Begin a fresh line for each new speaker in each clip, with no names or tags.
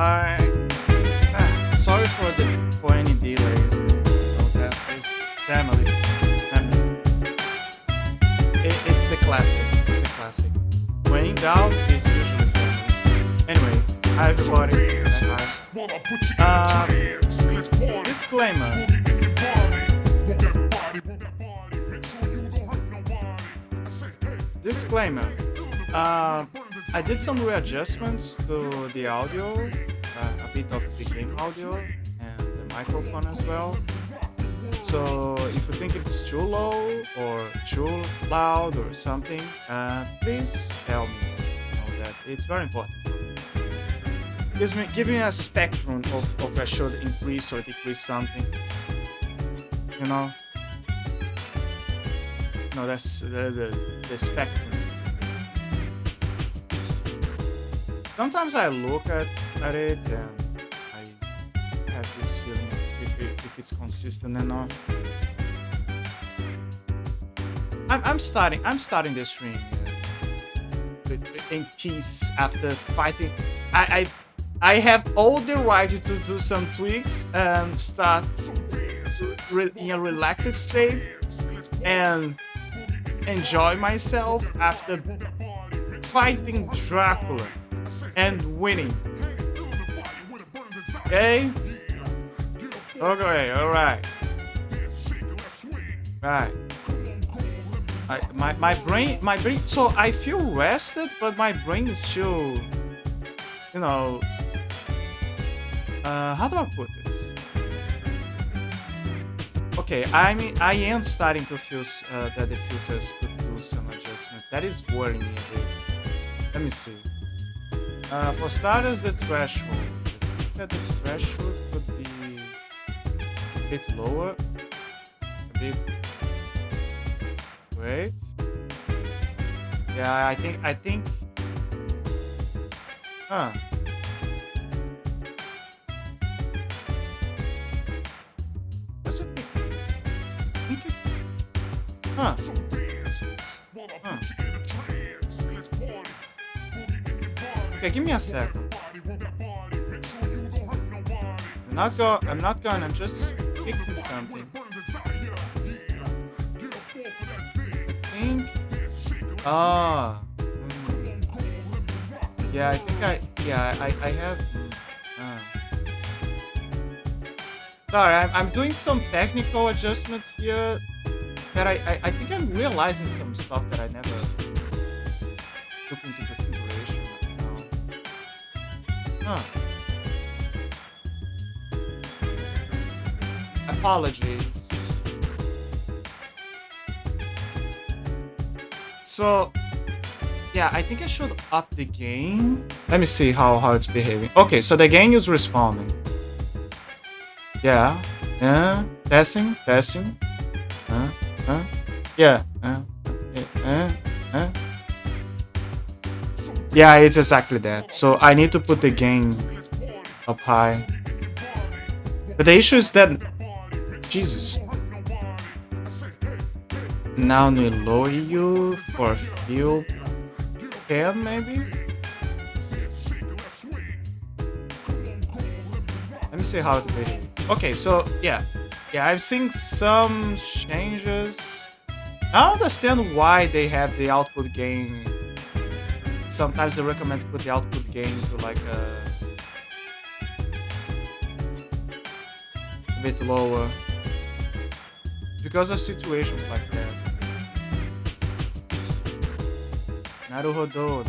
I sorry for any delays. That is family. It's the classic. It's a classic. When in doubt, it's usually family. Anyway, hi everybody. Disclaimer. Disclaimer. I did some readjustments to the audio, a bit of the game audio and the microphone as well. So if you think it's too low or too loud or something, please tell me. You know that it's very important for me. Give me a spectrum of I should increase or decrease something. You know? No, that's the spectrum. Sometimes I look at it and I have this feeling if it's consistent enough. I'm starting the stream in peace after fighting. I have all the right to do some tweaks and start in a relaxed state and enjoy myself after fighting Dracula and winning. Okay? Okay, alright. Right. My brain, so I feel rested, but my brain is still, you know, how do I put this? Okay, I mean, I am starting to feel that the filters could do some adjustment. That is worrying me a bit. Let me see. For starters, the threshold. I think that the threshold could be a bit lower. A bit. Wait. Yeah, I think. Huh. Does it be? I think it. Huh. Huh. Okay, give me a second. I'm not going. I'm just fixing something. I think. Ah. Yeah, I think I have. Sorry, I'm doing some technical adjustments here. That I think I'm realizing some stuff that I never took into consideration right now. Huh. Apologies. So, yeah, I think I should up the gain. Let me see how it's behaving. Okay, so the gain is responding. Yeah. Testing. Yeah. Yeah, it's exactly that. So I need to put the gain up high. But the issue is that... Jesus. Now we lower you for a few pen, maybe? Let me see how it behaves. Okay, so yeah, I'm seeing some changes. I don't understand why they have the output gain. Sometimes they recommend to put the output gain to like a bit lower because of situations like that. Naruhodo.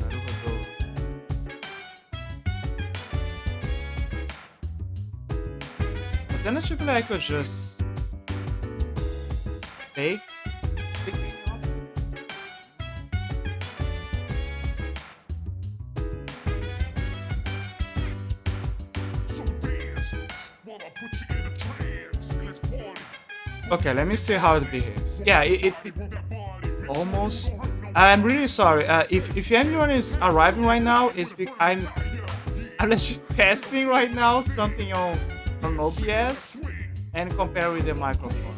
Alternatively, I could just take the gain off. Okay, let me see how it behaves. Yeah, it almost. I'm really sorry. If anyone is arriving right now, I'm just testing right now something on OBS and compare with the microphone.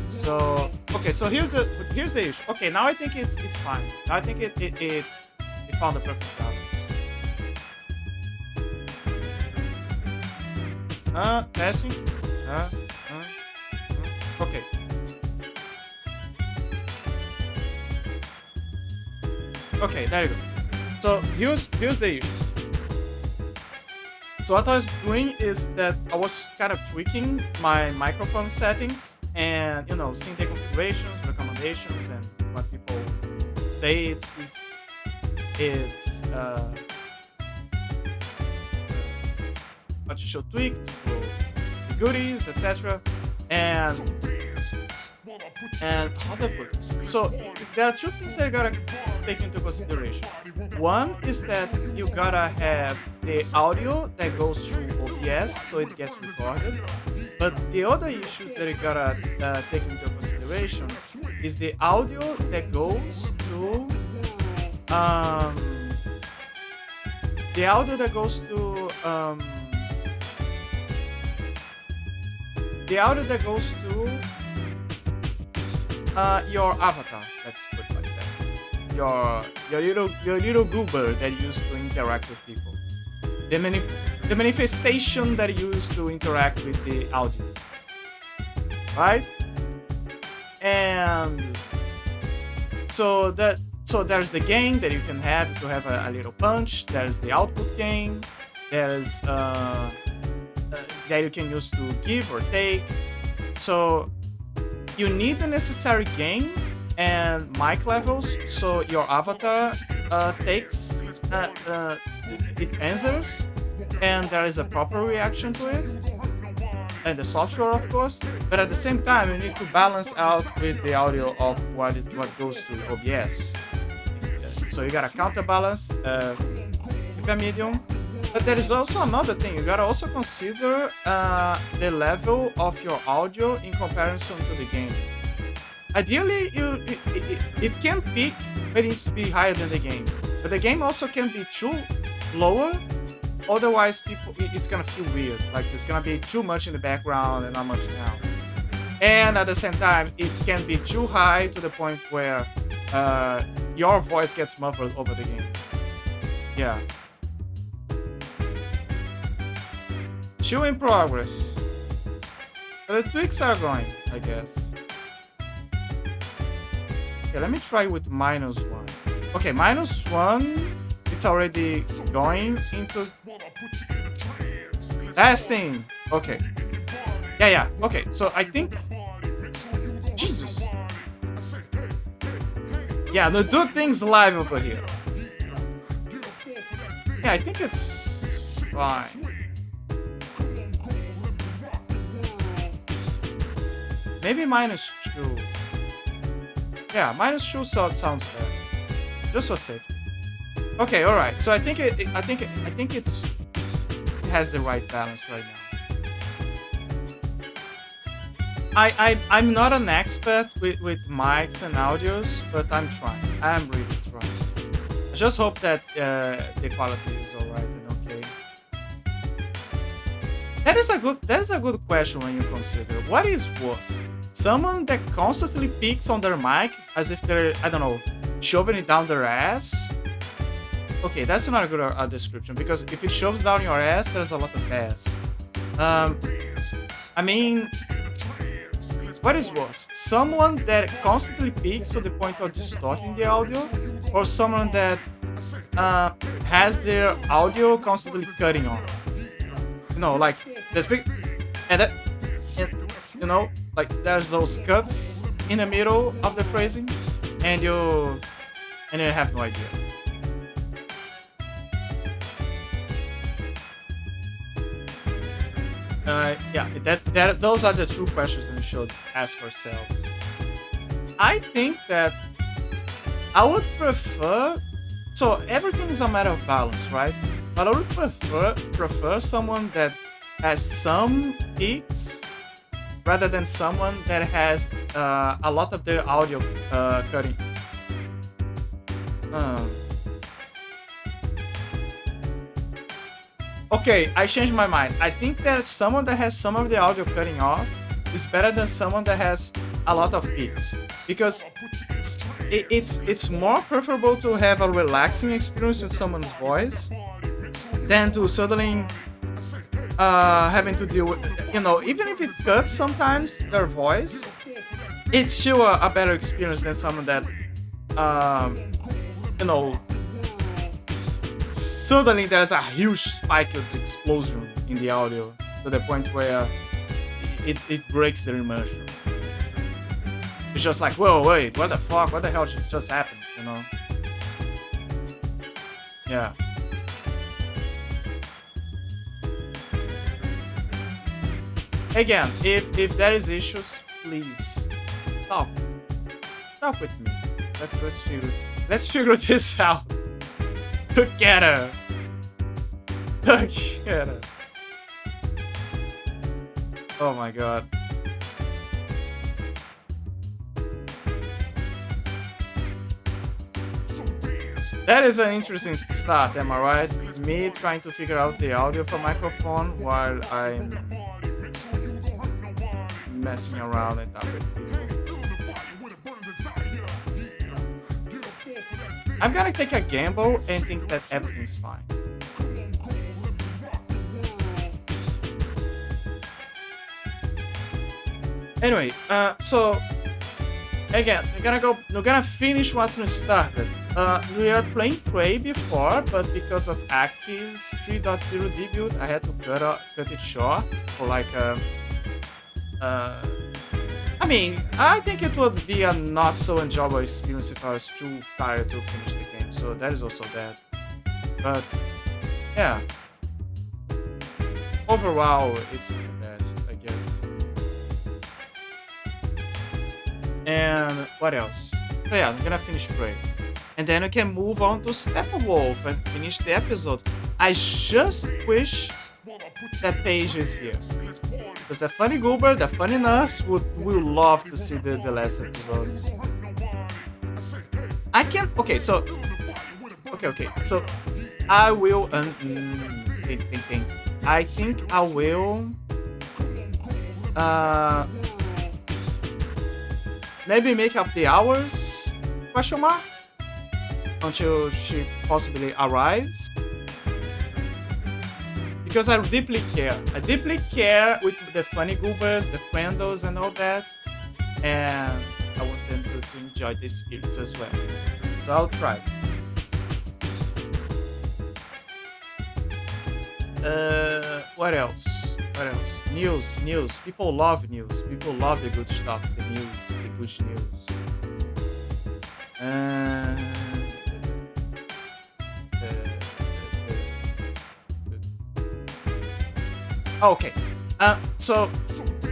So okay, so here's the issue. Okay, now I think it's fine. Now I think it found the perfect balance. Testing. Okay. Okay, there you go. So here's the issue. So what I was doing is that I was kind of tweaking my microphone settings and seeing the configurations, recommendations, and what people say it's what you should tweak for the goodies, etc. And how to put this? So there are two things that you gotta take into consideration. One is that you gotta have the audio that goes through OBS, so it gets recorded. But the other issue that you gotta take into consideration is the audio that goes to the audio that goes to the audio that goes to your avatar. Let's put it like that. Your little goober that you use to interact with people. The manifestation that you use to interact with the audio. Right? And so there's the gain that you can have to have a little punch. There's the output gain. There's that you can use to give or take. So you need the necessary gain and mic levels so your avatar takes it answers and there is a proper reaction to it, and the software of course, but at the same time you need to balance out with the audio of what goes to OBS. So you gotta counterbalance with a medium. But there is also another thing. You gotta also consider the level of your audio in comparison to the gain. Ideally, it can peak, but it needs to be higher than the gain. But the gain also can be too lower. Otherwise, it's gonna feel weird. Like it's gonna be too much in the background and not much sound. And at the same time, it can be too high to the point where your voice gets muffled over the gain. Yeah. Show in progress. The tweaks are going, I guess. Okay, let me try with -1. Okay, -1. It's already going into testing. Okay. Yeah. Okay, so I think. Jesus. Yeah, no, do things live over here. Yeah, I think it's fine. Maybe -2. Yeah, -2 sounds better. Just for safety. Okay, all right. So I think it has the right balance right now. I'm not an expert with mics and audios, but I'm trying. I'm really trying. I just hope that the quality is all right and okay. That is a good question when you consider what is worse. Someone that constantly peaks on their mic as if they're, I don't know, shoving it down their ass. Okay, that's not a good description, because if it shoves down your ass, there's a lot of bass. I mean, what is worse? Someone that constantly peaks to the point of distorting the audio, or someone that has their audio constantly cutting off? Like there's big, and that. Like there's those cuts in the middle of the phrasing, and you have no idea. Yeah, those are the true questions that we should ask ourselves. I think that I would prefer. So everything is a matter of balance, right? But I would prefer someone that has some peaks, rather than someone that has a lot of their audio cutting. Okay, I changed my mind. I think that someone that has some of the audio cutting off is better than someone that has a lot of peaks, because it's more preferable to have a relaxing experience with someone's voice than to suddenly having to deal with, even if it cuts sometimes their voice, it's still a better experience than someone that, um, you know, suddenly there's a huge spike of explosion in the audio to the point where it breaks the immersion. It's just like, whoa, wait, what the fuck? What the hell just happened? Yeah. Again, if there is issues, please talk. Talk with me. Let's figure this out together. Together. Oh my god. That is an interesting start, am I right? Me trying to figure out the audio for microphone while I'm messing around and talking with people. I'm gonna take a gamble and think that everything's fine. Anyway, so again, we're gonna finish what we started. We are playing Prey before, but because of Aki's 3.0 debut, I had to cut it short for like I mean, I think it would be a not so enjoyable experience if I was too tired to finish the game, so that is also that. But yeah, overall, it's the best, I guess. And what else? So yeah, I'm gonna finish Prey. And then we can move on to Steppenwolf and finish the episode. I just wish that Paige is here. Because the funny goober, the funny nurse would love to see the last episodes. I can't. Okay, so I will. Think. I think I will. Maybe make up the hours? Question mark? Until she possibly arrives. Because I deeply care. I deeply care with the funny goobers, the friendos and all that. And I want them to enjoy the spirits as well. So I'll try. What else? News. People love news. People love the good stuff, the good news. Okay, so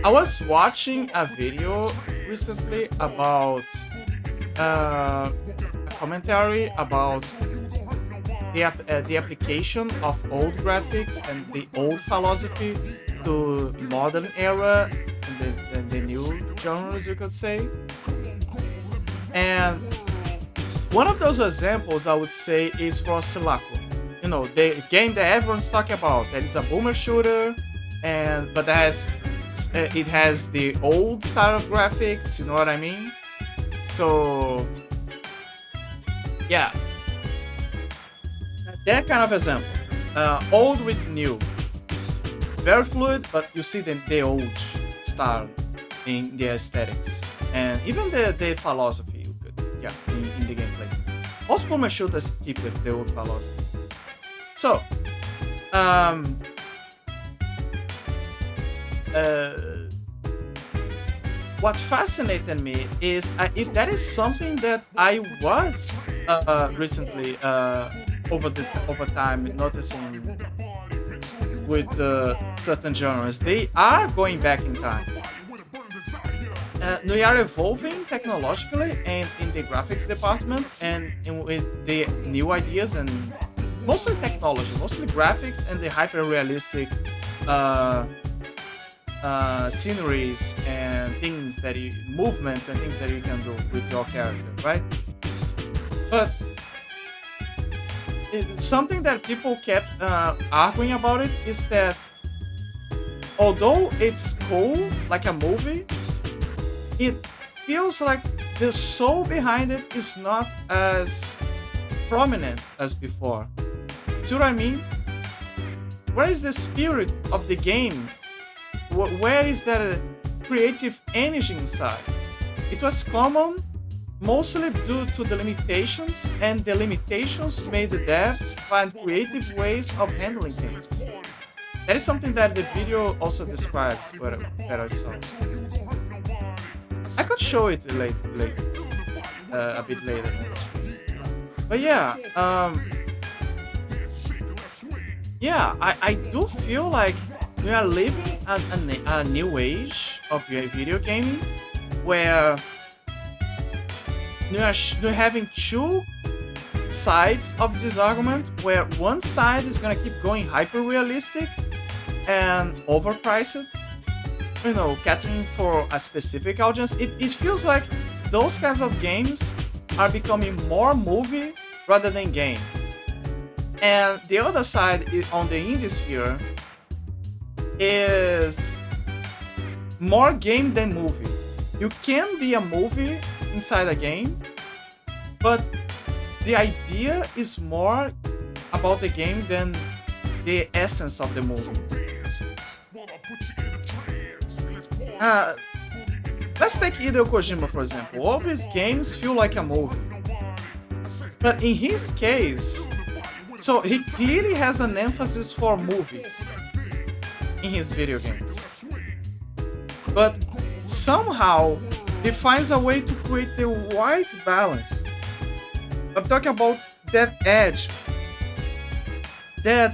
I was watching a video recently about a commentary about the application of old graphics and the old philosophy to modern era and the new genres, you could say. And one of those examples I would say is for Sulaco. You know, the game that everyone's talking about. That is a boomer shooter. But it has the old style of graphics, you know what I mean? So yeah, that kind of example, old with new, very fluid, but you see the old style in the aesthetics and even the philosophy, in the gameplay. Most boomer shooters keep the old philosophy. So what fascinated me is if that is something that I was recently over time noticing with certain genres. They are going back in time. We are evolving technologically and in the graphics department and with the new ideas and mostly technology, mostly graphics and the hyper-realistic sceneries and movements and things that you can do with your character, right? But something that people kept arguing about it is that although it's cool, like a movie, it feels like the soul behind it is not as prominent as before. See what I mean? where is the spirit of the game? Where is that creative energy inside? It was common mostly due to the limitations, and the limitations made the devs find creative ways of handling things. That is something that the video also describes, that I saw. I could show it a bit later on the stream. But yeah, I do feel like we are living a new age of video gaming, where you're having two sides of this argument, where one side is gonna keep going hyper realistic and overpriced, catering for a specific audience. It feels like those kinds of games are becoming more movie rather than game. And the other side on the indie sphere is more game than movie. You can be a movie inside a game, but the idea is more about the game than the essence of the movie. Let's take Hideo Kojima, for example. All of his games feel like a movie. But in his case, so he clearly has an emphasis for movies in his video games. But somehow he finds a way to create the right balance. I'm talking about that edge. That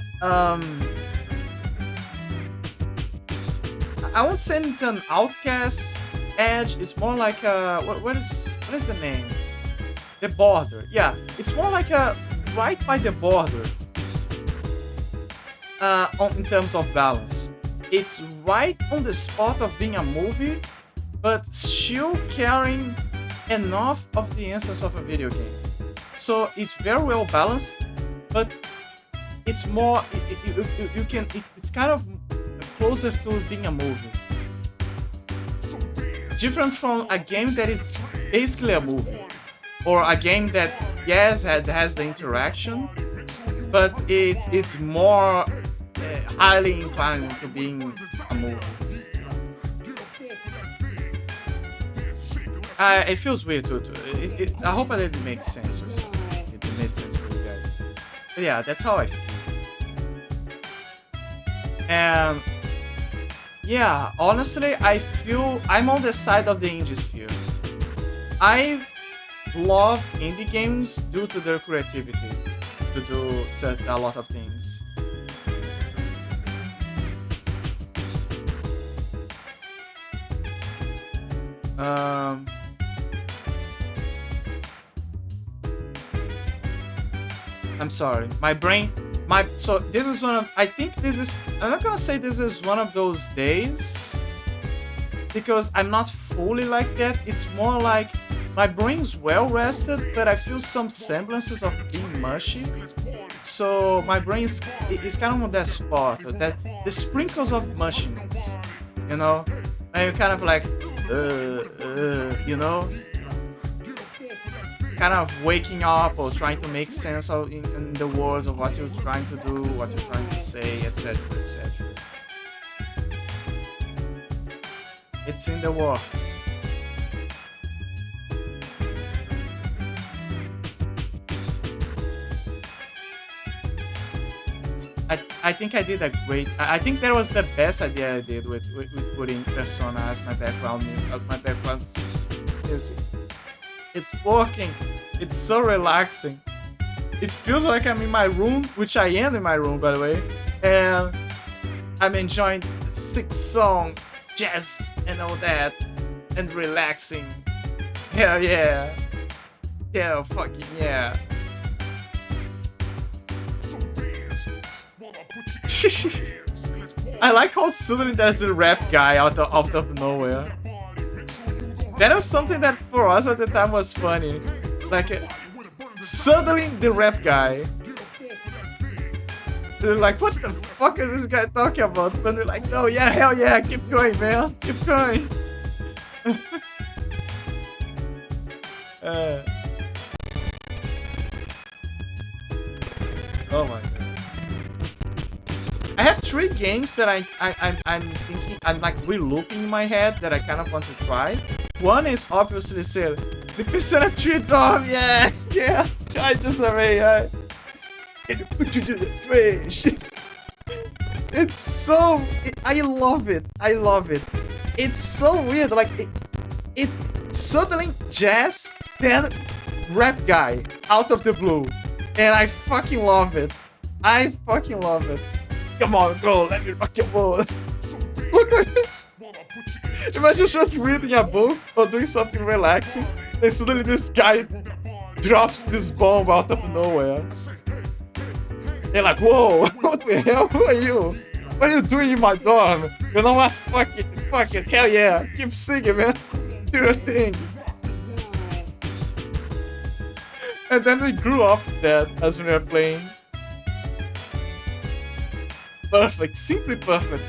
I won't say it's an outcast edge. It's more like a what is the name? The border. Yeah, it's more like a right by the border. In terms of balance, it's right on the spot of being a movie, but still carrying enough of the essence of a video game. So it's very well balanced, but it's more. It's kind of closer to being a movie. Different from a game that is basically a movie, or a game that has the interaction, but it's more highly inclined to being a movie. It feels weird too. I hope that it makes sense or something. It made sense for you guys. But yeah, that's how I feel. And yeah, honestly, I feel I'm on the side of the indie sphere. I love indie games due to their creativity to do a lot of things. I'm sorry, my brain. So this is I'm not gonna say this is one of those days, because I'm not fully like that. It's more like my brain's well rested, but I feel some semblances of being mushy. So my brain is kind of on that spot, that the sprinkles of mushiness, and you're kind of like, kind of waking up or trying to make sense of in the words of what you're trying to do, what you're trying to say, etc., etc. It's in the works. I think I did a great. I think that was the best idea I did with putting Persona as my background music. It's working. It's so relaxing. It feels like I'm in my room, which I am in my room, by the way, and I'm enjoying 6-song jazz and all that, and relaxing. Hell yeah. Yeah, fucking yeah. I like how suddenly there's the rap guy out of nowhere. That was something that for us at the time was funny. Like, suddenly the rap guy. They're like, what the fuck is this guy talking about? But they're like, no, yeah, hell yeah, keep going, man. Keep going. Oh my god. I have have three games that I'm thinking, I'm like re-looping in my head that I kind of want to try. One is obviously still the Persona 3 Dorm, yeah, I just amei, and put you to the trash. It's so, I love it. It's so weird, like it suddenly jazz, then rap guy out of the blue, and I fucking love it. Come on, go, let me rock your world. Look at it. Imagine just reading a book or doing something relaxing, and suddenly this guy drops this bomb out of nowhere. You're like, whoa, what the hell? Who are you? What are you doing in my dorm? You know what? Fuck it, hell yeah. Keep singing, man. Do your thing. And then we grew up with that as we were playing. Perfect, simply perfect.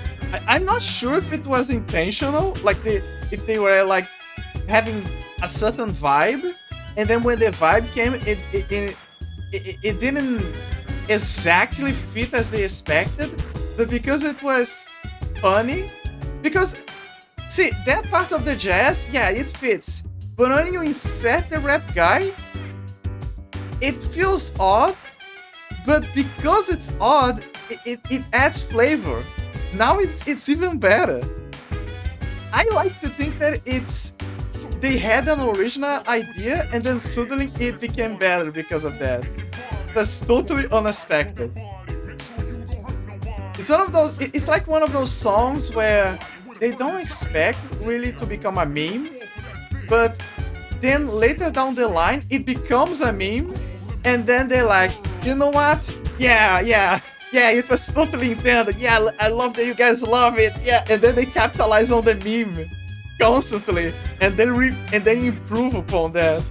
I'm not sure if it was intentional, like if they were like having a certain vibe, and then when the vibe came, it didn't exactly fit as they expected, but because it was funny, because see that part of the jazz, yeah, it fits, but when you insert the rap guy, it feels odd, but because it's odd, it adds flavor. Now it's even better. I like to think that they had an original idea and then suddenly it became better because of that. That's totally unexpected. It's like one of those songs where they don't expect really to become a meme, but then later down the line it becomes a meme, and then they're like, you know what? Yeah, it was totally intended. Yeah, I love that you guys love it. Yeah, and then they capitalize on the meme constantly, and then improve upon that.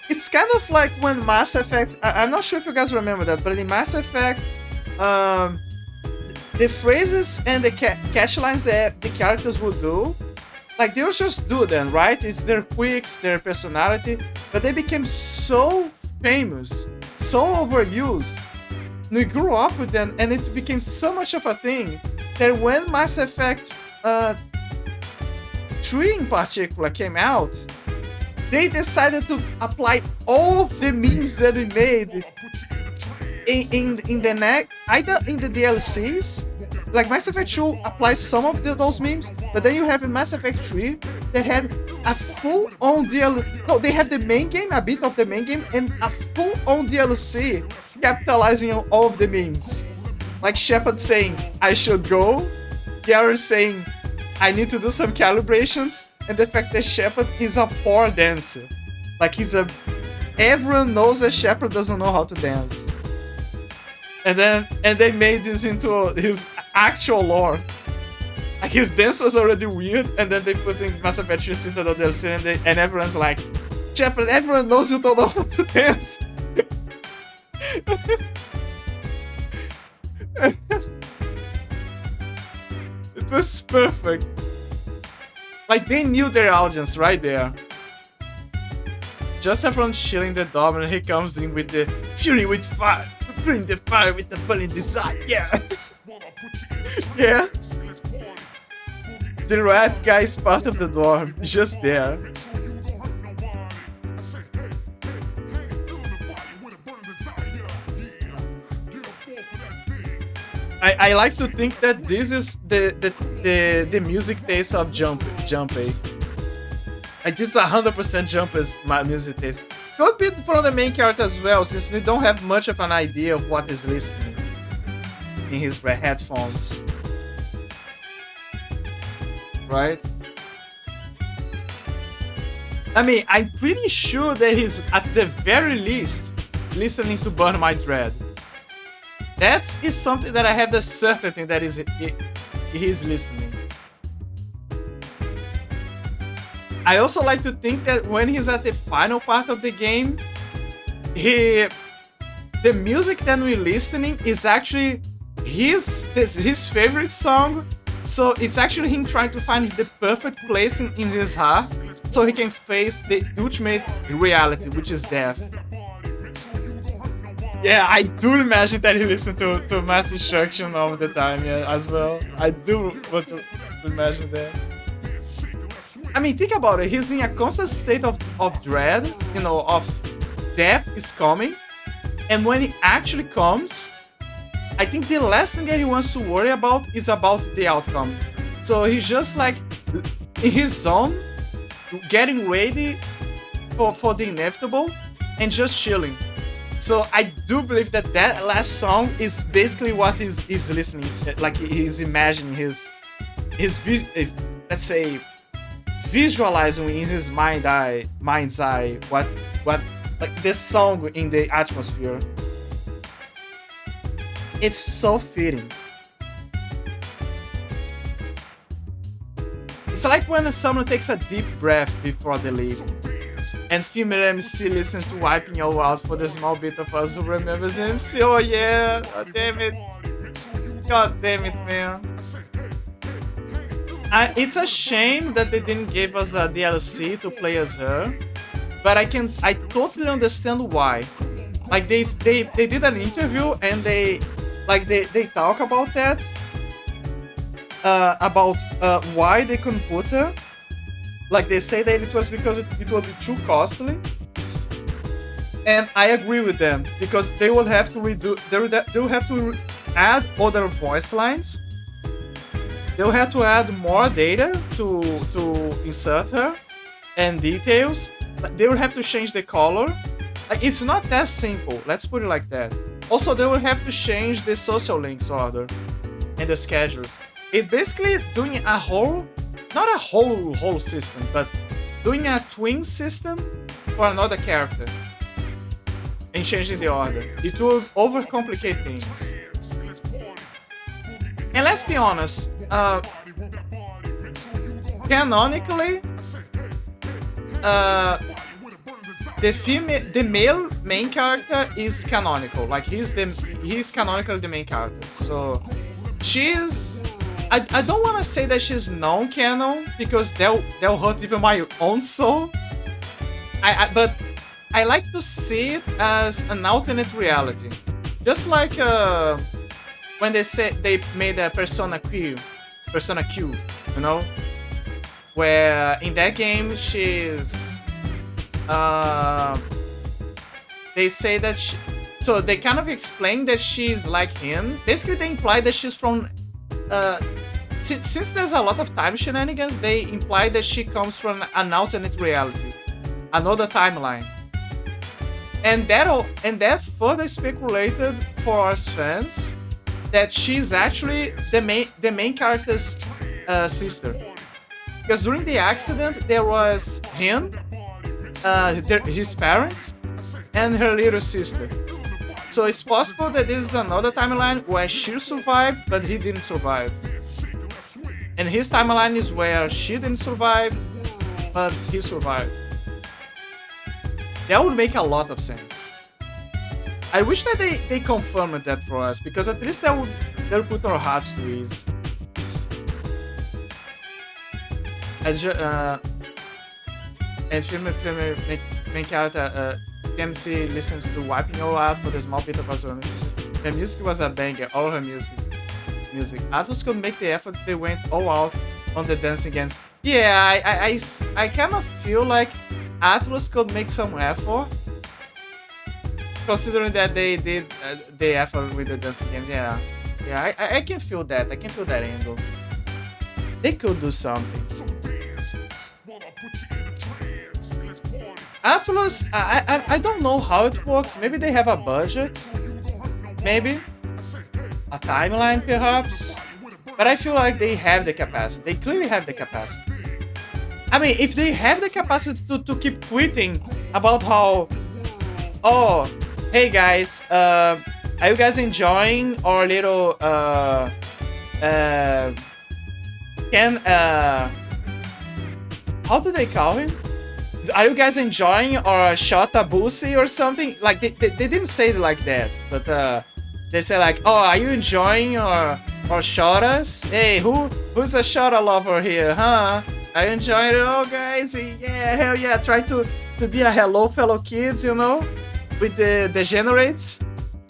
It's kind of like when Mass Effect. I'm not sure if you guys remember that, but in Mass Effect, the phrases and the catchlines that the characters would do, like they would just do them, right? It's their quirks, their personality, but they became so famous, so overused. We grew up with them, and it became so much of a thing that when Mass Effect 3 in particular came out, they decided to apply all of the memes that we made in the either in the DLCs. Like Mass Effect 2 applies some of those memes, but then you have a Mass Effect 3 that had a full-on DLC. No, they have the main game, a bit of the main game, and a full-on DLC capitalizing on all of the memes. Like Shepard saying, I should go, Garrus saying, I need to do some calibrations, and the fact that Shepard is a poor dancer. Like everyone knows that Shepard doesn't know how to dance. And they made this into his actual lore. Like his dance was already weird, and then they put in Mass Effect 3 Citadel DLC, and everyone's like, Shepard, everyone knows you don't know how to dance. It was perfect. Like they knew their audience right there. Just everyone chilling the dorm, and he comes in with the fury with fire. Bring the fire with the burning desire, yeah. Yeah. The rap guy is part of the dorm, just there. I like to think that this is the music taste of Junpei. Like this is 100% Junpei's music taste. Could be from the main character as well, since we don't have much of an idea of what he's listening in his headphones. Right? I mean, I'm pretty sure that he's, at the very least, listening to Burn My Dread. That is something that I have the certainty that he's listening. I also like to think that when he's at the final part of the game, the music that we're listening is actually his favorite song. So it's actually him trying to find the perfect place in his heart so he can face the ultimate reality, which is death. Yeah, I do imagine that he listened to Mass Destruction all the time, yeah, as well. I do want to imagine that. I mean, think about it. He's in a constant state of dread, of death is coming. And when it actually comes, I think the last thing that he wants to worry about is about the outcome. So he's just like in his zone, getting ready for the inevitable and just chilling. So I do believe that last song is basically what he's listening, like he's imagining let's say, visualizing in his mind's eye what like this song in the atmosphere. It's so fitting. It's like when someone takes a deep breath before they leave, and female MC listens to Wiping You Out for the small bit of us who remembers MC. Oh yeah, god damn it, man. It's a shame that they didn't give us a DLC to play as her, but I totally understand why. Like they did an interview and they talk about that, about why they couldn't put her. Like they say that it was because it would be too costly, and I agree with them because they will have to they will have to add other voice lines. They'll have to add more data to insert her and details. They will have to change the color. Like, it's not that simple. Let's put it like that. Also, they will have to change the social links order and the schedules. It's basically doing a whole, not a whole system, but doing a twin system for another character and changing the order. It will overcomplicate things. And let's be honest, canonically, the male main character is canonical. Like he's canonically the main character. So she's, I don't want to say that she's non-canon because they'll hurt even my own soul. But I like to see it as an alternate reality, just like when they say they made a Persona Q, you know, where in that game she's, they say that so they kind of explain that she's like him. Basically, they imply that she's from, since there's a lot of time shenanigans, they imply that she comes from an alternate reality, another timeline, and that further speculated for us fans that she's actually the main character's sister, because during the accident there was him, his parents, and her little sister. So it's possible that this is another timeline where she survived but he didn't survive, and his timeline is where she didn't survive but he survived. That would make a lot of sense. I wish that they confirmed that for us, because at least they'll put our hearts to ease. And female main character, MC listens to Wiping You Out for the small bit of us. Her music was a banger, all her music. Atlus could make the effort if they went all out on the dancing games. Yeah, I kind of feel like Atlus could make some effort, considering that they did the effort with the dancing games. Yeah, I can feel that. I can feel that angle. They could do something. Atlus, I don't know how it works. Maybe they have a budget. Maybe a timeline, perhaps. But I feel like they have the capacity. They clearly have the capacity. I mean, if they have the capacity to keep tweeting about how, oh, hey guys, are you guys enjoying our little how do they call him? Are you guys enjoying our Shota Busi or something? Like they didn't say it like that, but they say like, oh, are you enjoying our Shotas? Hey, who's a Shota lover here, huh? Are you enjoying it? Oh guys, yeah, hell yeah, try to be a hello fellow kids, you know, with the degenerates.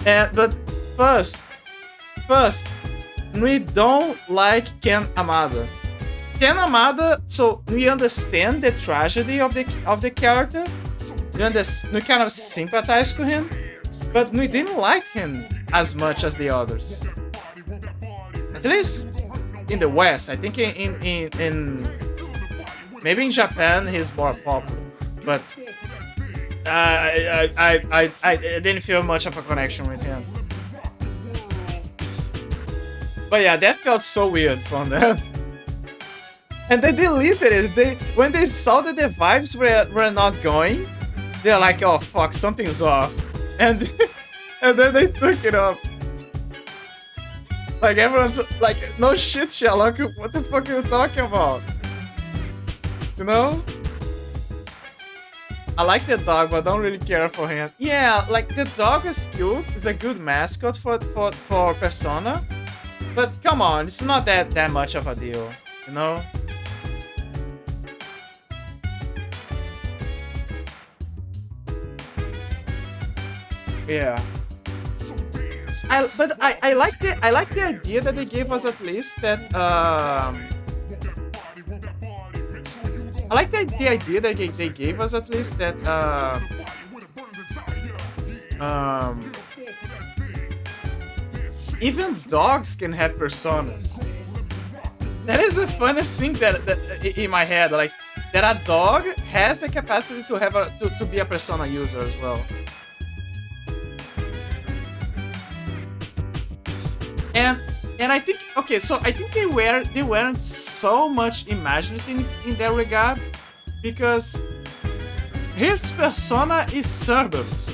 And but first, first, we don't like Ken Amada. Ken Amada, so we understand the tragedy of the character. We kind of sympathize to him, but we didn't like him as much as the others. At least in the West, I think in maybe in Japan he's more popular, but I didn't feel much of a connection with him. But yeah, that felt so weird from them. And they deleted it. When they saw that the vibes were not going, they're like, oh fuck, something's off. And and then they took it off. Like everyone's like, no shit, Sherlock, what the fuck are you talking about? You know? I like the dog, but I don't really care for him. Yeah, like the dog is cute. It's a good mascot for Persona. But come on, it's not that much of a deal, you know? Yeah. I like the idea that they gave us, at least that I like the idea that they gave us, at least that even dogs can have personas. That is the funniest thing that in my head, like that a dog has the capacity to have to be a persona user as well. And I think, okay, so I think they weren't so much imaginative in that regard, because his persona is Cerberus.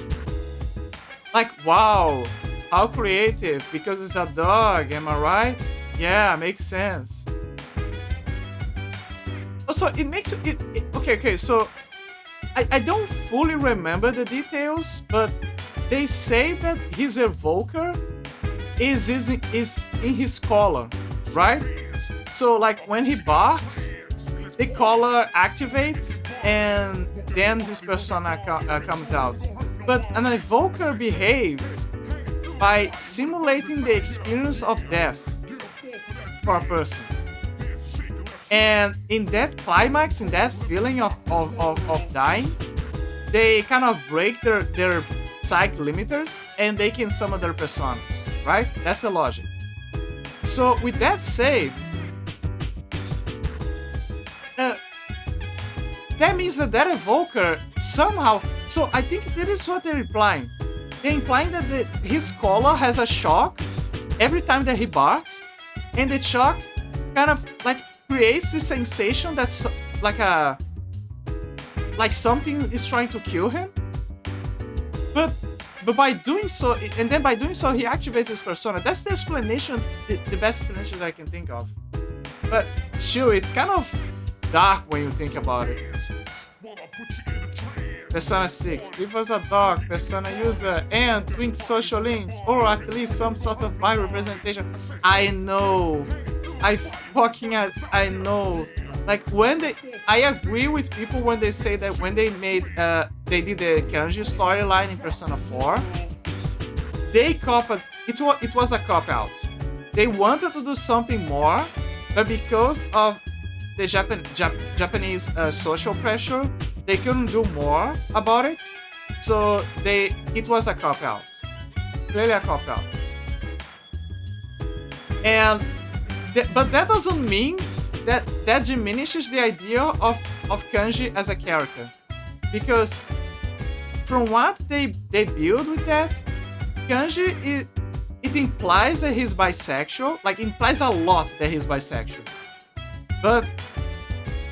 Like, wow, how creative, because it's a dog, am I right? Yeah, makes sense. Also, it makes it okay, so I don't fully remember the details, but they say that his evoker is in his collar, right? So like when he barks, the collar activates and then this persona comes out. But an evoker behaves by simulating the experience of death for a person. And in that climax, in that feeling of dying, they kind of break their psych limiters and they can summon their personas, right? That's the logic. So with that said, that means that evoker somehow, so I think that is what they're implying. They're implying that his collar has a shock every time that he barks, and the shock kind of like creates this sensation that's like something is trying to kill him. But by doing so, and then by doing so, he activates his persona. That's the explanation, the best explanation that I can think of. But sure, it's kind of dark when you think about it. Persona 6. Give us a dog, persona user, and twin social links, or at least some sort of bi representation. I know. I know. Like when I agree with people when they say that when they did the Kanji storyline in Persona 4, they copied. It was a cop out. They wanted to do something more, but because of the Japanese social pressure, they couldn't do more about it. So it was a cop out, really a cop out. And but that doesn't mean that diminishes the idea of Kanji as a character, because from what they build with that, Kanji it implies that he's bisexual, like it implies a lot that he's bisexual, but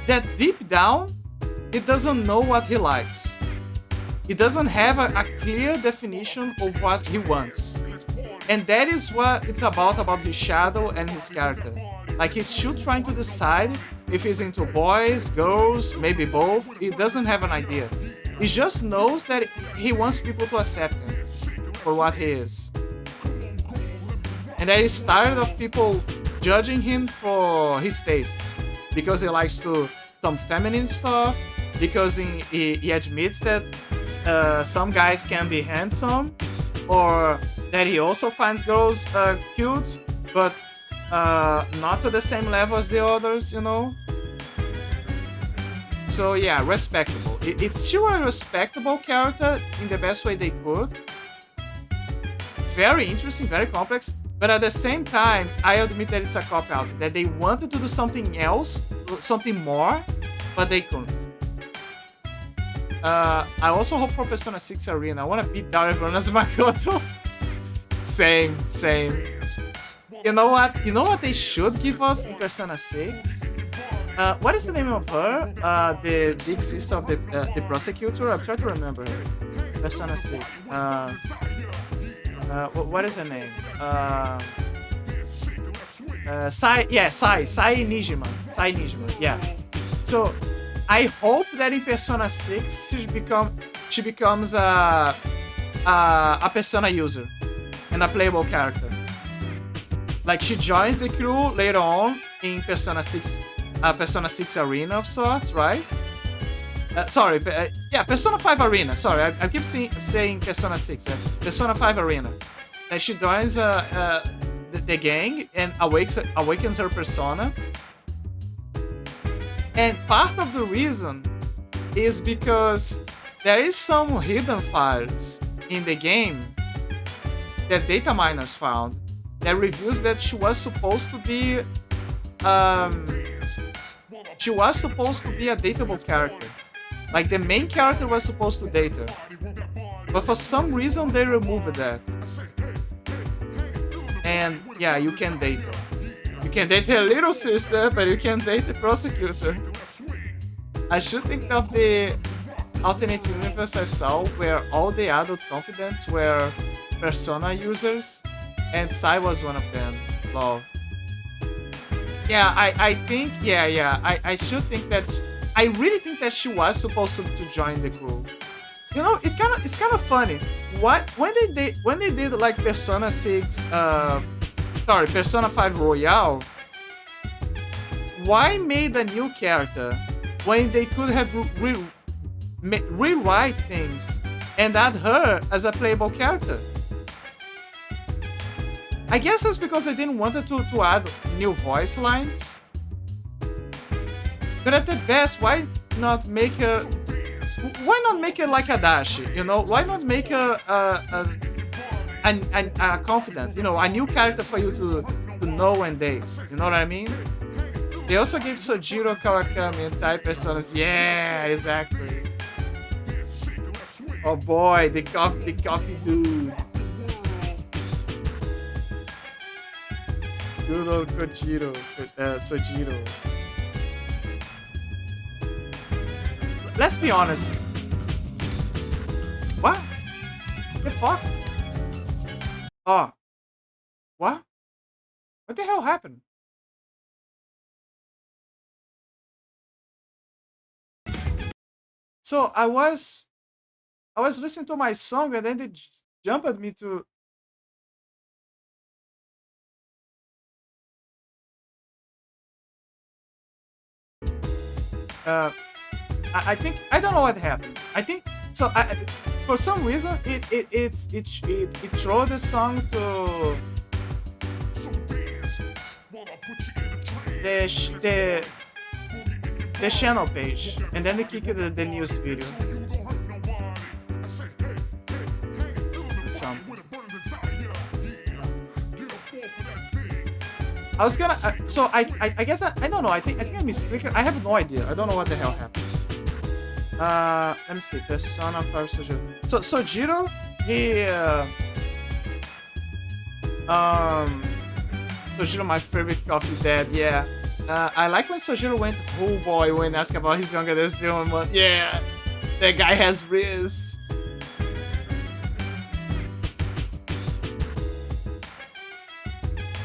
that deep down he doesn't know what he likes. He doesn't have a clear definition of what he wants, and that is what it's about his shadow and his character. Like he's still trying to decide if he's into boys, girls, maybe both. He doesn't have an idea. He just knows that he wants people to accept him for what he is. And that he's tired of people judging him for his tastes, because he likes some feminine stuff, because he admits that some guys can be handsome, or that he also finds girls cute, but not to the same level as the others, you know. So yeah, respectable. It's still a respectable character in the best way they could. Very interesting, very complex, but at the same time, I admit that it's a cop out. That they wanted to do something else, something more, but they couldn't. I also hope for Persona 6 Arena. I want to beat down everyone as Makoto. Same. You know what? You know what they should give us in Persona 6? What is the name of her? The big sister of the prosecutor? I'm trying to remember her. Persona 6. What is her name? Sai Nijima. Sai Nijima, yeah. So, I hope that in Persona 6 she becomes a Persona user and a playable character. Like she joins the crew later on in Persona 6 Arena of sorts, right? Persona 5 Arena. Sorry, I keep saying Persona 6. Persona 5 Arena. And she joins the gang and awakens her persona. And part of the reason is because there is some hidden files in the game that data miners found that reveals that she was supposed to be a dateable character. Like the main character was supposed to date her. But for some reason they removed that. And yeah, you can date her. You can date her little sister, but you can't date the prosecutor. I should think of the alternate universe I saw where all the adult confidants were Persona users, and Sai was one of them. Lol. Yeah, I think, I should think that, I really think that she was supposed to join the crew. You know, it's kind of funny. When they did like Persona 5 Royale, why made a new character when they could have rewrite things and add her as a playable character? I guess it's because they didn't want to add new voice lines. But at the best, why not make her like Adachi? You know, why not make her a confidant? You know, a new character for you to know and date. You know what I mean? They also gave Sojiro Kawakami type personas. Yeah, exactly. Oh boy, the coffee dude. Good old Sojiro. Let's be honest. What? The fuck? Oh. What? What the hell happened? So I was listening to my song and then they jumped at me to. I think I don't know what happened. I think so. For some reason it showed the song to the channel page, and then they kicked the news video. I was gonna. I guess I don't know. I think I misspeaking. I have no idea. I don't know what the hell happened. Let me see. Persona 5 Sojiro. So Sojiro, Sojiro, my favorite coffee dad. Yeah. I like when Sojiro went oh boy when asked about his younger than still one. Yeah, that guy has Riz.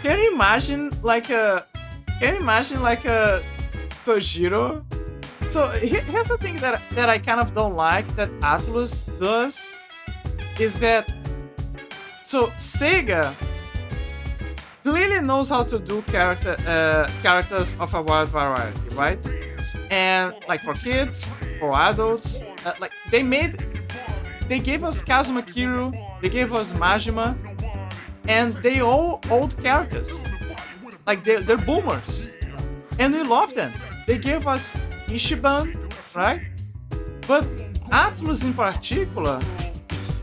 Can you imagine like a Sojiro? So here's the thing that I kind of don't like that Atlus does is that so Sega clearly knows how to do characters of a wide variety, right? And like for kids, for adults, like they gave us Kazuma Kiryu, they gave us Majima, and they all old characters. Like they're boomers, and we love them. They gave us Ishiban, right? But Atlus in particular,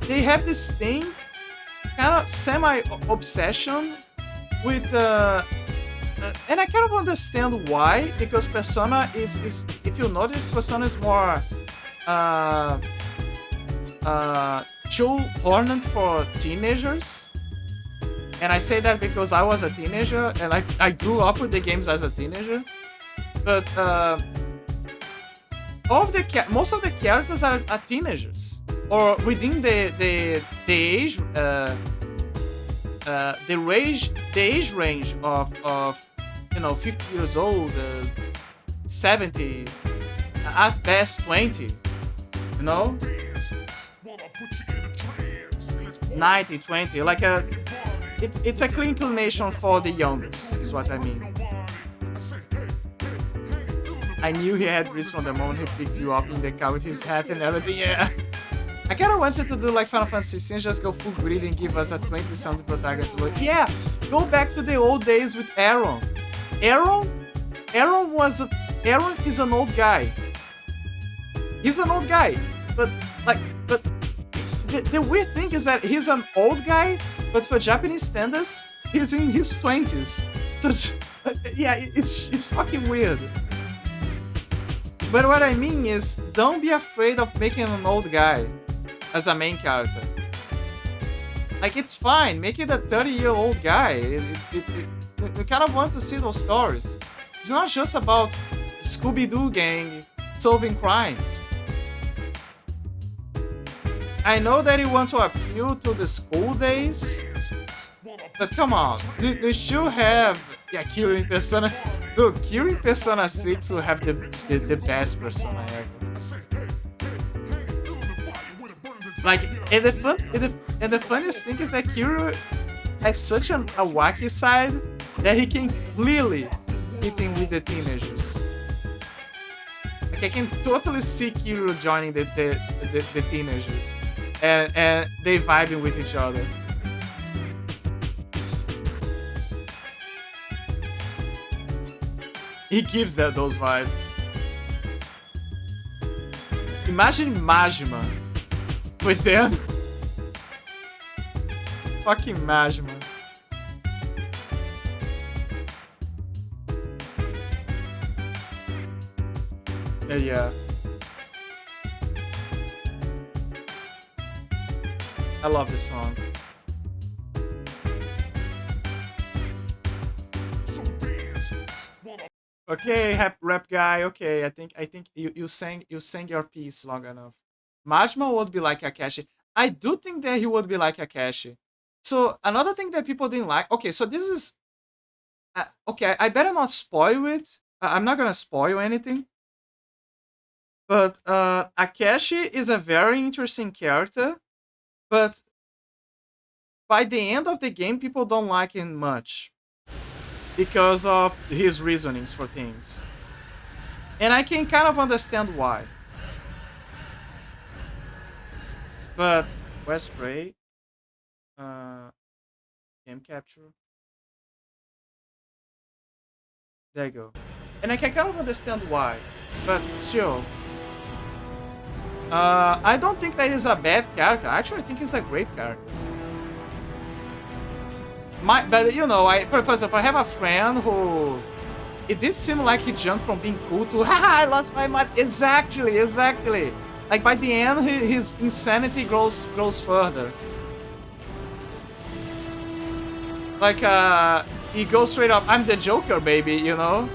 they have this thing, kind of semi obsession with, and I kind of understand why, because Persona is if you notice, Persona is more uh, too horned for teenagers. And I say that because I was a teenager and I grew up with the games as a teenager. But most of the characters are teenagers, or within the age the age range of 50 years old, 70, at best 20, you know, 90, 20, like a it's a clean inclination for the youngest, is what I mean. I knew he had risk from the moment he picked you up in the car with his hat and everything. Yeah. I kinda wanted to do like Final Fantasy 16, just go full greedy and give us a 20-something protagonist. But yeah, go back to the old days with Aaron. Aaron is an old guy. He's an old guy, but the weird thing is that he's an old guy, but for Japanese standards, he's in his 20s. So yeah, it's fucking weird. But what I mean is, don't be afraid of making an old guy as a main character. Like, it's fine, make it a 30-year-old guy. We kind of want to see those stories. It's not just about Scooby-Doo gang solving crimes. I know that you want to appeal to the school days, but come on, you should have... Yeah, Kiryu in Persona... Dude, Kiryu in Persona 6 will have the best Persona ever. Like, and the funniest thing is that Kiryu has such a wacky side that he can clearly fit in with the teenagers. Like, I can totally see Kiryu joining the teenagers, and they vibing with each other. He gives those vibes. Imagine Majima with them. Fucking Majima. Yeah. I love this song. Okay, rap guy. Okay, I think you sang your piece long enough. Majima would be like Akashi. I do think that he would be like Akashi. So another thing that people didn't like. Okay, so this is okay. I better not spoil it. I'm not gonna spoil anything. But Akashi is a very interesting character, but by the end of the game, people don't like him much because of his reasonings for things. And I can kind of understand why. But West Spray, game capture. There you go. And I can kind of understand why, but still, I don't think that he's a bad character. Actually, I think he's a great character. But you know, for example, I have a friend who it did seem like he jumped from being cool to haha, I lost my mind. Exactly. Like by the end, his insanity grows further. Like he goes straight up, I'm the Joker, baby, you know.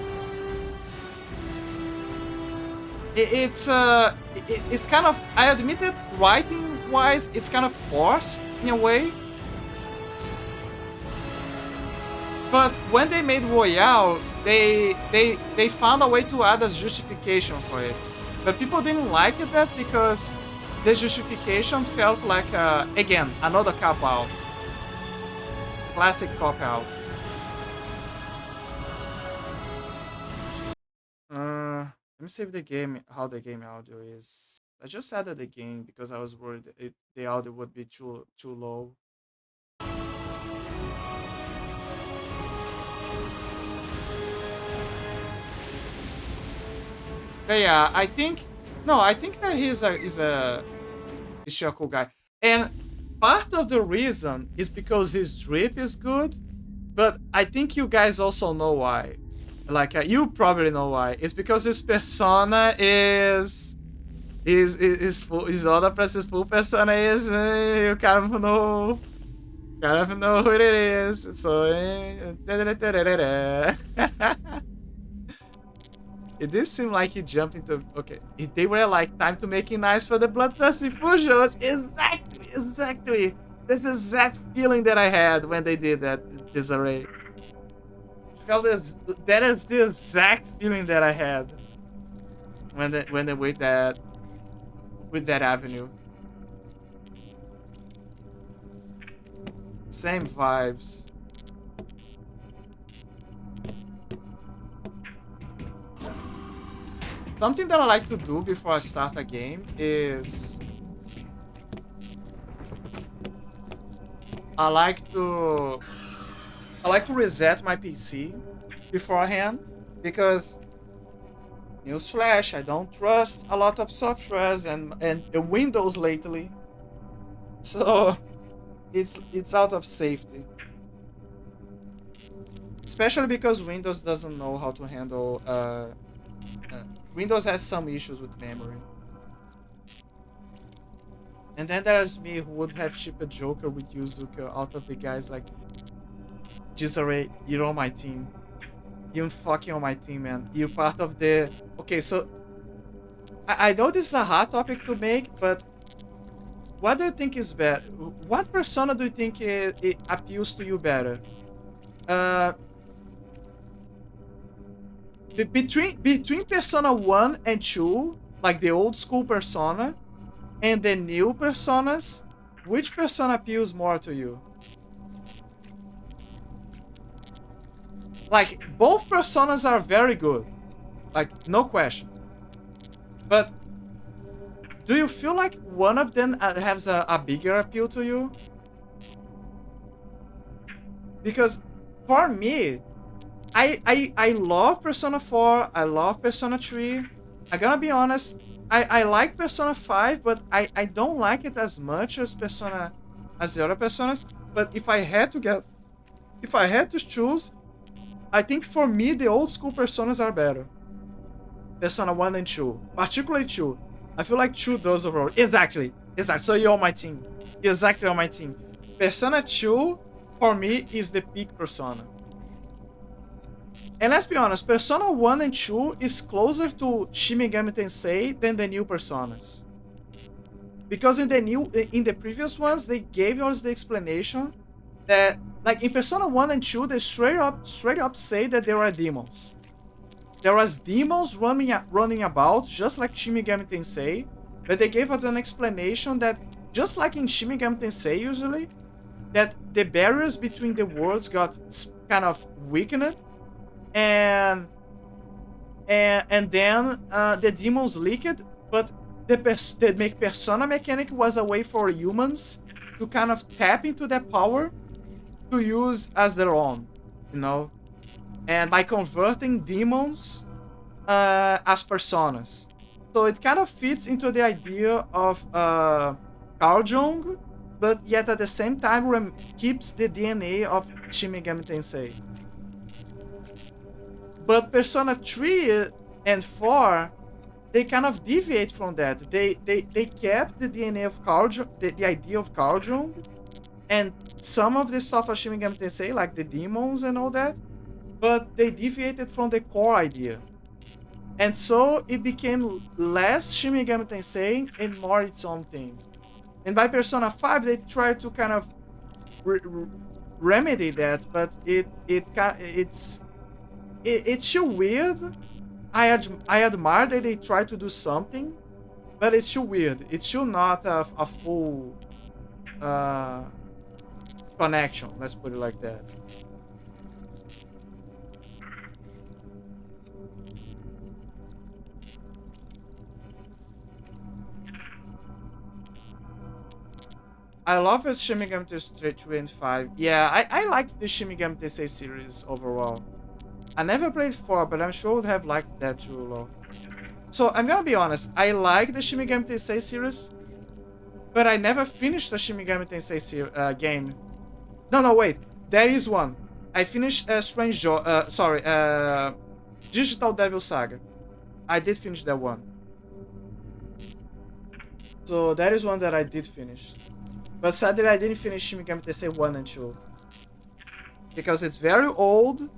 It's kind of, I admit that writing wise, it's kind of forced in a way. But when they made Royale, they found a way to add a justification for it. But people didn't like that because the justification felt like, again, another cop-out. Classic cop-out. Let me save the game, how the game audio is. I just added the game because I was worried the audio would be too low. But yeah, I think no, I think that he's a cool guy. And part of the reason is because his drip is good, but I think you guys also know why. Like you probably know why. It's because his persona is his other his full persona is you kind of know who it is. So it did seem like he jumped into okay. They were like time to make it nice for the bloodthirsty Fujos. Exactly, exactly. That's the exact feeling that I had when they did that disarray. Felt this that is the exact feeling that I had when they with that avenue. Same vibes. Something that I like to do before I start a game is I like to reset my PC beforehand because newsflash, I don't trust a lot of softwares and Windows lately. So it's out of safety. Especially because Windows doesn't know how to handle Windows has some issues with memory. And then there's me who would have shipped Joker with Yuzuka out of the guys like Jisare, you're on my team. You're fucking on my team, man. You're part of the okay, so I know this is a hard topic to make, but what do you think is better? What persona do you think it appeals to you better? Uh, between Persona 1 and 2, like the old school Persona, and the new Personas, which Persona appeals more to you? Like, both Personas are very good. Like, no question. But do you feel like one of them has a bigger appeal to you? Because for me, I love Persona 4, I love Persona 3. I gotta be honest, I like Persona 5, but I don't like it as much as the other Personas. But if I had to choose, I think for me the old school Personas are better. Persona 1 and 2, particularly 2. I feel like 2 does overall. Exactly. So you're on my team. You're exactly on my team. Persona 2 for me is the peak Persona. And let's be honest, Persona 1 and 2 is closer to Shin Megami Tensei than the new Personas. Because in the previous ones, they gave us the explanation that, like in Persona 1 and 2, they straight up say that there are demons. There was demons running about, just like Shin Megami Tensei, but they gave us an explanation that, just like in Shin Megami Tensei usually, that the barriers between the worlds got kind of weakened, and then the demons leaked, but the persona mechanic was a way for humans to kind of tap into that power to use as their own, you know? And by converting demons as personas. So it kind of fits into the idea of Carl Jung, but yet at the same time keeps the DNA of Shin Megami Tensei. But Persona 3 and 4, they kind of deviate from that. They kept the DNA of Carl Jung, the idea of Carl Jung, and some of the stuff of Shin Megami Tensei, like the demons and all that, but they deviated from the core idea. And so it became less Shin Megami Tensei and more its own thing. And by Persona 5, they tried to kind of remedy that, but it's still weird. I admire that they try to do something, but it's still weird. It's still not a full connection, let's put it like that. I love the Shin Megami Tensei 3 and 5. Yeah, I like the Shin Megami Tensei series overall. I never played 4, but I'm sure I would have liked that too, Lo. So I'm gonna be honest, I like the Shin Megami Tensei series, but I never finished the Shin Megami Tensei game. No, wait. There is one. I finished Digital Devil Saga. I did finish that one. So that is one that I did finish. But sadly, I didn't finish Shin Megami Tensei 1 and 2. Because it's very old,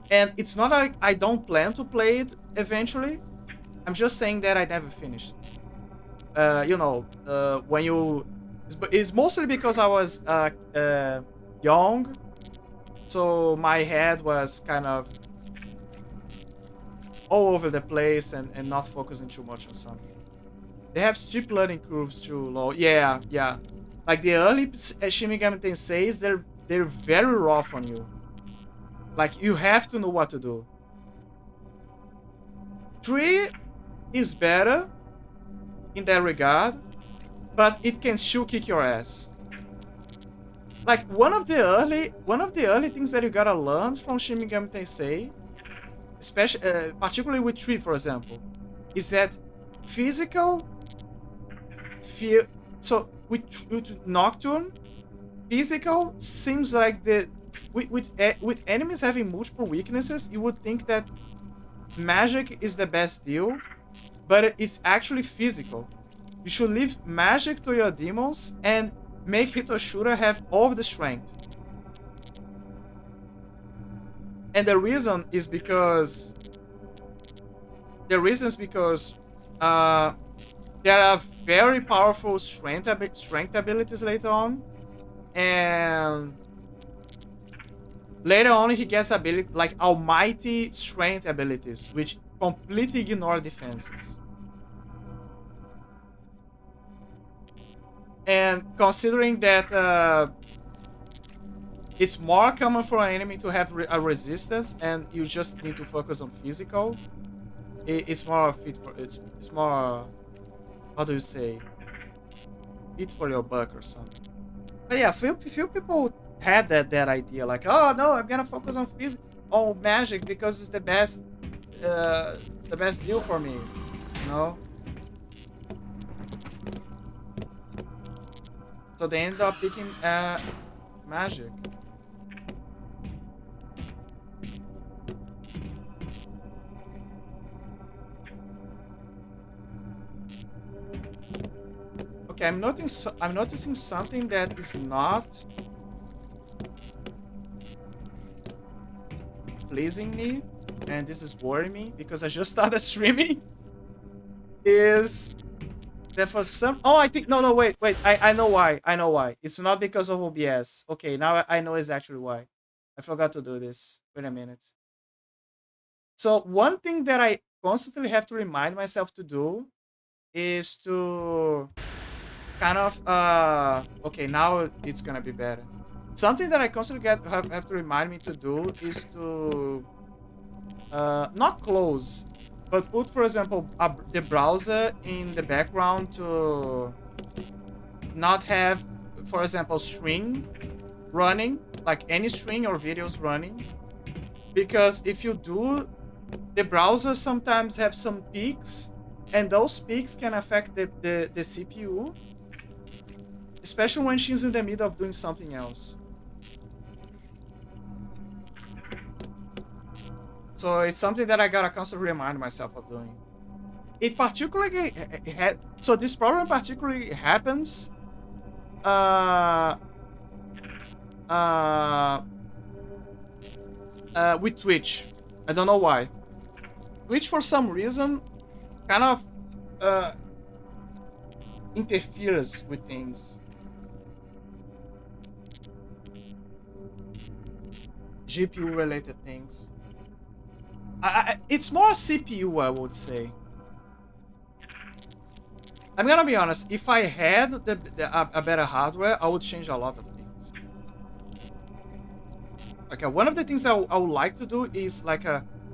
and it's not like I don't plan to play it eventually. I'm just saying that I never finished. When you... It's mostly because I was young, so my head was kind of all over the place and not focusing too much on something. They have steep learning curves too, low. Yeah. Like the early Shin Megami Tenseis, they're very rough on you. Like you have to know what to do. 3 is better in that regard, but it can still kick your ass. Like one of the early things that you gotta learn from Shin Megami Tensei, especially particularly with 3, for example, is that physical fear. So with Nocturne, physical seems like with enemies having multiple weaknesses, you would think that magic is the best deal, but it's actually physical. You should leave magic to your demons and make Hitoshura have all of the strength. And the reason is because there are very powerful strength abilities later on, and later on he gets ability like almighty strength abilities, which completely ignore defenses. And considering that it's more common for an enemy to have a resistance, and you just need to focus on physical, it's more fit for it's more, how do you say, fit for your buck or something. But yeah, few people had that idea, like, oh no, I'm gonna focus on magic because it's the best deal for me, you know. So they end up picking magic. Okay, I'm noticing something that is not pleasing me, and this is worrying me because I just started streaming. Is that for some... Oh, I think... No, wait. I know why. It's not because of OBS. Okay, now I know exactly why. I forgot to do this. Wait a minute. So one thing that I constantly have to remind myself to do is to kind of... okay, now it's gonna be better. Something that I constantly have to remind me to do is to... not close, but put, for example, the browser in the background to not have, for example, string running, like any string or videos running. Because if you do, the browser sometimes have some peaks, and those peaks can affect the CPU, especially when she's in the middle of doing something else. So it's something that I gotta constantly remind myself of doing. It particularly so this problem particularly happens with Twitch. I don't know why. Twitch, for some reason, kind of interferes with things. GPU related things. It's more CPU, I would say. I'm gonna be honest, if I had a better hardware, I would change a lot of things. Okay, one of the things I would like to do is like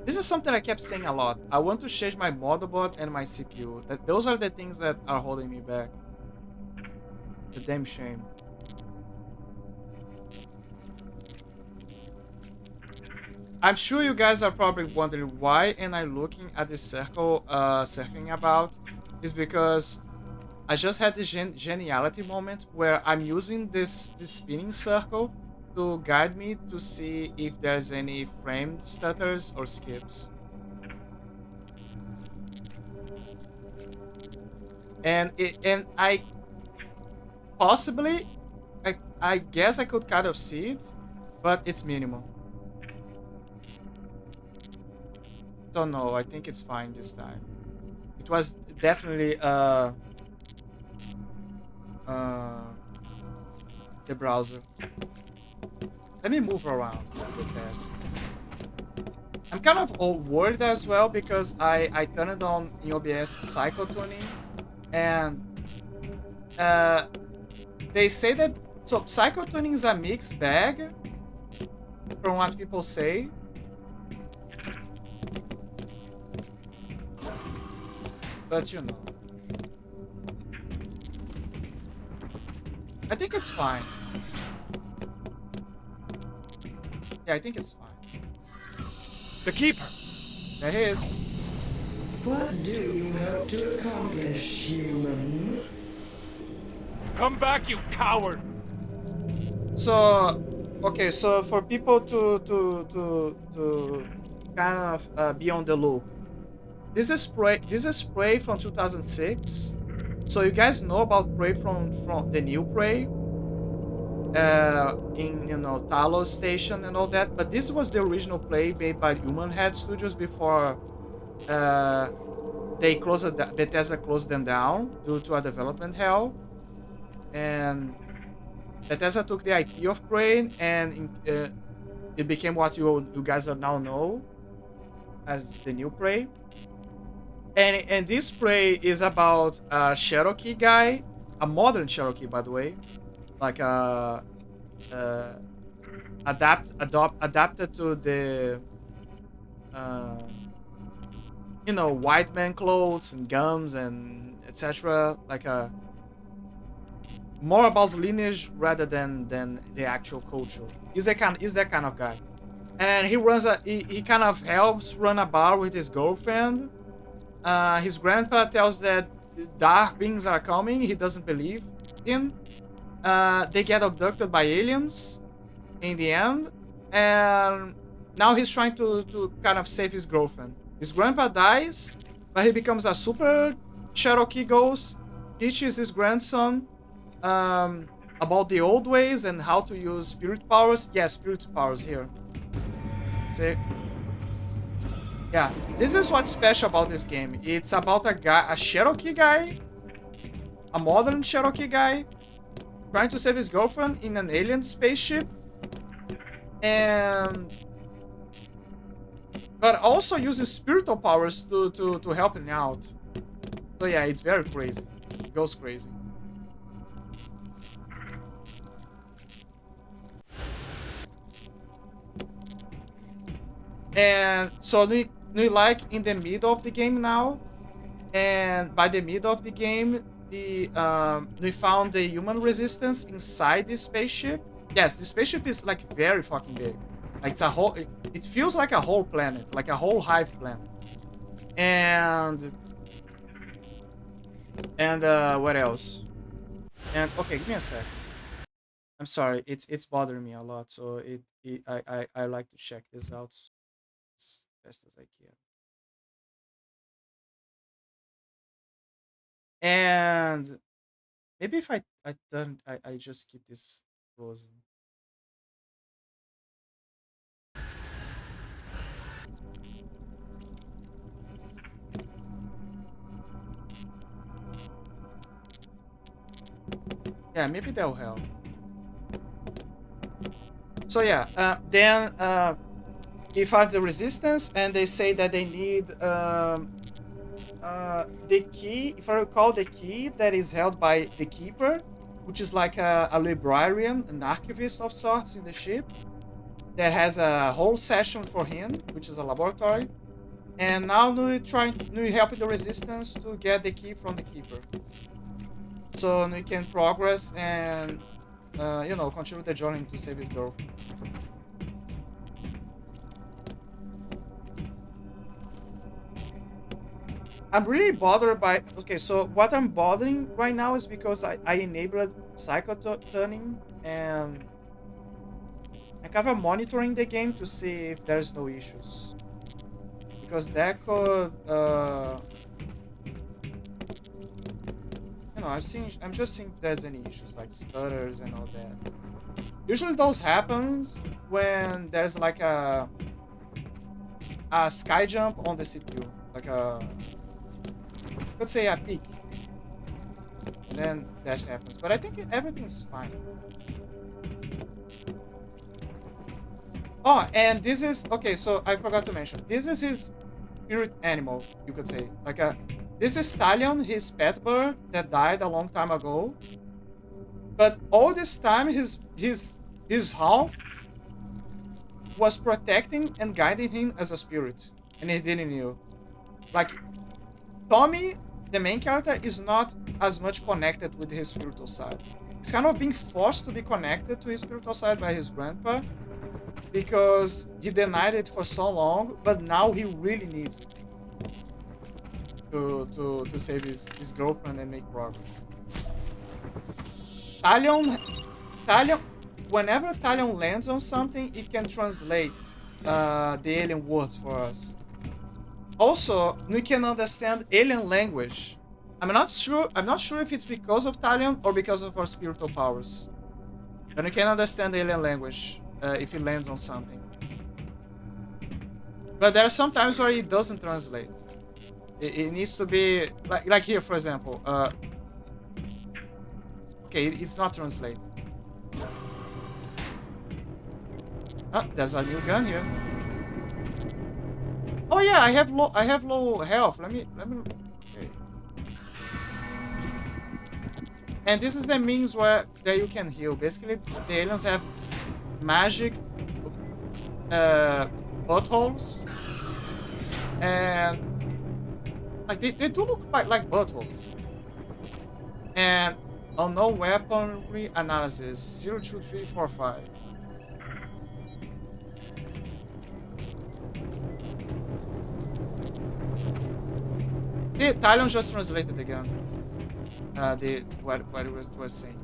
this is something I kept saying a lot. I want to change my motherboard and my CPU. Those are the things that are holding me back. It's a damn shame. I'm sure you guys are probably wondering why am I looking at this circle circling about. Is because I just had this geniality moment where I'm using this spinning circle to guide me to see if there's any frame stutters or skips. And I possibly I guess I could kind of see it, but it's minimal. So no, I think it's fine this time. It was definitely uh the browser. Let me move around the test. I'm kind of worried as well because I turned on in OBS cycle tuning, and they say that so cycle tuning is a mixed bag from what people say. But you know, I think it's fine. Yeah, I think it's fine.
The Keeper!
There he is.
What do you hope to accomplish, human?
Come back, you coward!
So, okay, so for people to kind of be on the loop, this is Prey from 2006. So you guys know about Prey from the new Prey, in Talos Station and all that. But this was the original Prey made by Human Head Studios before they closed Bethesda closed them down due to a development hell, and Bethesda took the IP of Prey and it became what you guys are now know as the new Prey. And this Prey is about a Cherokee guy, a modern Cherokee, by the way, like adapted to the white man clothes and guns and etc. Like a more about lineage rather than the actual culture. Is that kind of guy, and he kind of helps run a bar with his girlfriend. His grandpa tells that dark beings are coming. He doesn't believe in. They get abducted by aliens in the end, and now he's trying to kind of save his girlfriend. His grandpa dies, but he becomes a super Cherokee ghost, teaches his grandson about the old ways and how to use spirit powers. Yeah, spirit powers here. See? Yeah, this is what's special about this game. It's about a Cherokee guy, a modern Cherokee guy, trying to save his girlfriend in an alien spaceship, but also uses spiritual powers to help him out. So yeah, it's very crazy. It goes crazy. And so we like in the middle of the game now, and by the middle of the game, we found the human resistance inside this spaceship. Yes, the spaceship is like very fucking big. Like it's a whole. It feels like a whole planet, like a whole hive planet. And what else? And okay, give me a sec. I'm sorry, it's bothering me a lot, so I like to check this out as best as I can. And maybe if I just keep this frozen. Yeah, maybe that'll help. So yeah, then he fights the resistance, and they say that they need the key. If I recall, the key that is held by the Keeper, which is like a librarian, an archivist of sorts in the ship, that has a whole session for him, which is a laboratory. And now we helping the resistance to get the key from the Keeper, so we can progress and continue the journey to save his girlfriend. I'm really bothered by. Okay, so what I'm bothering right now is because I enabled psycho tuning and I'm kind of monitoring the game to see if there's no issues. Because that could, you know, I'm just seeing if there's any issues like stutters and all that. Usually those happens when there's like a sky jump on the CPU, like let's say a peak. And then that happens, but I think everything's fine. Oh, and this is okay. So I forgot to mention, this is his spirit animal, you could say. Like this is Stallion, his pet bird that died a long time ago. But all this time, his howl was protecting and guiding him as a spirit, and he didn't know. Like Tommy, the main character, is not as much connected with his spiritual side. He's kind of being forced to be connected to his spiritual side by his grandpa because he denied it for so long, but now he really needs it to save his girlfriend and make progress. Talion, whenever Talion lands on something, it can translate the alien words for us. Also, we can understand alien language. I'm not sure if it's because of Talion or because of our spiritual powers. But we can understand alien language if it lands on something. But there are some times where it doesn't translate. It needs to be like here, for example. Okay, it's not translated. Ah, there's a new gun here. Oh yeah, I have low health. Let me. Okay. And this is the means that you can heal. Basically, the aliens have magic buttholes, and like they do look like buttholes. And unknown weaponry analysis 02345. The Talion just translated again. What it was saying.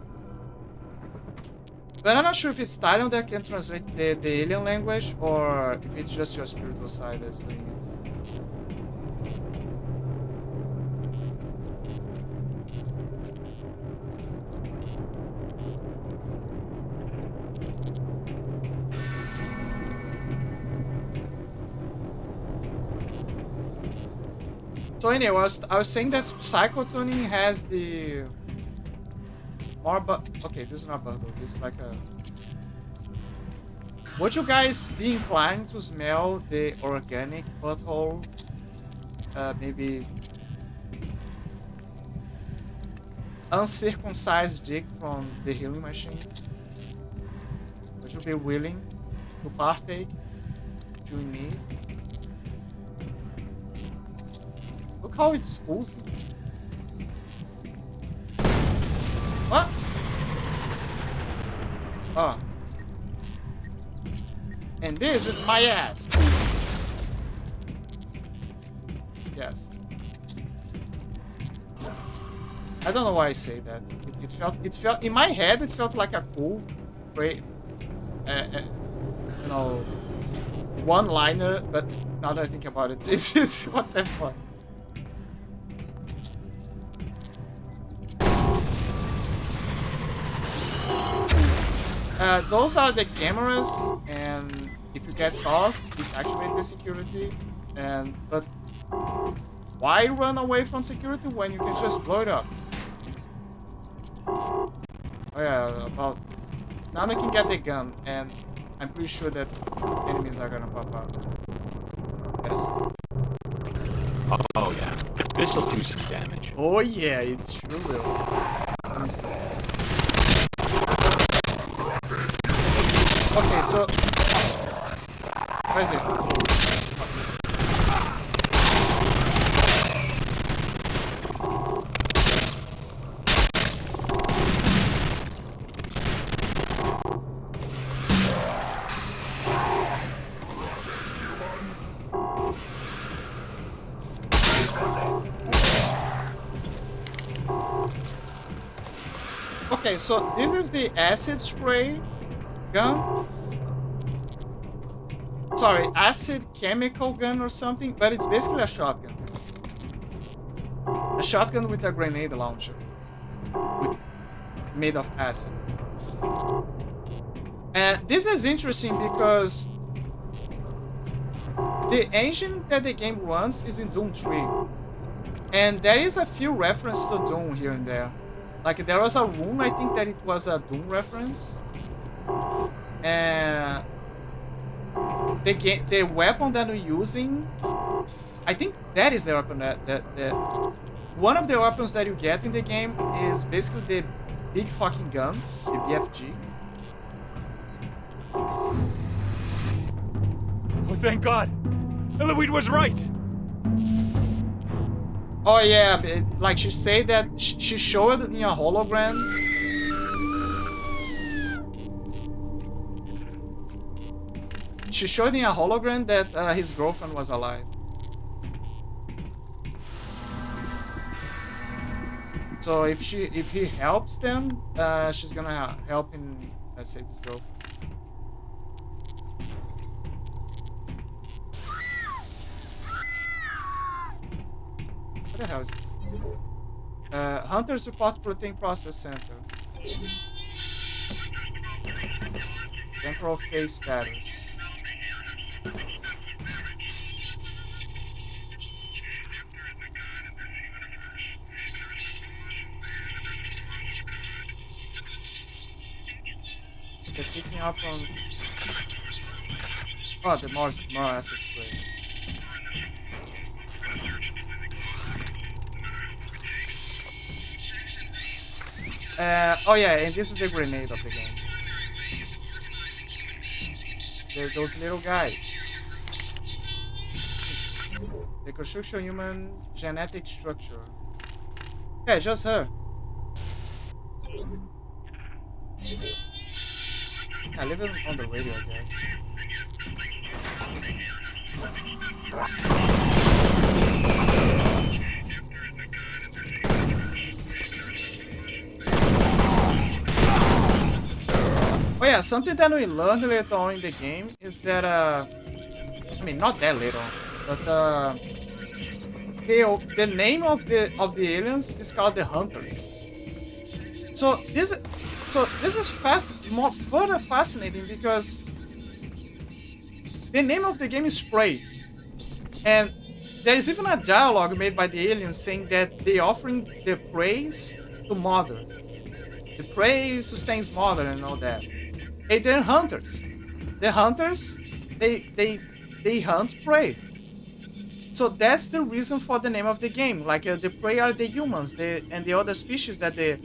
But I'm not sure if it's Talion that can translate the alien language or if it's just your spiritual side that's doing it. So anyway, I was saying that psycho tuning has the more okay, this is not butthole, this is like a... Would you guys be inclined to smell the organic butthole? Maybe uncircumcised dick from the healing machine? Would you be willing to partake if you need? Look how it's oozing. What? Oh. And this is my ass. Yes. I don't know why I say that. It felt in my head. It felt like a cool, great, you know, one-liner. But now that I think about it, it's just what the fuck. Those are the cameras, and if you get caught, it activates the security. But why run away from security when you can just blow it up? Oh yeah, about now I can get the gun, and I'm pretty sure that enemies are gonna pop up. Yes.
Oh yeah, this'll do some damage.
Oh yeah, it sure will. Let me see. Okay, so where is it? Okay, so this is the acid spray gun. Sorry, acid chemical gun or something, but it's basically a shotgun. A shotgun with a grenade launcher. Made of acid. And this is interesting because the engine that the game runs is in Doom 3. And there is a few references to Doom here and there. Like there was a rune, I think that it was a Doom reference. And the weapon that we're using, I think that is the weapon that one of the weapons that you get in the game is basically the big fucking gun, the BFG.
Oh, thank God. Eloise was right.
Oh yeah, like she said that she showed in a hologram. She showed in a hologram that his girlfriend was alive. So if he helps them, she's gonna help him save his girlfriend. What the hell is this? Hunters report protein process center. Temporal phase status. They're picking up on... Oh, the more acid spray. Oh yeah, and this is the grenade of the game. There's those little guys. The construction human genetic structure. Yeah, just her. I leave it on the radio, I guess. Oh yeah, something that we learned later on in the game is that I mean not that later on, but the name of the aliens is called the Hunters. So this is further fascinating because the name of the game is Prey, and there is even a dialogue made by the aliens saying that they offering the praise to Mother. The praise sustains Mother and all that. Hey, they're hunters. The hunters, they hunt prey. So that's the reason for the name of the game. Like the prey are the humans, and the other species that the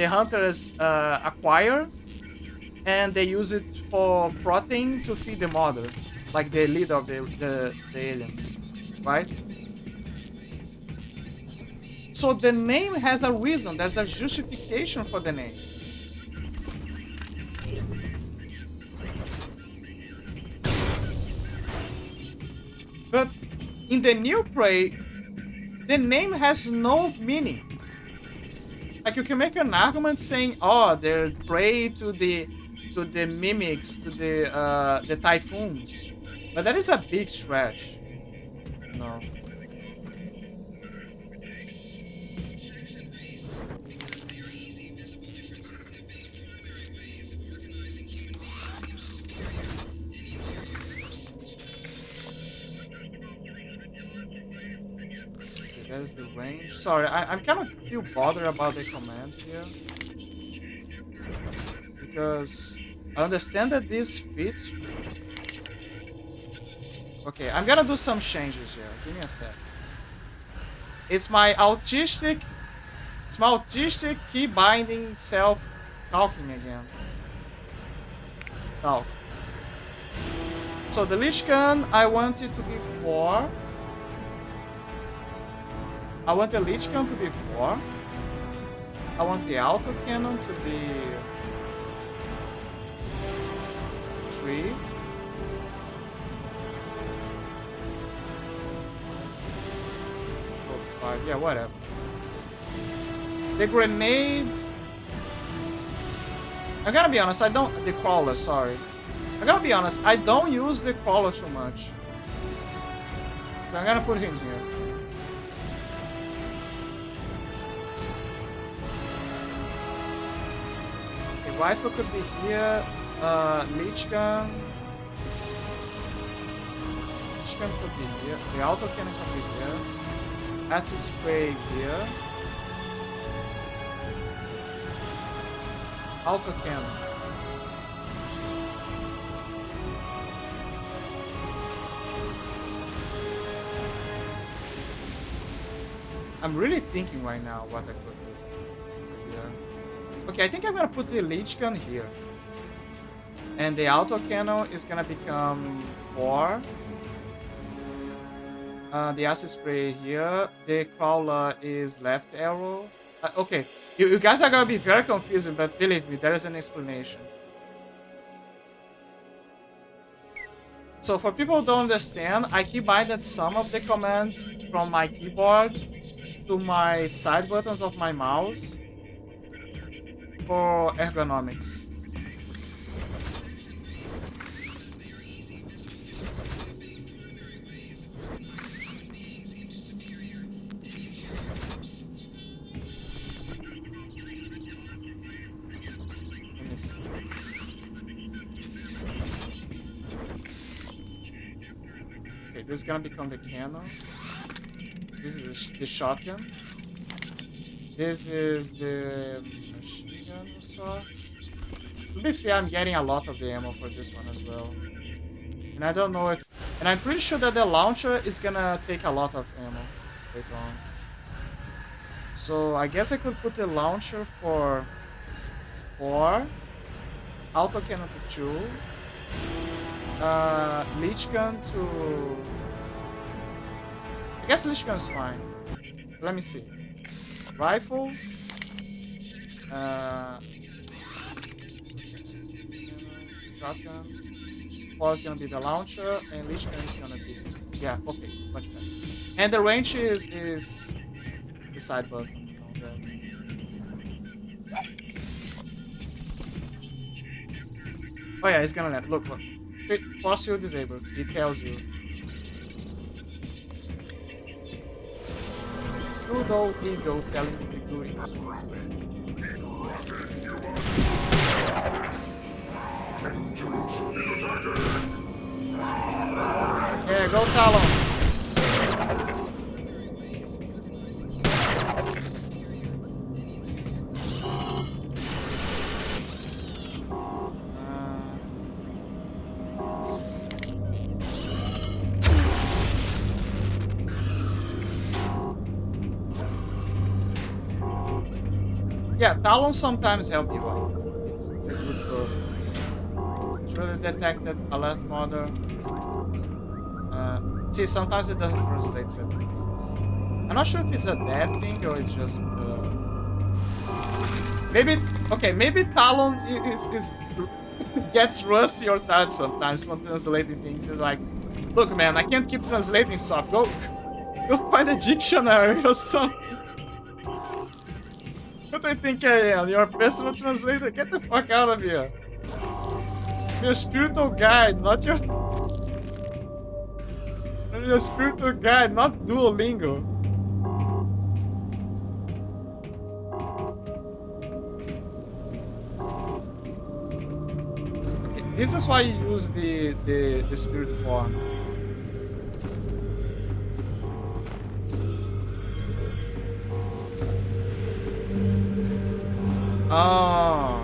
hunters acquire, and they use it for protein to feed the mother, like the leader of the aliens, right? So the name has a reason. There's a justification for the name. But in the new Prey, the name has no meaning. Like you can make an argument saying, "Oh, they're prey to the mimics, to the typhoons," but that is a big stretch. No. That is the range. Sorry, I'm kind of feel bothered about the commands here. Because I understand that this fits. Okay, I'm gonna do some changes here. Give me a sec. It's my autistic key binding self talking again. Talk. So the Lich Gun, I want it to be 4. I want the Lich Gun to be 4. I want the Auto Cannon to be 3. 4, 5, yeah, whatever. The grenade I gotta be honest, I don't... The crawler, sorry. I gotta be honest, I don't use the crawler too much. So I'm gonna put him here. Okay, rifle could be here. Leech gun. Leech gun could be here. The auto cannon could be here. Acid spray here. Auto cannon. I'm really thinking right now what I could do here. Okay, I think I'm gonna put the leech gun here. And the auto cannon is gonna become 4. The acid spray here. The crawler is left arrow. Okay, you guys are gonna be very confusing, but believe me, there is an explanation. So for people who don't understand, I keep binding some of the commands from my keyboard to my side buttons of my mouse for ergonomics. Let me see. Okay, this is gonna become the cannon. This is the shotgun. This is the machine gun of sorts. To be fair, I'm getting a lot of the ammo for this one as well. And I don't know if... And I'm pretty sure that the launcher is gonna take a lot of ammo later on. So I guess I could put the launcher for 4. Auto cannon to 2. Leech gun to... I guess leech gun is fine. Let me see. Rifle. Shotgun. 4 is gonna be the launcher, and leech gun is gonna be this one. Yeah, okay, much better. And the range is the side button. You know, oh yeah, it's gonna let. Look. Force field disabled. It tells you. Pseudo ego telling you the goodies. Yeah, go Talon. Yeah, Talon sometimes help you out. It's a good book. Truly detected alert mother. See, sometimes it doesn't translate certain things. I'm not sure if it's a dev thing or it's just maybe okay. Maybe Talon is gets rusty or tired sometimes from translating things. It's like, look, man, I can't keep translating stuff. Go find a dictionary or something. What do you think I am? You're a personal translator? Get the fuck out of here. You're a spiritual guide, not your... You're a spiritual guide, not Duolingo. Okay, this is why you use the spirit form. Oh.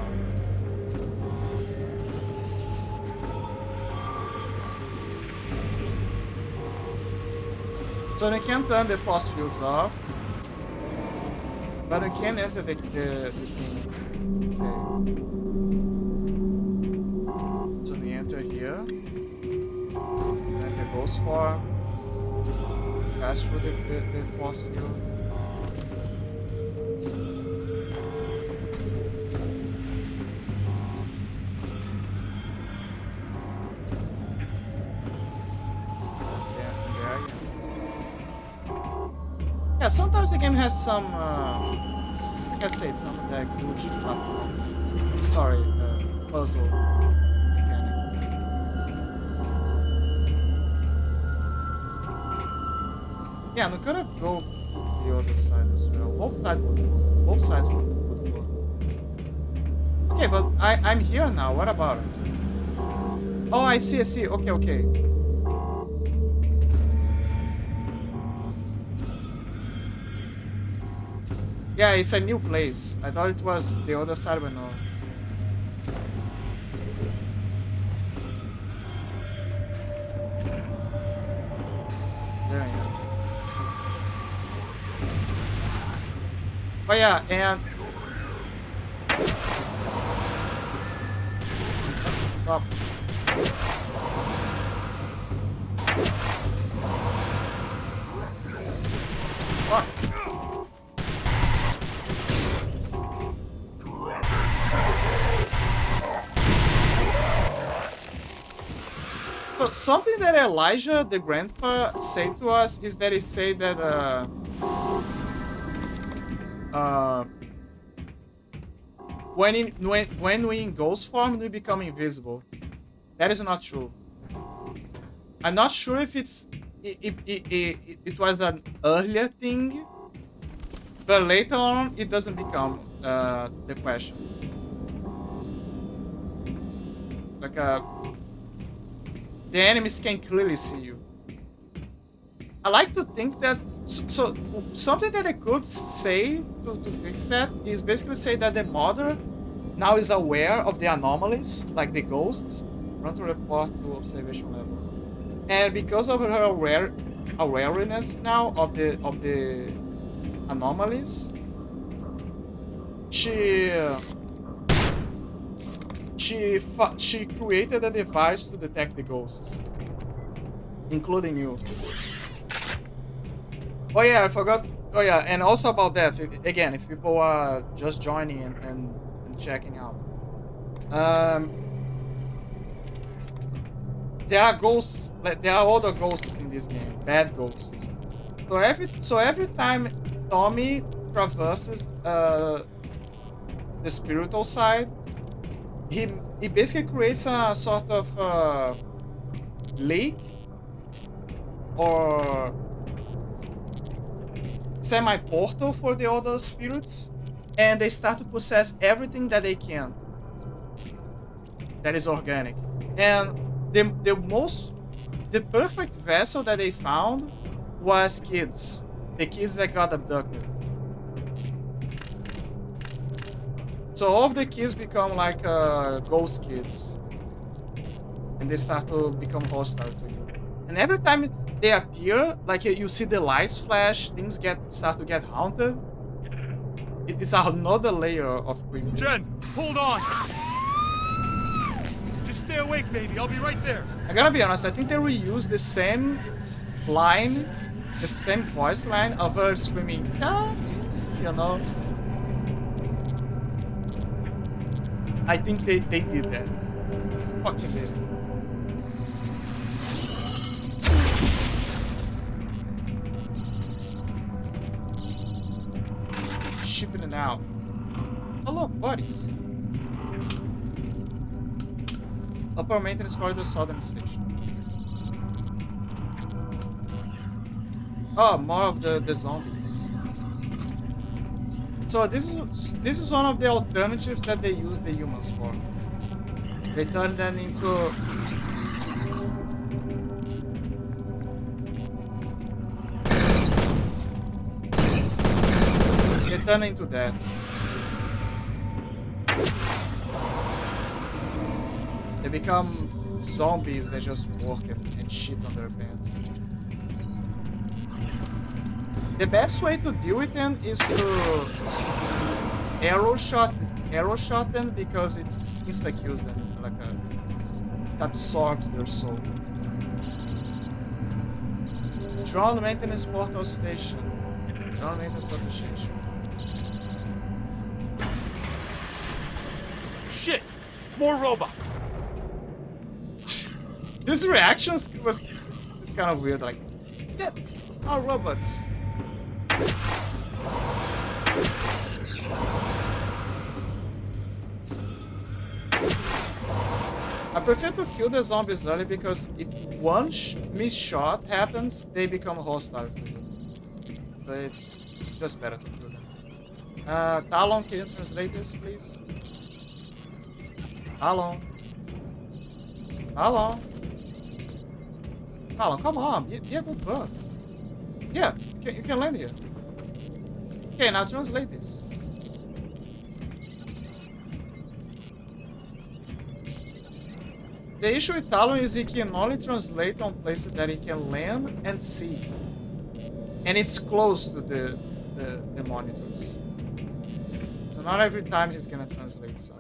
So you can turn the force fields off, but you can't enter the thing. Okay. So we enter here, and the ghost form, pass through the force field. Yeah, sometimes the game has some, like I said, some of that glitch platform. Sorry, puzzle mechanic. Yeah, and we could have go the other side as well. Both sides would work. Both sides would work. Okay, but I'm here now. What about it? Oh, I see, I see. Okay, okay. Yeah, it's a new place. I thought it was the other side, but no. There I am. Oh yeah, and... Stop. Fuck. So something that Elijah, the grandpa, said to us is that he said that when we in ghost form we become invisible. That is not true. I'm not sure if it was an earlier thing, but later on it doesn't become the question. Like the enemies can clearly see you. I like to think that so something that I could say to fix that is basically say that the mother now is aware of the anomalies, like the ghosts, run to report to observation level. And because of her awareness now of the anomalies, she created a device to detect the ghosts, including you. Oh yeah, I forgot. Oh yeah, and also about that, again, if people are just joining and checking out, there are ghosts. Like, there are other ghosts in this game, bad ghosts. So every time Tommy traverses the spiritual side, he basically creates a sort of lake or semi-portal for the other spirits, and they start to possess everything that they can that is organic. And the perfect vessel that they found was kids, the kids that got abducted. So all of the kids become like ghost kids, and they start to become hostile to you. And every time they appear, like you see the lights flash, things start to get haunted. It is another layer of creepy.
Jen, hold on! Just stay awake, baby. I'll be right there.
I gotta be honest, I think they reused the same line, the same voice line of her screaming, "Come!" You know? I think they did that. Fucking did. Shipping it out. Oh look, buddies. Upper maintenance corridor, southern station. Oh, more of the zombies. So this is one of the alternatives that they use the humans for. They turn them into that. They become zombies that just walk and shit on their pants. The best way to deal with them is to arrow shot them because it insta kills them, like it absorbs their soul. Drone maintenance portal station. Drone maintenance portal station.
Shit! More robots!
His reactions it's kind of weird, like, yeah, our robots. I prefer to kill the zombies early because if one missed shot happens, they become hostile to you. So it's just better to kill them. Talon, can you translate this, please? Talon. Talon. Talon, come on, be a good bug. Yeah, you can land here. Okay, now translate this. The issue with Talon is he can only translate on places that he can land and see. And it's close to the monitors. So not every time he's gonna translate something.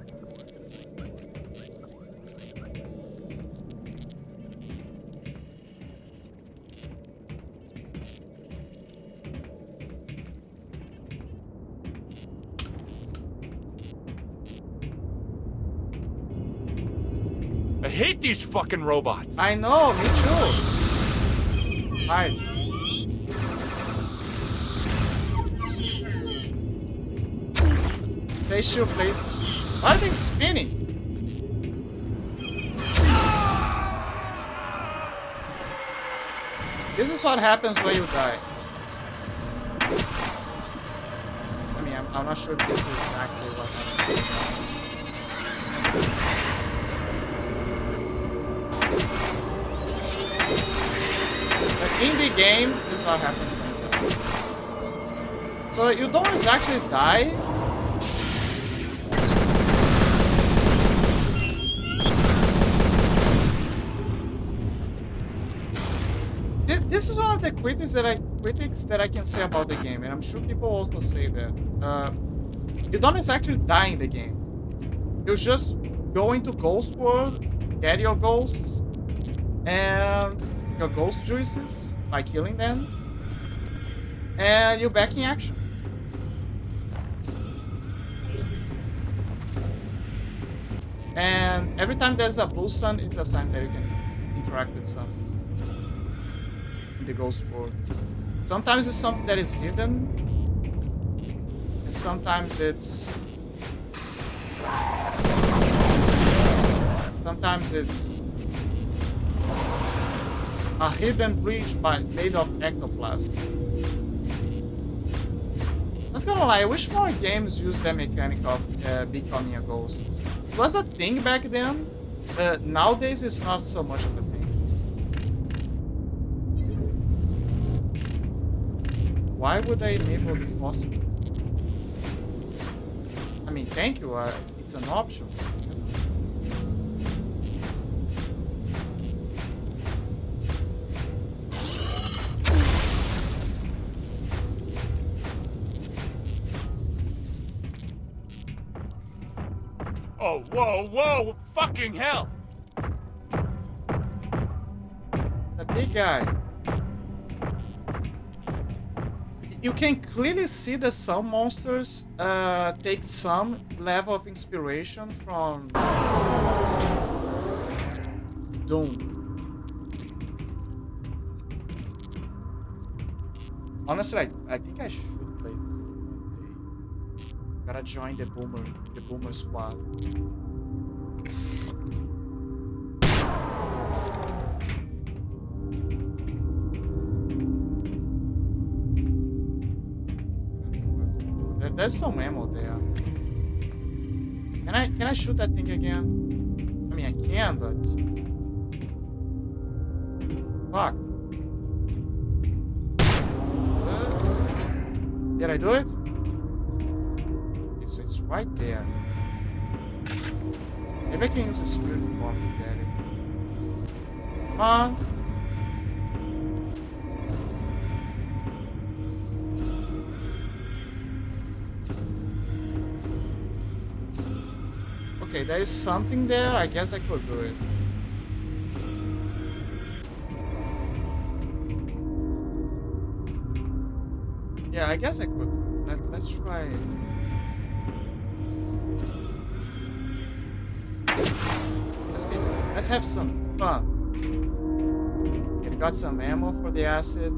I hate these fucking robots.
I know, me too. Hide. Stay still, please. Why are they spinning? This is what happens when you die. I mean, I'm not sure if this is actually what happens. But in the game, this is what happens when you die. So you don't actually die. This is one of the critics that I can say about the game, and I'm sure people also say that. You don't actually die in the game. You just go into Ghost World, get your ghosts, and your ghost juices by killing them, and you're back in action. And every time there's a blue sun, it's a sign that you can interact with something in the ghost world. Sometimes it's something that is hidden, and sometimes it's a hidden breach made of ectoplasm. Not gonna lie, I wish more games used that mechanic of becoming a ghost. It was a thing back then. Nowadays, it's not so much of a thing. Why would I enable the phosphor? I mean, thank you. It's an option.
Oh, whoa, whoa, fucking hell!
The big guy. You can clearly see that some monsters take some level of inspiration from Doom. Honestly, I think I should play Doom one day. Gotta join the Boomer squad. There's some ammo there. Can I shoot that thing again? I mean, I can, but fuck. Did I do it? Okay, so it's right there. Maybe I can use a spirit form to get it. Come on. Okay, there is something there. I guess I could do it. Yeah, I guess I could do it. Let's try it. Let's have some fun. Okay, we got some ammo for the acid.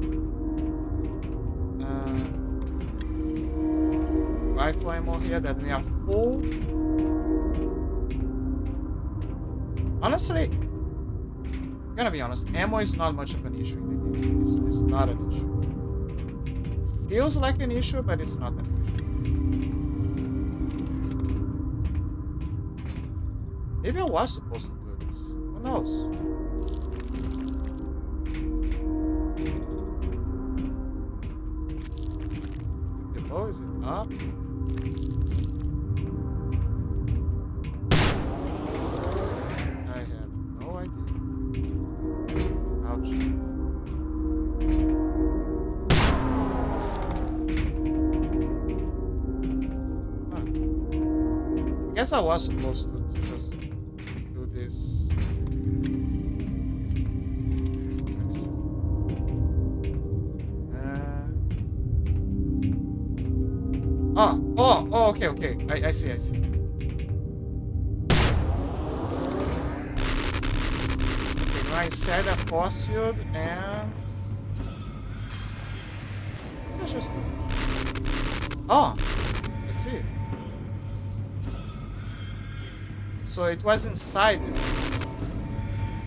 Rifle ammo here that we are full. Honestly, I'm gonna be honest, ammo is not much of an issue in the game. It's not an issue. Feels like an issue, but it's not an issue. Maybe I was supposed to do this. Who knows? Is it below? Is it up? I have no idea. Ouch. Huh. I guess I was supposed to just do this. Let me see. Oh, okay. I see. Okay, now I set a force field and... What did I just do? Oh, I see. So it was inside this thing.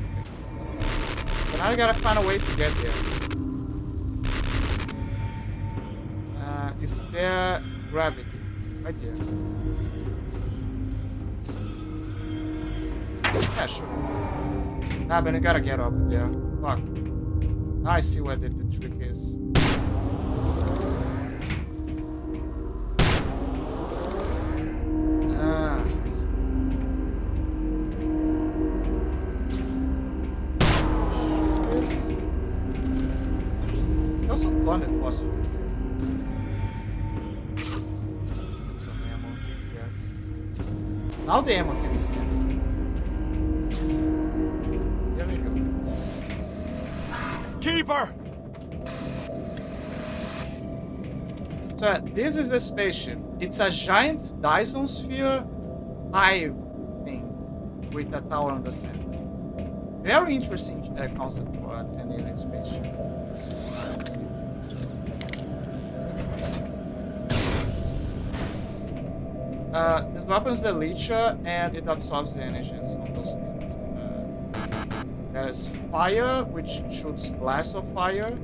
Okay. So now I gotta find a way to get there. Is there gravity? Right there. Yeah, sure. Ah, but I gotta get up there. Fuck. Now I see what the trick is. Ah, I see. This. I also thought it was. Get some ammo, yes. Now the ammo can be here. There we go.
Keeper!
So this is a spaceship. It's a giant Dyson sphere hive thing with a tower on the center. Very interesting concept for an alien spaceship. This weapon's the Leecher and it absorbs the energies on those things. There's fire, which shoots blasts of fire,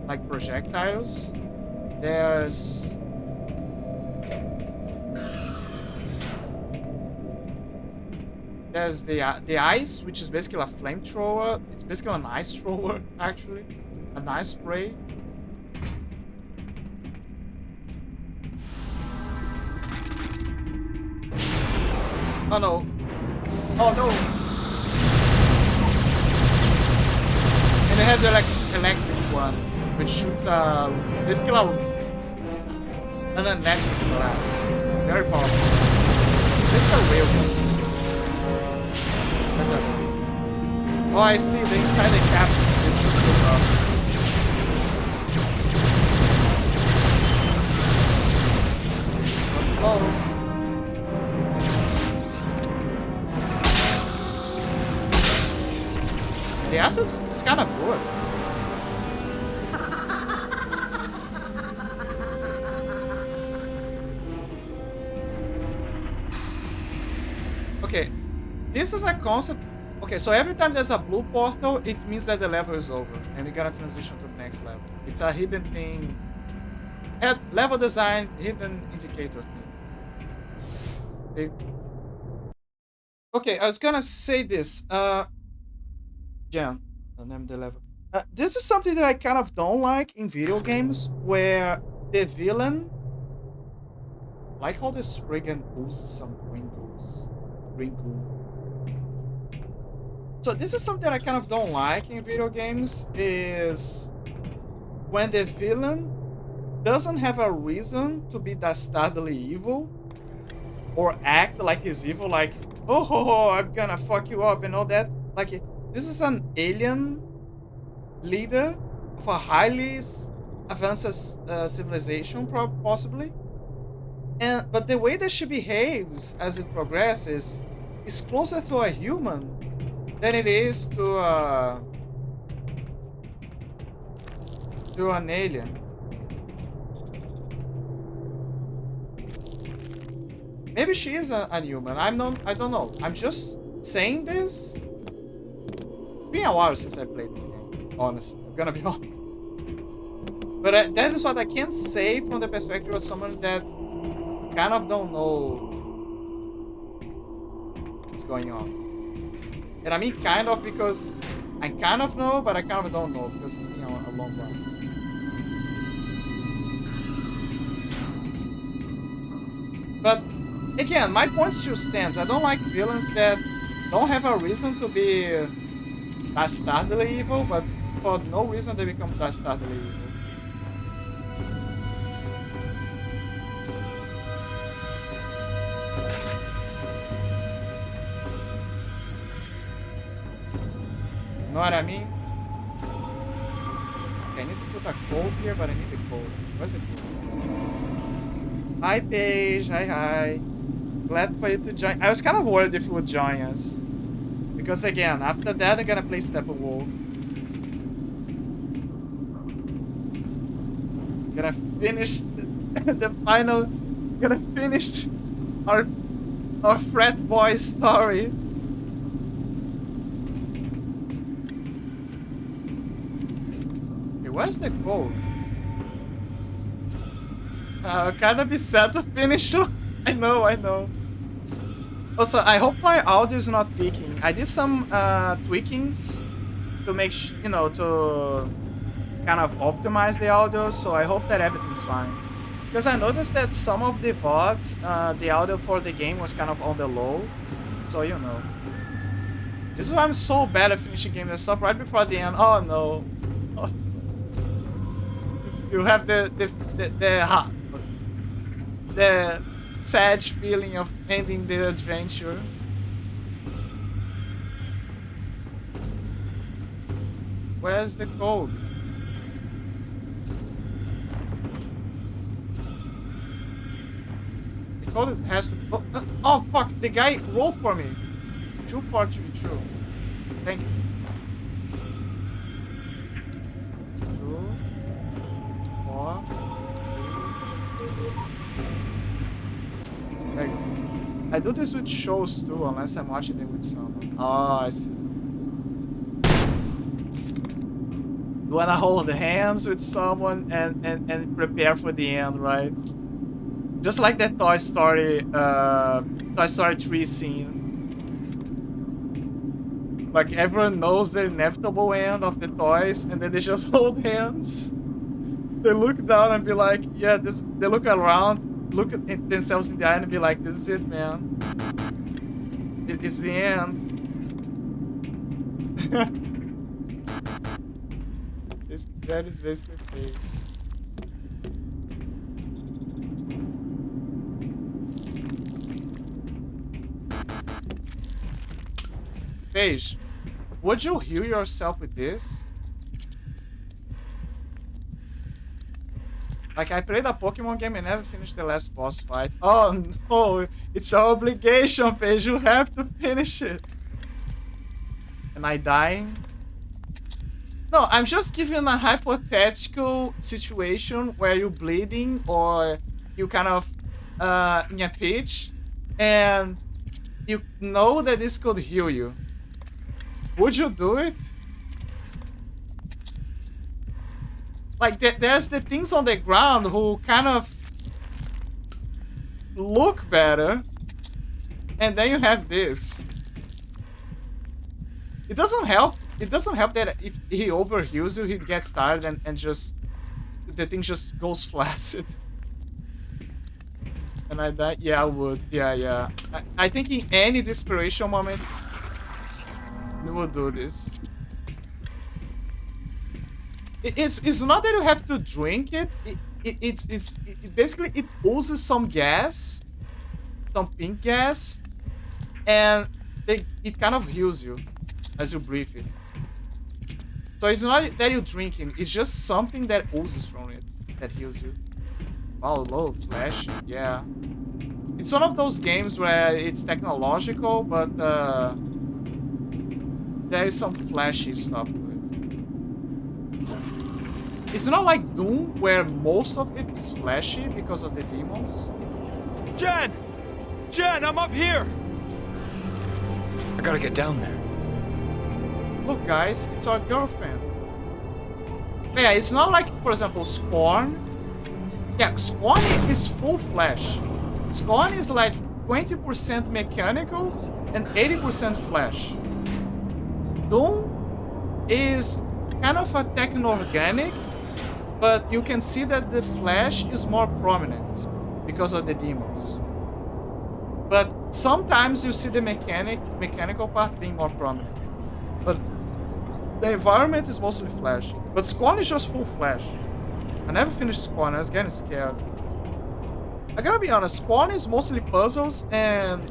like projectiles. There's the ice, which is basically a flamethrower. It's basically an ice thrower, actually, an ice spray. Oh no! Oh no! And they have the electric one, which shoots basically an electric blast. Very powerful. Basically a railgun. That's it. Oh, I see. The inside the captain. They just look up. Oh. The acid is kind of good. Okay, this is a concept. Okay, so every time there's a blue portal, it means that the level is over, and you're gonna transition to the next level. It's a hidden thing. Level design, hidden indicator thing. Okay, I was gonna say this. Yeah, the name of the level. This is something that I kind of don't like in video games, where the villain, like how the Spriggan oozes some wrinkles. So this is something I kind of don't like in video games, is when the villain doesn't have a reason to be dastardly evil, or act like he's evil, like, oh, I'm gonna fuck you up and all that. Like, this is an alien leader of a highly advanced civilization, possibly. But the way that she behaves as it progresses is closer to a human than it is to an alien. Maybe she is a human. I don't know. I'm just saying this, it's been a while since I played this game, honestly. I'm gonna be honest. But that is what I can say from the perspective of someone that kind of don't know what's going on. And I mean kind of because I kind of know, but I kind of don't know because it's been a long run. But again, my point still stands. I don't like villains that don't have a reason to be dastardly evil, but for no reason they become dastardly evil. Know what I mean? Okay, I need to put a code here, but I need the code. Where's the code? Hi, Paige. Hi. Glad for you to join. I was kind of worried if you would join us. Because again, after that, I'm gonna play Steppenwolf. Gonna finish the final. Gonna finish our frat boy story. Where's the code? Kinda be sad to finish. I know. Also, I hope my audio is not peaking. I did some tweakings to make to kind of optimize the audio, so I hope that everything's fine. Because I noticed that some of the VODs, the audio for the game was kind of on the low, so you know. This is why I'm so bad at finishing games and stuff right before the end. Oh no. You have the sad feeling of ending the adventure. Where's the code? The code has to. Oh fuck! The guy rolled for me. 242. Thank you. 2, 4. There you go. I do this with shows too, unless I'm watching them with someone. Oh, I see. You wanna hold hands with someone and prepare for the end, right? Just like that Toy Story 3 scene. Like everyone knows the inevitable end of the toys, and then they just hold hands. They look down and be like, yeah, this. They look around, look at themselves in the eye and be like, this is it, man. It's the end. That is basically fake. Paige, would you heal yourself with this? Like, I played a Pokemon game and never finished the last boss fight. Oh no, it's our obligation, Paige. You have to finish it. Am I dying? No, I'm just giving a hypothetical situation where you're bleeding or you kind of in a pitch and you know that this could heal you. Would you do it? Like, there's the things on the ground who kind of look better, and then you have this. It doesn't help. It doesn't help that if he overheals you, he gets tired and just the thing just goes flaccid. And I die. Yeah, I would. Yeah. I think in any desperation moment, we will do this. It's not that you have to drink it. It basically it oozes some gas, some pink gas, and it kind of heals you as you breathe it. So it's not that you're drinking, it's just something that oozes from it that heals you. Wow, low flash, yeah. It's one of those games where it's technological, but there is some flashy stuff to it. It's not like Doom, where most of it is flashy because of the demons.
Jen! Jen, I'm up here! I gotta get down there.
Look, guys, it's our girlfriend. Yeah, it's not like, for example, Scorn. Yeah, Scorn is full flesh. Scorn is like 20% mechanical and 80% flesh. Doom is kind of a techno-organic, but you can see that the flesh is more prominent because of the demons. But sometimes you see the mechanical part being more prominent. But the environment is mostly flesh. But Scorn is just full flesh. I never finished Scorn, I was getting scared. I gotta be honest, Scorn is mostly puzzles and,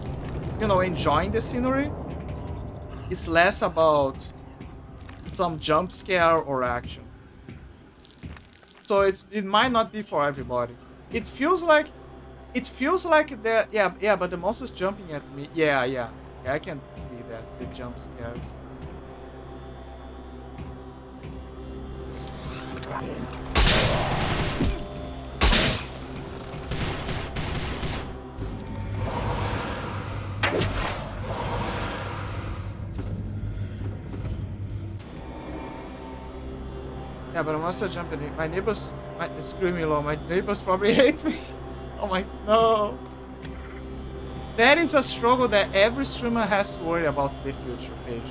you know, enjoying the scenery. It's less about some jump scare or action. So it might not be for everybody. It feels like that. Yeah, but the monster's jumping at me. Yeah, I can see that, the jump scares. Yeah, but I must have jumped in. My neighbors might scream me low. My neighbors probably hate me. Oh my, no. That is a struggle that every streamer has to worry about in the future, Paige.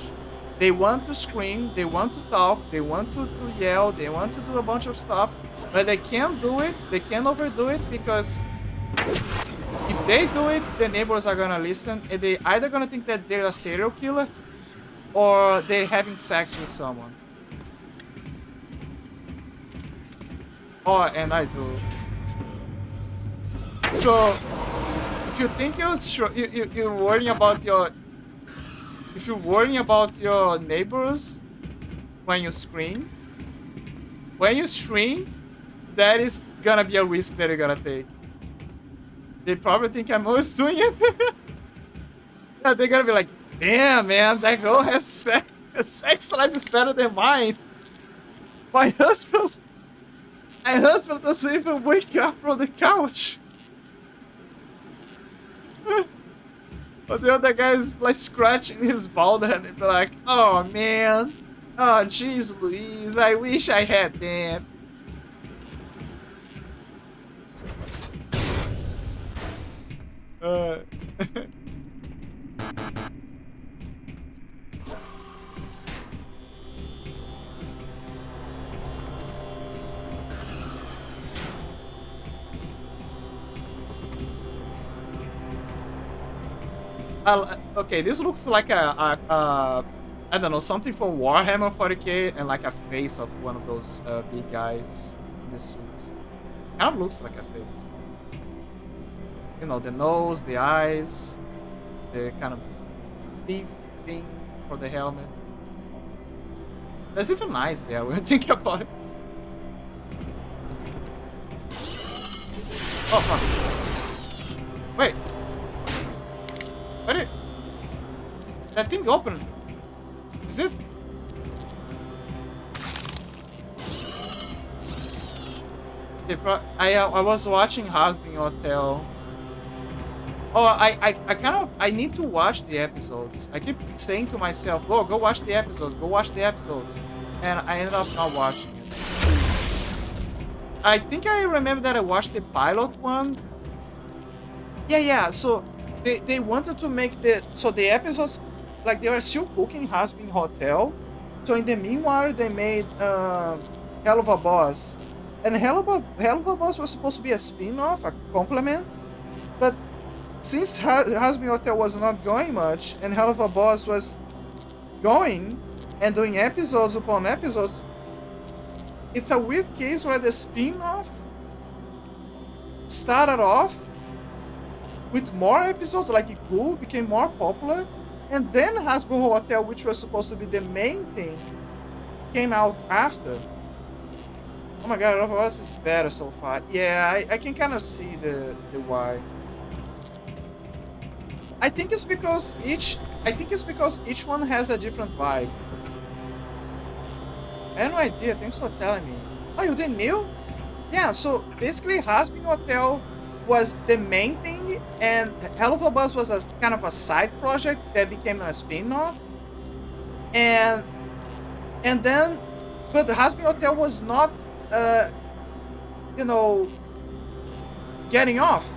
They want to scream, they want to talk, they want to yell, they want to do a bunch of stuff, but they can't do it, they can't overdo it, because if they do it, the neighbors are gonna listen, and they either gonna think that they're a serial killer, or they're having sex with someone. Oh, and I do. So, if you think you're worrying about your... If you're worrying about your neighbors when you scream, that is gonna be a risk that you're gonna take. They probably think I'm always doing it. Yeah, they're gonna be like, damn, man, that girl has sex. Her sex life is better than mine. My husband doesn't even wake up from the couch. But the other guy's like scratching his bald head and be like, oh man, oh jeez Louise, I wish I had that. Okay, this looks like I don't know, something from Warhammer 40k and like a face of one of those big guys in the suits. Kind of looks like a face. You know, the nose, the eyes, the kind of thief thing for the helmet. There's even eyes there when you think about it. Oh fuck. Wait. What is... That thing opened. Is it? I was watching Hasbin Hotel. Oh, I need to watch the episodes. I keep saying to myself, "Oh, go watch the episodes. Go watch the episodes," and I ended up not watching it. I think I remember that I watched the pilot one. Yeah. So. They wanted to make the episodes, like they were still cooking Hasbin Hotel. So in the meanwhile, they made Hell of a Boss, and Hell of a Boss was supposed to be a spin-off, a complement. But since Hasbin Hotel was not going much, and Hell of a Boss was going and doing episodes upon episodes, it's a weird case where the spin-off started off with more episodes, like it grew, became more popular, and then Hasbro Hotel, which was supposed to be the main thing, came out after. Oh my god, Love of Us is better so far. Yeah, I can kind of see the why. I think it's because each one has a different vibe. I had no idea, thanks for telling me. Oh, you didn't know? Yeah, so basically Hasbin Hotel was the main thing, and Helluva Boss was a kind of a side project that became a spin-off. And then, but the Hazbin Hotel was not, you know, getting off.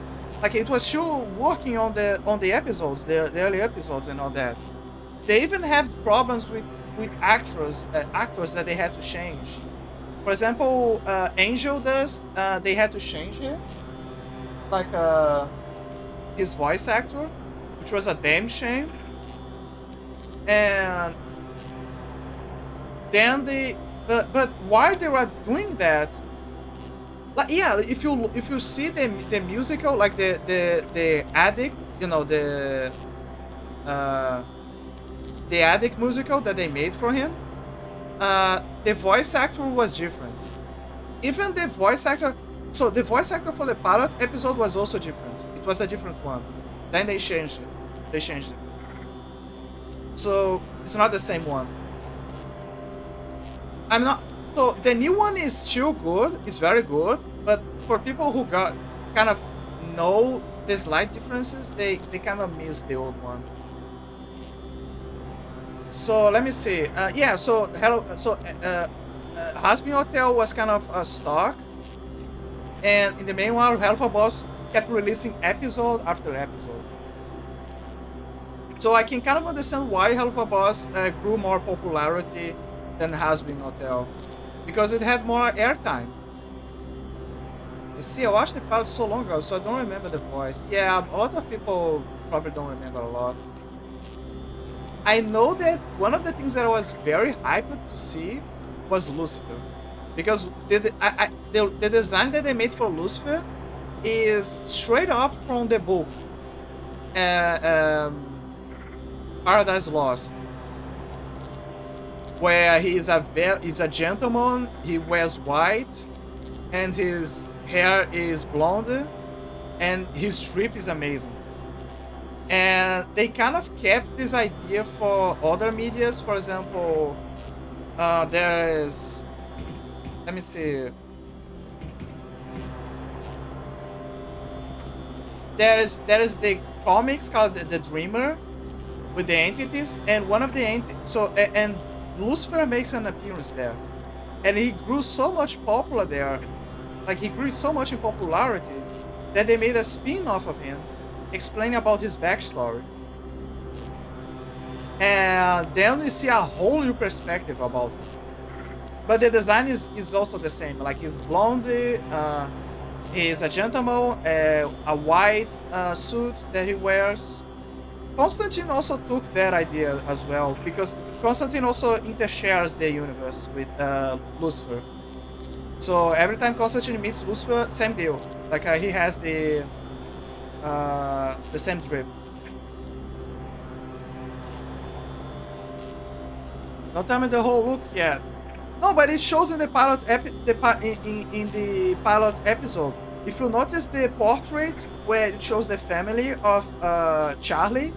Like it was still working on the episodes, the early episodes and all that. They even have problems with actors that they had to change. For example, Angel Dust, they had to change it, like his voice actor, which was a damn shame. And then but while they were doing that, like yeah, if you see the musical, like the Addict, you know, the Addict musical that they made for him, the voice actor was different. Even the voice actor, so the voice actor for the pilot episode was also different. It was a different one. Then they changed it. So it's not the same one. I'm not. So the new one is still good. It's very good. But for people who got kind of know the slight differences, they kind of miss the old one. So let me see. Yeah. So Hazbin Hotel was kind of a stock, and in the meanwhile, Helluva Boss kept releasing episode after episode. So I can kind of understand why Helluva Boss grew more popularity than Hazbin Hotel, because it had more airtime. You see, I watched the pilot so long ago, so I don't remember the voice. Yeah, a lot of people probably don't remember a lot. I know that one of the things that I was very hyped to see was Lucifer, because the design that they made for Lucifer is straight up from the book Paradise Lost, where he's a gentleman. He wears white, and his hair is blonde, and his trip is amazing. And they kind of kept this idea for other medias. For example, there is, let me see, there is the comics called the Dreamer with the entities, and one of the and Lucifer makes an appearance there, and he grew so much popular there, like he grew so much in popularity that they made a spin-off of him explaining about his backstory. And then we see a whole new perspective about him. But the design is also the same. Like he's blonde, he's a gentleman, a white suit that he wears. Constantine also took that idea as well, because Constantine also intershares the universe with Lucifer. So every time Constantine meets Lucifer, same deal. Like he has the same trip. Don't tell me the whole look yet. No, but it shows in the pilot in the pilot episode. If you notice the portrait where it shows the family of Charlie,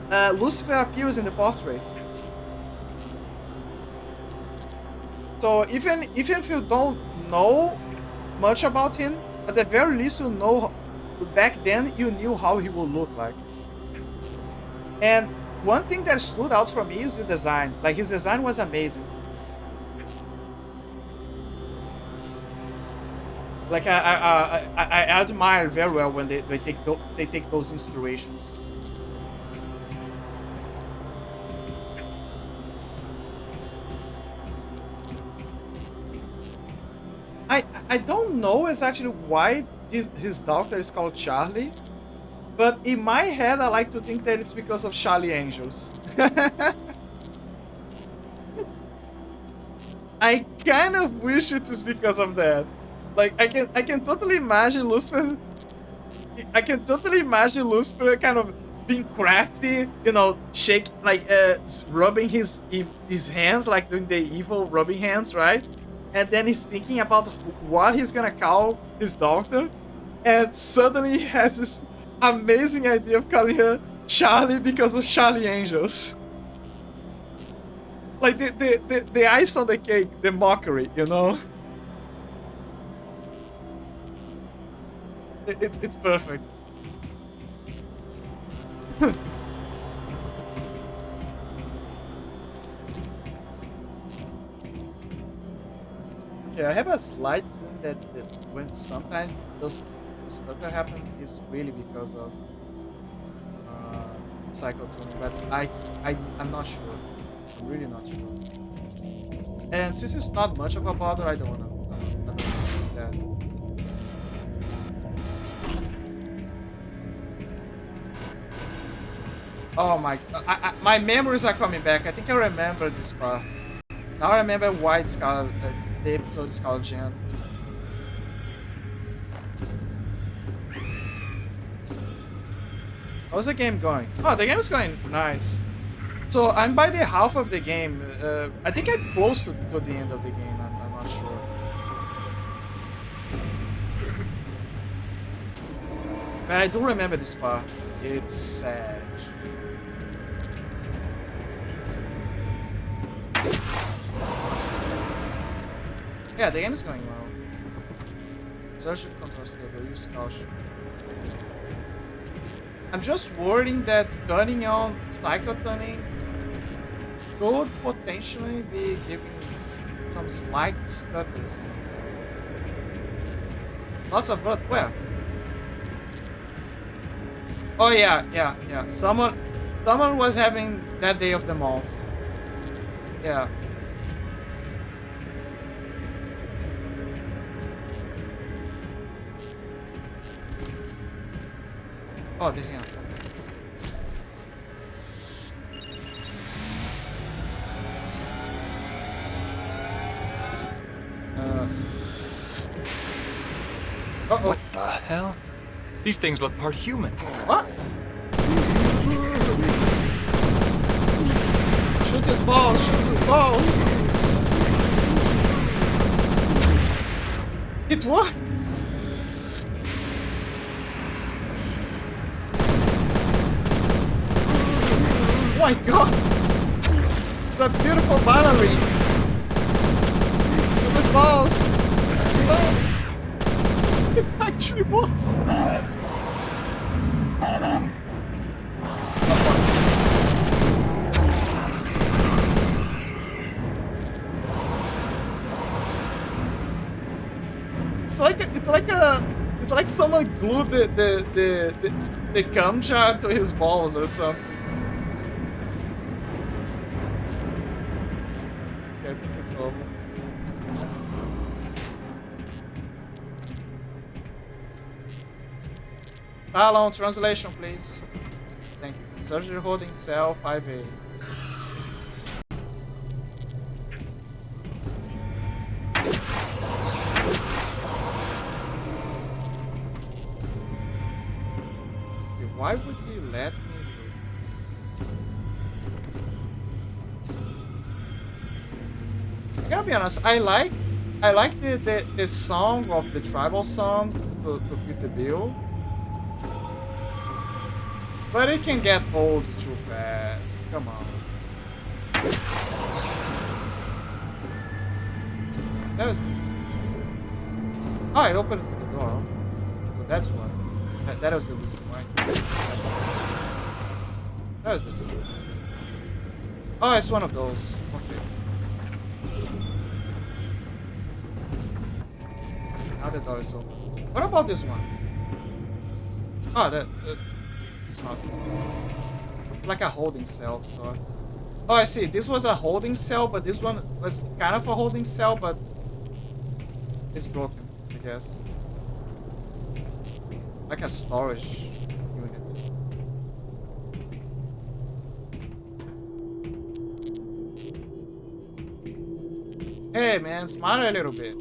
Lucifer appears in the portrait. So even if you don't know much about him, at the very least you know back then you knew how he would look like. And one thing that stood out for me is the design. Like his design was amazing. Like I admire very well when they take those inspirations. I don't know exactly why his daughter is called Charlie, but in my head I like to think that it's because of Charlie Angels. I kind of wish it was because of that. Like I can totally imagine Lucifer. I can totally imagine Lucifer kind of being crafty, you know, rubbing his hands, like doing the evil rubbing hands, right? And then he's thinking about what he's gonna call his daughter, and suddenly he has this amazing idea of calling her Charlie because of Charlie Angels. Like the ice on the cake, the mockery, you know? It's perfect. Yeah, I have a slight feeling that when sometimes those the stuff that happens is really because of cycle tuning, but I'm not sure. I'm really not sure. And since it's not much of a bother, I don't wanna I don't wanna do that. Oh my memories are coming back. I think I remember this part. Now I remember why it's called the episode is called Gen. How's the game going? Oh, the game is going nice. So I'm by the half of the game. I think I'm close to the end of the game. I'm not sure. But I do remember this part. It's sad. Yeah, the game is going well. Search the control stable, use caution. I'm just worrying that turning on cycle tuning could potentially be giving some slight stutters. Lots of blood. Where? Oh yeah. Someone was having that day of the month. Yeah. Oh, the hand. Uh-oh.
What the hell? These things look part human.
What? Shoot his balls! Shoot his balls! It what? Oh my god! It's a beautiful ballerine! Shoot his balls! No! It actually worked! It's like someone glued the cum jar to his balls or something. Okay, I think it's over. Talon, translation please. Thank you. Surgery holding cell 5A. Why would you let me do this? I gotta be honest, I like the song of the tribal song to fit the bill. But it can get old too fast. Come on. That was this. Oh, it opened the door. So that's one. That was the reason why. That was this. Oh, it's one of those. Okay. Now the door is open. What about this one? Oh, it's not. Like a holding cell sort. Oh, I see. This was a holding cell, but this one was kind of a holding cell, but it's broken, I guess. Like a storage unit. Hey man, smile a little bit.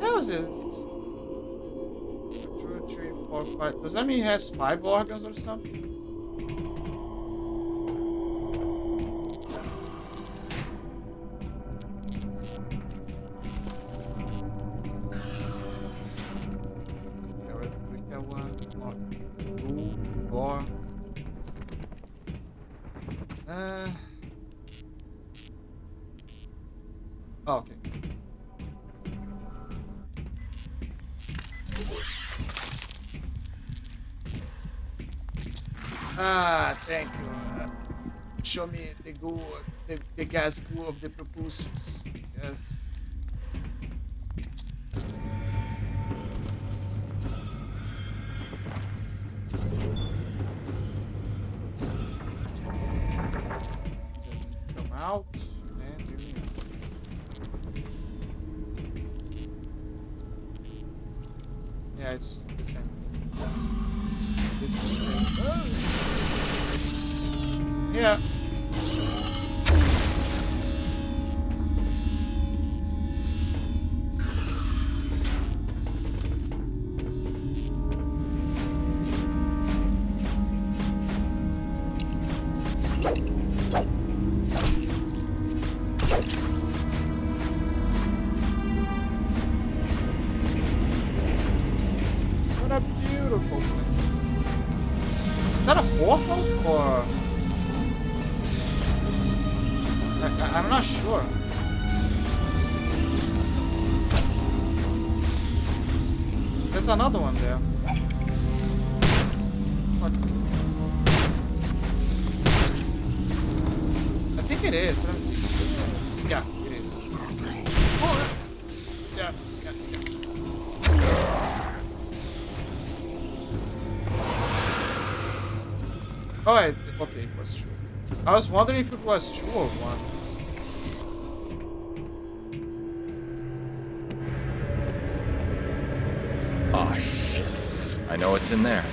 How is this? 2, 3, 4, 5. Does that mean he has 5 organs or something? Oh, okay. Ah, thank you. Show me the goo, the gas goo of the propulsors. Yes. Come out and you. Yeah, it's the same. This is the same. Yeah. What a beautiful place. Is that a portal or? I'm not sure. There's another one there. What? I think it is. Let me see. Yeah, it is. Oh, yeah. Oh, okay, it was true. I was wondering if it was true or one.
Oh, shit. I know it's in there.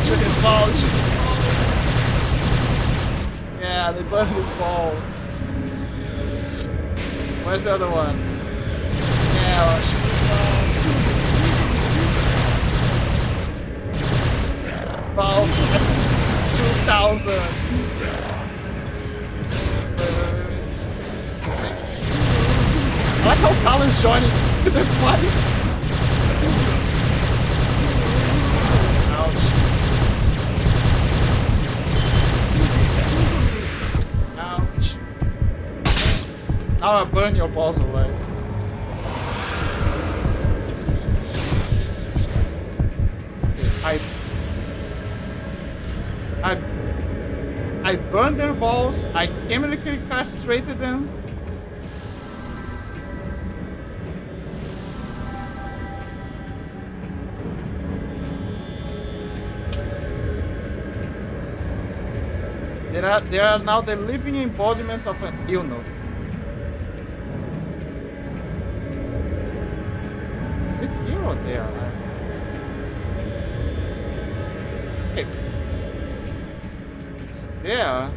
Shoot his balls, shoot his balls. Yeah, they burned his balls. Where's the other one? Yeah, well, shoot his balls. Balls, that's 2,000. I like how Colin's joining the fight. Ouch. Ouch. Now I burn your balls away. I burned their balls, I chemically castrated them. They are now the living embodiment of an eunuch. Is it here or there? Okay. It's there.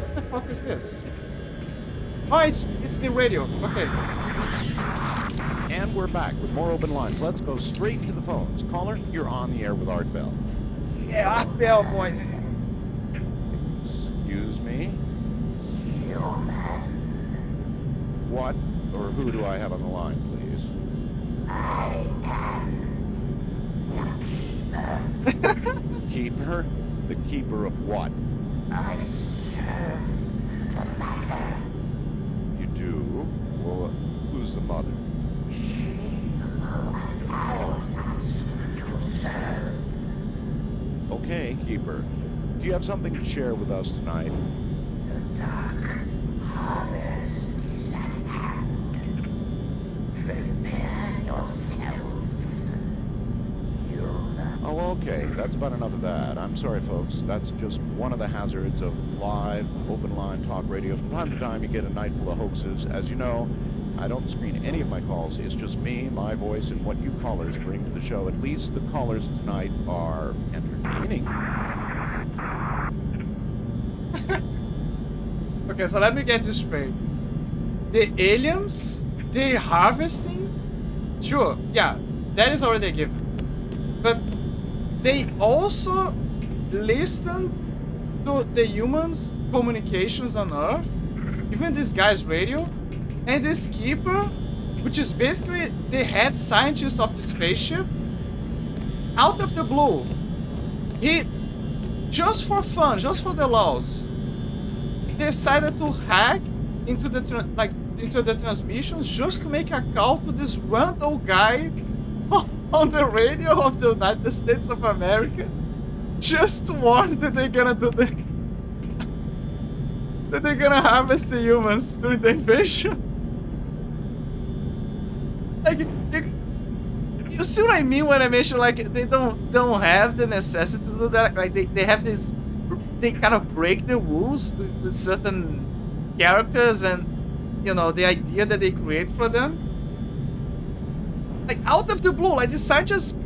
What the fuck is this? Oh, it's the radio. Okay.
And we're back with more open lines. Let's go straight to the phones. Caller, you're on the air with Art Bell.
Yeah, Art Bell, boys.
Excuse me? What or who do I have on the line, please? Keeper? The keeper of what? You do? Well, who's the mother? Okay, Keeper. Do you have something to share with us tonight? Oh, okay. That's about enough of that. I'm sorry, folks. That's just one of the hazards of live, open-line talk radio. From time to time, you get a night full of hoaxes. As you know, I don't screen any of my calls. It's just me, my voice, and what you callers bring to the show. At least the callers tonight are entertaining.
Okay, so let me get this straight. The aliens, they're harvesting? Sure, yeah, that is already a given. But they also listen to the humans' communications on Earth, even this guy's radio, and this keeper, which is basically the head scientist of the spaceship, out of the blue, he, just for fun, just for the laws, decided to hack into the transmissions just to make a call to this random guy on the radio of the United States of America, just to warn that they're gonna do that they're gonna harvest the humans during the invasion. Like, you see what I mean when I mention like they don't have the necessity to do that. Like they have this, they kind of break the rules with certain characters and the idea that they create for them. Like out of the blue, like this scientist,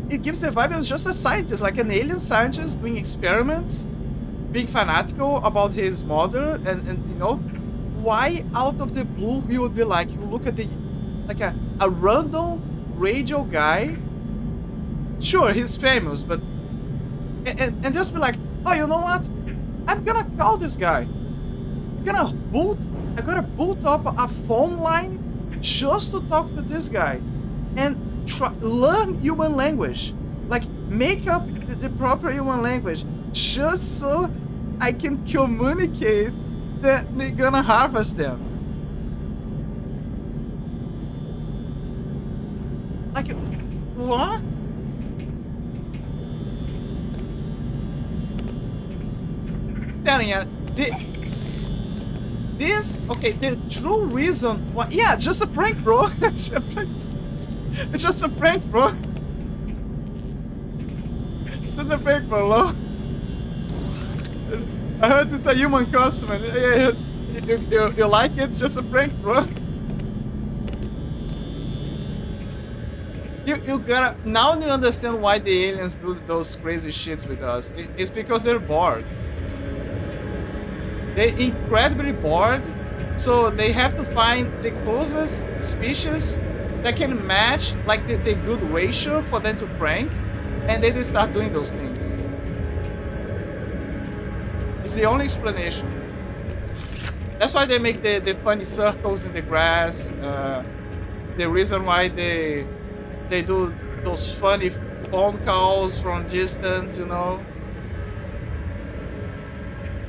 it gives the vibe of just a scientist, like an alien scientist doing experiments, being fanatical about his mother, and why out of the blue he would be like, you look at a random radio guy. Sure, he's famous, but and just be like, oh, you know what? I'm gonna call this guy. I'm gonna boot up a phone line just to talk to this guy and learn human language, like make up the proper human language, just so I can communicate that they're gonna harvest them. Like, what? Telling you, the true reason why, yeah, it's just a prank, bro. It's just a prank, bro. Just a prank, bro, lo. I heard it's a human costume. Yeah, you like it? It's just a prank, bro. You gotta, now you understand why the aliens do those crazy shits with us. It's because they're bored. They're incredibly bored, so they have to find the closest species that can match like the good ratio for them to prank, and then they start doing those things. It's the only explanation. That's why they make the funny circles in the grass. The reason why they do those funny phone calls from distance,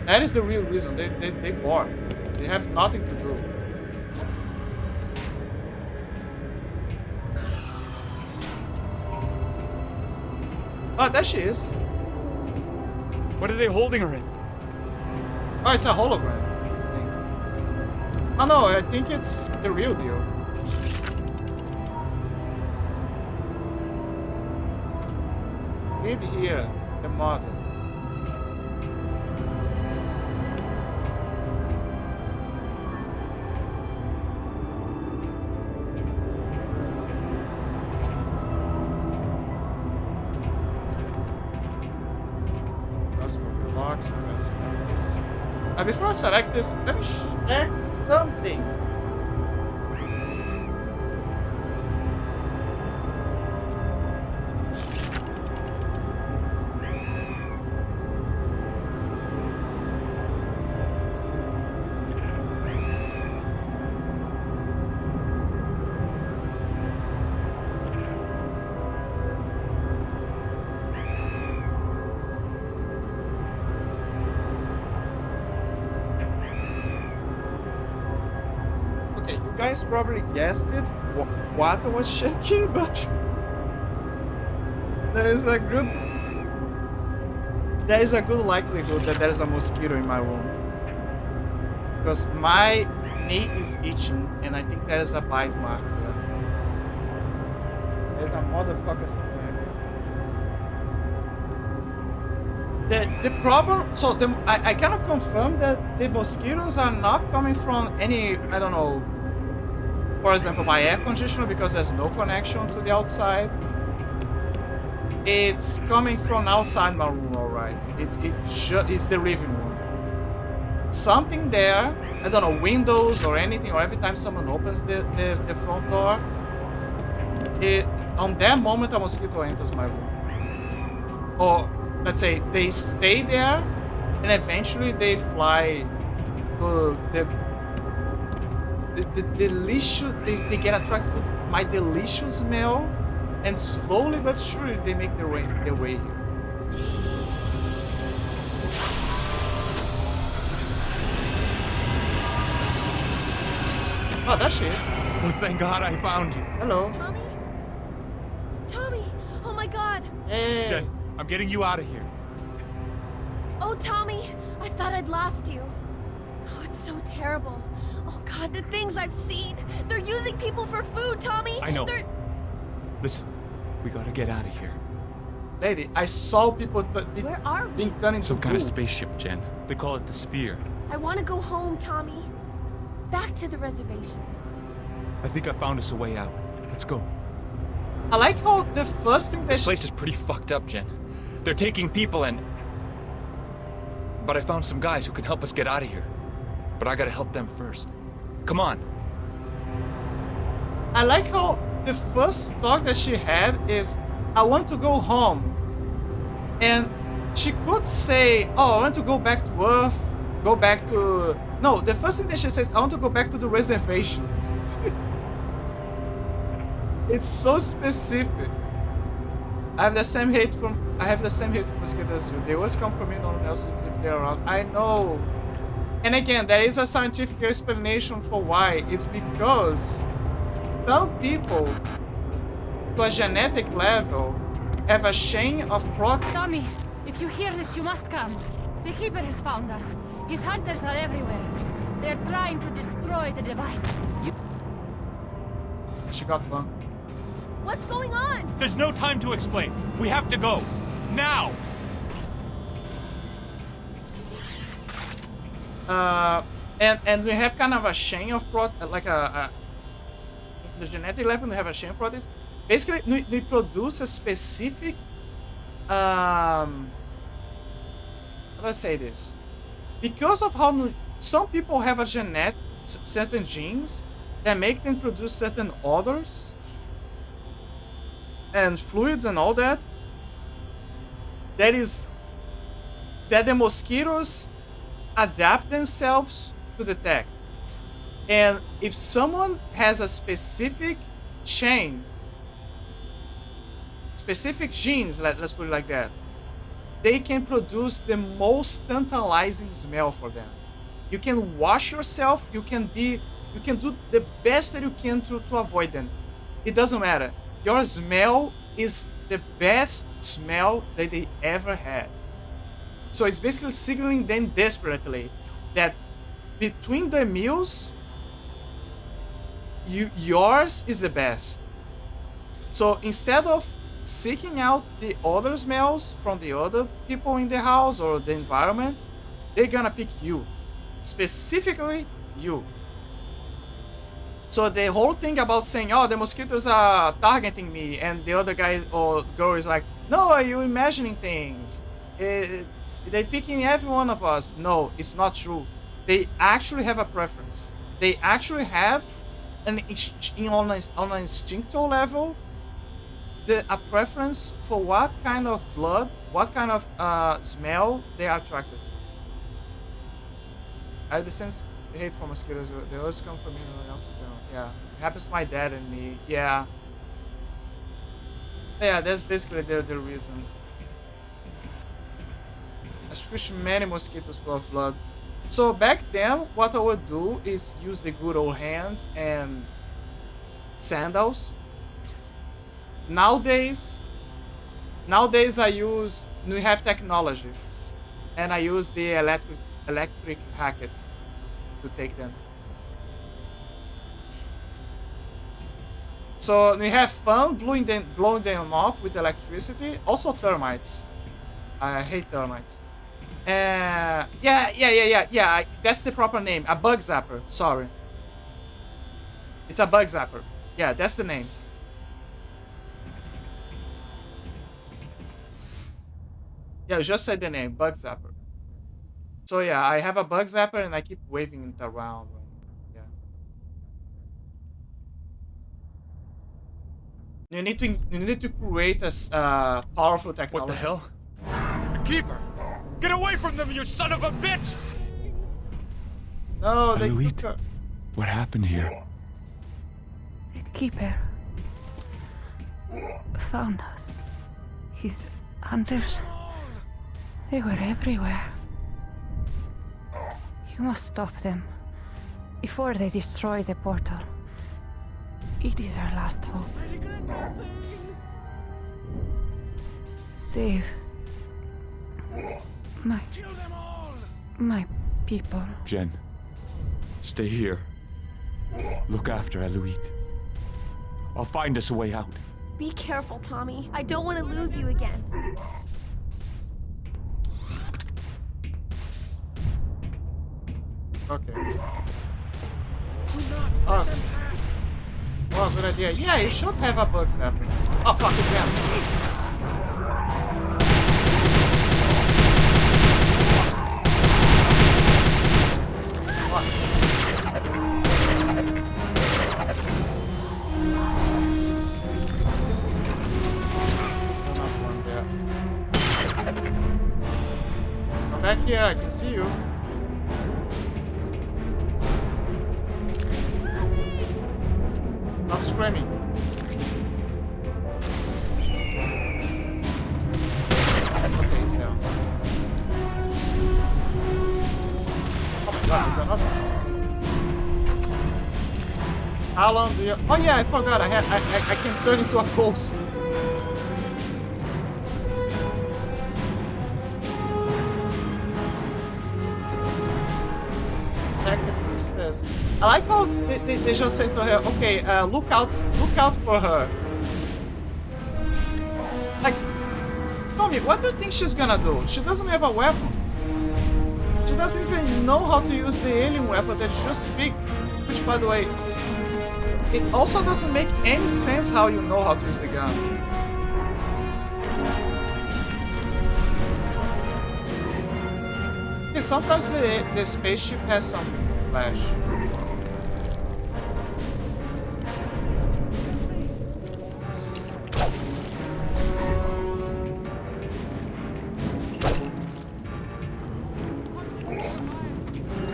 That is the real reason. They bored. They have nothing to do. Oh, there she is.
What are they holding her in?
Oh, it's a hologram, I think. Oh no, I think it's the real deal. Read here, the mother. Before I select this, let me check something. You guys probably guessed it, what I was checking, but there is a good likelihood that there is a mosquito in my room, because my knee is itching and I think there is a bite mark there. There's a motherfucker somewhere. The problem, so I kind of confirmed that the mosquitoes are not coming from any, I don't know, for example, my air conditioner, because there's no connection to the outside. It's coming from outside my room, alright. It's the living room. Something there, I don't know, windows or anything, or every time someone opens the front door, on that moment a mosquito enters my room. Or, let's say, they stay there, and eventually they fly to the delicious, they get attracted to my delicious smell, and slowly but surely they make their way here. Oh, that's she is.
Oh, thank God I found you.
Hello.
Tommy? Tommy! Oh my god!
Hey.
Jen, I'm getting you out of here.
Oh, Tommy! I thought I'd lost you. Oh, it's so terrible. Oh god, the things I've seen! They're using people for food, Tommy!
I know.
They're...
Listen, we gotta get out of here.
Lady, I saw people
Where are we?
being turned into
Some kind of
food.
spaceship, Jen. They call it the Sphere.
I want to go home, Tommy. Back to the reservation.
I think I found us a way out. Let's go.
I like how the first thing that
This place is pretty fucked up, Jen. They're taking people and... But I found some guys who can help us get out of here. But I gotta help them first. Come on.
I like how the first talk that she had is, I want to go home. And she could say, oh, I want to go back to Earth, go back to... No, the first thing that she says, I want to go back to the reservation. It's so specific. I have the same hate for mosquitoes as you. They always come for me, no one else if they're around. I know. And again, there is a scientific explanation for why. It's because some people, to a genetic level, have a chain of proteins.
Tommy, if you hear this, you must come. The Keeper has found us. His hunters are everywhere. They're trying to destroy the device.
She got one.
What's going on?
There's no time to explain. We have to go. Now!
And we have kind of a chain of like a the genetic level we have a chain of proteins. Basically, we produce a specific how do I say this? Because of how some people have a certain genes that make them produce certain odors and fluids and all that. That the mosquitoes adapt themselves to detect. And if someone has a specific chain, specific genes, let's put it like that, they can produce the most tantalizing smell for them. You can wash yourself, you can do the best that you can to avoid them. It doesn't matter. Your smell is the best smell that they ever had. So it's basically signaling them desperately that between the meals, yours is the best. So instead of seeking out the other smells from the other people in the house or the environment, they're gonna pick you. Specifically, you. So the whole thing about saying, oh, the mosquitoes are targeting me, and the other guy or girl is like, no, are you imagining things? They're picking every one of us. No, it's not true. They actually have a preference. They actually have, on an instinctual level, a preference for what kind of blood, what kind of smell they are attracted to. I have the same hate for mosquitoes. They always come for me, no one else don't. Yeah, it happens to my dad and me. Yeah. Yeah, that's basically the reason. I squish many mosquitoes full of blood. So back then, what I would do is use the good old hands and sandals. Nowadays we have technology, and I use the electric hacket to take them. So we have fun blowing them up with electricity. Also termites. I hate termites. Yeah. That's the proper name. A bug zapper. Sorry. It's a bug zapper. Yeah, that's the name. Yeah, I just said the name. Bug zapper. So yeah, I have a bug zapper and I keep waving it around. Yeah. You need to create a powerful technology.
What the hell? Keeper! Get away from them, you son of a bitch!
No, they
Aloy,
took her.
what happened here?
The Keeper found us. His hunters, they were everywhere. You must stop them. before they destroy the portal. It is our last hope. Save my people.
Jen, stay here. Look after Eloise. I'll find us a way out.
Be careful, Tommy. I don't want to lose you again.
Okay. Oh. Well, good idea. Yeah, you should have a bug zapper. Oh, fuck, is that? Come back here, I can see you. Stop screaming. Okay, so. Oh my god, there's another one. How long do you... Oh yeah, I forgot, I can turn into a ghost. I like how they just say to her, okay, look out for her. Like, Tommy, what do you think she's gonna do? She doesn't have a weapon. She doesn't even know how to use the alien weapon that is just big. Which, by the way, it also doesn't make any sense how you know how to use the gun. Okay, sometimes the spaceship has some flash.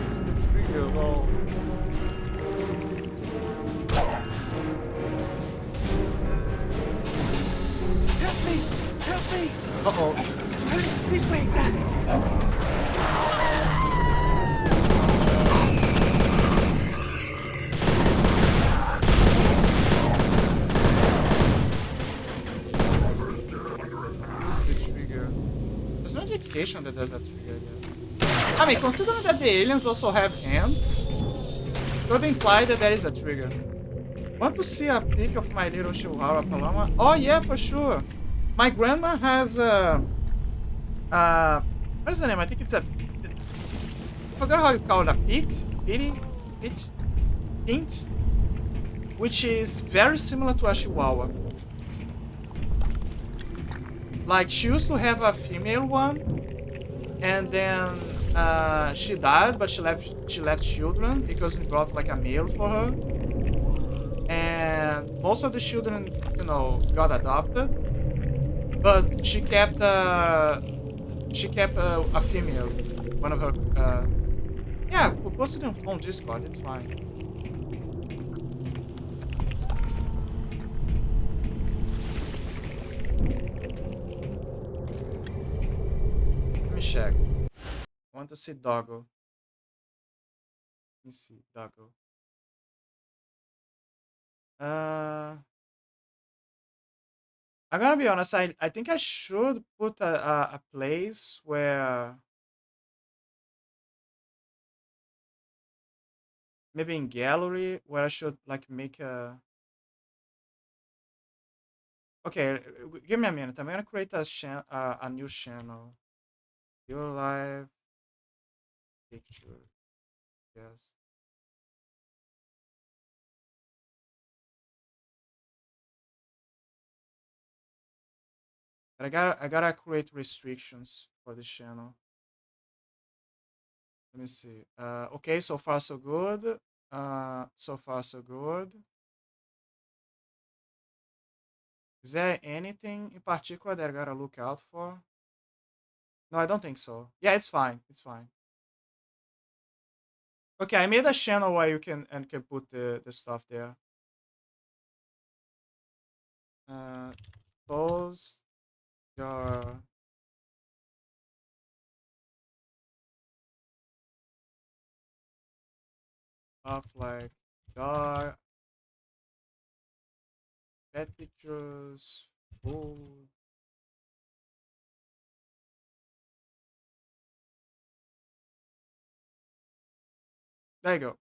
It's the trigger, lol.
Help me! Help me!
Uh-oh.
This way, Daddy!
That does that trigger yet. I mean, considering that the aliens also have hands, could imply that there is a trigger. Want to see a pic of my little Chihuahua Paloma? Oh yeah, for sure. My grandma has a... what is the name? I think it's a... I forgot how you call it. A pint? Which is very similar to a Chihuahua. Like, she used to have a female one, and then she died, but she left children because we brought like a male for her. And most of the children, you know, got adopted, but she kept a female, one of her. Yeah, we'll post it on Discord. It's fine. Check. I want to see Doggo. Let me see Doggo. I'm gonna be honest. I think I should put a place where maybe in gallery where I should like make a. Okay, give me a minute. I'm gonna create a new channel. Your live picture, yes. But I gotta create restrictions for this channel. Let me see. Okay, so far so good. So far so good. Is there anything in particular that I gotta look out for? No, I don't think so. Yeah, it's fine. It's fine. Okay, I made a channel where you can put the stuff there. Post your stuff like dog, pet pictures, food. There you go.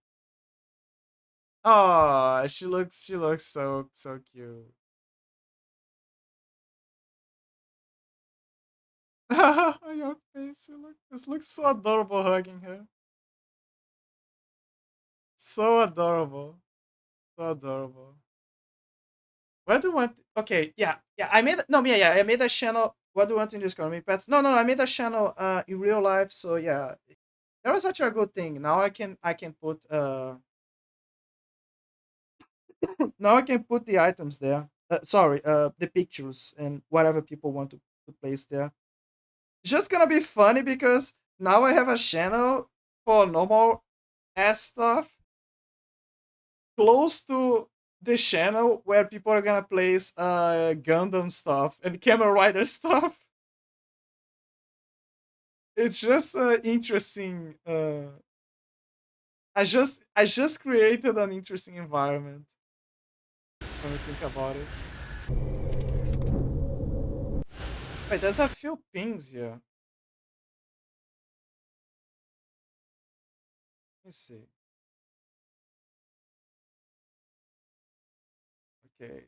Oh, she looks so cute. Your face, this looks so adorable hugging her. So adorable. So adorable. What do you want? Okay, yeah. I made no, yeah. I made a channel. What do you want in Discord? Me pets? No. I made a channel in real life. So yeah, that was such a good thing. Now I can put now I can put the items there. Sorry, the pictures and whatever people want to place there. It's just gonna be funny because now I have a channel for normal ass stuff close to the channel where people are gonna place Gundam stuff and Kamen Rider stuff. It's just interesting. I just created an interesting environment when you think about it. Wait, there's a few pings here. Let me see. Okay.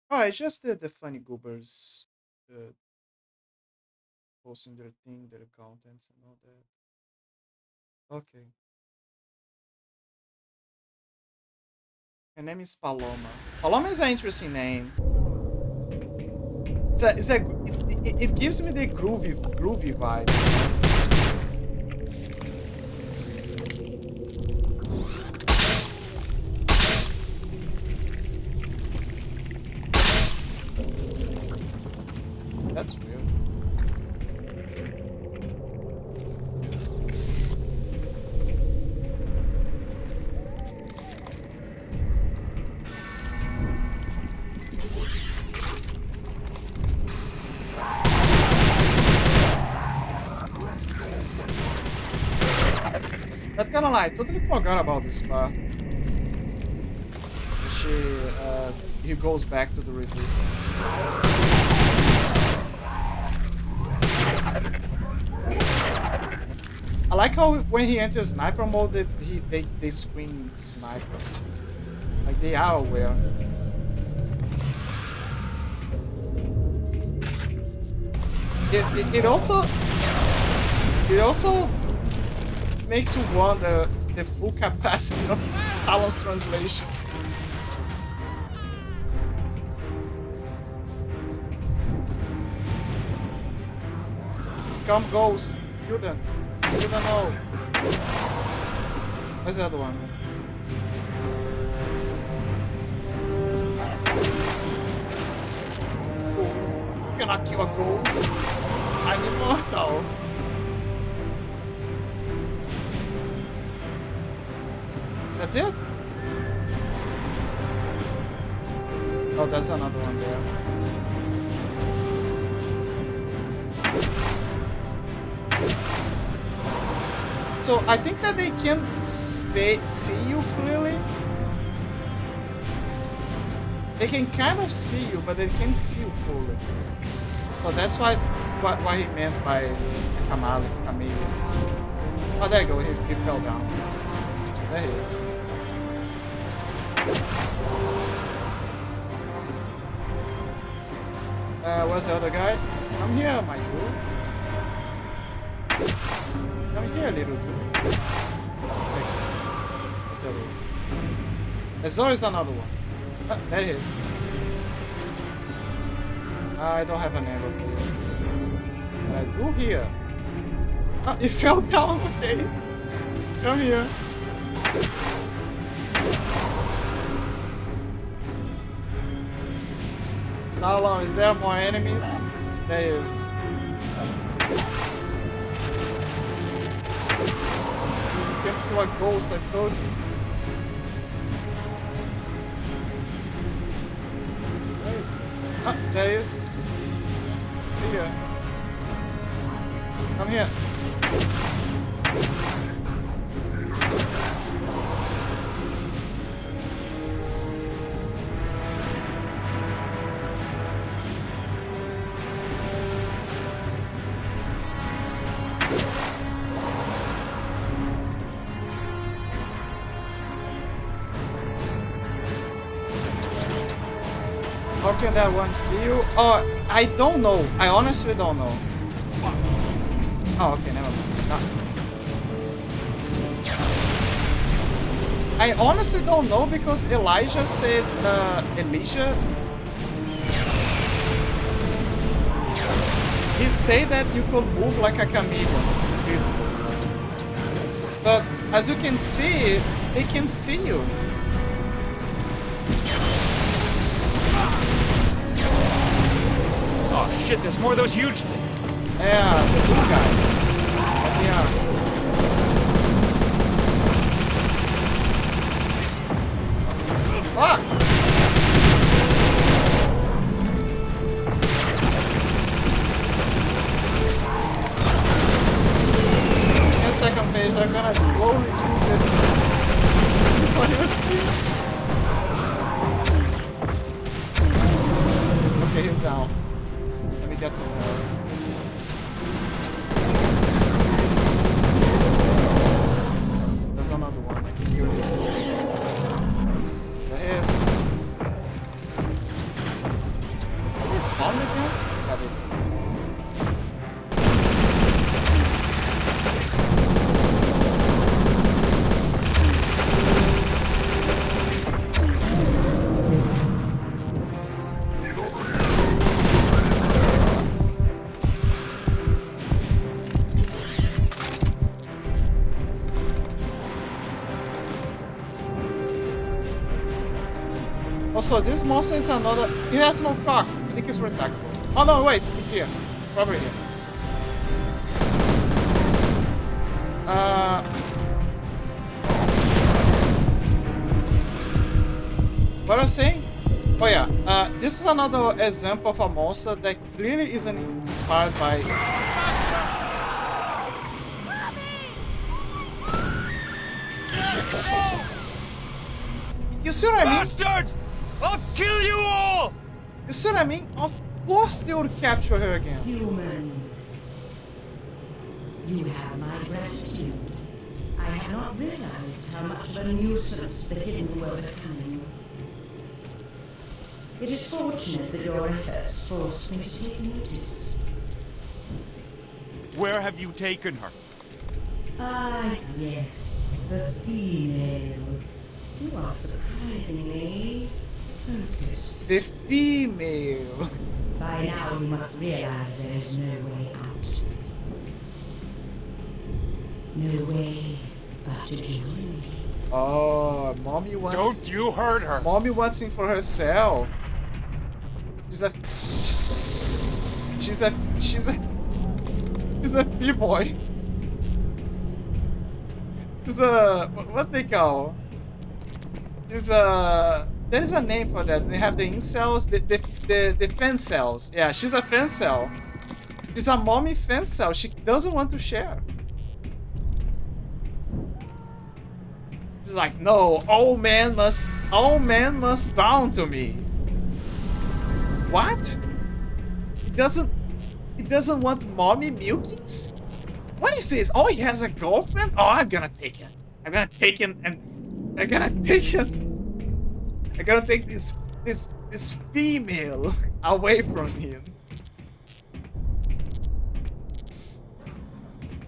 Oh, I just did the funny goobers posting their thing, their contents and all that. Okay. Her name is Paloma. Paloma is an interesting name. It gives me the groovy vibe. That's weird. Not gonna lie, I totally forgot about this part. He goes back to the resistance. I like how when he enters sniper mode, they scream sniper. Like they are aware. It also makes you wonder the full capacity of Talon's translation. Come, Ghost. You don't know. Where's the other one? Oh, you cannot kill a ghost. I'm immortal. That's it? Oh, there's another one there. So I think that they can see you clearly. They can kind of see you, but they can't see you fully. So that's what he meant by chameleon. Oh, there you go. He fell down. There he is. Where's the other guy? Come here, my dude. Come here, little dude. What's the other one? There's always another one. Ah, there he is. I don't have an angle for you. But I do here. Ah, he fell down. Okay. Come here. How long? Is there more enemies? There is. You can kill a ghost, I told you. Where is it? Ah, there is. Here. Come here. How can that one see you? Oh, I don't know. I honestly don't know. Oh, okay, never mind. No. I honestly don't know because Elijah said, Elijah? He said that you could move like a chameleon, visible. But as you can see, they can see you.
Oh shit, there's more of those huge things.
Yeah, the blue guy. Yeah. Fuck! In a second page, I'm gonna slowly do it. What do you see? Okay, he's down. Let me get some more. There's another one. I can hear this. There is. Are they spawned again? Got it. Also, this monster is another. It has no proc. I think it's retractable. Oh no, wait, it's here. It's over here. What I was saying? Oh yeah, this is another example of a monster that clearly isn't inspired by. You see what I mean?
Bastards! I'll kill you all!
You see what I mean? Of course they would capture her again.
Human. You have my gratitude. I had not realized how much of a nuisance the hidden were becoming. It is fortunate that your efforts forced me to take notice.
Where have you taken her?
Ah, yes, the female. You are surprisingly focused.
The female.
By now you must realize there is no way out. No way but to join me.
Oh, mommy wants.
Don't you hurt her!
Mommy wants him for herself. She's a. She's a. She's a. She's a b-boy. She's a. What they call? She's a. There is a name for that. They have the incels, the fan cells. Yeah, she's a fan cell. She's a mommy fan cell. She doesn't want to share. She's like, no, all men must bow to me. What? He doesn't want mommy milkings? What is this? Oh, he has a girlfriend? Oh, I'm gonna take it. I'm gonna take it and I'm gonna take it. I'm gonna take this female away from him.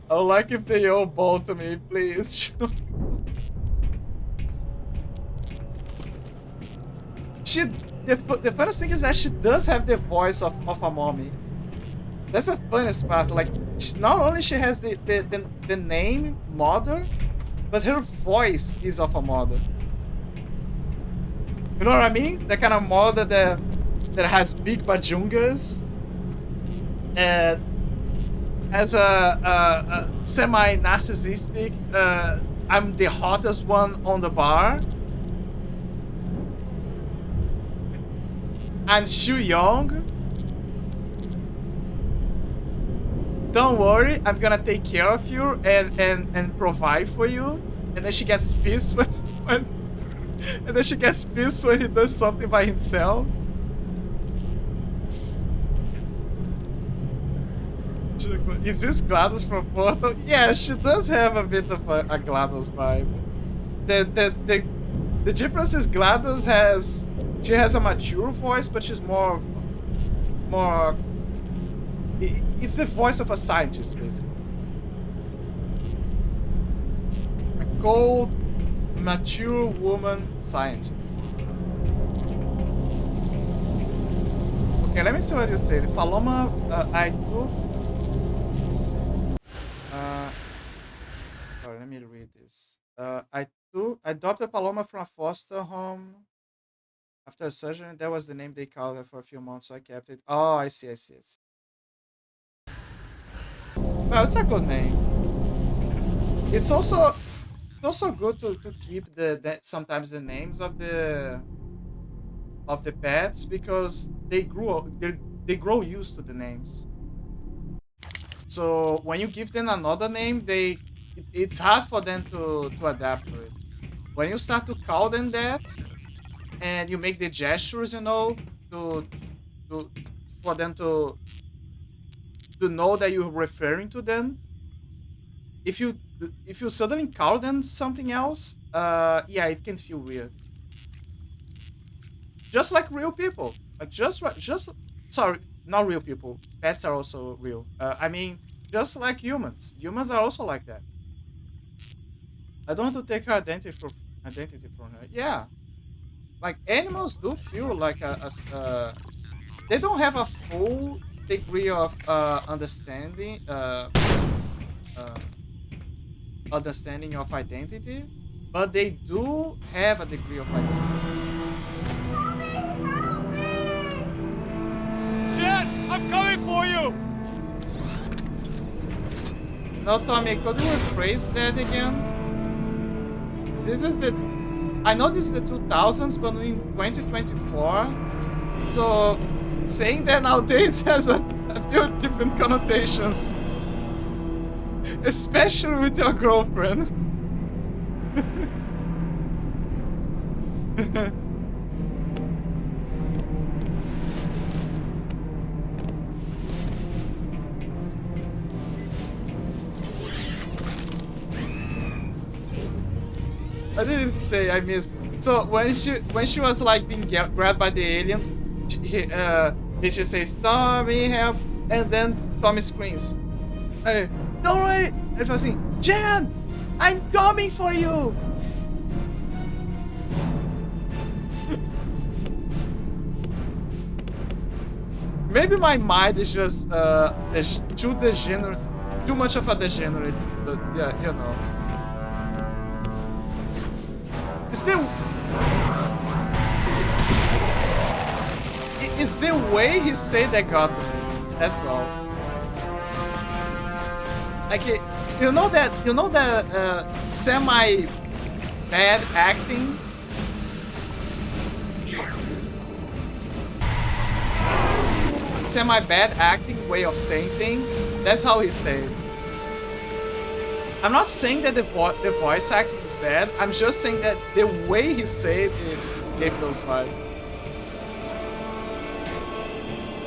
I would like if they all bow to me, please. The funniest thing is that she does have the voice of a mommy. That's the funniest part. Like, not only she has the name mother, but her voice is of a mother. You know what I mean? The kind of mother that has big bajungas and has a semi-narcissistic. I'm the hottest one on the bar. I'm Shu Young. don't worry, I'm gonna take care of you and provide for you. And then she gets pissed when and then she gets pissed when he does something by himself. Is this GLaDOS from Portal? Yeah, she does have a bit of a GLaDOS vibe. The difference is GLaDOS has a mature voice, but she's more it's the voice of a scientist, basically. A cold, mature woman scientist. Okay, let me see what you say. Paloma, I took. Sorry, let me read this. I adopted Paloma from a foster home. After a surgery, that was the name they called her for a few months, so I kept it. Oh, I see. Well, it's a good name. It's also good to keep the sometimes the names of the pets, because they grow used to the names. So when you give them another name, it's hard for them to adapt to it. When you start to call them that, and you make the gestures, you know, for them to know that you're referring to them. If you suddenly call them something else, yeah, it can feel weird. Just like real people, like just sorry, not real people. Pets are also real. I mean, just like humans. Humans are also like that. I don't want to take her identity from her. Yeah, like animals do feel like they don't have a full degree of understanding of identity, but they do have a degree of identity.
Jen, I'm coming for you!
No, Tommy, could you rephrase that again? I know this is the 2000s, but in 2024, so saying that nowadays has a few different connotations. Especially with your girlfriend. I didn't say I missed. So when she was like being grabbed by the alien, he just says, "Tommy, help!" and then Tommy screams, "Hey, don't worry!" And I was saying, "Jen, I'm coming for you!" Maybe my mind is just too much of a degenerate. But yeah, you know. It's the way he said that got to me. That's all. Like you know that semi bad acting. Semi bad acting way of saying things. That's how he said it. I'm not saying that the voice acting is bad. I'm just saying that the way he said it gave those vibes.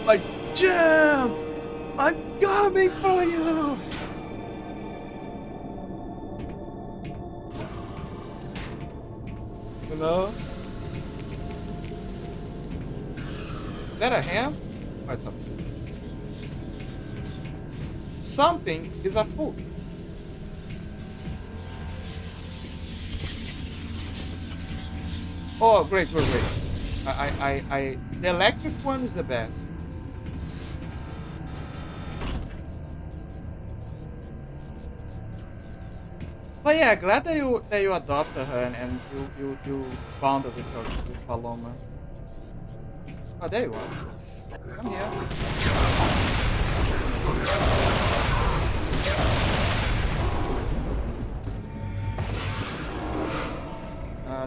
Like, Jim, I'm coming for you. You know? Is that a hand? Oh, it's something. Something is a fool. Oh, great. The electric one is the best. But yeah, glad that you adopted her and you bonded with her, with Paloma. Oh, there you are. Come here.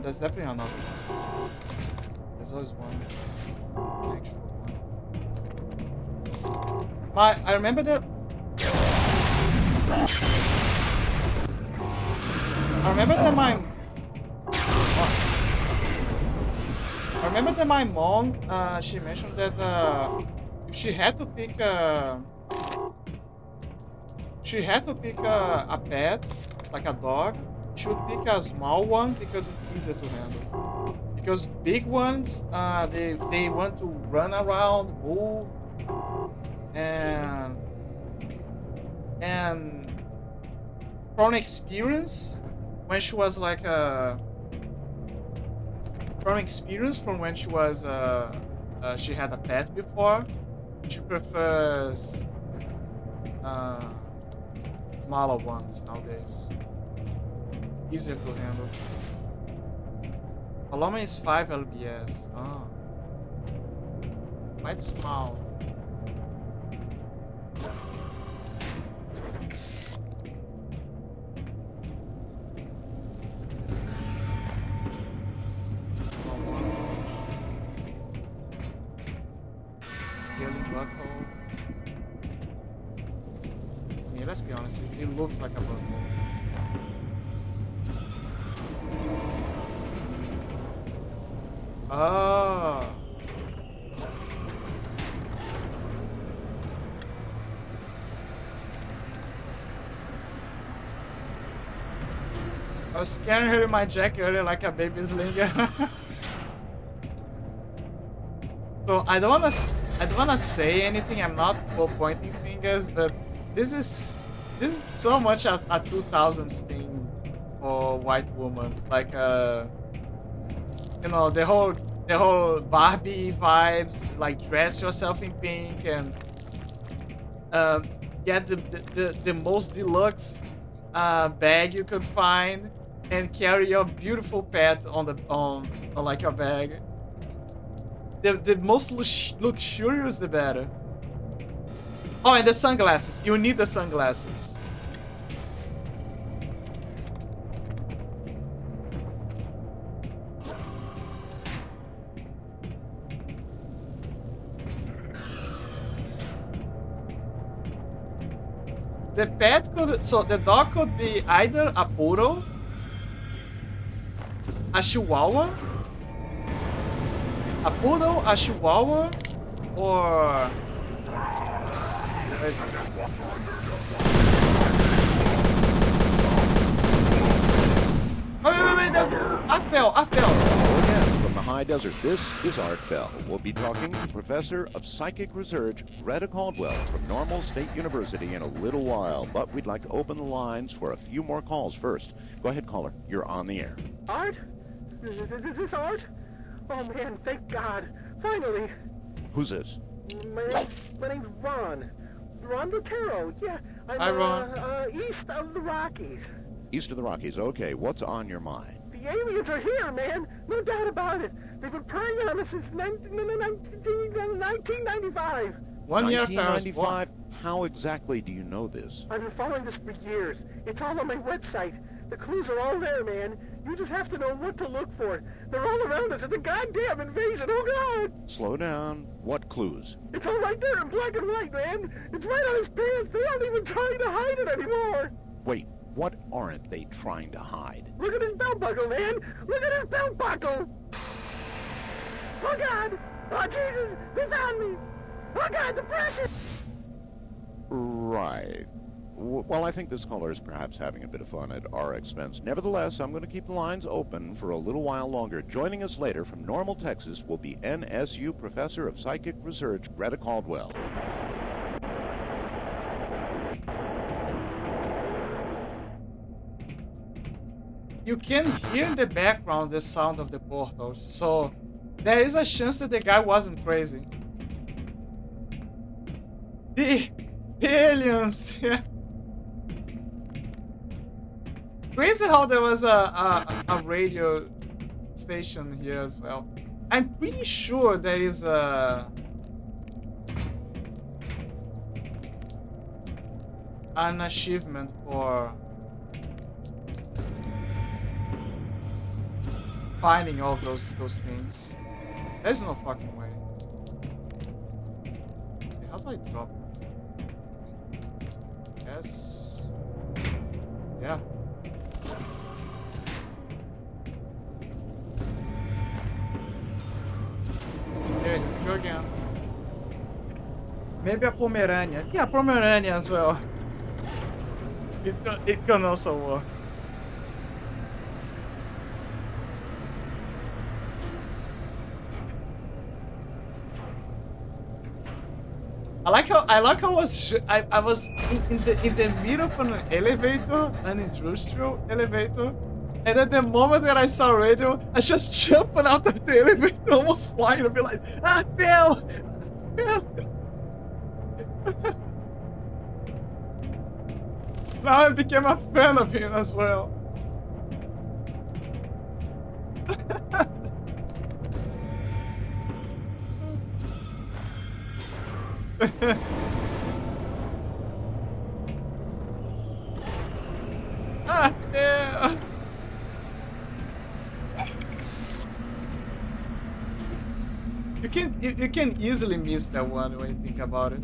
There's definitely another one. There's always one. Actual one. I remember the I remember that my mom, she mentioned that if she had to pick a pet, like a dog, she would pick a small one because it's easier to handle. Because big ones, they want to run around, move, and from experience, when she was like from when she was she had a pet before, she prefers smaller ones nowadays. Easier to handle. Paloma is 5 lbs. Oh. Quite small. Let's be honest, it looks like a butthole. Oh. I was scaring her in my jacket earlier like a baby slinger. So I don't wanna say anything. I'm not pointing fingers, but this is so much a 2000s thing for white woman. Like you know, the whole Barbie vibes, like dress yourself in pink and get the most deluxe bag you could find and carry your beautiful pet on like your bag. The most luxurious, the better. Oh, and the sunglasses. You need the sunglasses. The pet could... So the dog could be either a poodle, a chihuahua, a chihuahua, or... Where is it? Oh, wait, Art fell.
Again, from the high desert, this is Art Bell. We'll be talking to Professor of Psychic Research, Greta Caldwell, from Normal State University in a little while. But we'd like to open the lines for a few more calls first. Go ahead, caller. You're on the air.
Art? Is this Art? Oh man, thank God. Finally.
Who's this?
My name's Ron. Ron Lotero. Yeah, I'm
Ron.
east of the Rockies.
East of the Rockies. Okay, what's on your mind?
The aliens are here, man. No doubt about it. They've been preying on us since 1995.
1 year after I was born.
1995? How exactly do you know this?
I've been following this for years. It's all on my website. The clues are all there, man. You just have to know what to look for. They're all around us. It's a goddamn invasion. Oh, God!
Slow down. What clues?
It's all right there in black and white, man. It's right on his pants. They aren't even trying to hide it anymore.
Wait, what aren't they trying to hide?
Look at his belt buckle, man. Look at his belt buckle. Oh, God. Oh, Jesus. They found me. Oh, God, the pressure.
Right. Well, I think this caller is perhaps having a bit of fun at our expense. Nevertheless, I'm going to keep the lines open for a little while longer. Joining us later from Normal, Texas will be NSU Professor of Psychic Research, Greta Caldwell.
You can hear in the background the sound of the portals, so there is a chance that the guy wasn't crazy. The aliens, yeah. Crazy how there was a radio station here as well. I'm pretty sure there is an achievement for finding all those things. There's no fucking way. Okay, how do I drop? Yes. Yeah. Okay, go again. Maybe a Pomeranian. Yeah, Pomeranian as well. It can also work. I like how I was in the middle of an elevator, an industrial elevator, and at the moment that I saw radio, I just jumped out of the elevator, almost flying, and be like, I fell. Now I became a fan of him as well. Ah, yeah. You can easily miss that one when you think about it.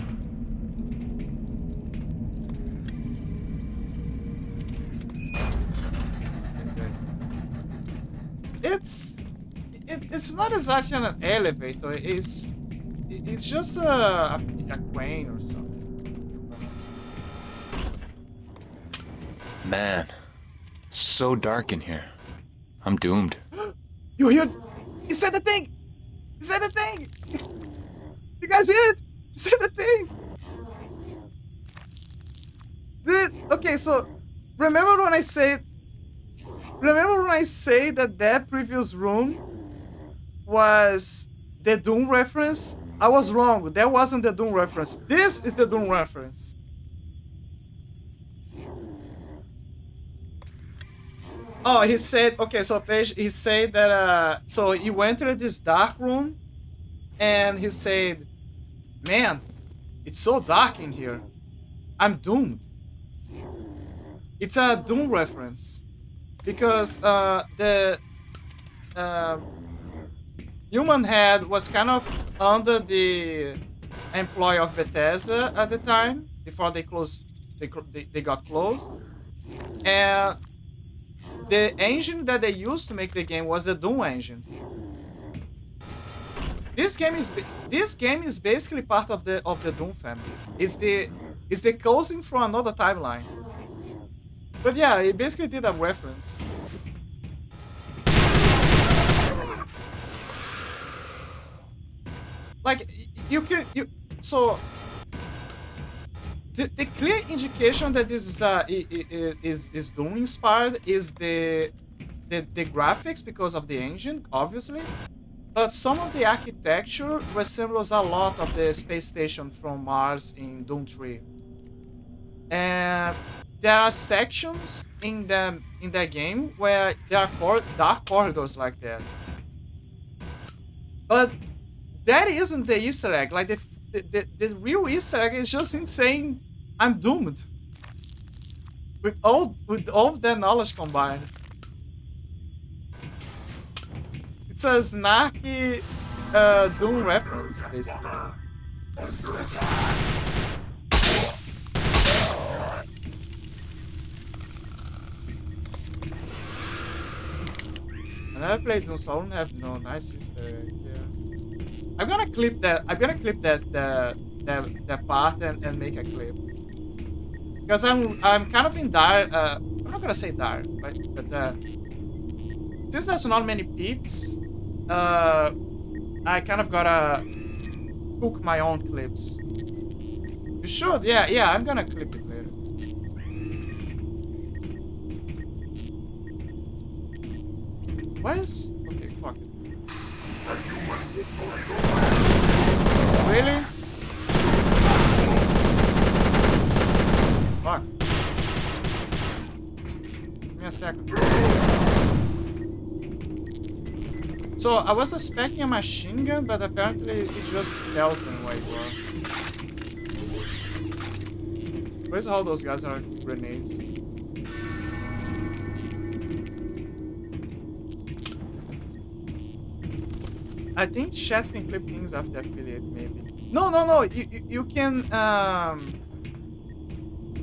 It's not exactly an elevator. It's just a crane or something.
Man, so dark in here. I'm doomed.
He said the thing! He said the thing! You guys hear it? He said the thing! Okay, so remember when I said that previous room was the Doom reference? I was wrong. That wasn't the Doom reference. This is the Doom reference. Oh, he said, okay, so he said that, so you entered this dark room, and he said, man, it's so dark in here. I'm doomed. It's a Doom reference. Because the Human Head was kind of under the employ of Bethesda at the time, before they got closed. And the engine that they used to make the game was the Doom engine. This game is basically part of the Doom family. It's the cousin from another timeline. But yeah, it basically did a reference. Like so the clear indication that this is Doom inspired is the graphics because of the engine, obviously. But some of the architecture resembles a lot of the space station from Mars in Doom 3. And there are sections in the game where there are dark corridors like that. But that isn't the Easter egg. Like the real Easter egg is just in saying I'm doomed. With all that knowledge combined. It's a snarky Doom reference, basically. I never played Doom, so I don't have no nice Easter egg. Yeah. I'm gonna clip that part and make a clip. Because I'm kind of in dire. I'm not gonna say dire, right? But since there's not many peeps, I kind of gotta cook my own clips. You should, yeah. I'm gonna clip it later. Why is... Okay, fuck it. Really? Fuck. Give me a second. So, I was expecting a machine gun, but apparently it just tells them where you are. Where's all those guys are grenades? I think chat can clip things after affiliate, maybe. No. You can.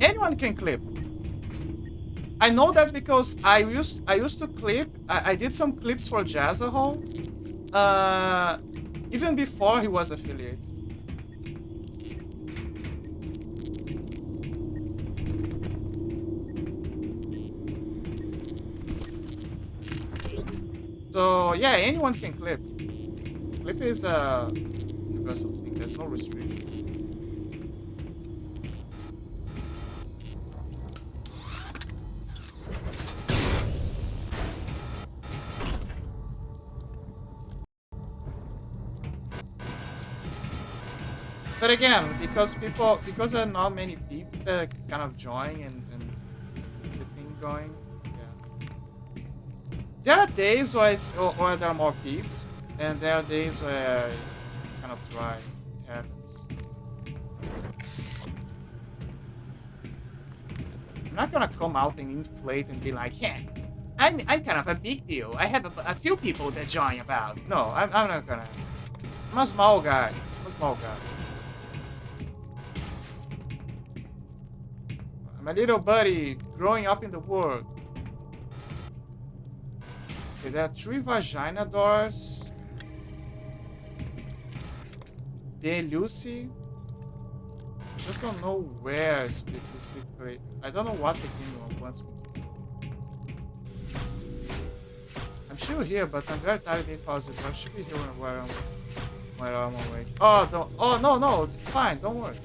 Anyone can clip. I know that because I used to clip. I did some clips for Jazzahole. Even before he was affiliate. So yeah, anyone can clip. Clip is a universal thing. There's no restriction. But again, because there are not many people that kind of join and the thing going. Yeah. There are days where there are more peeps, and there are days where it kind of dry. It happens. I'm not gonna come out and inflate and be like, yeah, I'm kind of a big deal. I have a few people that join about. No, I'm not gonna. I'm a small guy. I'm a small guy. I'm a little buddy growing up in the world. Okay, there are 3 vagina doors. De Lucy. Just don't know where specifically. I don't know what the game wants me to do. I'm sure here, but I'm very tired because I should be here where I'm awake. Oh, no, it's fine. Don't worry.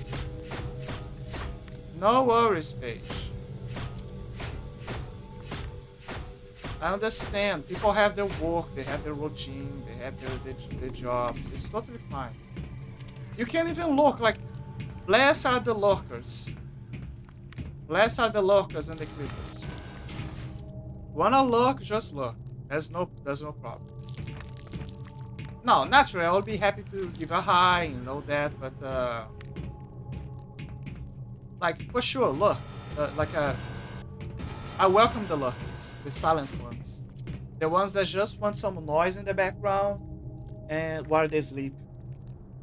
No worries, Paige. I understand. People have their work, they have their routine, they have their jobs. It's totally fine. You can't even look like. Blessed are the lurkers. Blessed are the lurkers and the creepers. Wanna lurk? Just lurk. There's no problem. No, naturally, I would be happy to give a hi and know that, but like for sure, look, I welcome the lurkers, the silent ones, the ones that just want some noise in the background, and while they sleep,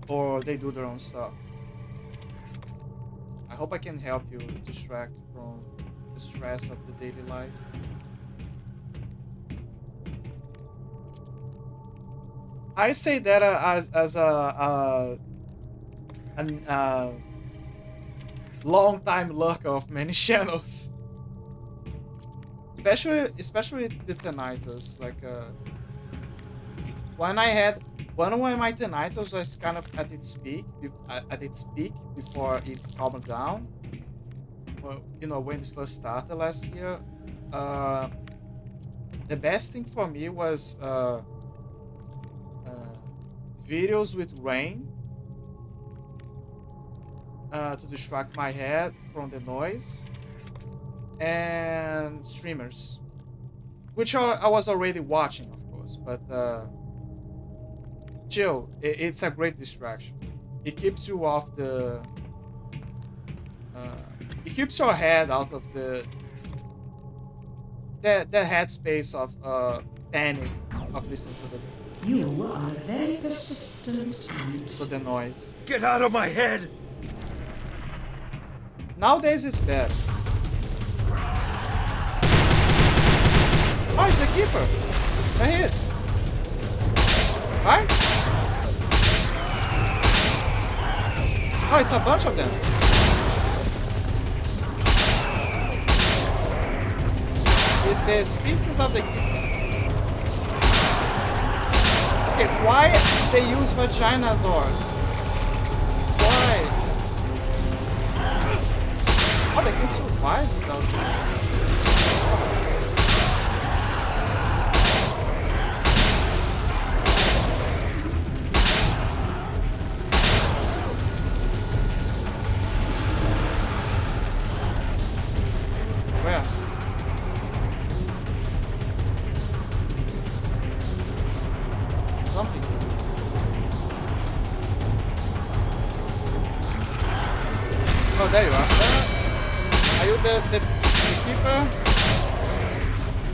or they do their own stuff. I hope I can help you distract from the stress of the daily life. I say that as a long time lurker of many channels, especially the Tinnitus. Like when I had one of my Tinnitus was kind of at its peak before it calmed down. Well, you know, when it first started last year, the best thing for me was videos with rain. To distract my head from the noise, and streamers, which I was already watching, of course, but chill. It's a great distraction. It keeps you off the. It keeps your head out of the headspace of panic of listening to the.
You are very persistent and.
To the noise.
Get out of my head!
Nowadays it's better. Oh, it's a keeper. There he is. Right? Oh, it's a bunch of them. It's the species of the keeper. Okay, why they use vagina doors? Why? Oh, they can survive without Where? Something. Oh, there you are. Are you the keeper?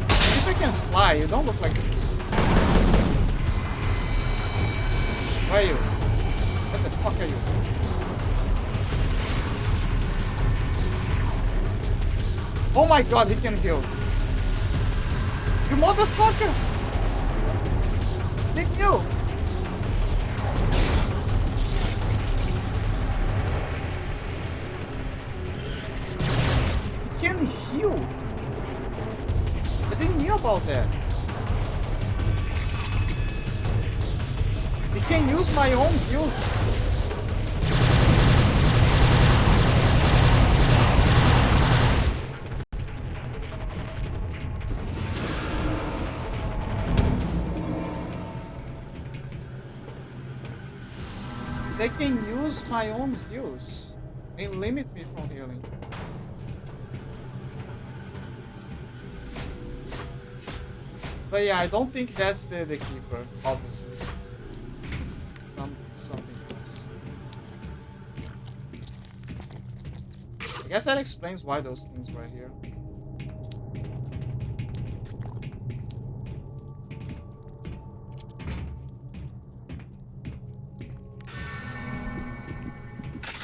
The keeper can fly, you don't look like a keeper. Where are you? What the fuck are you? Oh my god, he can heal. You motherfucker! Big heal! He can heal! I didn't know about that. He can use my own heals. They can use my own heals and limit me from healing. But yeah, I don't think that's the keeper, obviously. Something else. I guess that explains why those things right here.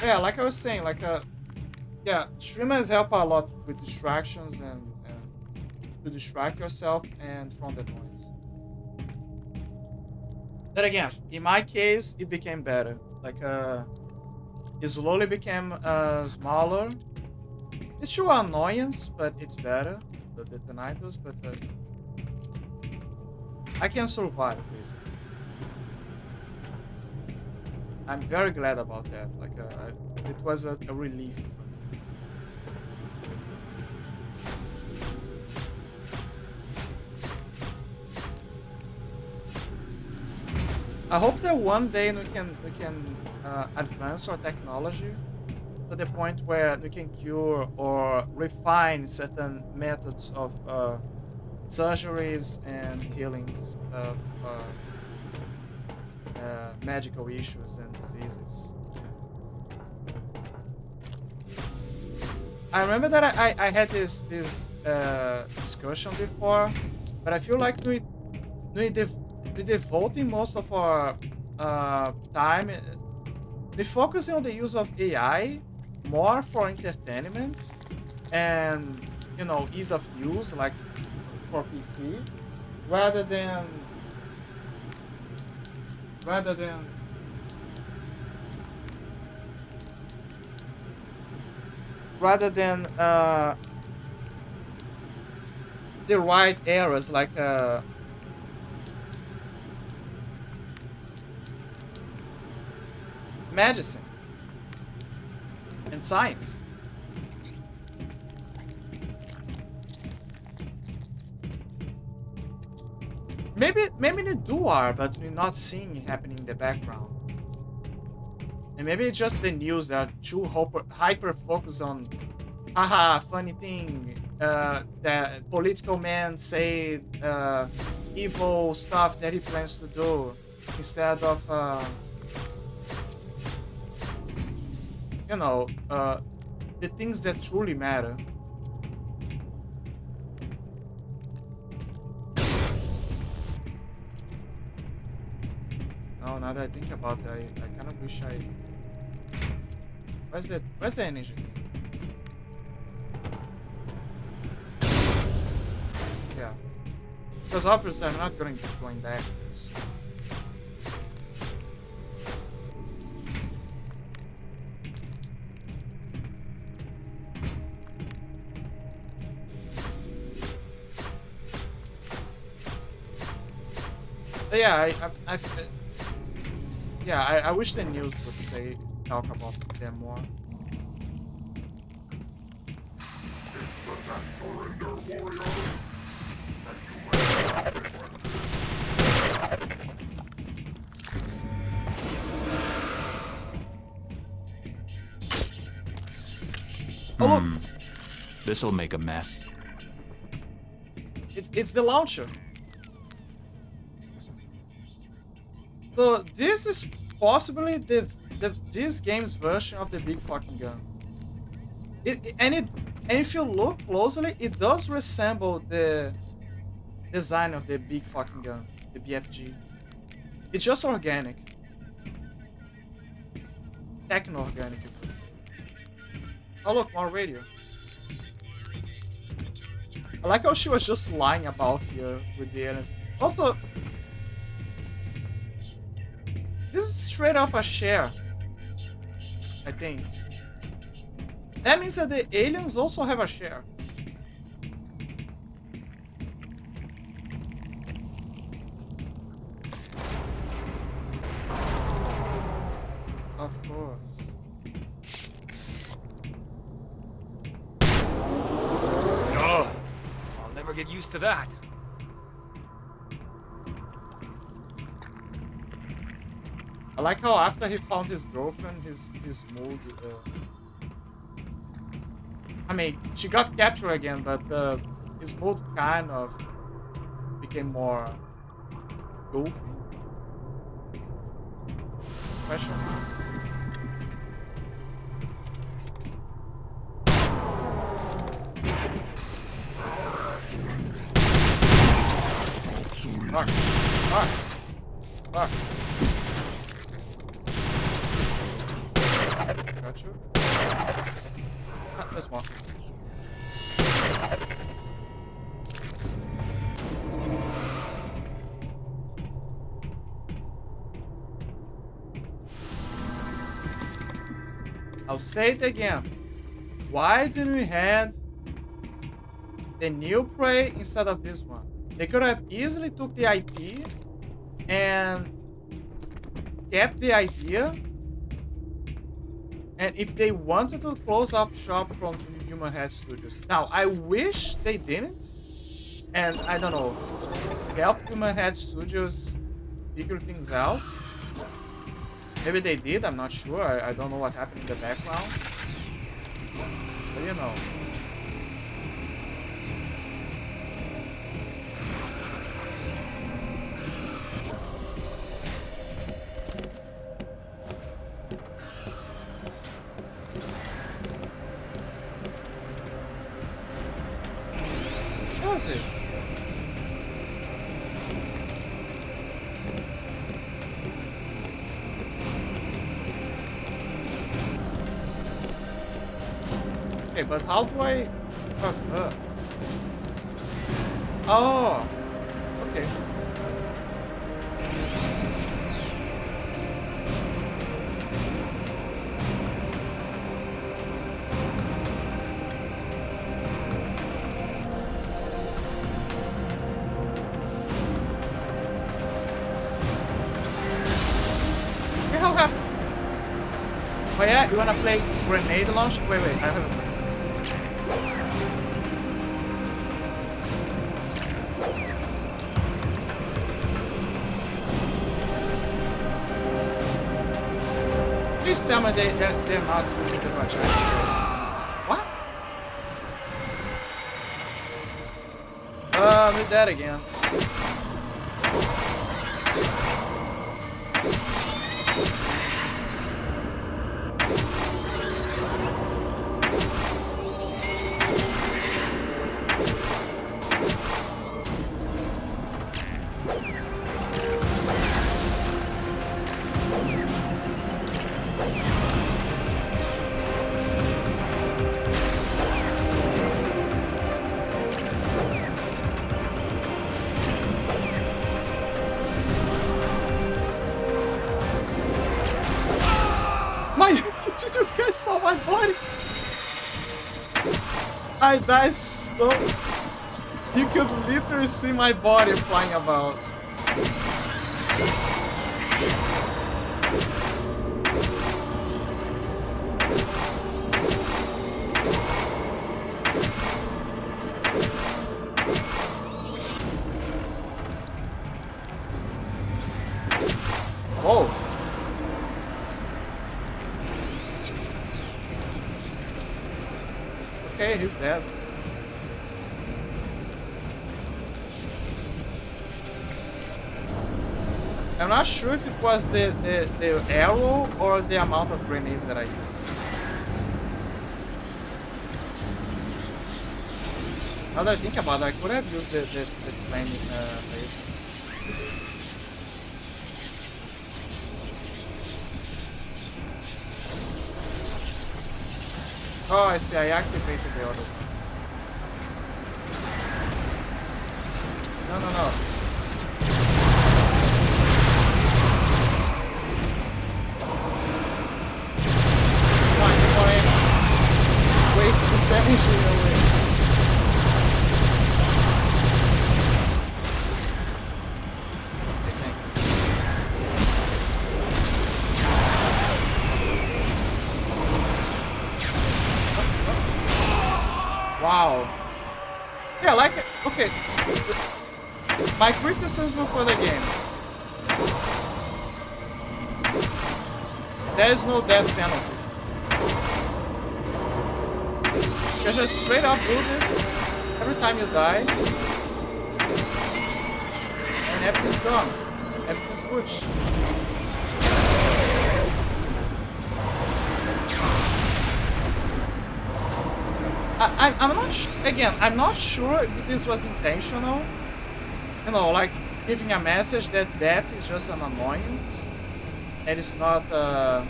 Yeah, like I was saying, yeah, streamers help a lot with distractions and to distract yourself and from the noise. But again, in my case, it became better. It slowly became smaller. It's still annoyance, but it's better. The tinnitus, but I can survive basically. I'm very glad about that. It was a relief. I hope that one day we can advance our technology to the point where we can cure or refine certain methods of surgeries and healings of medical issues and diseases. I remember that I had this discussion before, but I feel like we devoting most of our time, we focusing on the use of AI more for entertainment and, you know, ease of use, like for PC, rather than the right areas like medicine and science. Maybe they do are, but we're not seeing it happening in the background. And maybe it's just the news that too hyper focused on, haha, funny thing, that political man say evil stuff that he plans to do, instead of, you know, the things that truly matter. No, now that I think about it, I kind of wish I... Where's the energy thing? Yeah. Because obviously I'm not going to be going back. So. But yeah, I wish the news would talk about them more. Oh look!
This'll make a mess.
It's the launcher. So this is possibly this game's version of the big fucking gun. And if you look closely, it does resemble the design of the big fucking gun, the BFG. It's just organic. Techno-organic, you could say. Oh look, more radio. I like how she was just lying about here with the aliens. Also, this is straight up a share, I think. That means that the aliens also have a share. Of course.
Oh, I'll never get used to that.
I like how after he found his girlfriend, his mood. I mean, she got captured again, but his mood kind of became more goofy. Question mark. Fuck. Fuck. Fuck. Got you. Ah, there's more. I'll say it again. Why didn't we have the new prey instead of this one? They could have easily took the IP and kept the idea. And if they wanted to close up shop from Human Head Studios, now I wish they didn't. And I don't know, help Human Head Studios figure things out. Maybe they did, I'm not sure. I don't know what happened in the background. But you know. What is this? Okay, but how do I first? Oh, okay. What the hell happened? Oh yeah, you wanna play grenade launch? Wait, I have a Please tell me they're not using the much. What? Read that again. Did you guys saw my body? I died so... You could literally see my body flying about. Oh. Okay, he's dead. I'm not sure if it was the arrow or the amount of grenades that I used. Now that I think about it, I could have used the flaming laser. Oh, I see, I activated the other one.
No, no, no. Come on, Amos. Waste this energy away. Wow. Yeah, like, okay. My criticism for the game. There is no death penalty. You just straight up do this every time you die. And everything's gone. Everything's good. I'm not again, I'm not sure if this was intentional. You know, like giving a message that death is just an annoyance. And it's not, how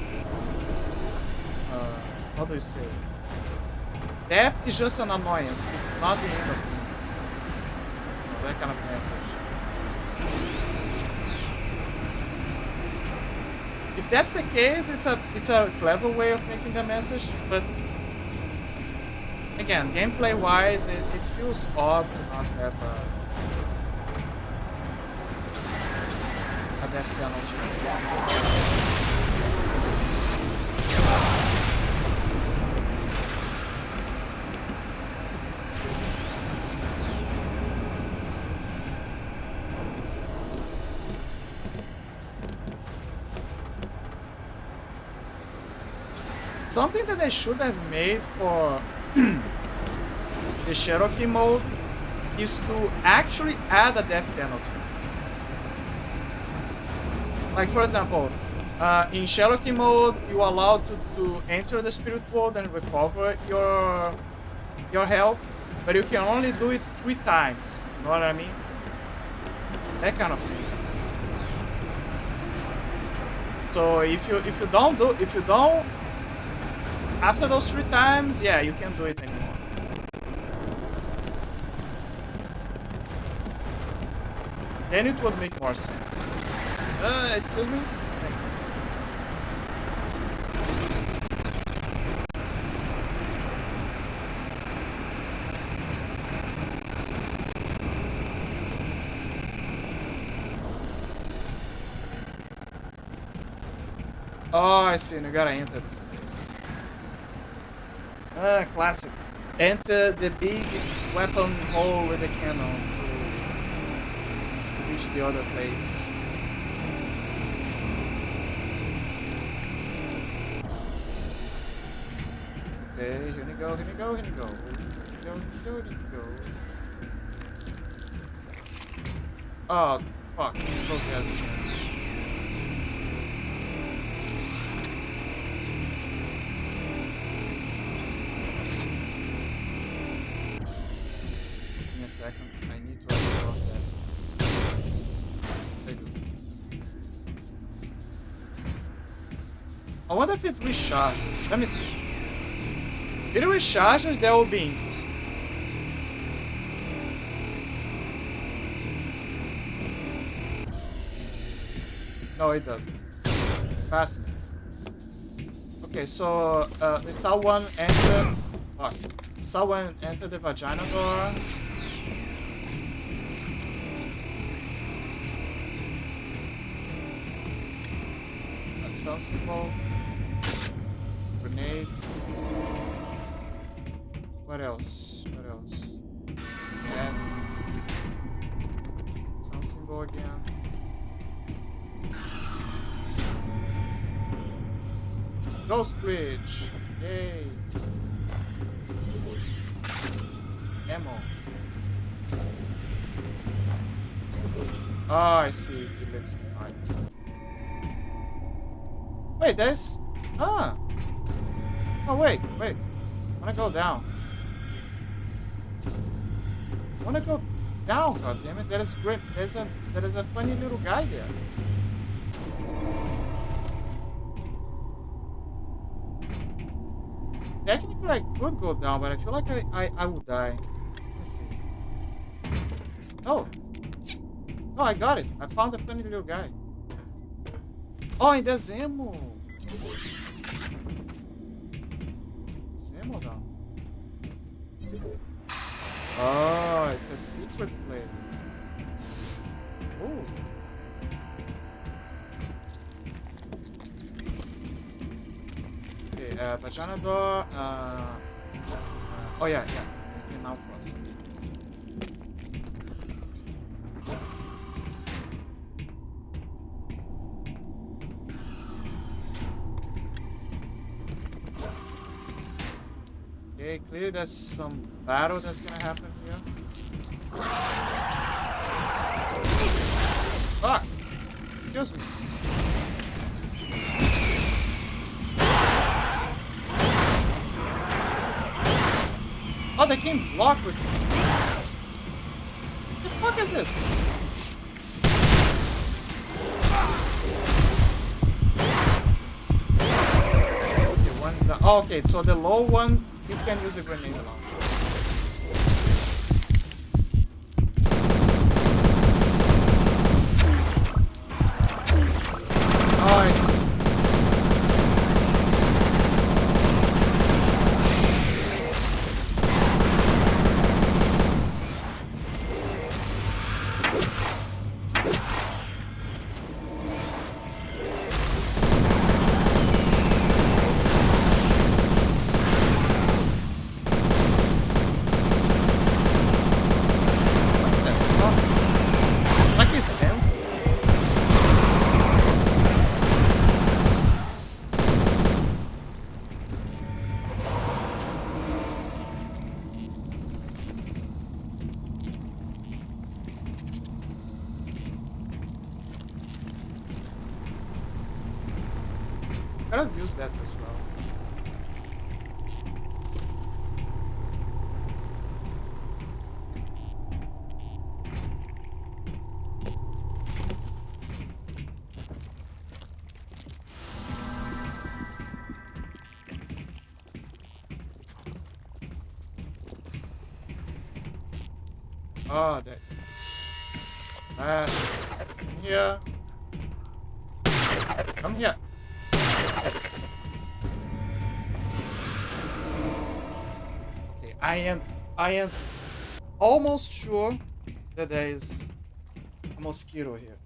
do you say? Death is just an annoyance. It's not the end of things. You know, that kind of message. If that's the case, it's a clever way of making the message, but again, gameplay-wise, it feels odd to not have a death penalty. Something that they should have made for the Cherokee mode is to actually add a death penalty. Like for example, in Cherokee mode, you are allowed to enter the spirit world and recover your health, but you can only do it 3 times. You know what I mean? That kind of thing. So if you don't after those 3 times, yeah, you can't do it anymore. Then it would make more sense. Excuse me? Thank you. Oh, I see. You gotta enter this place. Classic. Enter the big weapon hole with the cannon to reach the other place. Okay, here we go, here we go, here we go. Here we go. Oh, fuck. Close the eyes. Second, I need to unlock that. There you go. I wonder if it recharges. Let me see. If it recharges, that will be interesting. No, it doesn't. Fascinating. Okay, so we saw one enter. Fuck. Someone enter the vagina door. Sensible. Grenades. What else? What else? Yes. Sun symbol again. Ghost bridge. Yay. Ammo. Oh, I see. He lives the fight. Wait, there's... Ah! Oh, wait. I wanna go down. God damn it. There is great. There is a funny little guy there. Technically, I could go down, but I feel like I will die. Let's see. Oh! Oh, I got it. I found a funny little guy. Oh, and there's ammo. There's ammo now. Oh, it's a secret place. Oh. Okay, Tajana door. Oh yeah. Okay, now plus. Okay, clearly there's some battle that's gonna happen here. Fuck! Excuse me. Oh, they came blocked with me. What the fuck is this? Okay, one's down. Oh, okay, so the low one, you can use a grenade launcher. Oh, I see. Like he's dancing. I don't use that as well. Oh, that. Come here. Come here. Okay, I am almost sure that there is a mosquito here.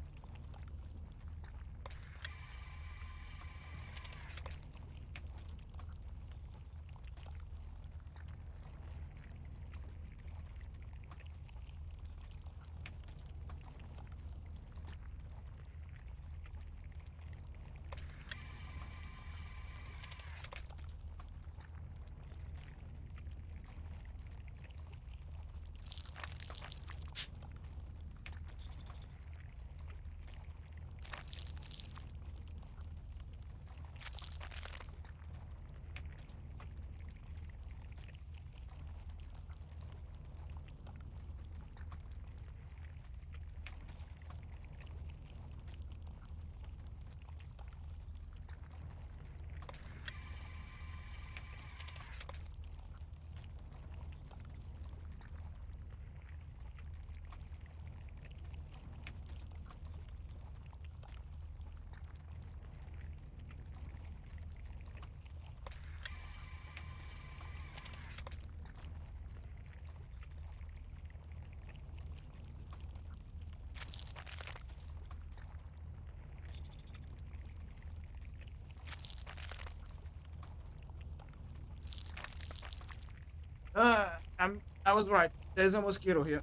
I was right. There's a mosquito here.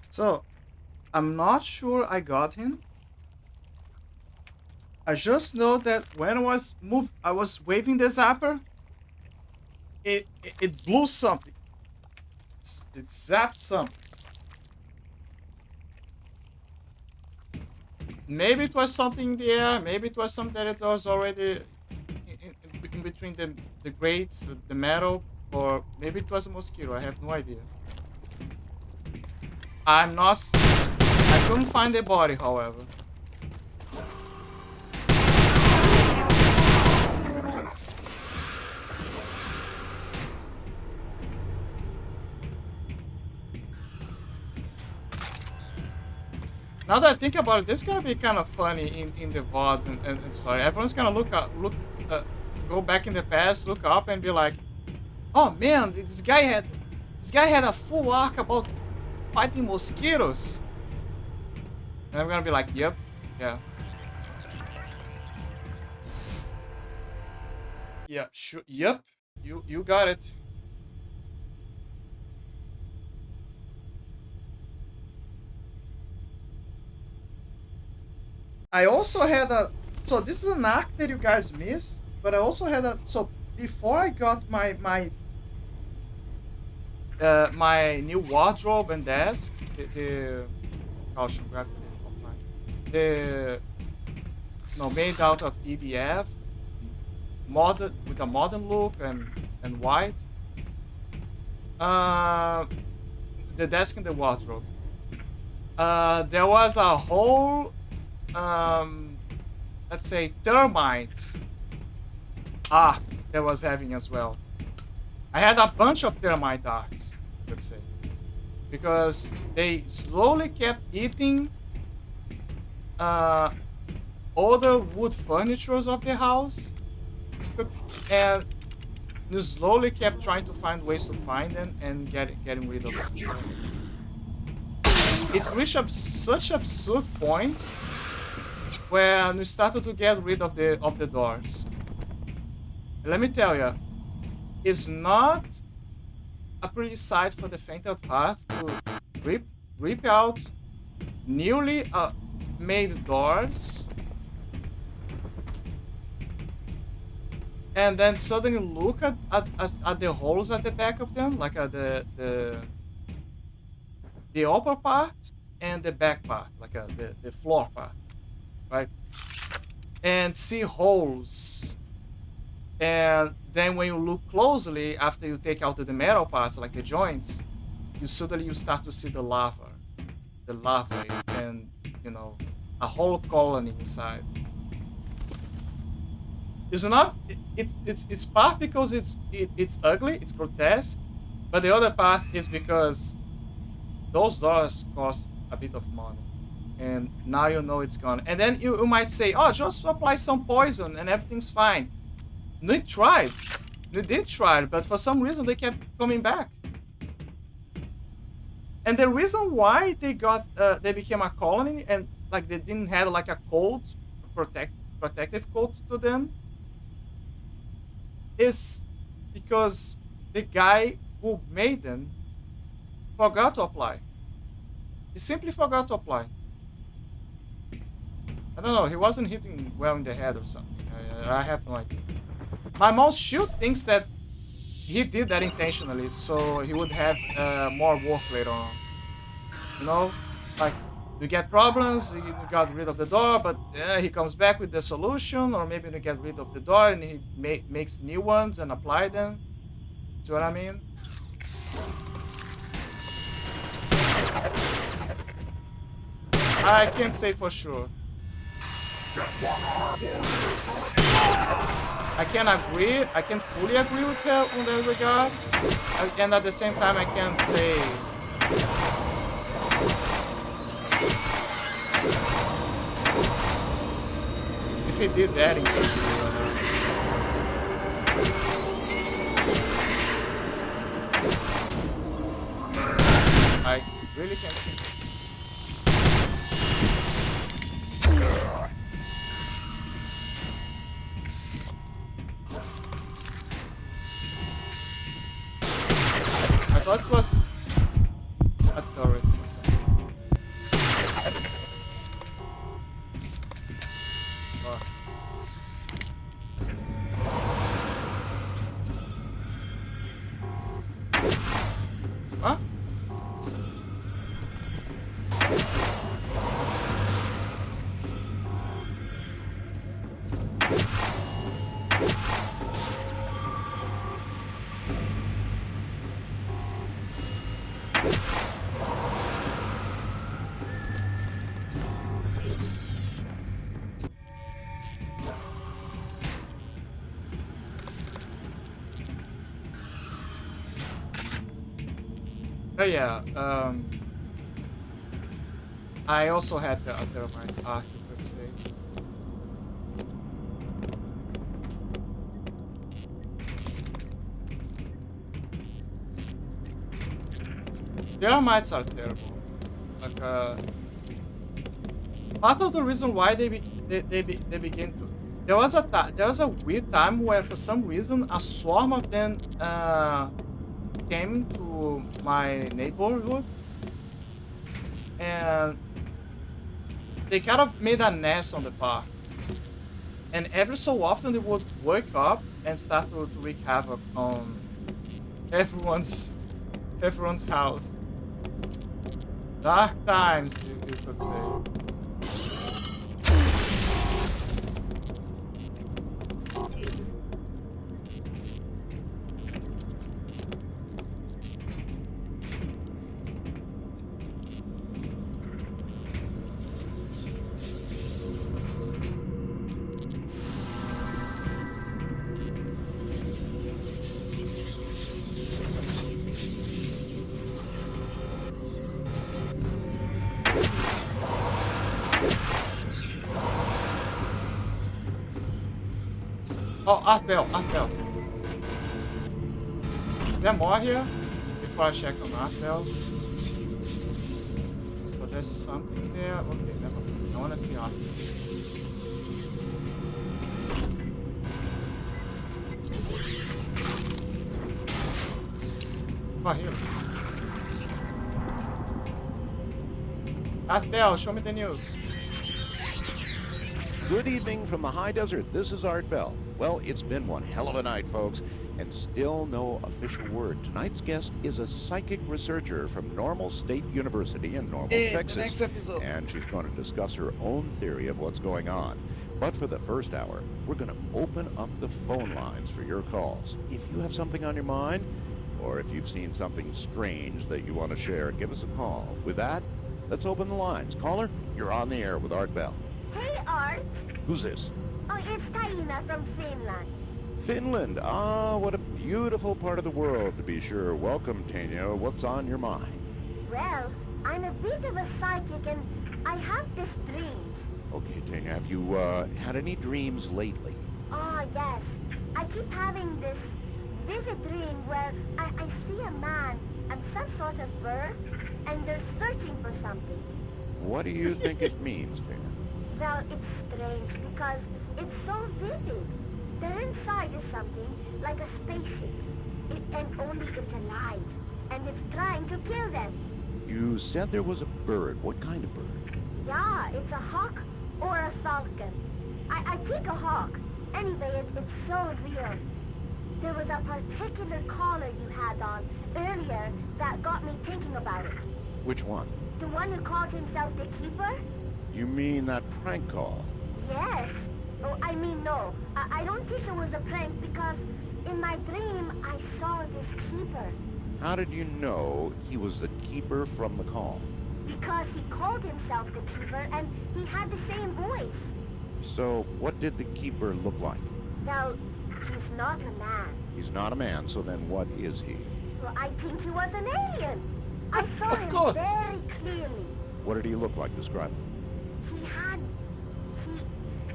So, I'm not sure I got him. I just know that when I was waving the zapper, it blew something. It zapped something. maybe it was something in the air. Maybe it was something that it was already in between the grates, the metal, or maybe it was a mosquito. I have no idea. I'm not. I couldn't find the body, however. Now that I think about it, this is gonna be kind of funny in the VODs and sorry. Everyone's gonna go back in the past, look up, and be like, "Oh man, this guy had a full arc about fighting mosquitoes." And I'm gonna be like, "Yep, yeah, yep, sure, yep, you got it." I also had a, so this is an arc that you guys missed, but I also had a, so before I got my new wardrobe and desk, the caution, we have to leave offline. The, no, made out of EDF, modern, with a modern look and white. The desk and the wardrobe. There was a whole let's say termite arc that was having as well. I had a bunch of termite arcs, let's say, because they slowly kept eating all the wood furnitures of the house, and you slowly kept trying to find ways to find them and getting rid of them. It reached such absurd points when we started to get rid of the doors. Let me tell you, it's not a pretty sight for the faint of heart to rip out newly made doors and then suddenly look at the holes at the back of them, like the upper part and the back part, like the floor part. Right? And see holes. And then when you look closely, after you take out the metal parts, like the joints, you start to see the larvae, and you know, a whole colony inside. It's not. It's part because it's ugly, it's grotesque, but the other part is because those doors cost a bit of money. And now you know it's gone. And then you might say, "Oh, just apply some poison and everything's fine." They tried. They did try, but for some reason they kept coming back. And the reason why they became a colony and like they didn't have like a coat, protective coat to them, is because the guy who made them forgot to apply. He simply forgot to apply. I don't know, he wasn't hitting well in the head or something. I have no idea. My mouse shield thinks that he did that intentionally, so he would have more work later on. You know? Like, you get problems, you got rid of the door, but he comes back with the solution, or maybe you get rid of the door and he makes new ones and apply them. See what I mean? I can't say for sure. I can fully agree with her on that regard, and at the same time I can't say if he did that intentionally. I really can't say. I thought it was a turret or something. Fuck. Huh? Oh yeah. I also had the thermite arc, let's say. Thermites are terrible. Like, part of the reason why they begin to. There was a weird time where, for some reason, a swarm of them came to my neighborhood, and they kind of made a nest on the park. And every so often, they would wake up and start to wreak havoc on everyone's house. Dark times, you could say. Oh, Art Bell. Is there more here? Before I check on Art Bell. But there's something there. Okay, never mind. I wanna see Art Bell. Oh, here. Art Bell, show me the news.
Good evening from the high desert. This is Art Bell. Well, it's been one hell of a night, folks, and still no official word. Tonight's guest is a psychic researcher from Normal State University in Normal, Texas.
The next episode.
And she's going to discuss her own theory of what's going on. But for the first hour, we're going to open up the phone lines for your calls. If you have something on your mind, or if you've seen something strange that you want to share, give us a call. With that, let's open the lines. Caller, you're on the air with Art Bell.
Hey, Art.
Who's this?
Oh, it's Taina from Finland.
Finland. Ah, what a beautiful part of the world, to be sure. Welcome, Tanya. What's on your mind?
Well, I'm a bit of a psychic and I have this dream.
Okay, Tanya, have you had any dreams lately?
Oh, yes. I keep having this vivid dream where I see a man and some sort of bird and they're searching for something.
What do you think it means, Tanya?
Well, it's strange because it's so vivid. Their inside is something like a spaceship. And only it's alive. And it's trying to kill them.
You said there was a bird. What kind of bird?
Yeah, it's a hawk or a falcon. I think a hawk. Anyway, it's so real. There was a particular caller you had on earlier that got me thinking about it.
Which one?
The one who called himself the Keeper?
You mean that prank call?
Yes. Oh, I mean, no. I don't think it was a prank because in my dream I saw this Keeper.
How did you know he was the Keeper from the call?
Because he called himself the Keeper and he had the same voice.
So, what did the Keeper look like?
Well, he's not a man.
He's not a man, so then what is he?
Well, I think he was an alien. I saw him very clearly.
What did he look like? Describe him.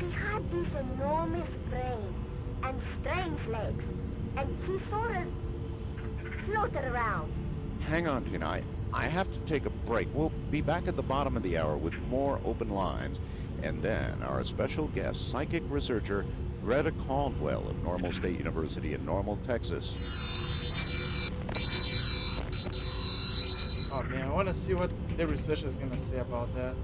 He had this enormous brain and strange legs, and he sort of floated around.
Hang on, Tina. I have to take a break. We'll be back at the bottom of the hour with more open lines, and then our special guest, psychic researcher Greta Caldwell of Normal State University in Normal, Texas.
Oh man, I want to see what the researcher is gonna say about that.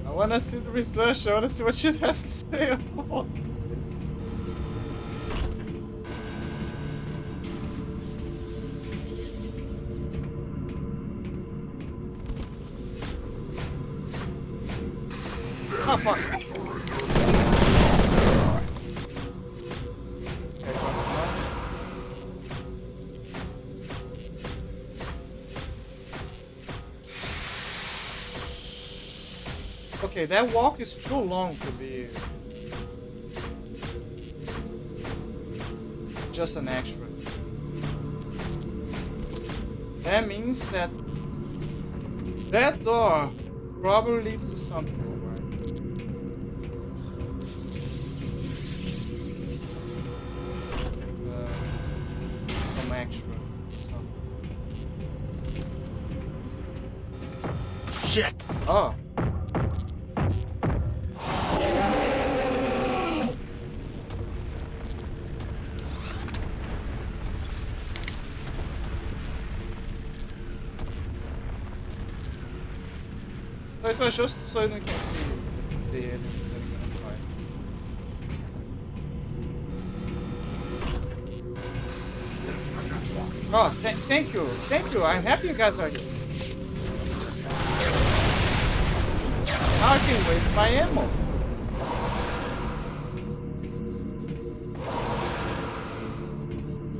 I want to see the researcher. I want to see what she has to say about this. Oh fuck. Okay, that walk is too long to be just an extra. That means that that door probably leads to something, right? Some extra something.
Shit!
Oh. So it was just so you can see the aliens that are gonna fight. Oh, thank you. Thank you. I'm happy you guys are here. Now I can waste my ammo.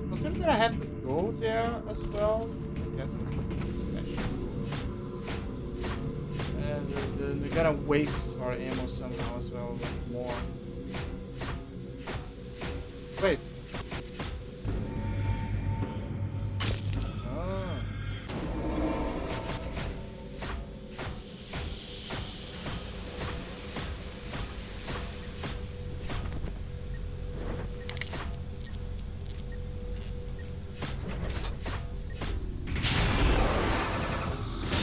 Considering that I have to go there as well, I guess it's special. And they're gonna waste our ammo somehow as well, like more. Wait.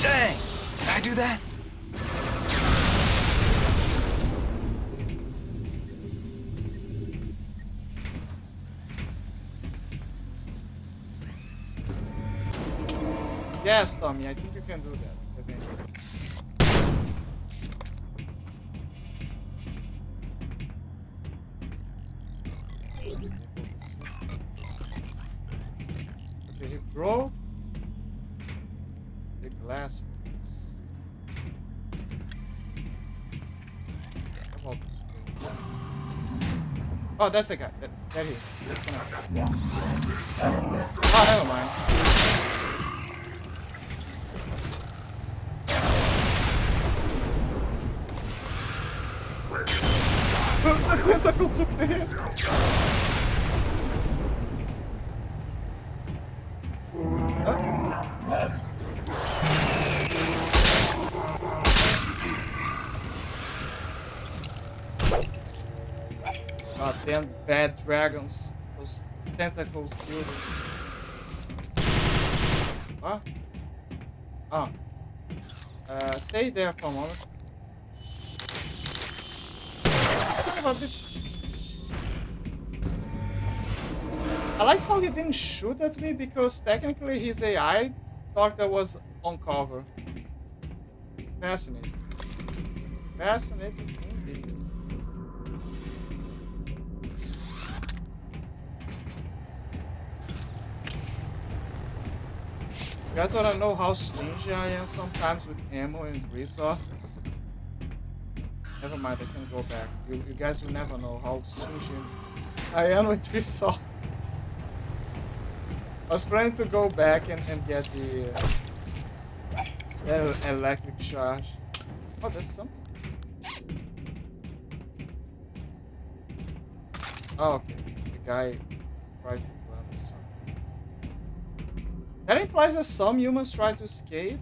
Dang! Can I do that?
Yes, Tommy, I think you can do that eventually. Okay, he broke the glass rings. How about this place? Oh, that's the guy. That is. That's gonna... Oh, never mind. The tentacle took the hit. God damn bad dragons. Those tentacles do this. Huh? Oh. Stay there for a moment. Son of a bitch. I like how he didn't shoot at me because technically his AI thought that was on cover. Fascinating. Fascinating indeed. You guys wanna know how stingy I am sometimes with ammo and resources? Never mind, I can go back. You guys will never know how stingy I am with resources. I was planning to go back and get the electric charge. Oh, there's something. Oh, okay. The guy tried to run or something. That implies that some humans try to escape.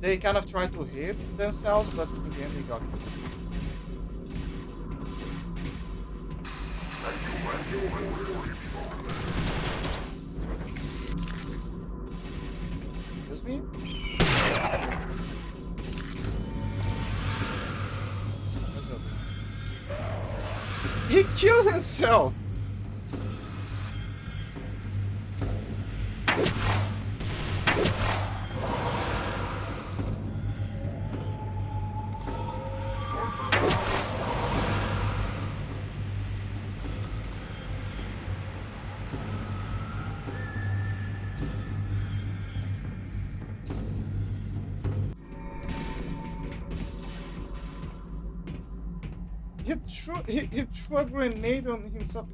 They kind of try to hit themselves, but in the end they got killed. Excuse me? He killed himself! He threw a grenade on himself.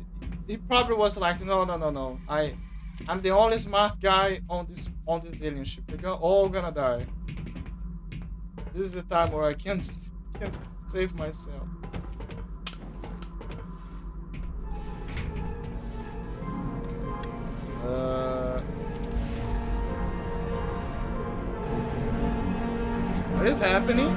He probably was like, no. I'm the only smart guy on this alien ship. We're all gonna die. This is the time where I can't save myself. What is happening?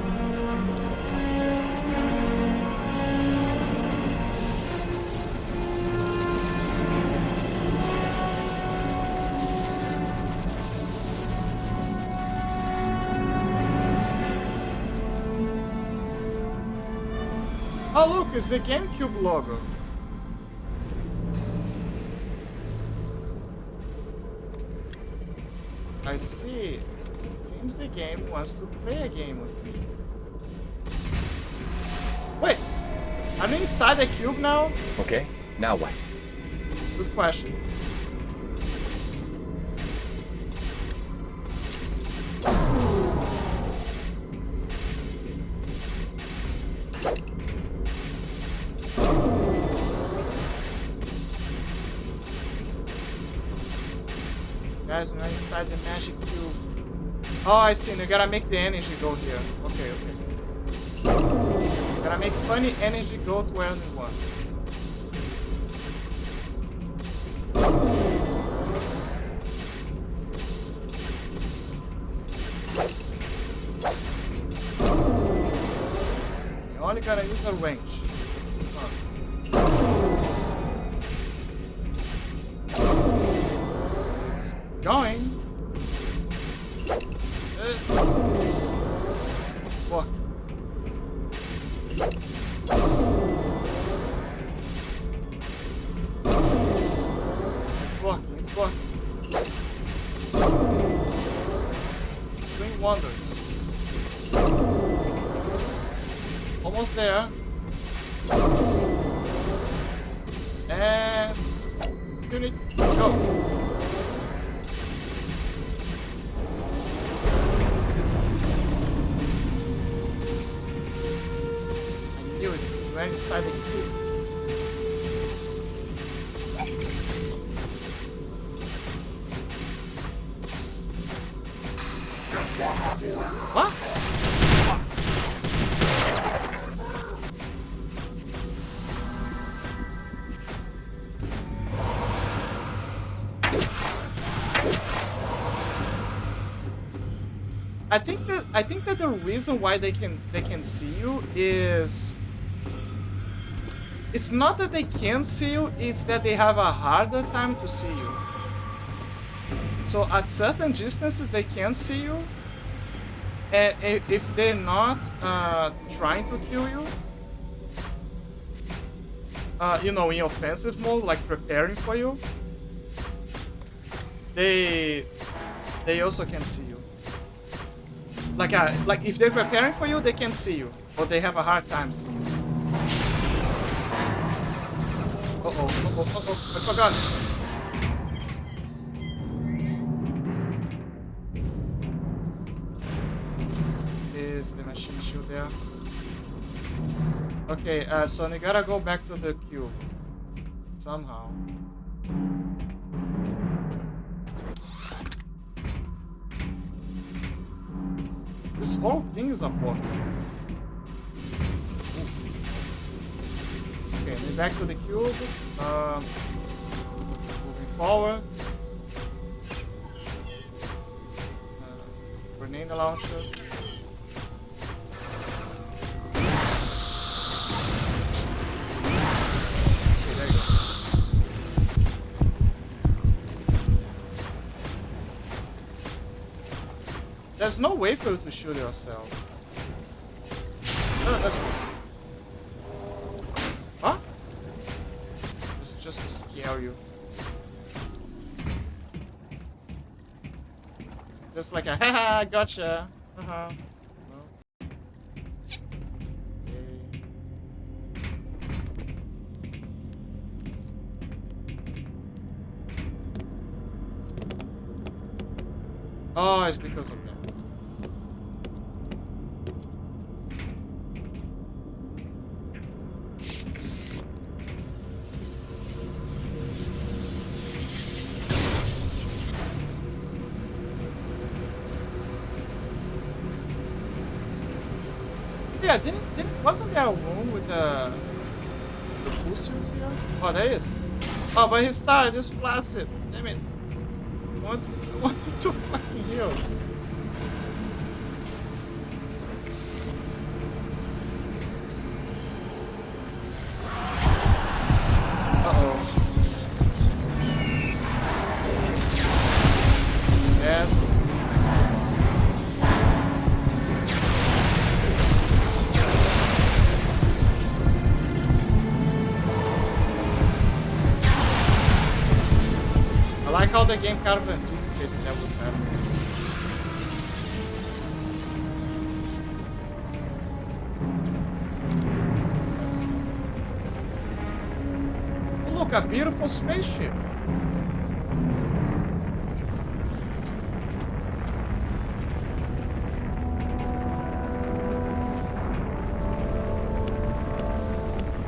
Oh look, it's the GameCube logo. I see. Seems the game wants to play a game with me. Wait, I'm inside the cube now?
Okay, now what?
Good question. Guys, we're inside the magic cube. Oh, I see. You gotta make the energy go here. Okay, okay. Gotta make funny energy go to where we want. You only gotta use a wrench. This is fun. It's going. What? It's working. Doing wonders. Almost there. And unit go. Right inside the cube. What? I think that the reason why they can see you is it's not that they can see you, it's that they have a harder time to see you. So at certain distances they can see you, and if they're not trying to kill you, you know, in offensive mode, like preparing for you, they also can see you. Like if they're preparing for you, they can see you, but they have a hard time seeing you. Uh-oh, I forgot. Is the machine shield there? Okay, so you gotta go back to the cube. Somehow. This whole thing is a portal. Okay, then back to the cube. Moving forward. Grenade launcher. Okay, there you go. There's no way for you to shoot yourself. No, that's... Huh? Just to scare you. Just like a haha, gotcha. Uh-huh. No. Okay. Oh, it's because of that. Yeah, wasn't there a room with the boosters here? Oh, there is. Oh, but he started just flaccid. Damn it. I wanted to fucking heal. like how the game kind of anticipated that would happen. Oh, look, a beautiful spaceship.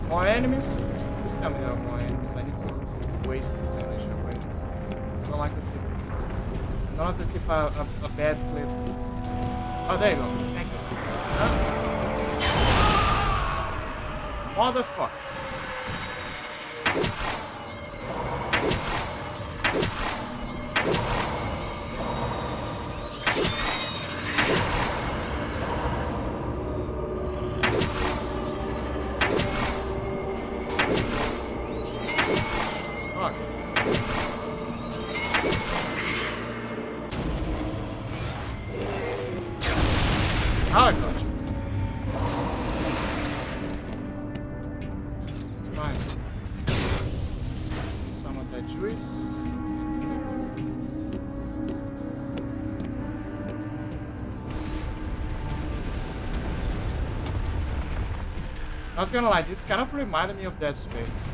More enemies? Please tell me there are more enemies. I need to waste this energy away. I don't like to keep. I don't like to keep a bad clip. Oh, there you go. Thank you. Huh? Motherfucker. Now I got you. Fine. Some of that juice. Not gonna lie, this kind of reminded me of Dead Space.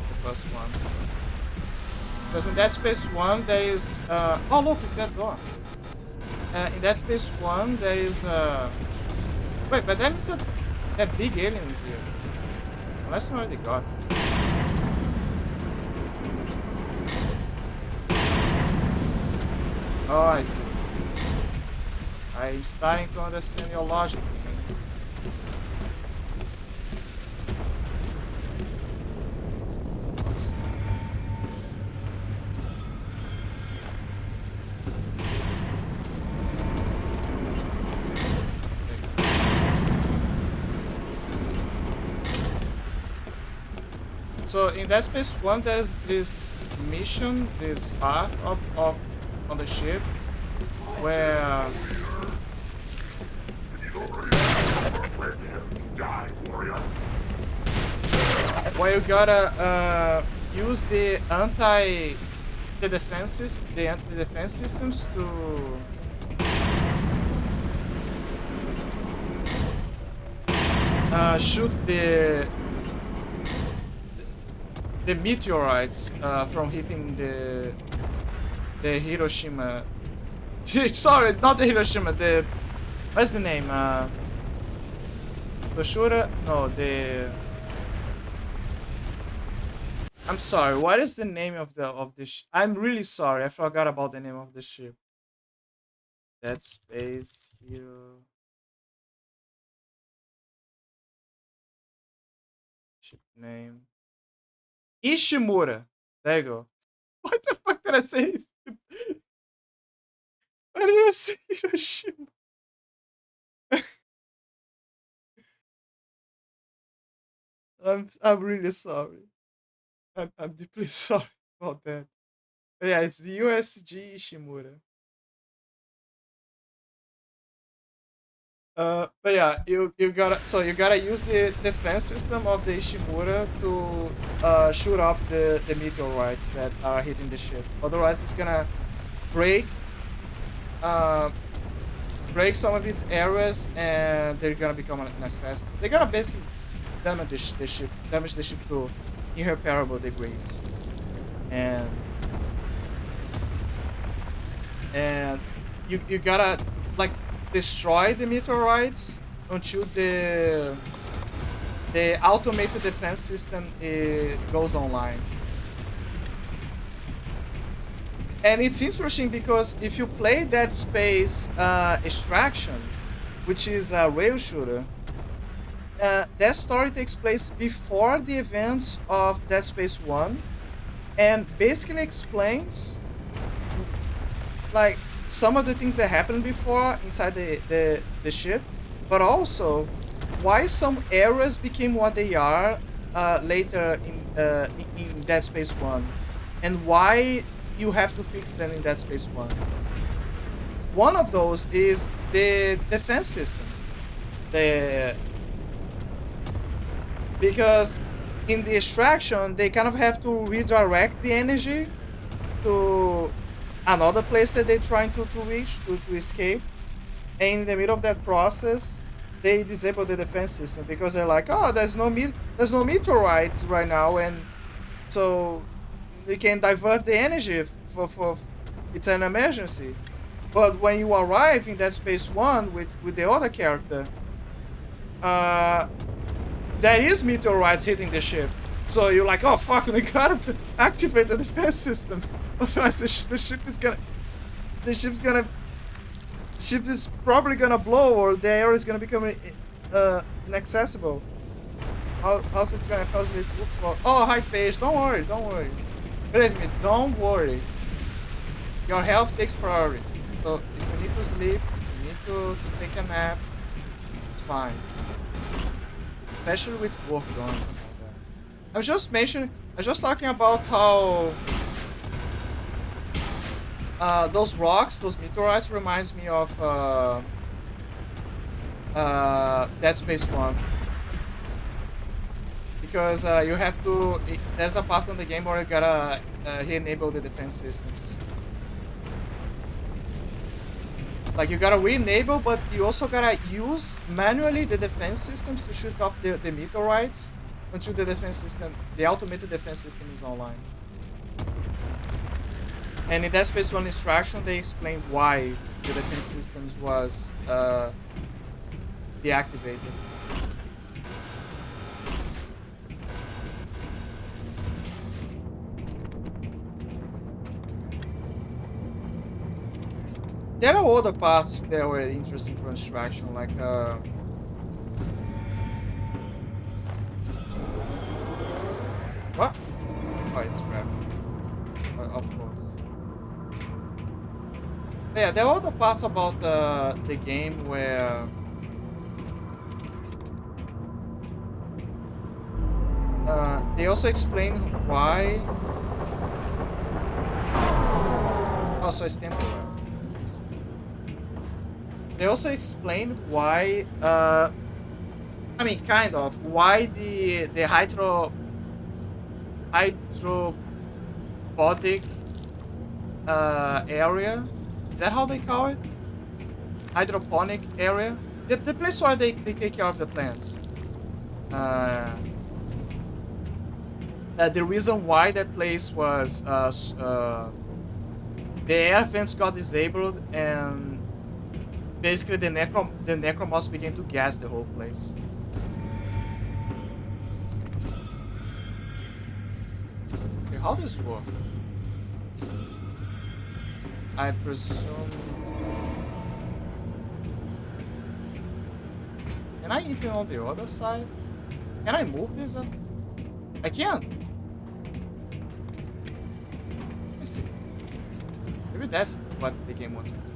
The first one. Because in Dead Space 1 there is... oh look, it's that door. In Dead Space 1 there is... wait, but that means that big alien is here. Unless we already got. Oh, I see. I'm starting to understand your logic. So in Dead Space 1 there's this mission, this part on the ship where you gotta use the defense systems to shoot the meteorites from hitting the Hiroshima. Sorry, not the Hiroshima. The what's the name? Toshura? No, the. I'm sorry. What is the name of the ship? I'm really sorry. I forgot about the name of the ship. Dead Space Hero. Ship name. Ishimura. There you go. What the fuck did I say? Why did I say Hiroshima? I'm really sorry. I'm deeply sorry about that. But yeah, it's the USG Ishimura. But yeah, you gotta use the defense system of the Ishimura to shoot up the meteorites that are hitting the ship. Otherwise, it's gonna break some of its areas, and they're gonna become an assassin. They're gonna basically damage the ship to irreparable degrees, and you gotta like destroy the meteorites until the automated defense system goes online. And it's interesting because if you play Dead Space Extraction, which is a rail shooter, that story takes place before the events of Dead Space 1 and basically explains like some of the things that happened before inside the ship, but also why some areas became what they are later in Dead Space 1 and why you have to fix them in Dead Space 1. One of those is the defense system. Because in the extraction, they kind of have to redirect the energy to another place that they're trying to reach to escape. And in the middle of that process, they disable the defense system because they're like, oh, there's no meteorites right now, and so you can divert the energy for it's an emergency. But when you arrive in Dead Space 1 with the other character, there is meteorites hitting the ship. So you're like, oh fuck, we gotta activate the defense systems. Otherwise the ship is probably gonna blow, or the area is gonna become inaccessible. How's it gonna cause it? Oh, hi Paige, don't worry. Believe me, don't worry. Your health takes priority. So if you need to sleep, if you need to take a nap, it's fine. Especially with work going. I was just talking about how those rocks, those meteorites reminds me of Dead Space 1. Because you have to, there's a part on the game where you gotta re-enable the defense systems. Like you gotta re-enable, but you also gotta use manually the defense systems to shoot up the meteorites until the defense system, the automated defense system is online. And in Dead Space 1 instruction, they explain why the defense systems was deactivated. There are other parts that were interesting for instruction, like what? Oh, it's crap. Of course. Yeah, there are other parts about the game where they also explain why. Oh, so it's temporary. They also explained why, I mean, kind of, why the hydroponic area, is that how they call it? Hydroponic area? The place where they take care of the plants. The reason why that place was, the air vents got disabled, and basically the necromoths began to gas the whole place. Okay, how does this work? I presume... Can I even on the other side? Can I move this up? I can't. Let me see. Maybe that's what the game wants me to do.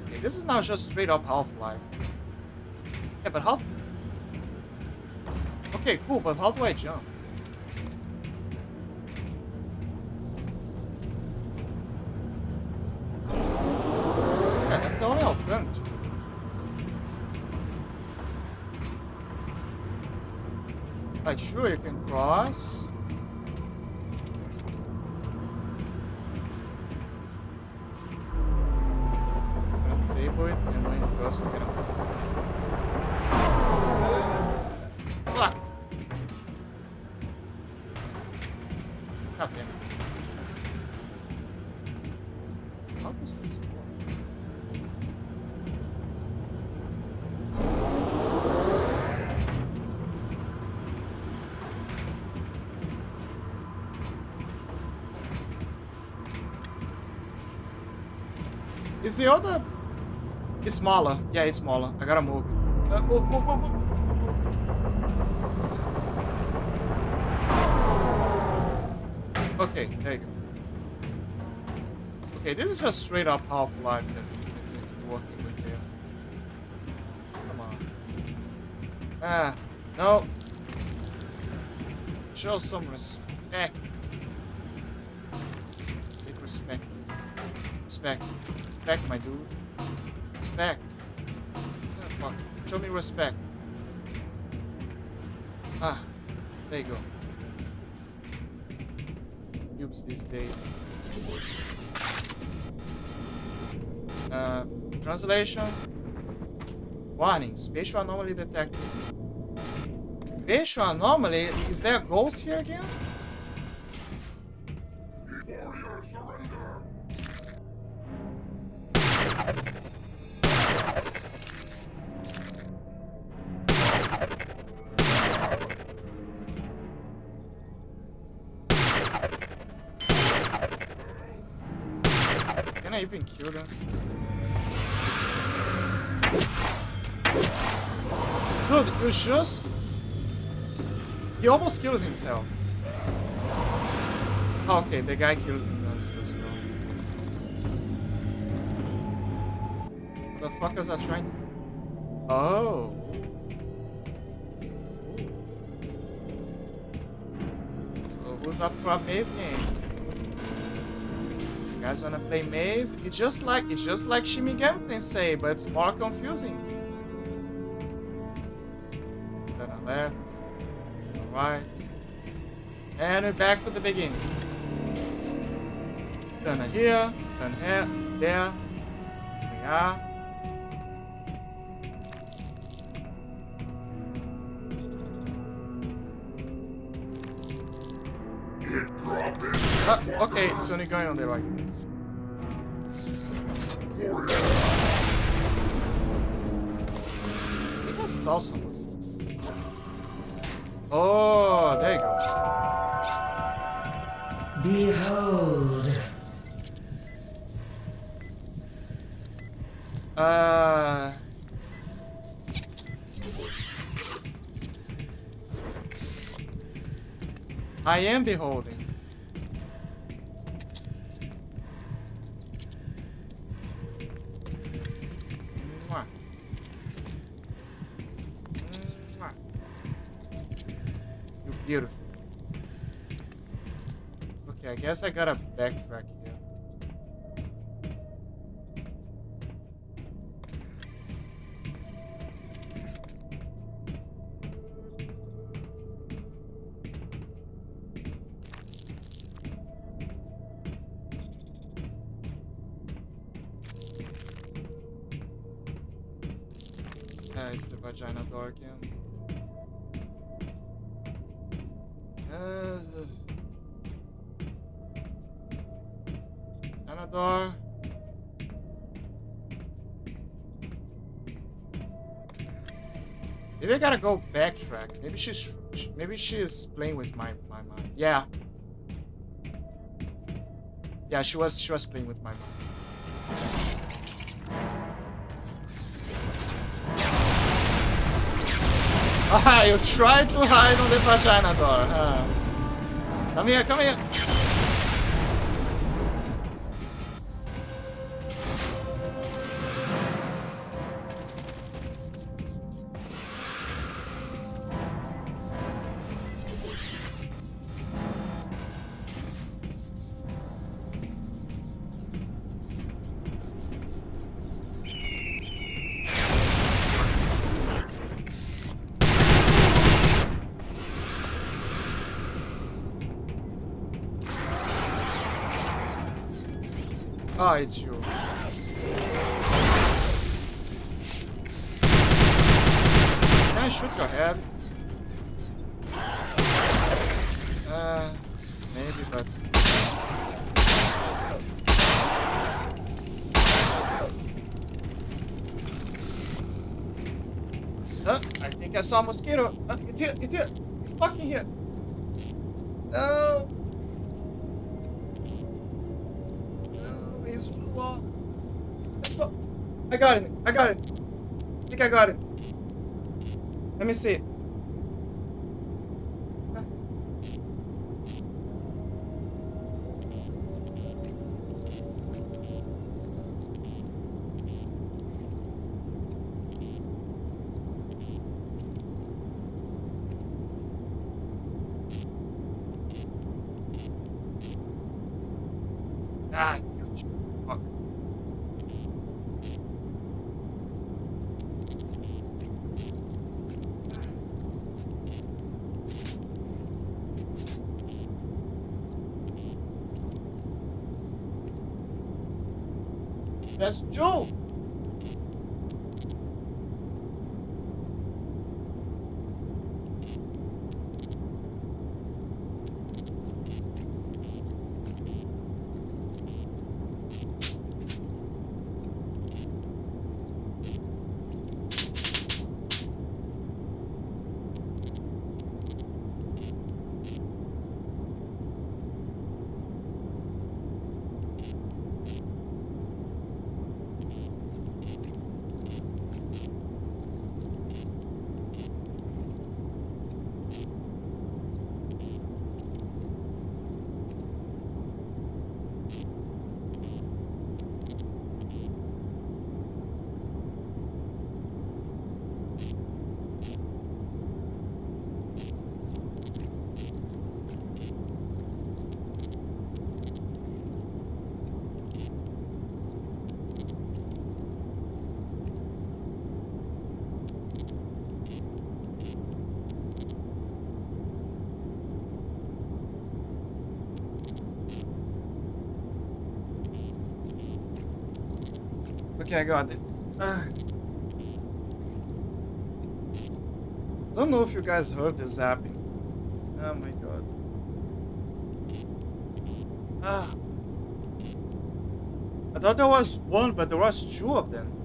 Okay, this is now just straight up Half-Life. Yeah, but how... Okay, cool, but how do I jump? Yeah, that's the only alternative. Like, sure, you can cross. I'm gonna disable it, and when you cross, you can... Fuck! God damn it. How does this work? Is the other... It's smaller. Yeah, it's smaller. I gotta move it. Move. Okay, there you go. Okay, this is just straight up Half-Life that we're working with here. Come on. Ah, no. Show some respect. Take respect, please. Respect. Respect, my dude. Respect. Oh, fuck. Show me respect. Ah, there you go. Cubes these days. Translation. Warning, spatial anomaly detected. Spatial anomaly? Is there a ghost here again? Can I even kill them? Dude, you just... He almost killed himself. Oh, okay, the guy killed himself as well. The fuckers are trying... Oh. So who's up for a maze game? You guys wanna play maze? It's just like Shin Megami Tensei, but it's more confusing. Then a left, then a right, and we're back to the beginning. Then a here, then here, there. We are. Okay, it's only going on there like this. I think I saw someone. Oh, there you go.
Behold.
I am beholding. Mwah. Mwah. You're beautiful. Okay, I guess I gotta backtrack here. It's the vagina door again. Vagina door. Maybe I gotta go backtrack. Maybe she's playing with my mind. Yeah. Yeah, she was playing with my mind. Ah, you tried to hide on the vagina door, huh? Come here, come here. Oh, it's you. Can I shoot your head? Maybe, but... I think I saw a mosquito. It's here, it's here. It's fucking here. No. Flew off. Let's go. I got it. I got it. I think I got it. Let me see. Ah. That's Joe. Okay, I got it. Don't know if you guys heard the zapping. Oh my god. I thought there was one, but there was two of them.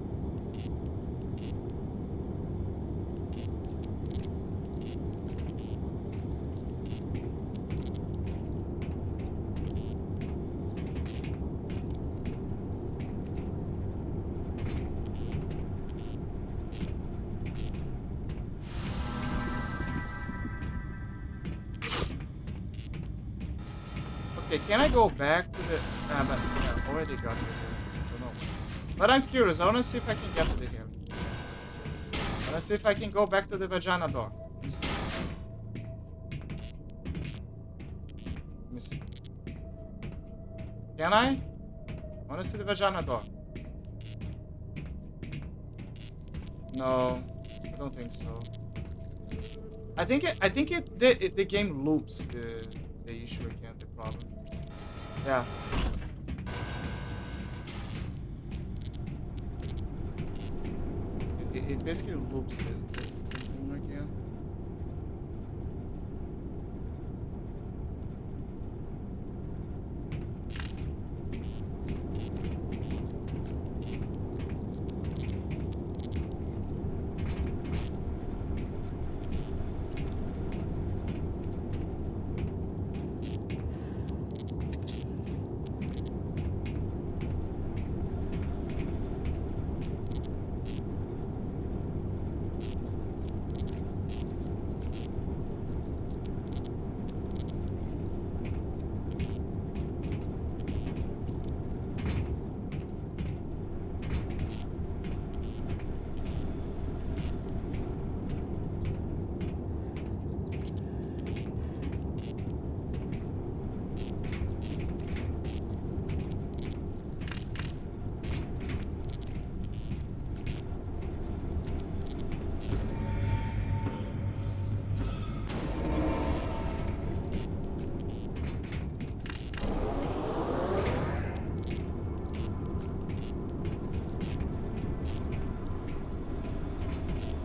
Okay, can I go back to the... but yeah, already got to the hill. I don't know. But I'm curious. I want to see if I can get to the hill. I want to see if I can go back to the vagina door. Let me see. Let me see. Can I? I want to see the vagina door. No, I don't think so. I think the game loops the issue again, the problem. Yeah. It basically loops the room again.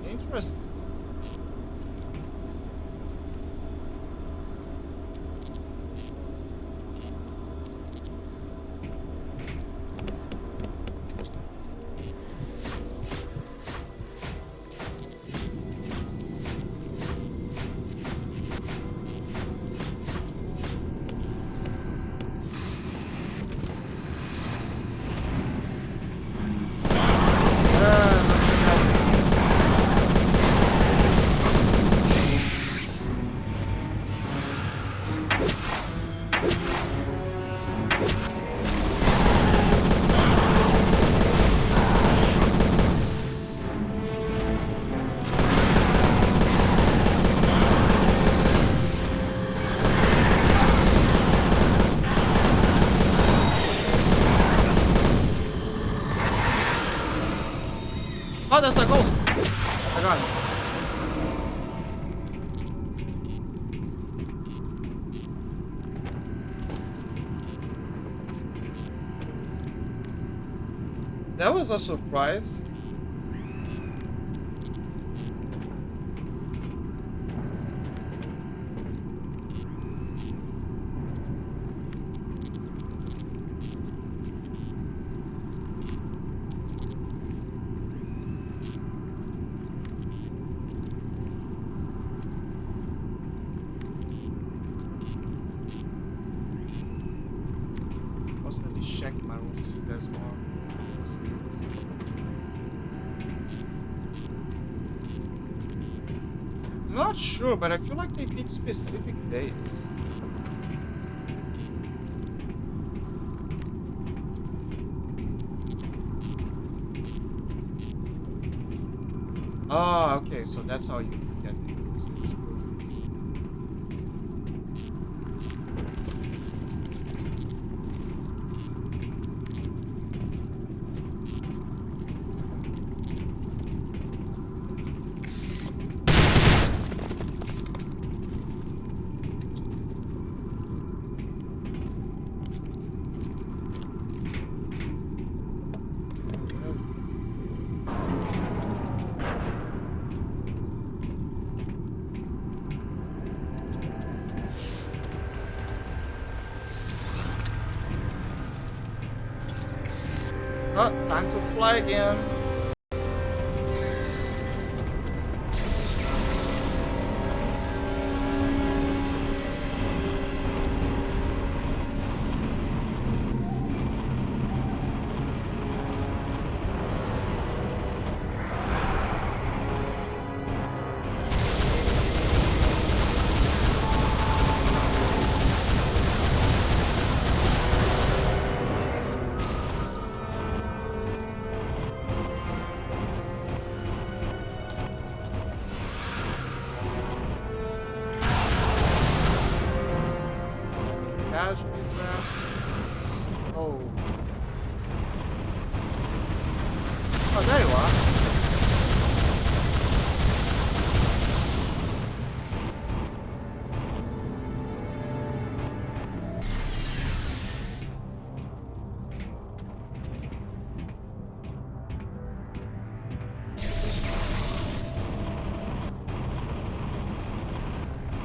Interesting. Oh, that's a ghost. I got it. that was a surprise. Constantly check my room to see if there's more. I'm not sure, but I feel like they pick specific days. Oh, okay, so that's how you get the explosives. Oh, time to fly again. Casualty traps. Oh. Oh, there you are.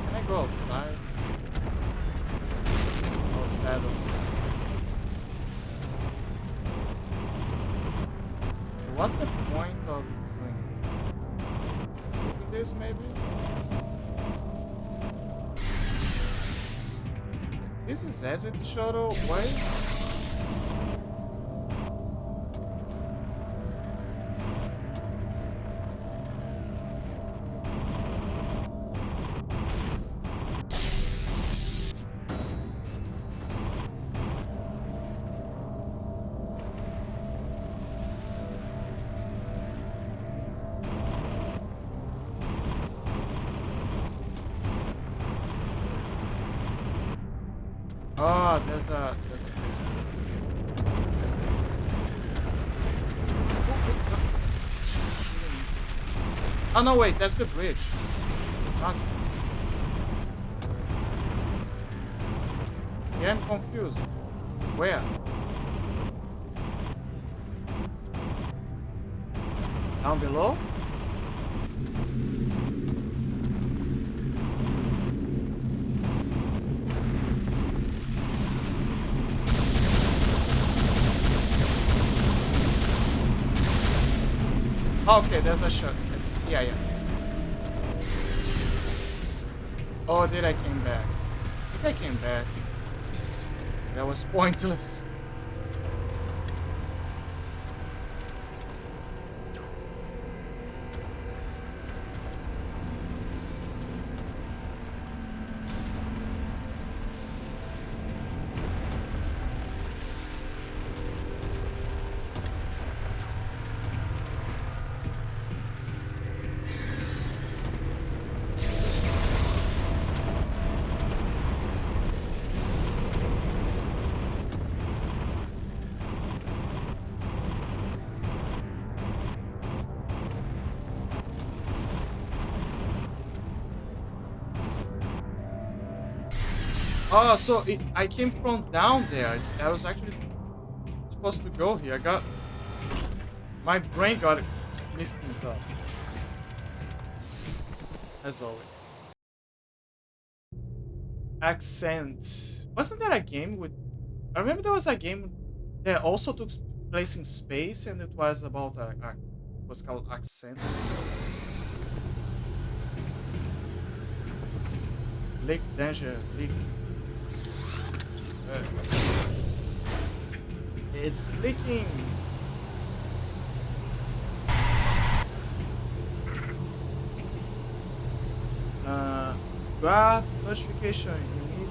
Can I go outside? Saddle. What's the point of doing this, maybe? This is exit shuttle. Wait. Oh, there's a place. Oh no, wait, that's the bridge. Not. Yeah, I'm confused. Where? Down below? Okay, there's a shot. Yeah. Oh, did I came back? I came back. That was pointless. Oh, so I came from down there. I was actually supposed to go here. I got My brain got mixed things up. As always. Accent. Wasn't there a game with... I remember there was a game that also took place in space and it was about was called Accent. Lake Danger. Lake. It's leaking. Guard notification. You need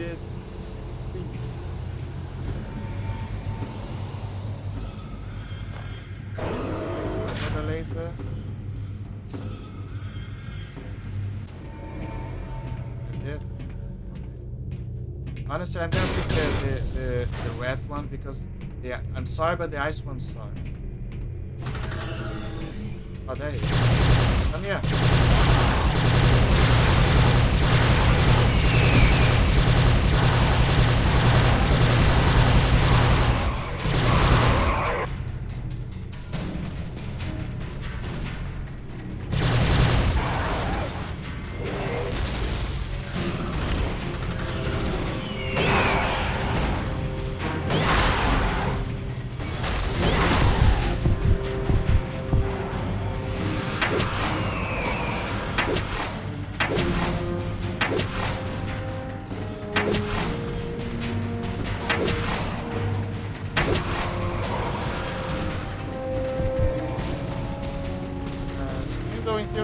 it. Please. Another laser. That's it. Honestly, I'm gonna pick the red one because I'm sorry, but the ice one sucks. Oh, there you go. Come here.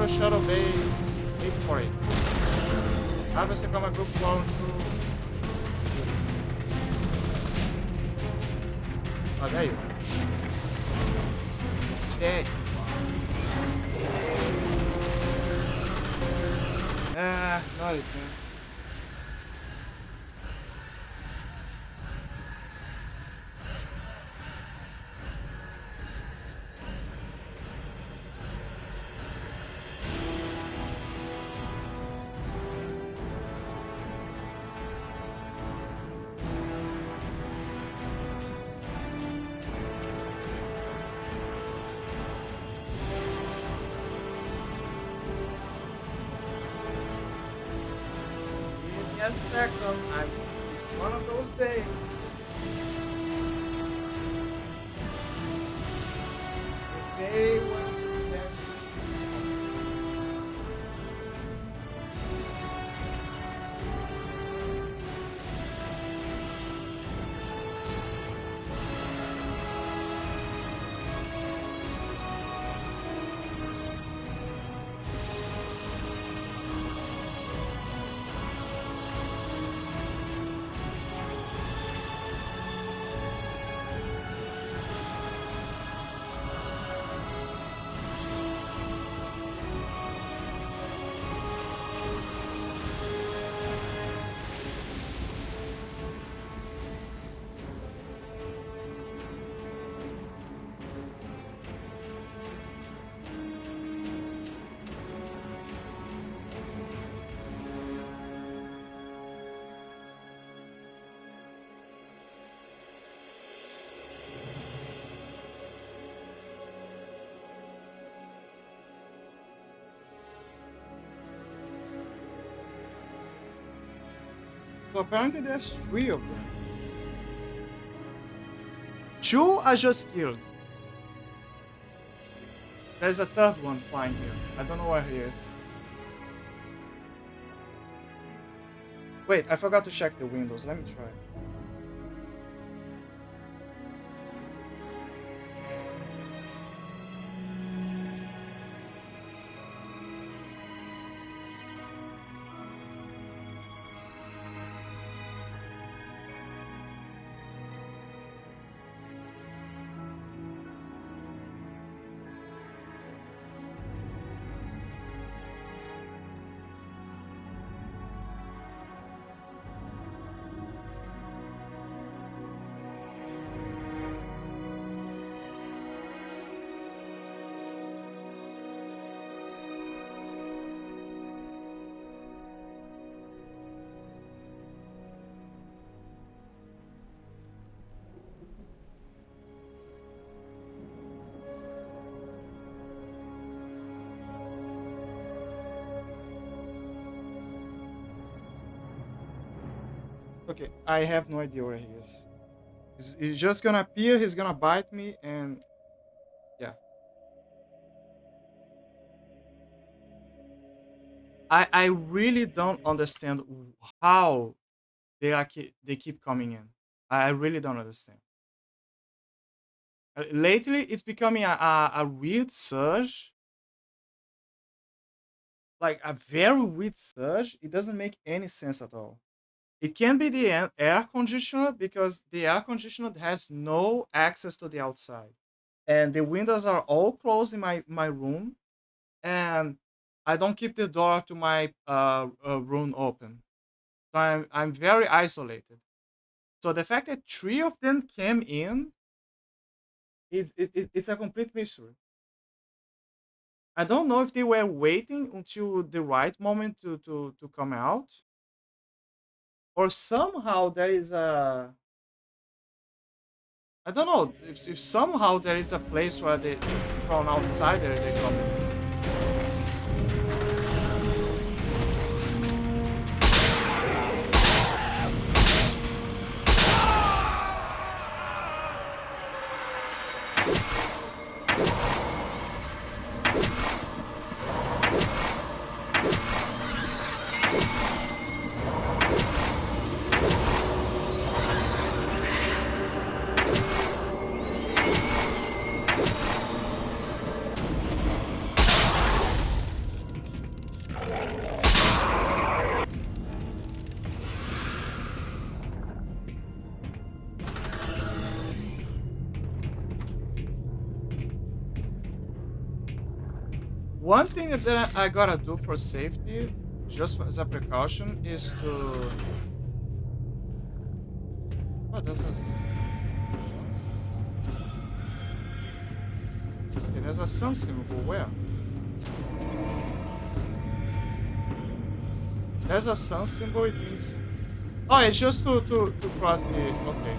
Shuttle base 848. Harvesting from a group flowing through. Oh, there you are. There. Not it, man. One of those days. The day when we get So apparently there's 3 of them. 2 I just killed. There's a third one flying here. I don't know where he is. Wait, I forgot to check the windows. Let me try.
Okay, I have no idea where he is. He's just gonna appear, he's gonna bite me, and yeah. I really don't understand how they keep coming in. I really don't understand. Lately, it's becoming a weird surge, like a very weird surge. It doesn't make any sense at all. It can be the air conditioner because the air conditioner has no access to the outside, and the windows are all closed in my room, and I don't keep the door to my room open. So I'm very isolated. So the fact that three of them came in, it's a complete mystery. I don't know if they were waiting until the right moment to come out, or somehow there is a, I don't know if somehow there is a place where they from outside they come in. One thing that I gotta do for safety, just as a precaution, is to. Oh, that's a. Okay, there's a sun symbol. Where? There's a sun symbol. It means. Oh, it's just to cross the. Okay.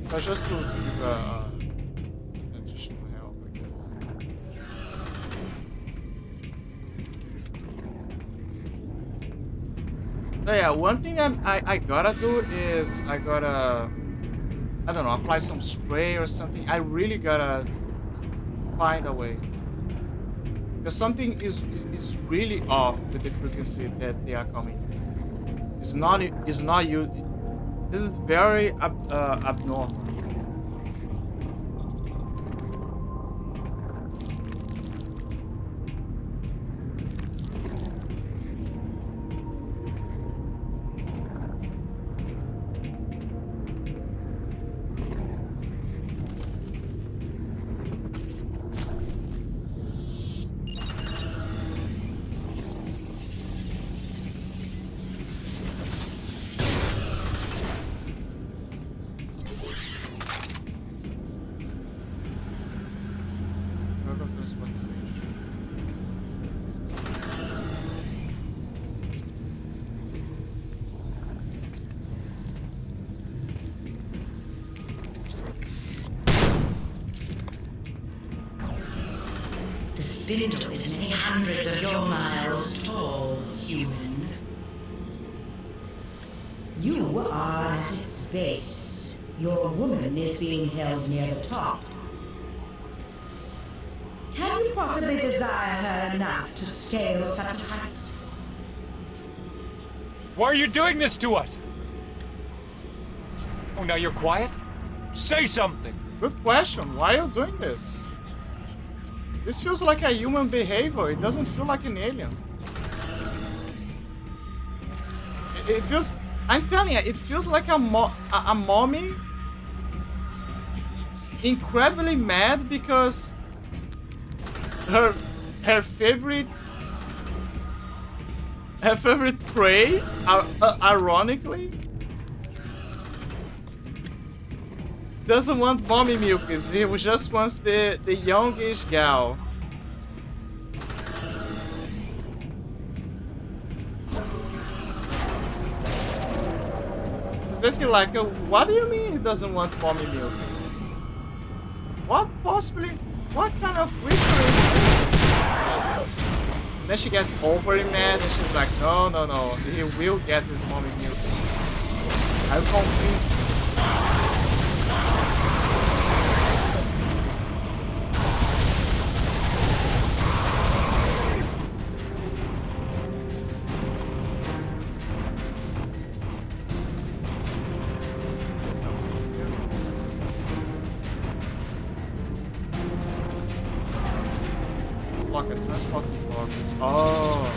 That's just to give additional help, I guess. So yeah, one thing I gotta do is I gotta, I don't know, apply some spray or something. I really gotta find a way. Because something is really off with the frequency that they are coming in. It's not you. This is very abnormal.
The spindle is many hundreds of your miles tall, human. You are at its base. Your woman is being held near the top. Can you possibly desire her enough to scale such a height?
Why are you doing this to us? Oh, now you're quiet? Say something!
Good question. Why are you doing this? This feels like a human behavior. It doesn't feel like an alien. It feels... I'm telling you, it feels like a mommy. It's incredibly mad because her favorite prey, ironically, doesn't want mommy milkies. He just wants the youngish gal. It's basically like, what do you mean he doesn't want mommy milkies? What kind of creature is this?
then she gets overly mad and she's like, no, no, no, he will get his mommy milk. I'll convince him. Block a transport progress. Oh.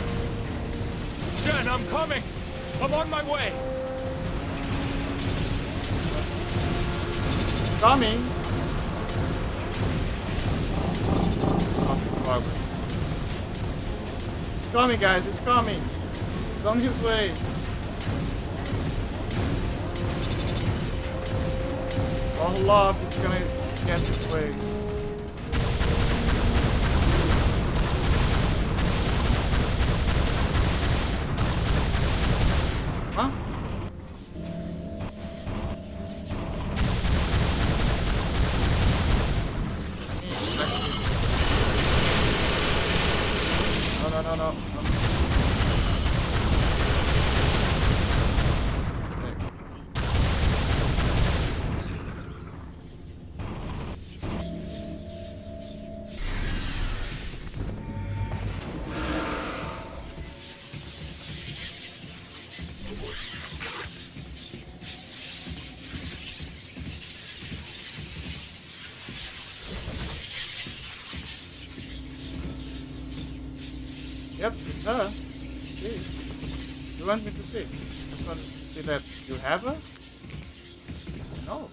Jen, I'm coming! I'm on my way!
It's coming. Transport progress. It's coming, guys. It's coming. It's on his way. All love is gonna get his way. Huh? No, no, no, no. Yep, it's her. Let's see. You want me to see? Just want to see that you have her? No.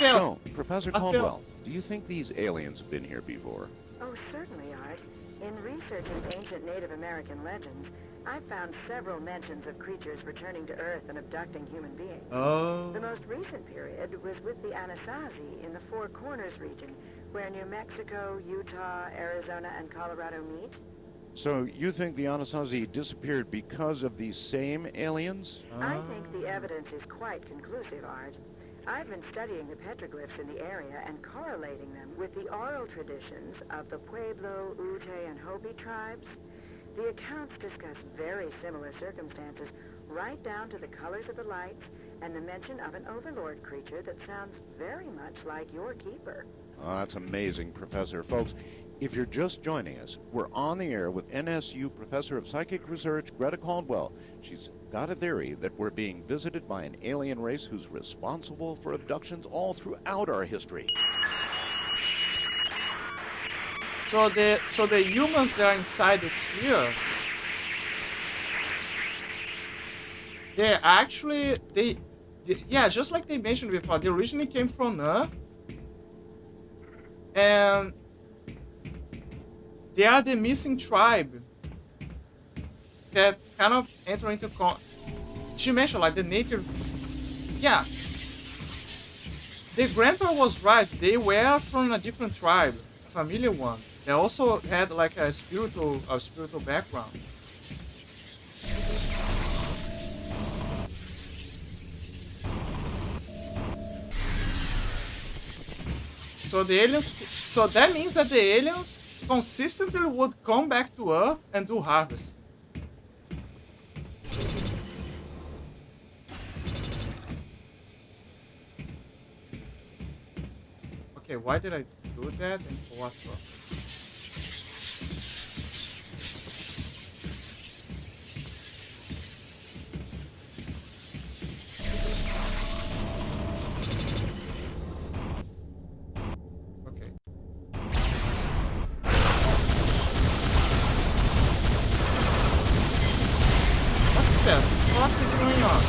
So, Professor Caldwell, do you think these aliens have been here before?
Oh, certainly, Art. In researching ancient Native American legends, I found several mentions of creatures returning to Earth and abducting human beings.
Oh.
The most recent period was with the Anasazi in the Four Corners region, where New Mexico, Utah, Arizona, and Colorado meet.
So you think the Anasazi disappeared because of these same aliens?
I think the evidence is quite conclusive, Art. I've been studying the petroglyphs in the area and correlating them with the oral traditions of the Pueblo, Ute, and Hopi tribes. The accounts discuss very similar circumstances, right down to the colors of the lights and the mention of an overlord creature that sounds very much like your keeper.
Oh, that's amazing, Professor. Folks, if you're just joining us, we're on the air with NSU Professor of Psychic Research, Greta Caldwell. She's got a theory that we're being visited by an alien race who's responsible for abductions all throughout our history.
So the humans that are inside the sphere, they're actually yeah, just like they mentioned before, they originally came from Earth, and they are the missing tribe that kind of enter into she mentioned like the native. Yeah, the grandpa was right. They were from a different tribe, a familiar one. They also had like a spiritual background. So the aliens. So that means that the aliens consistently would come back to Earth and do harvest. Okay, why did I do that and for what purpose? Okay. What the fuck is going on?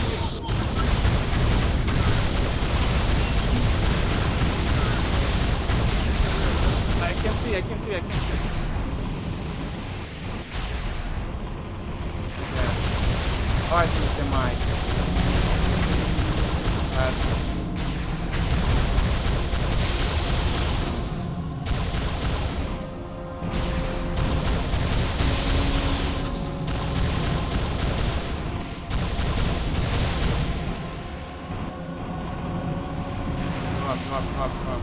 I can see. It's a gas. Oh, I see, it's the mine. I see. Come on.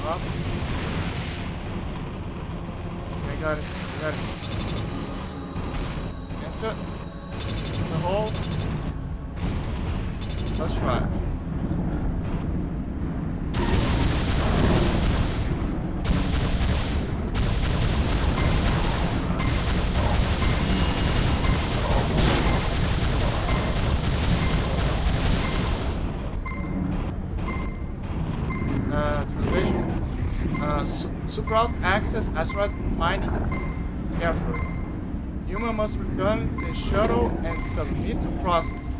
Up. I got it. I got it. Enter the hole. Let's try it. Translation. Superout access asteroid mining carefully. Human must return the shuttle and submit to processing.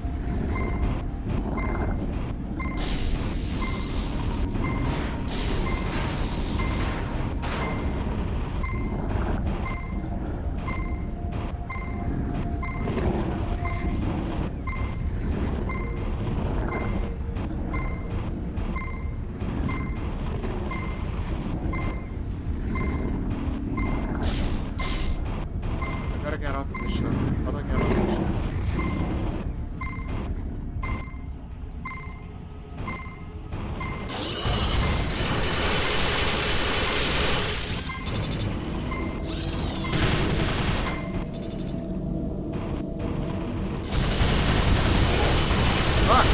Get out of the ship. How do I get out of the ship? Fuck!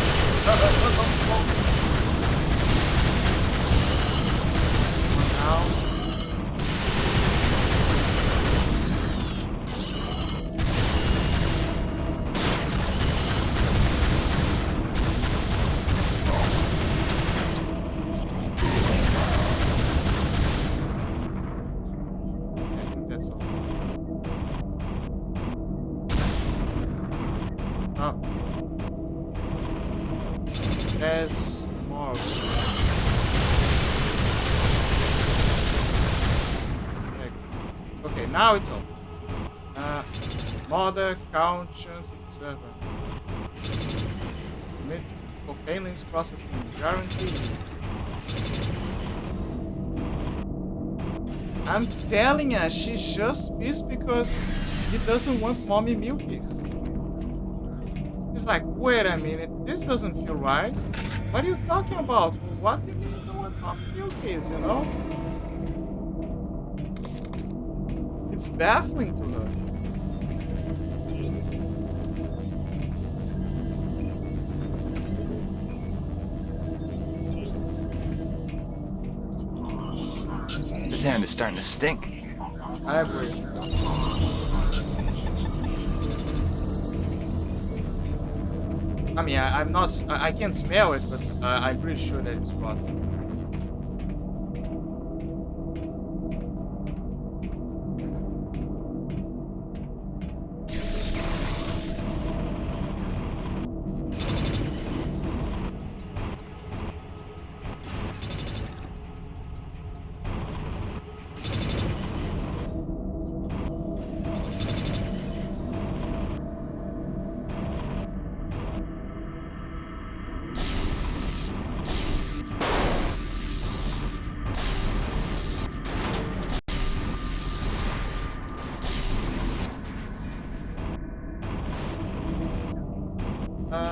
Now. There's more. Okay, now it's on. Mother count chance it's 7. Submit cocaine processing guaranteed. I'm telling her she's just pissed because he doesn't want mommy milkies. She's like, wait a minute, this doesn't feel right. What are you talking about? What do you mean you don't want mommy milkies, you know? It's baffling to her.
This hand is starting to stink.
I agree. I mean, I'm not. I can't smell it, but I'm pretty sure that it's rotten.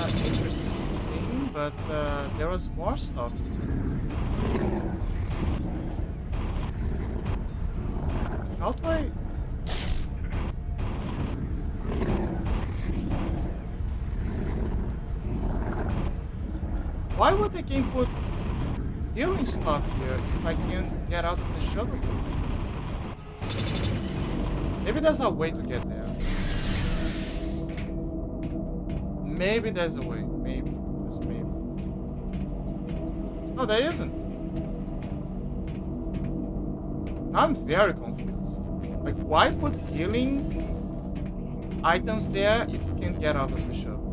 Interesting, but there was more stuff. How do I? Why would the game put healing stuff here if I can't get out of the shuttle? Maybe there's a way to get there. Maybe there's a way. Maybe. Just maybe. No, there isn't. I'm very confused. Like, why put healing items there if you can't get out of the shuttle?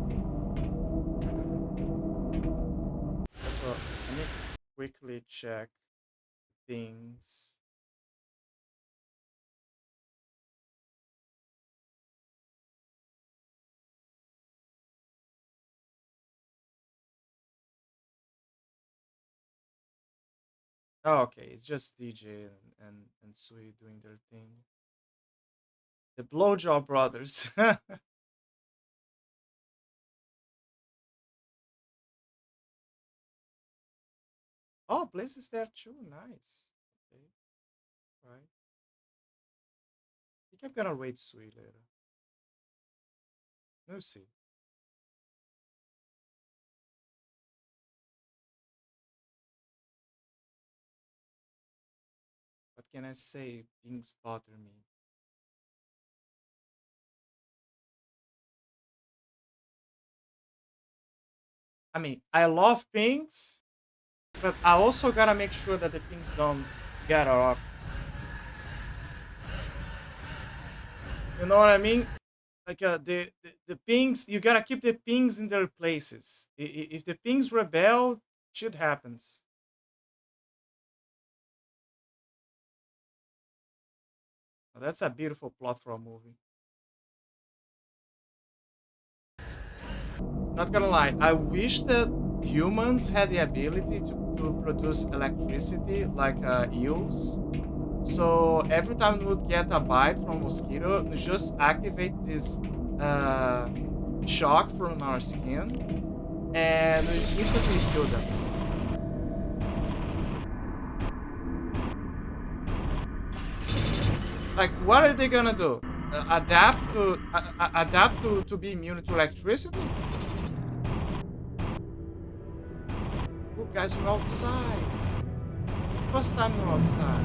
So, let me quickly check things. Oh, okay, it's just DJ and Sui doing their thing. The Blowjob Brothers. Oh, Blaze is there too. Nice. Okay. Right. I think I'm gonna raid Sui later. We'll see. What can I say? Pings bother me. I mean, I love pings, but I also gotta make sure that the pings don't get up. You know what I mean? Like the pings, you gotta keep the pings in their places. If the pings rebel, shit happens. Oh, that's a beautiful plot for a movie. Not gonna lie, I wish that humans had the ability to produce electricity like eels. So every time we would get a bite from a mosquito, we just activate this shock from our skin and we instantly kill them. Like, what are they gonna do? Adapt to be immune to electricity? Look, guys, we're outside. First time we're outside.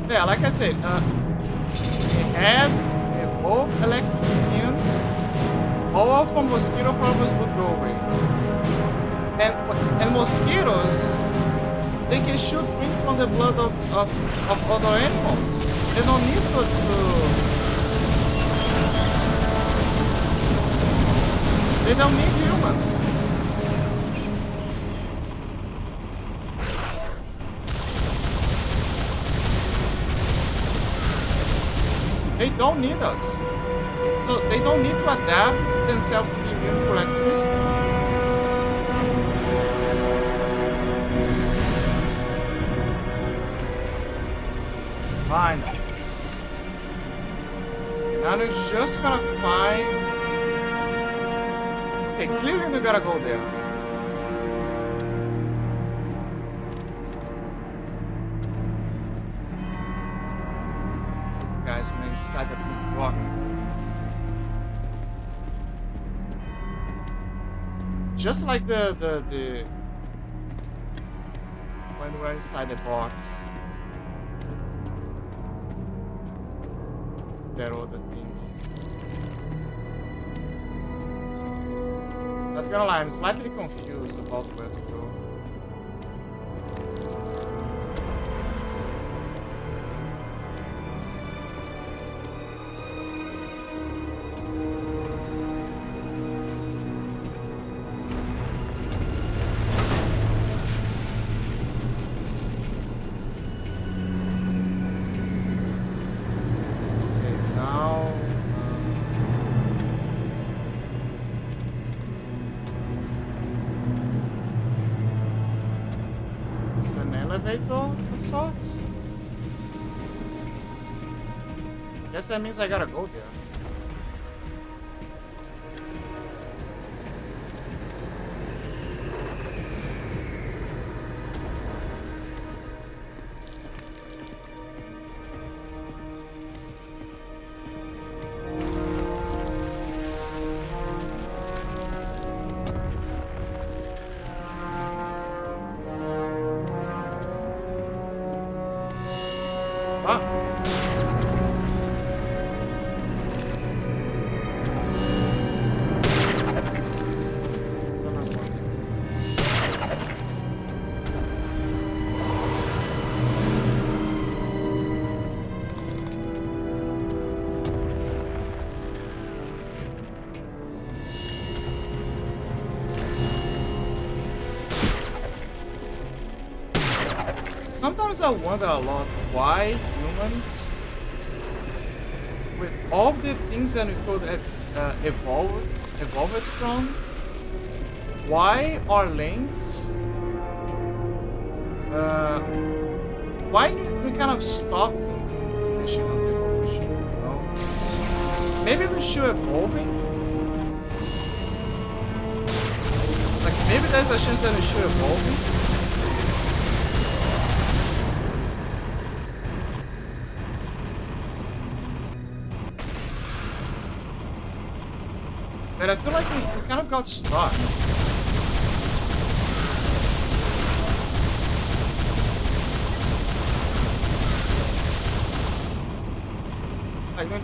Yeah, like I said, we had evolved electric skin, all of our mosquito problems would go away. And mosquitoes, they can shoot drink from the blood of other animals. They don't need to they don't need humans. They don't need us. So they don't need to adapt themselves to be immune to electricity. Fine. Okay, now they're just gonna find... Okay, clearly they gotta go there. Guys, we're inside the big rock. Just like the when we're inside the box. That other thing. Not gonna lie, I'm slightly confused about where to go. Of sorts? Guess that means I gotta go there. Sometimes I wonder a lot why humans, with all the things that we could have evolved from, why our links, why we kind of stop in the chain of evolution, you know? Maybe we're still evolving. Like, maybe there's a chance that we're still evolving. But I feel like we kind of got stuck. Like, we're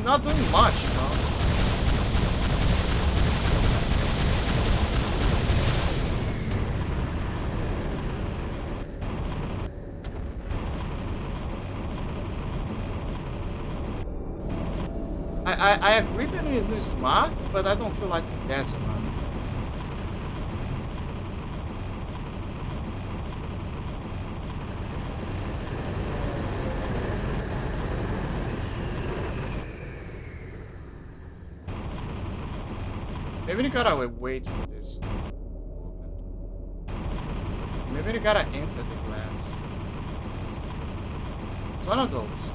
not doing much, you know? I agree that we're smart, but I don't feel like we're that smart. Maybe we gotta wait for this to open. Maybe we gotta enter the glass. It's one of those.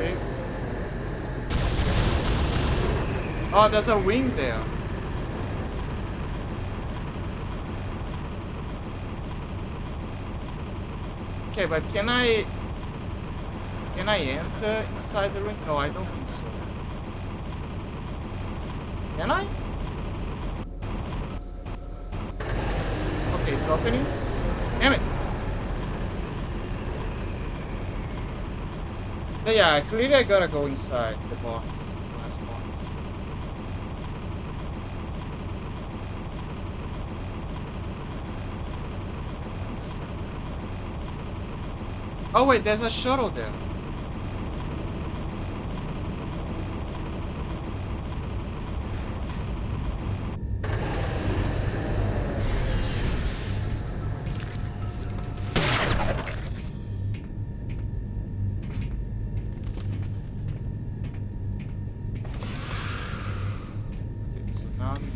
Okay. Oh, there's a ring there. Okay, but can I enter inside the ring? No, I don't think so. Can I? Okay, it's opening. Damn it! Yeah, clearly I gotta go inside the box, the glass box. Oh wait, there's a shuttle there. Okay, so now we can...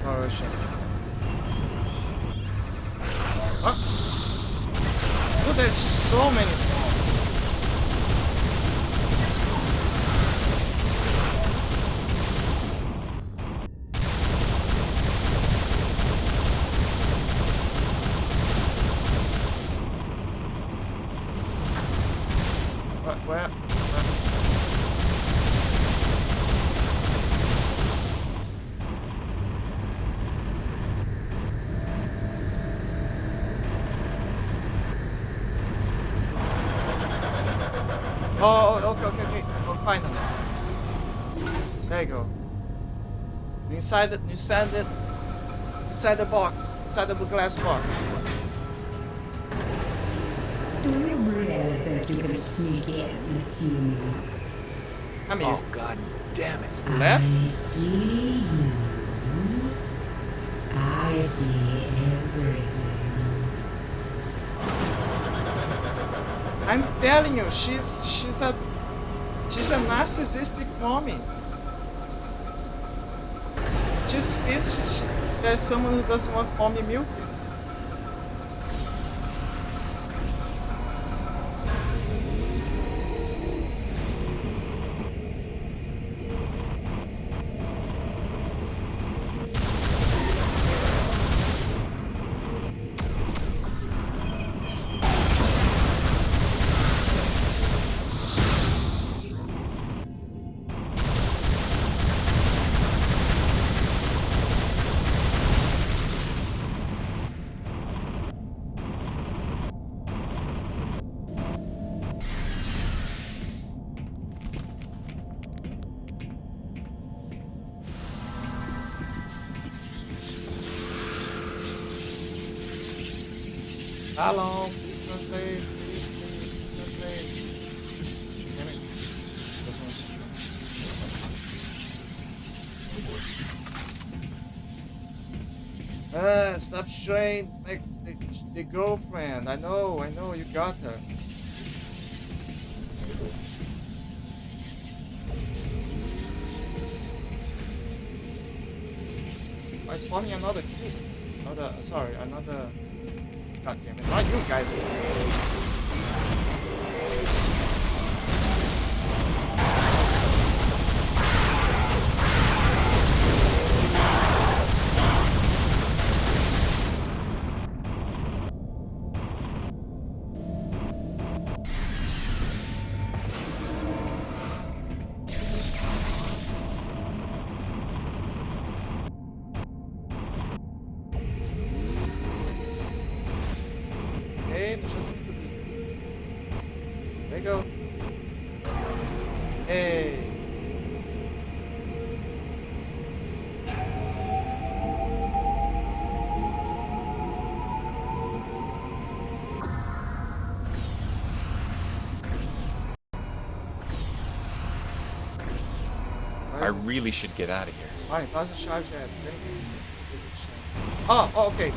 Oh shit. What? Oh, there's so many bombs. What? Where? Oh, okay. Oh, finally. There you go. Inside the box, inside the glass box.
Do you really think you can sneak in, human?
I mean,
Oh, god damn it.
left?
I see you. I see everything.
I'm telling you, she's a narcissistic mommy. Just pissed there's someone who doesn't want mommy milk. Talon, please translate. Please translate. Damn it. Doesn't want to. Stop showing like the girlfriend. I know, you got her. I swung another kid. Another. God damn it! Not you guys.
I really should get out of here.
Fine, doesn't charge yet. Oh, okay.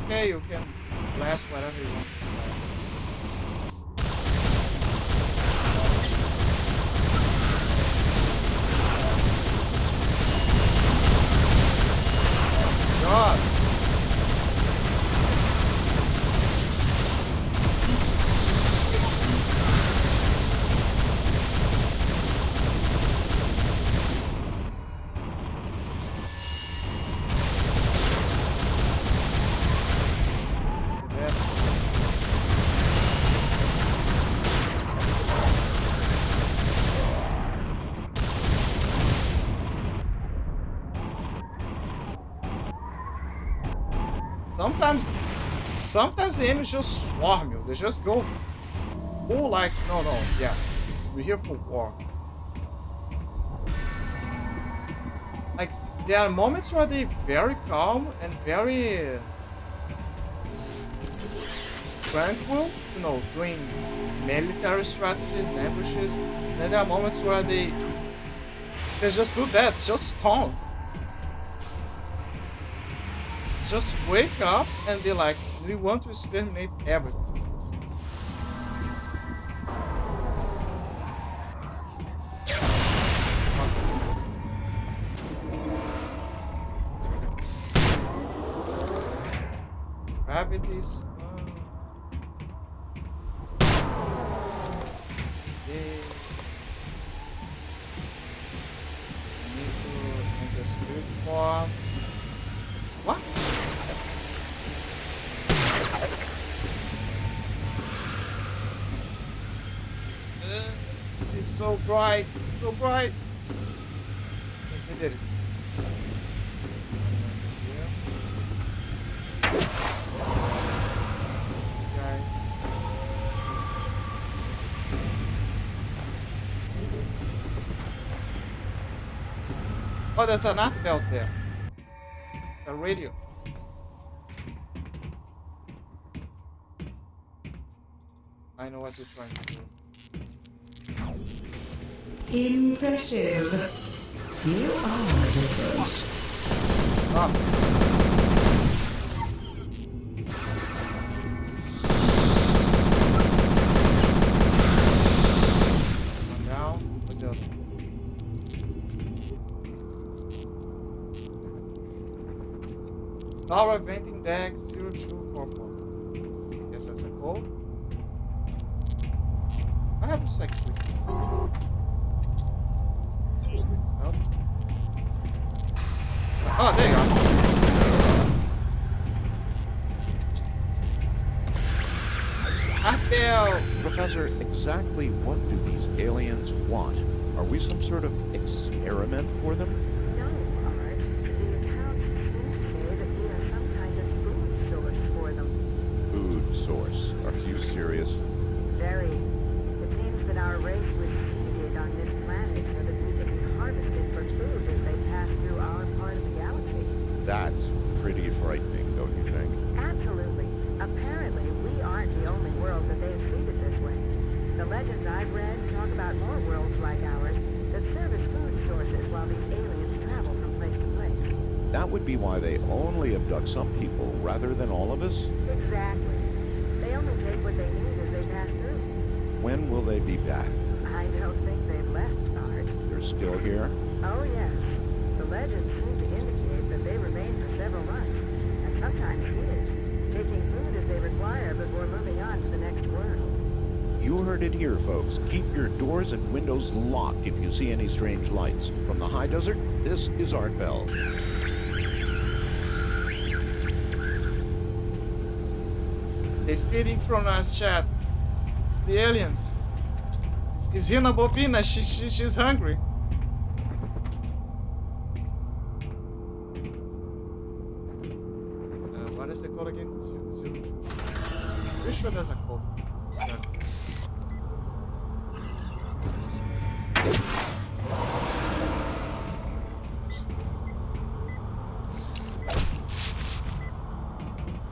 Okay, you can blast whatever you want to blast. God. Sometimes the enemies just swarm you. They just go full like, no, yeah. We're here for war. Like, there are moments where they're very calm and very tranquil, you know, doing military strategies, ambushes. And then there are moments where they just do that, just spawn. Just wake up and be like, we want to exterminate everything. Gravity's fun. Okay. I need to make a spirit form. What? It's so bright, so bright. We did it. Okay. Oh, there's an art belt there. A radio. I know what you're trying to do.
Impressive. You are different.
Stop. One down. What's the other? Power venting deck 0244. Guess that's a code. What happens like click this? Nope. Oh, there you go. I failed.
Professor, exactly what do these aliens want? Are we some sort of experiment for them?
No, Art. The accounts seem to say that we are some kind of food source for them.
Food source? Are you serious?
Very. It seems that our race was seeded on this planet so that we can be harvested for food as they pass through our part of the galaxy.
That would be why they only abduct some people rather than all of us?
Exactly. They only take what they need as they pass through.
When will they be back?
I don't think they've left, Art.
They're still here?
Oh, yes. The legends seem to indicate that they remain for several months, and sometimes years, taking food as they require before moving on to the next world.
You heard it here, folks. Keep your doors and windows locked if you see any strange lights. From the high desert, this is Art Bell.
They're feeding from us, chat. It's the aliens. It's Hina Bobina. She's hungry. What is the code again? 02. Pretty sure there's a code.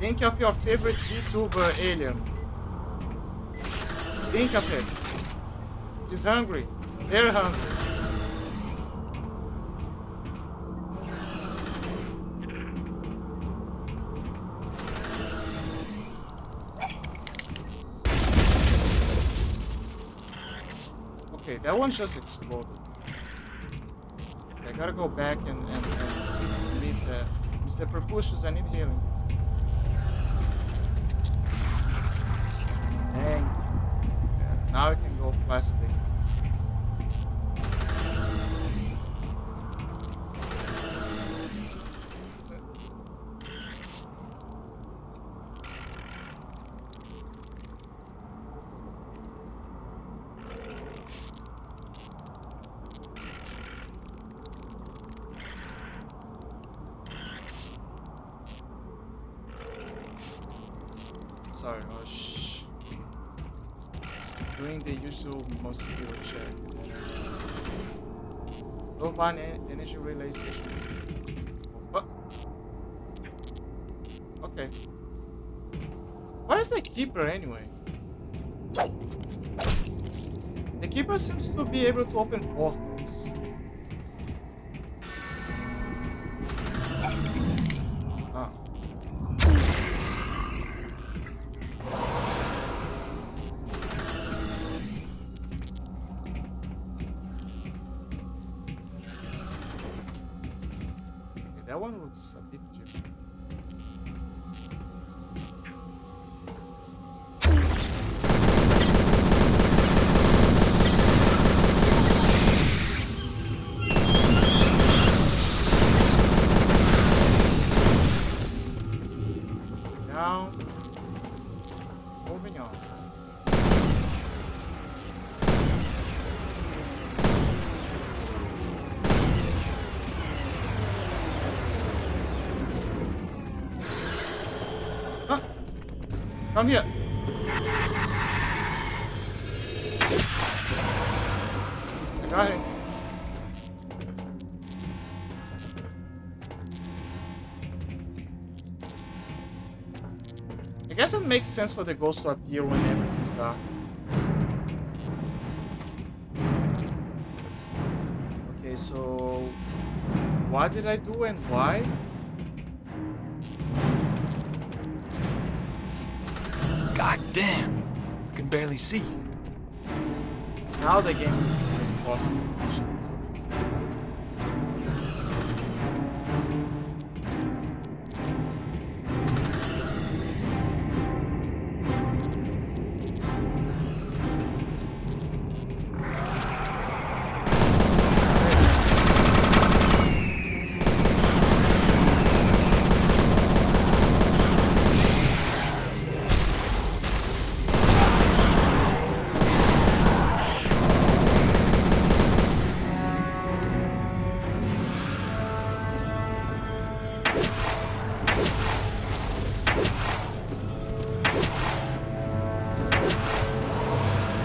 Think of your favorite VTuber alien. Think of it. She's hungry. Very hungry. Okay, that one just exploded. I gotta go back and meet Mr. Percussions. I need healing. Dang. Yeah, now I can go plastic. Sorry, I was doing the usual mosquito check. Low line energy relay stations. What? Okay. What is the keeper anyway? The keeper seems to be able to open portals. Ah. That one looks a bit different. Down. Moving on. Come here. I got him. I guess it makes sense for the ghost to appear when everything's dark. Okay, so what did I do and why?
God damn! I can barely see.
Now the game bosses the missions.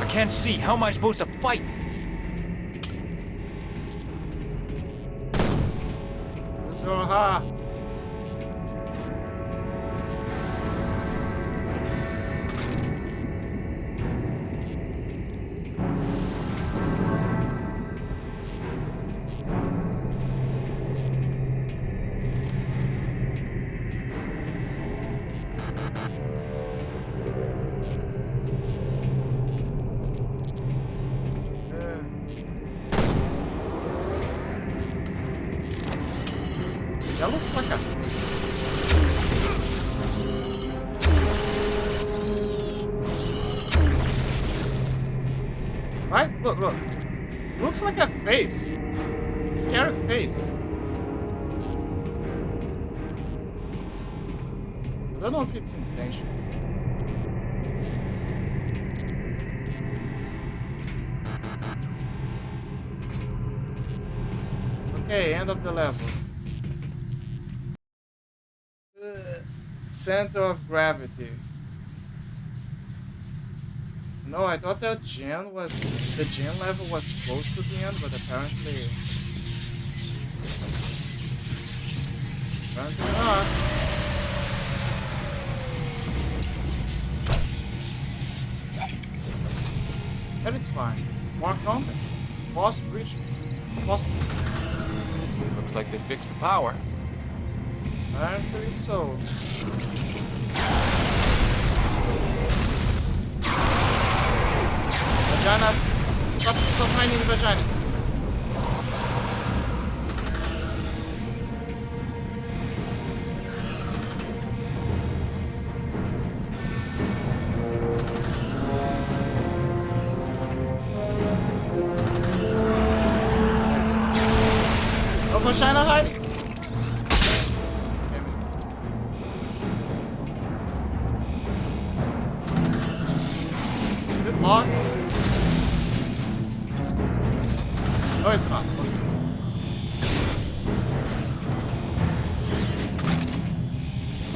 I can't see. How am I supposed to fight?
Zoha. That looks like a right? Look, look. Looks like a face. Scary face. I don't know if it's intentional. Okay, end of the level. Center of gravity. No, I thought that the gen level was close to the end, but apparently not. But it's fine. More content. Boss breach. Boss.
Looks like they fixed the power.
Apparently so. Vagina. Stop finding vaginas. No vagina hiding. Is it locked? No, it's not. Okay.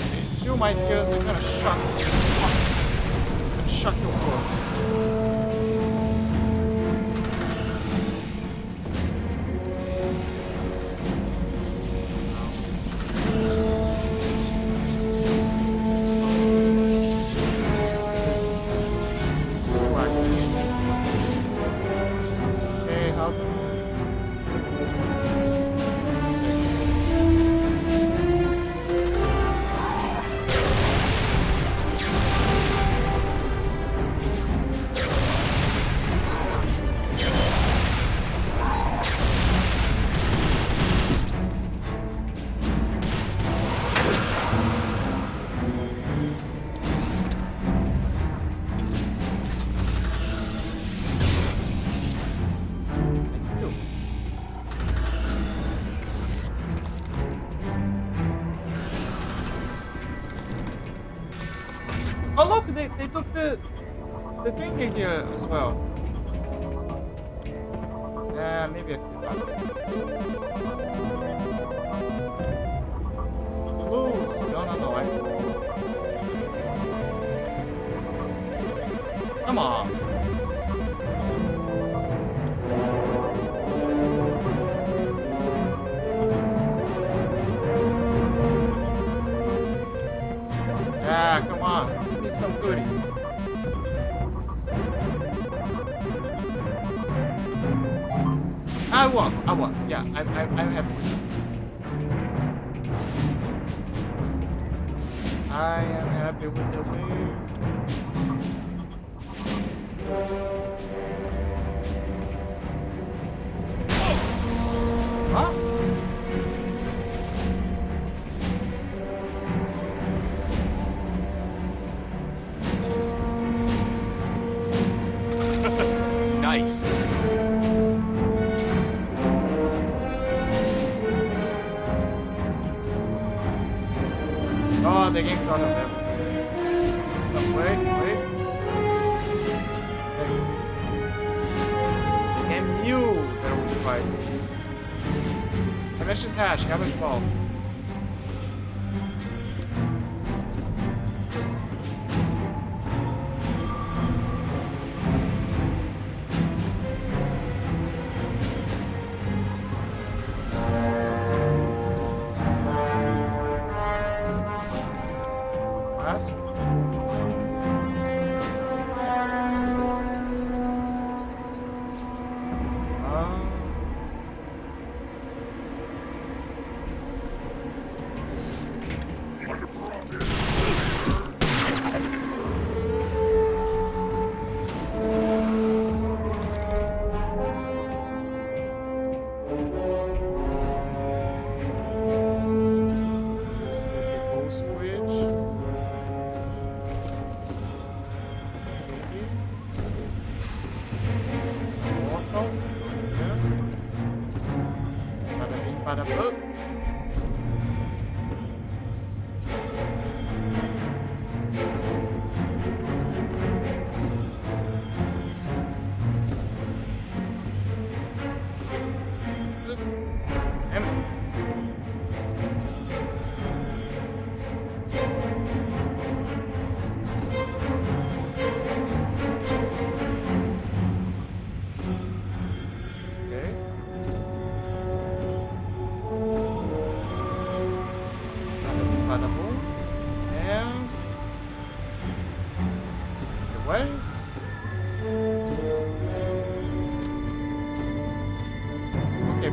They still might hear us. I'm gonna shock you. I'm gonna shock your world. Okay, how do oh look, they took the thing in here as well. Yeah, maybe a few others. Clues. No, come on. Yeah, come on. Give me some goodies. I won. Yeah, I'm happy with it. I am happy with the win. Huh?
Nice.
Oh, the game thought of them. Oh, wait. The game knew there would be fights. Dimensions hash, cabbage ball. bada boop.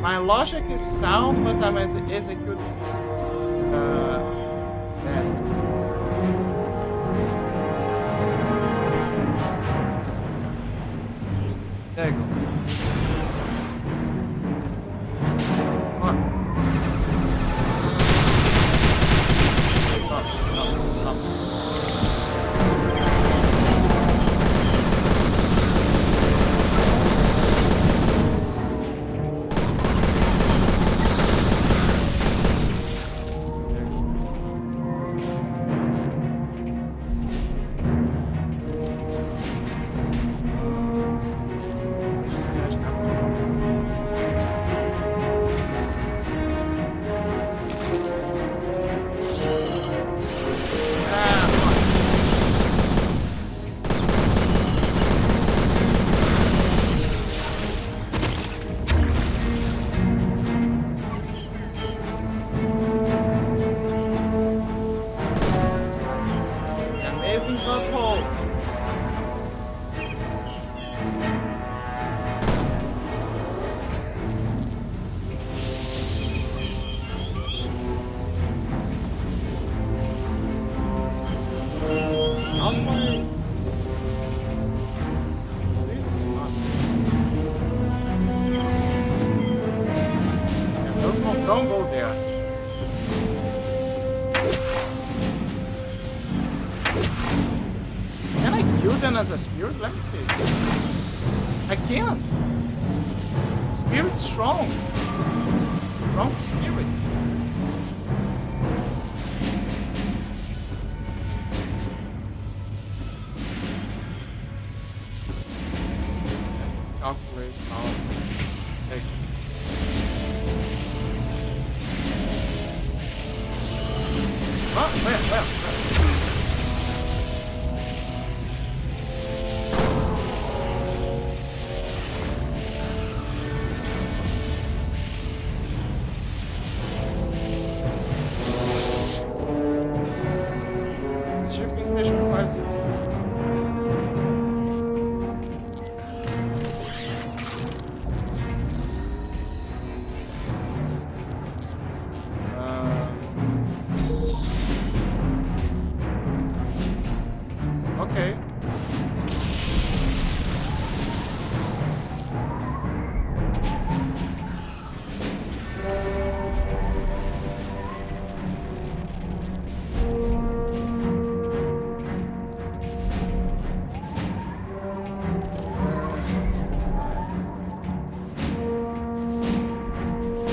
My logic is sound, but I'm executing bad. There you go. Come on. Come. Don't go there. Can I kill them as a spirit? Let me see. I can't. Spirit's strong. Strong spirit. Calculate how. Take. Where? Shipping station 50. Okay.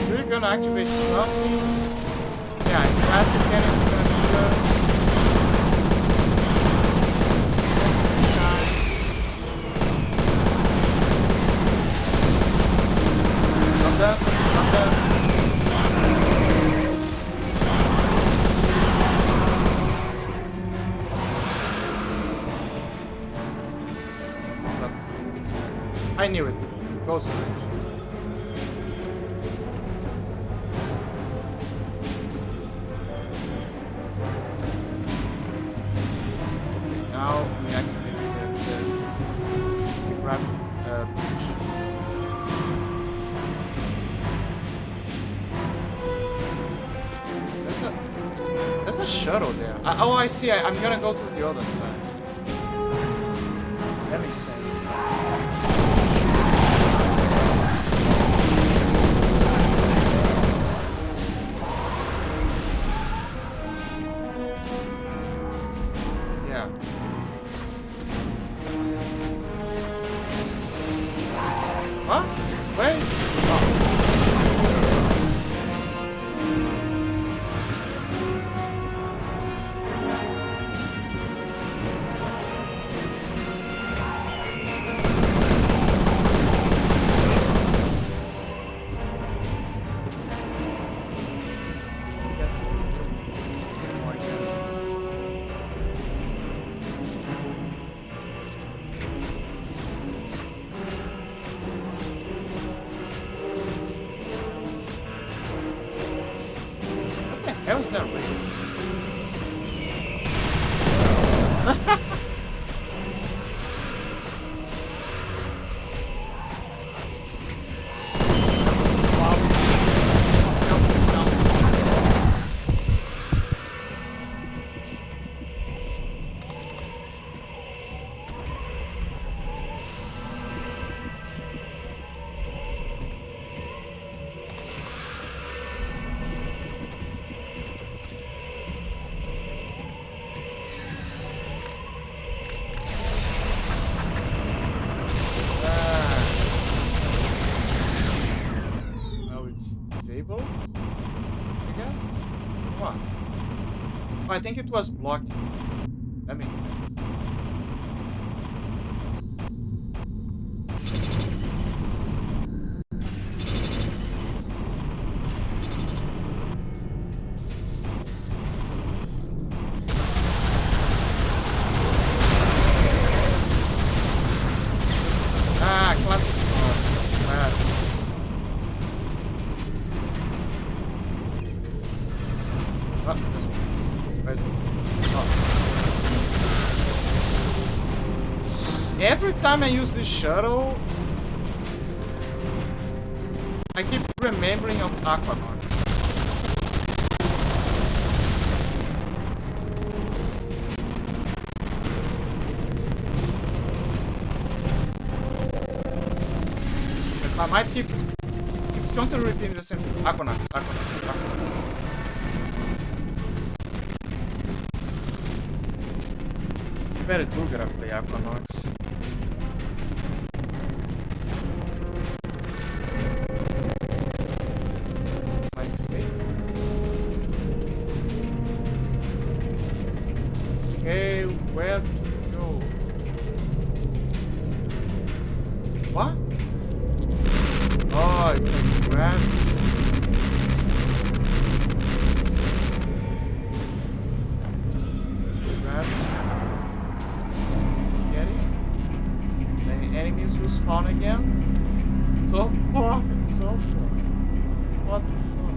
We're gonna activate something. Yeah, acid cannon is gonna be good. I'm dancing. I knew it. Ghost Bridge. Now we activate the gravity bridge. There's a shuttle there. Oh, I see. I'm gonna go to the other side. That makes sense. Yeah. What? Wait. Oh. Hell is that real? Disabled, I guess? What? Oh, I think it was blocking. That makes sense. Ah, classic cards. Classic. Oh, this one. Where is it? Oh. Every time I use this shuttle, I keep remembering of Aquanauts. But my mind keeps constantly repeating the same thing. Aquanauts. Better do gotta play Aquanauts. It's my favorite. Okay, where to go? What? Oh, it's a grab. Enemies will spawn again. So far, it's so far. What the fuck?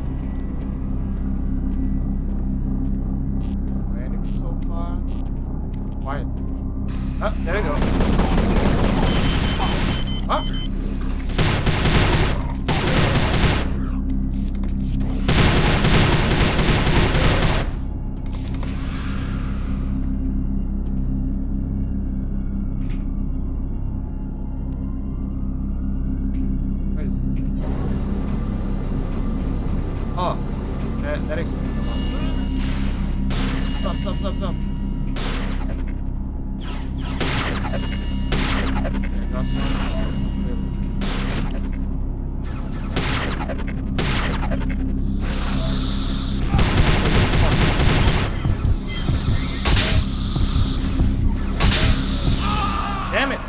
No enemies so far. Quiet. Oh, there we go. Oh. Oh, that explains a lot. Stop. I got one. Damn it!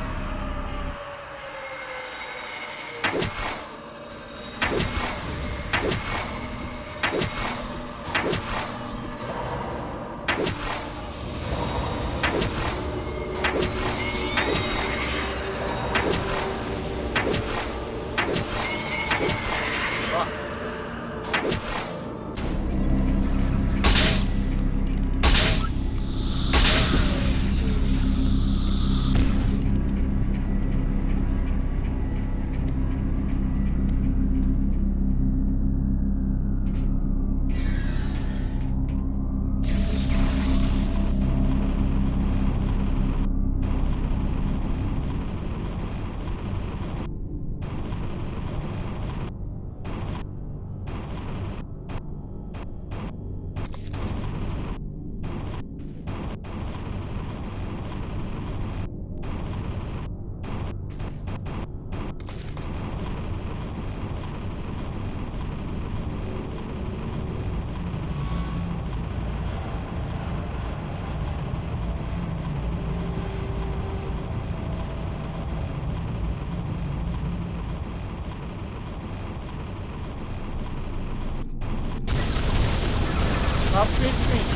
Stop fixing!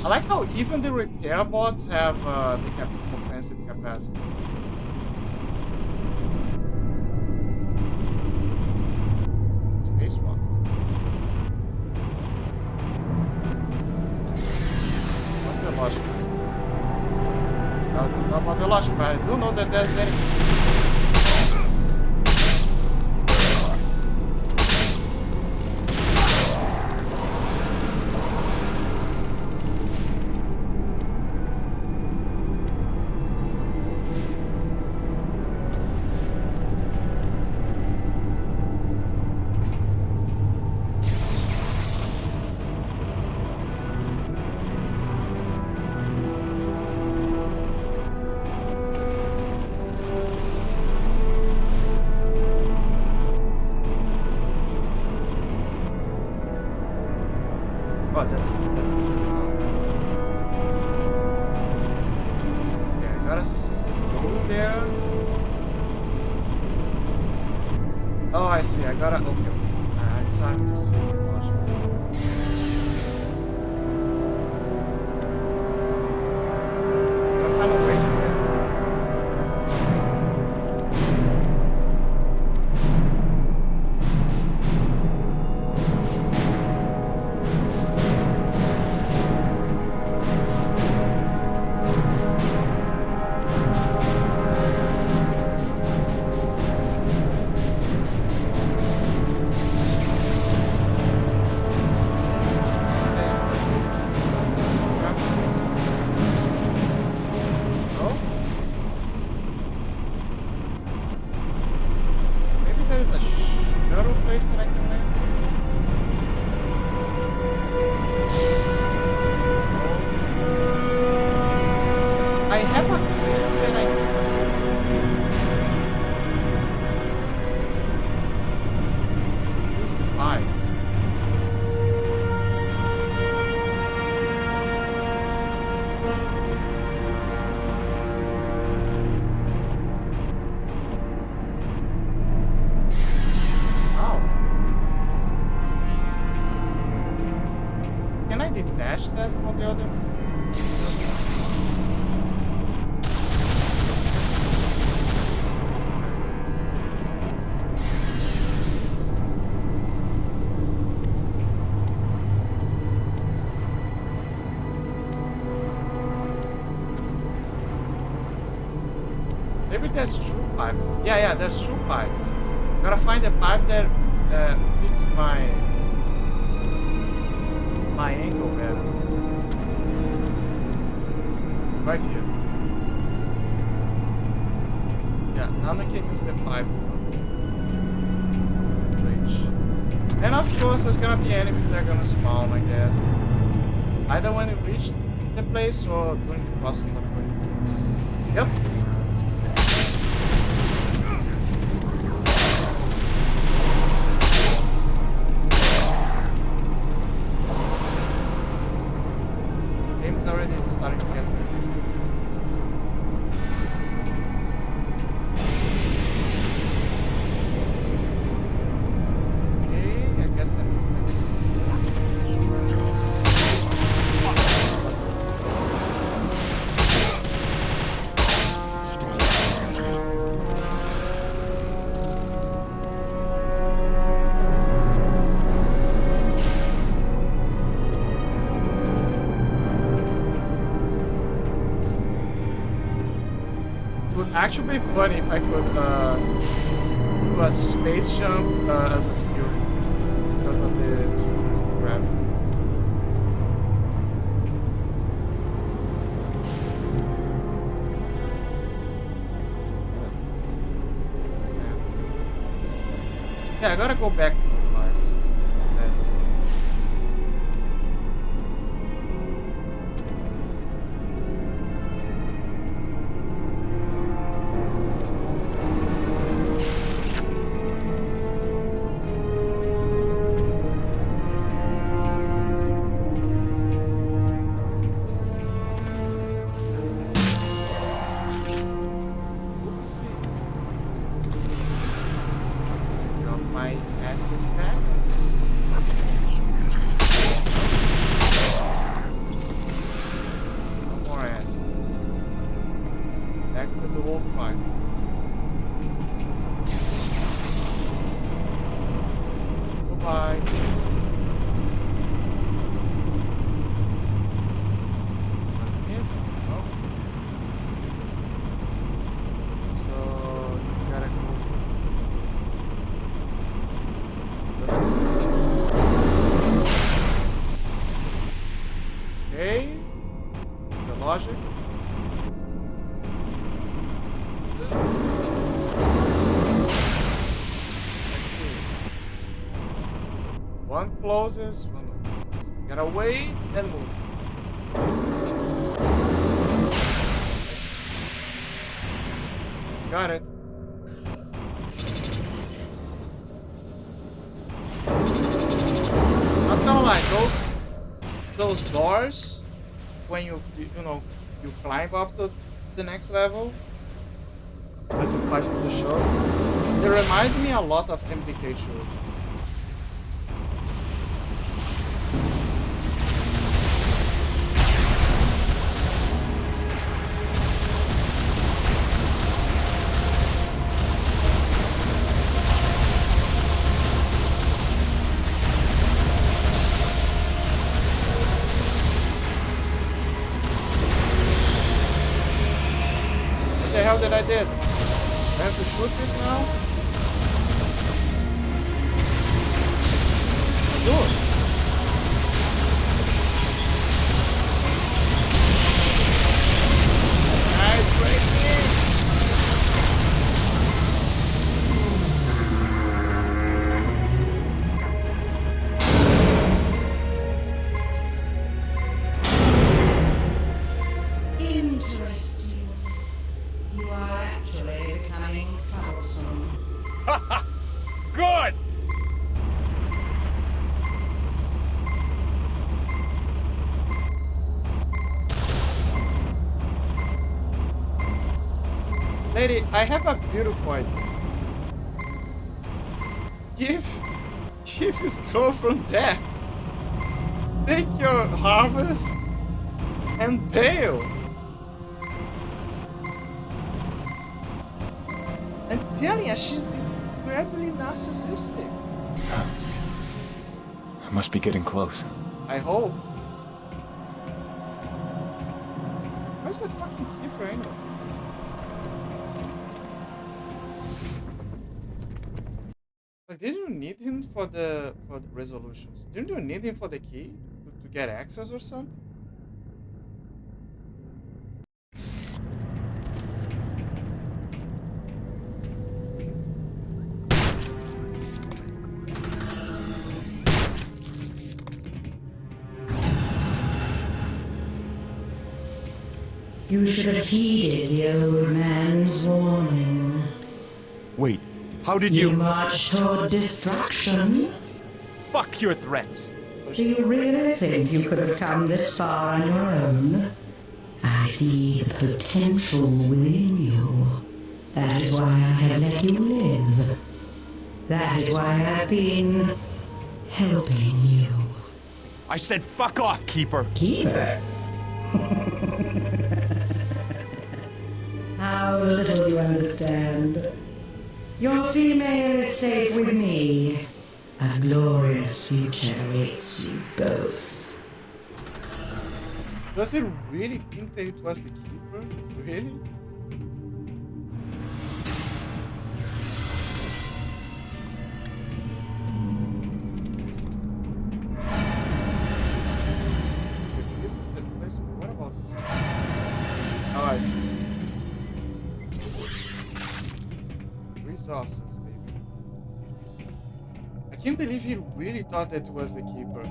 I like how even the repair bots have the offensive capacity. logic, but I do know that there's enemies. Oh, that's this now. Okay, I gotta go there. Oh, I see. I gotta. Okay. I'm starting to see the logic. Gotta find a way to get. Detach that from the other. Maybe there's two pipes. Yeah, there's two pipes. Gotta find a pipe that fits my angle better. Right here. Yeah, now I can use the pipe. The bridge. And of course there's gonna be enemies that are gonna spawn, I guess. Either when you reach the place or during the process of going through. Yep. Game's already starting to get there. Okay, I guess that means it. Actually be funny if I could do a space jump as a spirit because of the difference in gravity. Yeah, I gotta go back to the lives. One closes, one opens. Gotta wait and move. Got it. Not gonna lie, those doors, when you climb up to the next level, as you fly through the show, they remind me a lot of MDK2. What the hell did I did? I have to shoot this now? Do it. Nice breaking.
Interesting. You are actually becoming troublesome.
Good!
Lady, I have a beautiful idea. Give his girlfriend back. Take your harvest and bail. I'm telling you, she's incredibly narcissistic.
I must be getting close.
I hope. Where's the fucking keeper anyway? Like, didn't you need him for the resolutions? Didn't you need him for the key to get access or something?
You should have heeded the old man's warning.
Wait, how did
You
you...
marched toward destruction.
Fuck your threats!
Do you really think you could have come this far on your own? I see the potential within you. That is why I have let you live. That is why I've been helping you.
I said fuck off, Keeper!
Keeper? How little you understand. Your female is safe with me. A glorious future awaits you both.
Does he really think that it was the keeper? Really? This is the place. What about this? Oh, I see. Resources, baby. I can't believe he really thought that it was the keeper.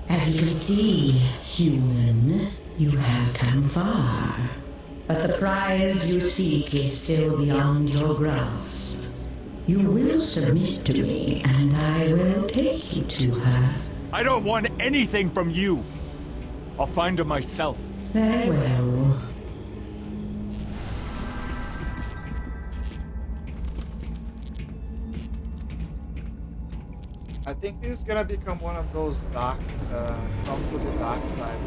As you can see, human, you have come far. But the prize you seek is still beyond your grasp. You will submit to me, and I will take you to her.
I don't want anything from you! I'll find her myself.
Very well.
I think this is gonna become one of those dark, some to the dark side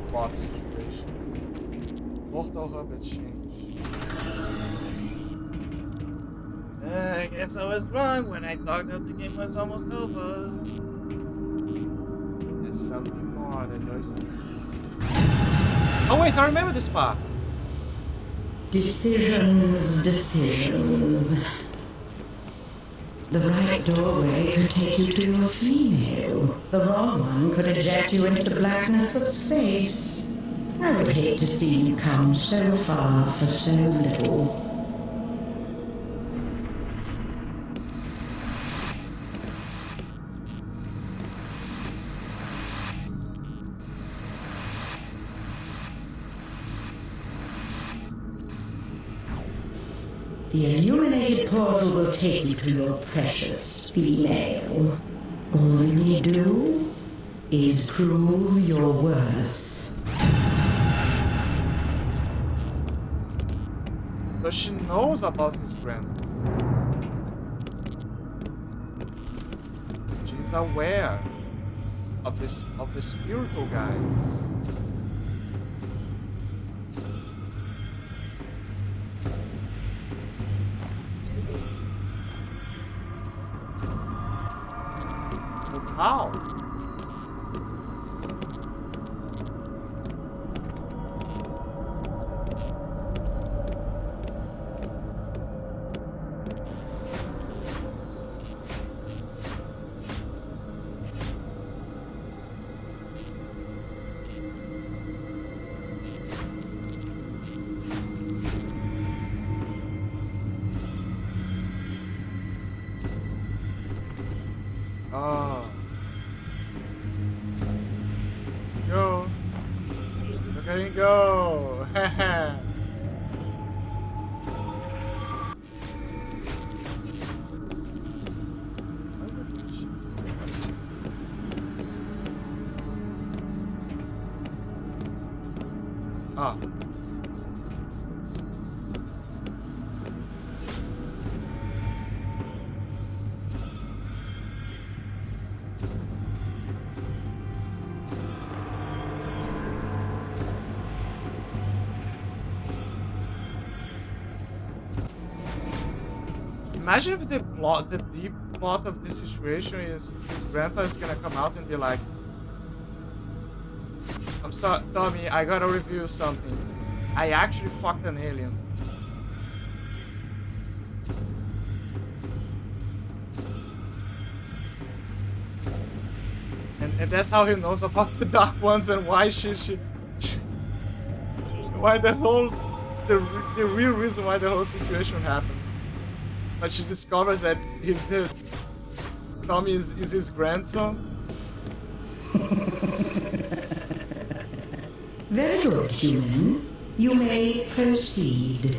plot situations. Portal Hub has changed. I guess I was wrong when I thought that the game was almost over. There's something more, there's always something. Oh wait, I remember this part.
Decisions. The right doorway could take you to your female. The wrong one could eject you into the blackness of space. I would hate to see you come so far for so little. The illuminated portal will take you to your precious female. All you need do is prove your worth.
So she knows about his friend. She's aware of the spiritual guys. But how? Oh. Go. Look at him go. Ah. Imagine if the deep plot of this situation is his grandpa is gonna come out and be like, I'm sorry, Tommy, I gotta review something. I actually fucked an alien. And that's how he knows about the Dark Ones and why why the real reason why the whole situation happened. But she discovers that Tommy is his grandson.
Very good, human. You may proceed.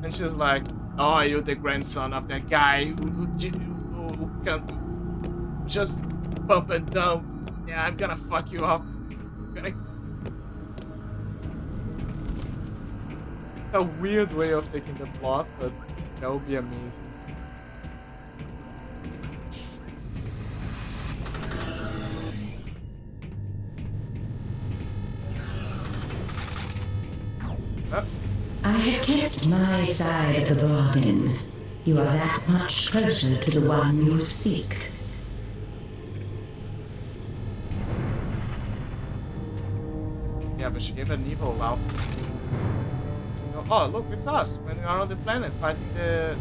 And she's like, oh, you're the grandson of that guy who can just bump and dump. Yeah, I'm gonna fuck you up. A weird way of taking the plot, but that would be amazing.
I have kept my side of the bargain. You are that much closer to the one you seek.
Yeah, but she gave an evil outfit. Oh, look, it's us when we are on the planet fighting the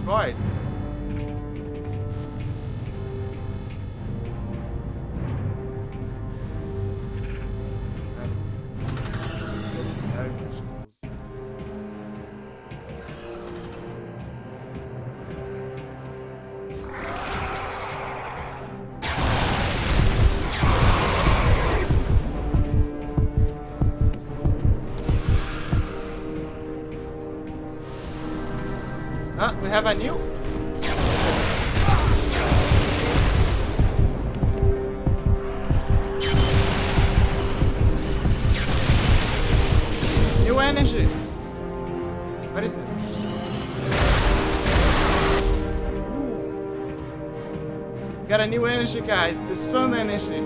droids. We have a new? New energy. What is this? We got a new energy, guys. The sun energy.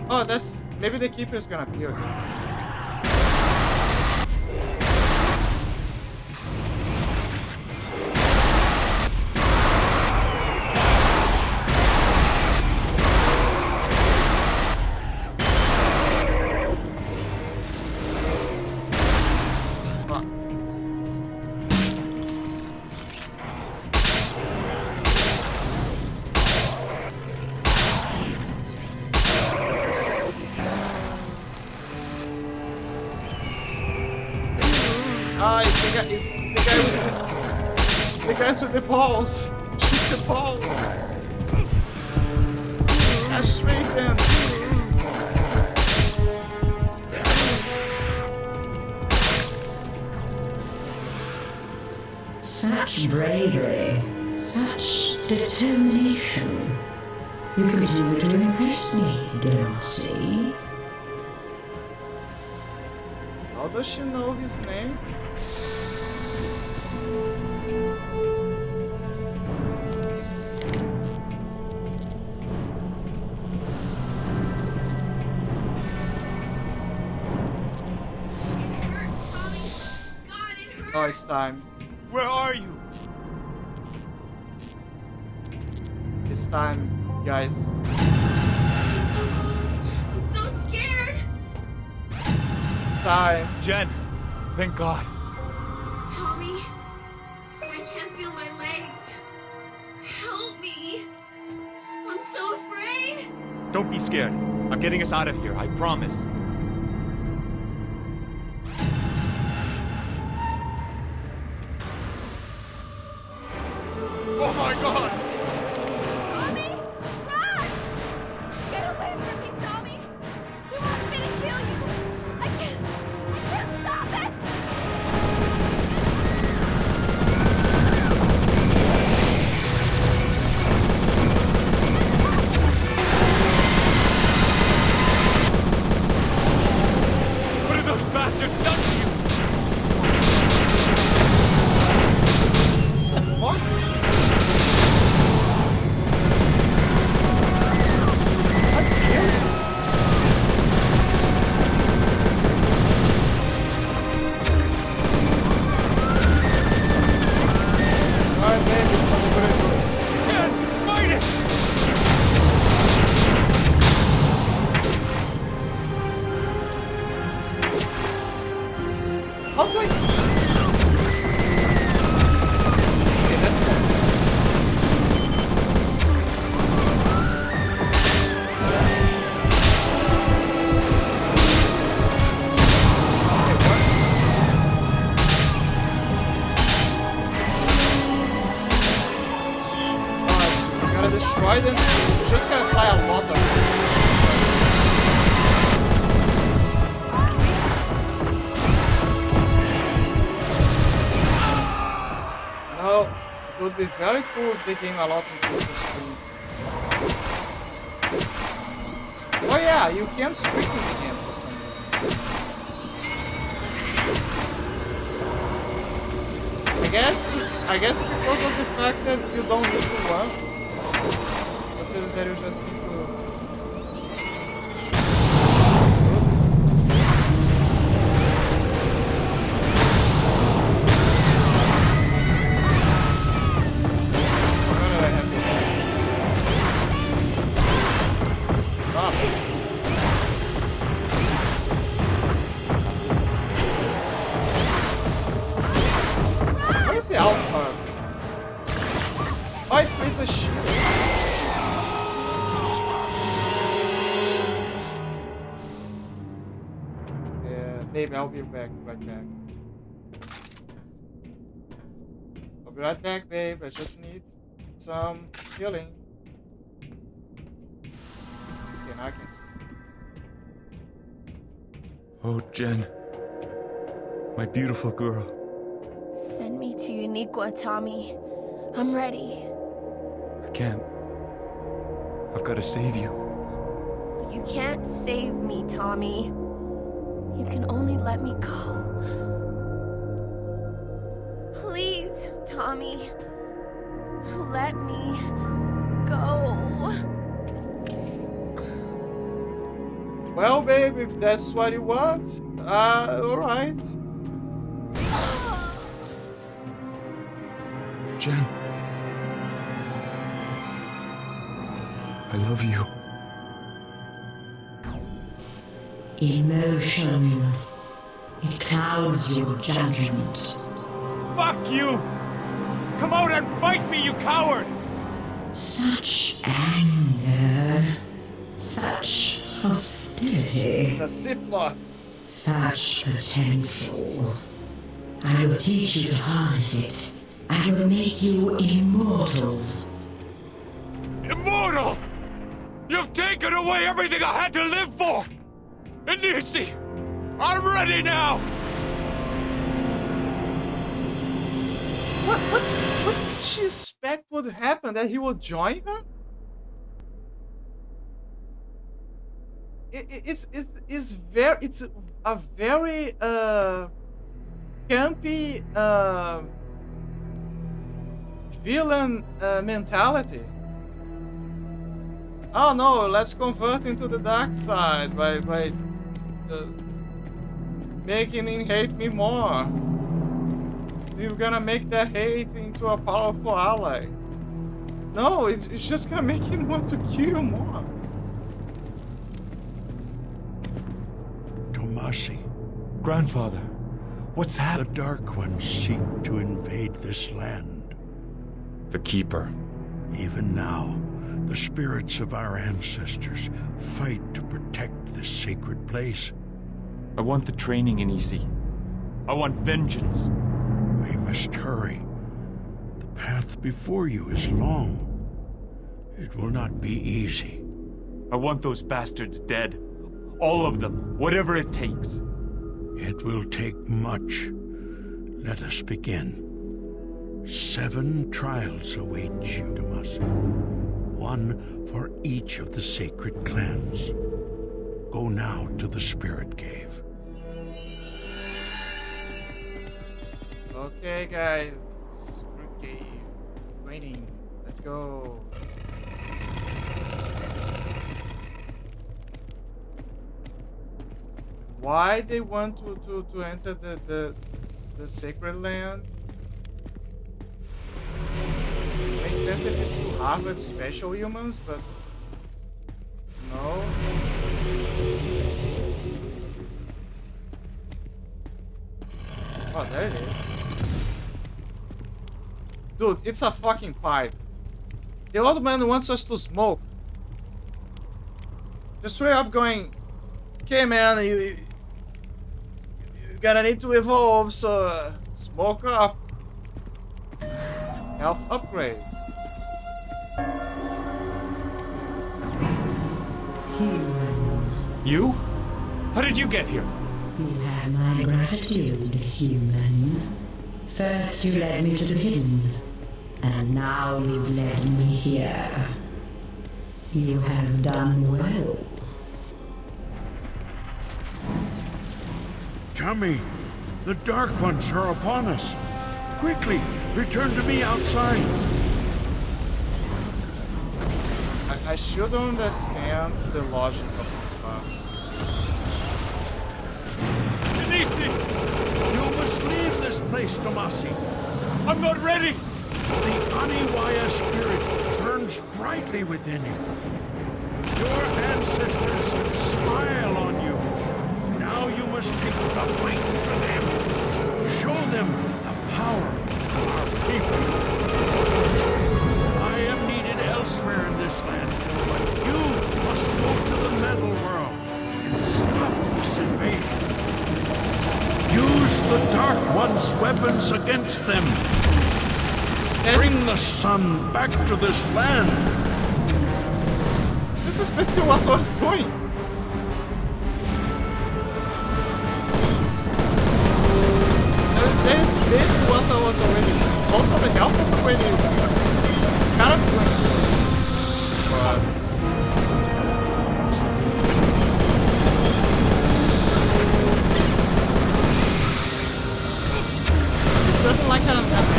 Oh, that's... maybe the keeper is gonna appear here. Ah, it's the guys with the balls. Shoot the balls. Castrate them.
Such bravery, such determination. You continue to impress me, Delcy.
How does she know his name? Oh, it's time.
Where are you?
It's time, guys.
I'm so scared.
It's time.
Jen, thank God.
Tommy, I can't feel my legs. Help me. I'm so afraid.
Don't be scared. I'm getting us out of here, I promise. Oh my God!
Tommy, run! Get away from me, Tommy. She wants me to kill you. I can't stop it.
What have those bastards done to you?
What?
Jen, fight it!
How do I... Okay, let's go. We gotta destroy them. We just gotta fly a lot of them. No, it would be very cool if they came a lot into the screens. Oh yeah, you can speak with him for some reason. I guess because of the fact that you don't need to run. Consider that you just need to... What is the outcome of this? Oh, it piece of shit. Yeah, baby, I'll be right back. I'll be right back, babe. I just need some healing. Okay, now I can see.
Oh, Jen. My beautiful girl.
Send me to Uniqua, Tommy. I'm ready.
I can't. I've got to save you.
You can't save me, Tommy. You can only let me go. Please, Tommy. Let me go.
Well, babe, if that's what you want, alright.
Jen. I love you.
Emotion. It clouds your judgment.
Fuck you! Come out and fight me, you coward!
Such anger. Such hostility.
It's a Sith Lord.
Such potential. I will teach you to harness it. I will make you immortal.
Immortal! You've taken away everything I had to live for! Inisi! I'm ready now!
What did she expect would happen? That he would join her? It's a very campy villain mentality. Oh no, let's convert into the dark side by making him hate me more. You're gonna make that hate into a powerful ally. No, it's just gonna make him want to kill you more.
Tomasi,
Grandfather, what's
the
happened?
Dark Ones seek to invade this land.
The Keeper.
Even now, the spirits of our ancestors fight to protect this sacred place.
I want the training in Isi. I want vengeance.
We must hurry. The path before you is long. It will not be easy.
I want those bastards dead. All of them, whatever it takes.
It will take much. Let us begin. 7 trials await you, Tomasi. 1 for each of the sacred clans. Go now to the Spirit Cave.
Okay, guys. Spirit Cave. Waiting. Let's go. Why they want to enter the sacred land? Makes sense if it's to harvest special humans, but no. Oh, there it is. Dude, it's a fucking pipe. The old man wants us to smoke. Just straight up going, okay man, you're gonna need to evolve, so smoke up. Health upgrade.
Human.
You? How did you get here?
You have my gratitude, human. First you led me to the hidden, and now you've led me here. You have done well.
Tommy, the Dark Ones are upon us. Quickly, return to me outside.
I should understand the logic of this file.
Inisi!
You must leave this place, Tomasi.
I'm not ready!
The Aniwaya spirit burns brightly within you. Your ancestors smile on you. Now you must take the fight for them. Show them the power of our people. I am needed elsewhere in this land, but you must go to the metal world and stop this invasion. Use the Dark One's weapons against them. Bring the sun back to this land.
This is basically what I was doing. That is basically what I was already doing. Also, the health upgrade is kind of good for us. It's something like an extra.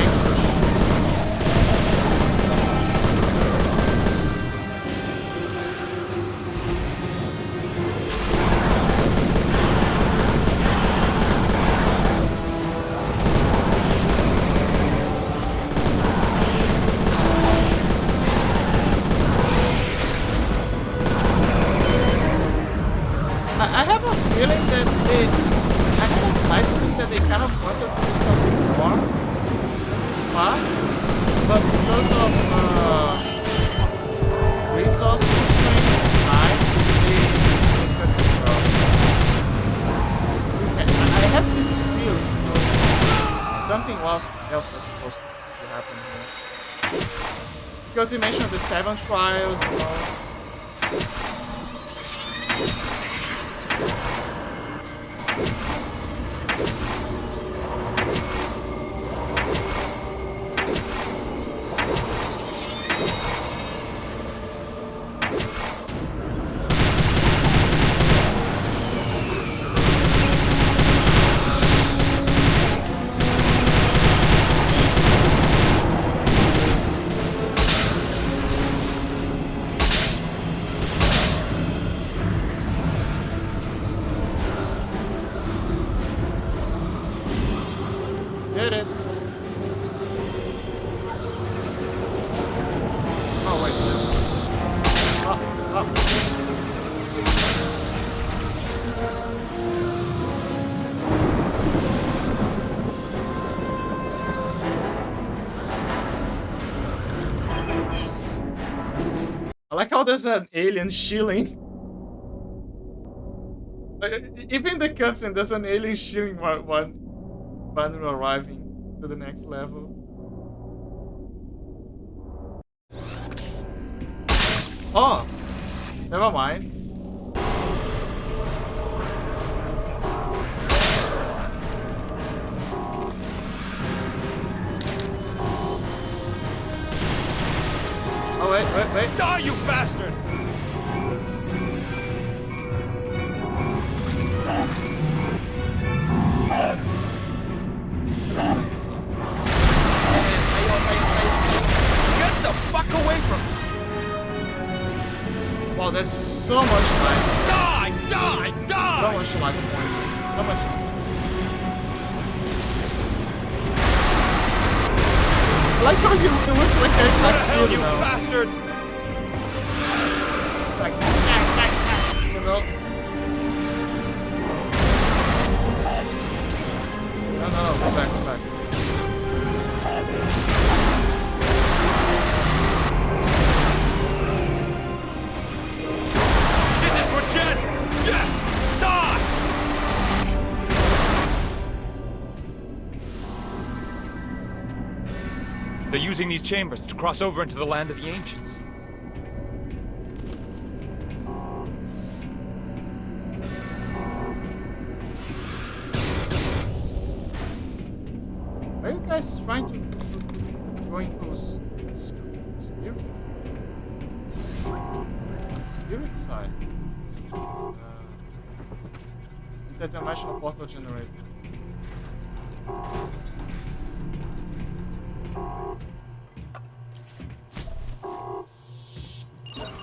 But because of resource constraints, I have this feeling something else was supposed to happen here. Because you mentioned the 7 trials, you know. Did it. Oh wait, this one. Stop. I like how there's an alien shilling. Even in the cutscene, there's an alien shilling when Banner arriving to the next level. Oh, never mind. Oh wait.
Die, you bastard! Get the fuck away from me!
Wow, there's so much life.
Die!
So much life points. So much. I like how it looks like they're
What the hell, you
know.
bastard!
It's like, you know. No, go back.
This is for Jen! Yes! Die! They're using these chambers to cross over into the land of the ancients.
Are you guys trying to go into spirit side? Interdimensional portal generator.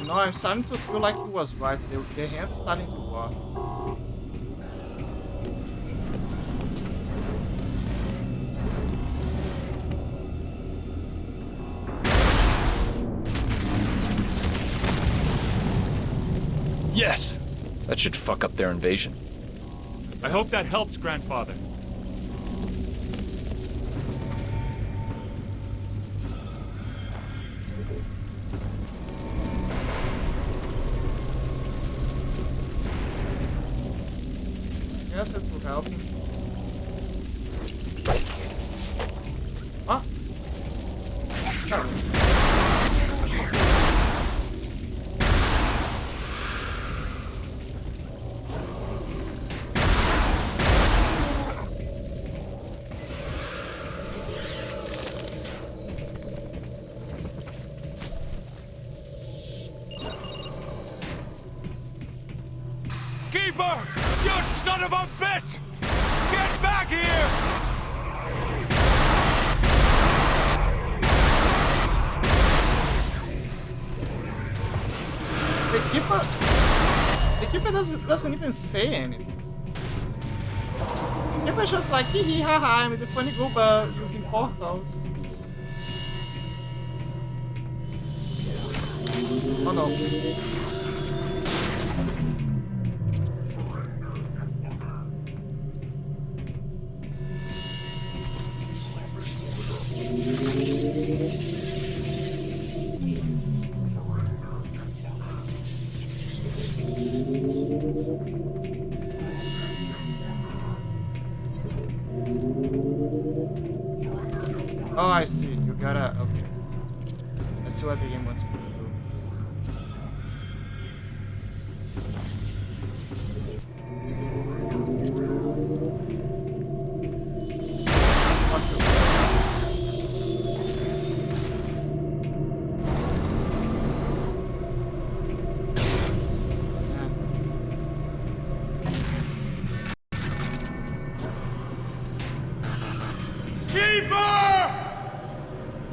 You know, I'm starting to feel like he was right. Their hand is starting to work.
Yes! That should fuck up their invasion. I hope that helps, Grandfather.
Yes, it will help him. Ah!
Keeper! You son of a bitch! Get back here!
The keeper doesn't even say anything. The keeper's just like, hee hee ha ha, I'm the funny goober using portals. Oh no. Okay. Let's see what the game wants me to do.
Keeper!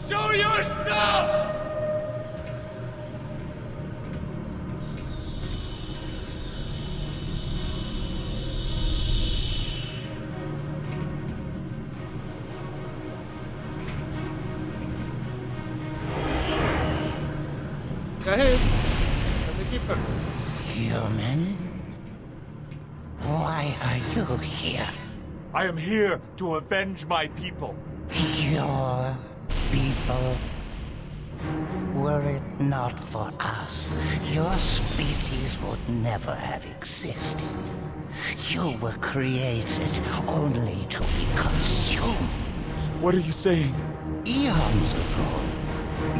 Show yourself!
There he is. There's the keeper.
Human? Why are you here?
I am here to avenge my people.
Your people? Were it not for us, your species would never have existed. You were created only to be consumed.
What are you saying?
Eons ago,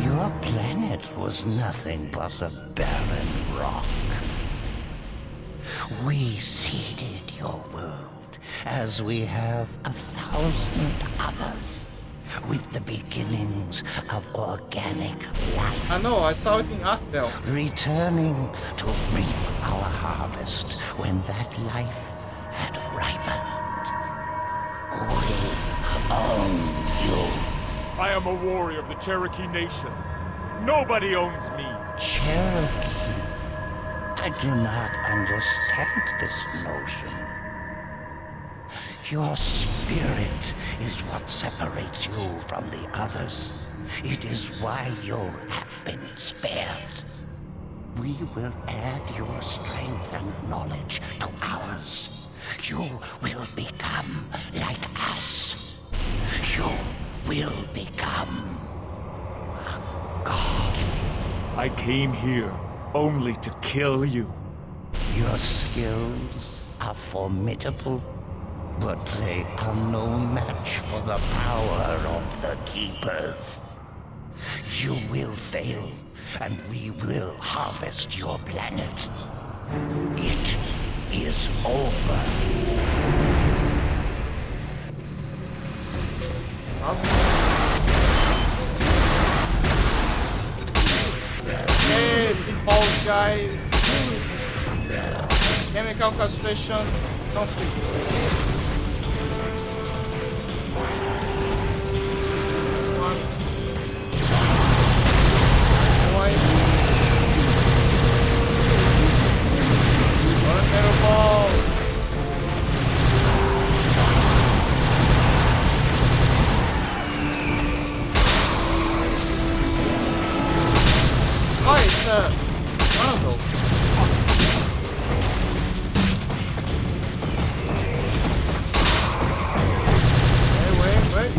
your planet was nothing but a barren rock. We seeded your world, as we have 1,000 others, with the beginnings of organic life.
I know, I saw it in Arthdale.
Returning to reap our harvest when that life had ripened. We own you.
I am a warrior of the Cherokee Nation. Nobody owns me.
Cherokee? I do not understand this notion. Your spirit is what separates you from the others. It is why you have been spared. We will add your strength and knowledge to ours. You will become like us. You will become a god.
I came here only to kill you.
Your skills are formidable, but they are no match for the power of the Keepers. You will fail, and we will harvest your planet. It is over.
Hey, big balls, guys. Chemical castration complete. This one. White. What a metal ball. Oh, it's one of those. Wait.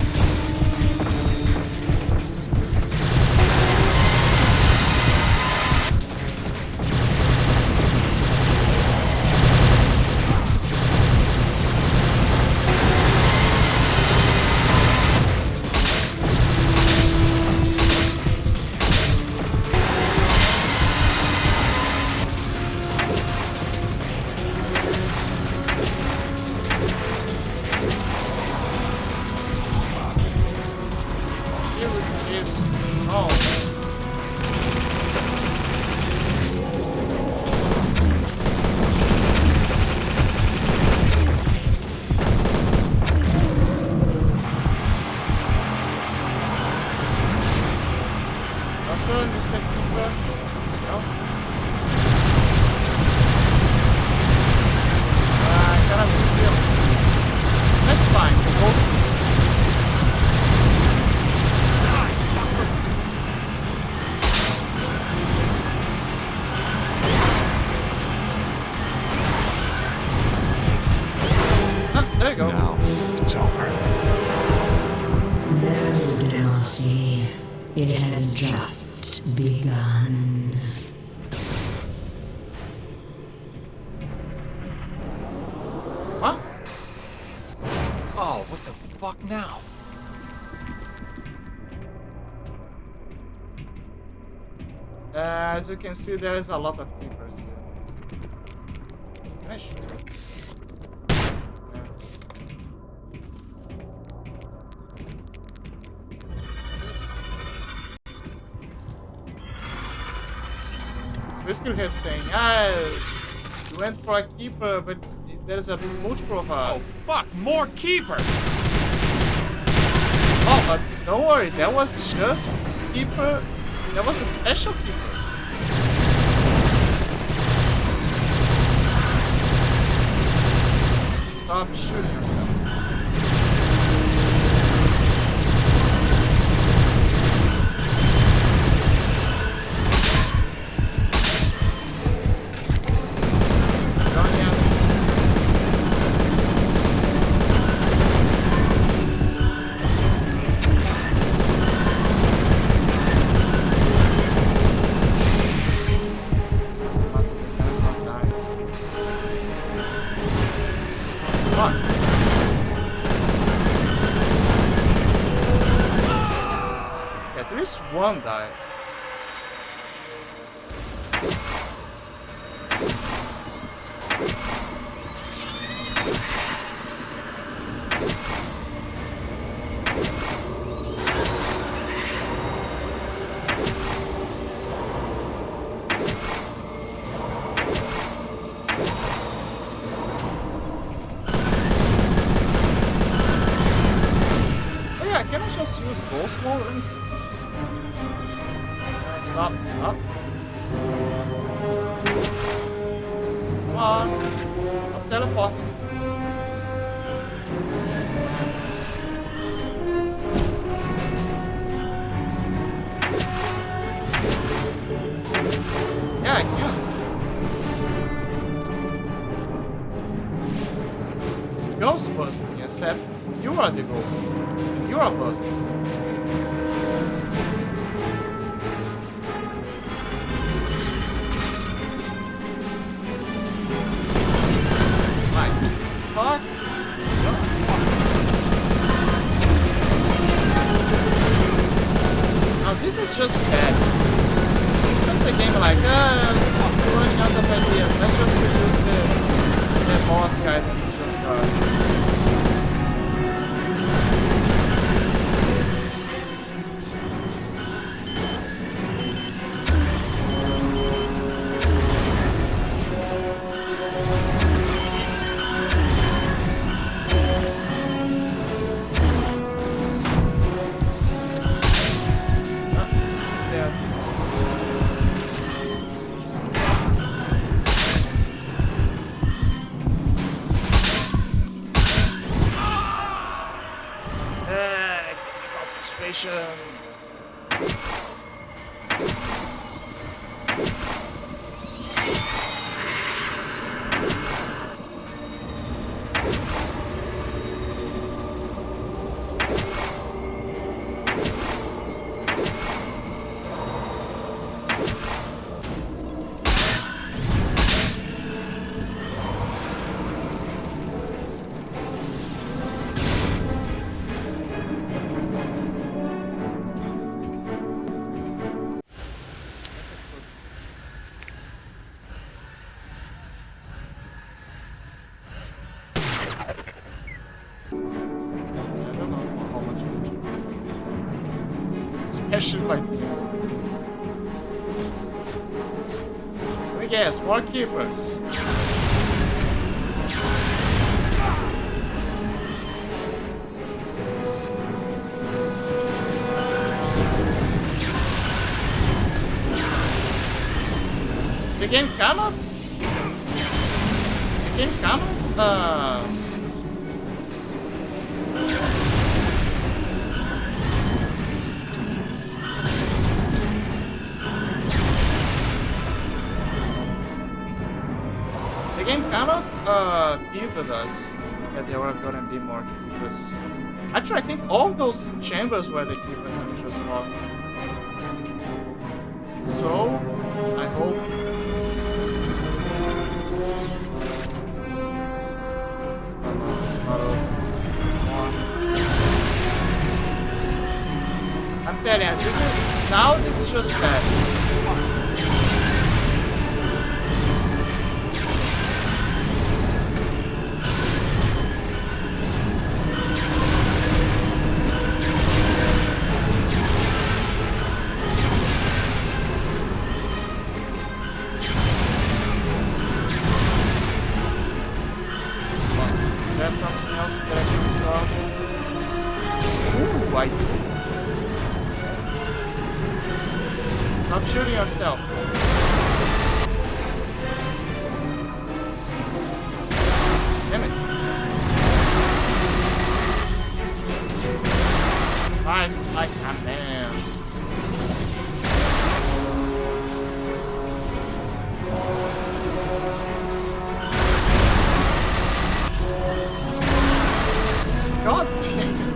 There you go.
Now it's over.
No, Demacy. It has just begun.
What?
Oh, what the fuck now?
As you can see, there is a lot of keepers here. Can I shoot? Basically he's saying, you went for a keeper, but there's a multiple of us.
Oh, fuck, more keepers!
Oh, but don't worry, that was just keeper, that was a special keeper. Stop shooting yourself. One died. Oh yeah, can I just use ghost mode? Let me see. Stop, stop. Come on. I'm teleporting. Yeah, I can. Ghost busting, except you are the ghost. And you are busting. Fuck. Now this is just bad. Just a game like, running out of ideas. Let's just reduce the boss guy that we just got. Especially by the end. Let me guess, more keepers. The game cannot? The game cannot? The game kind of teased us that there were gonna be more keepers. Actually, I think all of those chambers were the keepers I'm just walking. So, I hope it's... I'm telling you, this is just bad. Stop shooting yourself. Damn it. I'm like a man. God damn it.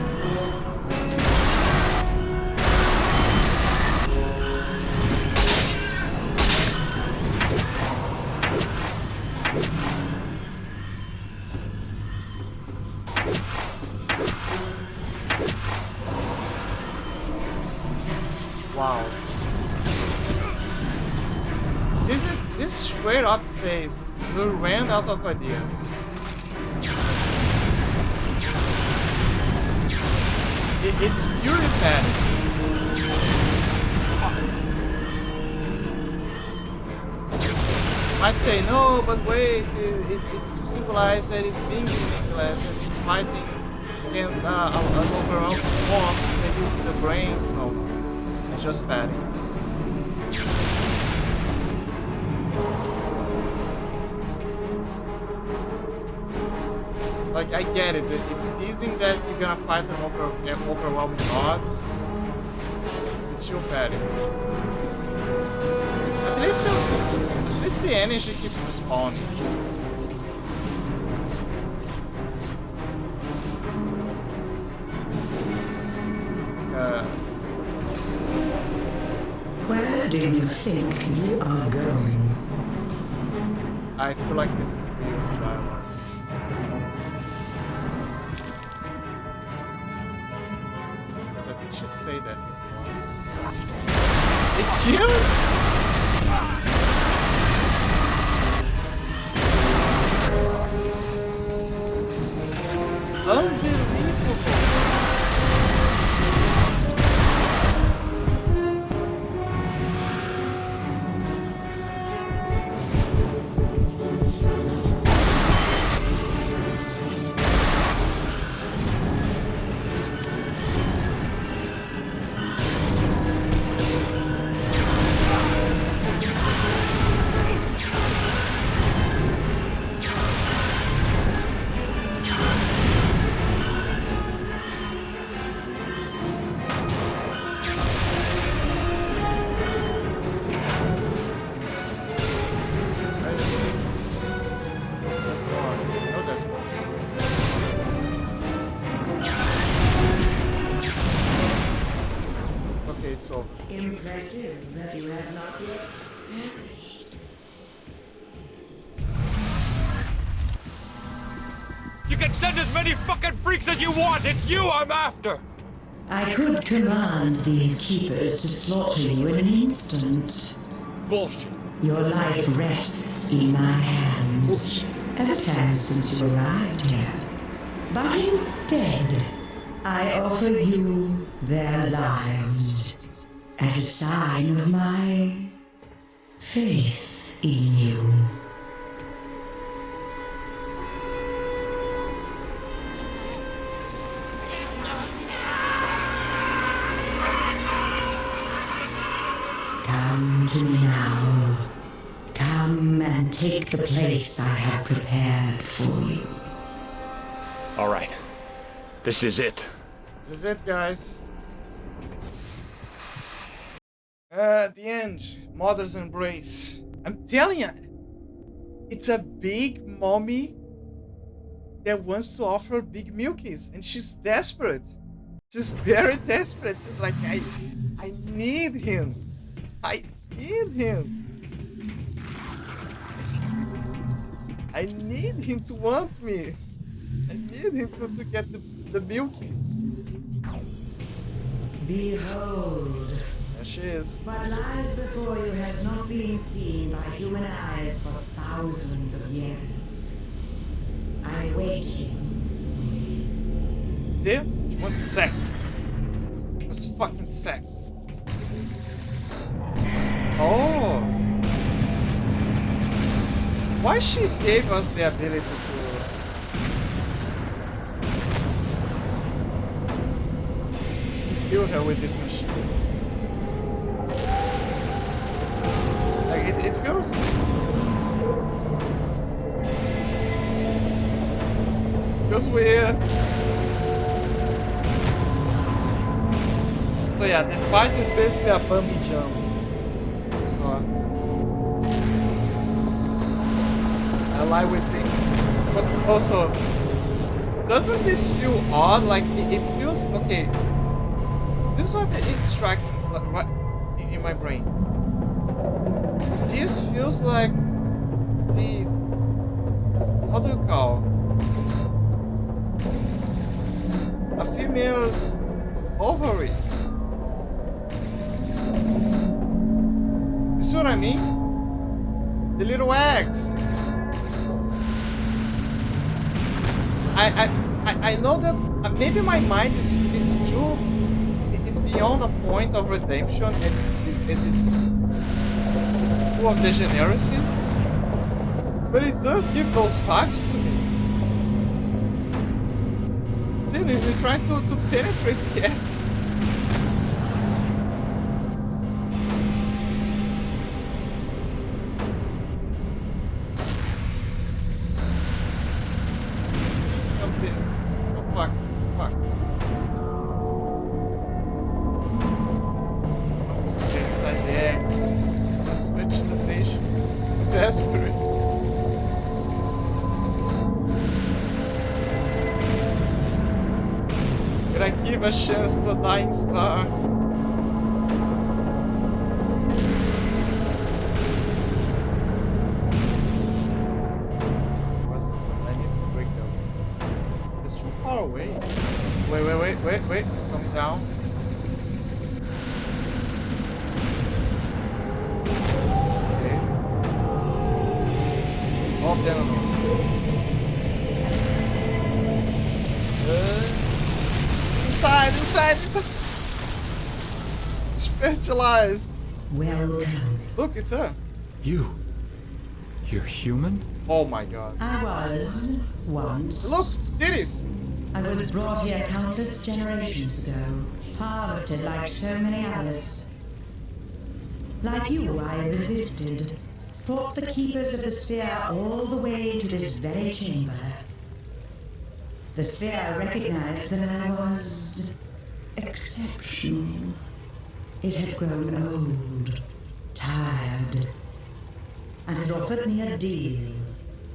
Wow. This straight up says we ran out of ideas. It's purely pathetic. Might say no, but wait, it's to symbolize that it's being ridiculous and it's fighting against an overall force that uses the brains. No, it's just bad. Like, I get it, it's teasing that you're gonna fight an overwhelming odds. It's still petty. At least the energy keeps respawning.
Where do you think you are going?
I feel like this is Rio's dialogue. Because I did just say that before. It killed? Unbelievable.
Impressive that you have not yet perished.
You can send as many fucking freaks as you want! It's you I'm after!
I could command these keepers to slaughter you in an instant.
Bullshit.
Your life rests in my hands, as it has since you arrived here. But instead, I offer you their lives as a sign of my faith in you. Come to me now. Come and take the place I have prepared for you.
All right. This is it.
This is it, guys. The end. Mother's embrace. I'm telling you, it's a big mommy that wants to offer big milkies, and she's desperate. She's very desperate. She's like, I need him. I need him. I need him to want me. I need him to get the milkies.
Behold.
There she is.
What lies before you has not been seen by human eyes for thousands of years. I wait you.
There? She wants sex. It was fucking sex. Oh. Why she gave us the ability to kill her with this machine? It feels... feels weird. So yeah, the fight is basically a bungee jump of sorts. I like with it, but also, doesn't this feel odd? Like it feels okay. This is what it's striking right in my brain. This feels like the, how do you call, a female's ovaries. You see what I mean? The little eggs. I know that maybe my mind is too, it's beyond the point of redemption, and it's full of degeneracy, but it does give those vibes to me. Still, if you try to penetrate the air. A chance to a dying star. What's the point? I need to break them. It's too far away. Wait. It's coming down. Okay. Oh, damn. Inside. Spiritualized.
Welcome.
Look, it's her.
You're human?
Oh my god.
I was once.
Look, titties.
I was brought here countless generations ago, harvested like so many others. Like you, I resisted, fought the keepers of the sphere all the way to this very chamber. The sphere recognized that I was exceptional. It had grown old, tired, and it offered me a deal.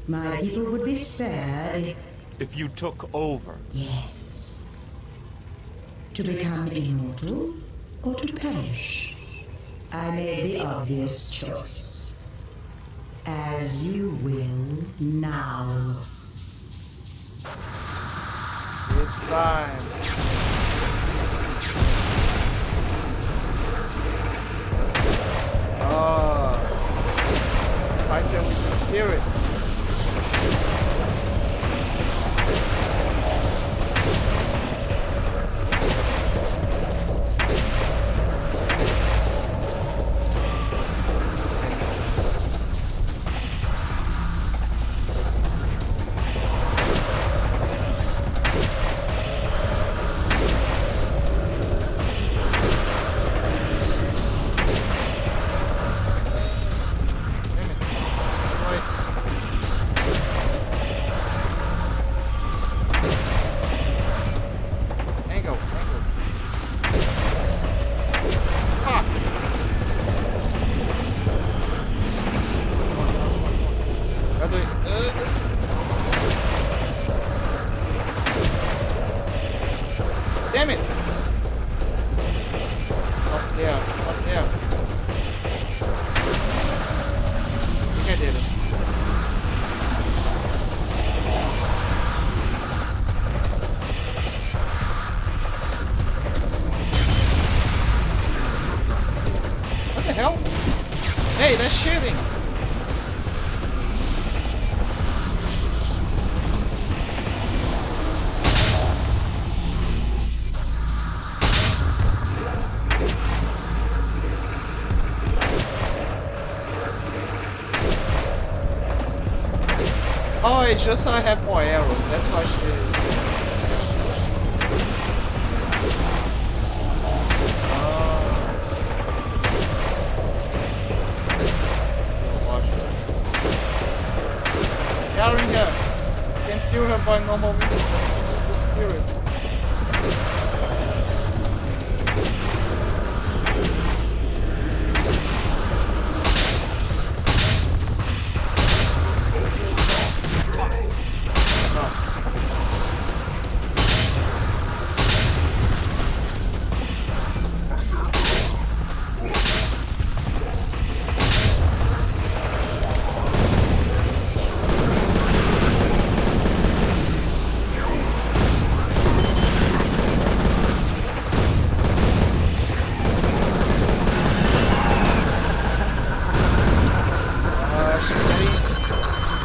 My people would be spared
if you took over.
Yes. To become immortal or to perish. I made the obvious choice. As you will now.
It's time. Oh. Fight them with the spirit. Damn it! Up there, up there. I think I did it. What the hell? Hey, that's shooting! Oh, it's just so I have more arrows. That's why she is. find normal music. It's the spirit.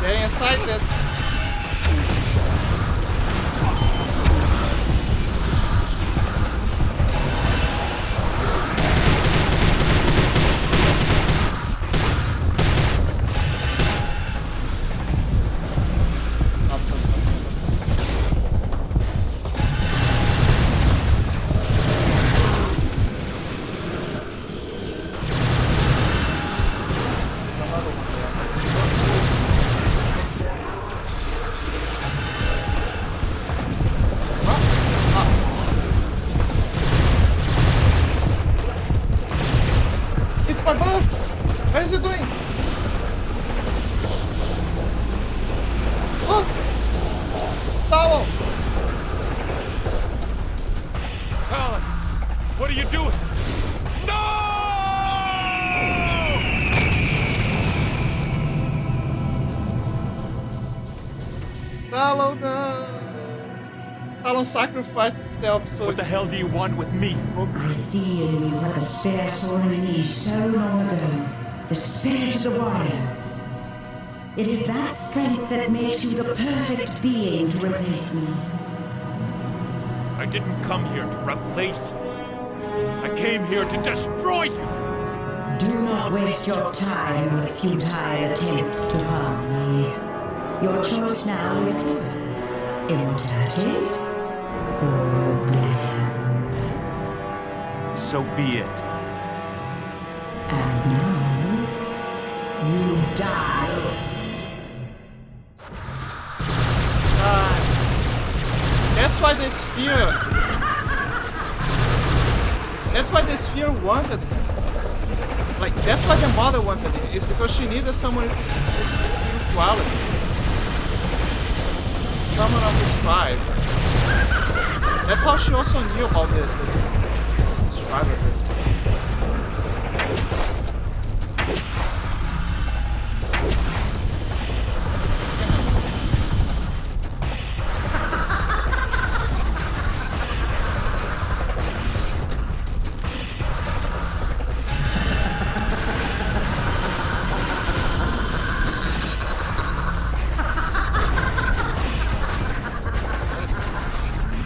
Getting excited. My boat! What is it doing? Look! Stalo!
Talon, what are you doing? No!
Stalo, no! Talon sacrificed itself so...
What the hell do you want with me?
I see in you what the Spear saw in me so long ago. The spirit of the warrior. It is that strength that makes you the perfect being to replace me.
I didn't come here to replace you. I came here to destroy you.
Do not waste your time with futile attempts to harm me. Your choice now is clear. Immortality or oblivion.
So be it.
And now, you die.
That's why this sphere... That's why this sphere wanted him. Like, that's why the mother wanted him. It's because she needed someone with spirituality. Someone of this tribe. That's how she also knew about the tribe of it.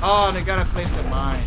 Oh, they gotta place the mines.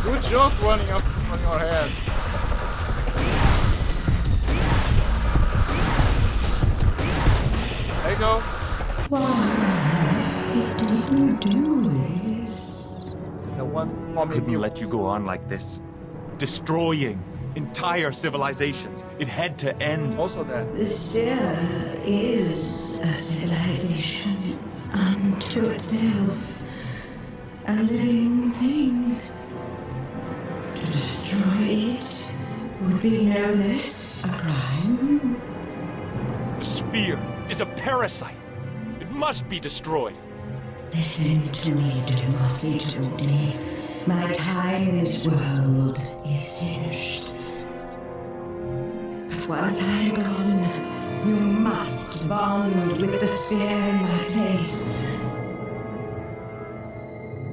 Good joke running up on your head. There you go.
Why did you do this?
The one
I couldn't let you go on like this. Destroying Entire civilizations. It had to end.
Also that.
The sphere is a civilization unto itself. A living thing. To destroy it would be no less a crime.
The sphere is a parasite. It must be destroyed.
Listen to me, Dudamasi Todi. My time in this world is finished. But once I'm gone, you must bond with the sphere in my place.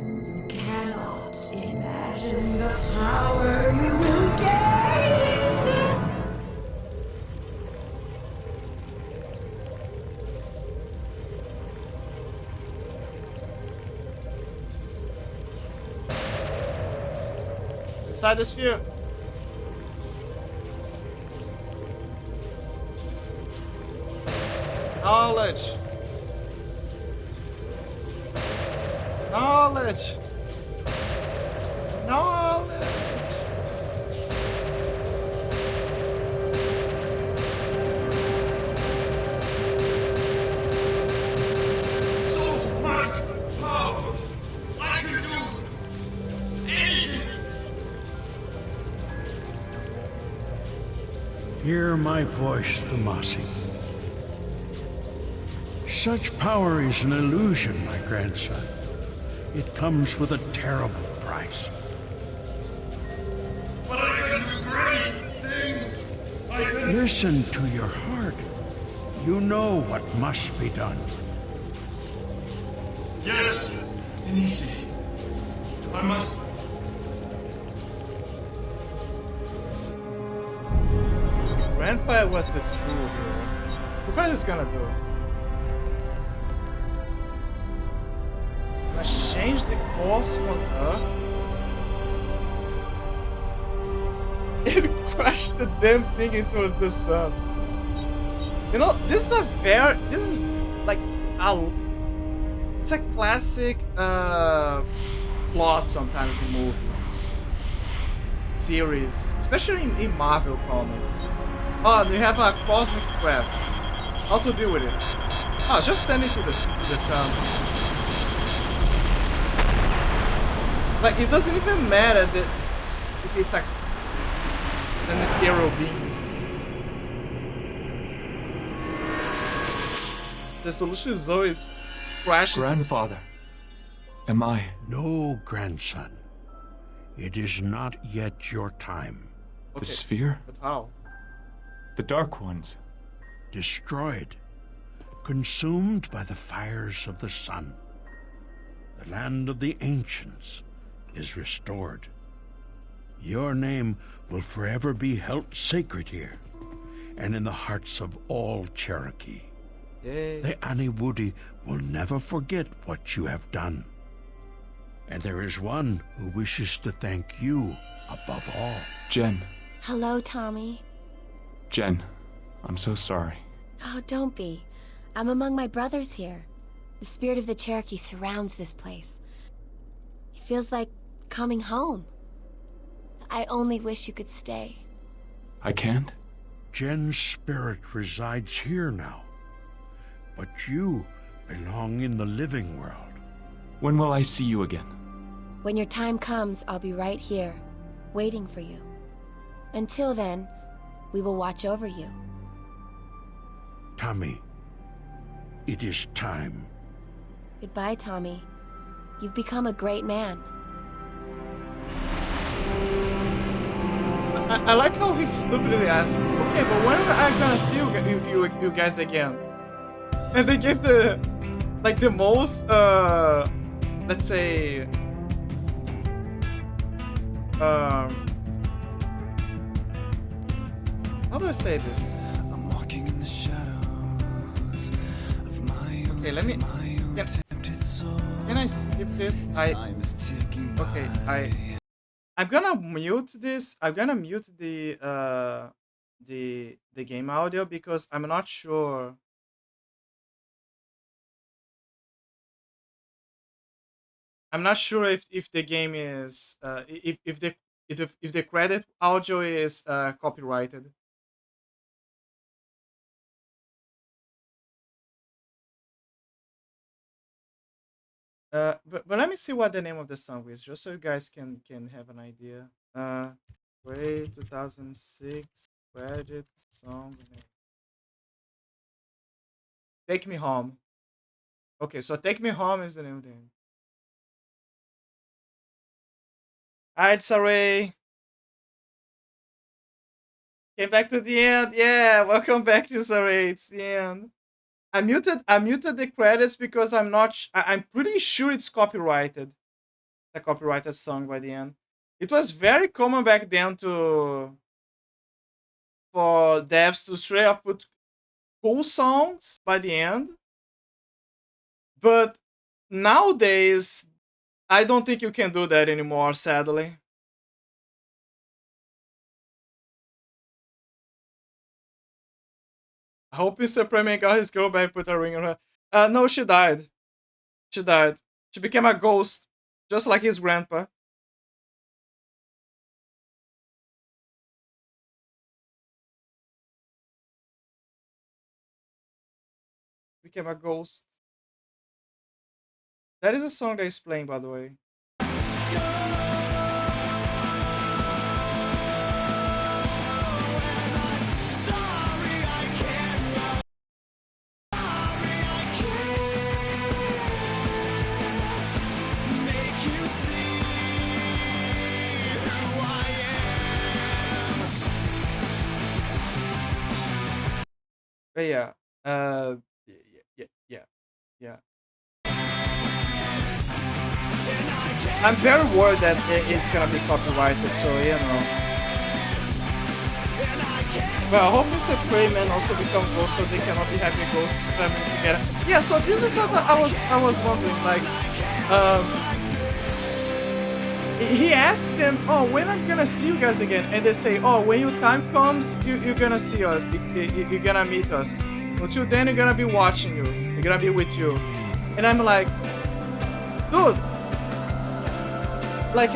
You cannot imagine the power you will gain.
Inside the sphere. Knowledge. Knowledge. Knowledge.
So much power! I can do anything! Hear my voice, Thumasi. Such power is an illusion, my grandson. It comes with a terrible price. But I can do great things! Listen to your heart. You know what must be done. Yes, Inisi. I must.
Grandpa was the true hero. What is gonna do? Gonna change the course from Earth? It crashed the damn thing into the sun. You know, this is like it's a classic plot sometimes in movies, series, especially in Marvel comics. Oh, they have a cosmic threat. How to deal with it? Oh, just send it to the sun. Like, it doesn't even matter that if it's like an ethereal being. The solution is always crash.
Grandfather, am I?
No, grandson. It is not yet your time.
The sphere?
But how?
The Dark Ones.
Destroyed. Consumed by the fires of the sun. The land of the ancients is restored. Your name will forever be held sacred here, and in the hearts of all Cherokee.
Yay.
The Aniwudi will never forget what you have done. And there is one who wishes to thank you above all.
Jen.
Hello, Tommy.
Jen, I'm so sorry.
Oh, don't be. I'm among my brothers here. The spirit of the Cherokee surrounds this place. It feels like coming home. I only wish you could stay.
I can't?
Jen's spirit resides here now. But you belong in the living world.
When will I see you again?
When your time comes, I'll be right here, waiting for you. Until then, we will watch over you.
Tommy, it is time.
Goodbye, Tommy. You've become a great man.
I like how he stupidly asked, okay, but when am I gonna see you guys again? And they gave the most, let's say, how do I say this? I'm walking in the shadows of my own. Okay, let me. Can I skip this? I'm gonna mute this. I'm gonna mute the game audio because I'm not sure. I'm not sure if the game is if if the credit audio is copyrighted. But let me see what the name of the song is, just so you guys can have an idea. Wait, 2006 credit song name. Take Me Home. Okay, so Take Me Home is the name of the game. Alright, Saray. Came back to the end. Yeah, welcome back to Saray. It's the end. I muted the credits because I'm pretty sure it's copyrighted. It's a copyrighted song by the end. It was very common back then for devs to straight up put cool songs by the end. But nowadays, I don't think you can do that anymore, sadly. I hope Mr. Premier got his girl back, put a ring on her. No, she died. She died. She became a ghost, just like his grandpa. Became a ghost. That is a song that is playing, by the way. But yeah, yeah. I'm very worried that it's gonna be copyrighted, so you know. Well, I hope Mr. Preyman also become ghost so they cannot be having ghost family together. Yeah, so this is what I was wondering, like, he asked them, oh, when I'm gonna see you guys again? And they say, oh, when your time comes, you're gonna see us, you're gonna meet us. Until then, you're gonna be watching you, we're gonna be with you. And I'm like, dude, like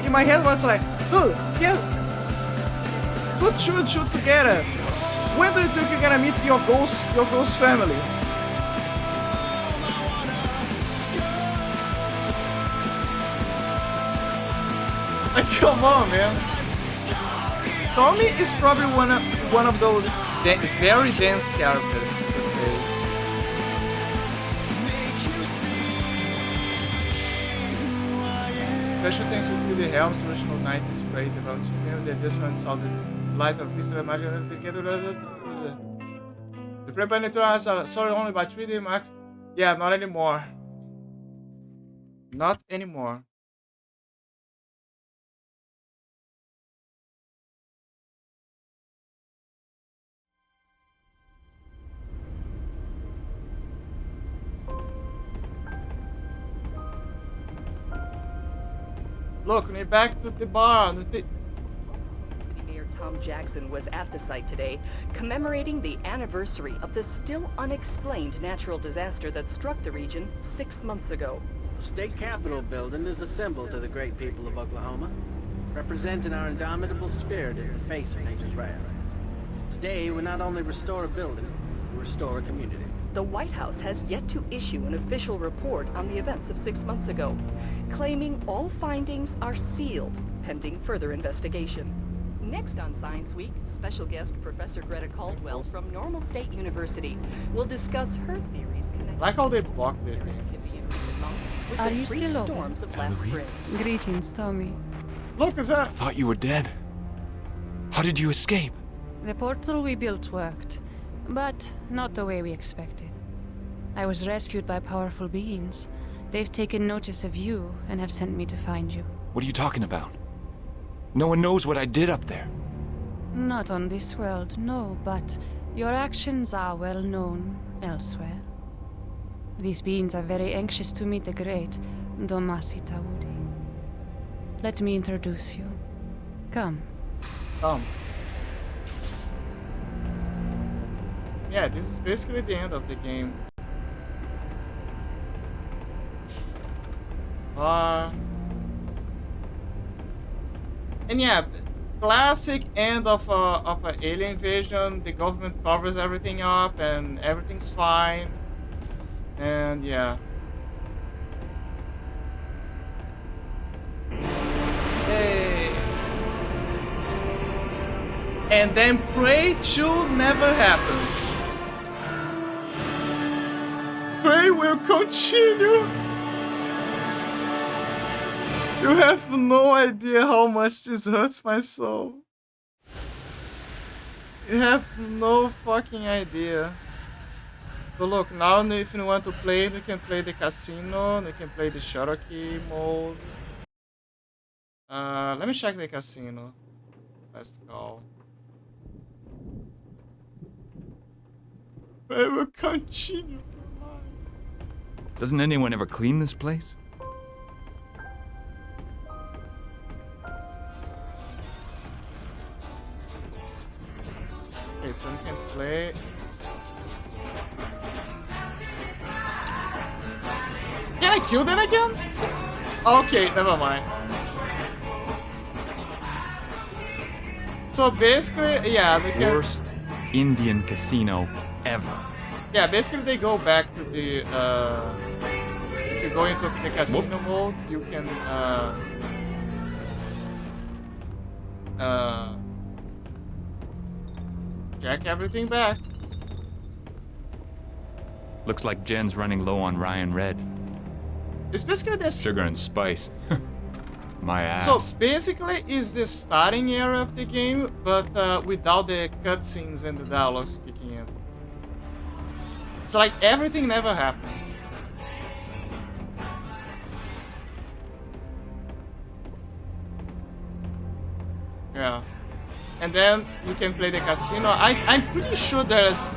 in my head was like, dude, yeah, put two and two together. When do you think you're gonna meet your ghost family? Like, come on, man. Tommy is probably one of those very dense characters, let's say. Special thanks to Judy Helms, original 90s spray, developed the different saw the light of peace of magic. The preparator has sorry only by 3D Max. Yeah, not anymore. Not anymore. Look, we're back to the bar.
City Mayor Tom Jackson was at the site today, commemorating the anniversary of the still unexplained natural disaster that struck the region 6 months ago.
State Capitol building is a symbol to the great people of Oklahoma, representing our indomitable spirit in the face of nature's wrath. Today, we not only restore a building, we restore a community.
The White House has yet to issue an official report on the events of 6 months ago, claiming all findings are sealed, pending further investigation. Next on Science Week, special guest Professor Greta Caldwell from Normal State University will discuss her theories connected
like how they blocked it.
Are you still open?
Storms of last spring.
Greetings, Tommy.
Look, is that?
I thought you were dead. How did you escape?
The portal we built worked, but not the way we expected. I was rescued by powerful beings. They've taken notice of you and have sent me to find you.
What are you talking about? No one knows what I did up there.
Not on this world, no, but your actions are well known elsewhere. These beings are very anxious to meet the great Domasi Tawudi. Let me introduce you. Come.
Come. Yeah, this is basically the end of the game. And yeah, classic end of a alien invasion. The government covers everything up and everything's fine. And yeah. Hey. And then Prey 2 never happened. Prey will continue. You have no idea how much this hurts my soul. You have no fucking idea. So look, now if you want to play, you can play the casino, you can play the Cherokee mode. Let me check the casino. Let's go. I will continue.
Doesn't anyone ever clean this place?
Okay, so we can play. Can I kill that again? Okay, never mind. So basically, yeah, they can.
Worst Indian casino ever.
Yeah, basically they go back to the. If you go into the casino mode, you can. Jack everything back.
Looks like Jen's running low on Ryan Red.
It's basically this.
Sugar and spice. My ass.
So basically, it's the starting area of the game, but without the cutscenes and the dialogues kicking in. It's like everything never happened. Yeah. And then you can play the casino. I'm pretty sure there's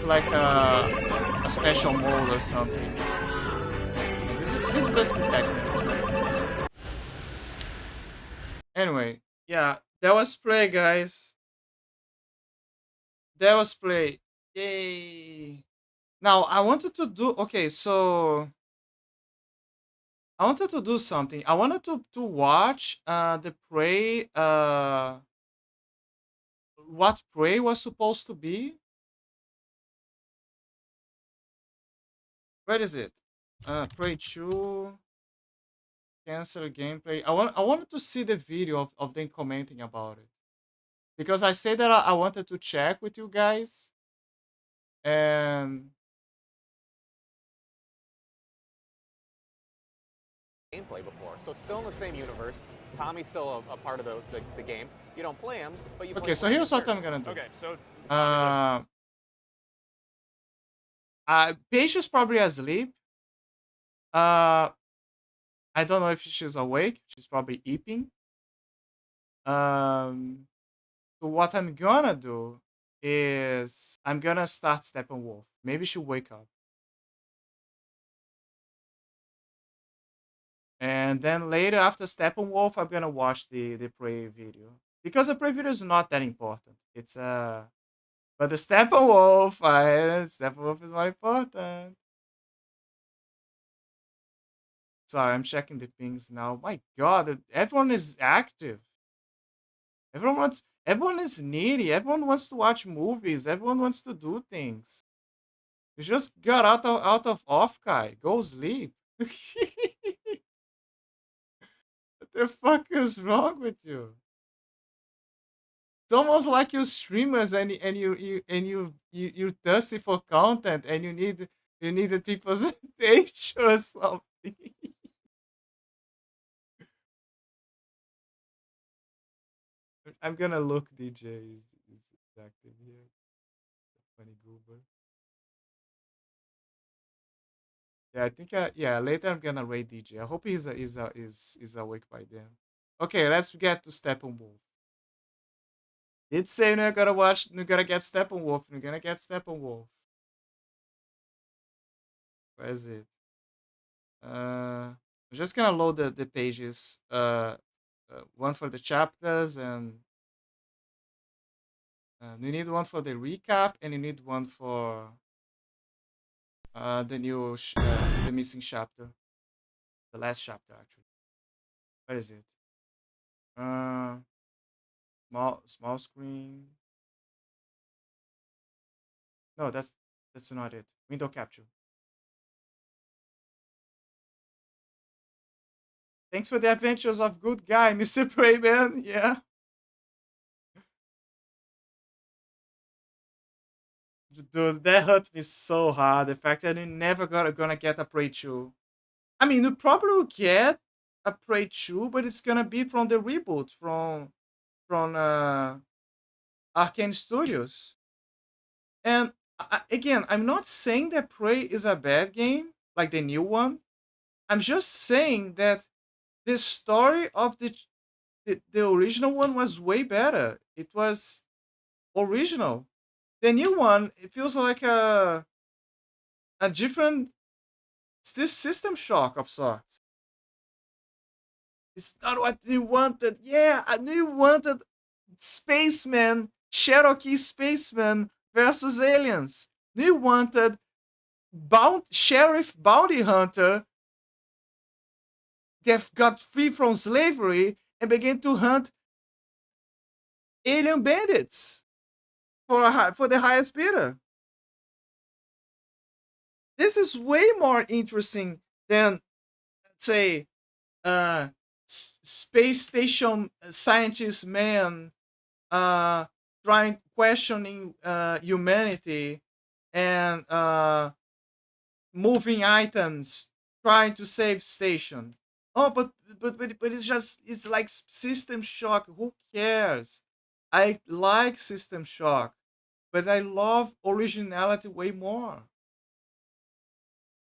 like a special mode or something. This is basically technical. Anyway, yeah, that was Prey, guys. That was Prey. Yay! Now I wanted to do I wanted to do something. I wanted to watch the Prey what Prey was supposed to be. Where is it? Prey 2 cancel gameplay. I wanted to see the video of them commenting about it. Because I said that I wanted to check with you guys. And
gameplay before, so it's still in the same universe. Tommy's still a part of the game. You don't play him, but you play.
Okay, so here's what I'm gonna do.
Okay, so
Paige is probably asleep. I don't know if she's awake. She's probably eating. So what I'm gonna do is I'm gonna start Steppenwolf. Maybe she'll wake up. And then later after Steppenwolf, I'm gonna watch the Prey video. Because the Prey video is not that important. It's but the Steppenwolf, Steppenwolf is more important. Sorry, I'm checking the pings now. My god, everyone is active. Everyone is needy. Everyone wants to watch movies. Everyone wants to do things. You just got out of Offkai. Go sleep. What the fuck is wrong with you? It's almost like you streamers and you're thirsty for content and you need people's attention or something. I'm gonna look DJ is active here. Funny goober. Yeah, I think later I'm gonna raid DJ. I hope he's awake by then. Okay, let's get to Steppenwolf. It's saying we're gonna get Steppenwolf. We're gonna get Steppenwolf. Where is it? I'm just gonna load the pages. One for the chapters and you need one for the recap and you need one for the new the missing chapter, the last chapter actually.
What is it? Small screen. No, that's not it. Window capture. Thanks for the adventures of good guy, Mr. Preyman. Yeah. Dude, that hurt me so hard. The fact that you never gonna get a Prey 2. I mean, you probably will get a Prey 2, but it's gonna be from the reboot from Arcane Studios. And again, I'm not saying that Prey is a bad game, like the new one. I'm just saying that the story of the original one was way better. It was original. The new one, it feels like a different this system shock of sorts. It's not what we wanted. Yeah, I knew you wanted spaceman, Cherokee spaceman versus aliens. You wanted sheriff bounty hunter that got free from slavery and began to hunt alien bandits for the highest bidder. This is way more interesting than, say, space station scientist man questioning humanity and moving items trying to save station. Oh, but it's like System Shock. Who cares? I like System Shock, but I love originality way more.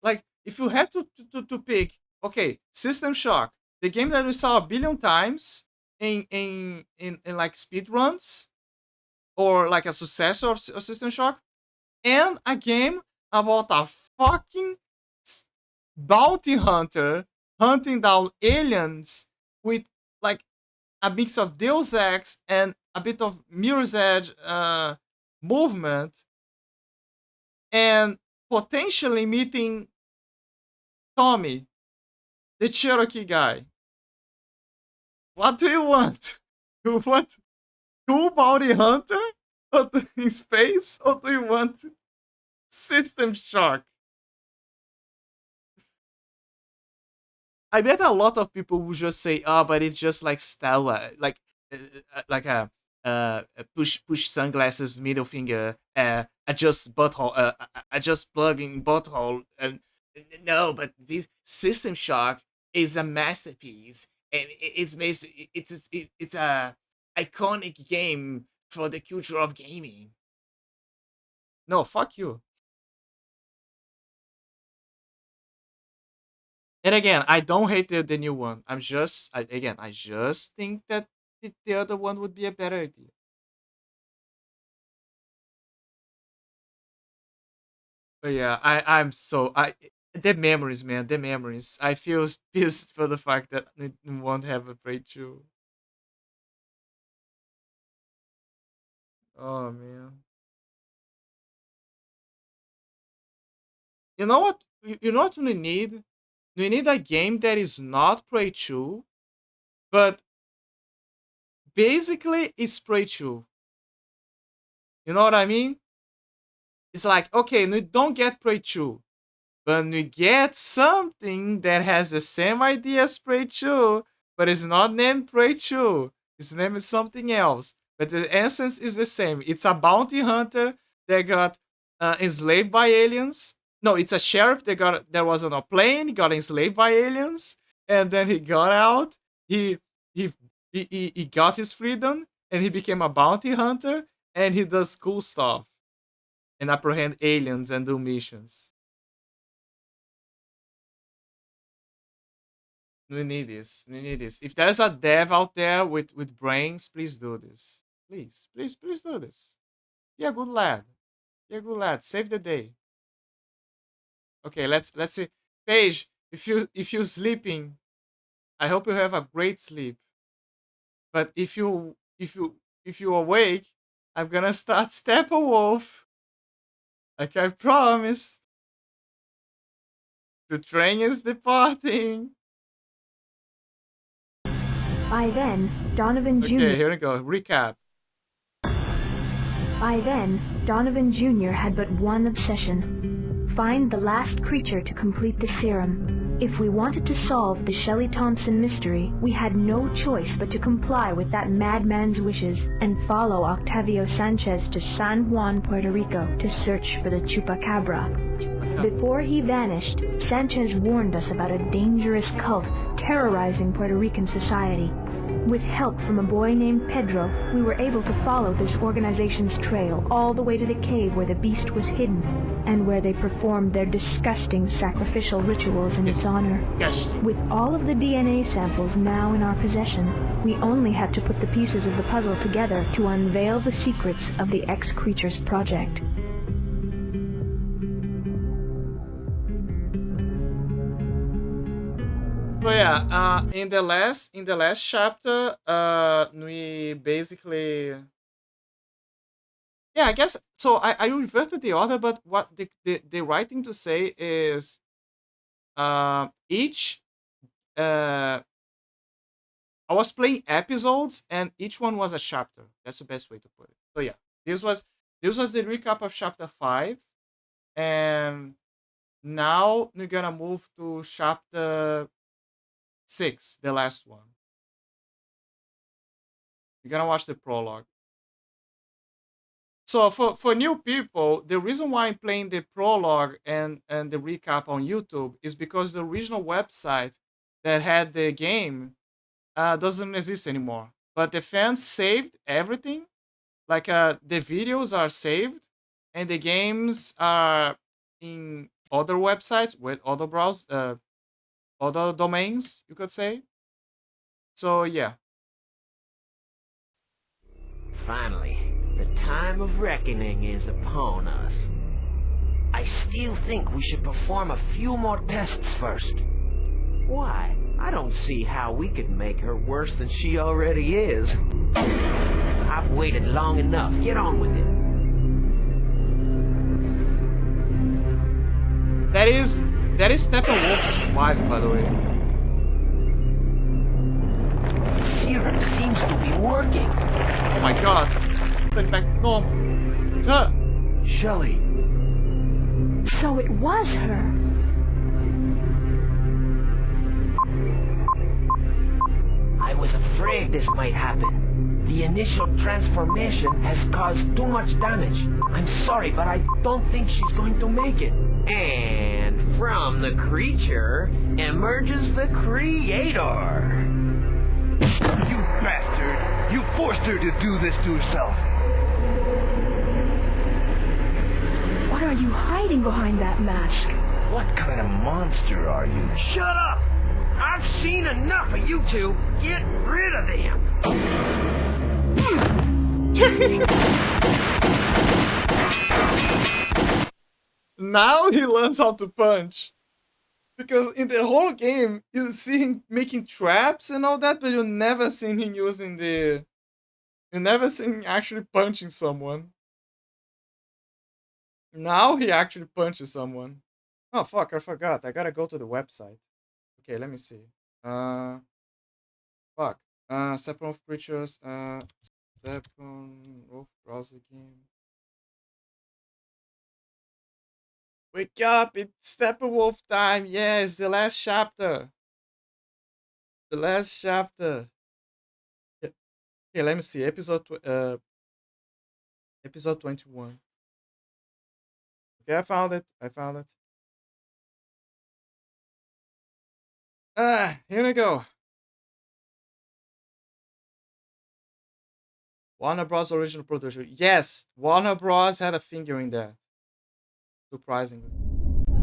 Like, if you have to pick, okay, System Shock, the game that we saw a billion times in like speed runs, or like a successor of System Shock, and a game about a fucking bounty hunter hunting down aliens with like a mix of Deus Ex and a bit of Mirror's Edge movement, and potentially meeting Tommy, the Cherokee guy. What do you want? You want cool bounty hunter in space, or do you want System Shock? I bet a lot of people will just say, "Oh, but it's just like Stella, like a push sunglasses, middle finger, adjust butthole, adjust plug in butthole." And no, but this System Shock is a masterpiece, and it's a iconic game for the culture of gaming. No, fuck you. And again, I don't hate the new one. I just think that the other one would be a better idea. But yeah, I'm so the memories, man, the memories. I feel pissed for the fact that it won't have a Prey 2. Oh man. You know what? You know what we need? We need a game that is not Prey 2, but basically it's Prey 2. You know what I mean? It's like, okay, we don't get Prey 2, but we get something that has the same idea as Prey 2, but it's not named Prey 2. Its name is something else, but the essence is the same. It's a bounty hunter that got enslaved by aliens. No, it's a sheriff that was on a plane, got enslaved by aliens, and then he got out. He got his freedom, and he became a bounty hunter, and he does cool stuff and apprehend aliens and do missions. We need this. We need this. If there's a dev out there with brains, please do this. Please do this. Be a good lad. Be a good lad. Save the day. Okay, let's see. Paige, if you're sleeping, I hope you have a great sleep. But if you awake, I'm gonna start Steppenwolf. Like I promised. The train is departing.
By then, Donovan Jr.
Okay, here we go. Recap.
By then, Donovan Jr. had but one obsession: find the last creature to complete the serum. If we wanted to solve the Shelley Thompson mystery, we had no choice but to comply with that madman's wishes and follow Octavio Sanchez to San Juan, Puerto Rico, to search for the Chupacabra. Before he vanished, Sanchez warned us about a dangerous cult terrorizing Puerto Rican society. With help from a boy named Pedro, we were able to follow this organization's trail all the way to the cave where the beast was hidden, and where they performed their disgusting sacrificial rituals in its honor. With all of the DNA samples now in our possession, we only had to put the pieces of the puzzle together to unveil the secrets of the X-Creatures project.
So yeah, in the last chapter, we basically, yeah, I guess so. I reverted the order, but what the right thing to say is, each I was playing episodes, and each one was a chapter. That's the best way to put it. So yeah, this was the recap of chapter 5, and now we're gonna move to chapter 6, the last one. You're gonna watch the prologue. So for new people, the reason why I'm playing the prologue and the recap on YouTube is because the original website that had the game doesn't exist anymore. But the fans saved everything. Like the videos are saved, and the games are in other websites with other other domains, you could say. So yeah.
Finally, the time of reckoning is upon us. I still think we should perform a few more tests first. Why? I don't see how we could make her worse than she already is. I've waited long enough. Get on with it.
That is Steppenwolf's wife, by the way.
The serum seems to be working.
Oh my god. Turn back to normal. It's her.
Shelley.
So it was her.
I was afraid this might happen. The initial transformation has caused too much damage. I'm sorry, but I don't think she's going to make it. And from the creature emerges the creator.
You bastard! You forced her to do this to herself.
What are you hiding behind that mask?
What kind of monster are you?
Shut up! I've seen enough of you two. Get rid of them.
Now he learns how to punch. Because in the whole game, you see him making traps and all that, but you never seen him using the... You never seen him actually punching someone. Now he actually punches someone. Oh fuck, I forgot. I gotta go to the website. Okay, let me see. Fuck. Steppenwolf Creatures, Steppenwolf browser game. Wake up, it's Steppenwolf time. Yes, the last chapter. The last chapter. Yeah. Okay, let me see. Episode 21. Okay, I found it. Here we go. Warner Bros. Original producer. Yes, Warner Bros. Had a finger in that. Surprisingly.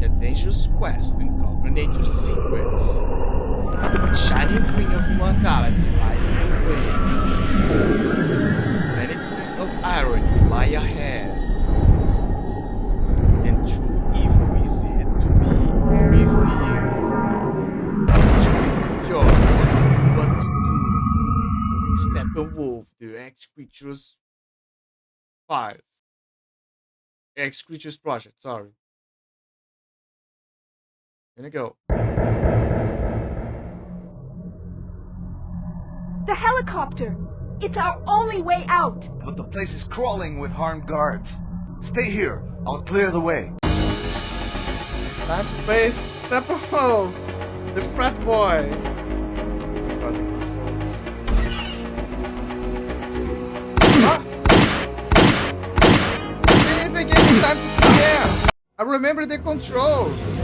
A dangerous quest to uncover nature's secrets. The shining dream of immortality lies the way. Many twists of irony lie ahead. And true evil is yet to be revealed. The choice is yours. What you want to do. Steppenwolf, the X-Creatures files. X-Creatures project, sorry. Here we go.
The helicopter! It's our only way out!
But the place is crawling with armed guards. Stay here. I'll clear the way.
Time to play Steppenwolf, the frat boy. Got the controls. Ah! They didn't even give me time to prepare. I remember the controls.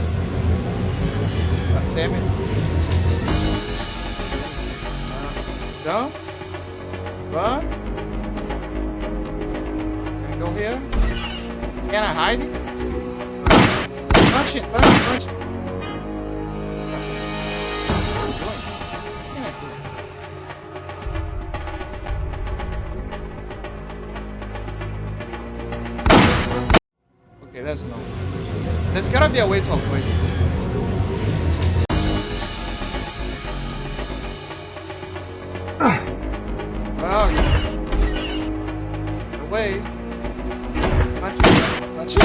God damn it. Let me see. Down. Run. Can I go here? Can I hide it? Punch it, punch it, punch it. Okay, there's no. There's gotta be a way to avoid it. Oh, the way. Punch it, punch it.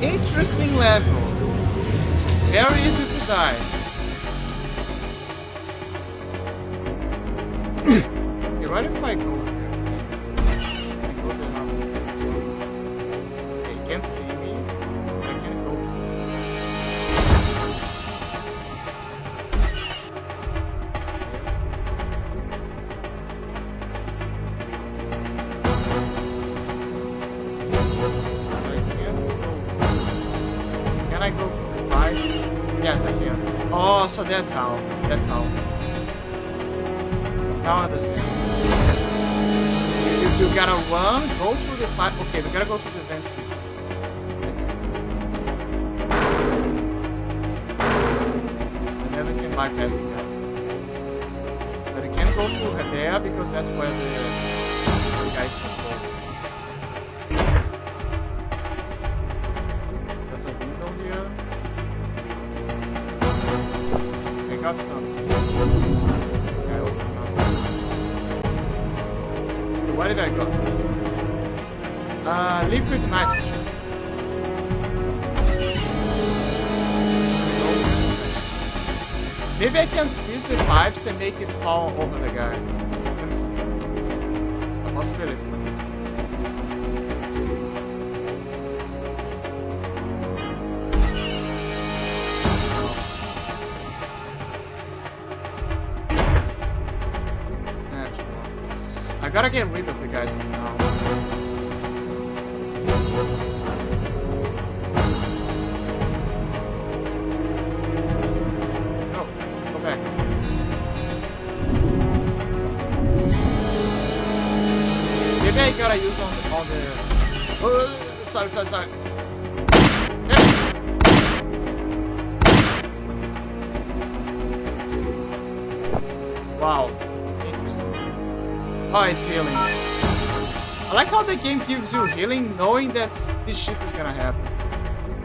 Interesting level. Very easy to die. Okay, right if I go here. I go there. Okay, he can't see me. But I can't go through. Can I go through the pipes? Yes, I can. Oh, so that's how. That's how. Now I understand. You gotta run, go through the pipe. Okay, you gotta go through the vent system. I see. I see. And then we can bypass the guy. But you can't go through her there because that's where the guy's patrolling. There's a window here. I got something. I opened up. Okay, where did I go? Liquid nitrogen. Maybe I can freeze the pipes and make it fall over the guy. Let me see. A possibility. I gotta get rid of the guys somehow. No, go back. Maybe I gotta use on the sorry. There. Wow. Interesting. Oh, it's healing. I like how the game gives you healing knowing that this shit is gonna happen.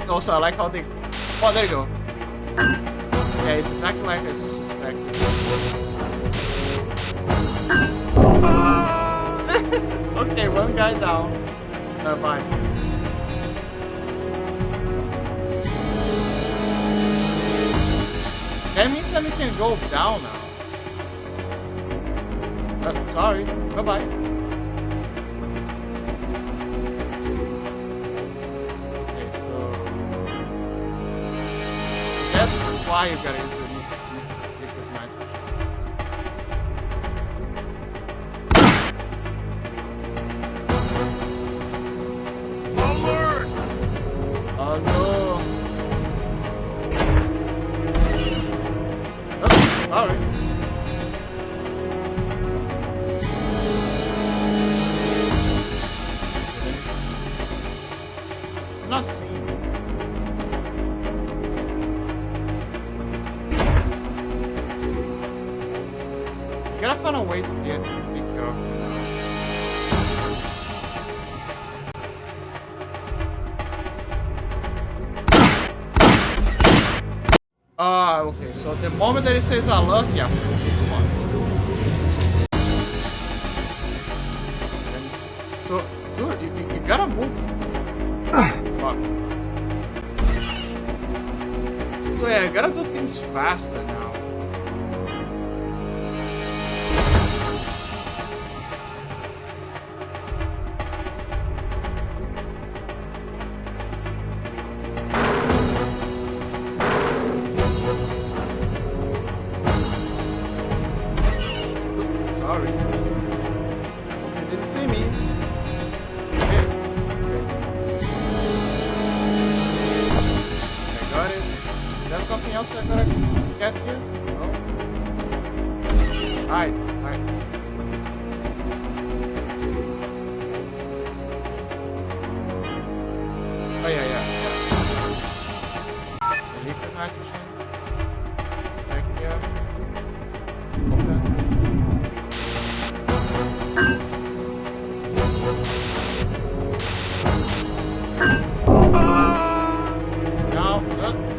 Also, I like how they... Oh, there you go. Yeah, it's exactly like I suspected. Okay, one guy down. Bye. That means that we can go down now. Sorry. Bye-bye. Okay, so... That's why you gotta use the liquid nitrogen.
Alert!
Oh no! Oh, sorry. Not seeing me. Gotta find a way to take care of him now. Okay, so the moment that it says alert, yeah, it's fine. Let me see. So, dude, you gotta move. So So yeah, I gotta do things faster now. Oops, sorry. I hope you didn't see me. Okay. I got it. There's something else I gotta get here? No? Alright. Oh yeah. The liquid nitrogen. Back here. Open. Now,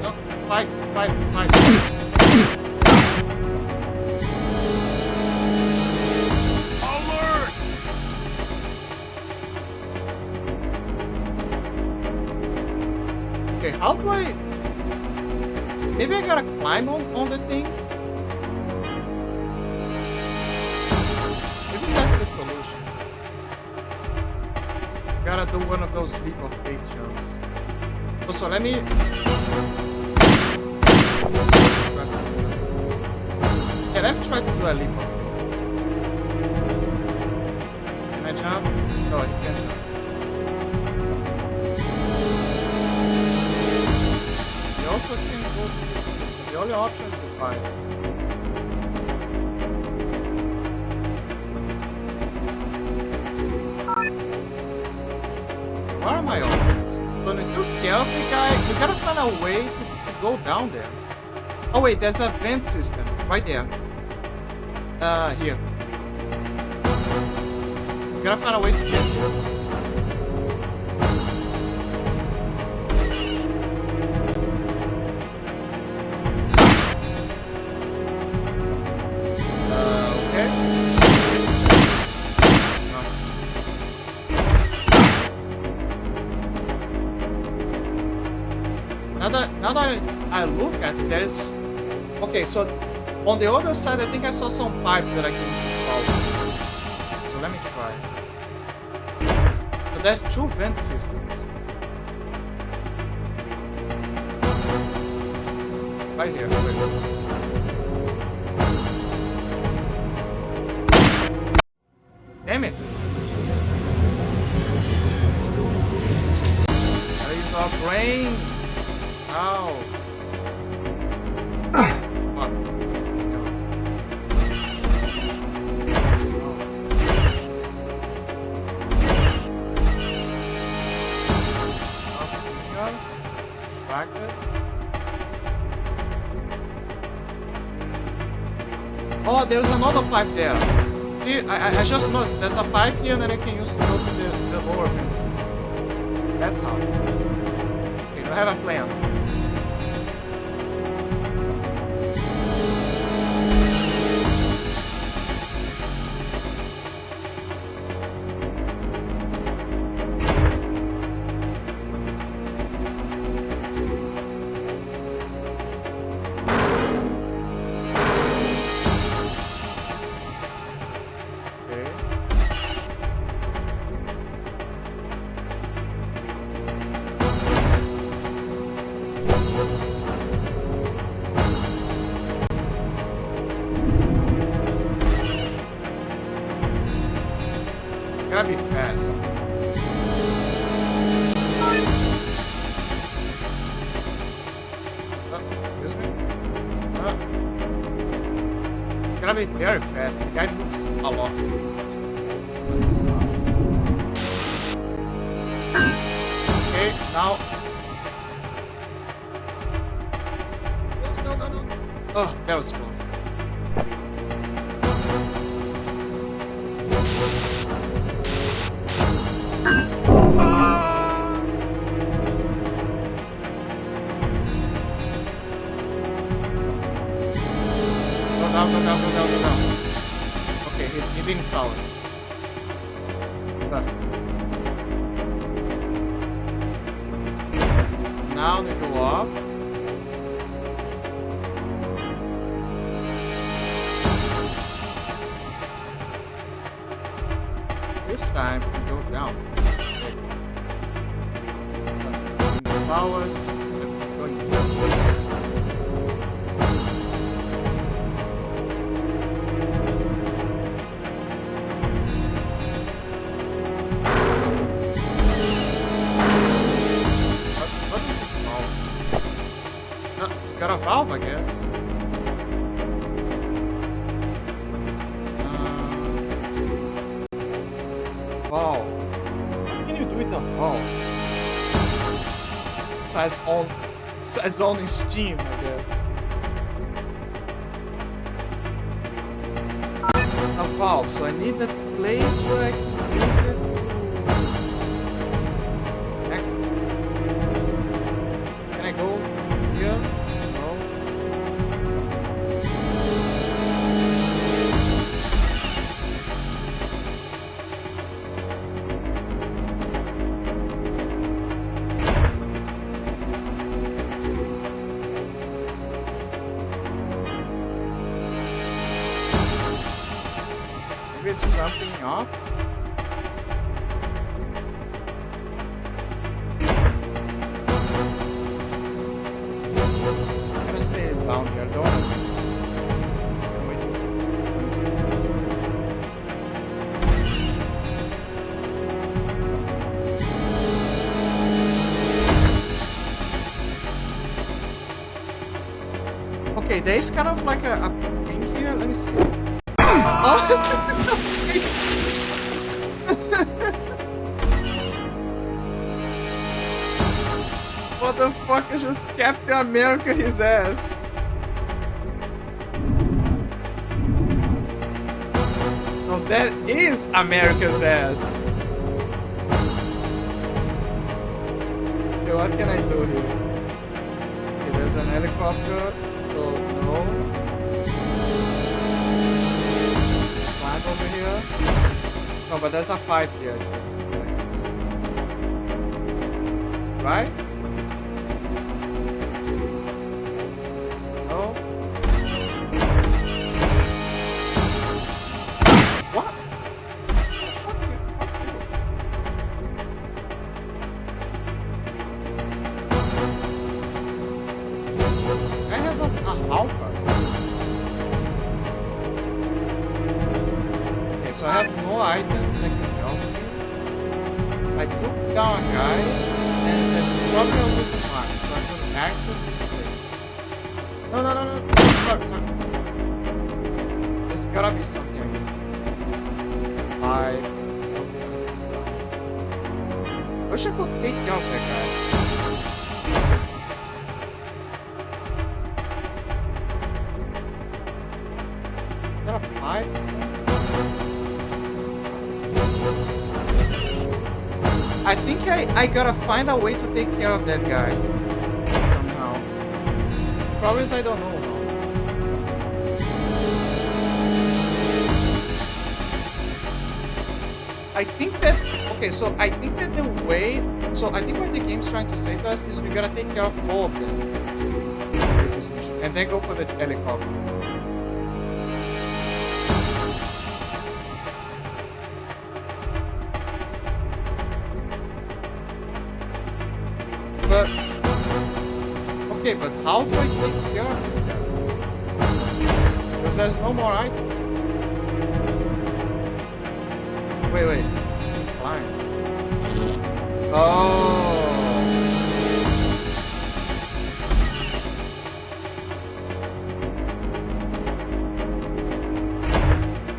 no, fight. Okay, how do I... Maybe I gotta climb on the thing? Maybe that's the solution. Gotta do one of those leap of faith jumps. So let me... Yeah, let me try to do a leap of faith. Can I jump? No, he can't jump. You also can go through. So the only option is the fire. What are my options? So to take care of the guy, we gotta find a way to go down there. Oh wait, there's a vent system right there. Here. We gotta find a way to get there. Okay. Now that I look at it, there is... Okay, so on the other side, I think I saw some pipes that I can use to crawl. So let me try. So there's 2 vent systems. Right here. Wait. Damn it! Gotta use our brains! Ow! Fuck. Not seeing us? Distracted? Oh, there's another pipe there. See, I just noticed there's a pipe here that I can use to go to the lower vent system. That's how. Okay, do I have a plan? Gotta be fast. Excuse me? Gotta be very fast. The guy moves a lot. Okay, now. No. Oh, that was close. Go down. Okay, he didn't saw us. Perfect. Now they go up. time and go down. Okay. Nothing sours. Everything's going well. What is this valve? No, you got a valve, I guess. Valve. What can you do with a valve? Besides only Steam, I guess. A valve, so I need a place where I can use it to activate this. Can I go here? No. Maybe something up? I'm gonna stay down here, don't want to miss it. I'm waiting for going to the control. Okay, there is kind of like a thing here. Let me see. Oh! What the fuck is just Captain America his ass? No, that is America's ass. Okay, what can I do here? Okay, there's an helicopter. So, no. Can I climb over here? No, but there's a pipe here. Right? No? What? Fuck you, fuck you. Guy has a halberd. Okay, so I have no items that can help me. I took down a guy, and there's probably a missing line, so I'm going to access this place. No. Sorry. There's gotta be something I'm missing. Pipe, something. I wish I could take care of that guy. Is that a pipe? I think I gotta find a way to take care of that guy. Somehow. The problem is I don't know how. I think that... Okay, so I think that the way... So I think what the game's trying to say to us is we gotta take care of all of them with this mission. And then go for the helicopter. But... Okay, but how do I take care of this guy? Because there's no more item. Wait. Can you climb? Oh.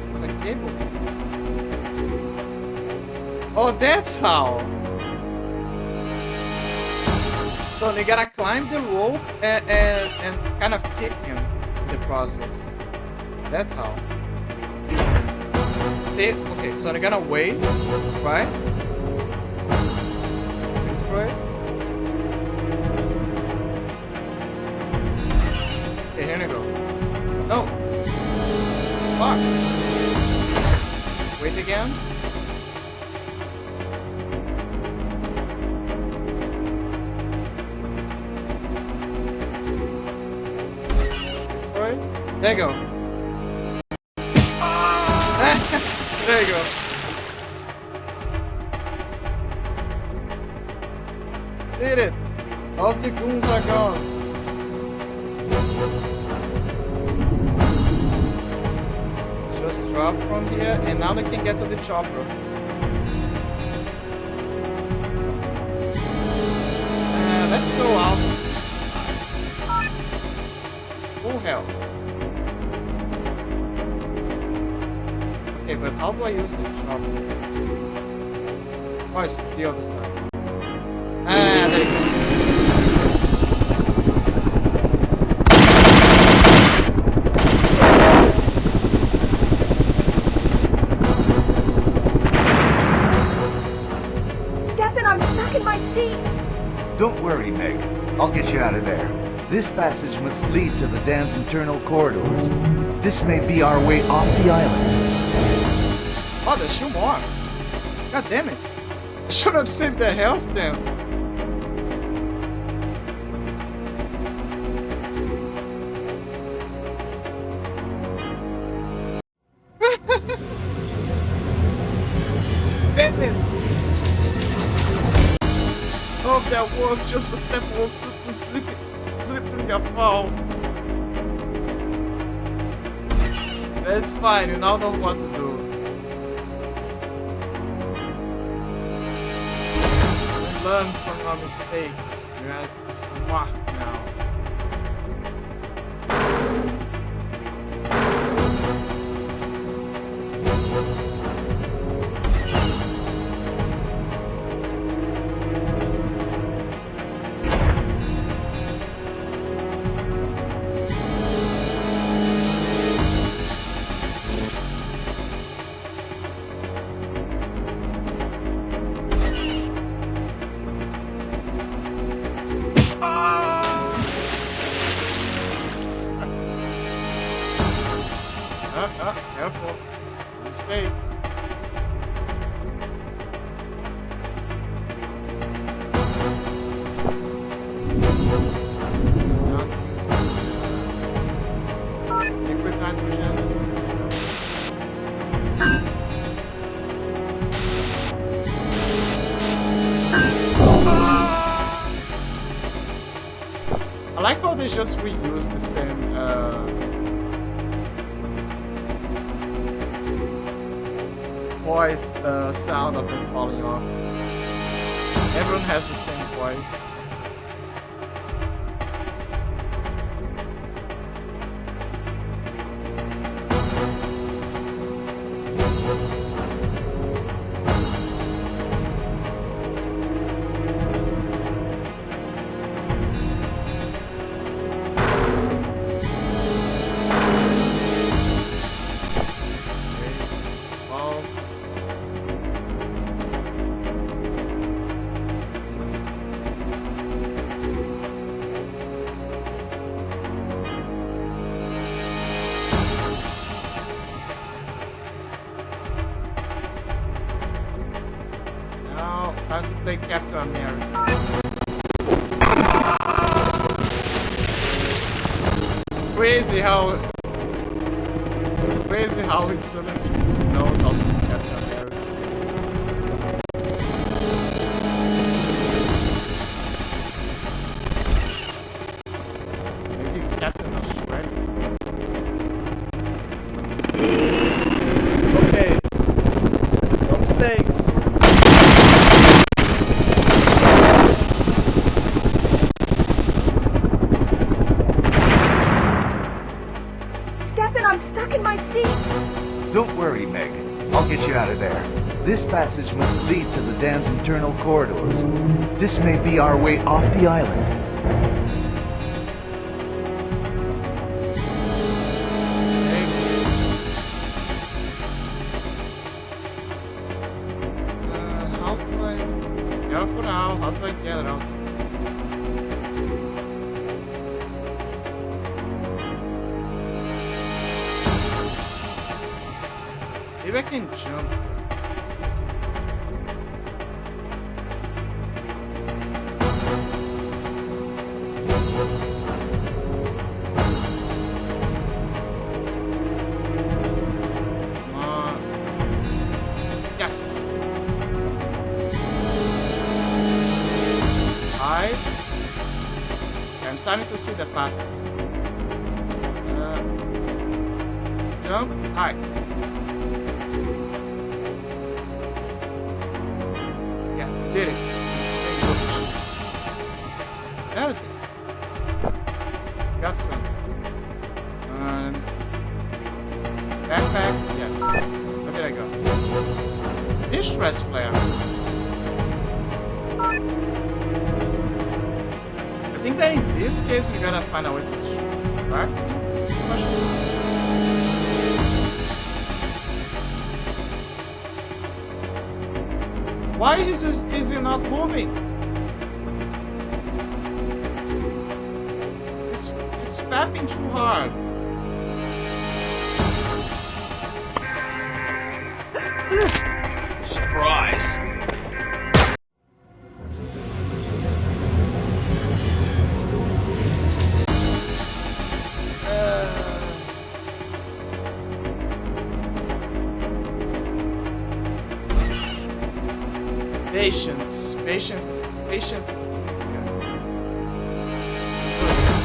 It's a cable. Oh, that's how. So you gotta climb the rope and kind of kick him in the process. That's how. See? Okay, so I'm gonna wait, right? Wait for it. Okay, here we go. No! Fuck! Wait again. Wait for it. There you go. There you go. the goons are gone. Just drop from here, and now they can get to the chopper. Let's go out this time. Oh hell. Okay, but how do I use the chopper? Oh, it's the other side. Ah, there you go.
Stefan, I'm stuck in my seat.
Don't worry, Meg. I'll get you out of there. This passage must lead to the dam's internal corridors. This may be our way off the island.
Oh, there's two more. God damn it. I should have saved their health then. Damn it. All of their work just for Steppenwolf to slip in their fall. It's fine, you now know what to do. Learn from your mistakes. You are smart now. Careful. Mistakes. Liquid nitrogen. I like how they just reuse the same voice sound of it falling off. Everyone has the same voice. Time to play Captain America. Crazy how he suddenly knows how to be Captain America. Maybe he's Captain Australia. Okay. No mistakes.
Don't worry, Meg. I'll get you out of there. This passage must lead to the dam's internal corridors. This may be our way off the island.
How do I... Careful now, how do I get it out? Maybe I can jump there. Let's see. Come on. Yes! Hide. I'm starting to see the pattern. Jump. Hi. Yeah, I did it. Where is this? Got something. Let me see. Backpack? Yes. Where did I go? Distress flare. I think that in this case we gotta find a way to destroy. Right? Why is he not moving? It's fapping too hard.
Surprise!
Patience is key here.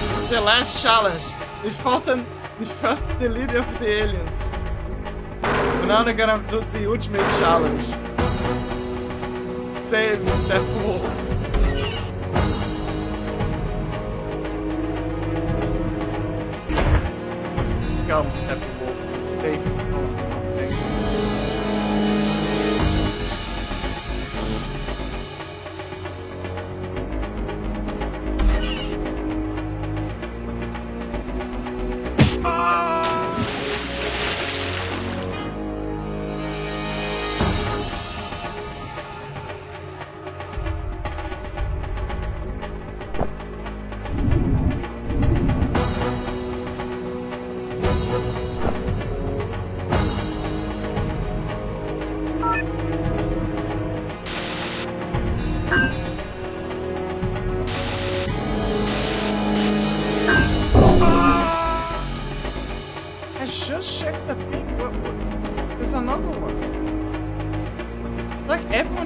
This is the last challenge. We fought the leader of the aliens. But now they're gonna do the ultimate challenge. Save Steppenwolf. Let's become Steppenwolf and save him from dangers.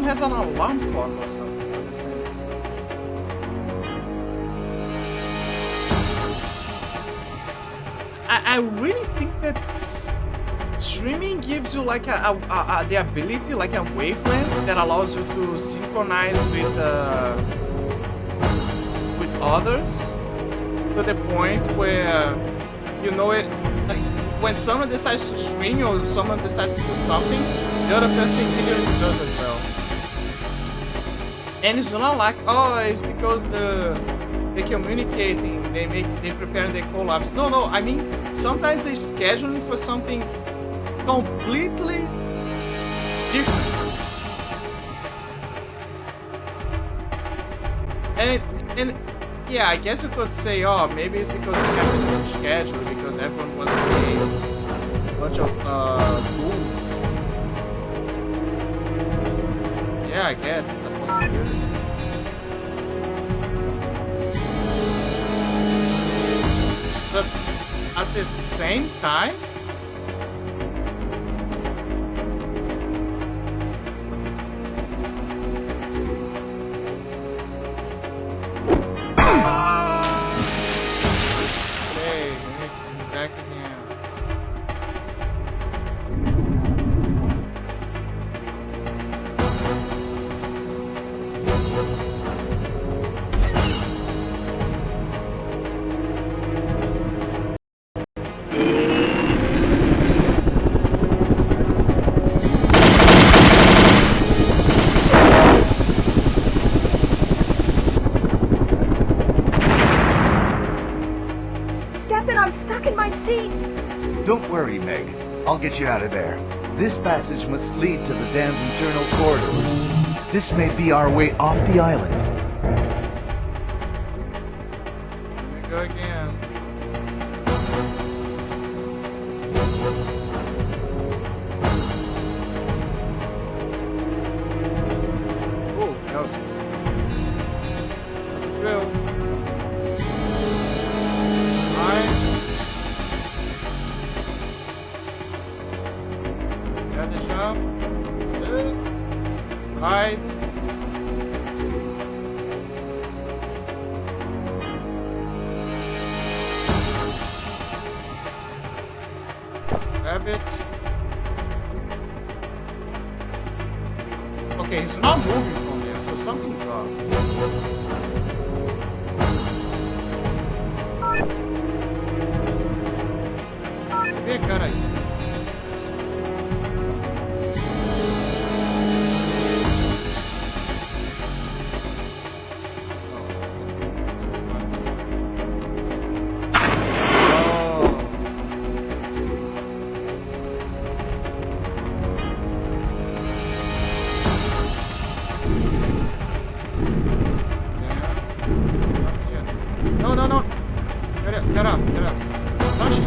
Has an alarm clock or something for the same. I really think that streaming gives you like the ability, like a wavelength that allows you to synchronize with others to the point where you know it. Like when someone decides to stream or someone decides to do something, the other person immediately does as well. And it's not like, oh, it's because they're communicating, they prepare their collabs. No, I mean, sometimes they're scheduling for something completely different. And yeah, I guess you could say, oh, maybe it's because they have the same schedule, because everyone wants to play a bunch of rules. Yeah, I guess it's a possibility. But at the same time,
I'll get you out of there. This passage must lead to the dam's internal corridors. This may be our way off the island.
Here we go again. Oh, that was close. Another drill. Hide. grab it. Okay, he's not moving from there, so something's off. Maybe I gotta use this. No, no, no! Get up, get up, get up. Punch it.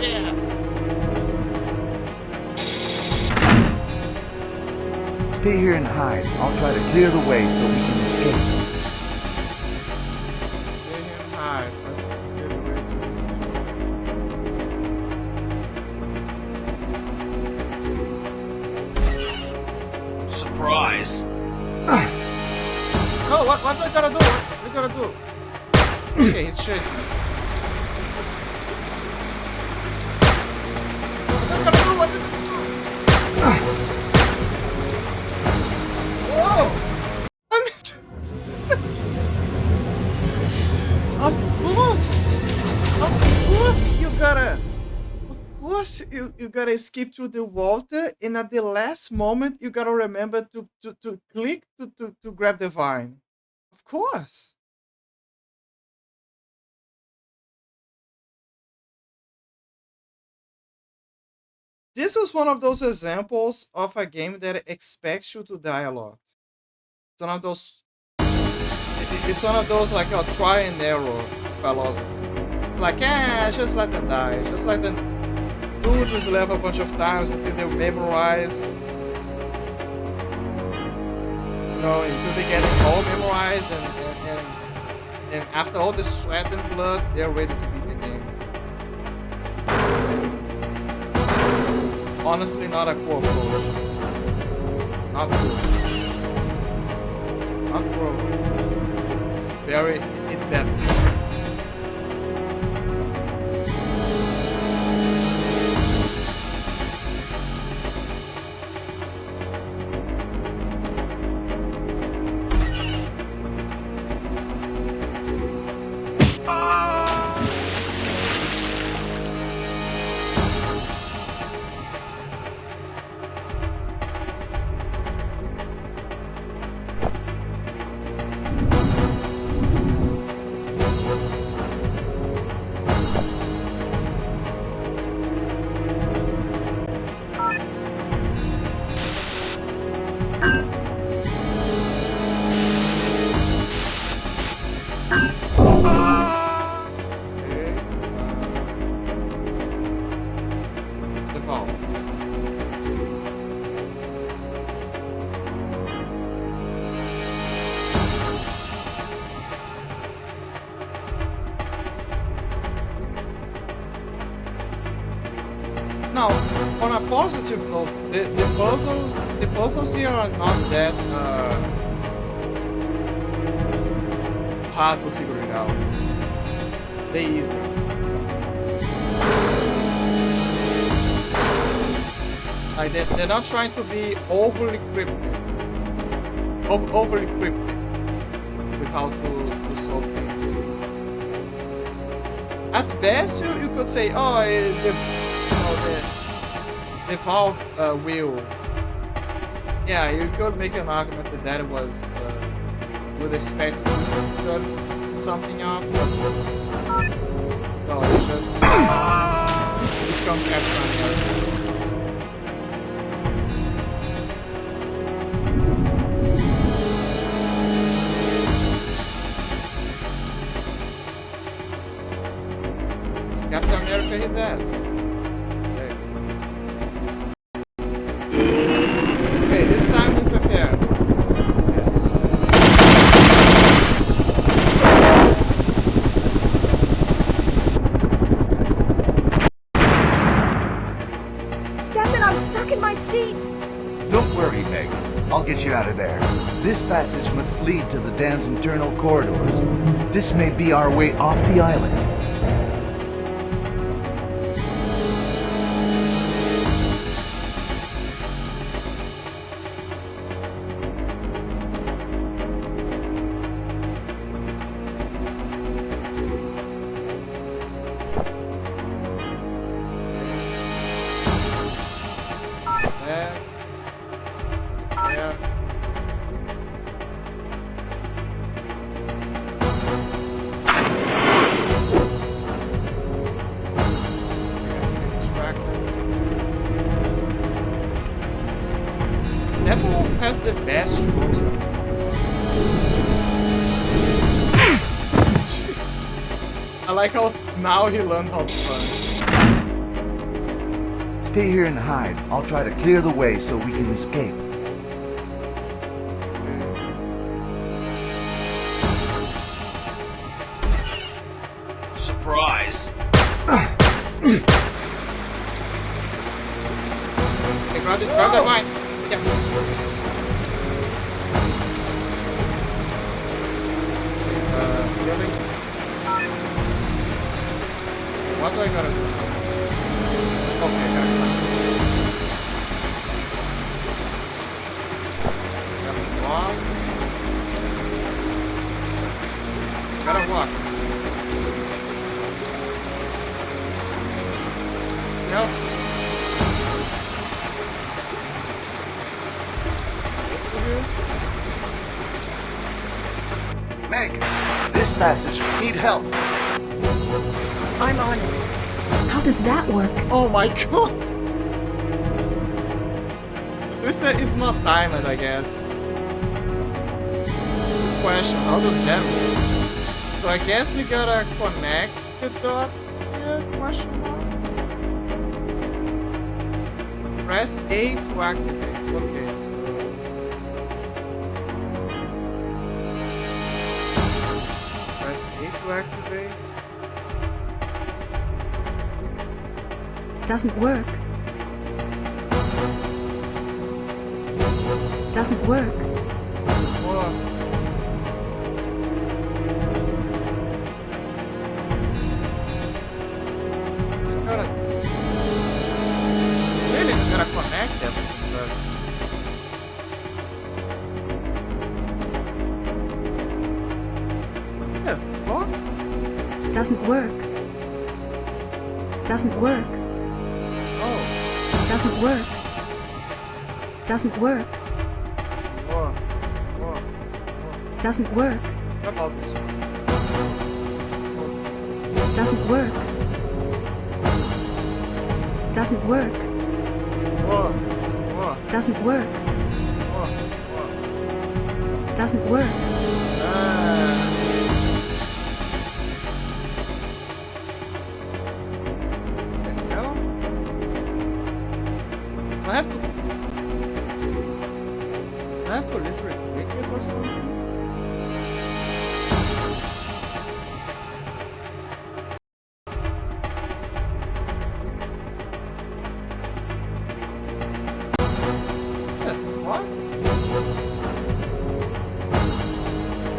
Yeah!
Stay here and hide. I'll try to clear the way so we can escape.
Stay here and hide. Try to clear the way to escape.
Surprise!
No, what do I gotta do? What do I gotta do? Okay, he's chasing me. What do I gotta do? What do I do? Whoa! You gotta escape through the water, and at the last moment you gotta remember to click to grab the vine. Of course. This is one of those examples of a game that expects you to die a lot. It's one of those. It's one of those like a try and error philosophy. Like, just let them die. Just let them do this level a bunch of times until they memorize. You know, until they get it all memorized, and after all the sweat and blood, they're ready to beat the game. Honestly, not a cool approach. Not cool. Not cool. It's definitely. Now, on a positive note, the puzzles here are not that hard to figure it out. They're easy. Like they're not trying to be overly cryptic, with how to solve things. At best, you could say, oh, the valve wheel. Yeah, you could make an argument that that was with respect to use it to turn something up, but no, it's just become Captain America. Captain America his ass. Okay, this time we prepared. Yes.
Captain, I'm stuck in my seat.
Don't worry, Meg. I'll get you out of there. This passage must lead to the dam's internal corridors. This may be our way off the island.
Steppenwolf has the best shows. I like how now he learned how to punch.
Stay here and hide. I'll try to clear the way so we can escape.
Surprise!
Hey, grab that mine. Yes. Really? What do I gotta do now? Okay, I gotta climb. I got some logs. I gotta walk. Yep.
Meg, this passage. Need help.
I'm on it. How does that work?
Oh my god! At least it's not timed, I guess. Good question, how does that work? So I guess we gotta connect the dots here, question mark? Press A to activate, okay, so... Press A to activate.
Doesn't work. Doesn't work.
Doesn't work. I gotta... Really, I gotta connect everything, but... What the fuck?
Doesn't work. Doesn't work.
Oh.
Doesn't work. Doesn't work.
Doesn't work. Doesn't work.
Doesn't work.
What about this one?
Doesn't work. Doesn't work.
Doesn't work. Doesn't work.
Doesn't work.
Doesn't work. Doesn't work.
Doesn't work.
What the hell? Do I have to literally click it or something?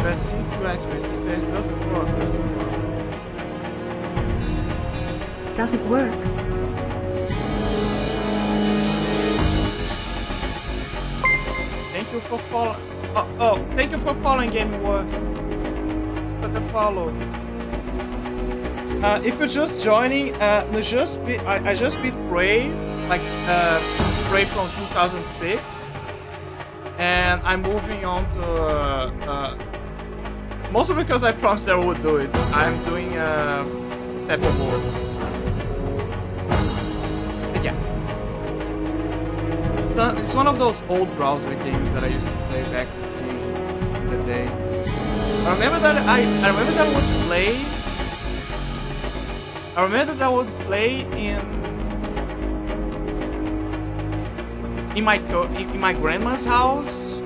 Press C to activate. He says it doesn't work. Doesn't work.
Doesn't work.
Thank you for following. Oh, thank you for following Game Wars. For the follow. If you're just joining, I just beat Prey, like Prey from 2006. And I'm moving on to mostly because I promised I would do it. I'm doing Steppenwolf. But yeah, so it's one of those old browser games that I used to play back in the day. I remember that I remember that I would play. I remember that I would play in my grandma's house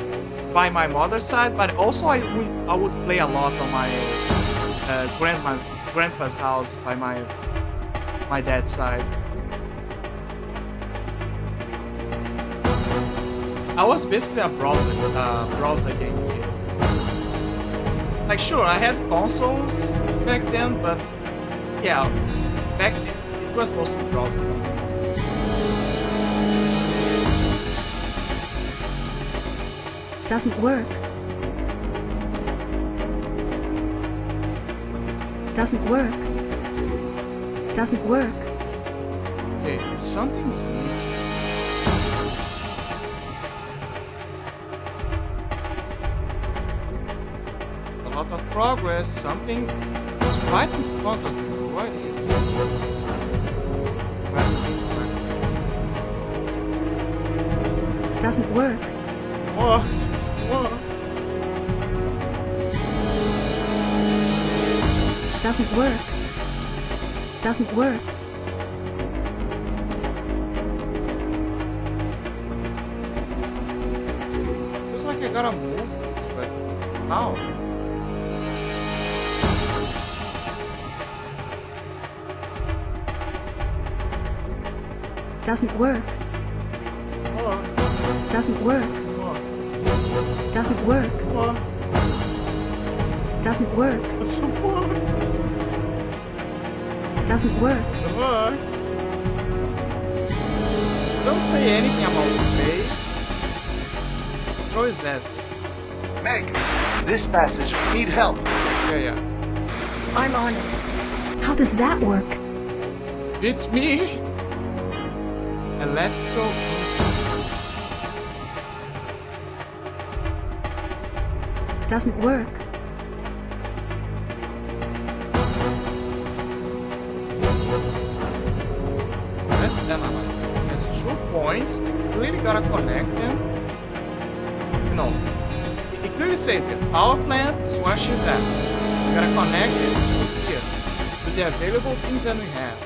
by my mother's side, but also I would play a lot on my grandpa's house by my dad's side. I was basically a browser game kid. Like, sure, I had consoles back then, but yeah, back then it was mostly browser games.
Doesn't work. Doesn't work. Doesn't work.
Okay, something's missing. A lot of progress. Something is right in front of me. What is? Press it.
Doesn't work.
It's worked. It's worked.
Doesn't work. Doesn't work.
Looks like I gotta move this, but how?
Doesn't work. Doesn't work. Doesn't work. Doesn't work.
Doesn't work.
Doesn't work.
Doesn't work. Don't say anything about space. Control is acid.
Meg, this passage. Need help.
Yeah.
I'm on it. How does that work?
It's me. Electrical impulse.
Doesn't work.
Let's analyze this. There's 2 points. We really gotta connect them. You know, it clearly says here, power plant is where she's at. We gotta connect it with here, with the available things that we have.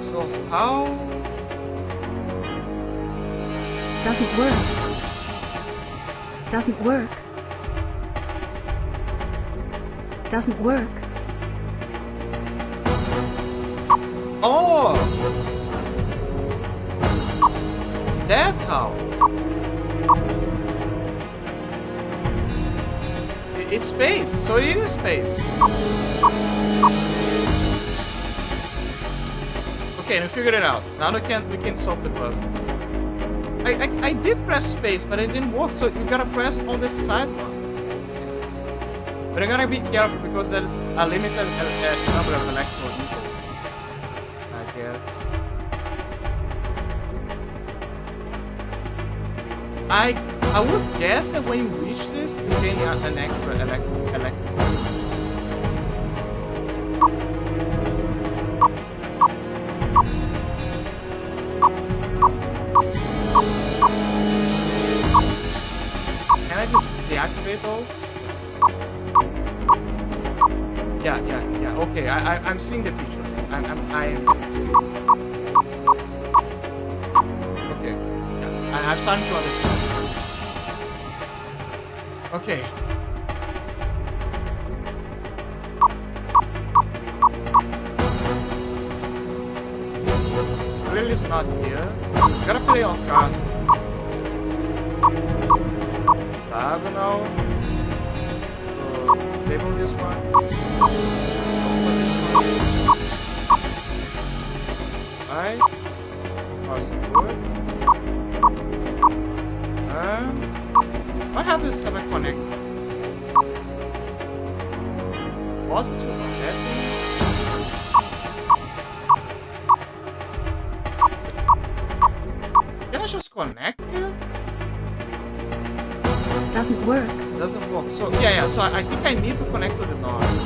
So how?
Doesn't work. Doesn't work. Doesn't work.
Oh! That's how. It's space, so it is space. Okay, we figured it out. Now we can solve the puzzle. I did press space, but it didn't work, so you gotta press on the side ones. Yes. But you gotta be careful because there is a limited number of electrical impulses, I guess. I would guess that when you reach this, you gain an extra electrical impulse. Can I just deactivate those? Yes. Yeah. Okay, I'm seeing the picture. I'm. Okay. Yeah, I'm starting to understand. Okay. Clearly it's not here. Gotta play our cards. Yes. Diagonal. Disable this one. Open this one. Right. Far so good. And what happens if I connect this? Positive on that thing. Can I just connect here?
Doesn't work.
Doesn't work. So yeah. So I think I need to connect to the nodes.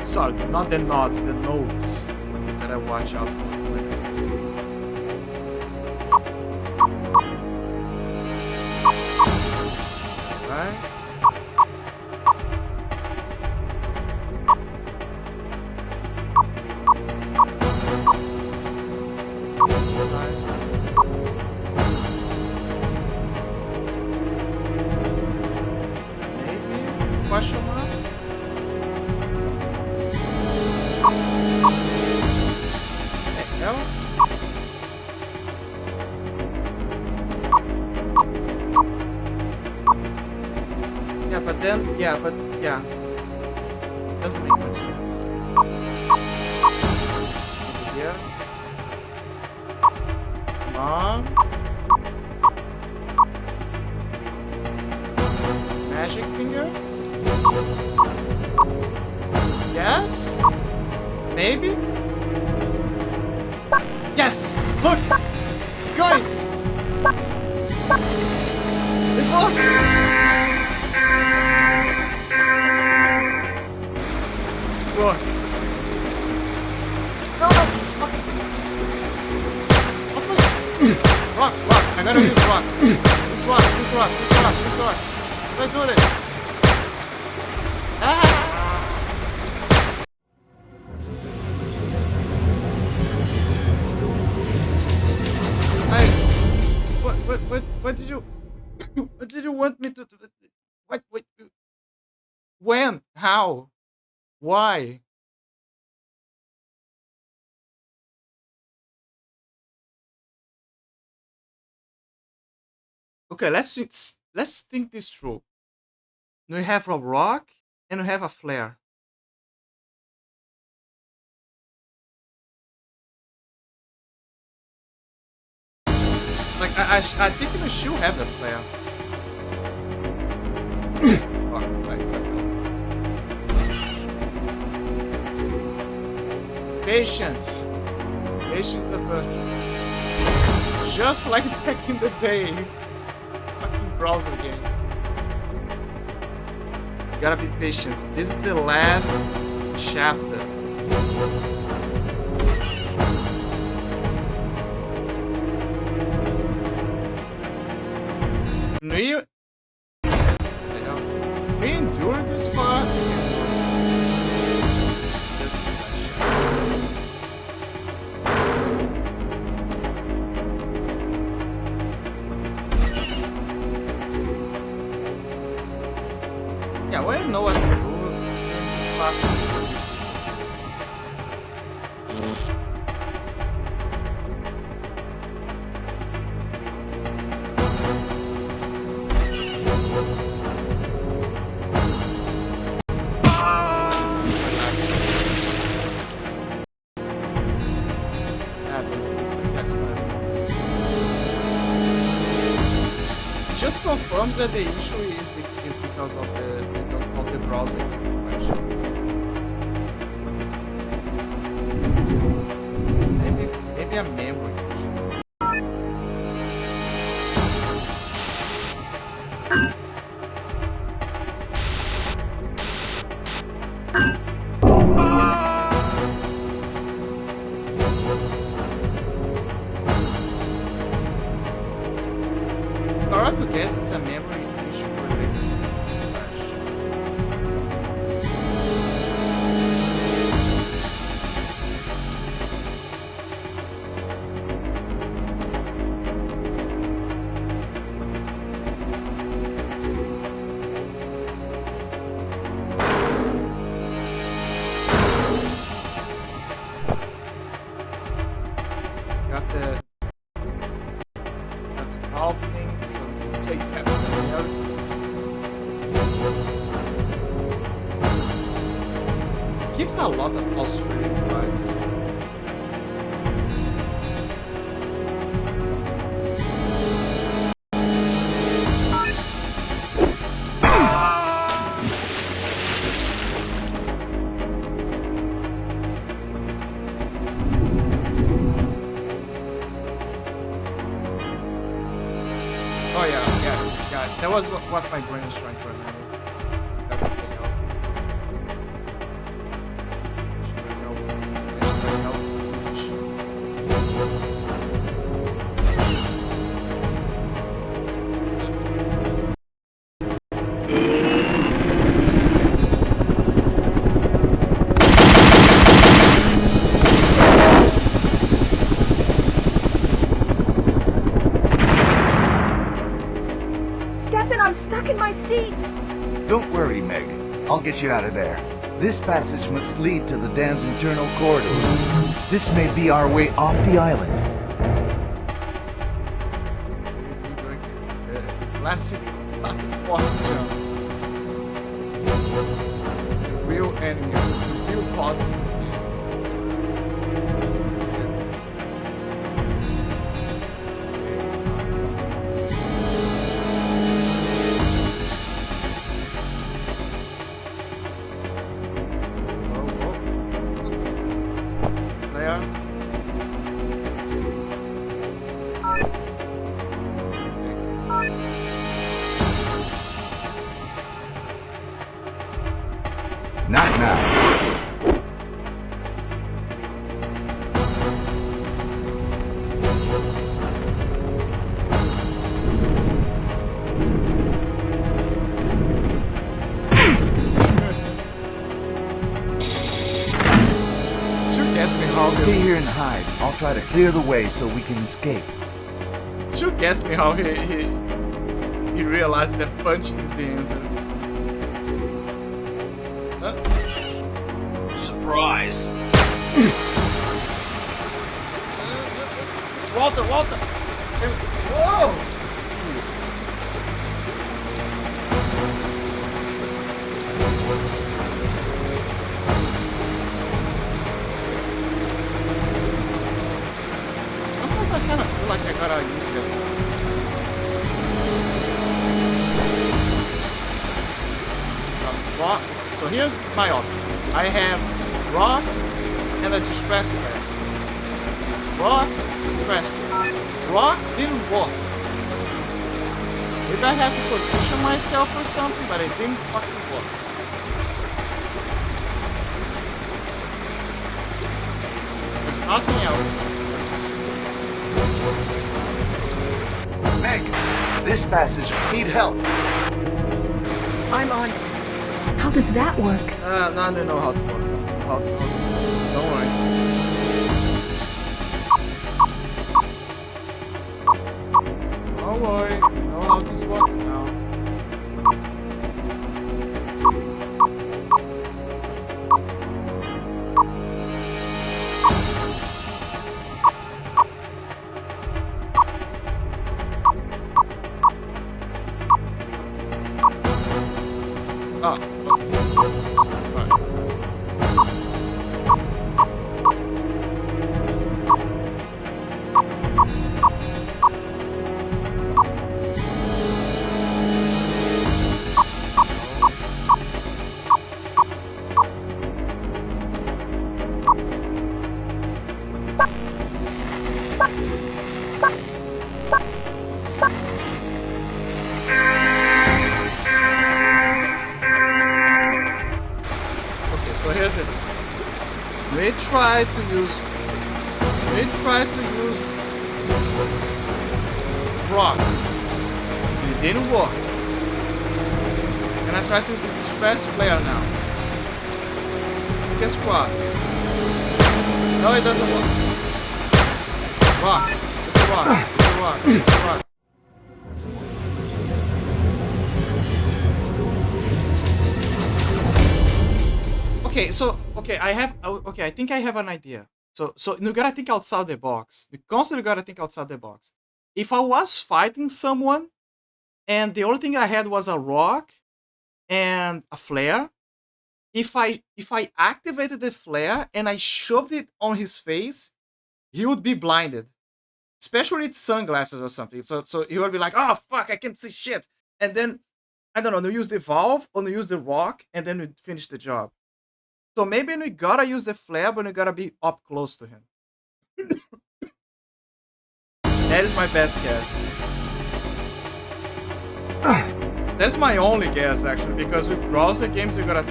Sorry, not the nodes, the nodes that I watch out for when I see it. Right. Maybe? Question mark? The hell? Yeah. Doesn't make much sense. Maybe here. Come on. Magic fingers? Yes? Maybe? Yes! Look! It's going! It worked! Look. No! Okay. Rock! I gotta use rock. Use rock. How do I do this? What did you... What did you want me to do? What? When? How? Why? Okay, let's think this through. We have a rock and we have a flare. Like I think we should have a flare. Fuck, I fell. Patience. Patience a virtue. Just like back in the day. Fucking browser games. You gotta be patient. This is the last chapter. What the hell? We endure this far? We can endure this last chapter. Yeah, well, I know what to do during this part. It's easy. It just confirms that the issue is because of the browser configuration. Maybe a memory issue. I to guess it's a memory issue related to Flash. Got the valve thing, so we can play Captain America. Gives a lot of Australian vibes. Oh yeah. That was what my brain was trying to remember. That would be help.
Pete!
Don't worry, Meg. I'll get you out of there. This passage must lead to the dam's internal corridors. This may be our way off the island.
The classic platform jump. The real enemy, the real boss in this game.
Not now.
Should guess me how
Stay here and hide. I'll try to clear the way so we can escape.
Should guess me how he realized that punching is the answer.
Surprise!
Walter!
Whoa!
Sometimes I kind of feel like I gotta use that. Rock. So here's my options. I have rock and a distress flare. Rock, distress flare. Rock didn't work. Maybe I had to position myself or something, but it didn't fucking work. There's nothing else.
Meg, this passage need help.
I'm on it. How does that work?
Now they know how to work. How this works. Don't worry. Don't worry. You know how this works now. So here's it. We try to use rock. It didn't work. Can I try to use the distress flare now? Fingers crossed. No, it doesn't work. Rock. It's a rock. It's a rock. It's a rock. Okay, I think I have an idea. So you gotta think outside the box. You constantly gotta think outside the box. If I was fighting someone and the only thing I had was a rock and a flare, if I activated the flare and I shoved it on his face, he would be blinded. Especially with sunglasses or something. So he would be like, oh fuck, I can't see shit. And then, I don't know, you use the valve or you use the rock and then you finish the job. So maybe we gotta use the flare, but we gotta be up close to him. That is my best guess. That's my only guess, actually, because with browser games, you gotta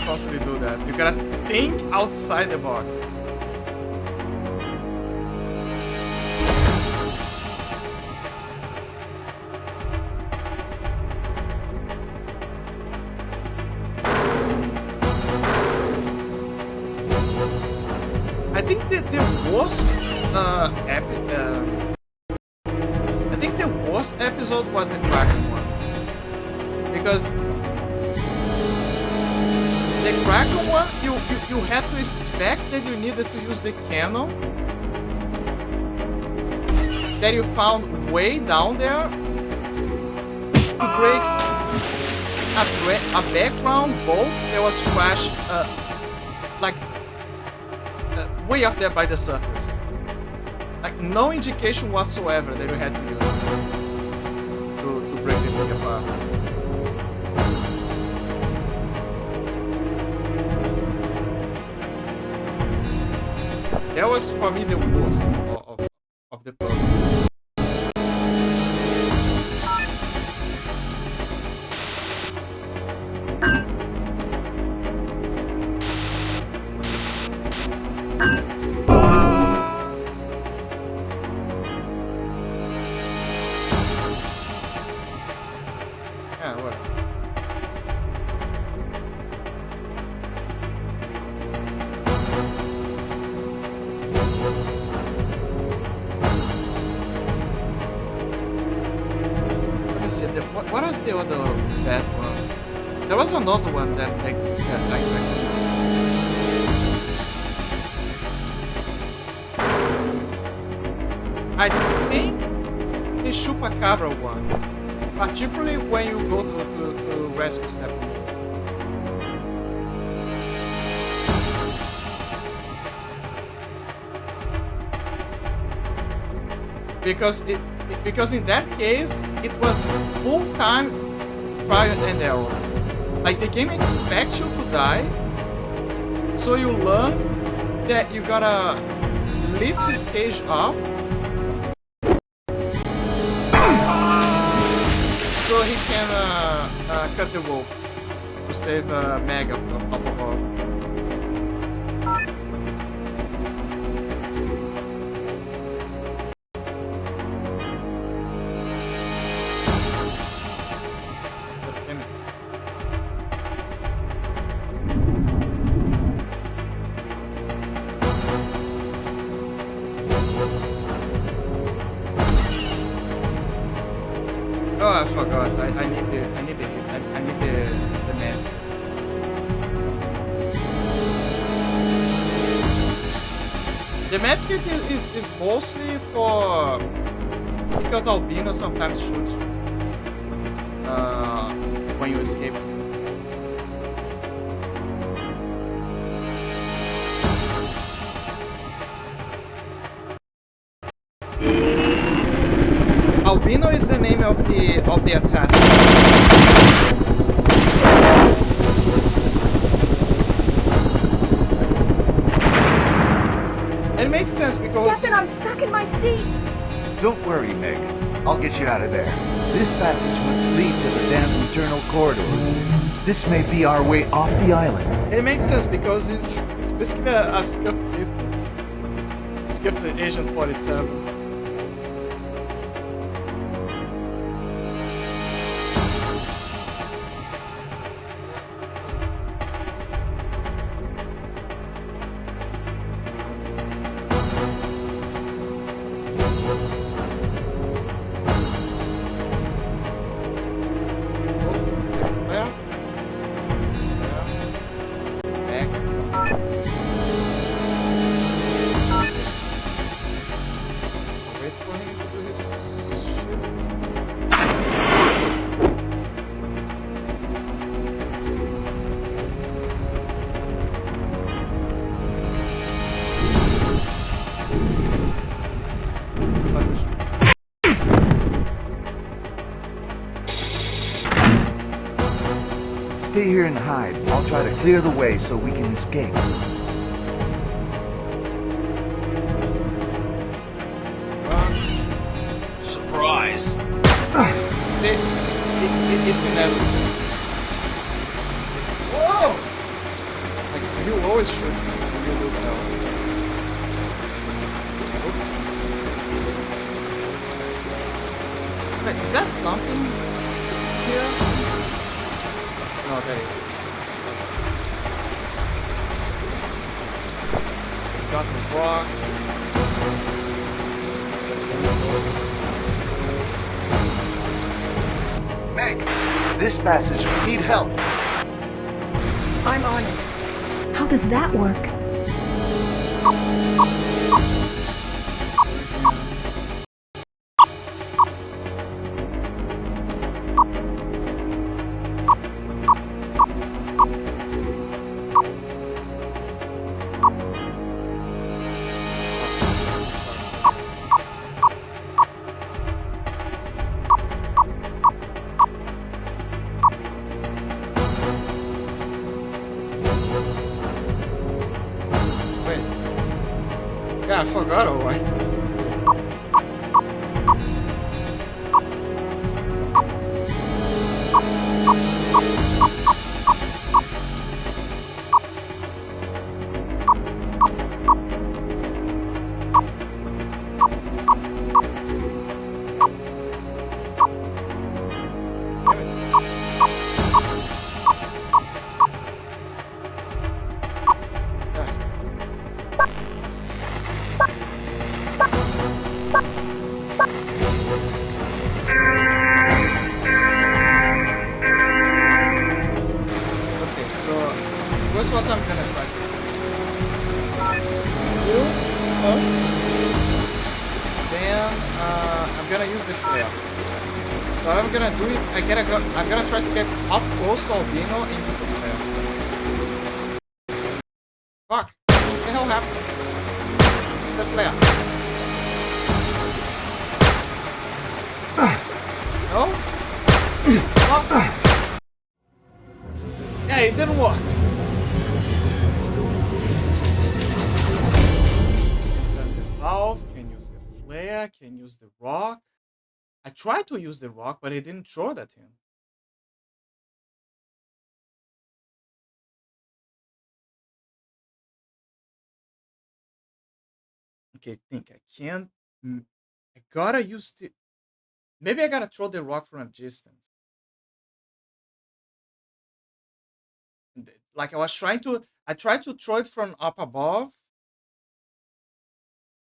constantly do that. You gotta think outside the box. I think the worst episode was the Kraken one. Because the Kraken one, you had to expect that you needed to use the cannon that you found way down there to break a background bolt that was crashed way up there by the surface. Like no indication whatsoever that you had to use it to break the thing apart. That was for me the worst of the puzzles. What was the other bad one? There was another one that I couldn't understand. I think the Chupacabra one, particularly when you go to rescue Steppenwolf. Because in that case, it was full-time trial and error. Like the game expects you to die, so you learn that you gotta lift his cage up so he can cut the rope to save Meg up above. Oh, I forgot. I need the med. The medkit is mostly for because Albino sometimes shoots you when you escape. Albino is the name of the assassin. It makes sense because
Captain, I'm stuck in my seat.
Don't worry, Meg. I'll get you out of there. This passage must lead to the damn internal corridors. This may be our way off the island.
It makes sense because it's basically a scuffed Hitler. Scuffed Agent 47.
Stay here and hide. I'll try to clear the way so we can escape.
Surprise!
It's inevitable. Whoa! Like, he will always shoot you if you lose health. Oops. Wait, is that something here? No, that is. Got the rock. Let's see what that goes.
Meg! This passage will need help.
I'm on it. How does that work?
Yeah, I forgot alright. Here's what I'm gonna try to do. Then I'm gonna use the flare. So what I'm gonna do is I'm gonna try to get up close to Albino and use the flare. Fuck! What the hell happened? Use the flare. No? Fuck! Yeah, it didn't work. Can use the flare, can use the rock. I tried to use the rock, but it didn't throw it at him. Okay, I think I can't. I gotta use the. Maybe I gotta throw the rock from a distance. Like I tried to throw it from up above.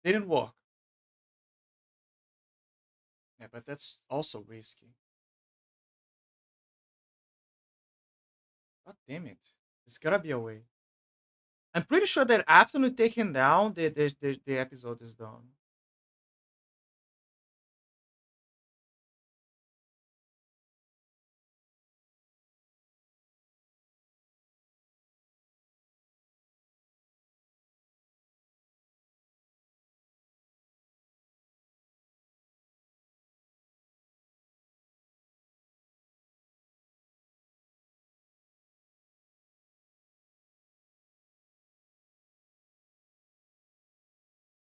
Didn't work. Yeah, but that's also risky. God damn it. There's gotta be a way. I'm pretty sure that after we take him down, the episode is done.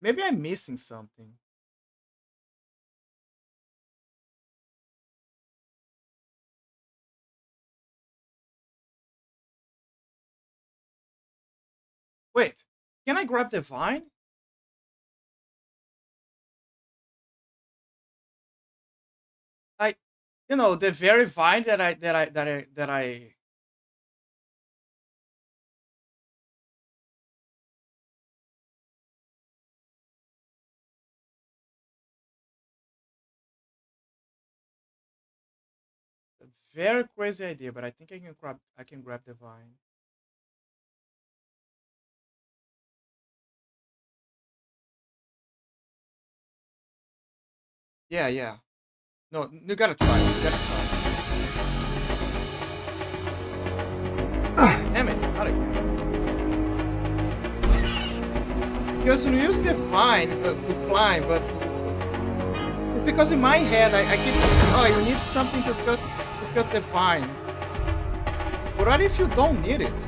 Maybe I'm missing something. Wait, can I grab the vine? Like, you know, the very vine that I. Very crazy idea, but I think I can grab the vine. Yeah, yeah. No, you gotta try. You gotta try. Damn it, not again. Because when you use the vine to climb, but it's because in my head I keep thinking, oh, you need something to cut the vine. But what if you don't need it?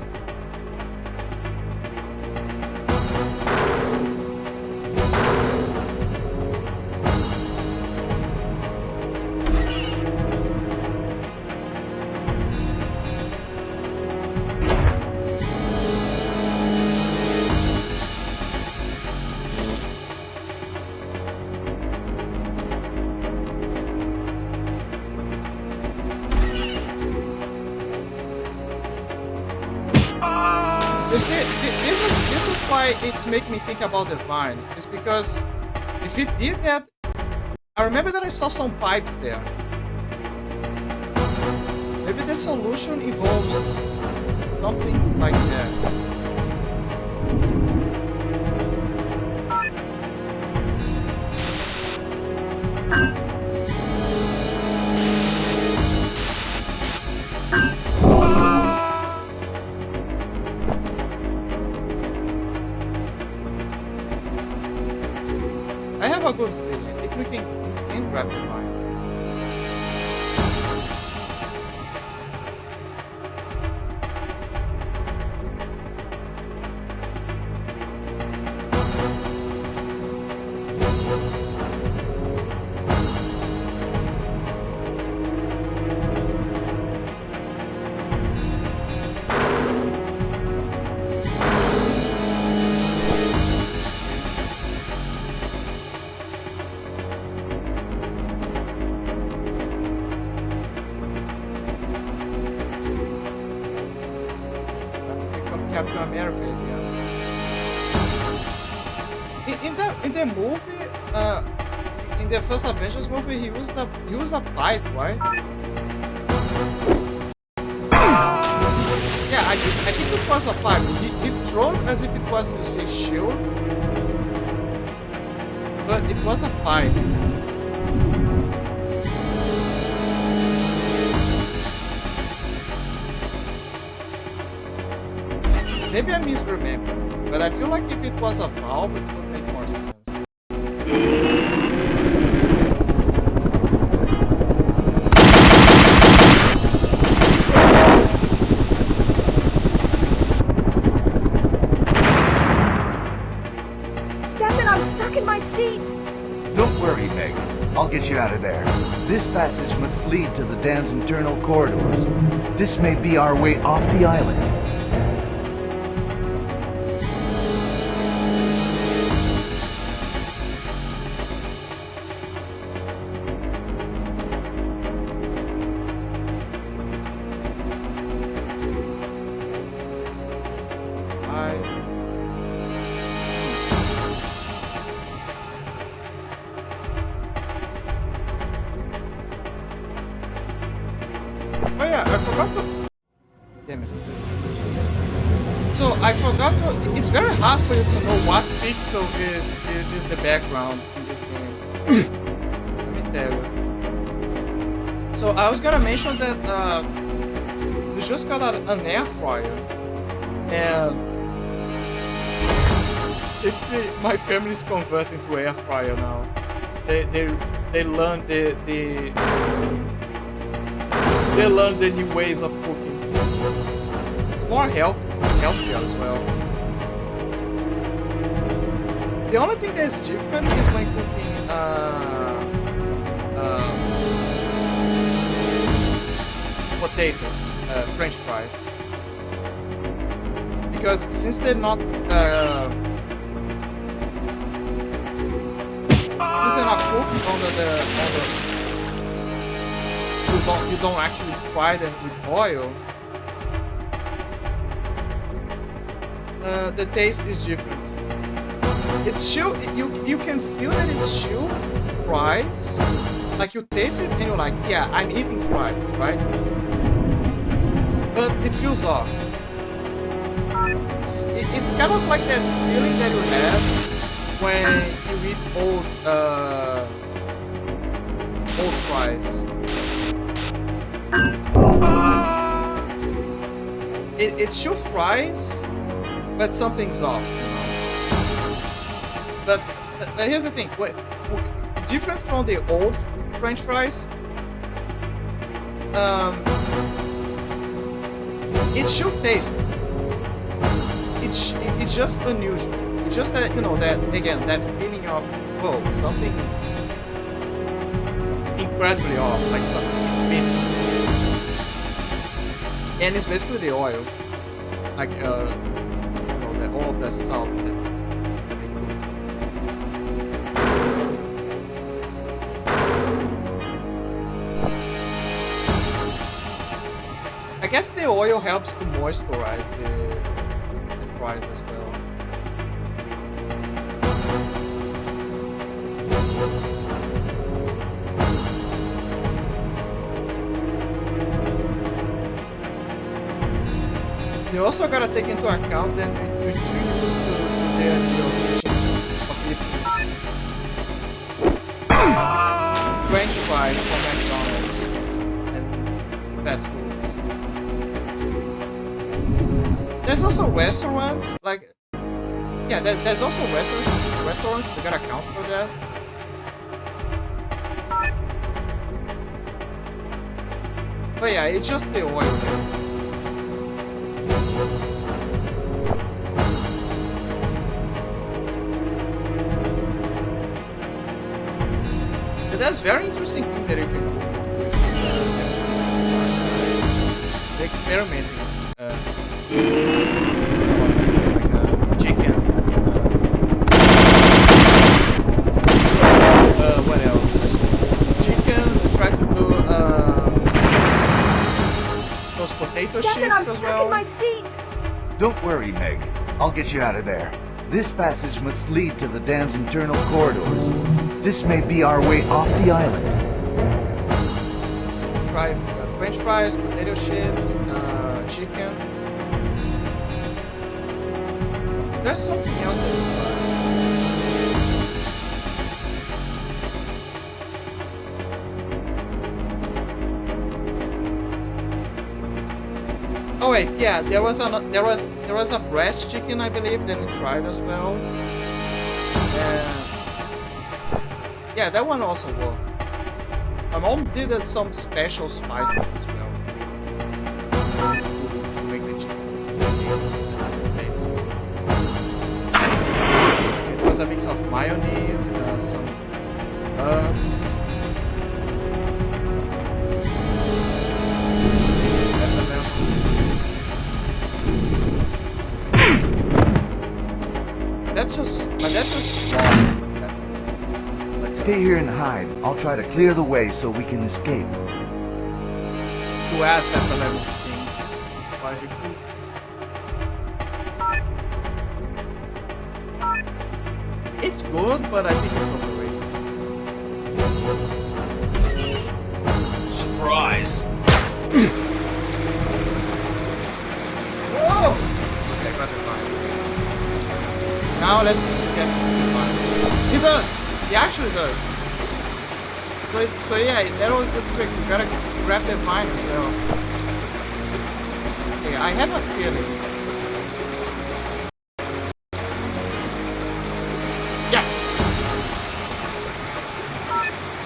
You see, this is why it's making me think about the vine. It's because if it did that, I remember that I saw some pipes there. maybe the solution involves something like that. I have a good feeling. I think we can grab the mine. Captain America again. In the movie, in the first Avengers movie, he used a pipe, right? Yeah, I think it was a pipe. He threw it as if it was a shield, but it was a pipe, basically. Maybe I misremember, but I feel like if it was a valve, it would make more sense.
Captain, I'm stuck in my seat!
Don't worry, Meg. I'll get you out of there. This passage must lead to the dam's internal corridors. This may be our way off the island.
Oh yeah, I forgot to... Damn it. So I forgot to... It's very hard for you to know what pixel is the background in this game. Let me tell you. So I was gonna mention that we just got an air fryer, and basically my family is converting to air fryer now. They learned they learn the new ways of cooking. It's more healthier as well. The only thing that is different is when cooking potatoes, French fries. Because since they're not cooked under the you don't actually fry them with oil, the taste is different. It's still, you can feel that it's still fries. Like you taste it and you're like, yeah, I'm eating fries, right? But it feels off. It's kind of like that feeling that you have when you eat old fries. It's still fries, but something's off, you know. But here's the thing: different from the old French fries, it should taste. It's just unusual. It's just that, you know, that again, that feeling of, whoa, something is incredibly off, like something it's missing. And it's basically the oil, like you know, all of the salt that they put. I guess the oil helps to moisturize the fries as well. you also gotta take into account that you're too used to the idea of eating French fries from McDonald's and fast foods. There's also restaurants, like, yeah, there's also restaurants, we gotta account for that. But yeah, it's just the oil that is missing. But that's very interesting thing that you can cook with the experimenting. It's like a chicken. What else? Chicken. Try to do those potato chips as well.
Don't worry, Meg. I'll get you out of there. This passage must lead to the dam's internal corridors. This may be our way off the island.
So try French fries, potato chips, chicken. There's something else that we try. Oh wait, yeah, there was a breast chicken, I believe, that we tried as well. Yeah, that one also worked. My mom did some special spices as well to make the chicken another taste. Okay, it was a mix of mayonnaise, some herbs. That's just lost.
Stay here and hide. I'll try to clear the way so we can escape.
To add pepper to things while he cooks. It's good, but I think it's overrated.
Surprise!
Whoa! Okay, got the fire. Now let's see if he gets the fire. He does! He actually does. So yeah, that was the trick. You gotta grab the vine as well. Okay, I have a feeling. Yes!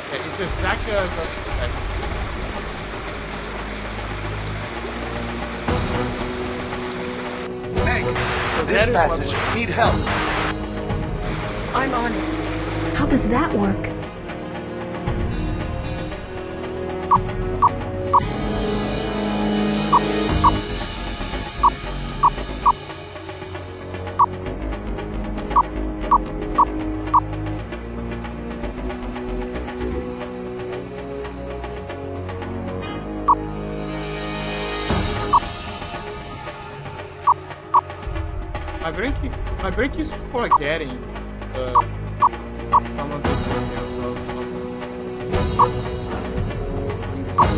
Okay, it's exactly as I suspect.
Meg,
so that is what we
need help.
I'm on it. How does that work?
My brain keeps forgetting some of the details of doing this work.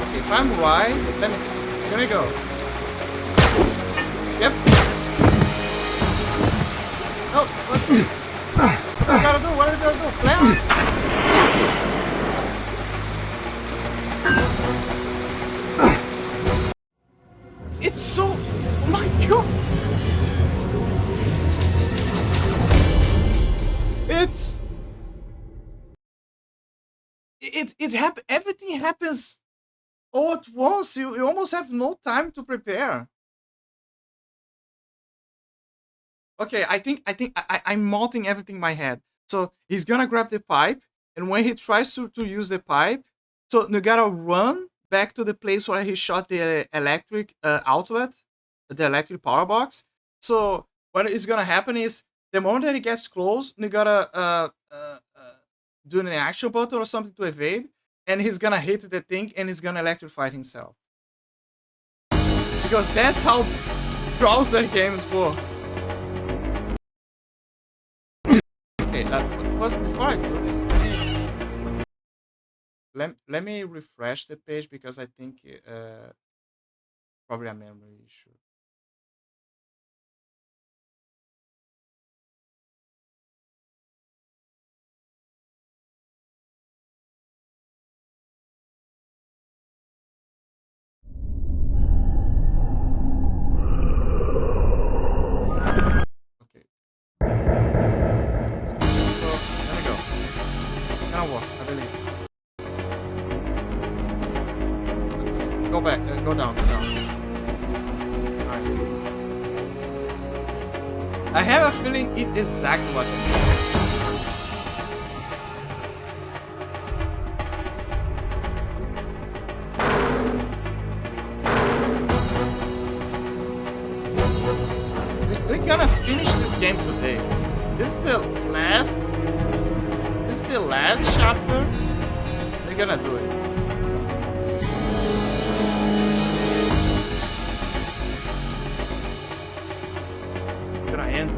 Okay, if I'm right, let me see. Here we go. Yep. Oh, what do I gotta do? What do I gotta do? Flame? Yes. It's so. Oh my god. It's. It happen. Everything happens all at once. You almost have no time to prepare. Okay, I think I'm malting everything in my head. So he's gonna grab the pipe, and when he tries to use the pipe, so you gotta run back to the place where he shot the electric outlet, the electric power box. So what is gonna happen is the moment that he gets close, you gotta do an action button or something to evade. and he's gonna hit the thing and he's gonna electrify himself. Because that's how browser games work. Okay, first, before I do this, let me refresh the page because I think probably a memory issue. Go down. Alright. I have a feeling it is exactly what I need. We're gonna finish this game today. This is the last chapter. We're gonna do it.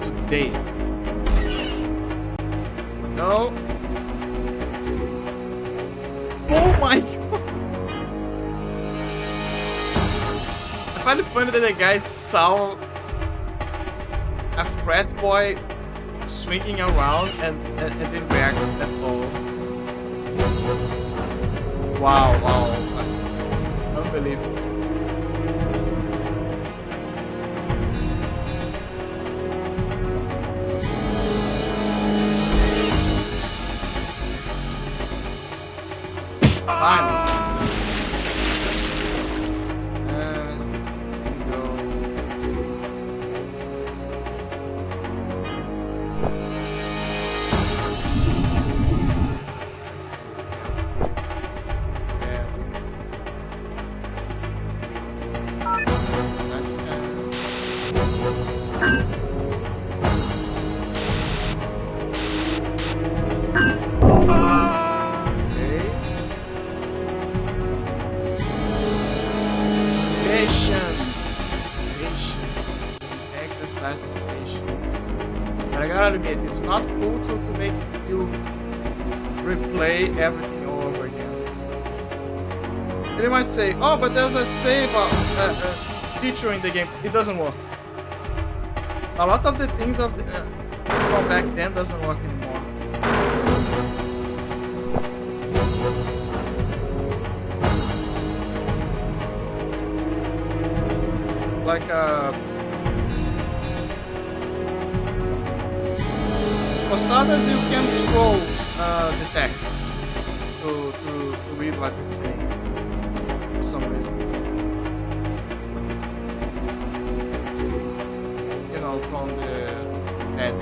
Today. No. Oh my god. I find it funny that the guy saw a frat boy swinging around and didn't react at all. Wow. Unbelievable. It's not cool to make you replay everything all over again. And you might say, oh, but there's a save feature in the game. It doesn't work. A lot of the things from back then doesn't work anymore. Like for starters, you can scroll the text to read what it's saying for some reason. You know, from the pad.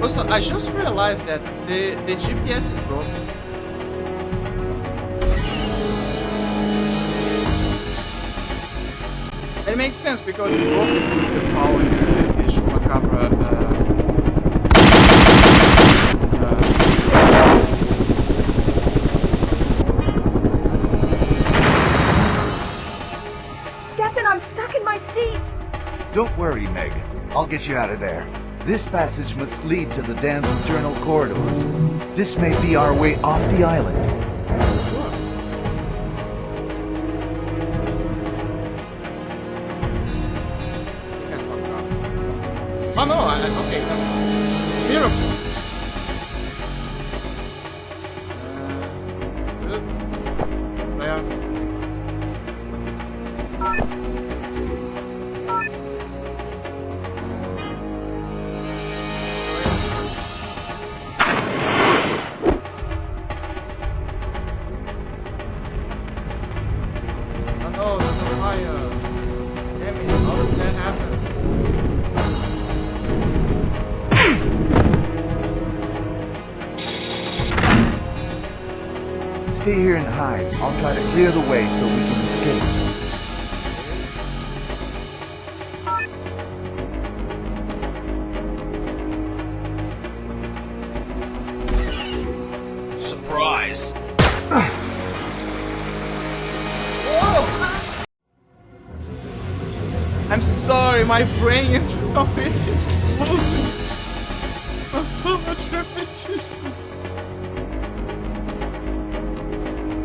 Also, I just realized that the GPS is broken. And it makes sense because it broke the fall in the Chupacabra.
Captain, I'm stuck in my seat!
Don't worry, Meg. I'll get you out of there. This passage must lead to the dam's internal corridors. This may be our way off the island.
Sure. I think I fucked up. Oh no, okay, no. Miracles. Flare. Oh, there's a fire. Damn it, how did that happen?
Stay here and hide. I'll try to clear the way so we can escape.
Surprise!
I'm sorry, my brain is already closing on so much repetition.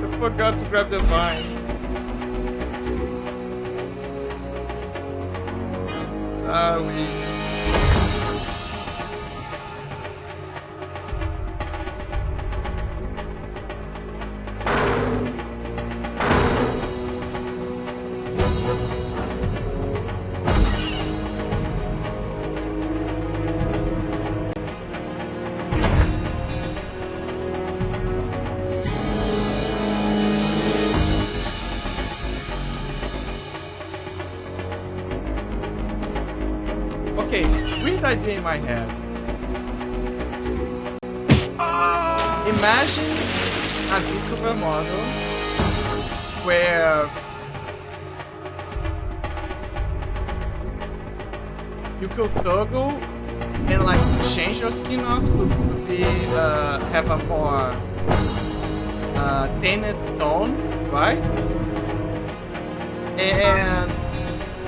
I forgot to grab the vine. I'm sorry. Okay, weird idea in my head. Imagine a VTuber model where you could toggle and like change your skin off to be have a more tainted tone, right? And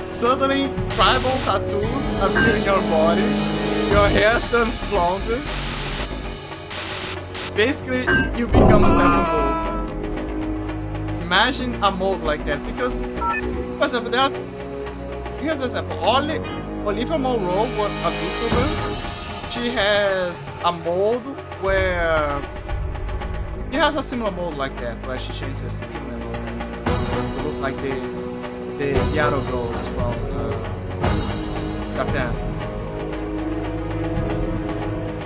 suddenly, tribal tattoos appear in your body, your hair turns blonde. Basically, you become Steppenwolf. Imagine a mold like that, because, for example, here's an example. Olivia Monroe, a VTuber, she has a mold where she has a similar mold like that, where she changes her skin and all that to look like the Gyaro girls from Japan.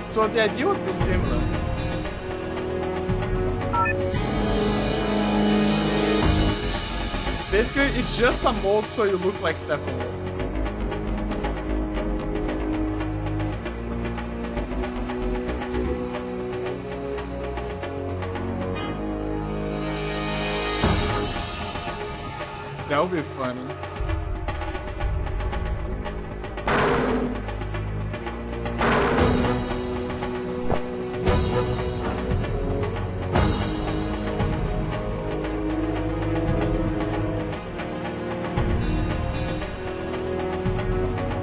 So the idea would be similar. Basically, it's just a mold so you look like Steppenwolf. That would be funny.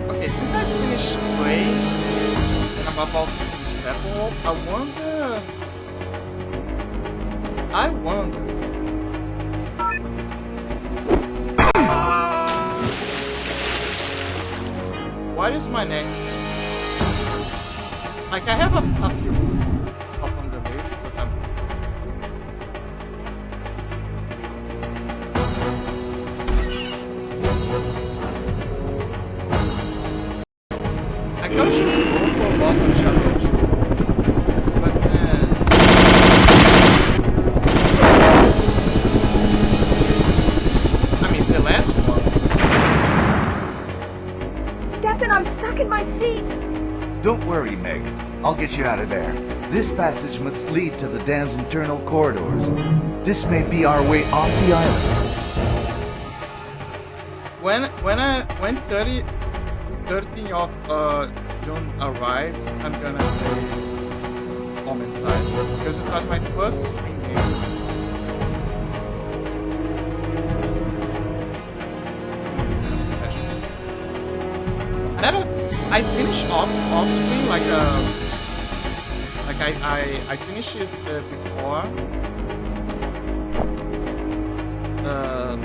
Okay, since I finished playing and I'm about to finish Steppenwolf, I wonder. What is my next game? Like, I have a few up on the list, but I could choose go for Lost of Shadow 2, but I mean, it's the last one.
I'm stuck in my seat!
Don't worry, Meg. I'll get you out of there. This passage must lead to the dam's internal corridors. This may be our way off the island.
When 13th of June arrives, I'm gonna play Homicide because it was my first stream game. It's gonna be kind of special. I finished off screen like I finished it before,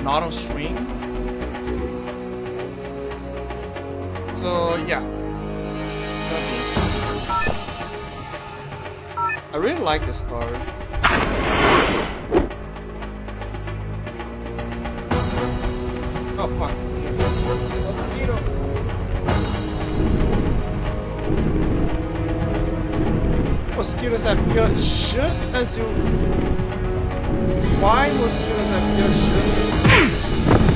not on stream. So yeah, gonna be interesting. I really like the story. Oh fuck, it's here. Mosquito. Mosquitoes appear just as you. Why mosquitoes appear just as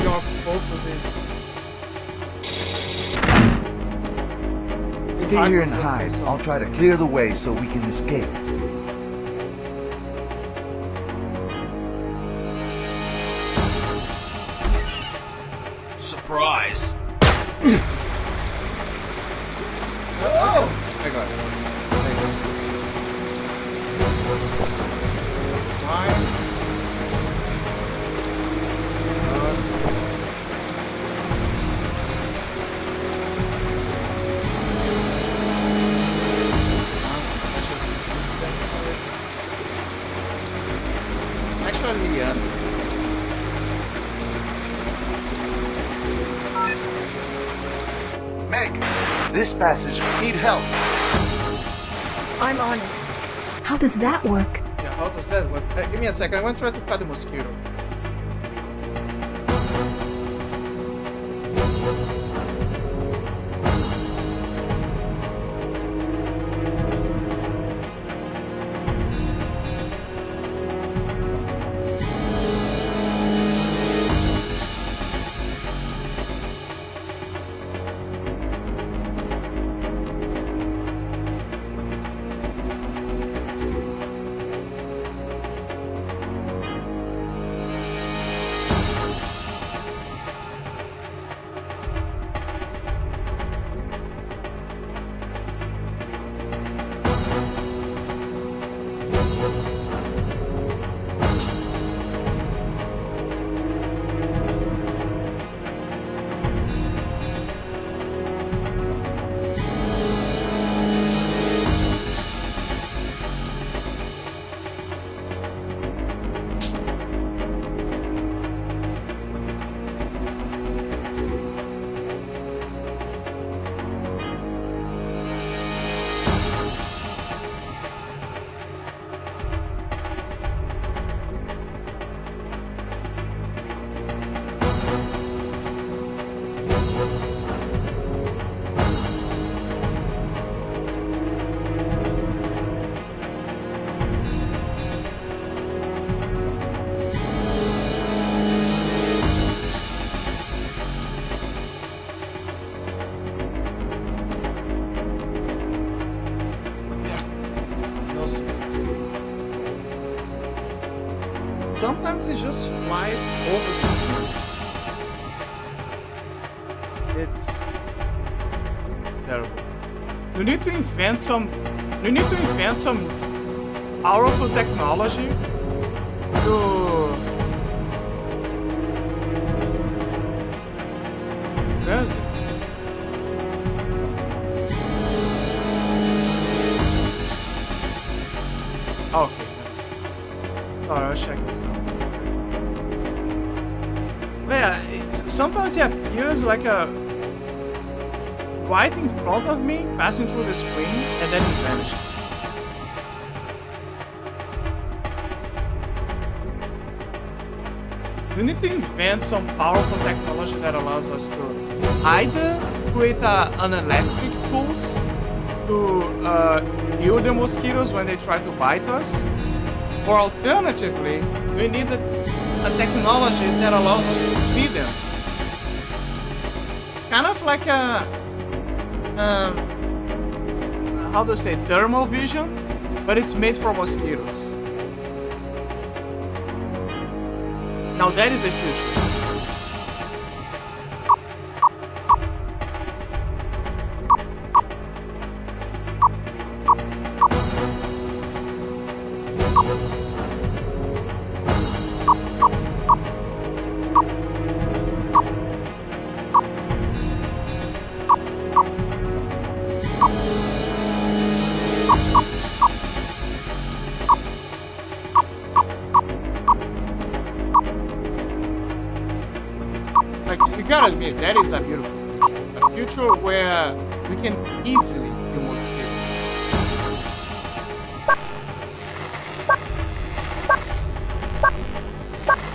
your focus is?
Stay here and hide. I'll try to clear the way so we can escape. this passage. Need help.
I'm on it. How does that work?
Yeah, how does that work? Give me a second. I'm going to try to find the mosquito. Sometimes it just flies over the screen. It's terrible. You need to invent some powerful technology to. There's it. Okay. Sorry, I was checking something. But yeah, sometimes it appears like right in front of me, passing through the screen, and then it vanishes. We need to invent some powerful technology that allows us to either create an electric pulse to kill the mosquitoes when they try to bite us, or alternatively, we need a technology that allows us to see them. Kind of like a, how do you say, thermal vision, but it's made for mosquitoes. Now that is the future. You gotta admit, that is a beautiful future. A future where we can easily kill mosquitoes.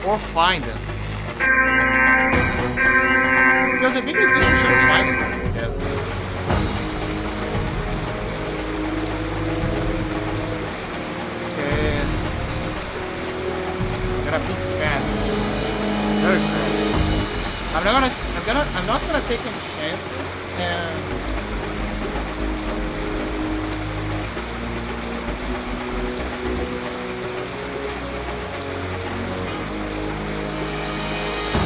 Or find them. Because the biggest issue is just finding them, I guess. Okay. Gotta be fast. Very fast. I'm not gonna take any chances and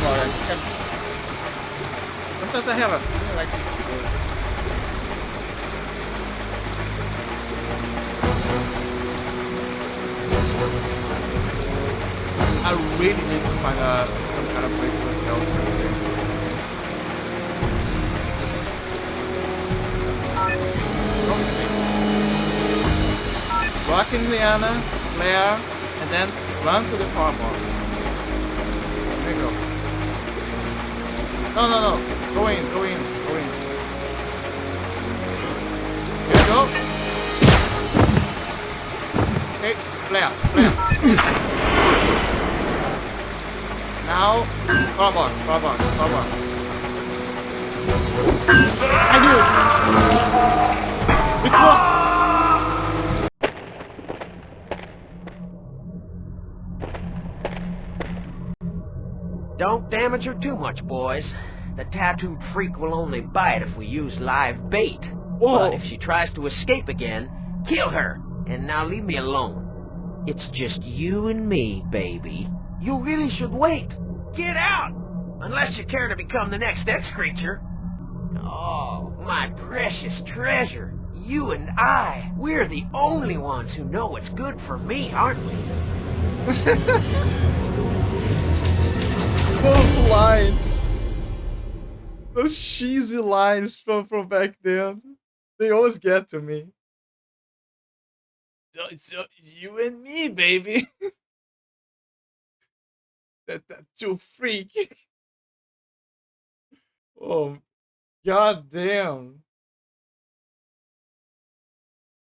sorry, I think sometimes I have a feeling like it's I really need to find some kind of way to repel through it. No mistakes. Rock in Liana, flare, and then run to the power box. There you go. No. Go in. go. Okay, flare. Now, power box. I knew it! It worked!
Don't damage her too much, boys. The tattooed freak will only bite if we use live bait.
Whoa.
But if she tries to escape again, kill her. And now leave me alone. It's just you and me, baby. You really should wait. Get out! Unless you care to become the next X-Creature. Oh, my precious treasure. You and I, we're the only ones who know what's good for me, aren't we?
Those lines. Those cheesy lines from back then. They always get to me. So it's you and me, baby. that too freak. Oh, god damn.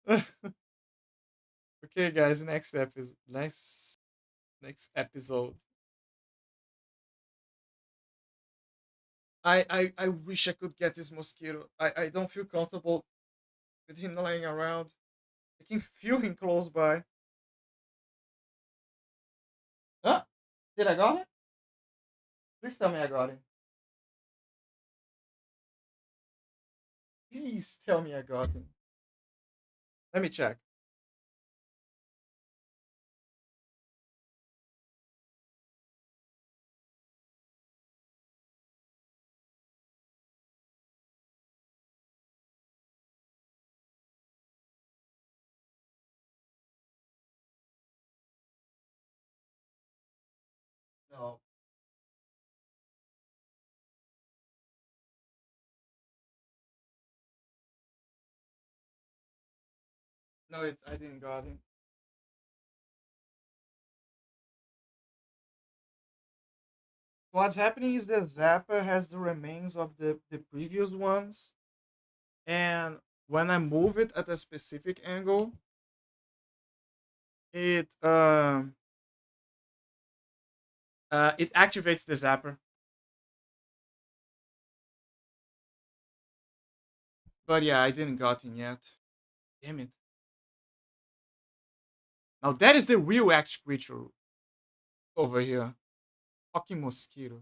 Okay, guys, next episode. I wish I could get this mosquito. I don't feel comfortable with him laying around. I can feel him close by. Huh? Did I got it? Please tell me I got it. Please tell me I got him. Let me check. No. No, I didn't got him. What's happening is the zapper has the remains of the previous ones, and when I move it at a specific angle, it activates the zapper. But yeah, I didn't got him yet. Damn it. Now that is the real X-Creature over here. Fucking mosquito.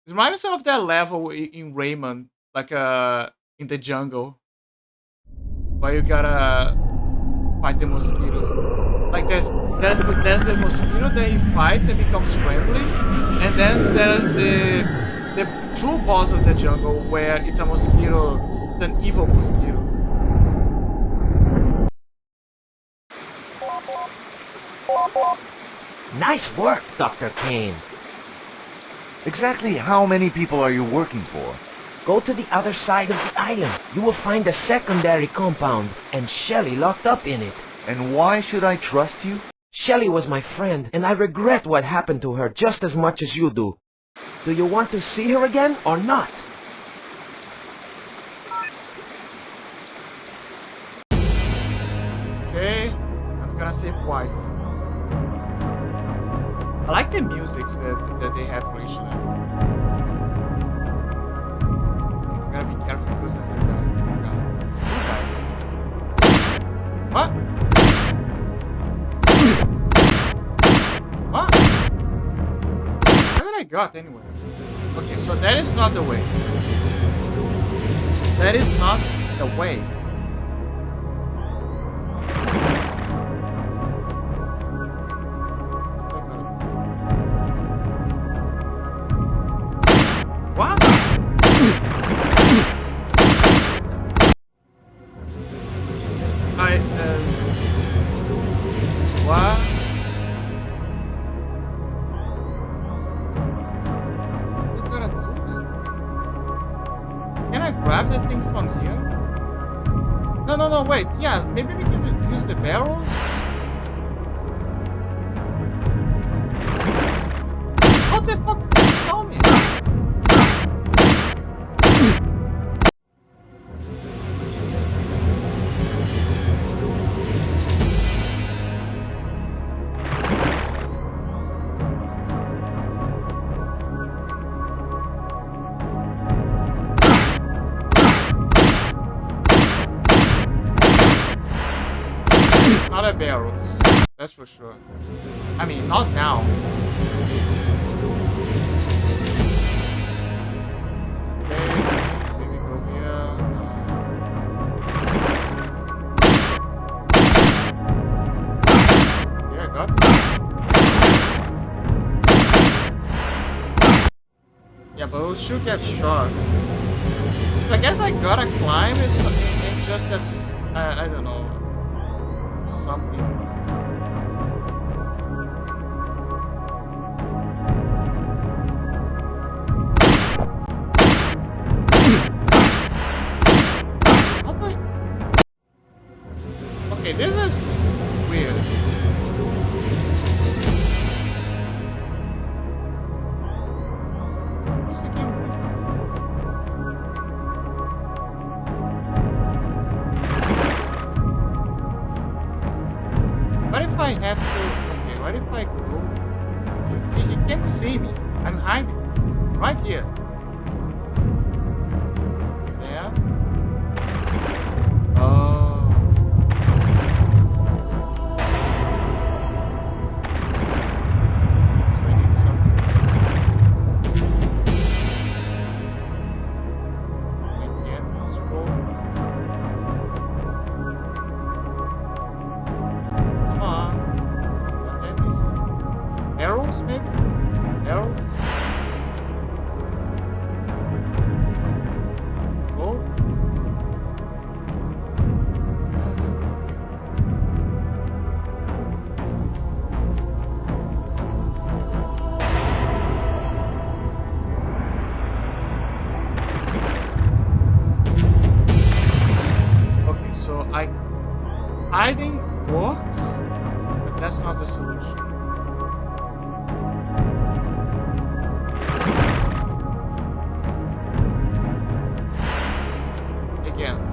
It reminds me of that level in Rayman, like in the jungle, where you gotta fight the mosquitoes. Like there's the mosquito that he fights and becomes friendly, and then there's the true boss of the jungle where it's a mosquito, it's an evil mosquito.
Nice work, Dr. Kane.
Exactly how many people are you working for?
Go to the other side of the island. You will find a secondary compound, and Shelley locked up in it.
And why should I trust you?
Shelley was my friend, and I regret what happened to her just as much as you do. Do you want to see her again, or not?
Okay, I'm gonna save wife. I like the musics that they have for each other. Okay, we gotta be careful because there's a guy. Two guys actually. What? What? Where did I got anyway? Okay, so that is not the way. That is not the way. What? What? You gotta do that. Can I grab that thing from here? No, wait. Yeah, maybe we can use the barrel? What the fuck did they sell me? not a barrels. That's for sure. I mean, not now. It's... Okay, maybe go here. Yeah, I got some. Yeah, but we should get shot. I guess I gotta climb and just as... I don't know. Something. Okay, this is weird. What's the game want me to do? What if I have to... Okay, what if I go... See, he can't see me. I'm hiding. Right here. There. Oh. Maybe? Arrows? Is it gold? Okay, so hiding works, but that's not the solution.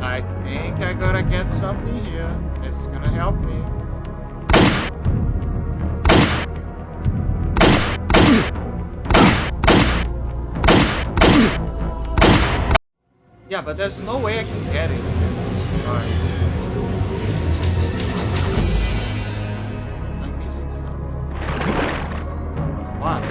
I think I gotta get something here. It's gonna help me. Yeah, but there's no way I can get it and survive. I'm missing something. What?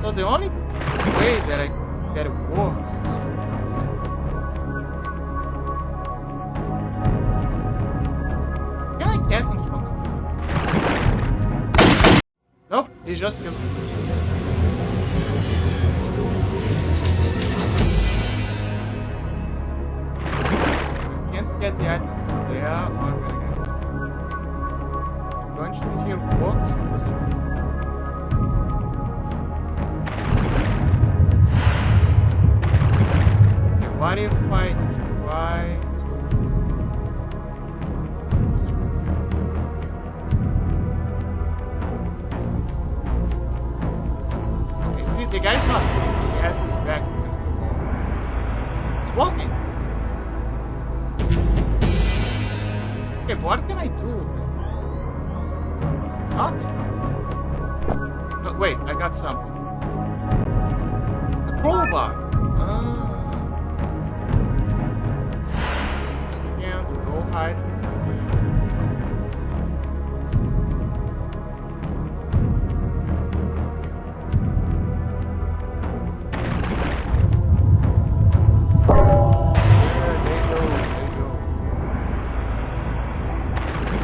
So the only way that it works is through here. Can I get in front of this? Nope, he just kills me. Can't get the item from there, or I'm gonna get it. I'm going through here works because I mean. What if I try to... Okay, see, the guy's not seeing me. He has his back against the wall. He's walking. Okay, but what can I do with it? Nothing. No, wait, I got something. A crowbar. Hide.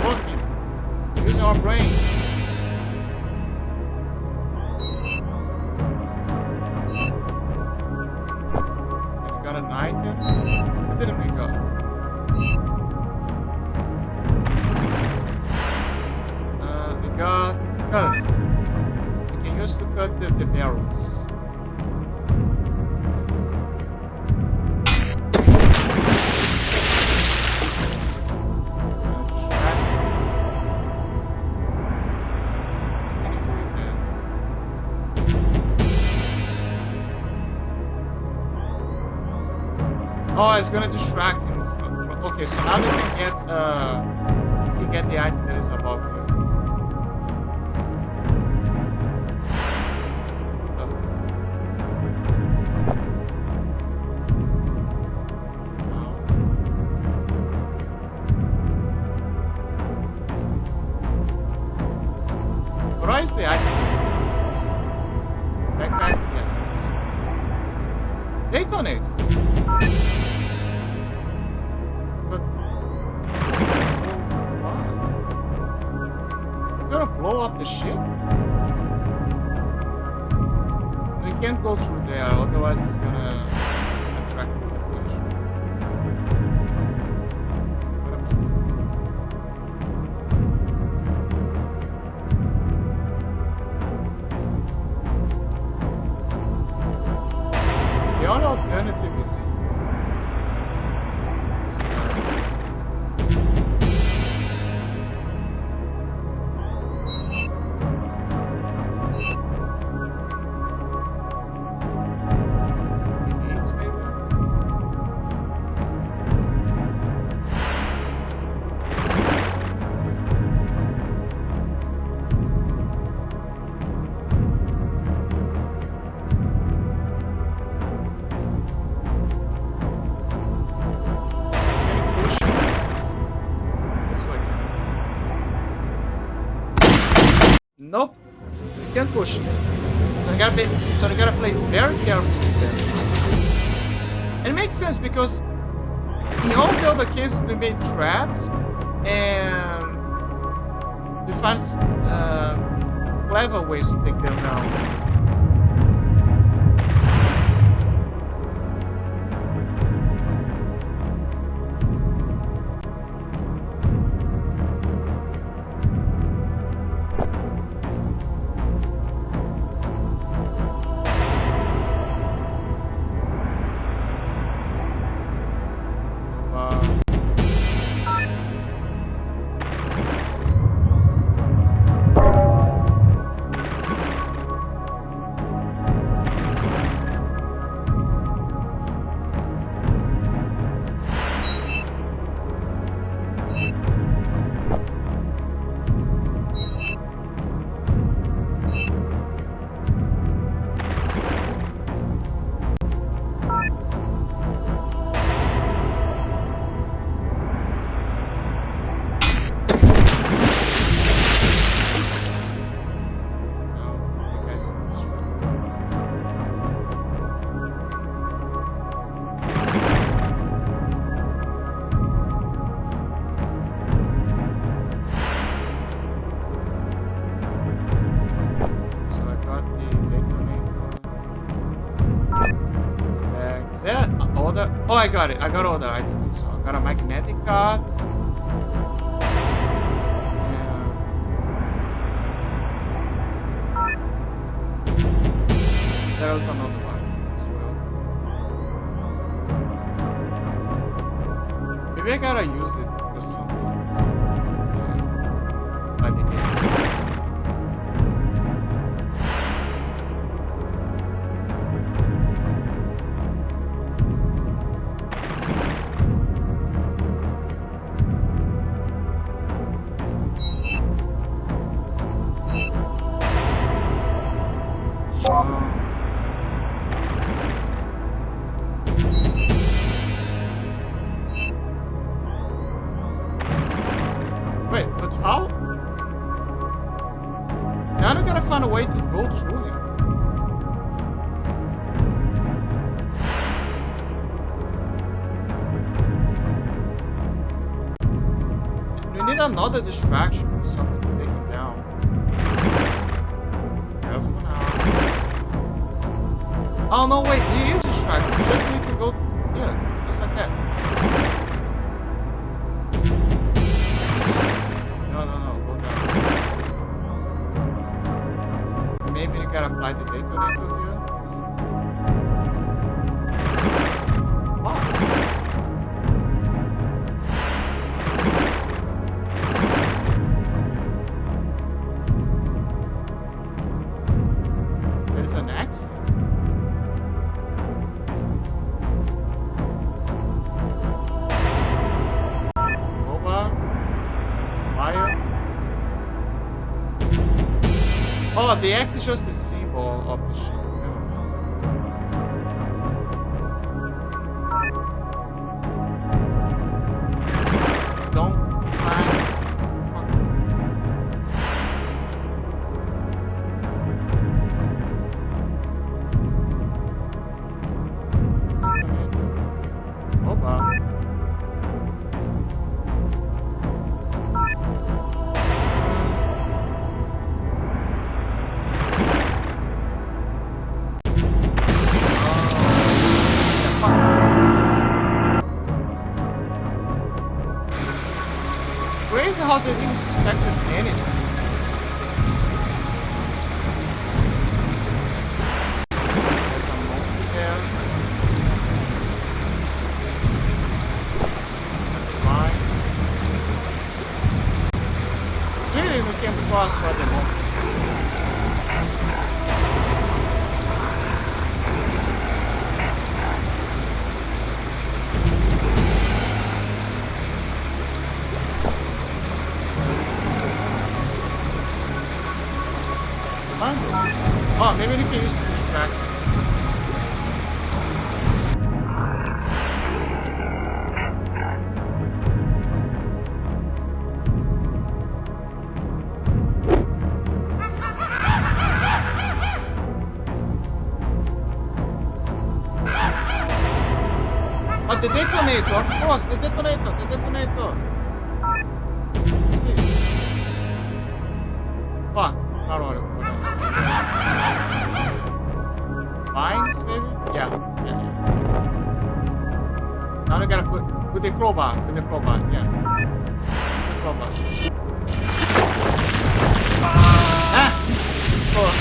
Working. Using our brain. We got an item. What didn't we got? Cut. You can use to cut the barrels. Yes. Oh, it's gonna distract him. Okay, so now we can get the item that is above here. What is the item? Backpack? Yes. Detonator. But what? You're gonna blow up the ship? We can't go through there, otherwise it's gonna attract his attention. What about it? The only alternative is nope, you can't push. So you gotta play very carefully with them. And it makes sense because in all the other cases we made traps and we find clever ways to take them down. Oh, I got it. I got all the items. So I got a magnetic card. And there was another item as well. Maybe I gotta use it for something. I think it is. Wait, but how? Now I gotta find a way to go through him. We need another distraction or something to take him down. Careful now. Oh no, wait, he is distracted. We just need to go, yeah, just like that. No, go down. Maybe you gotta apply the detonator here. Let's see. Wow. There's an axe here. Oh, the X is just the symbol of the ship. Don't climb. Opa. Crazy how they didn't suspect anything. There's a monkey there. Fine. Clearly we came across where the monkey is. Oh, maybe we can use to distract him. Oh, the detonator, of course, the detonator, the detonator. Let's see. Fuck, it's not what Vines, maybe? Yeah. Now we gotta put with the crowbar, yeah. Use the crowbar. Ah! Oh.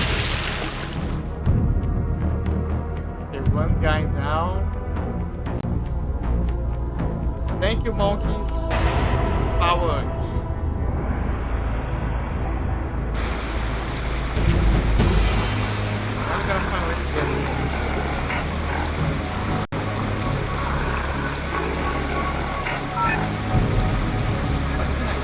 Okay, one guy down. Thank you, monkeys. Power. I'm gonna find a way to get rid of this guy. What can I do?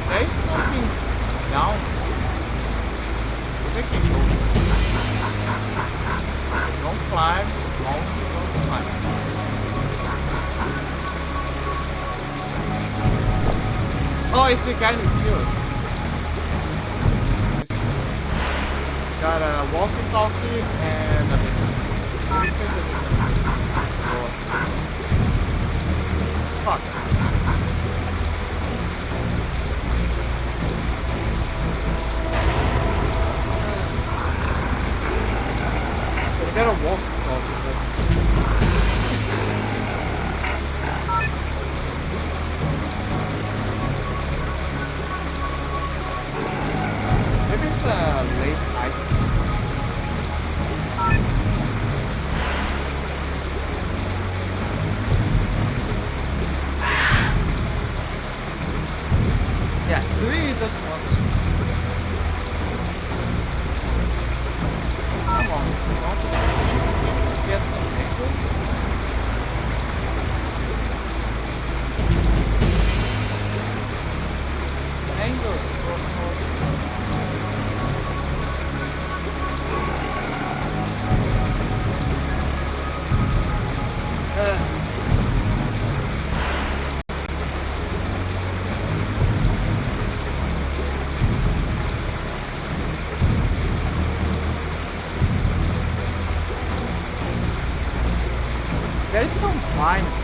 There's something down there. Maybe I can go there. So don't climb. Monkey doesn't like it. Oh, it's the guy who killed. Let me see. Got a walkie-talkie and a detonator. Maybe because of the detonator. Oh, fuck. So they got a walkie-talkie, but maybe it's a late item. Yeah, clearly it doesn't want us. Come on, Mr. Monkey, can you get some angles? Angles for There's some vines.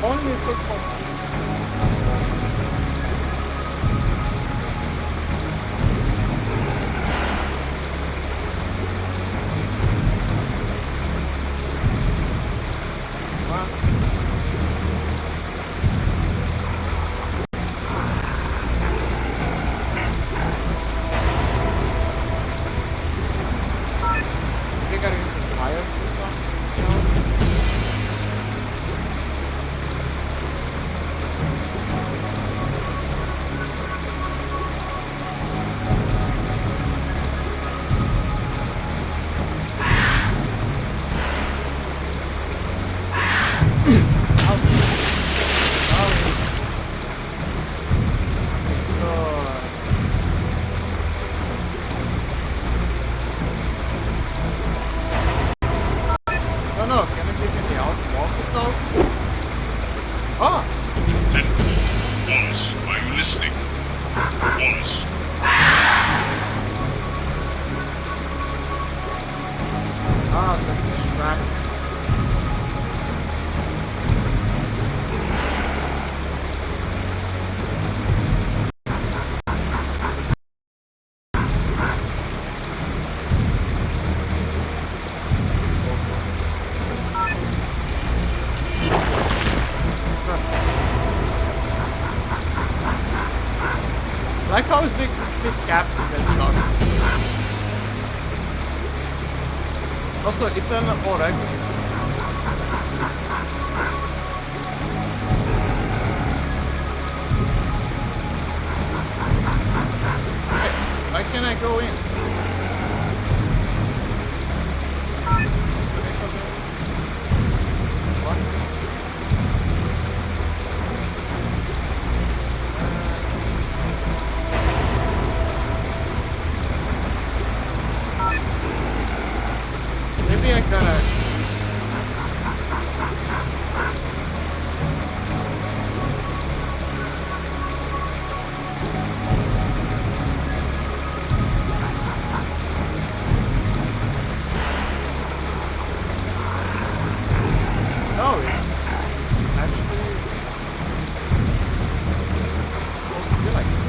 Only we could confuse Mr. What? Oh no, can you give me the walkie-talkie? Oh!
Wallace, are you listening? Wallace.
Ah, so he's a Shrek. I like how it's the captain that's talking to me. Also, it's an orangutan. Hey, why can't I go in? What? Maybe I gotta... No, it's actually supposed to be like that.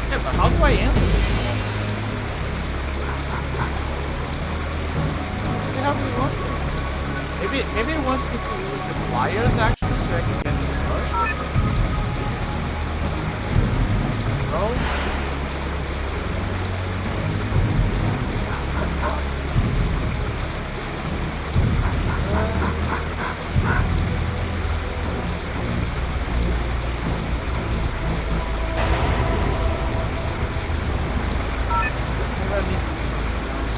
Yeah, but how do I enter the door? How do you want me? Maybe it wants me to use the wires actually so I can get to the bush or something. No? What the fuck? Maybe I'm missing something else.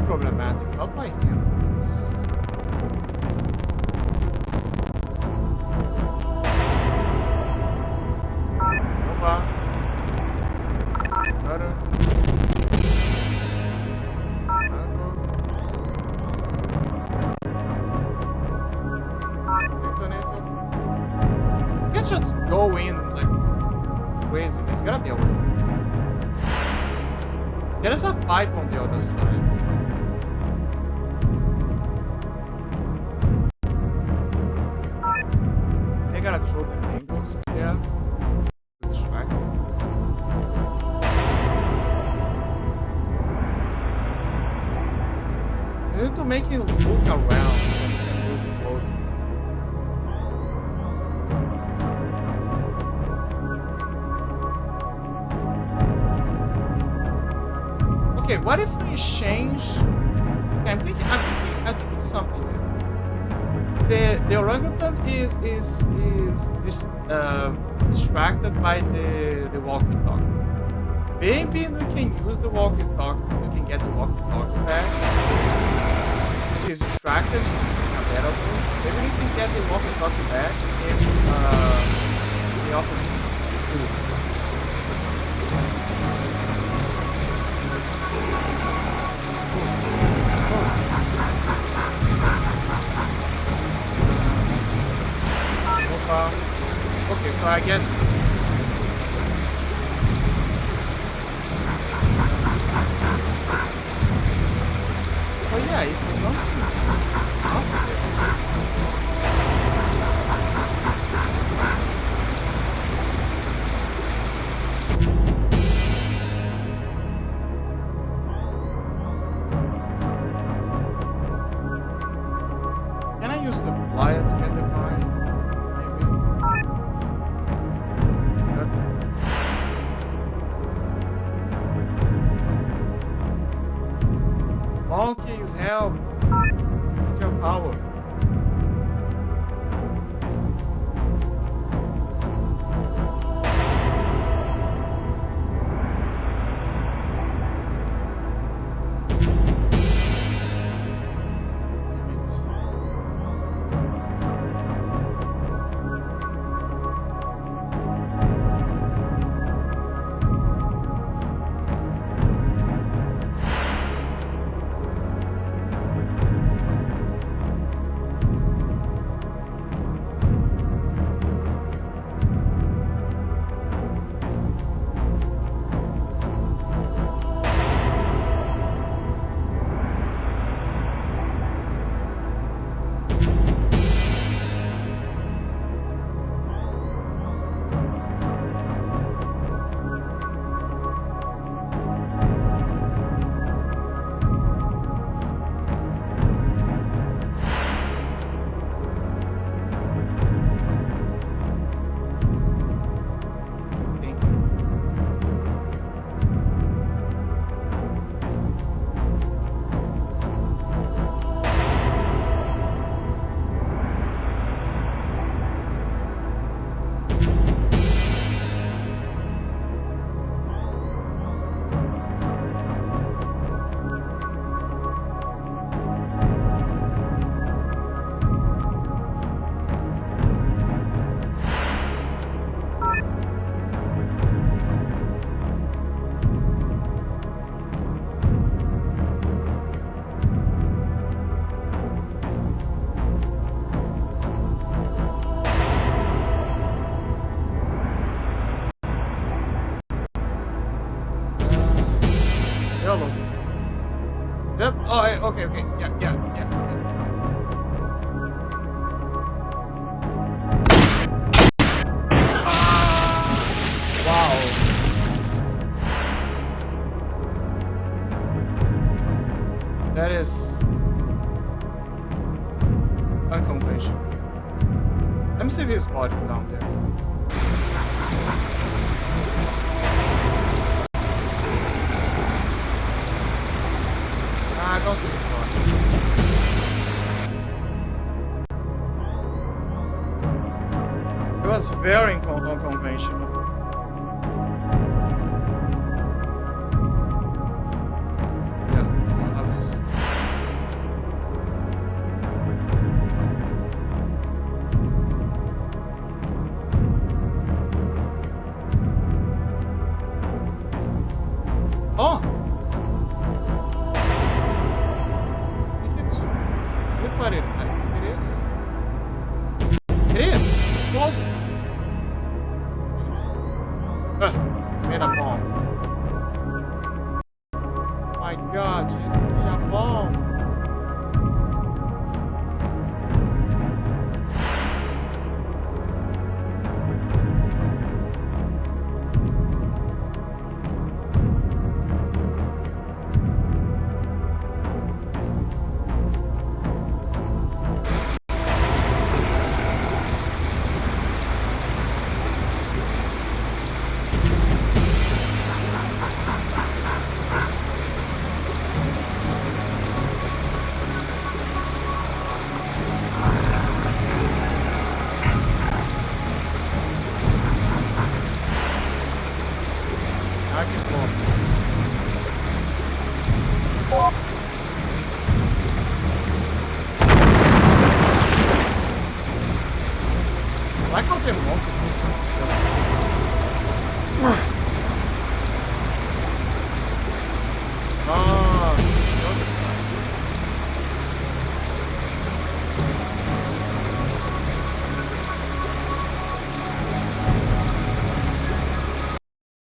Problematic. How do I handle this? Opa. Butter. Mango. Detonator. You can't just go in like crazy. There's gotta be a way. There's a pipe on the other side. I gotta throw the mangoes there to distract him. I need to make him look around so he can move closer. Okay, what if we change? Okay, I'm thinking something here. The orangutan is distracted by the walkie-talkie. Maybe we can use the walkie-talkie. We can get the walkie-talkie back. Since he's distracted and he's unavailable, maybe we can get the walkie-talkie back if they offer him food. Okay, so I guess it's not the solution. Oh yeah, it's something up there. Can I use the plier to get the vine? Monkeys, help! With your power. Yellow. Yep. Oh, okay. Yeah. Wow. That is unconventional. Let me see if his body's down there. I don't see his body. It was very unconventional. Oh! Is it what I think it is? It is! Explosives! Perfect. I made a bomb. My god, you see a bomb!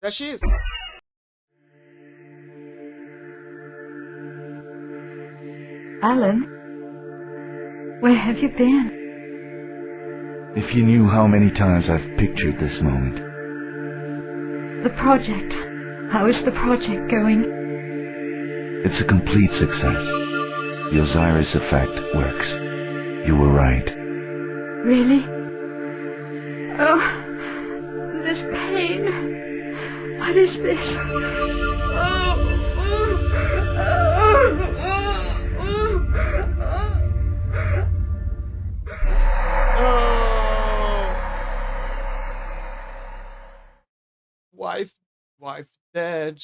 There she is.
Alan, where have you been?
If you knew how many times I've pictured this moment.
The project. How is the project going?
It's a complete success. The Osiris effect works. You were right.
Really? Oh, this pain. What is this?
Wife dead.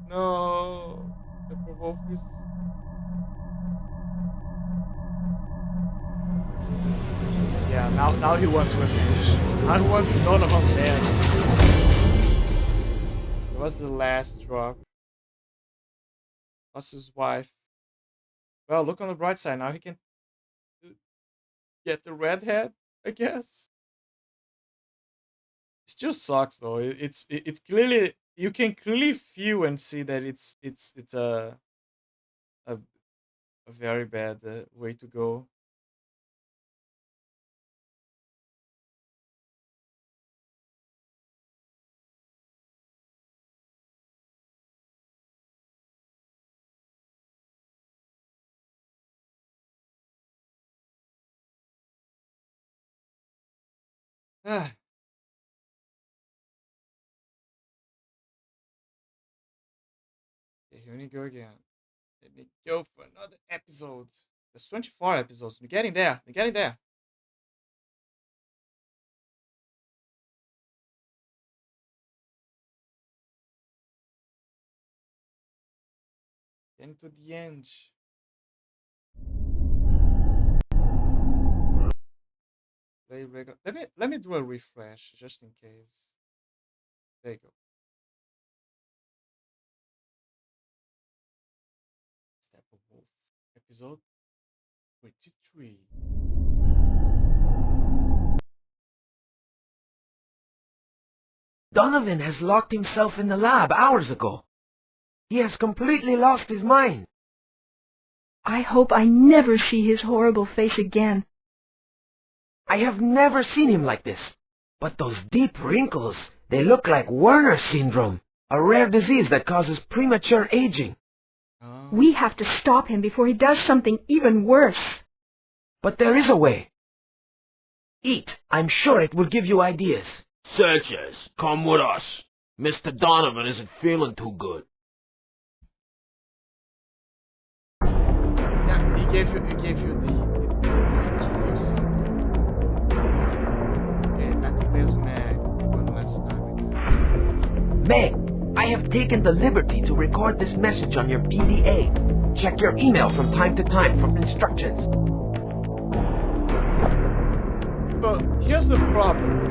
No. The wolf is... Yeah, now he wants revenge. Now he wants Donovan dead. It was the last drop. Lost his wife. Well, look on the bright side. Now he can get the redhead, I guess. It still sucks though. It's clearly, you can clearly feel and see that it's a very bad way to go. Ah. Okay, here we go again. Let me go for another episode. There's 24 episodes. We're getting there. We're getting there. Getting to the end. Play regular. Let me do a refresh just in case. There you go. Steppenwolf episode 23.
Donovan has locked himself in the lab hours ago. He has completely lost his mind.
I hope I never see his horrible face again.
I have never seen him like this. But those deep wrinkles, they look like Werner syndrome, a rare disease that causes premature aging.
We have to stop him before he does something even worse.
But there is a way. Eat. I'm sure it will give you ideas.
Sanchez, come with us. Mr. Donovan isn't feeling too good.
Yeah, he gave you the key or something. Okay, time to play as Meg one last time, I guess.
Meg, I have taken the liberty to record this message on your PDA. Check your email from time to time for instructions.
But here's the problem.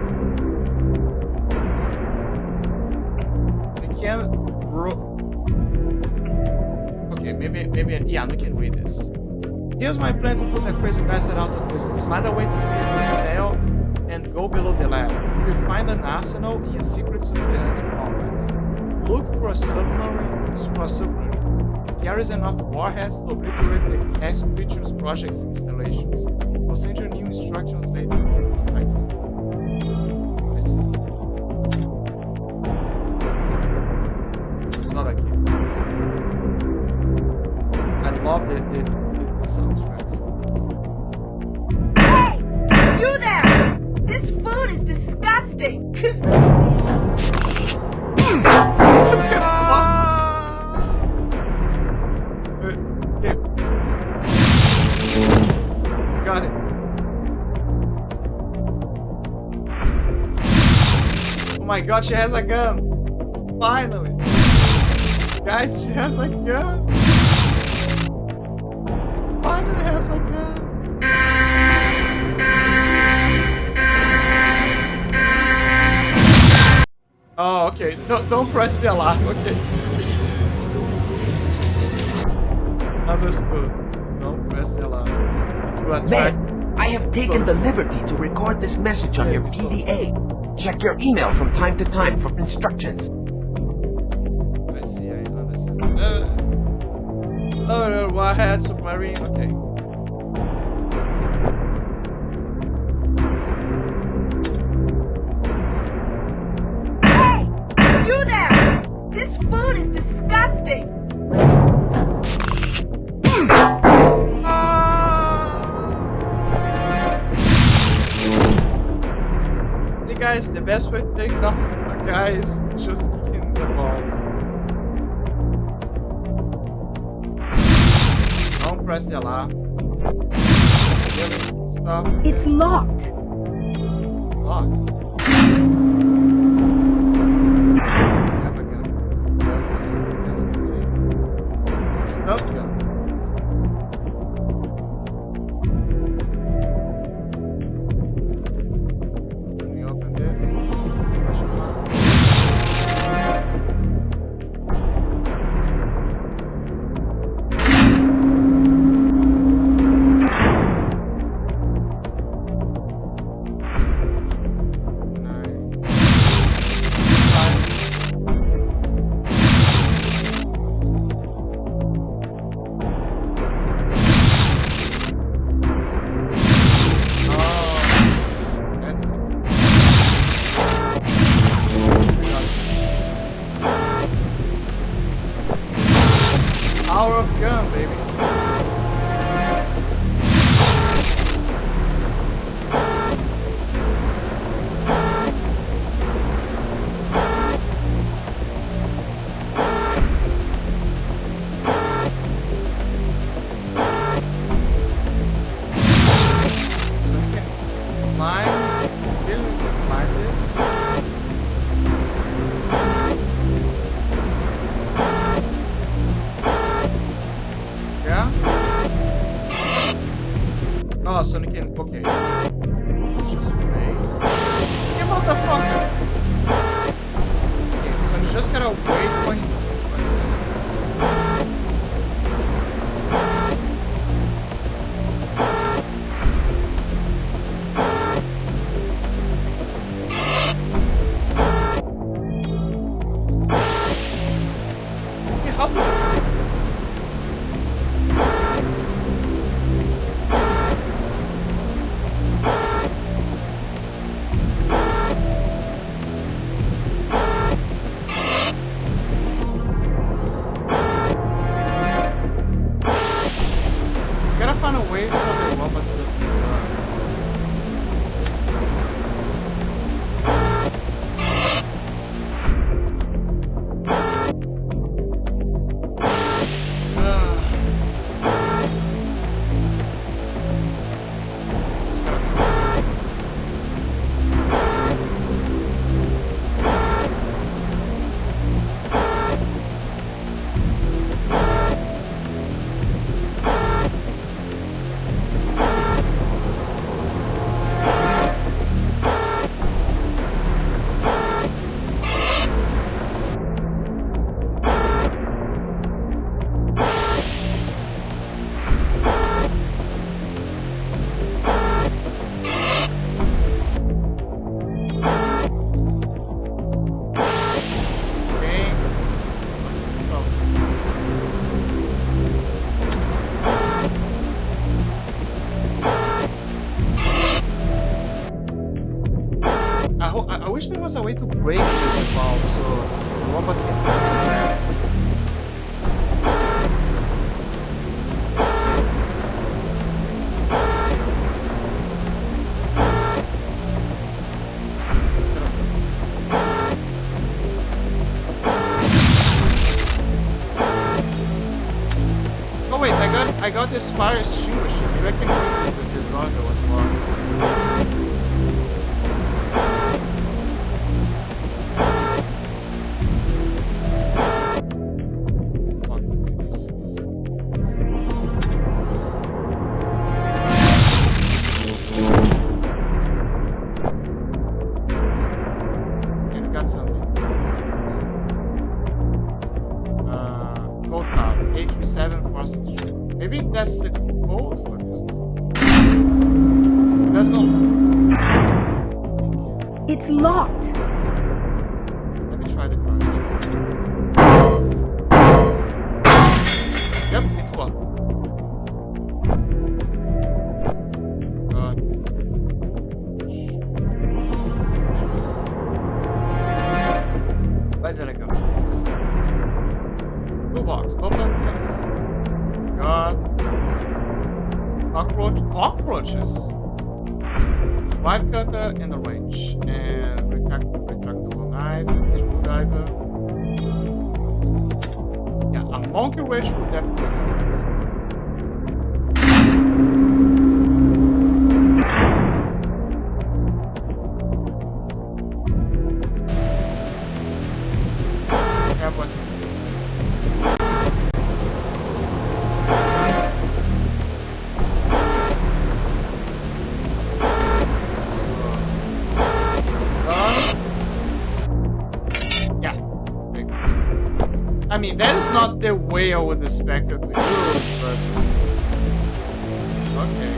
We can't okay, maybe yeah, we can read this. Here's my plan to put a crazy bastard out of business. Find a way to escape your cell and go below the lab. You will find an arsenal in a secret subterranean complex. Look for a submarine. It carries enough warheads to obliterate the X-Creatures Project's installations. I'll send you new instructions later if I can. I see. It's not a kid. I love the soundtracks.
Hey! You there! This food is disgusting!
What the fuck? Got it. Oh my god, she has a gun! Finally! Guys, she has a gun! Finally has a gun! Oh, okay. Don't press the alarm. Okay. Understood. Don't press the alarm. It will attract.
Man, I have taken the liberty to record this message on your PDA. Check your email from time to time for instructions.
I see, I understand. Oh, Warhead, submarine, okay.
Hey! You there! This food is disgusting!
See guys, the best way to take down a guy is just kicking the balls. Don't press the alarm. Stop.
It's locked.
It's locked. I have a gun. You guys can see. It's stop gun. Let me open this. Question mark. Power of gun, baby. So we can climb, really climb this. Yeah? Oh, Sonic can. Okay. Let's just wait. You motherfucker! Okay, Sonic just gotta wait for him to finish like this. Okay, how do gotta find a way so the robot doesn't run. It's gotta be. Okay. So. I wish there was a way to break the valve so the robot can do that. Oh wait, I got this fire extinguisher. Maybe I can go with the doggo as well. And I got something. Code card 83746. Maybe that's the code for this door. There's no. Thank you.
It's locked.
Let me try the first. Yep, it worked. Where did I go? Yes. Toolbox, open, yes. Got cockroaches. Wide cutter and a wrench. And retractable knife, screwdriver. Yeah, a monkey wrench will definitely help us. I mean, that is not the way I would expect it to use, but okay.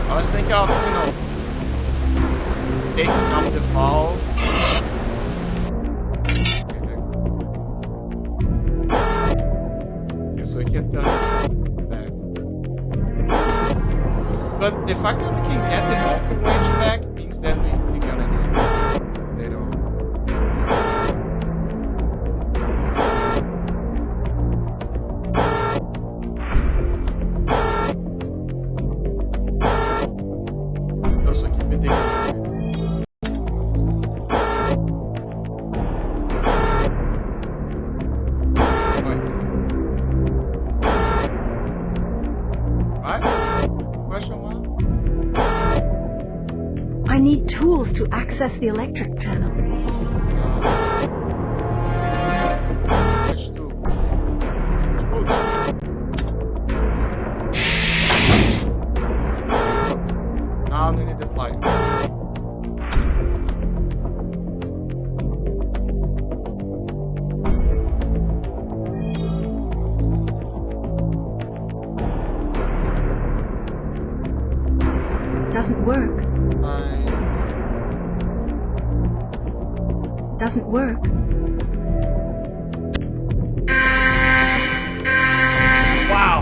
I was thinking of, you know, taking off the valve. Okay, so we can turn it back. But the fact that we can get the monkey wrench back means that we're gonna need it later on. Also keep it digging.
I need tools to access the electric panel.
Which tool? Screw that. Now we need the pliers.
Doesn't work. Doesn't work.
Wow.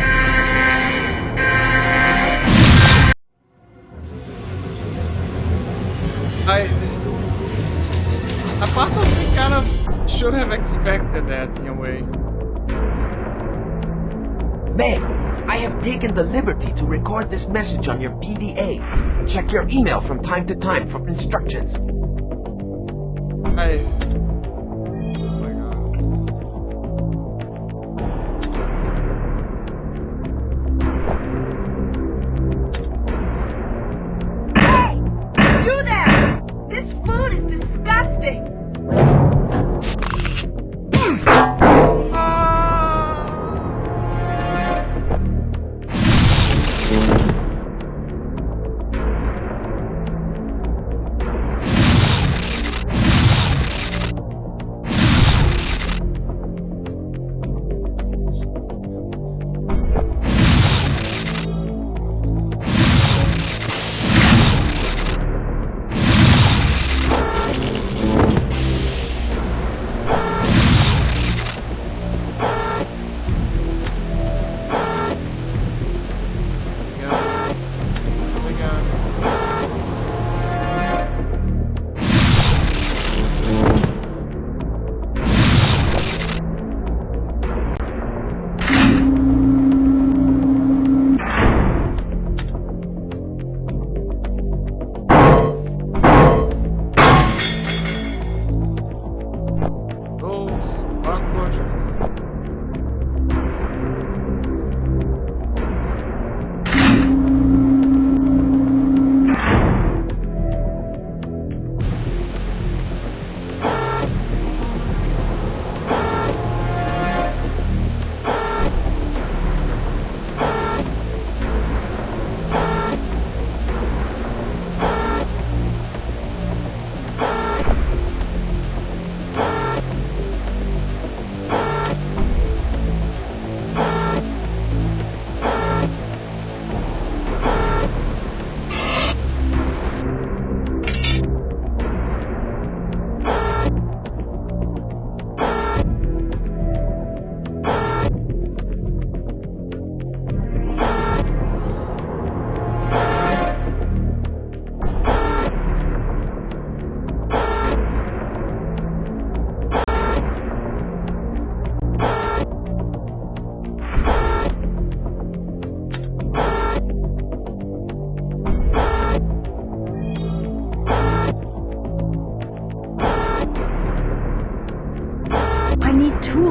A part of me kind of should have expected that in a way.
Meg, I have taken the liberty to record this message on your PDA. Check your email from time to time for instructions.
Oh my god.
Hey! You there! This food is disgusting!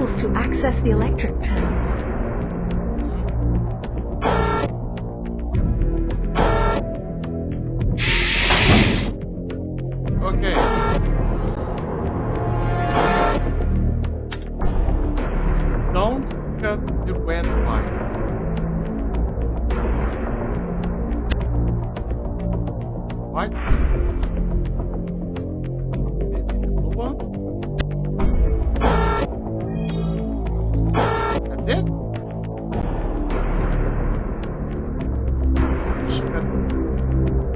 tools to access the electric panel.
Okay. Don't cut the red wire. White? Maybe the blue one? That's it?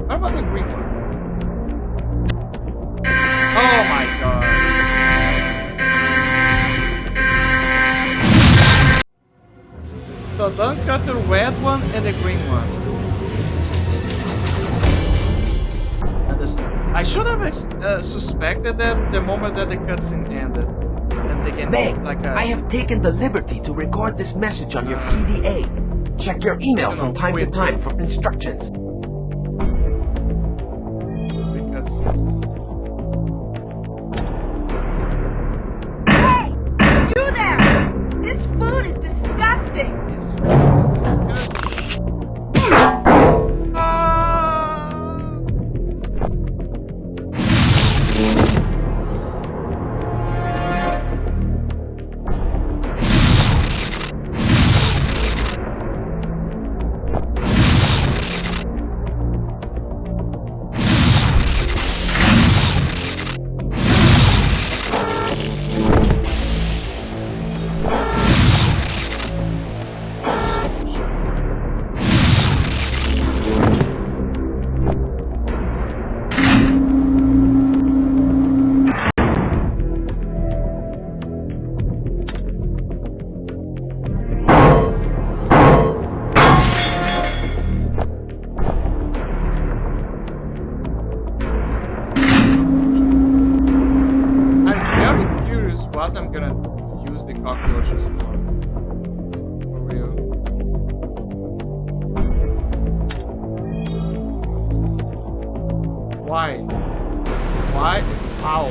What about the green one? Oh my god. So don't cut the red one and the green one. Understood. I should have suspected that the moment that the cutscene ended. And they can
Meg,
like a...
I have taken the liberty to record this message on your PDA. Check your email from time to time for instructions.
The cutscene.
You there! This food is disgusting!
This food is disgusting. What I'm gonna use the cockroaches for real. Why? Why? How?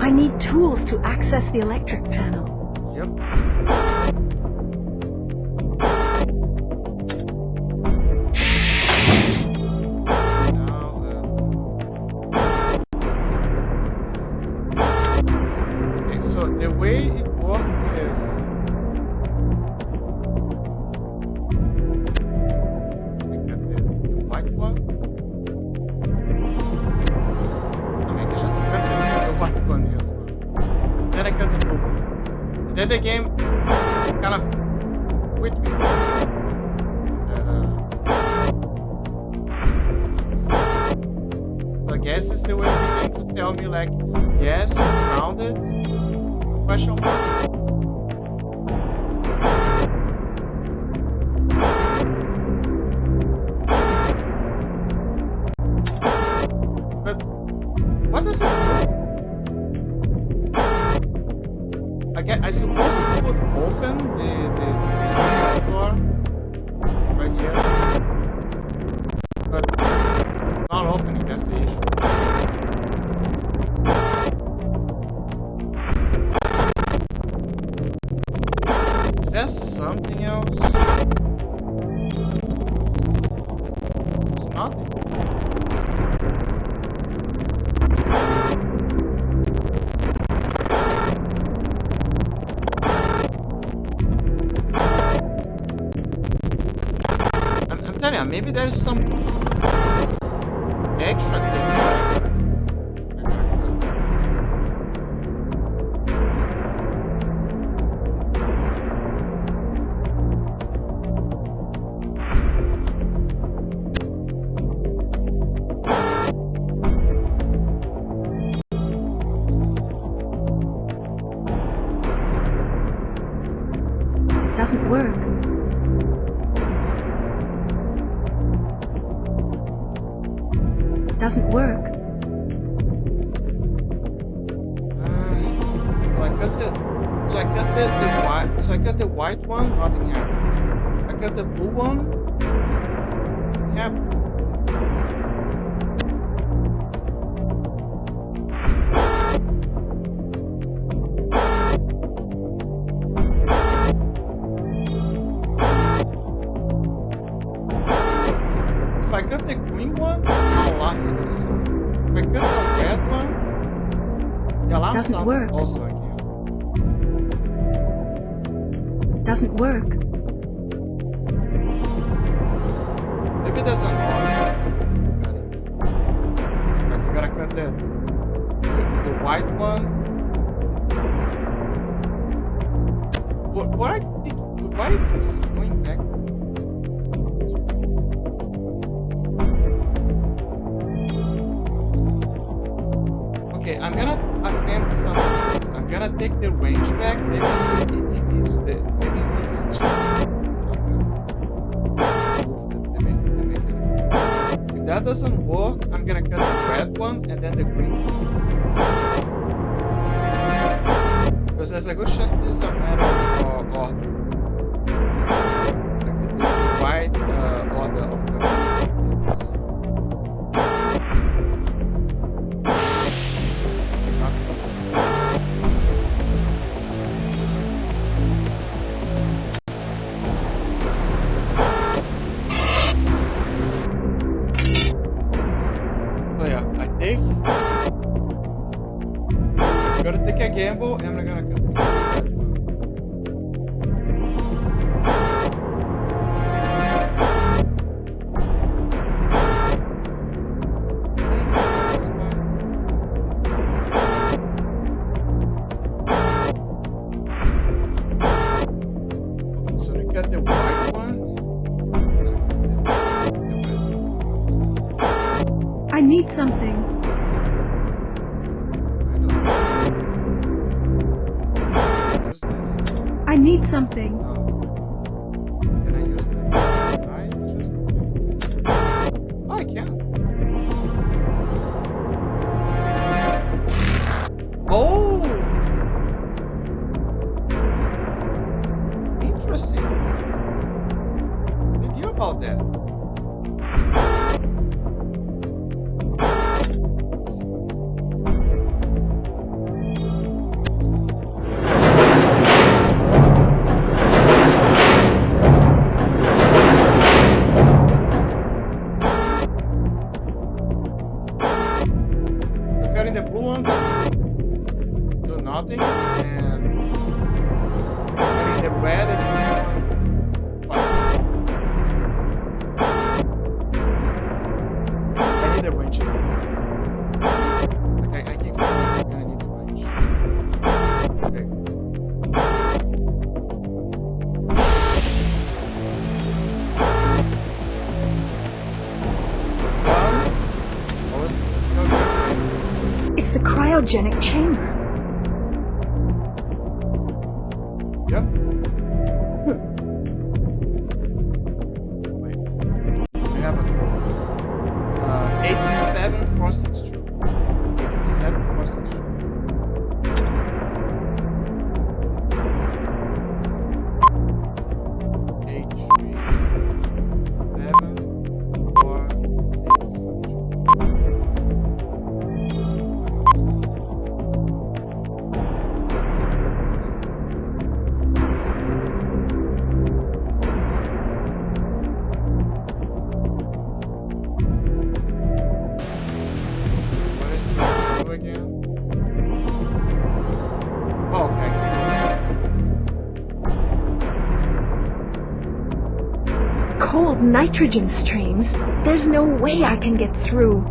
I need tools to access the electric panel.
Yep. Okay, so the way it works is I got the white one. I mean, I just got the white one here as well. Then I got the blue one. And then the game kind of quit me. So I guess it's the way of the game to tell me like, yes, you found it? Question mark. But what does it do? I suppose it would open this big door right here, but not opening. That's the issue. Is there something else? It's nothing. maybe there's some extra cables there.
Doesn't work. Doesn't work.
So I got the white one, nothing happened. I got the blue one, nothing happened. If I got the green one, the alarm is gonna sound. If I got the red one, the alarm
Doesn't
sound
work.
also again.
Doesn't work.
Maybe there's an on. Like you gotta cut the white one. What I think, why it keeps going back? Okay, I'm gonna attempt something first. I'm gonna take the range back. Maybe it needs the If that doesn't work, I'm gonna cut the red one and then the green one. Because there's a good chance this is a matter of order. I can do the right order of cutting cables. I'm gonna take a gamble and I'm gonna cut the red one. Okay, so I cut the white one.
I need something. I need something.
Can I use the knife just in case? Oh, I can. Oh! Interesting. What knew about that? The blue one doesn't do nothing, and cutting the red and the green one I need the range again. Okay, I can feel I'm gonna need the range. Okay.
It's the cryogenic chamber.
Yep. Wait. We have a code. 837462. 837462. Again.
controlled nitrogen streams. There's no way I can get through.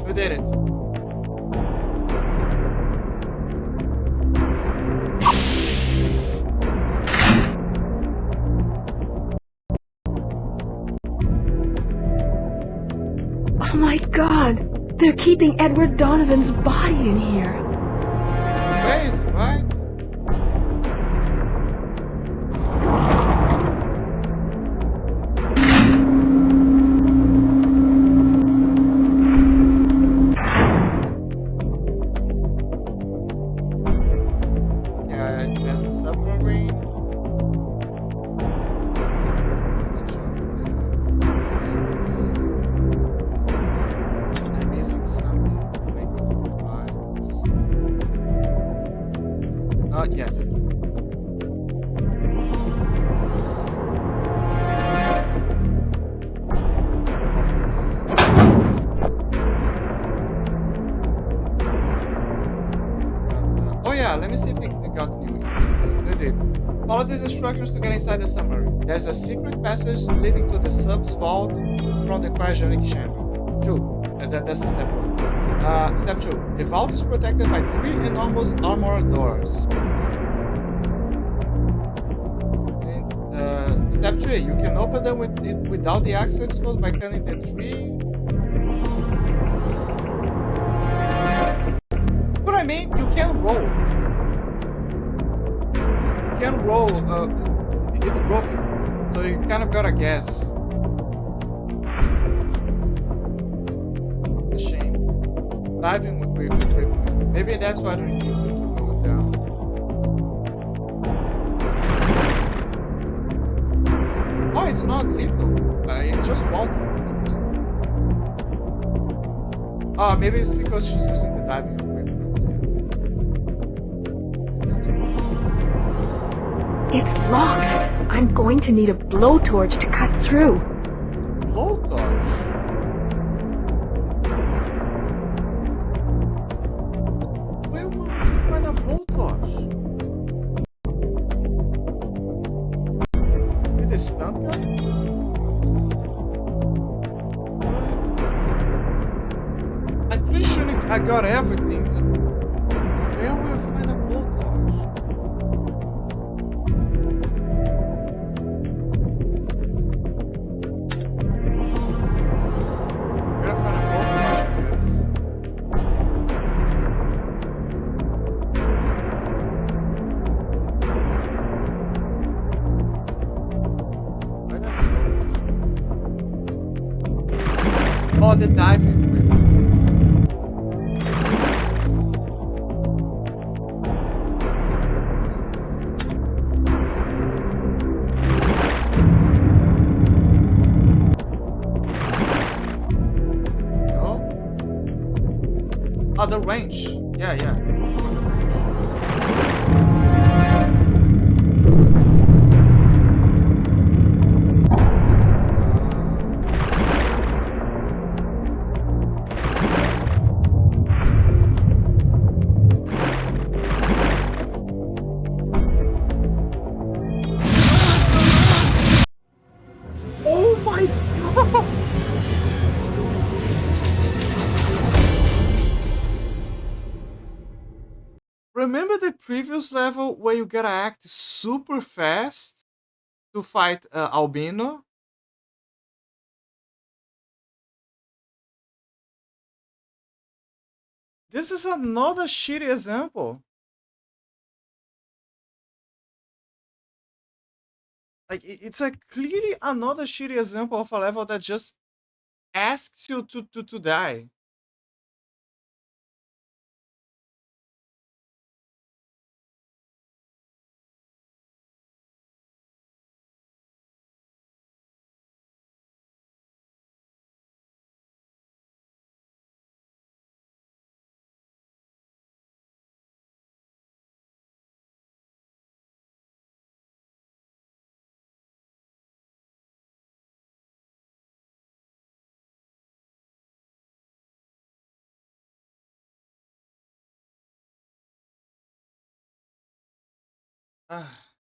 We did it.
Oh my god! They're keeping Edward Donovan's body in here.
Crazy, right? Yeah, there's a submarine. I'm missing something. Can I go to the files? Oh, yes. Oh yeah, let me see if they got new infos. They did. Follow these instructions to get inside the submarine. There's a secret passage leading to the sub's vault from the cryogenic chamber. 2. That's the step 1. Step 2. The vault is protected by 3 enormous armored doors. And, step 3. You can open them without the access code by cutting the 3. What I mean, you can roll. You can roll. It's broken, so you kind of gotta guess. A shame. Diving equipment. Maybe that's why I don't need you to go down. Oh, it's not lethal. It's just water. Oh, maybe it's because she's using the diving equipment.
It's locked. I'm going to need a blowtorch to cut through.
Blowtorch? Where would we find a blowtorch? With a stunt gun? I'm pretty sure I got everything. Where will I find a blowtorch? Oh, the diving equipment. No? Oh, the range. Yeah, yeah. Oh my god! Remember the previous level where you gotta act super fast to fight Albino? This is another shitty example.
Like, it's like clearly another shitty example of a level that just asks you to die. Ah,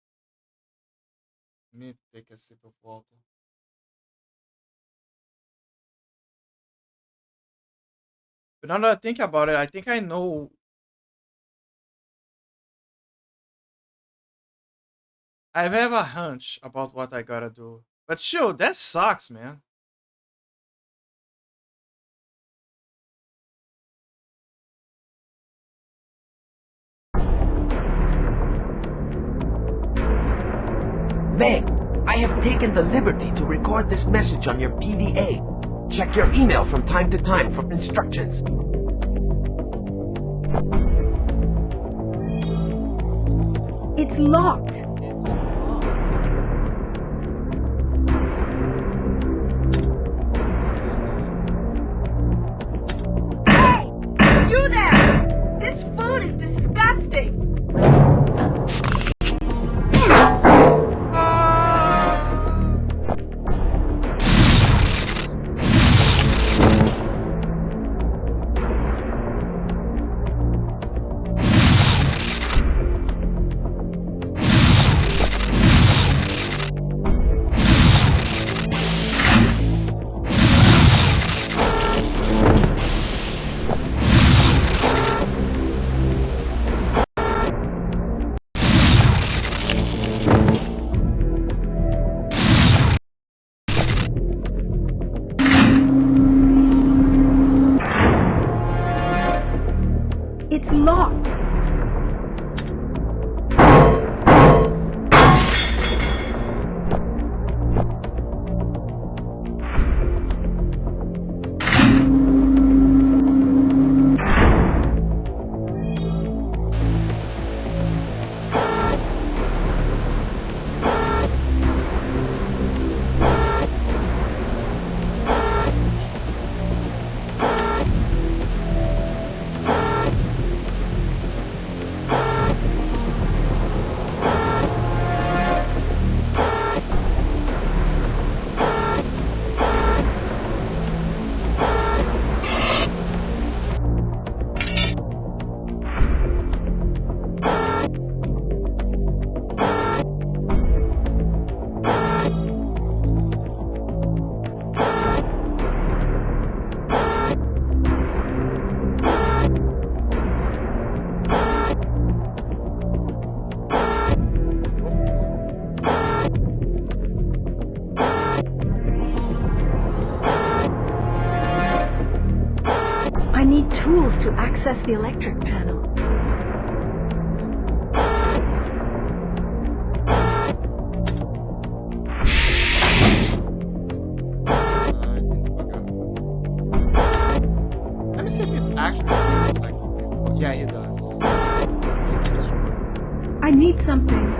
let me take a sip of water. But now that I think about it, I think I know. I have a hunch about what I gotta do. But sure, that sucks, man.
Meg, I have taken the liberty to record this message on your PDA. Check your email from time to time for instructions.
It's locked.
Hey! You there! This food is disgusting!
It's locked. I need tools to access the electric panel.
Let me see if it actually seems like it before. Yeah, it does.
I need something.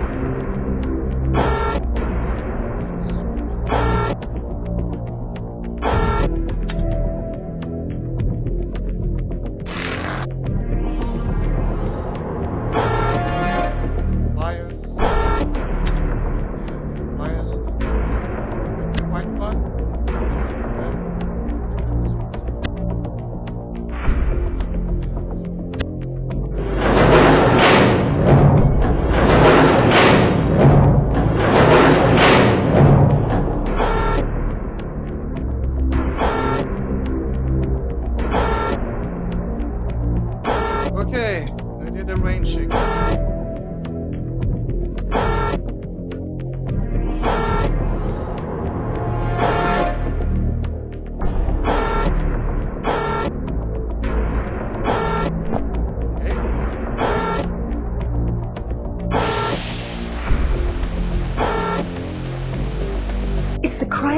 Okay, I did the rain shake.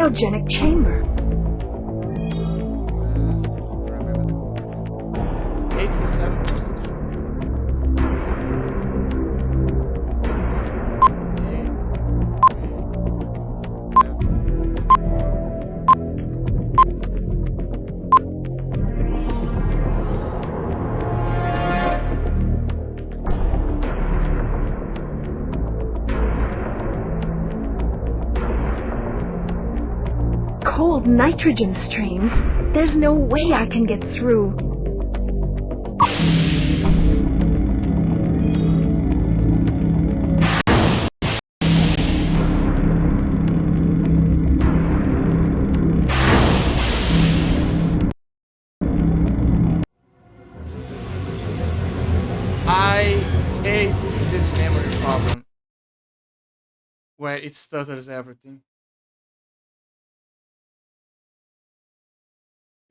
cryogenic chamber.
83746.
Cold nitrogen streams. There's no way I can get through.
I hate this memory problem where it stutters everything.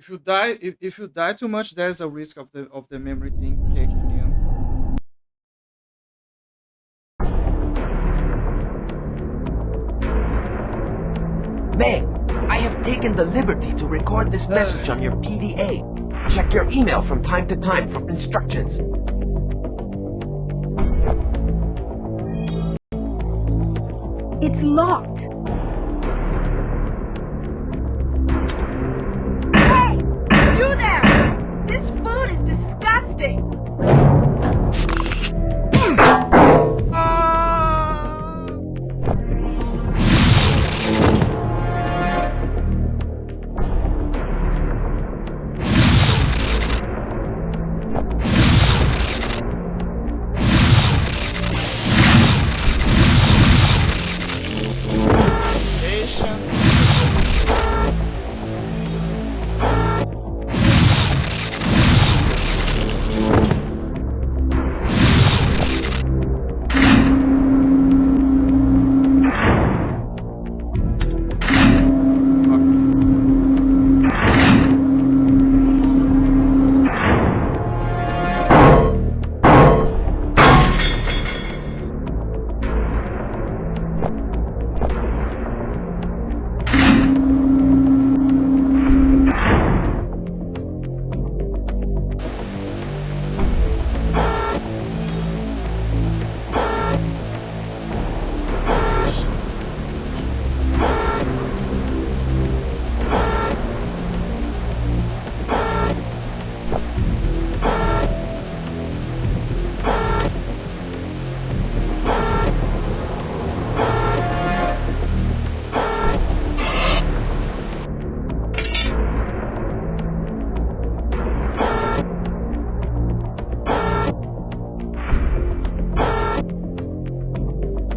If you die too much, there's a risk of the memory thing kicking in.
Meg, I have taken the liberty to record this message on your PDA. Check your email from time to time for instructions.
It's locked.
You there! This food is disgusting!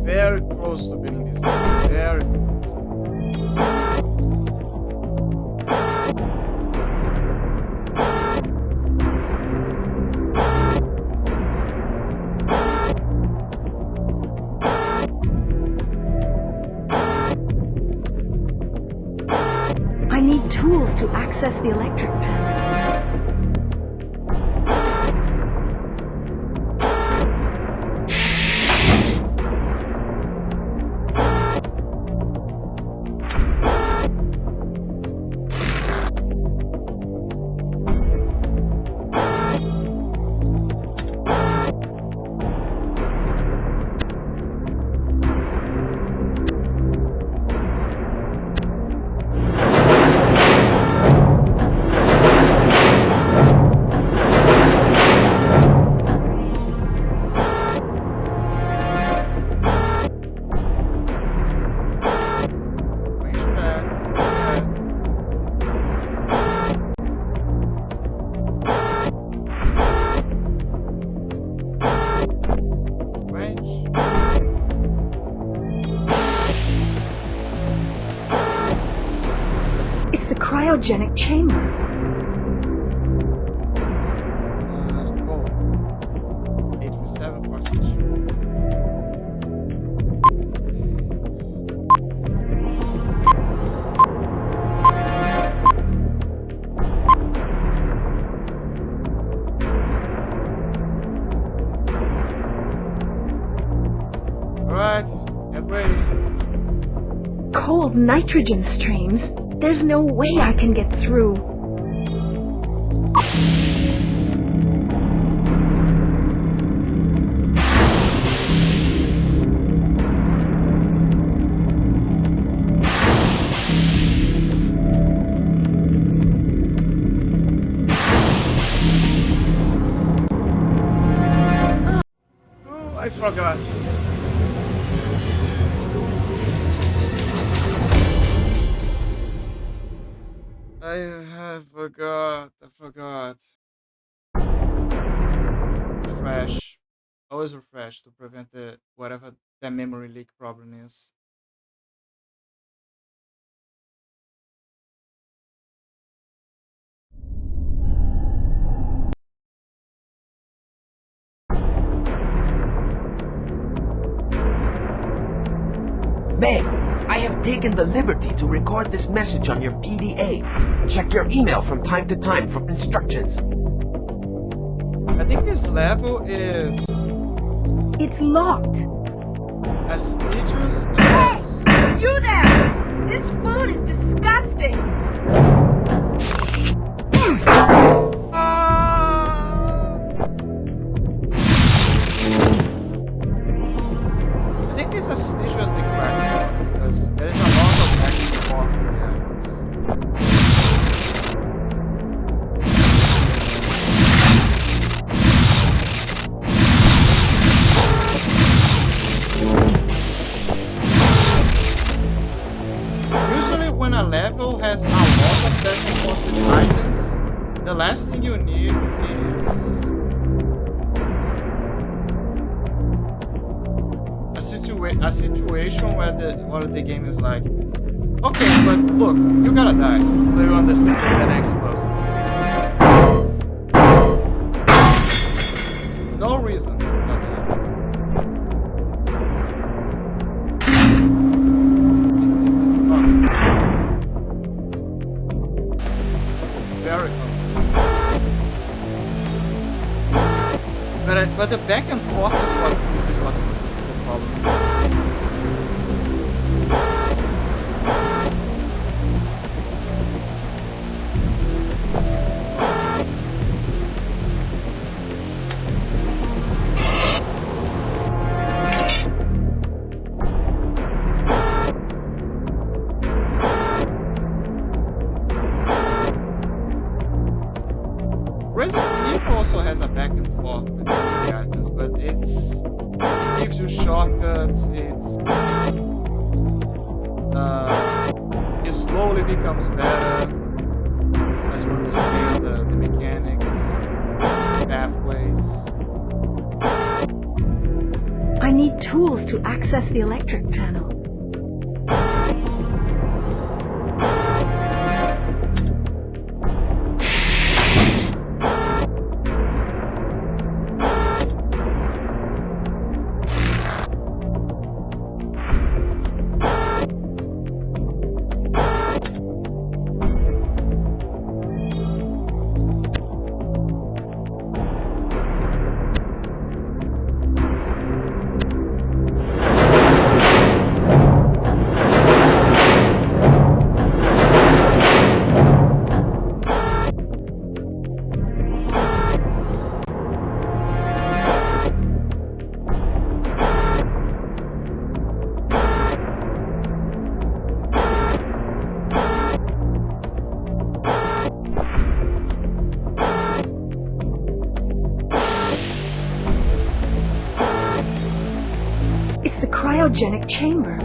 Very close to beating this. Very close.
I need tools to access the electric panel. It's the cryogenic chamber.
Gold. 83746. Alright, get ready.
Cold nitrogen streams. There's no way I can get through.
Oh, I forgot. I forgot. Refresh. Always refresh to prevent the whatever that memory leak problem is.
Meg, I have taken the liberty to record this message on your PDA. Check your email from time to time for instructions.
I think this level is...
It's locked.
As dangerous as...
Hey! You there! This food is disgusting!
I think it's as dangerous as the crack one, because there is a lot of back and forth that happens. Usually when a level has a lot of back and forth with items, the last thing you need is a situation where the game is like, okay, but look, you gotta die, so you understand the next person. No reason, nothing. It's not. It's very complicated. But the back and forth is what's the problem. Resident Evil also has a back and forth with the items, but it gives you shortcuts, it slowly becomes better as you understand the mechanics and pathways.
I need tools to access the electric panel. Cryogenic chamber.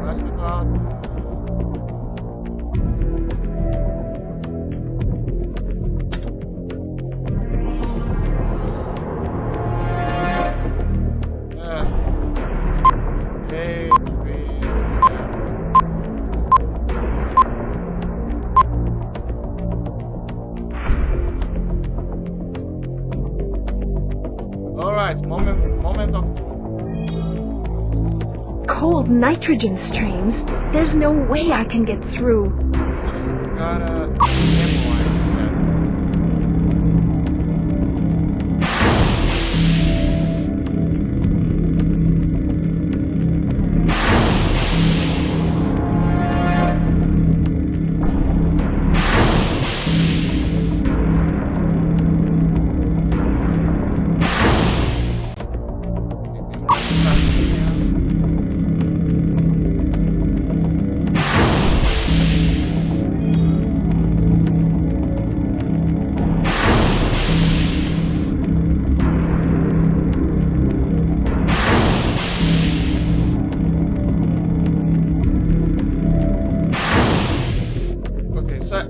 What's about? Moment of truth.
Cold nitrogen streams. There's no way I can get through.
Just gotta memorize that.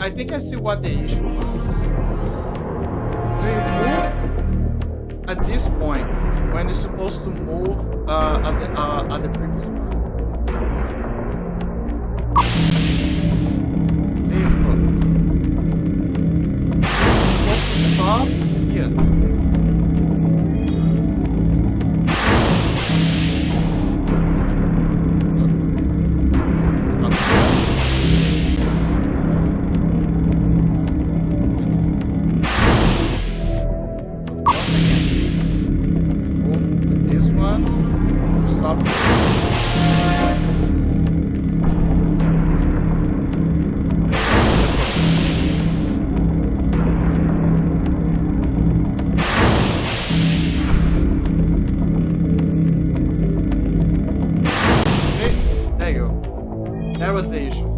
I think I see what the issue was. They moved at this point when you're supposed to move at the previous one. See, look. You're supposed to stop here. Was the issue.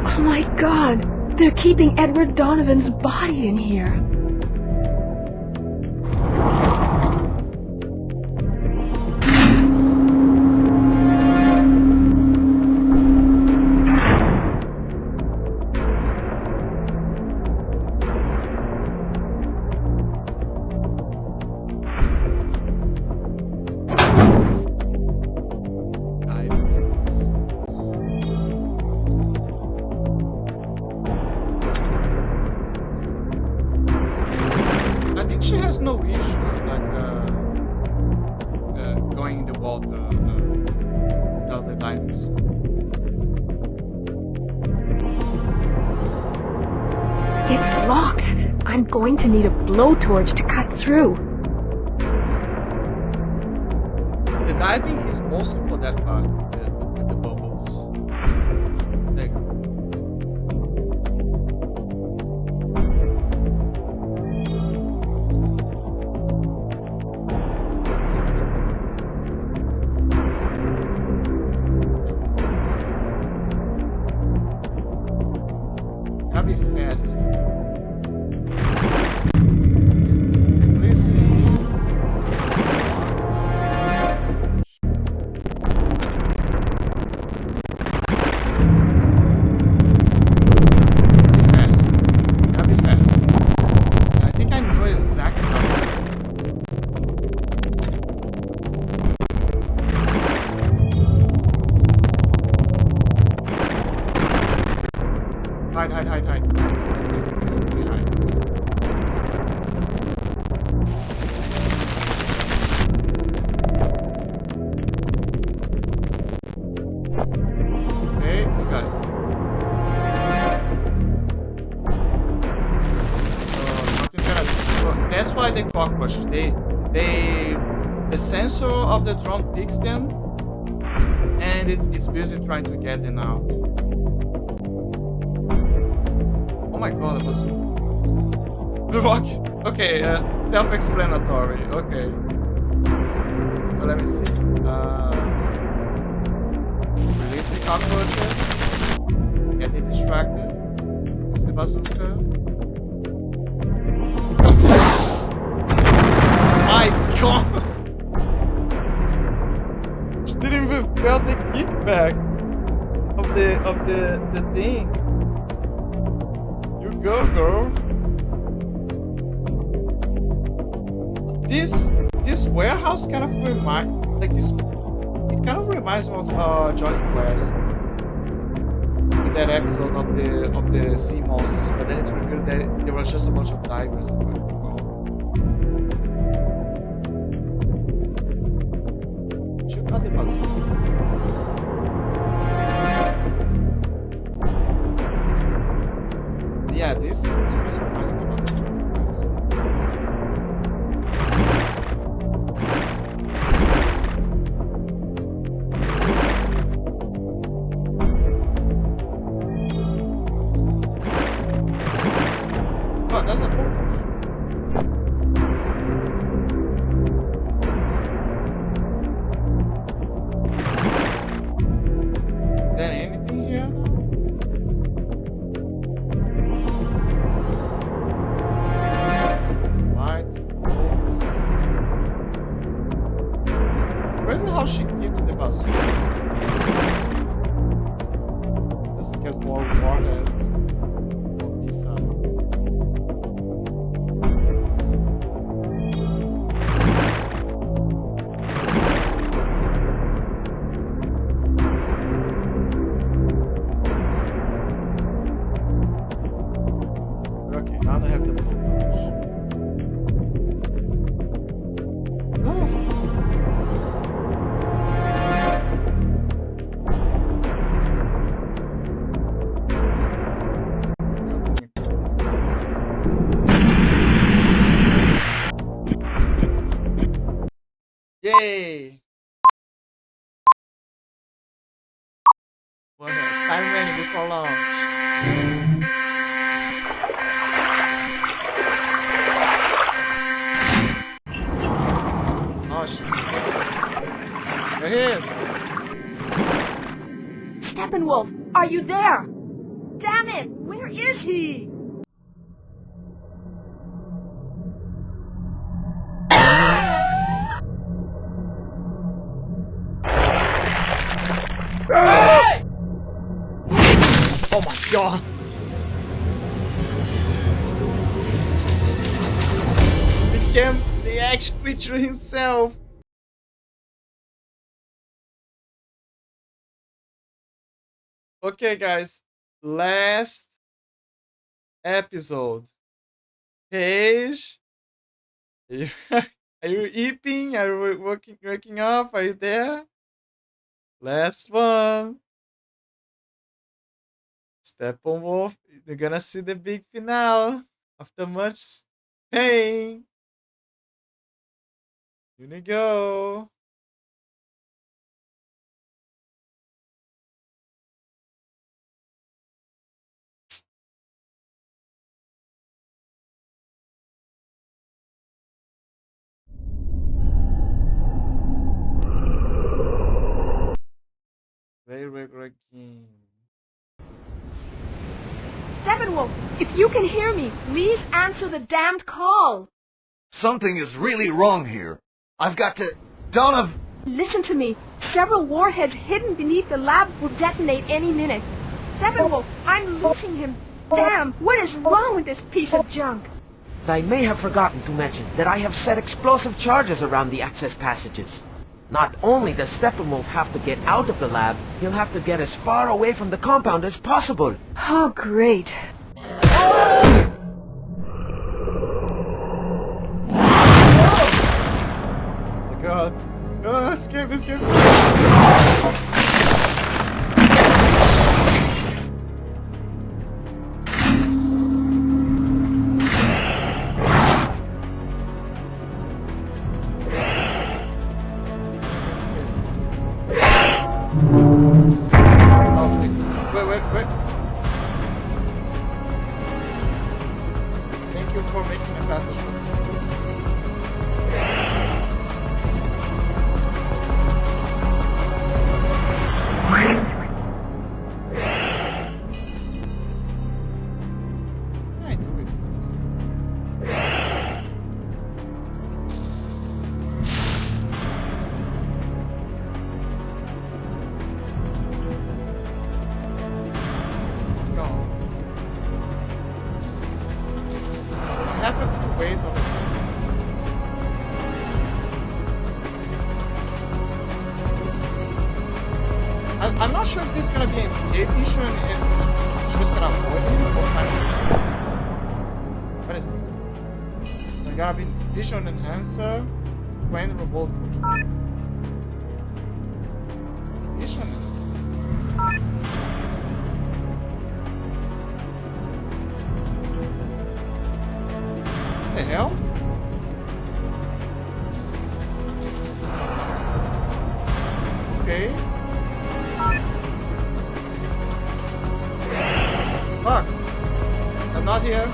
Oh my god! They're keeping Edward Donovan's body in here. Going to need a blowtorch to cut through.
The diving is mostly for that part, with the bubbles. There you go. Gotta be fast. Cockroaches. The sensor of the drone picks them, and it's busy trying to get them out. Oh my god, that was the rock. Okay, self-explanatory. Okay. So let me see. Release the cockroaches. Get it distracted. Use the bazooka. My god! She didn't even feel the kickback of the thing. You go, girl. This warehouse kind of reminds me of Johnny Quest. With that episode of the sea monsters, but then it's revealed that there was just a bunch of divers. Cadê bazooka? Yeah, this piece reminds me about the Johnny Quest. Oh, that's a blowtorch. Yay! Well, it's time ready before launch. Oh, she's scared. There he is.
Steppenwolf, are you there? Damn it! Where is he?
Oh my god! Became the axe creature himself. Okay, guys, last episode. Paige, are you eating? Are you waking up? Are you there? Last one. Steppenwolf, you're gonna see the big finale after much pain. Here we go. Very game.
Steppenwolf, if you can hear me, please answer the damned call.
Something is really wrong here. I've got to... Donovan...
Listen to me. Several warheads hidden beneath the lab will detonate any minute. Steppenwolf, I'm losing him. Damn, what is wrong with this piece of junk?
I may have forgotten to mention that I have set explosive charges around the access passages. Not only does Steppenwolf have to get out of the lab, he'll have to get as far away from the compound as possible.
Oh, great.
Oh my god. Oh, escape. Wait. Thank you for making a passage for me. What can I do with this? Ways of it. I'm not sure if this is gonna be an escape mission and she's just gonna avoid him or kind of. What is this? There's gonna be vision enhancer, brain robot control. Vision enhancer. What the hell? Okay. Fuck. I'm not here.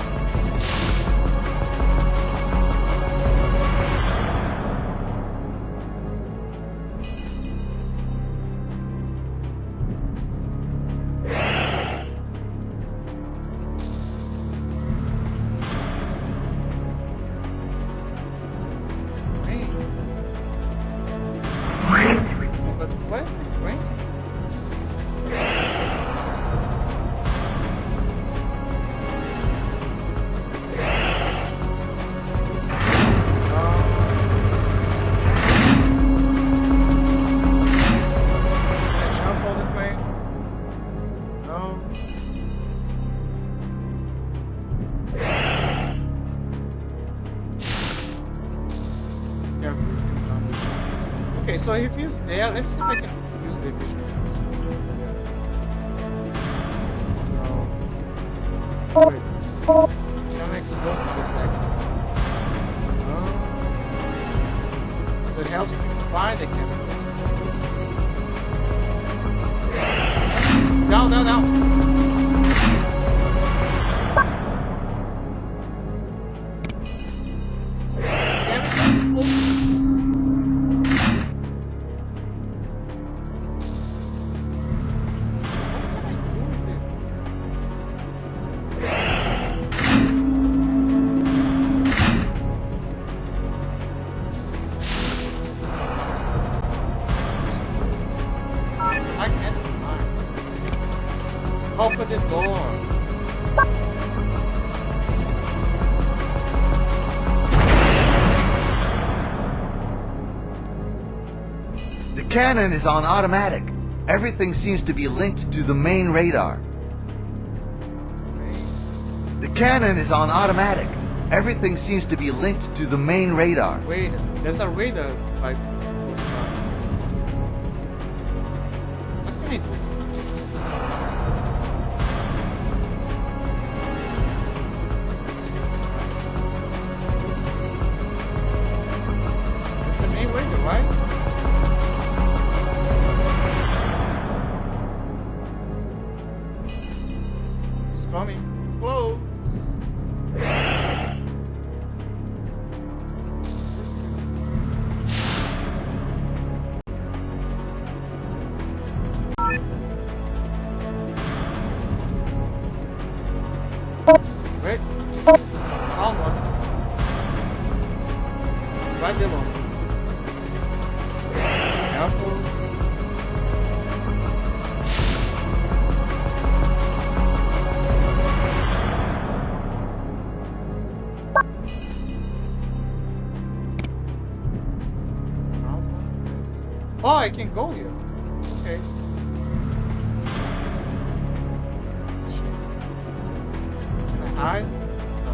Okay, so if he's there, let me see if I can use the vision. No. Wait. That makes explosive detect. So it helps me find the chemicals. Down, down, down. Open the door.
The cannon is on automatic. Everything seems to be linked to the main radar. The cannon is on automatic. Everything seems to be linked to the main radar.
Wait, there's a radar like close by. What can I do? It's the main radar, right? It's coming. Close. Wait. Found one. It's right below me. Careful. Oh, I can go here. Okay. Can I hide? No.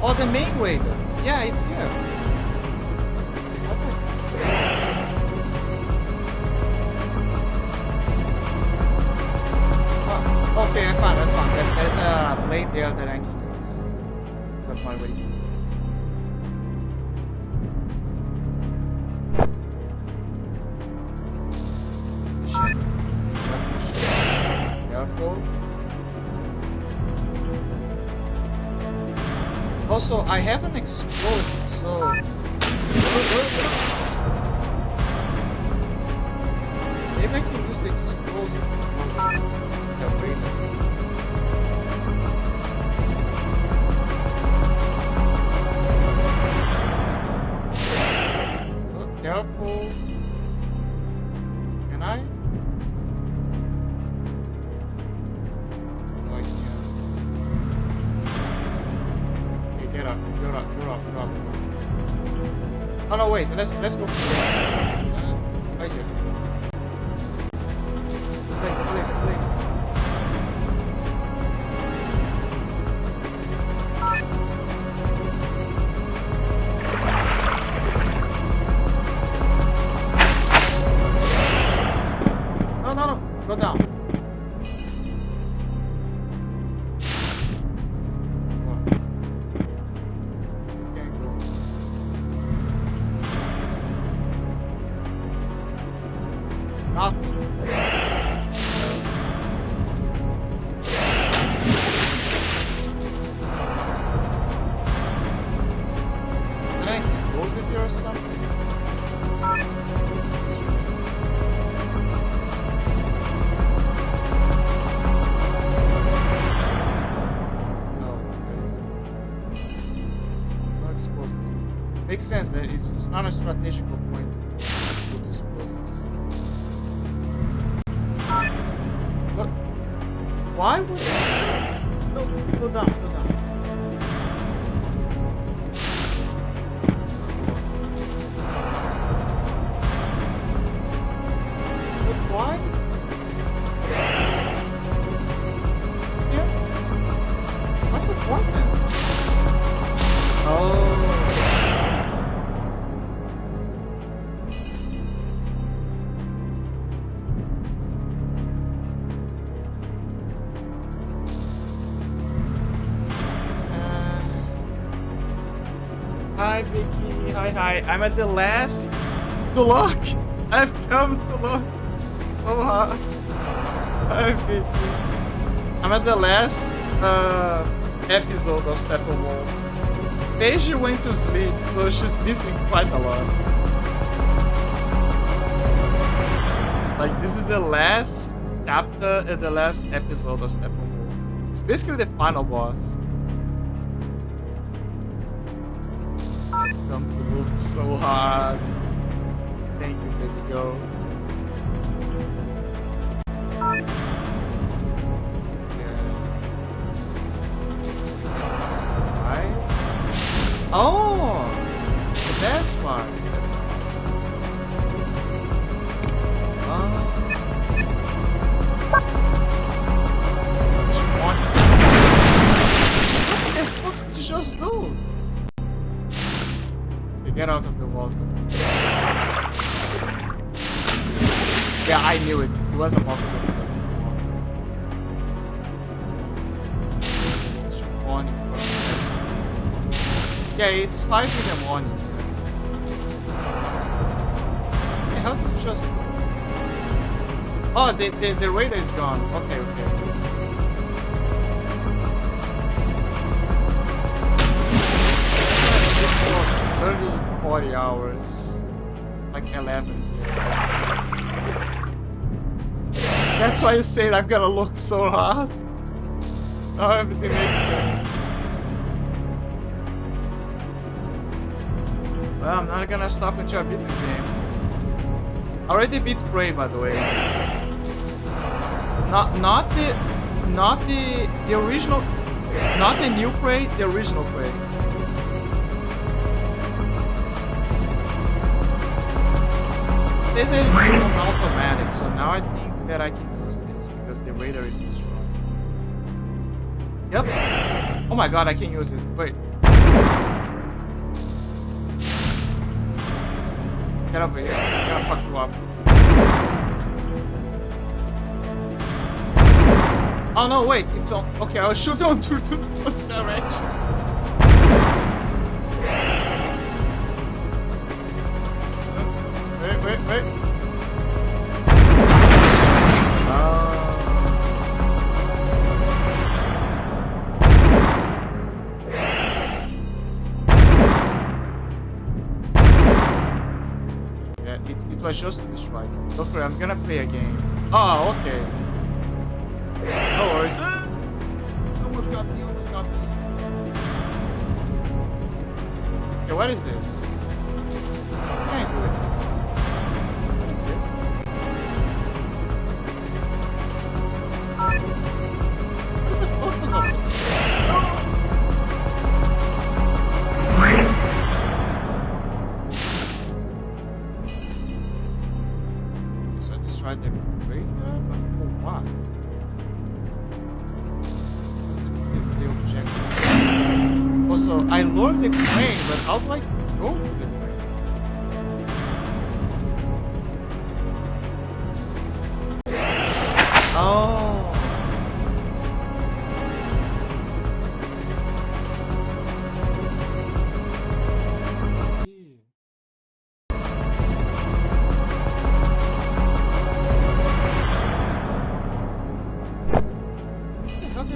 Oh, the main way though. Yeah, it's here. Oh, okay, I found. There's a blade there that I can use. Got my way through. Careful. Also, I have an explosive, so... Maybe I can use the explosive to blow that radar. Oh, careful. Can I? No, I can't. Okay, get up. Oh no, wait. Let's go for this. Right here. The blade. No. Go down. What? It can't go. Nothing. Is that an explosive here or something? Makes sense that it's not a strategical point to put explosives. But why would they go down? But why? Can't. What's the point then? Oh.
Hi, Vicky. Hi. I'm at the last to look. I've come to look. Oh, hi, Vicky. I'm at the last episode of Steppenwolf. Paige went to sleep, so she's missing quite a lot. Like, this is the last chapter and the last episode of Steppenwolf. It's basically the final boss. I've come to look so hard. Thank you, baby girl. Oh, so that's why. That's what the fuck did you just do? Okay, get out of the water. Yeah, I knew it. He was about to go through the water. It's morning for us. Yeah, it's 5 in the morning here. Yeah, how did you just... Oh, the radar is gone. Okay. I'm gonna sleep for 30, 40 hours. Like 11 here. That's why you said I'm gonna look so hard. Oh, everything makes sense. Well, I'm not gonna stop until I beat this game. I already beat Prey, by the way. Not the original, not the new Prey, the original Prey. They say it's on automatic, so now I think that I can use this because the radar is destroyed. Yep. Oh my god, I can use it. Wait. Get over here. I'm gonna fuck you up. Oh no, wait, it's on. Okay, I was shooting on two direction. Wait. It was just to destroy them. Don't worry, I'm gonna play a game. Oh, okay. No worries. Almost got me. Okay, what is this? What can I do with this? What is this? What is the purpose of this? No. So I destroyed the radar, but for what? What's the objective? Also, I lured the crane, but how do I go to the crane? Oh.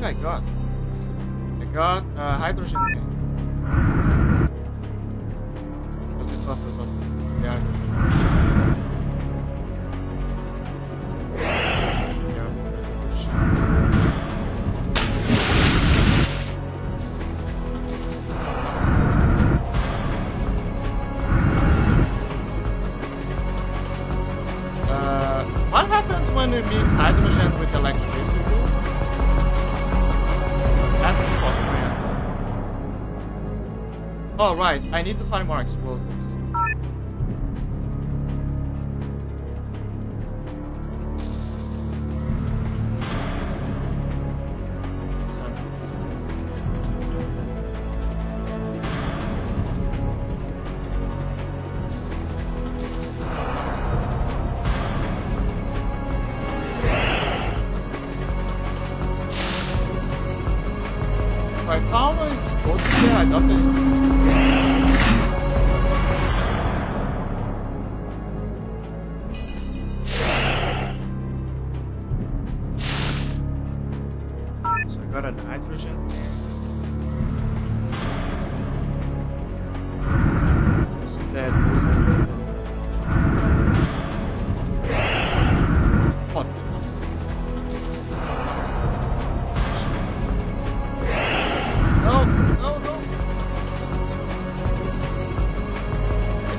I got? Let's see. I got hydrogen tank. What's the purpose of the hydrogen? Careful, that's a good chance. What happens when we mix hydrogen with electricity? Asking for a friend. Oh, right. I need to find more explosives. I found an explosive there. I thought that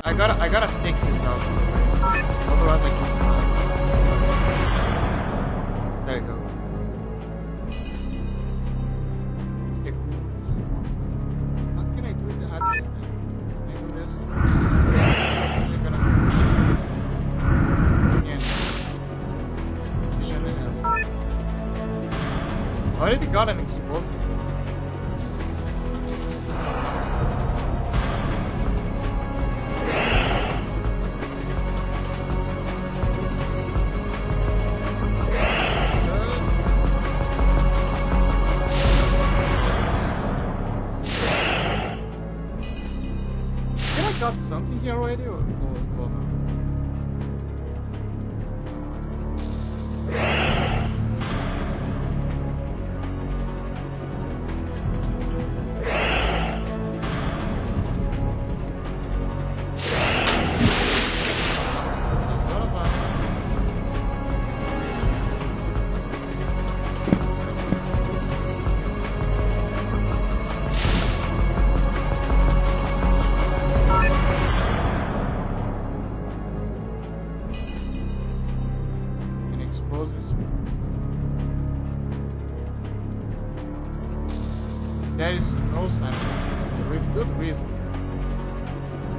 I gotta take this out of the way. Otherwise I can fly. There you go. Okay, cool. What can I do with the hydrogen tank? Can I do this? What am I gonna do? Again. Vision enhanced. I already got an explosive. Got something here already, or not? There is no sign of explosive, with good reason.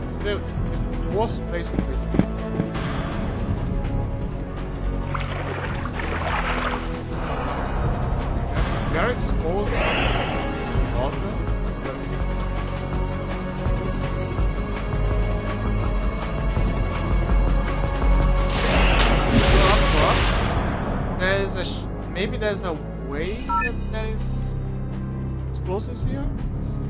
It's the worst place to place an explosive. We are exposed to water, but go up. There is maybe there's a way that there is explosives here? Let's see.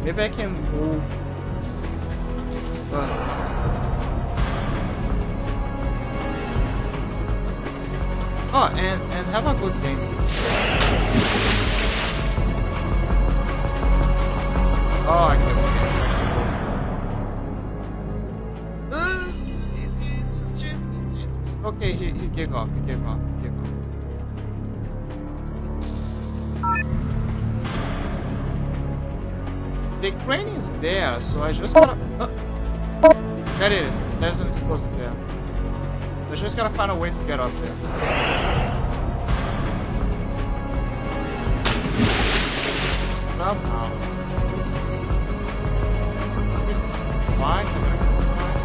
Maybe I can move. Oh, and have a good game. Oh, I can. Okay, so I can go. Okay, he gave up. He gave up. He gave up. The crane is there, so I just gotta. There it is. There's an explosive there. I just gotta find a way to get up there. Somehow. Maybe it's the vines. I'm gonna put the vines.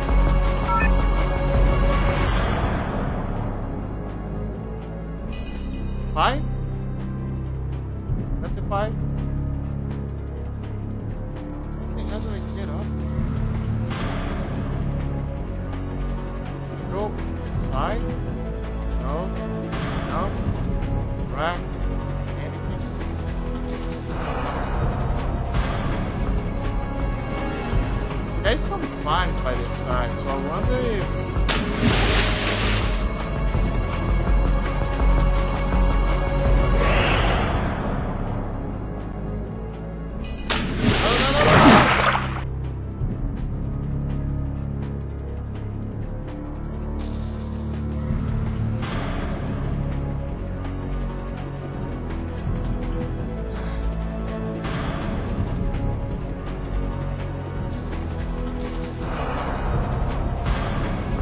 Pipe? Is that the pipe? How do I get up there? Can I go side? No. No. Rack. Anything? There's some vines by this side, so I wonder if...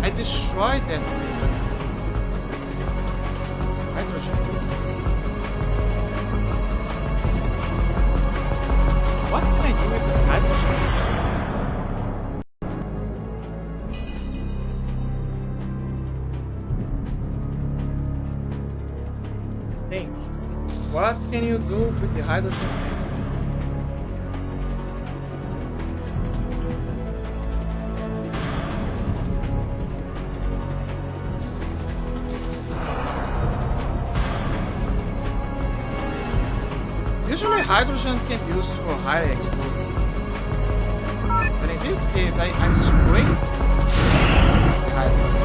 I destroyed that thing, but hydrogen. What can I do with the hydrogen? Think. What can you do with the hydrogen tank? Usually hydrogen can be used for highly explosive things. But in this case, I'm spraying the hydrogen.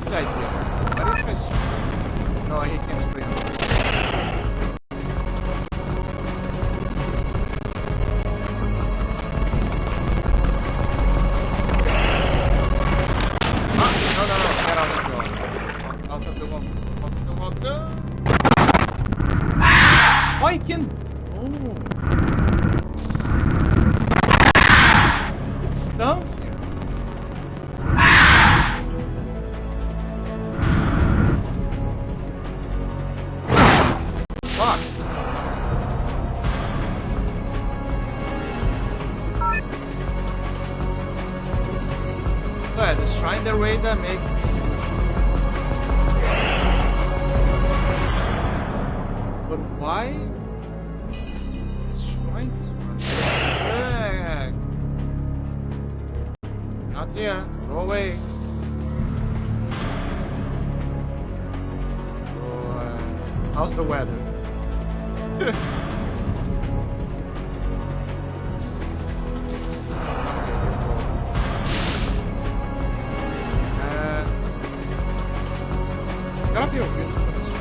Good idea. What if I spray? No, he can't spray. I can. Oh. It stuns him. Fuck. So yeah, the Shrine the Raider makes me use it. But why? Shrine this one. Not here. Go away. So, how's the weather? It's gotta be a reason for this shrine.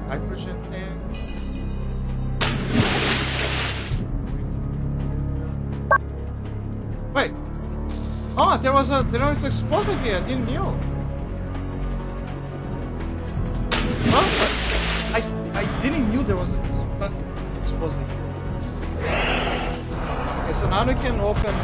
Hydrogen thing. Wait. Oh, there was explosive here. I didn't know. Well, I didn't knew there was an explosive here. Okay, so now we can open.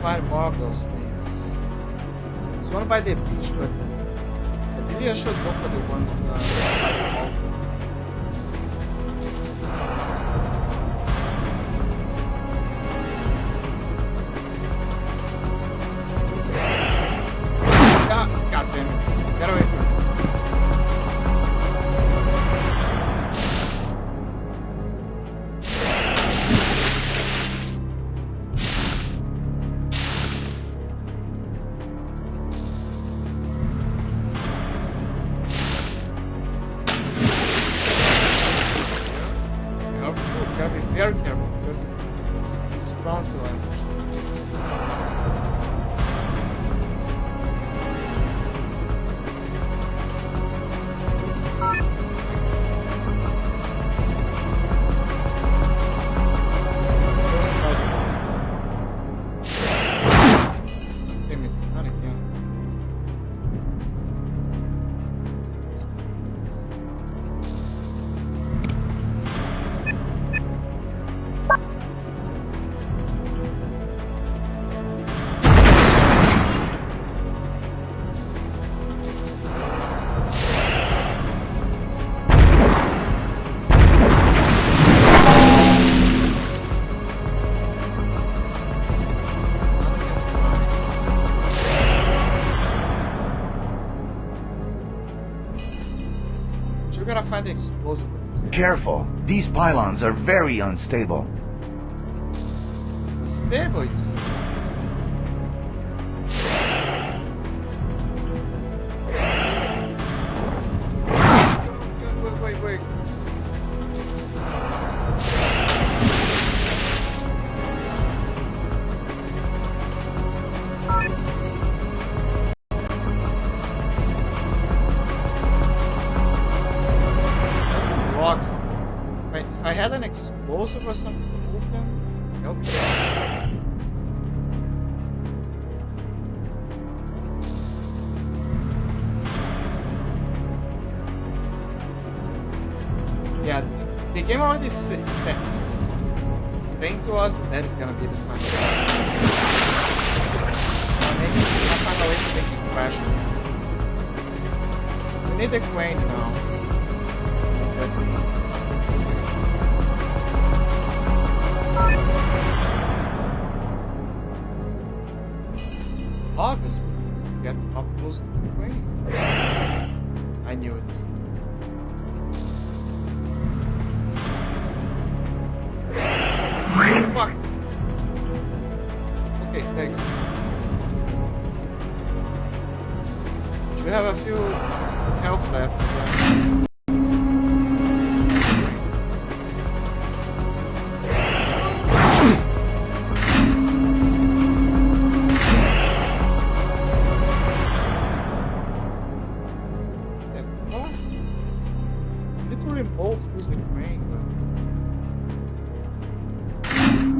Find more of those things. There's one by the beach, but I think I should go for the one by the mountain. God damn it. Get away from me. we gotta find the explosive with this.
Careful. These pylons are very unstable.
Unstable, you see. Wait. There's some rocks. Wait, if I had an explosive or something to move them, that would be good. Yeah, the game already saying to us that that is gonna be the final. I'll find a way to make it crash again. We need the crane now. Move that thing out of the way. Obviously, we need to get up close to the crane. I knew it. Fuck. Okay, there you go. Should have a few health left, I guess. What? Literally bolt who's the crane, but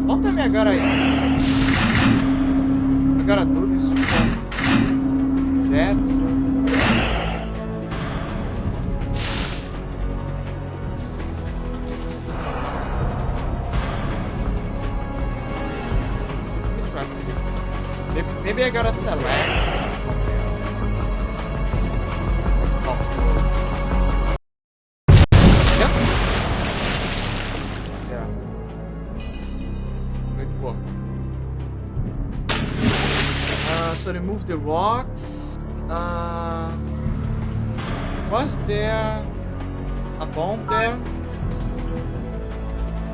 don't tell me I gotta do this from that side. Let me try to maybe I gotta select from there. Like top close. Yep. Yeah. Good work. So remove the rocks. Was there a bomb there? Let me see.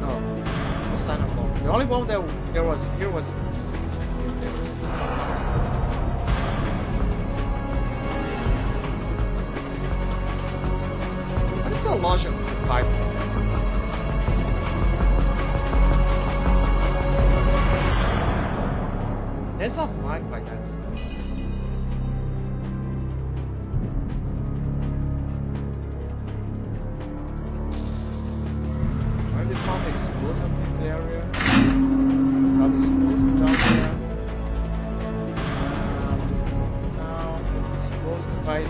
No, no sign of bomb. The only bomb that there was here was this area. What is the logic of the pipeline? There's a fight by that side. I already found the explosive in this area. I found the explosive down there. Now the explosive by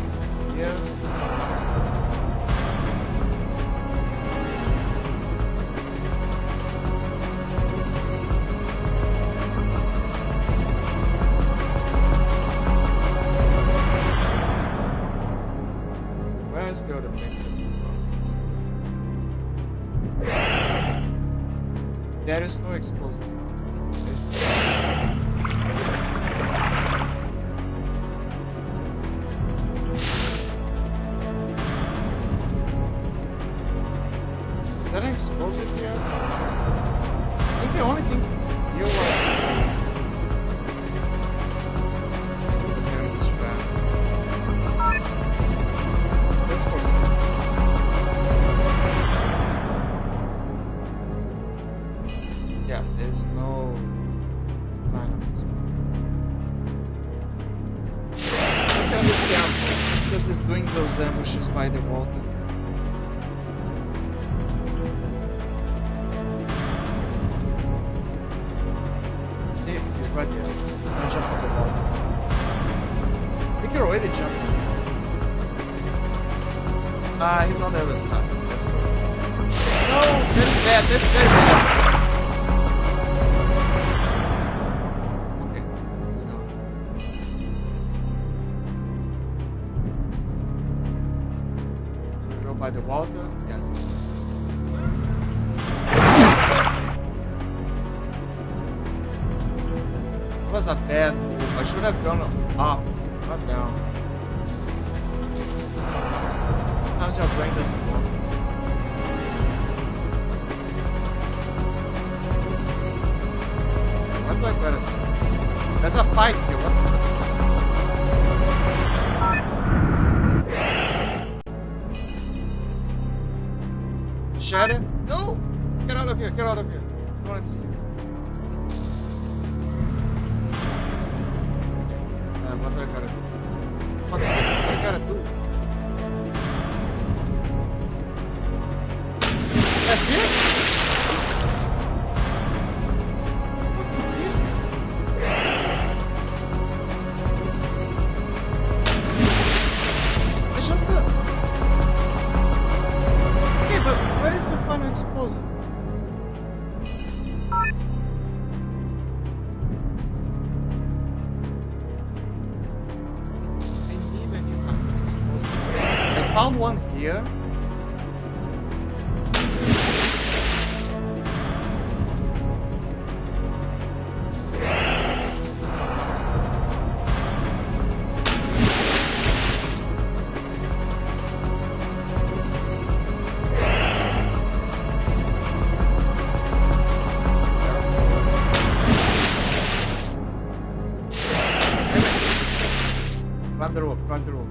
here. Where's the other place? There is no explosives. Is that an explosive here? I think the only thing here was preparing this trap. Just for some. Yeah, there's no sign of explosives. Just gotta be careful because we're doing those ambushes by the water. Yeah, he's right there. Don't jump on the water. I think you're already jumping. He's on the other side. Let's go. No, that's bad. That's very bad. Okay, let's go. Do we go by the water? Yes, it is. That was a bad move. I should have gone up, not down. sometimes your brain doesn't work. What do I gotta do? There's a pipe here. What do I gotta do? Shadow? No! Get out of here, get out of here. I don't want to see you. What do I gotta do? What do I gotta do? That's it? Fucking kidding me. It's just a... Okay, but where is the final explosive? I need a new final explosive. I found one here. Climb the rope, climb the rope.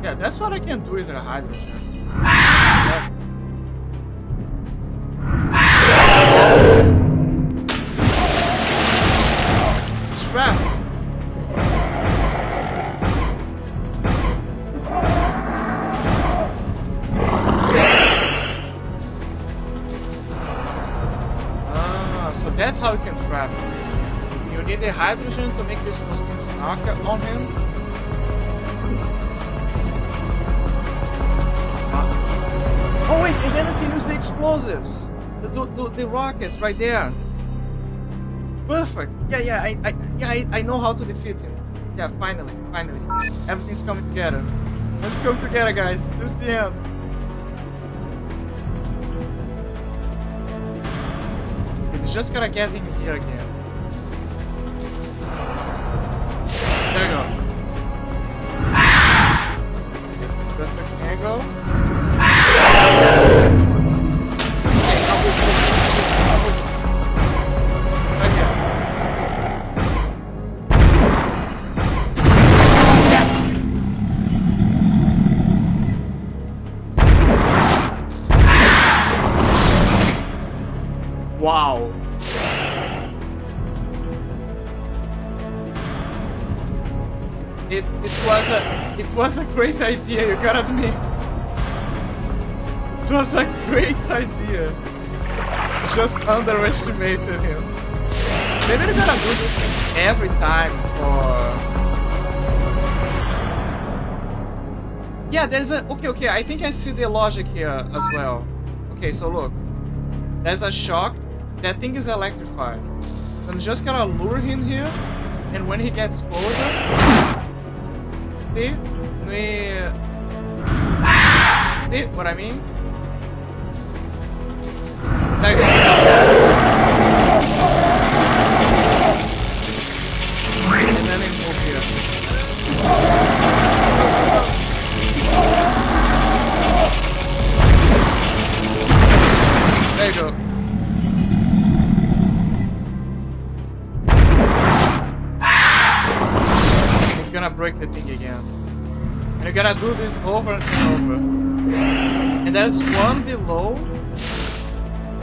Yeah, that's what I can do with the hydrogen. It's trapped. Ah, so that's how you can trap it. You need the hydrogen to make those things knock on him. Oh wait, and then we can use the explosives, the rockets right there. Perfect. I know how to defeat him. Yeah, finally, everything's coming together. Let's come together, guys. This is the end. It's just gotta get him here again. There you go. Get the perfect angle. Wow. It was a great idea, you gotta admit. It was a great idea. Just underestimated him. Maybe we're gonna do this every time for... Yeah, there's a... Okay, I think I see the logic here as well. Okay, so look. There's a shock. That thing is electrified. So I'm just gonna lure him here, and when he gets closer... See? See what I mean? Like... And then we move here. There you go. He's gonna break the thing again. And you gotta do this over and over. And there's one below.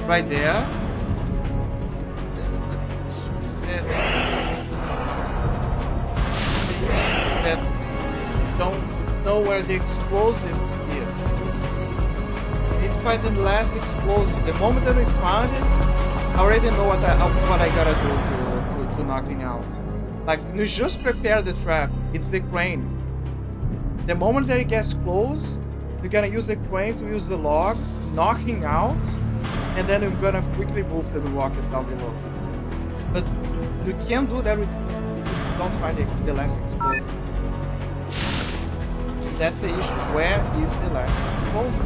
Right there. The issue is that we don't know where the explosive is. We need to find the last explosive. The moment that we find it, I already know what I gotta do to knock him out. Like, you just prepare the trap. It's the crane. The moment that it gets close, you're gonna use the crane to use the log, knocking out, and then you're gonna quickly move to the rocket down below. But you can't do that if you don't find the last explosive. And that's the issue. Where is the last explosive?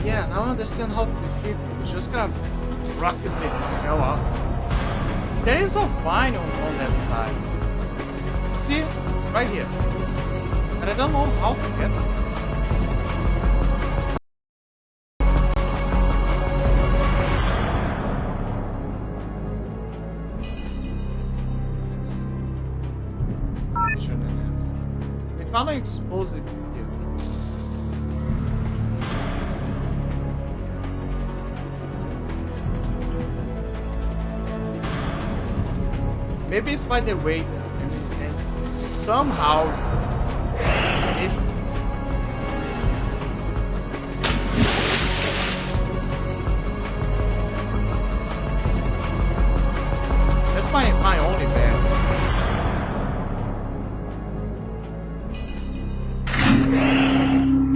Yeah, now I understand how to defeat him. He's just gonna rocket the hell out of him. There is a vine on that side. See it? Right here. But I don't know how to get to it. We found an explosive here. Maybe it's by the radar, and somehow missed it. That's my only bet.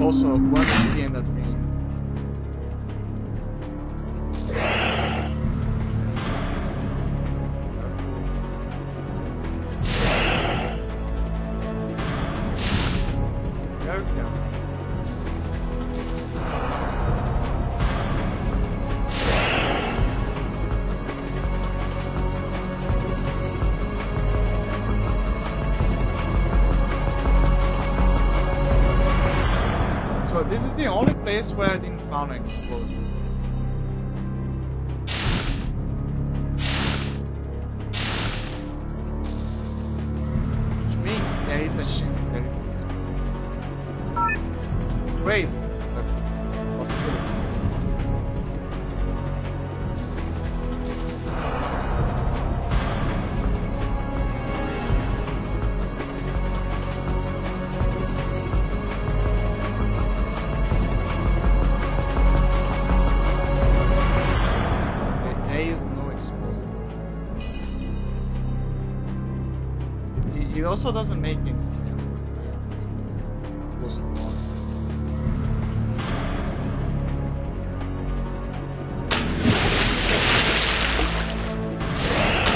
Also, 1 HP in that ring. So this is the only place where I didn't find an explosive. Which means there is a chance there is an explosive. Crazy, but possibility. It also doesn't make any sense for it to have explosive close to water.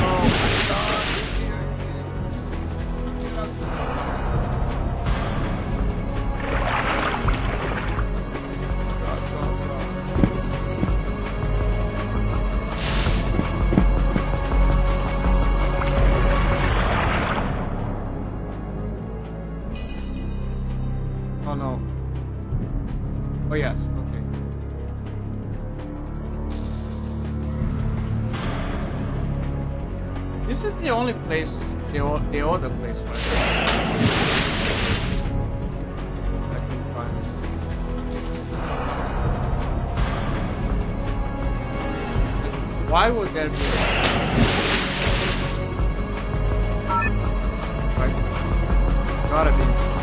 Oh my god, he's here, he's here. Get up. Go. Oh no. Oh yes, okay. This is the only place, the other place where I couldn't find it. Like, why would there be a space? Try to find it. It's gotta be explosive.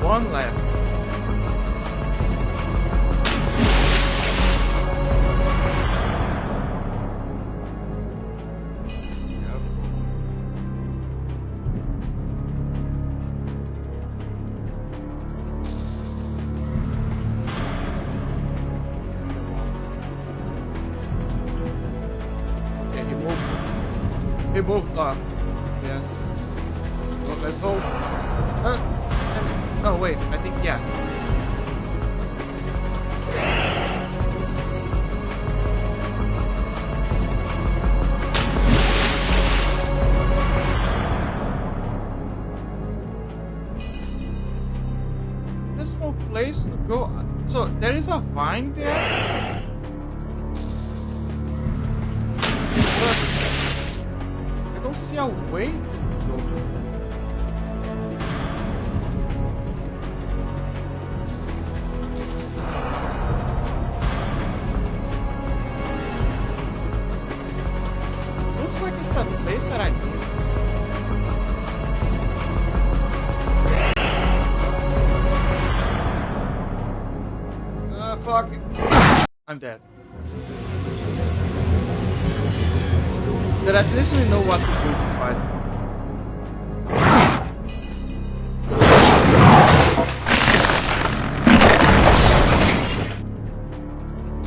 One left. He's in the water. Okay, he moved. He moved up. Yes. Let's hope. Oh wait, I think yeah. So there is a vine there, but I don't see a way to go there. It looks like it's a place that I missed or something. Fuck. I'm dead. But at least we know what to do to fight him.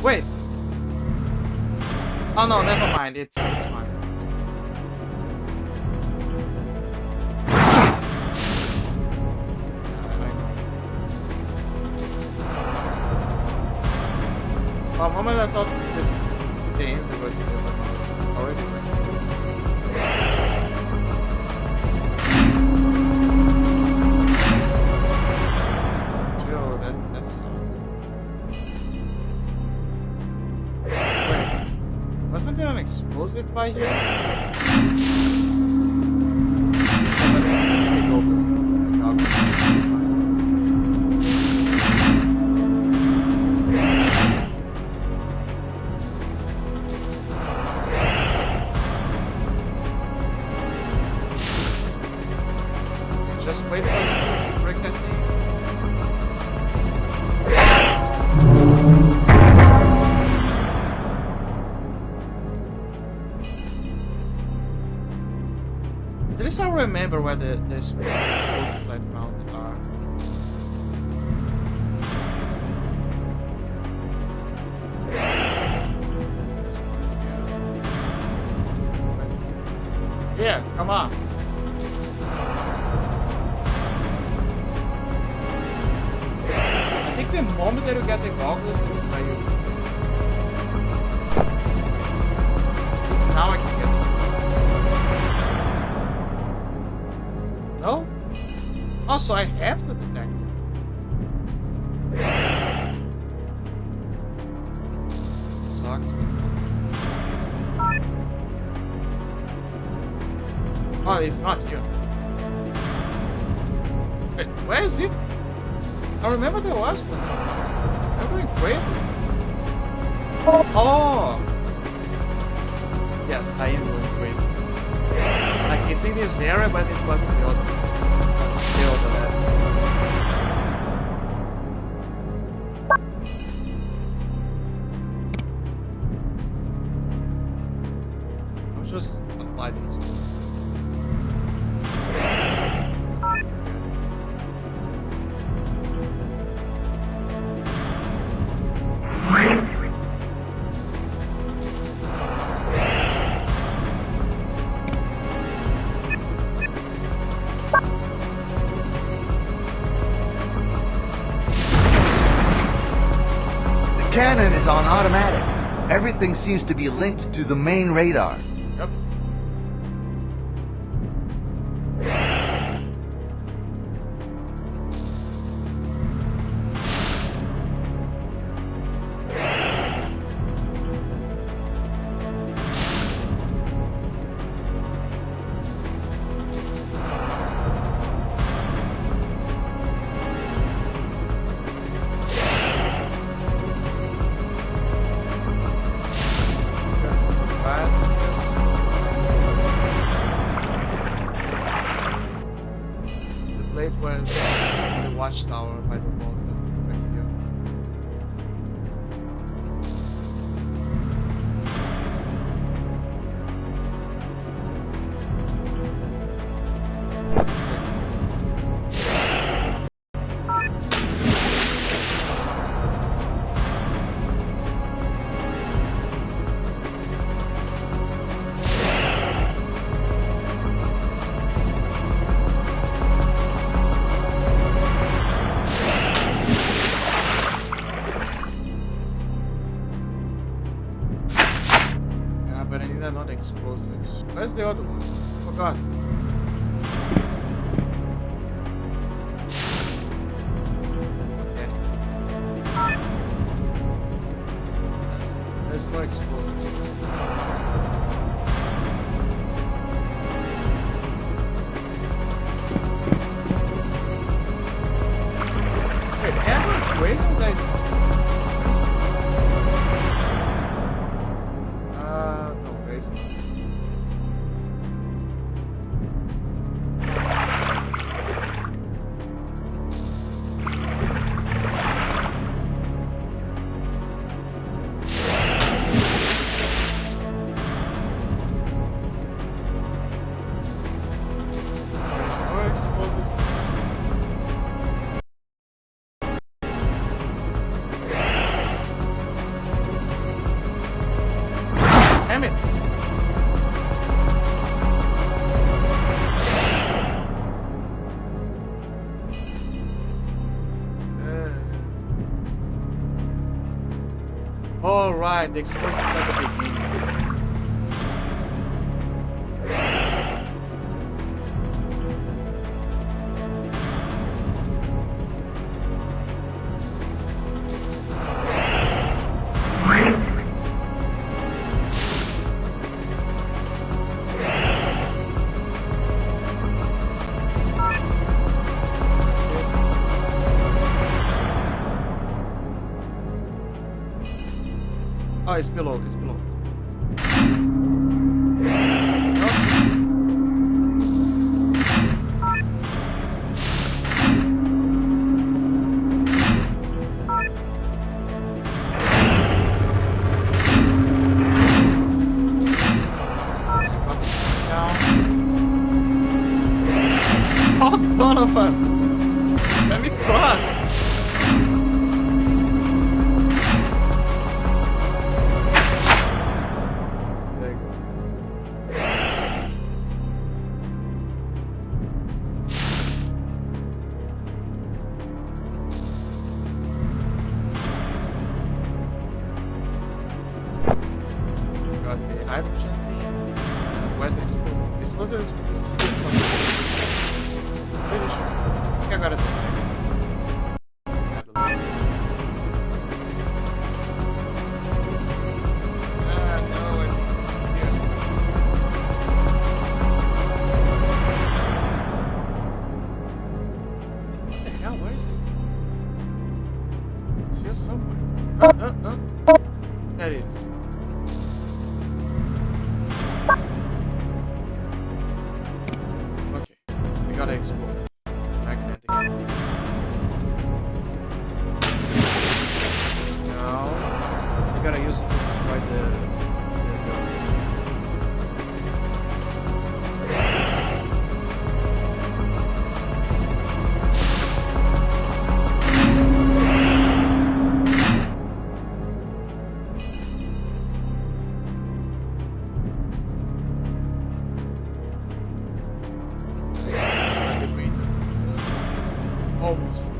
Wait. Oh no, never mind. It's fine. It's fine. For a moment I thought the answer was here, but no, it's already right here. Joe, that sucks. Wait, wasn't there an explosive by here? Just wait for you to break that thing. At least I remember where the explosives I found are. Yeah, come on. I think the moment that you get the goggles is where you can get it. I think now I can get the explosives. No? Oh, so I have to detect them. It sucks. Oh, it's not here. Wait, where is it? I remember there was one. I'm going crazy. Oh! Yes, I am going crazy. Like, it's in this area, but it was in the other side. The other level. I'll just apply the explosives.
The cannon is on automatic. Everything seems to be linked to the main radar.
Yep. It was in the watchtower by the water, right here. But I need another explosives. Where's the other one? I forgot. There's no explosives. Wait, ever crazy or there is something? No, there is not. Damn it! Alright, the explosives at the beginning. Oh, it's below, it's below. Stop, Donovan! Let me cross! Got the hydrogen thing. Where's the explosive? Explosive is here somewhere. Pretty sure. I think I got it there. No, I think it's here. What the hell? Where is it? It's here somewhere. There it is. Gotta explosive. Magnetic. Now you gotta use it to destroy the other thing. Almost.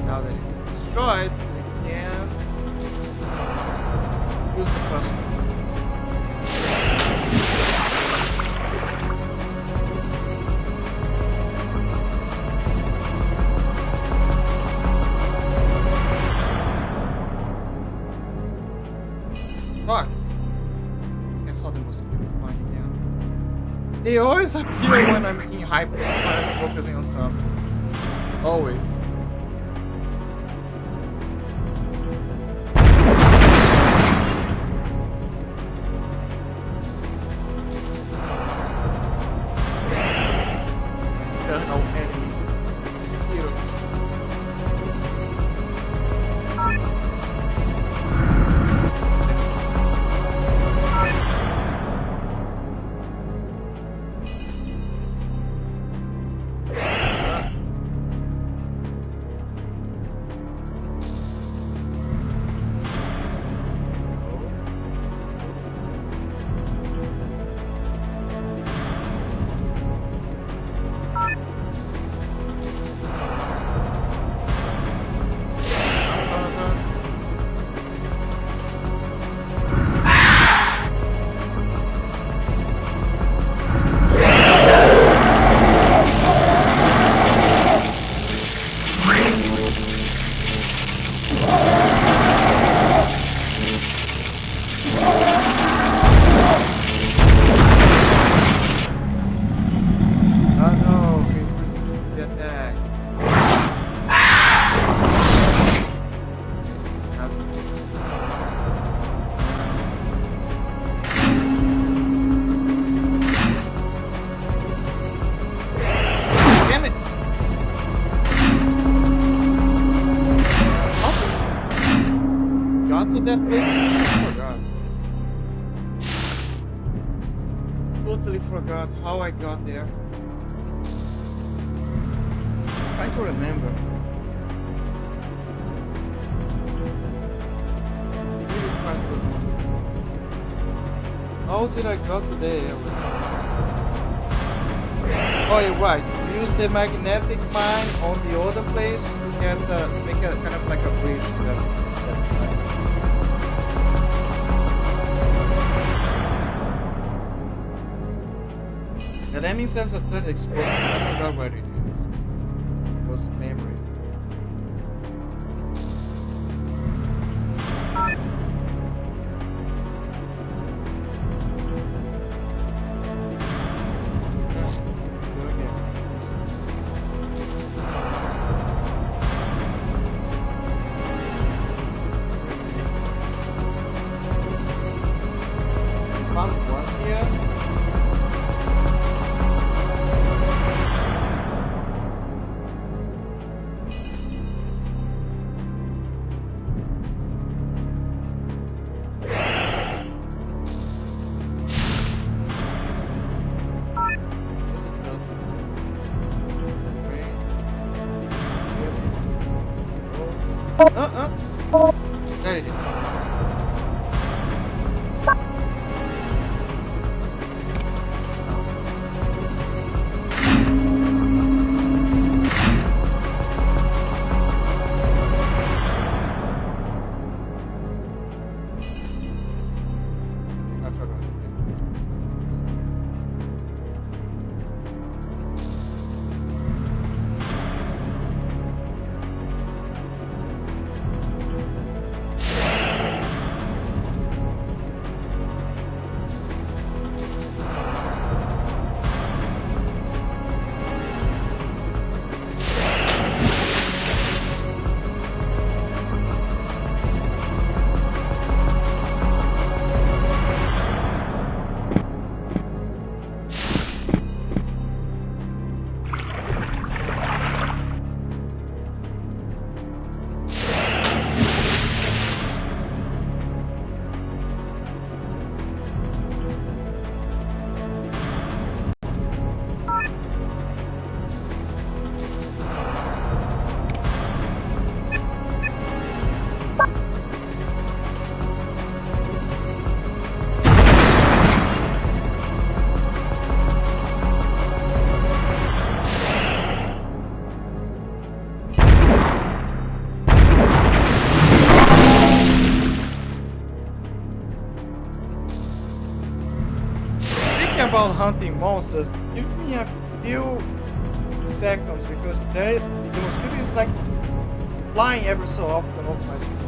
Now that it's destroyed, we can use the first one. Fuck! I saw the mosquito flying again. They always appear when I'm in hyper, when I'm focusing on something. Always. Eternal enemy. Mosquitoes.
totally forgot how I got there. Trying to remember. I'm really trying to remember. How did I go to the area? Oh, you're right. We use the magnetic mine on the other place to get to make a kind of like a bridge to the side. And that means there's a third explosive. I forgot where it is. It was memory. There it is. I forgot it. About hunting monsters, give me a few seconds because the mosquito is like flying every so often off my screen.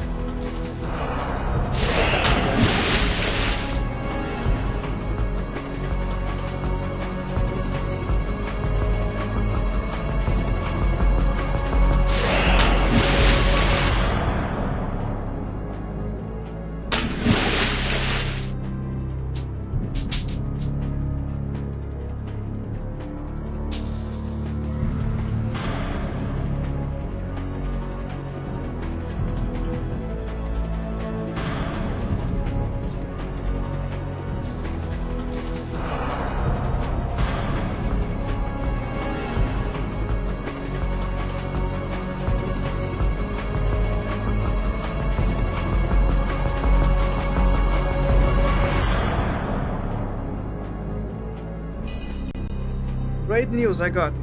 Great news, I got it.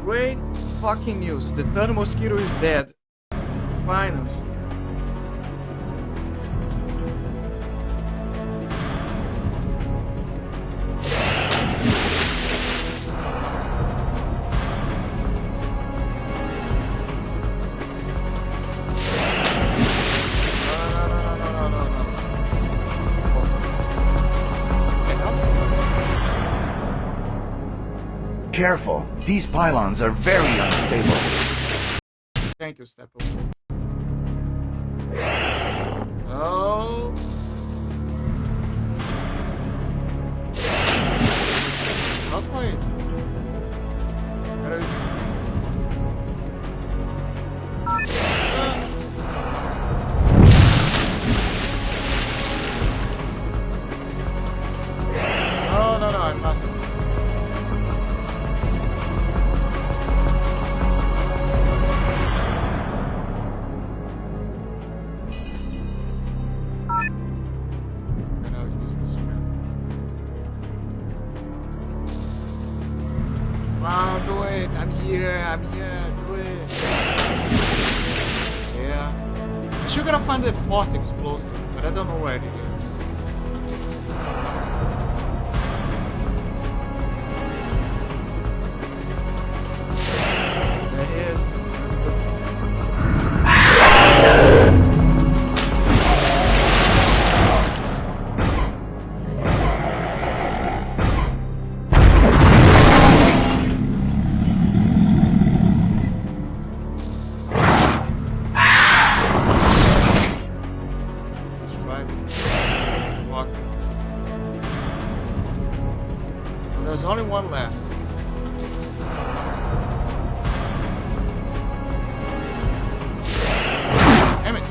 Great fucking news. The third mosquito is dead. Finally.
Careful, these pylons are very unstable.
Thank you, Steppenwolf. Oh. How do I? Where is it?
here, do it. Yeah. I'm sure gonna find the fourth explosive, but I don't know where it is. There it is. It's gonna do the... There's only one left. Damn it.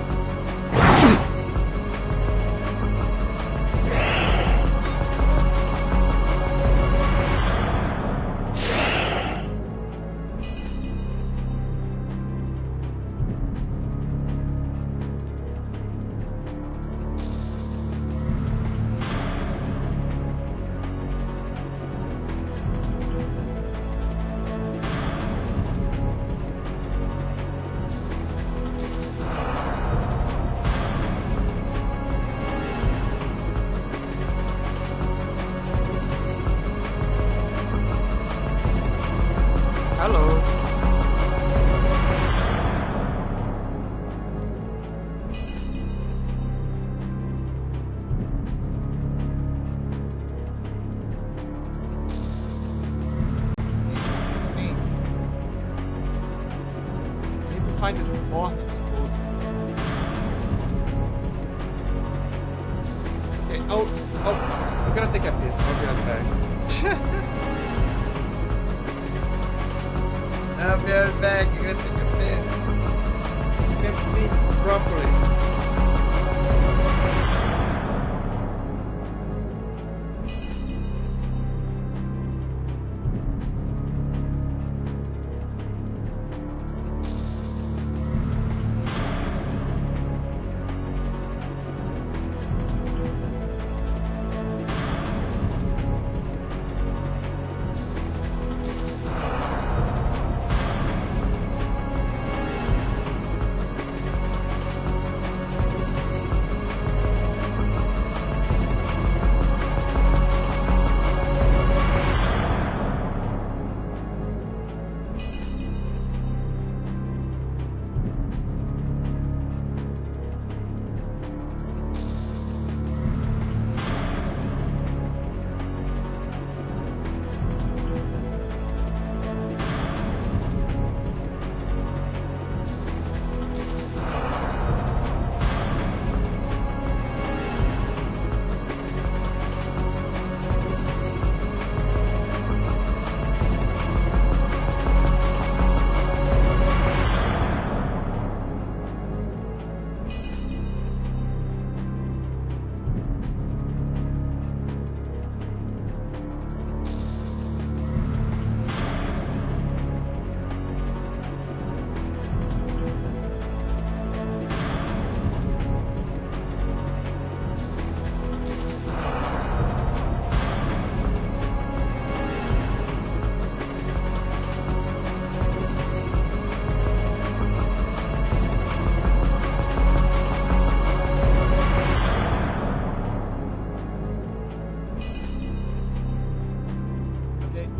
Hello. I need to find the fourth explosive. Okay, oh, I'm gonna take a piss. I'll be right back. I'll be right back. I'm gonna take a piss. Can't think properly.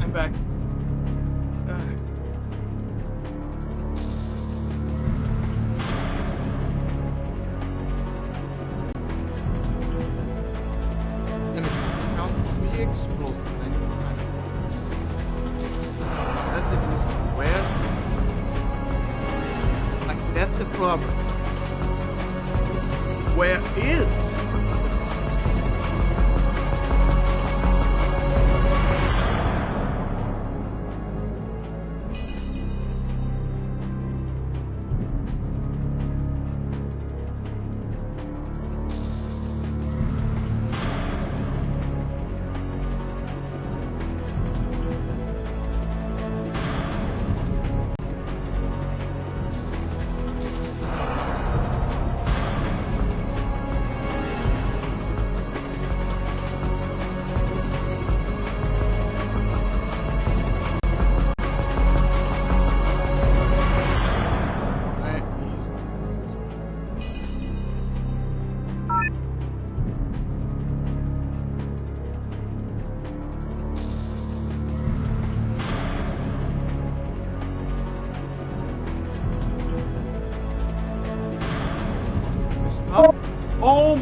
I'm back. Let me see. I found 3 explosives. I need to find a 4th. That's the reason. Where? Like, that's the problem. Where is the 4th explosive?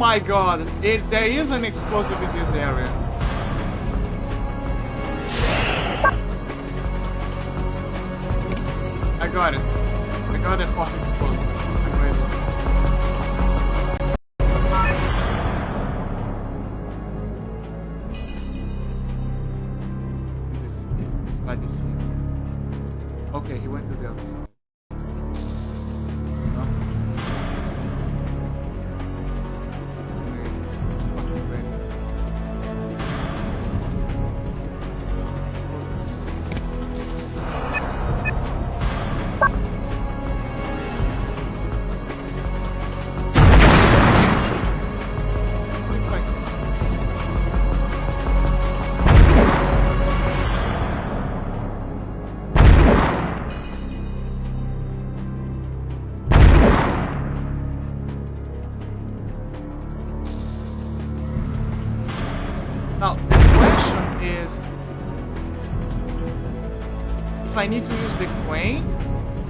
my god! There is an explosive in this area. I got it. I got a fourth explosive. I'm ready. This is by the sea. Okay, he went to the other side. So. Fucking ready. Explosives. See if I can do this. Now, the question is if I need to use the crane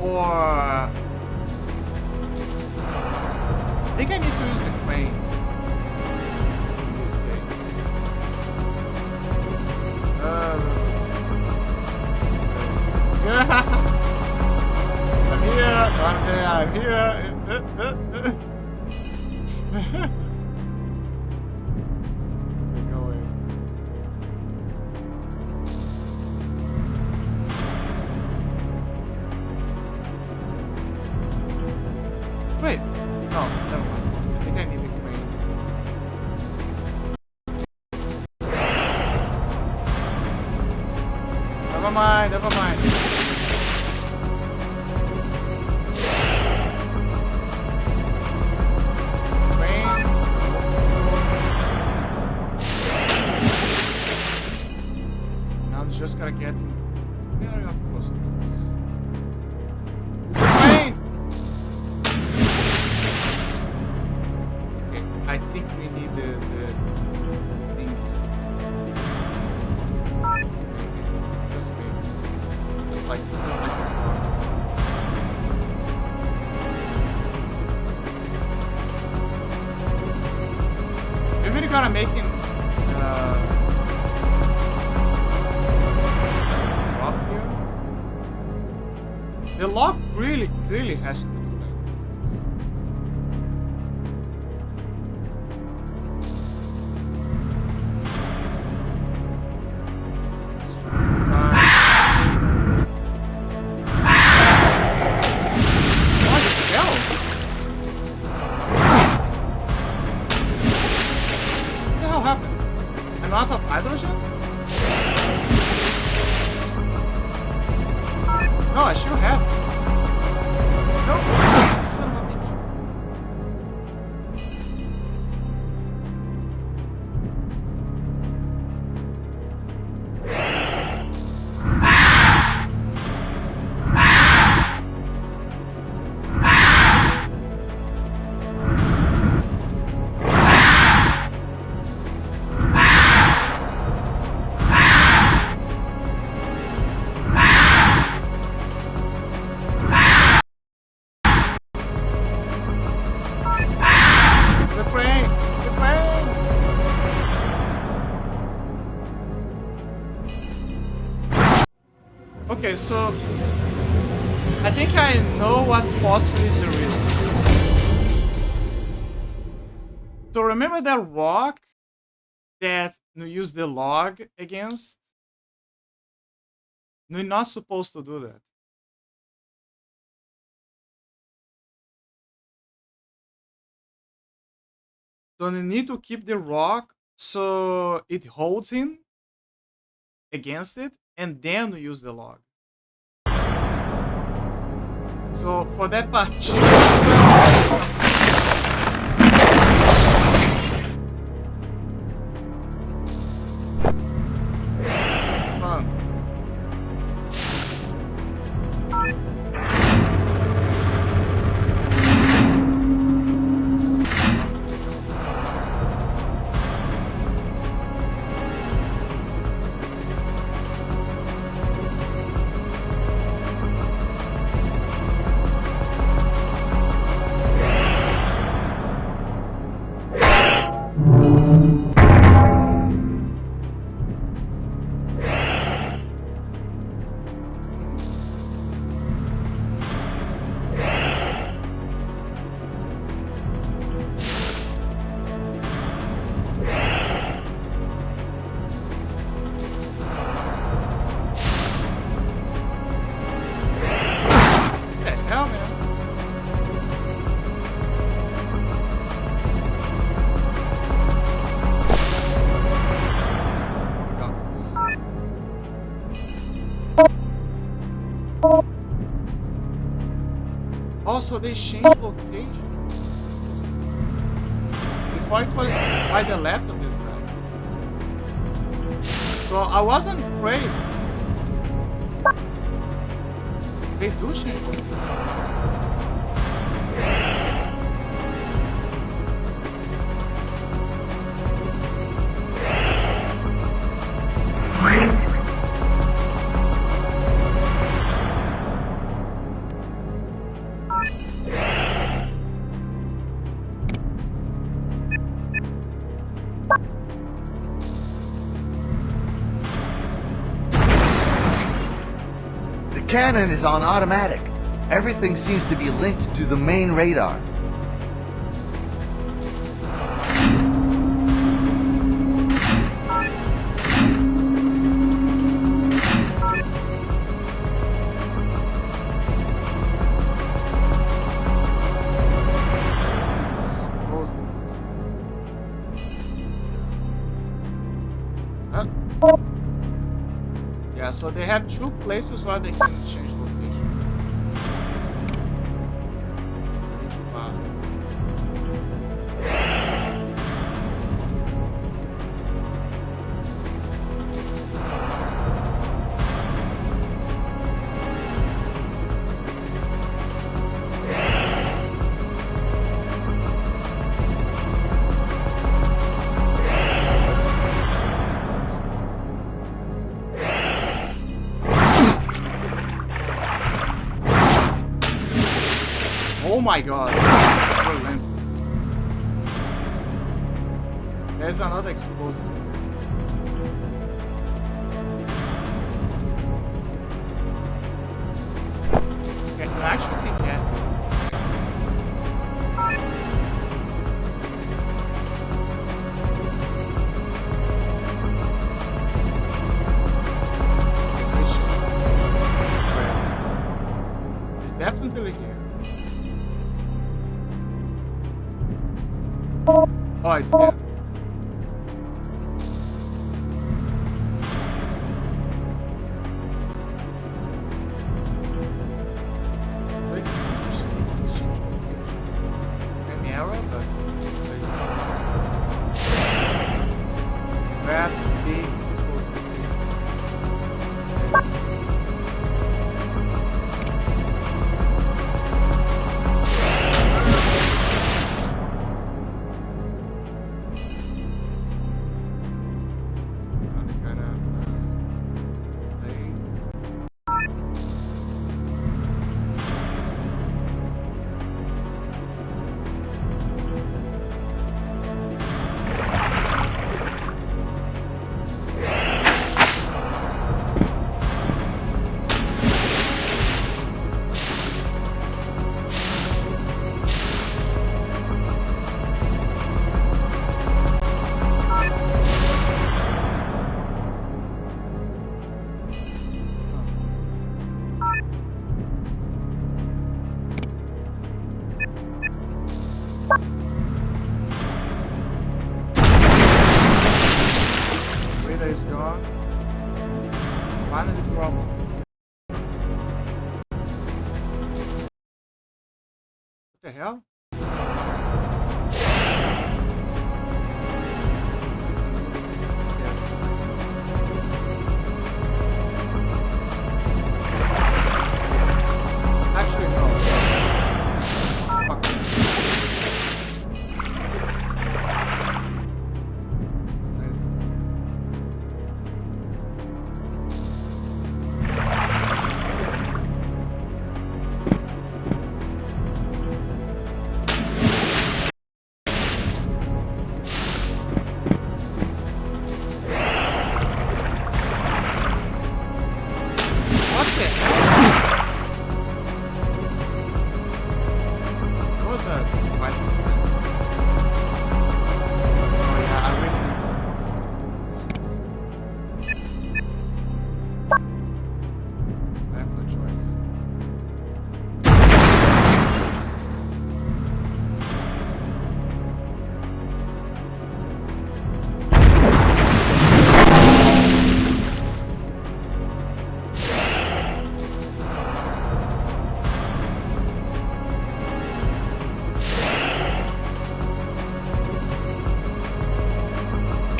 or I think I need to use the crane in this case. I'm here, I'm here. Go away. Wait, no, never mind. I think I need the crane. Never mind, never mind. Crane. Now I'm just gotta get very up close to this. It's a crane! Okay, I think we need the thingy. Maybe. Just maybe. Just like before. We really gotta make him drop here. The lock really has to do like this. Out of hydrogen? No, I should have. No, son of a bitch. Okay, so I think I know what possibly is the reason. So remember that rock that you use the log against? You're not supposed to do that. So you need to keep the rock so it holds in against it, and then you use the log. So for that particular Also, they changed location. Before it was by the left of this guy. So I wasn't crazy. They do change location.
The cannon is on automatic. Everything seems to be linked to the main radar.
Yeah, so they have two places where they can change location. Which one? Oh my god, it's relentless. There's another explosive here. Okay, you actually can get the explosive. Okay, so it's changed location. Where? It's definitely here. Oh, it's there. It's interesting they can change location. Same area, but different places. Grab the explosives, please. Radar is gone. Finally trouble. What the hell? Actually, no. Fuck.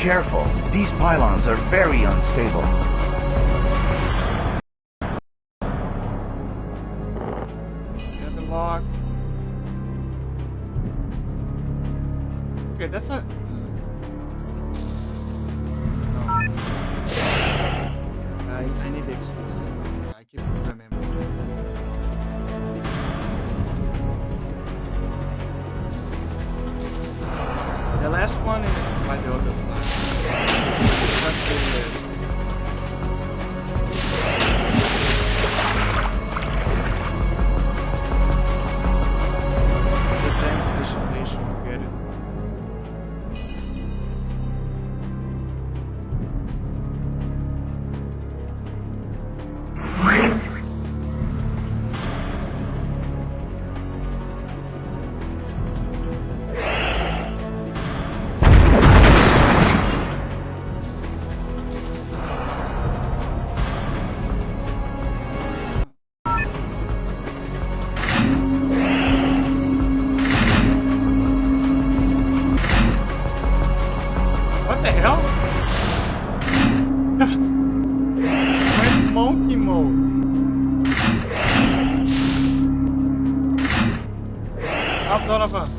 careful. These pylons are very unstable.
Get the lock. Okay, that's a... No. I need the explosives. I keep remembering that. The last one is by the other side. But the dense vegetation to get it. What the hell? Went monkey mode. Up, Donovan.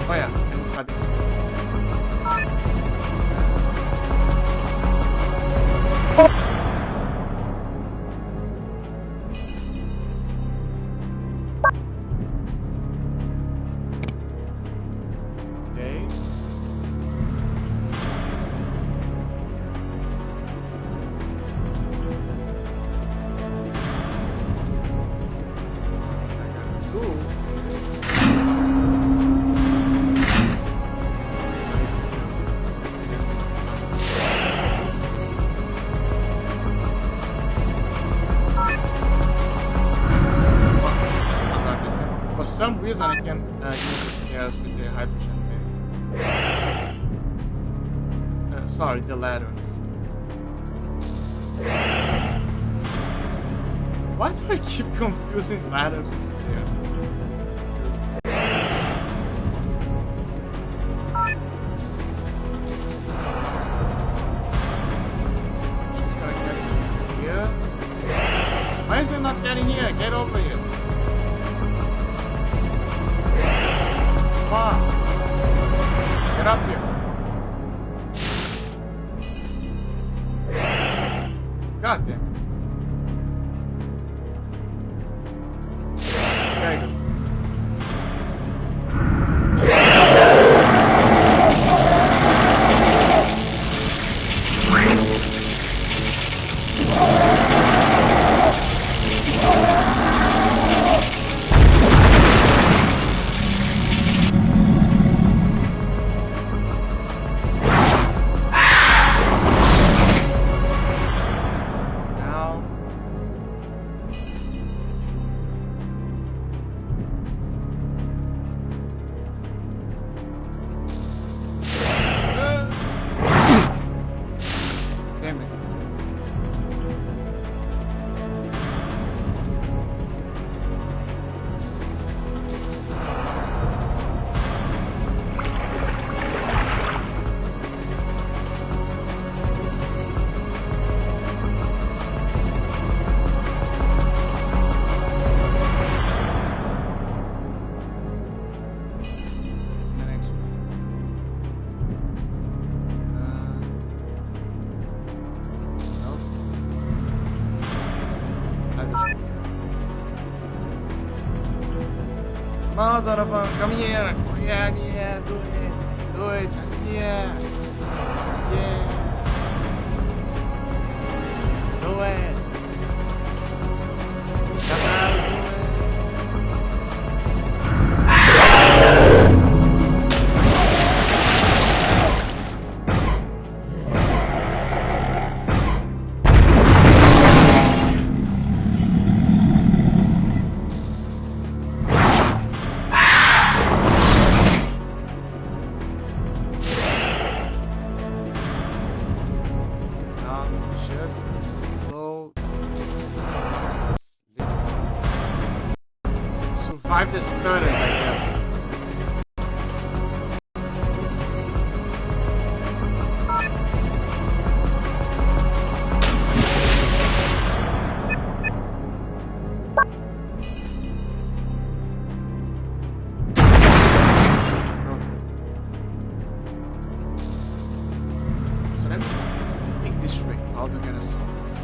Oh yeah, I need to find the explosives. Okay. What I gotta do for some reason I can use the stairs with the hydrogen tank. Sorry, the ladders. Why do I keep confusing ladders with stairs? She's gonna get in here. Why is it not getting here? Get over here. Come on. Get up here. God damn it. There you go. Damn it. The next one. Nope. Come on, Donovan, come here. Come here, do it. Do it, come here. Yeah. Do it. Come on, do it. revive the stutters, I guess. So let me think this straight. How do I get a solve this?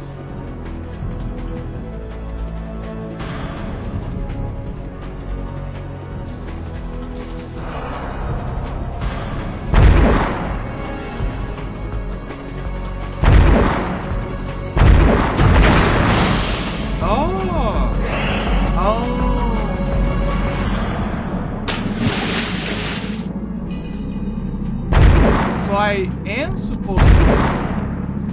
So I am supposed to use this.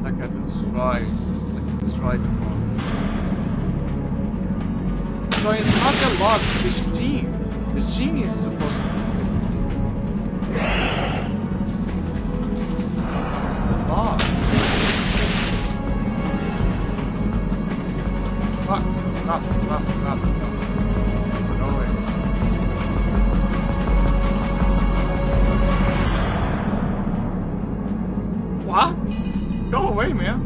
Like I to destroy the bomb. So it's not the log, it's the steam. The steam is supposed to be keeping this. The log. Stop. No way. What? Go away, man.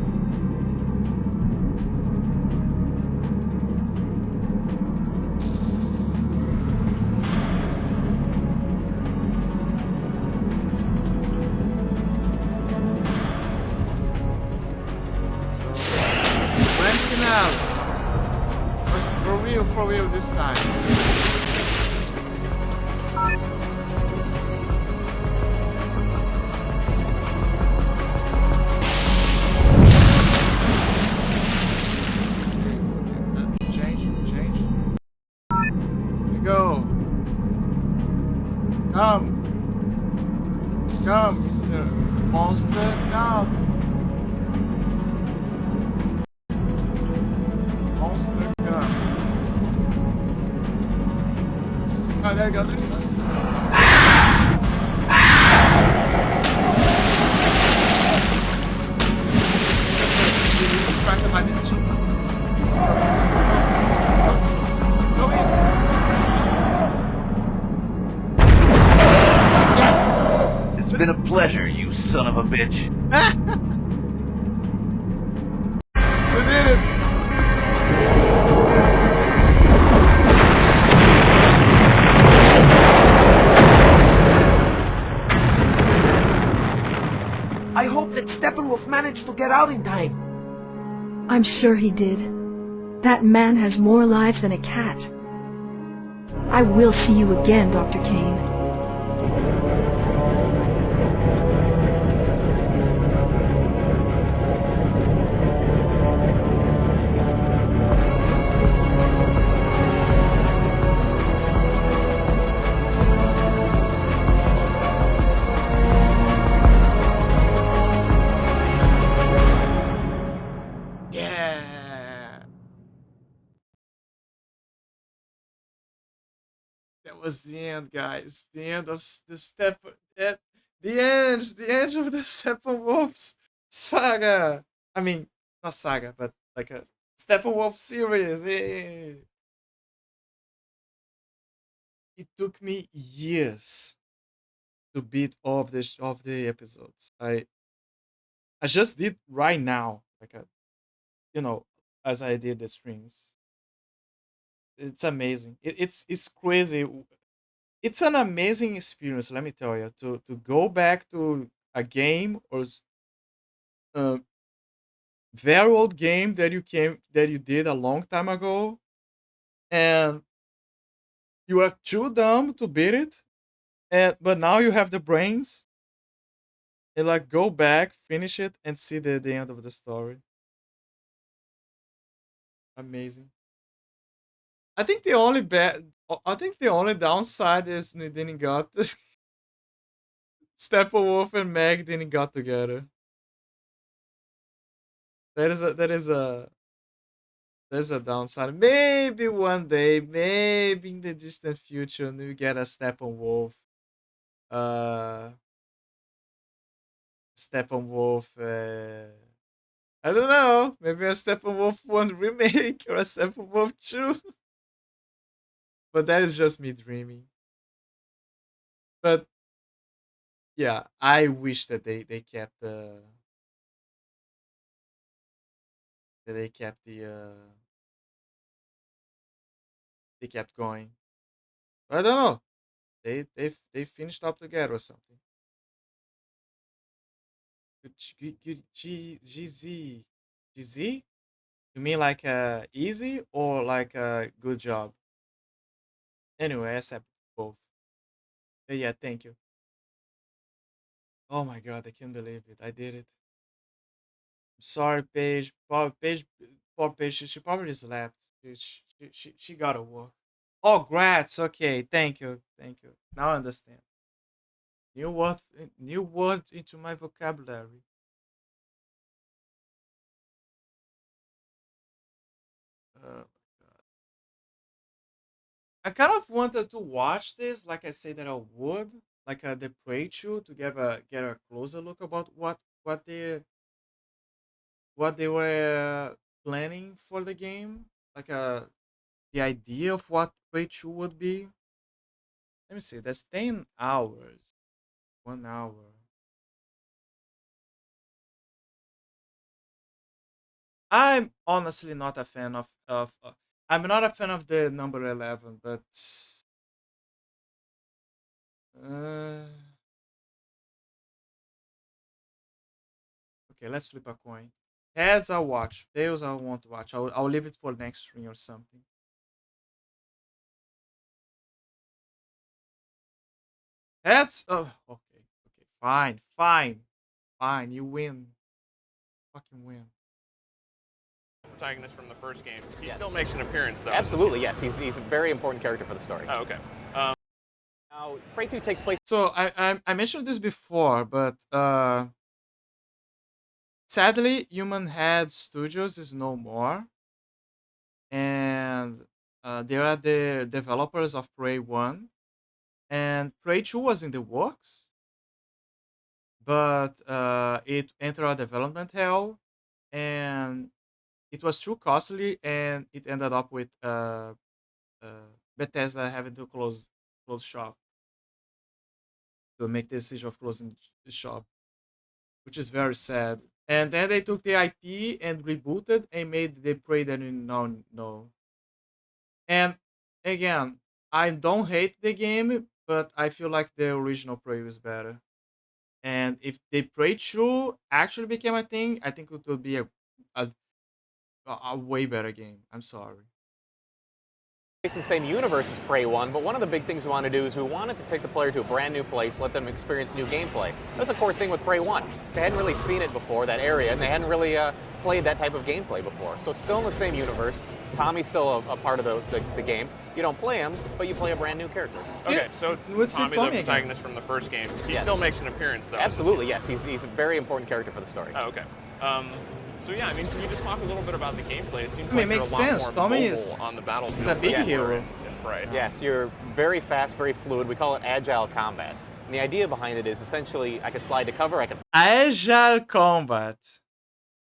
So, grand finale. Was for real this time. Change. Here we go. Come, Mr. Monster, come. Monster, come. Oh, there you go. He's distracted by this cheap. Go in. Yes!
It's been a pleasure, you son of a bitch.
We did it!
I hope that Steppenwolf managed to get out in time.
I'm sure he did. That man has more lives than a cat. I will see you again, Dr. Kane.
Yeah. That was the end, guys. The end of the the end of the Steppenwolf's saga. I mean, not saga, but like a Steppenwolf series. Yay. It took me years to beat all of the episodes. I just did right now, like a, as I did the strings. It's amazing. It's crazy. It's an amazing experience. Let me tell you, to go back to a game or a very old game that you did a long time ago, and you are too dumb to beat it, but now you have the brains, and like go back, finish it, and see the end of the story. Amazing. I think the only downside is they didn't got Steppenwolf and Meg didn't got together. There's a downside. Maybe one day, maybe in the distant future, we get a Steppenwolf. Steppenwolf. I don't know. Maybe a Steppenwolf 1 remake or a Steppenwolf 2. But that is just me dreaming. But yeah, I wish that they kept they kept going. But I don't know. They finished up together or something. GZ. GZ? You mean like easy or like good job? Anyway, I accept both. Yeah, thank you. Oh my god, I can't believe it. I did it. I'm sorry, Paige. Poor Paige. She probably slept. She gotta work. Oh, grats. Okay, thank you, thank you. Now I understand. New word into my vocabulary. Uh, I kind of wanted to watch this, like I said that I would, like the Prey 2, to get a closer look about what they were planning for the game, like the idea of what Prey 2 would be. Let me see. That's 10 hours. 1 hour. I'm honestly not a fan of I'm not a fan of the number 11, but uh, okay, let's flip a coin. Heads I'll watch. Tails I won't watch. I'll leave it for next stream or something. Heads? Oh, okay, okay, fine, fine, fine. You win. Fucking win.
Protagonist from the first game. He still makes an appearance, though. Absolutely, yes. He's a very important character for the story. Oh, okay. Now, Prey 2 takes place.
So I mentioned this before, but sadly, Human Head Studios is no more, and they are the developers of Prey 1, and Prey 2 was in the works, but it entered a development hell, and it was too costly, and it ended up with Bethesda having to close shop to make the decision of closing the shop, which is very sad. And then they took the IP and rebooted and made the Prey that we now know. And again, I don't hate the game, but I feel like the original Prey was better. And if the Prey 2 actually became a thing, I think it would be a way better game. I'm sorry.
It's the same universe as Prey 1, but one of the big things we want to do is we wanted to take the player to a brand new place, let them experience new gameplay. That's a core thing with Prey 1. They hadn't really seen it before, that area, and they hadn't really played that type of gameplay before. So it's still in the same universe. Tommy's still a part of the game. You don't play him, but you play a brand new character. Okay, so Tommy, the protagonist from the first game, he still makes an appearance, though. Absolutely, yes. He's a very important character for the story. Oh, okay. So yeah, I mean, can you just talk a little bit about the gameplay? It seems
I mean,
like
it makes
you're a lot
sense.
more
Tommy
mobile
is
on the battlefield.
He's a big hero.
In Prey. Yes, you're very fast, very fluid. We call it agile combat. And the idea behind it is essentially I can slide to cover, I can
Agile combat.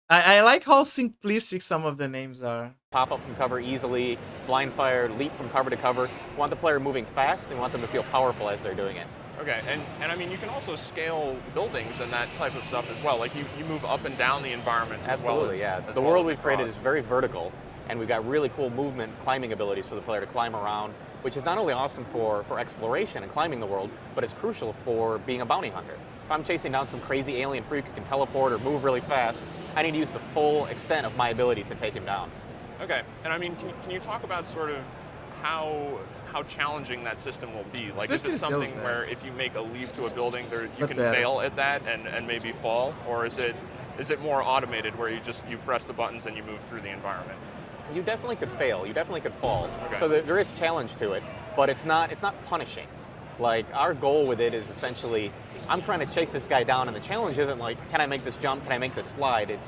I like how simplistic some of the names are.
pop up from cover easily, blind fire, leap from cover to cover. We want the player moving fast and want them to feel powerful as they're doing it.
Okay, and I mean, you can also scale buildings and that type of stuff as well. Like you move up and down the environments
Absolutely,
as well as
the world we've created is very vertical, and we've got really cool movement, climbing abilities for the player to climb around, which is not only awesome for exploration and climbing the world, but it's crucial for being a bounty hunter. If I'm chasing down some crazy alien freak who can teleport or move really fast, I need to use the full extent of my abilities to take him down.
Okay, and I mean, can you talk about sort of how challenging that system will be? Like, is it something where if you make a leap to a building, you can fail at that and maybe fall, or is it more automated where you press the buttons and you move through the environment?
You definitely could fail. You definitely could fall.
Okay.
So there is challenge to it, but it's not punishing. Like, our goal with it is essentially, I'm trying to chase this guy down, and the challenge isn't like, can I make this jump? Can I make this slide?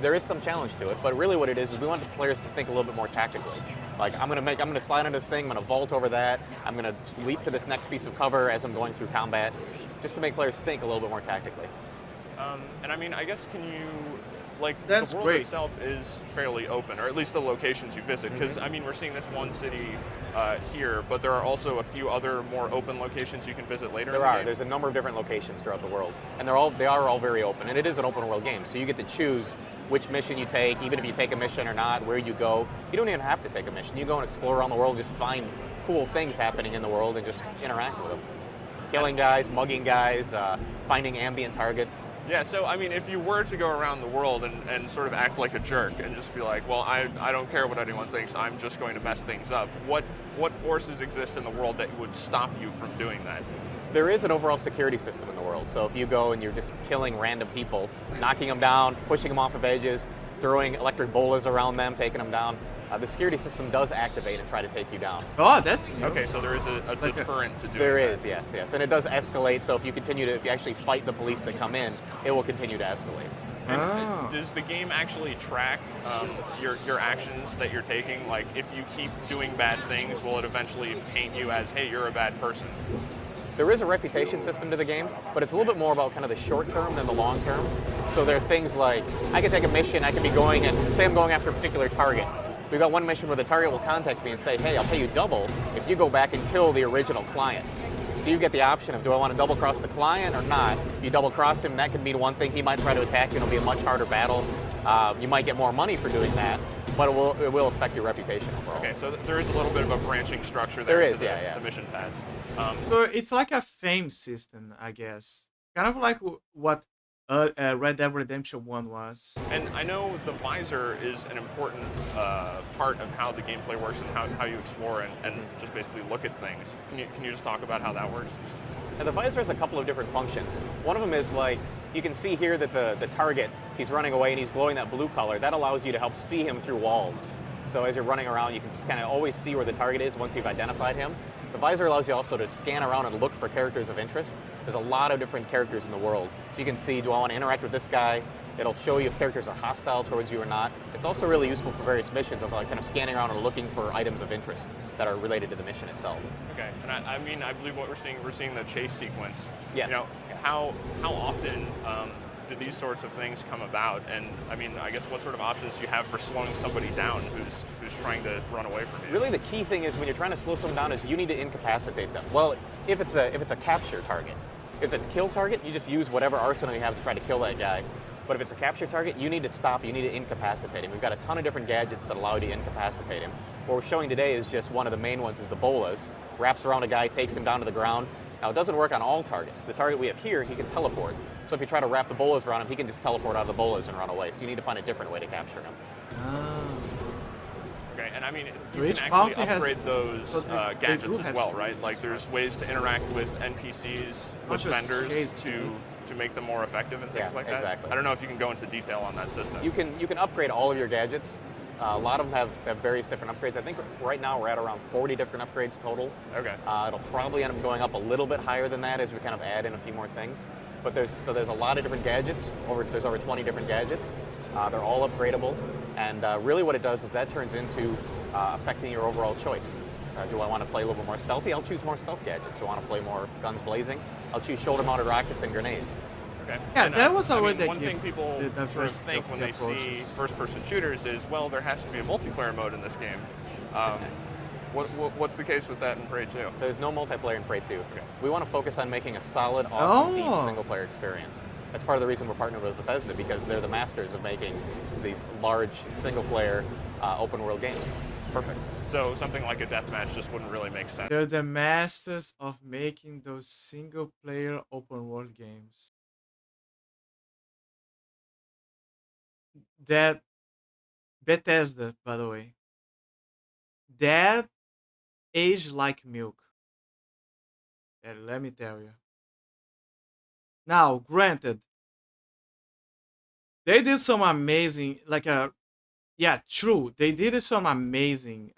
There is some challenge to it, but really what it is we want the players to think a little bit more tactically. Like, I'm gonna slide on this thing, I'm gonna vault over that, I'm gonna leap to this next piece of cover as I'm going through combat, just to make players think a little bit more tactically.
And I mean, I guess can like
That's
the world
great.
itself is fairly open, or at least the locations you visit. Because
Mm-hmm.
I mean, we're seeing this one city here, but there are also a few other more open locations you can visit later.
There
in the
are.
game.
There's a number of different locations throughout the world, and they are all very open. And it is an open world game, so you get to choose which mission you take, even if you take a mission or not, where you go. You don't even have to take a mission. You go and explore around the world, just find cool things happening in the world, and just interact with them. Killing guys, mugging guys, finding ambient targets.
Yeah, so I mean, if you were to go around the world and sort of act like a jerk and just be like, well, I don't care what anyone thinks, I'm just going to mess things up, what forces exist in the world that would stop you from doing that?
There is an overall security system in the world. So if you go and you're just killing random people, knocking them down, pushing them off of edges, throwing electric bolas around them, taking them down, the security system does activate and try to take you down.
Oh, that's new.
Okay, so there is a deterrent to doing
There
that.
is, yes, and it does escalate. So if you actually fight the police that come in, it will continue to escalate.
And does the game actually track your actions that you're taking? Like, if you keep doing bad things, will it eventually paint you as, hey, you're a bad person?
There is a reputation system to the game, but it's a little bit more about kind of the short term than the long term. So there are things like, I can take a mission, I can be going and say I'm going after a particular target. We've got one mission where the target will contact me and say, hey, I'll pay you double if you go back and kill the original client. So you get the option of, do I want to double cross the client or not? If you double cross him, that could mean one thing. He might try to attack you, and it'll be a much harder battle. You might get more money for doing that, but it will affect your reputation overall.
Okay, so there is a little bit of a branching structure there.
There is,
to
yeah.
the mission paths.
So it's like a fame system, I guess. Kind of like what Red Dead Redemption 1 was.
And I know the visor is an important part of how the gameplay works and how you explore and just basically look at things. Can you just talk about how that works?
And the visor has a couple of different functions. One of them is like, you can see here that the target, he's running away and he's glowing that blue color. That allows you to help see him through walls. So as you're running around, you can kind of always see where the target is once you've identified him. The visor allows you also to scan around and look for characters of interest. There's a lot of different characters in the world. So you can see, do I want to interact with this guy? It'll show you if characters are hostile towards you or not. It's also really useful for various missions of like kind of scanning around and looking for items of interest that are related to the mission itself.
Okay, and I mean, I believe what we're seeing the chase sequence.
Yes.
You know, how often do these sorts of things come about? And I mean, I guess what sort of options do you have for slowing somebody down who's trying to run away from you?
Really, the key thing is when you're trying to slow someone down is you need to incapacitate them. Well, if it's a capture target, if it's a kill target, you just use whatever arsenal you have to try to kill that guy. But if it's a capture target, you need to stop, you need to incapacitate him. We've got a ton of different gadgets that allow you to incapacitate him. What we're showing today is just one of the main ones is the bolas. Wraps around a guy, takes him down to the ground. Now, it doesn't work on all targets. The target we have here, he can teleport. So if you try to wrap the bolas around him, he can just teleport out of the bolas and run away. So you need to find a different way to capture him.
Okay, and I mean, you
Each
can
bounty
actually
has-
upgrade those
so they
gadgets
do
as
have
well, right? Like there's ways to interact with NPCs, with
just
vendors
chase
to make them more effective and things
Yeah,
like that.
exactly.
I don't know if you can go into detail on that system.
You can upgrade all of your gadgets. A lot of them have various different upgrades. I think right now we're at around 40 different upgrades total.
Okay.
It'll probably end up going up a little bit higher than that as we kind of add in a few more things. But there's a lot of different gadgets. There's over 20 different gadgets. They're all upgradable, and really what it does is that turns into affecting your overall choice. Do I want to play a little bit more stealthy? I'll choose more stealth gadgets. Do I want to play more guns blazing? I'll choose shoulder-mounted rockets and grenades.
Okay.
Yeah,
And,
that was
I
already
mean, one
the
thing people
the
sort of
first
think
of
when
the
they see
approaches.
first-person shooters is, well, there has to be a multiplayer mode in this game. What's the case with that in Prey 2?
There's no multiplayer in Prey 2. Okay. We want to focus on making a solid, awesome,
Oh.
deep single-player experience. That's part of the reason we're partnered with Bethesda, because they're the masters of making these large, single-player, open-world games. Perfect.
So something like a deathmatch just wouldn't really make sense.
They're the masters of making those single-player open-world games. That Bethesda, by the way, that aged like milk. And let me tell you. Now, granted, they did some amazing, yeah, true. They did some amazing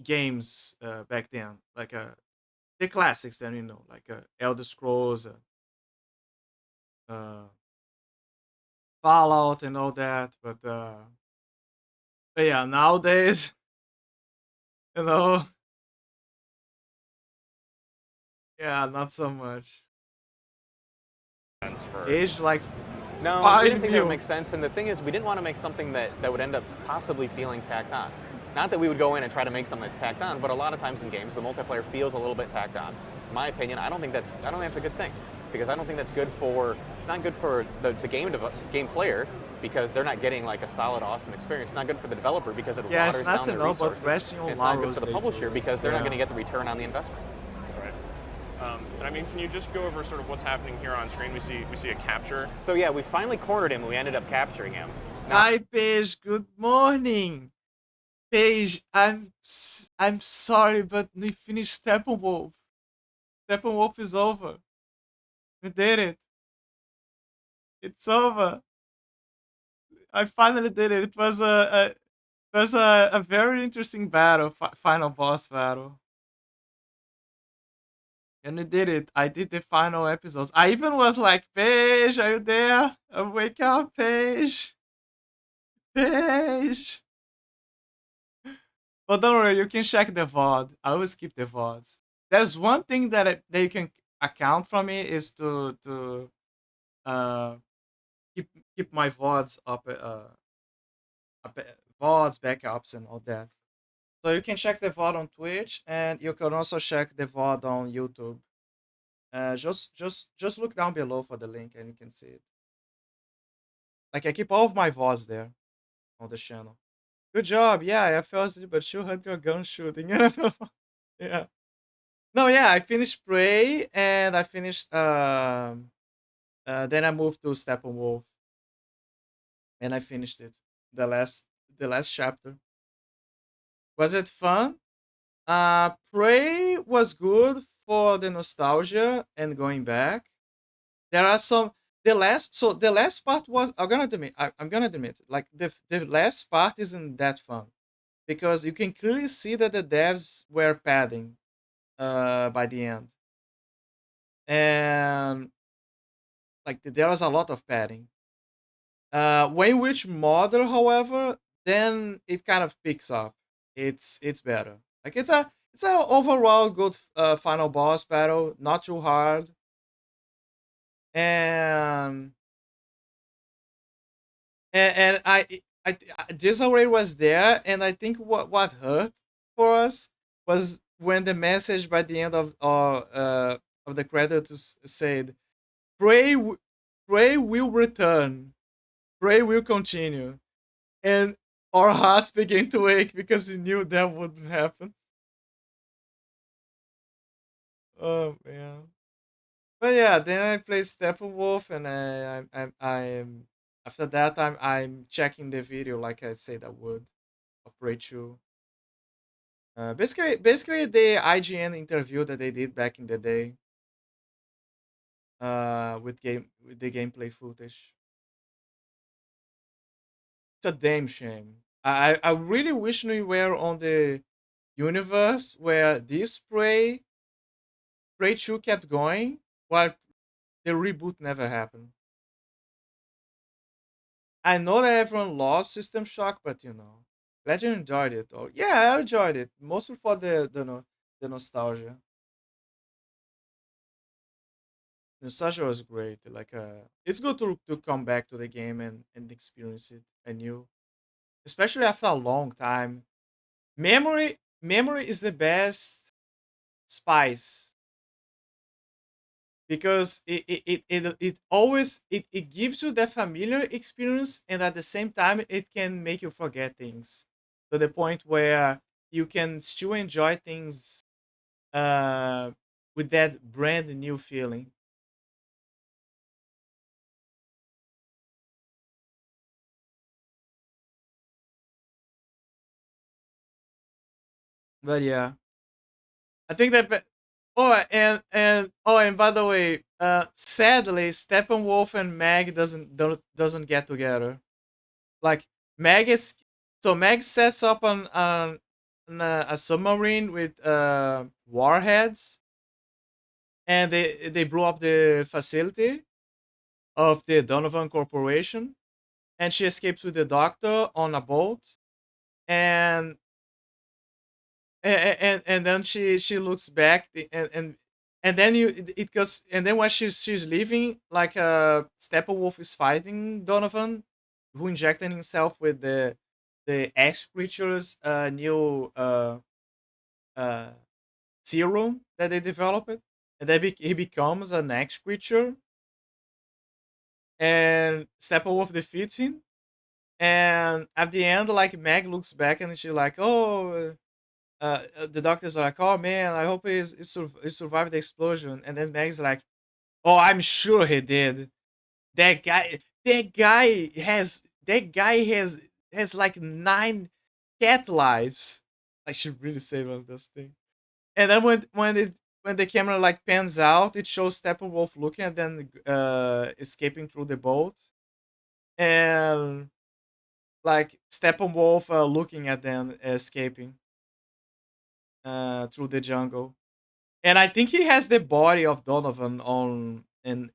games back then, the classics that like Elder Scrolls, Fallout, and all that. But yeah, nowadays, you know, yeah, not so much.
For
Age like
No, we didn't think that would make sense. And the thing is, we didn't want to make something that would end up possibly feeling tacked on. Not that we would go in and try to make something that's tacked on, but a lot of times in games, the multiplayer feels a little bit tacked on. In my opinion, I don't think that's a good thing, because I don't think that's good for. It's not good for the game player, because they're not getting like a solid, awesome experience. It's not good for the developer because it waters down their resources. It's not good for the publisher because they're not going to get the return on the investment.
And I mean, can you just go over sort of what's happening here on screen? We see a capture.
So yeah, we finally cornered him and we ended up capturing him.
Hi, Paige. Good morning. Paige, I'm sorry, but we finished Steppenwolf. Steppenwolf is over. We did it. It's over. I finally did it. It was a very interesting battle, final boss battle. And we did it. I did the final episodes. I even was like, Paige, are you there? Wake up, Paige. Paige. But don't worry, you can check the VOD. I always keep the VODs. There's one thing that you can account from me is to keep my VODs up, VODs, backups, and all that. So you can check the VOD on Twitch, and you can also check the VOD on YouTube. Just look down below for the link, and you can see it. Like, I keep all of my VODs there on the channel. Good job. Yeah, I fell asleep, but you had your gun shooting. Yeah. No, yeah, I finished Prey, and I finished. Then I moved to Steppenwolf, and I finished it. The last chapter. Was it fun? Prey was good for the nostalgia and going back. There are some. The last part was. I'm gonna admit. Like the last part isn't that fun, because you can clearly see that the devs were padding, by the end, and like there was a lot of padding. When you reach Mother, however, then it kind of picks up. It's better. Like it's a overall good final boss battle, not too hard. And I Disarray was there, and I think what hurt for us was when the message by the end of the credits said, "Prey will return, Prey will continue," and our hearts began to ache because we knew that wouldn't happen. Oh man. But yeah, then I played Steppenwolf, and I'm after that I'm checking the video like I said I would of Prey 2. Basically the IGN interview that they did back in the day. With the gameplay footage. It's a damn shame. I really wish we were on the universe where this Prey 2 kept going while the reboot never happened. I know that everyone lost System Shock, but Legend enjoyed it. Oh yeah, I enjoyed it mostly for the nostalgia. Nostalgia was great. Like it's good to come back to the game and experience it anew, especially after a long time. Memory is the best spice, because it always it gives you that familiar experience, and at the same time it can make you forget things to the point where you can still enjoy things with that brand new feeling. But yeah, I think that. And by the way, sadly, Steppenwolf and Meg doesn't get together. Like Meg sets up on a submarine with warheads, and they blew up the facility of the Donovan Corporation, and she escapes with the doctor on a boat, and then she looks back, and then it goes, and then when she's leaving, like Steppenwolf is fighting Donovan, who injected himself with the X creatures new serum that they developed, and then he becomes an X creature, and Steppenwolf defeats him. And at the end, like Meg looks back and she's like, "Oh, the doctors are like, oh man, I hope he survived the explosion." And then Meg's like, "Oh, I'm sure he did. That guy has like 9 cat lives." Like she really said one of those things. And then when the camera like pans out, it shows Steppenwolf looking and then escaping through the boat, and like Steppenwolf looking at them escaping through the jungle. And I think he has the body of Donovan on in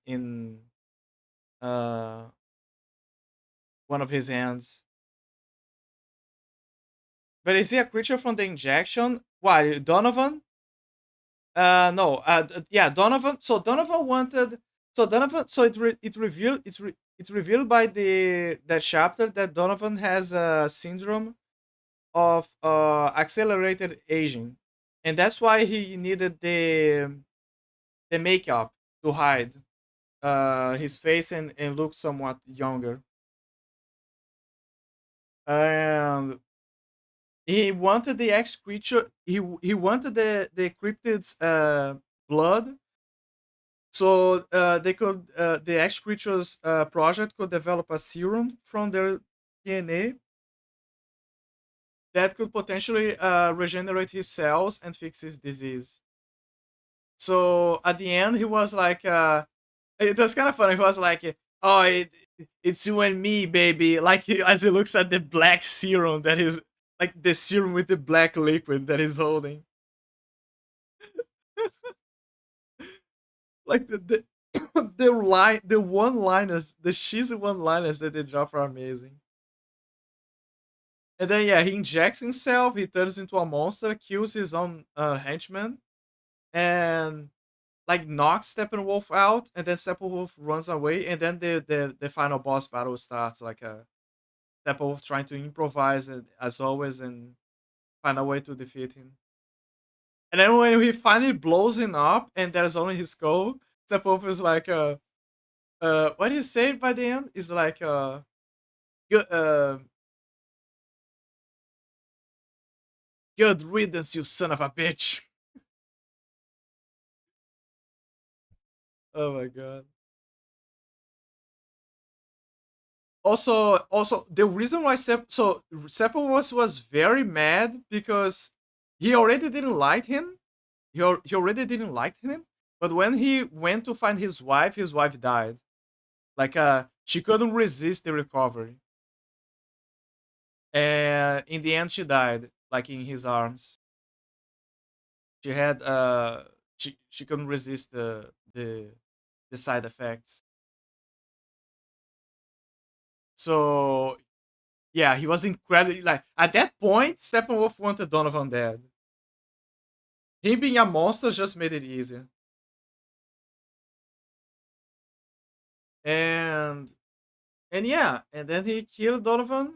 one of his hands. But is he a creature from the injection? Why, Donovan? No. Yeah, Donovan. So Donovan wanted. So Donovan. So it revealed. It's revealed by that chapter that Donovan has a syndrome of accelerated aging, and that's why he needed the makeup to hide his face and look somewhat younger. And he wanted the X creature. He wanted the cryptid's blood, so they could the X creatures project could develop a serum from their DNA that could potentially regenerate his cells and fix his disease. So at the end, he was like, it was kind of funny. He was like, "Oh, it's you and me, baby." Like as he looks at the black serum that is like the serum with the black liquid that he's holding. Like the the one-liners, the cheesy one-liners that they drop are amazing. And then yeah, he injects himself, he turns into a monster, kills his own henchman, and like knocks Steppenwolf out, and then Steppenwolf runs away, and then the final boss battle starts, like Steppenwolf trying to improvise as always and find a way to defeat him. And then when he finally blows him up and there's only his skull, Steppenwolf is like what do you say by the end? Is like good riddance, you son of a bitch. Oh my god. Also, the reason why Steppenwolf was very mad because he already didn't like him. He already didn't like him. But when he went to find his wife died. Like she couldn't resist the recovery. And in the end she died, like in his arms. She had she couldn't resist the side effects. So yeah, he was incredibly like at that point Steppenwolf wanted Donovan dead. Him being a monster just made it easier. And yeah, and then he killed Donovan.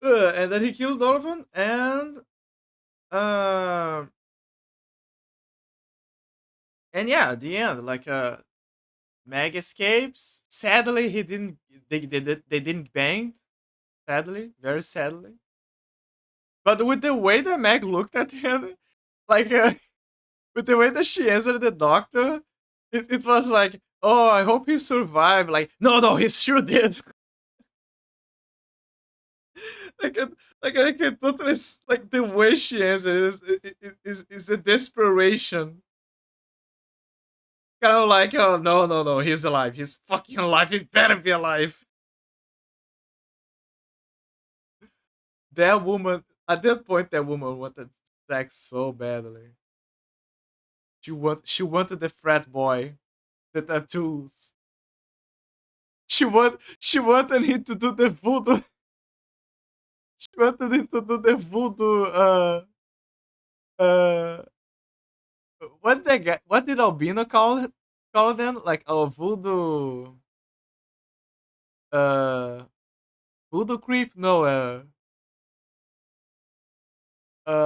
And then he killed Donovan, and yeah, the end, like Meg escapes. Sadly, he didn't. They didn't bang. Sadly, very sadly. But with the way that Meg looked at him, like with the way that she answered the doctor, it was like, "Oh, I hope he survived." Like, no, he sure did. I can totally like the way she answered is a desperation. Kind of like, oh no, he's alive. He's fucking alive. He better be alive. That woman at that point, that woman wanted sex so badly. She wanted the frat boy, the tattoos. She wanted him to do the voodoo. She wanted him to do the voodoo
What did Albino call them? Like, oh, uh, voodoo creep? No,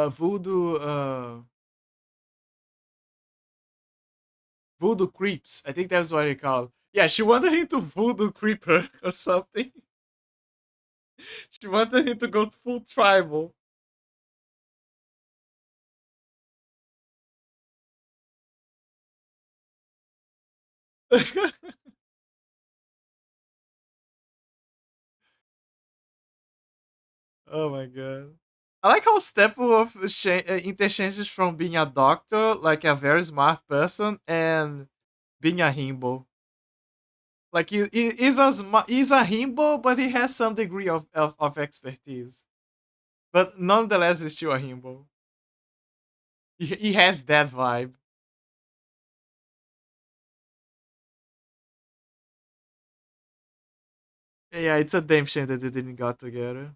voodoo, voodoo creeps. I think that's what he called. Yeah, she wanted him to voodoo creep her or something. She wanted him to go full tribal. Oh my god. I like how Steppenwolf interchanges from being a doctor, like a very smart person, and being a himbo. Like he's a himbo, but he has some degree of expertise. But nonetheless, he's still a himbo. He has that vibe. Yeah, it's a damn shame that they didn't got together.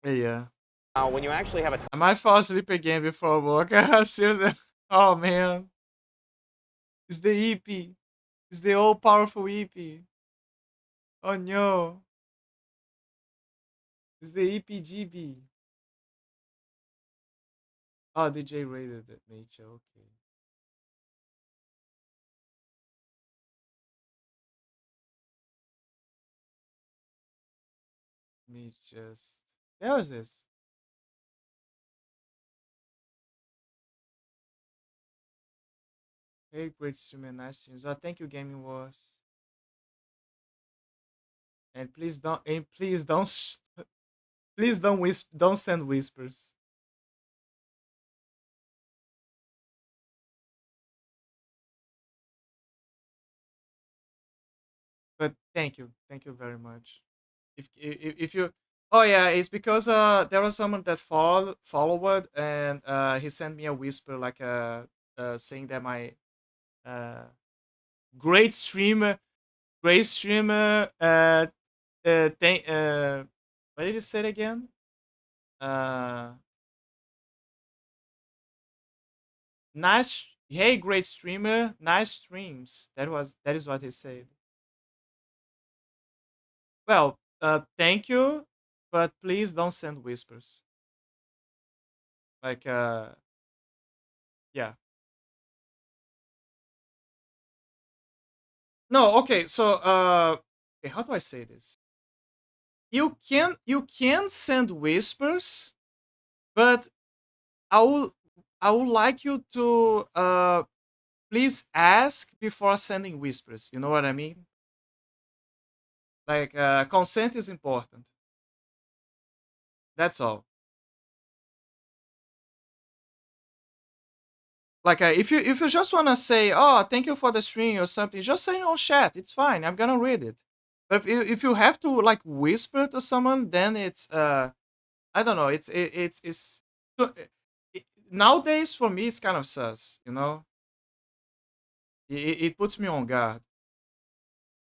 Yeah.
When you actually have a
I might fall asleep again before work. Seriously. Oh man. It's the EP. It's the all powerful EP. Oh no. It's the EPGB. Oh, DJ rated it, nature. Okay. Let me just. There was this. Hey, great streamer, nice streams. Oh, thank you, Gaming Wars. And please don't, please don't send whispers. But thank you very much. If you, oh yeah, it's because there was someone that followed and he sent me a whisper like saying that my uh great streamer, great streamer, thank what did he say again? Uh, nice, hey, great streamer, nice streams. That is what he said. Well, thank you, but please don't send whispers. Like, yeah. No, okay. So, okay, how do I say this? You can send whispers, but I will I would like you to please ask before sending whispers. You know what I mean? Like, consent is important. That's all. Like, if you just wanna say, "Oh, thank you for the stream" or something, just say on chat. It's fine. I'm gonna read it. But if you have to like whisper to someone, then it's I don't know. It's so- nowadays for me it's kind of sus. You know, it puts me on guard.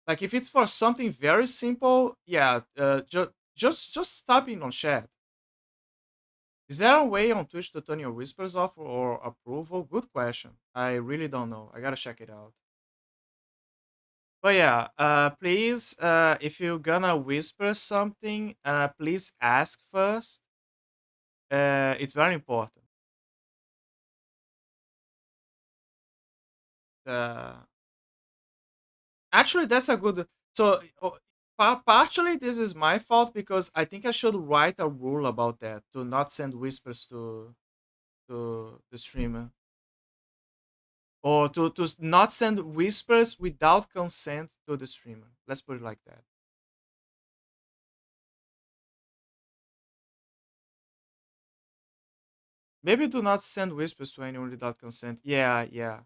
Like if it's for something very simple, yeah, just stop in on chat. Is there a way on Twitch to turn your whispers off or approval? Good question. I really don't know. I gotta check it out. But yeah, please, if you're gonna whisper something, please ask first. It's very important. Uh, Actually, that's a good. So, partially, this is my fault because I think I should write a rule about that to not send whispers to the streamer, or to not send whispers without consent to the streamer. Let's put it like that. Maybe do not send whispers to anyone without consent. Yeah, yeah.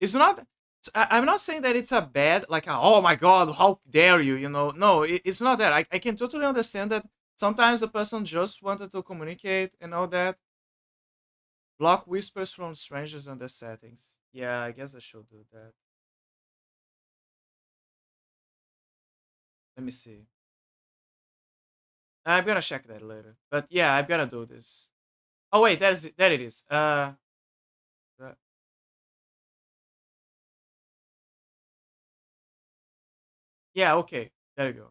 It's not. I'm not saying that it's a bad, like, oh my god, how dare you, you know. No, it's not that. I can totally understand that sometimes the person just wanted to communicate and all that. Block whispers from strangers on the settings. Yeah, I guess I should do that. Let me see. I'm gonna check that later. But yeah, I'm gonna do this. Oh wait, that it is. Uh, yeah, okay. There you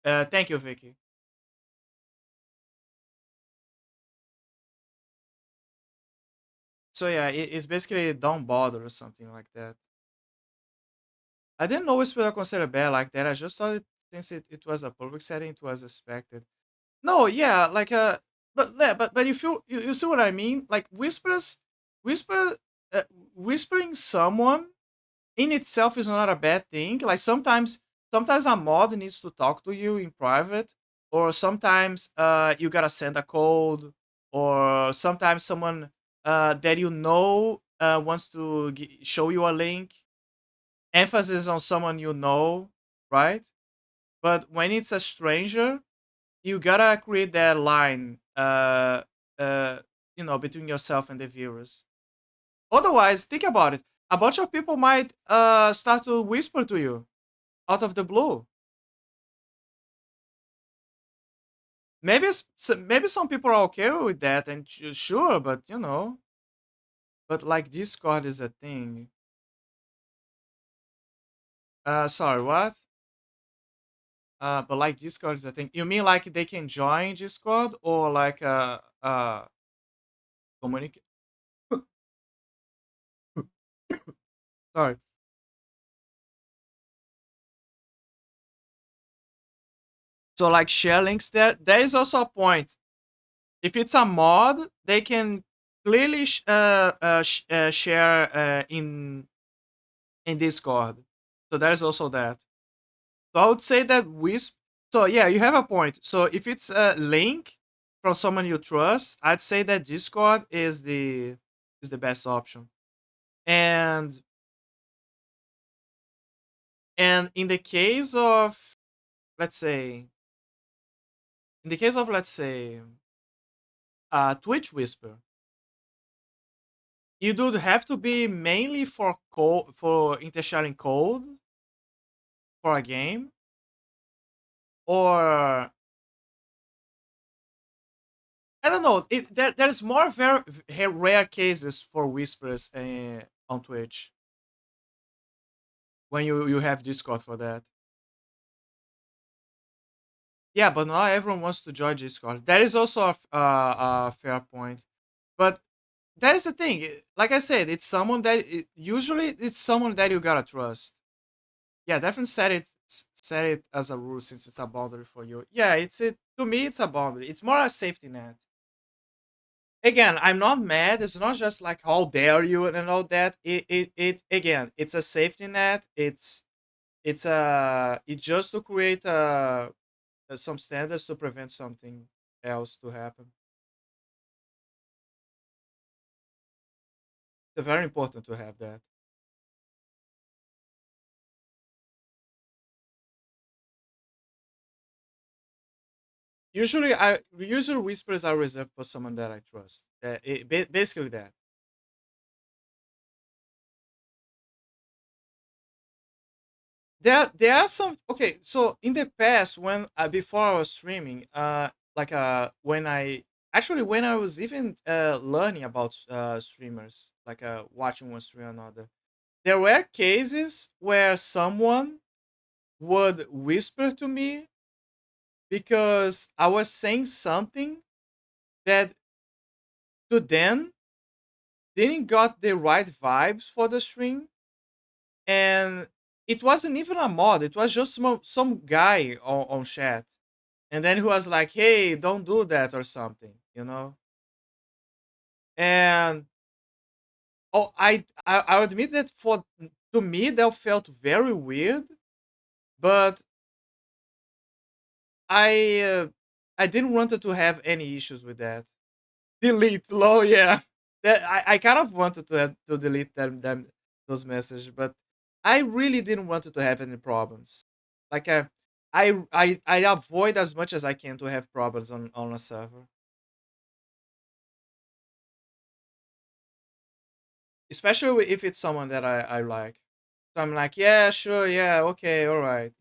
go. Thank you, Vicky. So yeah, it's basically don't bother or something like that. I didn't know Whisper considered bad like that. I just thought since it was a public setting, it was expected. No, yeah, like but yeah, but you feel you see what I mean? Like whisper, uh, whispering someone in itself is not a bad thing. Like sometimes a mod needs to talk to you in private, or sometimes you gotta send a code, or sometimes someone that you know wants to show you a link. Emphasis on someone you know, right? But when it's a stranger, you gotta create that line, uh, between yourself and the viewers. Otherwise, think about it. A bunch of people might start to whisper to you out of the blue. Maybe some people are okay with that, and sure, but but like Discord is a thing. Sorry, what? But like Discord is a thing. You mean like they can join Discord or like communicate? Sorry. So like share links there. There is also a point. If it's a mod, they can clearly share in Discord. So there's also that. So I would say that Wisp. So yeah, you have a point. So if it's a link from someone you trust, I'd say that Discord is the best option. And in the case of let's say in the case of let's say Twitch Whisper, you do have to be mainly for code for intersharing code for a game, or I don't know. There's more very rare cases for whispers on Twitch when you have Discord for that. Yeah, but not everyone wants to join Discord. That is also a fair point. But that is the thing. Like I said, it's someone that usually it's someone that you gotta trust. Yeah, definitely set it as a rule since it's a boundary for you. Yeah, it's it to me. It's a boundary. It's more a safety net. Again, I'm not mad. It's not just like how dare you and all that. It again, it's a safety net. It's just to create some standards to prevent something else to happen. It's very important to have that. Usually whispers are reserved for someone that I trust. Basically that. There are some okay. So in the past, when before I was streaming, like when I was even learning about streamers, like watching one stream or another, there were cases where someone would whisper to me because I was saying something that to them didn't got the right vibes for the stream, and it wasn't even a mod. It was just some guy on chat, and then he was like, "Hey, don't do that" or something. And oh, I admit that for to me that felt very weird, but I uh, I didn't wanted to have any issues with that. Delete, low, yeah. That I kind of wanted to delete them those messages, but I really didn't want to have any problems. Like I avoid as much as I can to have problems on a server, especially if it's someone that I like. So I'm like, yeah, sure, yeah, okay, all right.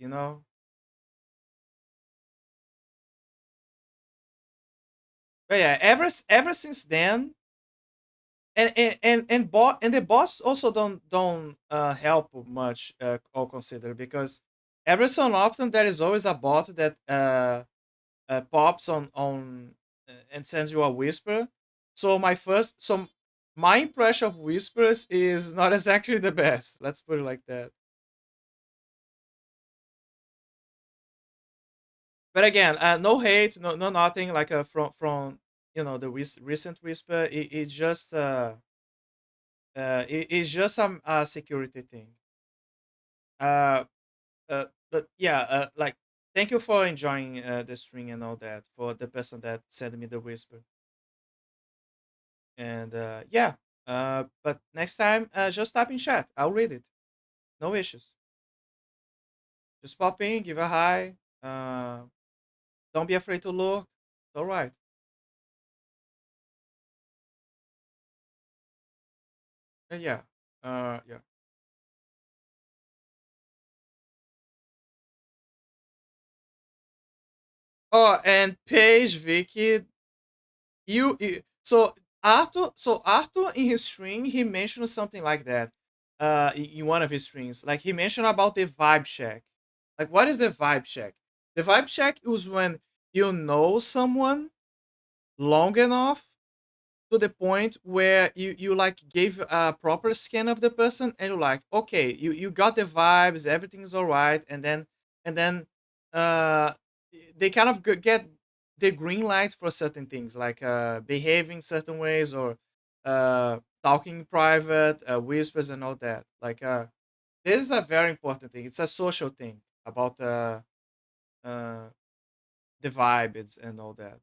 But yeah, ever since then, and the boss also don't help much, all consider, because every so often there is always a bot that pops on and sends you a whisper. So my impression of whispers is not exactly the best. Let's put it like that. But again, no hate, no nothing like from the recent whisper. It's just it's just some security thing. Uh, but yeah, like thank you for enjoying the string and all that, for the person that sent me the whisper. And yeah, but next time, just type in chat. I'll read it. No issues. Just pop in, give a hi. Don't be afraid to look. It's all right. Yeah. Yeah. Oh, and Paige, Vicky, so Arthur in his string, he mentioned something like that. In one of his strings, like he mentioned about the vibe check. Like, what is the vibe check? The vibe check is when you know someone long enough to the point where you like gave a proper scan of the person, and you're like, okay, you got the vibes, everything's all right, and then uh they kind of get the green light for certain things, like behaving certain ways, or talking in private, whispers and all that. Like this is a very important thing. It's a social thing about uh the vibes and all that.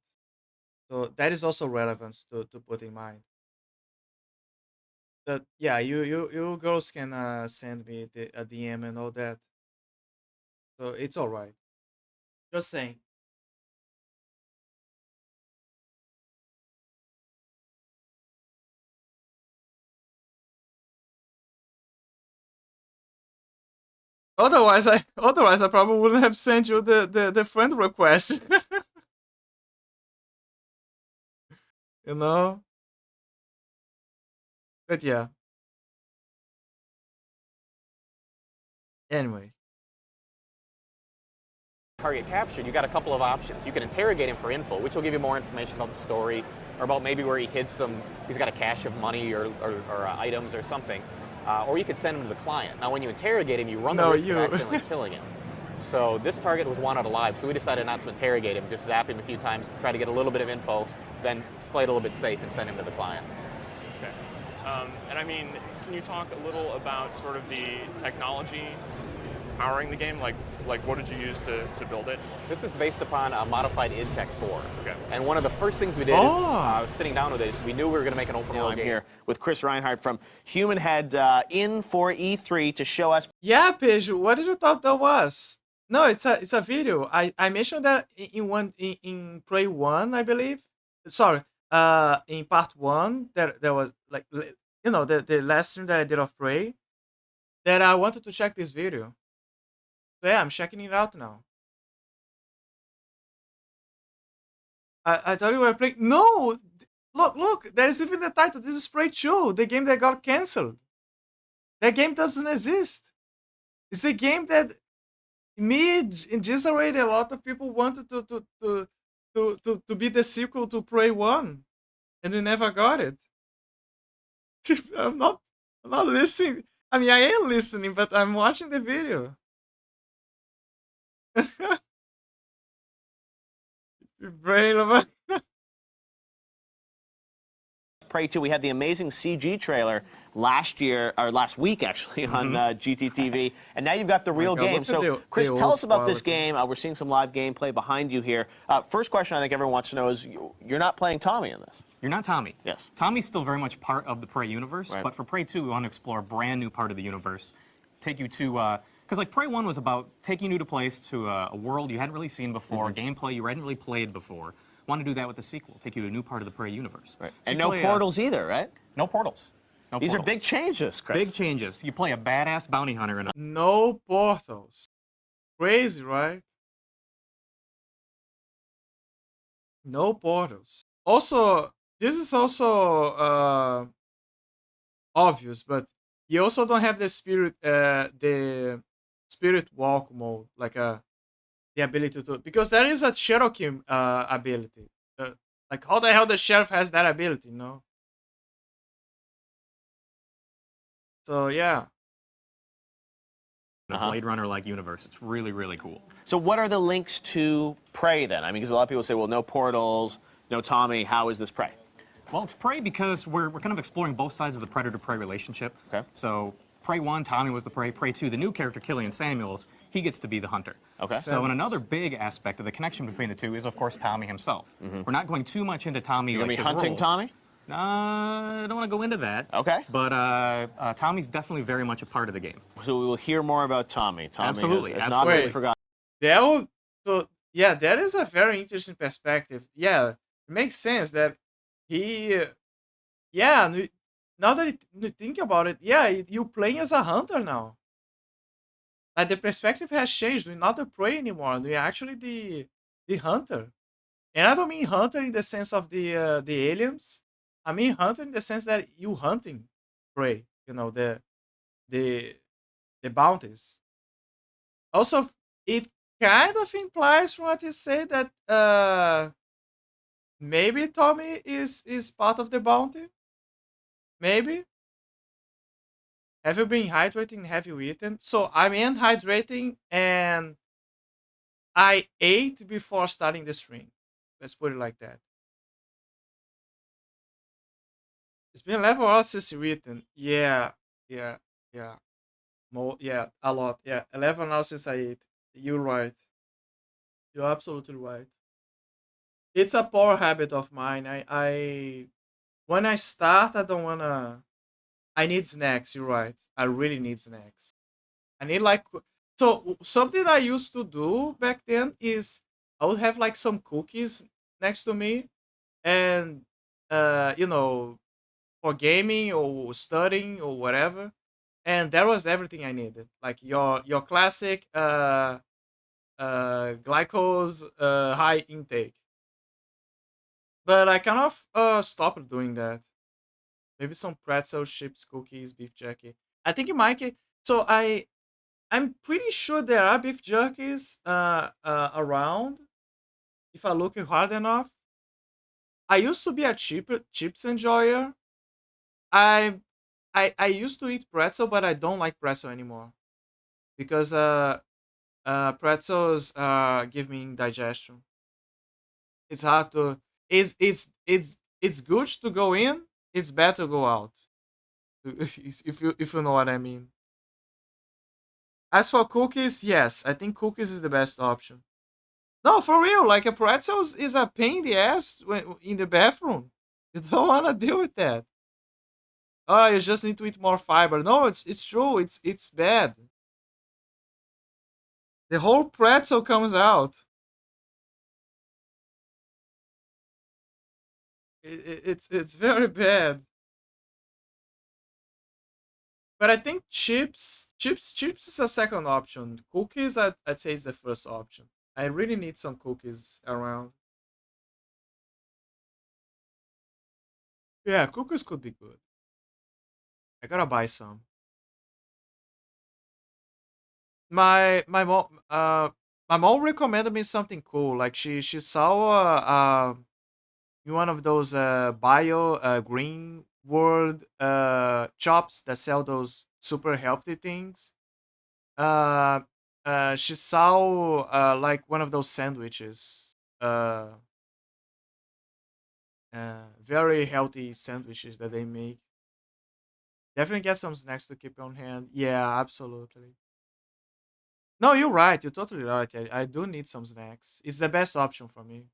So that is also relevant to put in mind. That yeah, you girls can send me a DM and all that. So it's all right. Just saying. Otherwise I probably wouldn't have sent you the friend request. you know. But yeah. Anyway.
Target captured, you got a couple of options. You can interrogate him for info, which will give you more information about the story, or about maybe where he hid he's got a cache of money or items or something. Or you could send him to the client. Now, when you interrogate him, you run the risk of accidentally killing him. So this target was wanted alive, so we decided not to interrogate him, just zap him a few times, try to get a little bit of info, then play it a little bit safe and send him to the client.
Okay. And I mean, can you talk a little about sort of the technology powering the game? Like what did you use to build it?
This is based upon a modified IdTech 4.
Okay.
And one of the first things we did, I was sitting down with it, is we knew we were going to make an open world
I'm
game.
here with Chris Reinhardt from Human Head in for E3 to show us.
Yeah, Paige, what did you thought that was? No, it's a video. I mentioned that in Prey 1, I believe. Sorry, in part 1, there was like the last stream that I did of Prey, that I wanted to check this video. So yeah, I'm checking it out now. I thought you were playing. No, look, there is even the title. This is Prey 2, the game that got cancelled. That game doesn't exist. It's the game that me and Gisarade, a lot of people wanted to be the sequel to Prey 1, and we never got it. I'm not listening. I mean, I am listening, but I'm watching the video. Your brain of
Prey 2, we had the amazing CG trailer last week actually on GTTV, and now you've got the real game. So, Chris, tell us about this game. We're seeing some live gameplay behind you here. First question I think everyone wants to know is, you're not playing Tommy in this.
You're not Tommy.
Yes.
Tommy's still very much part of the Prey universe,
Right.
but for Prey 2, we want to explore a brand new part of the universe. Take you to, because like Prey 1 was about taking you to a place, to a world you hadn't really seen before, gameplay you hadn't really played before. Want to do that with the sequel, take you to a new part of the Prey universe.
Right.
So
And
you
no
play,
portals either, right?
No portals. No
These
portals.
are big changes, Chris.
Big changes. You play a badass bounty hunter in a...
No portals. Crazy, right? No portals. also, this is also obvious, but you also don't have the spirit walk mode, like the ability to, because there is a Cherokee ability. Like how the hell the sheriff has that ability, you know? So yeah.
A Blade Runner-like universe. It's really, really cool.
So what are the links to Prey then? I mean, because a lot of people say, well, no portals, no Tommy. How is this Prey?
Well, it's Prey because we're kind of exploring both sides of the Predator-Prey relationship.
Okay.
So Prey 1, Tommy was the Prey. Prey 2, the new character, Killian Samuels, he gets to be the hunter.
Okay.
So and another big aspect of the connection between the two is, of course, Tommy himself. We're not going too much into Tommy.
You're
like
going to be hunting
role.
Tommy?
I don't want to go into that.
Okay.
But Tommy's definitely very much a part of the game.
So we will hear more about Tommy. Tommy
Absolutely.
is not really forgotten.
So yeah, that is a very interesting perspective. Yeah, it makes sense that he, yeah. Now that you think about it, yeah, you playing as a hunter now. Like the perspective has changed. We're not the prey anymore. We're actually the hunter. And I don't mean hunter in the sense of the aliens. I mean hunter in the sense that you hunting prey. You know, the bounties. Also, it kind of implies from what you say that maybe Tommy is part of the bounty. Maybe. Have you been hydrating? Have you eaten? So I'm in hydrating and I ate before starting the stream. Let's put it like that. It's been 11 hours since you eaten. Yeah. More, yeah, a lot. Yeah, 11 hours since I ate. You're right. You're absolutely right. It's a poor habit of mine. I when I start, I don't wanna. I need snacks. You're right. I really need snacks. I need like so something I used to do back then is I would have like some cookies next to me, and you know, for gaming or studying or whatever, and that was everything I needed. Like your classic glycose high intake. But I kind of stopped doing that. Maybe some pretzel chips, cookies, beef jerky. I think in my case, so I'm pretty sure there are beef jerkies around if I look hard enough. I used to be a chips enjoyer. I used to eat pretzel, but I don't like pretzel anymore because pretzels give me indigestion. It's hard to. It's good to go in. It's bad to go out. If you know what I mean. As for cookies, yes, I think cookies is the best option. No, for real, like a pretzel is a pain in the ass in the bathroom. You don't want to deal with that. Oh, you just need to eat more fiber. No, it's true. It's bad. The whole pretzel comes out. It's very bad. But I think chips is a second option. Cookies, I'd say is the first option. I really need some cookies around. Yeah, cookies could be good. I gotta buy some. My mom recommended me something cool. Like she saw in one of those bio green world shops that sell those super healthy things. Uh, she saw like one of those sandwiches. Very healthy sandwiches that they make. Definitely get some snacks to keep on hand. Yeah, absolutely. No, you're right. You're totally right. I do need some snacks. It's the best option for me.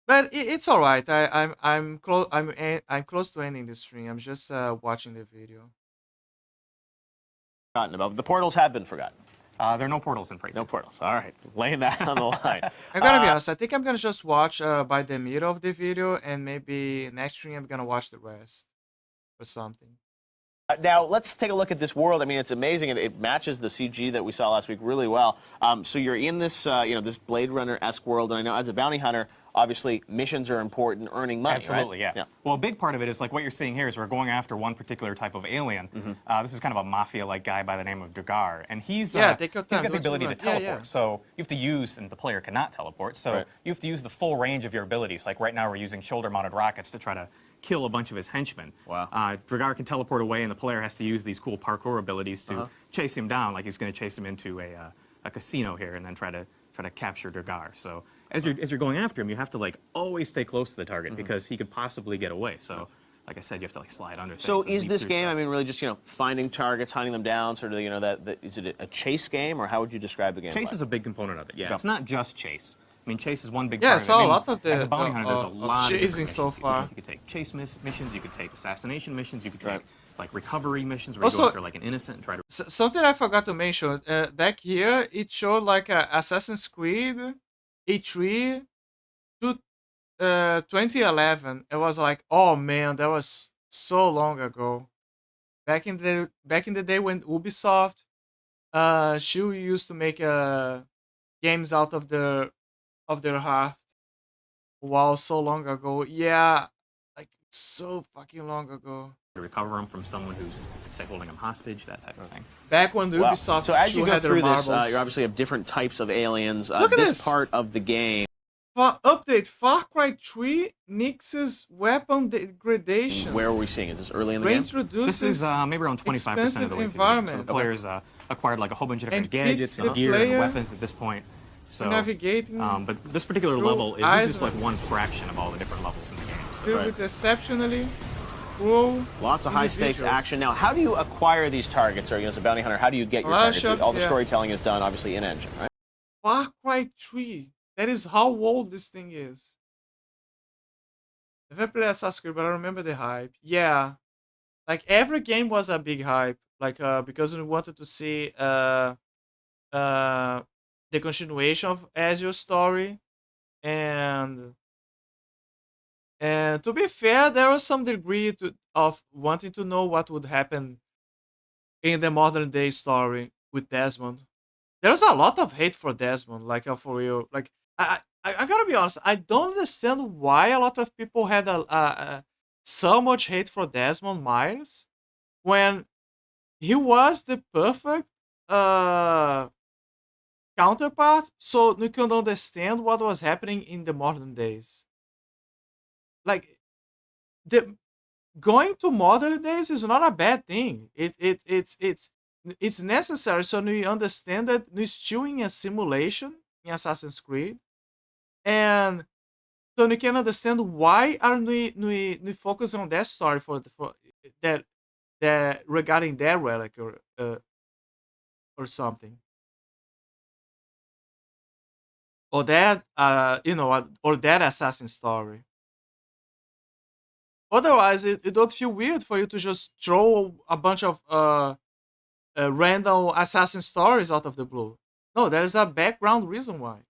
But it's all right. I'm close. I'm close to ending the stream. I'm just watching the video.
Forgotten about the portals have been forgotten.
There are no portals in Prey.
No portals. All right, laying that on the line.
I gotta be honest. I think I'm gonna just watch by the middle of the video, and maybe next stream I'm gonna watch the rest or something.
Now, let's take a look at this world. I mean, it's amazing. It matches the CG that we saw last week really well. So you're in this, this Blade Runner-esque world, and I know as a bounty hunter, obviously, missions are important, earning money,
Absolutely,
right?
yeah. Well, a big part of it is like what you're seeing here is we're going after one particular type of alien. This is kind of a mafia-like guy by the name of Dragar, and he's got the ability to teleport. So you have to use, and the player cannot teleport, so you have to use the full range of your abilities. Like right now, we're using shoulder-mounted rockets to try to kill a bunch of his henchmen.
Wow.
Dragar can teleport away, and the player has to use these cool parkour abilities to chase him down, like he's going to chase him into a casino here, and then try to capture Dragar. So as you're going after him, you have to like always stay close to the target because he could possibly get away. So, like I said, you have to like slide under things.
So is this game, I mean, really just finding targets, hunting them down, sort of is it a chase game, or how would you describe the game?
Chase is a big component of it. Yeah, it's not just chase. I mean, chase is one big
part
of it.
Yeah, I saw a lot of the
as a bounty hunter, there's a lot of
chasing so far.
You could take chase missions, you could take assassination missions, you could take like recovery missions where you go after like an innocent and try to.
Something I forgot to mention back here, it showed like Assassin's Creed E3 to 2011. It was like, oh man, that was so long ago. Back in the day when Ubisoft, she used to make games out of their heart. Wow, so long ago. Yeah, like so fucking long ago.
To recover him from someone who's, say, holding him hostage, that type of thing.
Back when Ubisoft,
so as you go
had
through
their
this, you
marbles.
obviously have different types of aliens.
Look at
this part of the game.
Update Far Cry 3 Nix's weapon degradation.
Where are we seeing? Is this early in the game?
This is maybe around 25% of the way through the game. So the players acquired like a whole bunch of different gadgets and gear and weapons at this point. So,
navigating.
But this particular level is just like one fraction of all the different levels in the game. So.
Filled with exceptionally cool.
Lots of high stakes action. Now, how do you acquire these targets, or as a bounty hunter, how do you get your targets? All the storytelling is done, obviously, in engine, right?
Far Cry 3. That is how old this thing is. Never played Assassin's Creed, but I remember the hype. Yeah, like every game was a big hype. Like because we wanted to see the continuation of Ezio's story, and to be fair, there was some degree of wanting to know what would happen in the modern day story with Desmond. There's a lot of hate for Desmond, like for real. Like I gotta be honest, I don't understand why a lot of people had so much hate for Desmond Miles when he was the perfect counterpart, so you can understand what was happening in the modern days. Like going to modern days is not a bad thing. It's necessary so you understand that you're still in a simulation in Assassin's Creed, and so you can understand why are we focusing on that story for that regarding that relic or something, or that or that assassin story. Otherwise, it don't feel weird for you to just throw a bunch of random assassin stories out of the blue. No, there is a background reason why.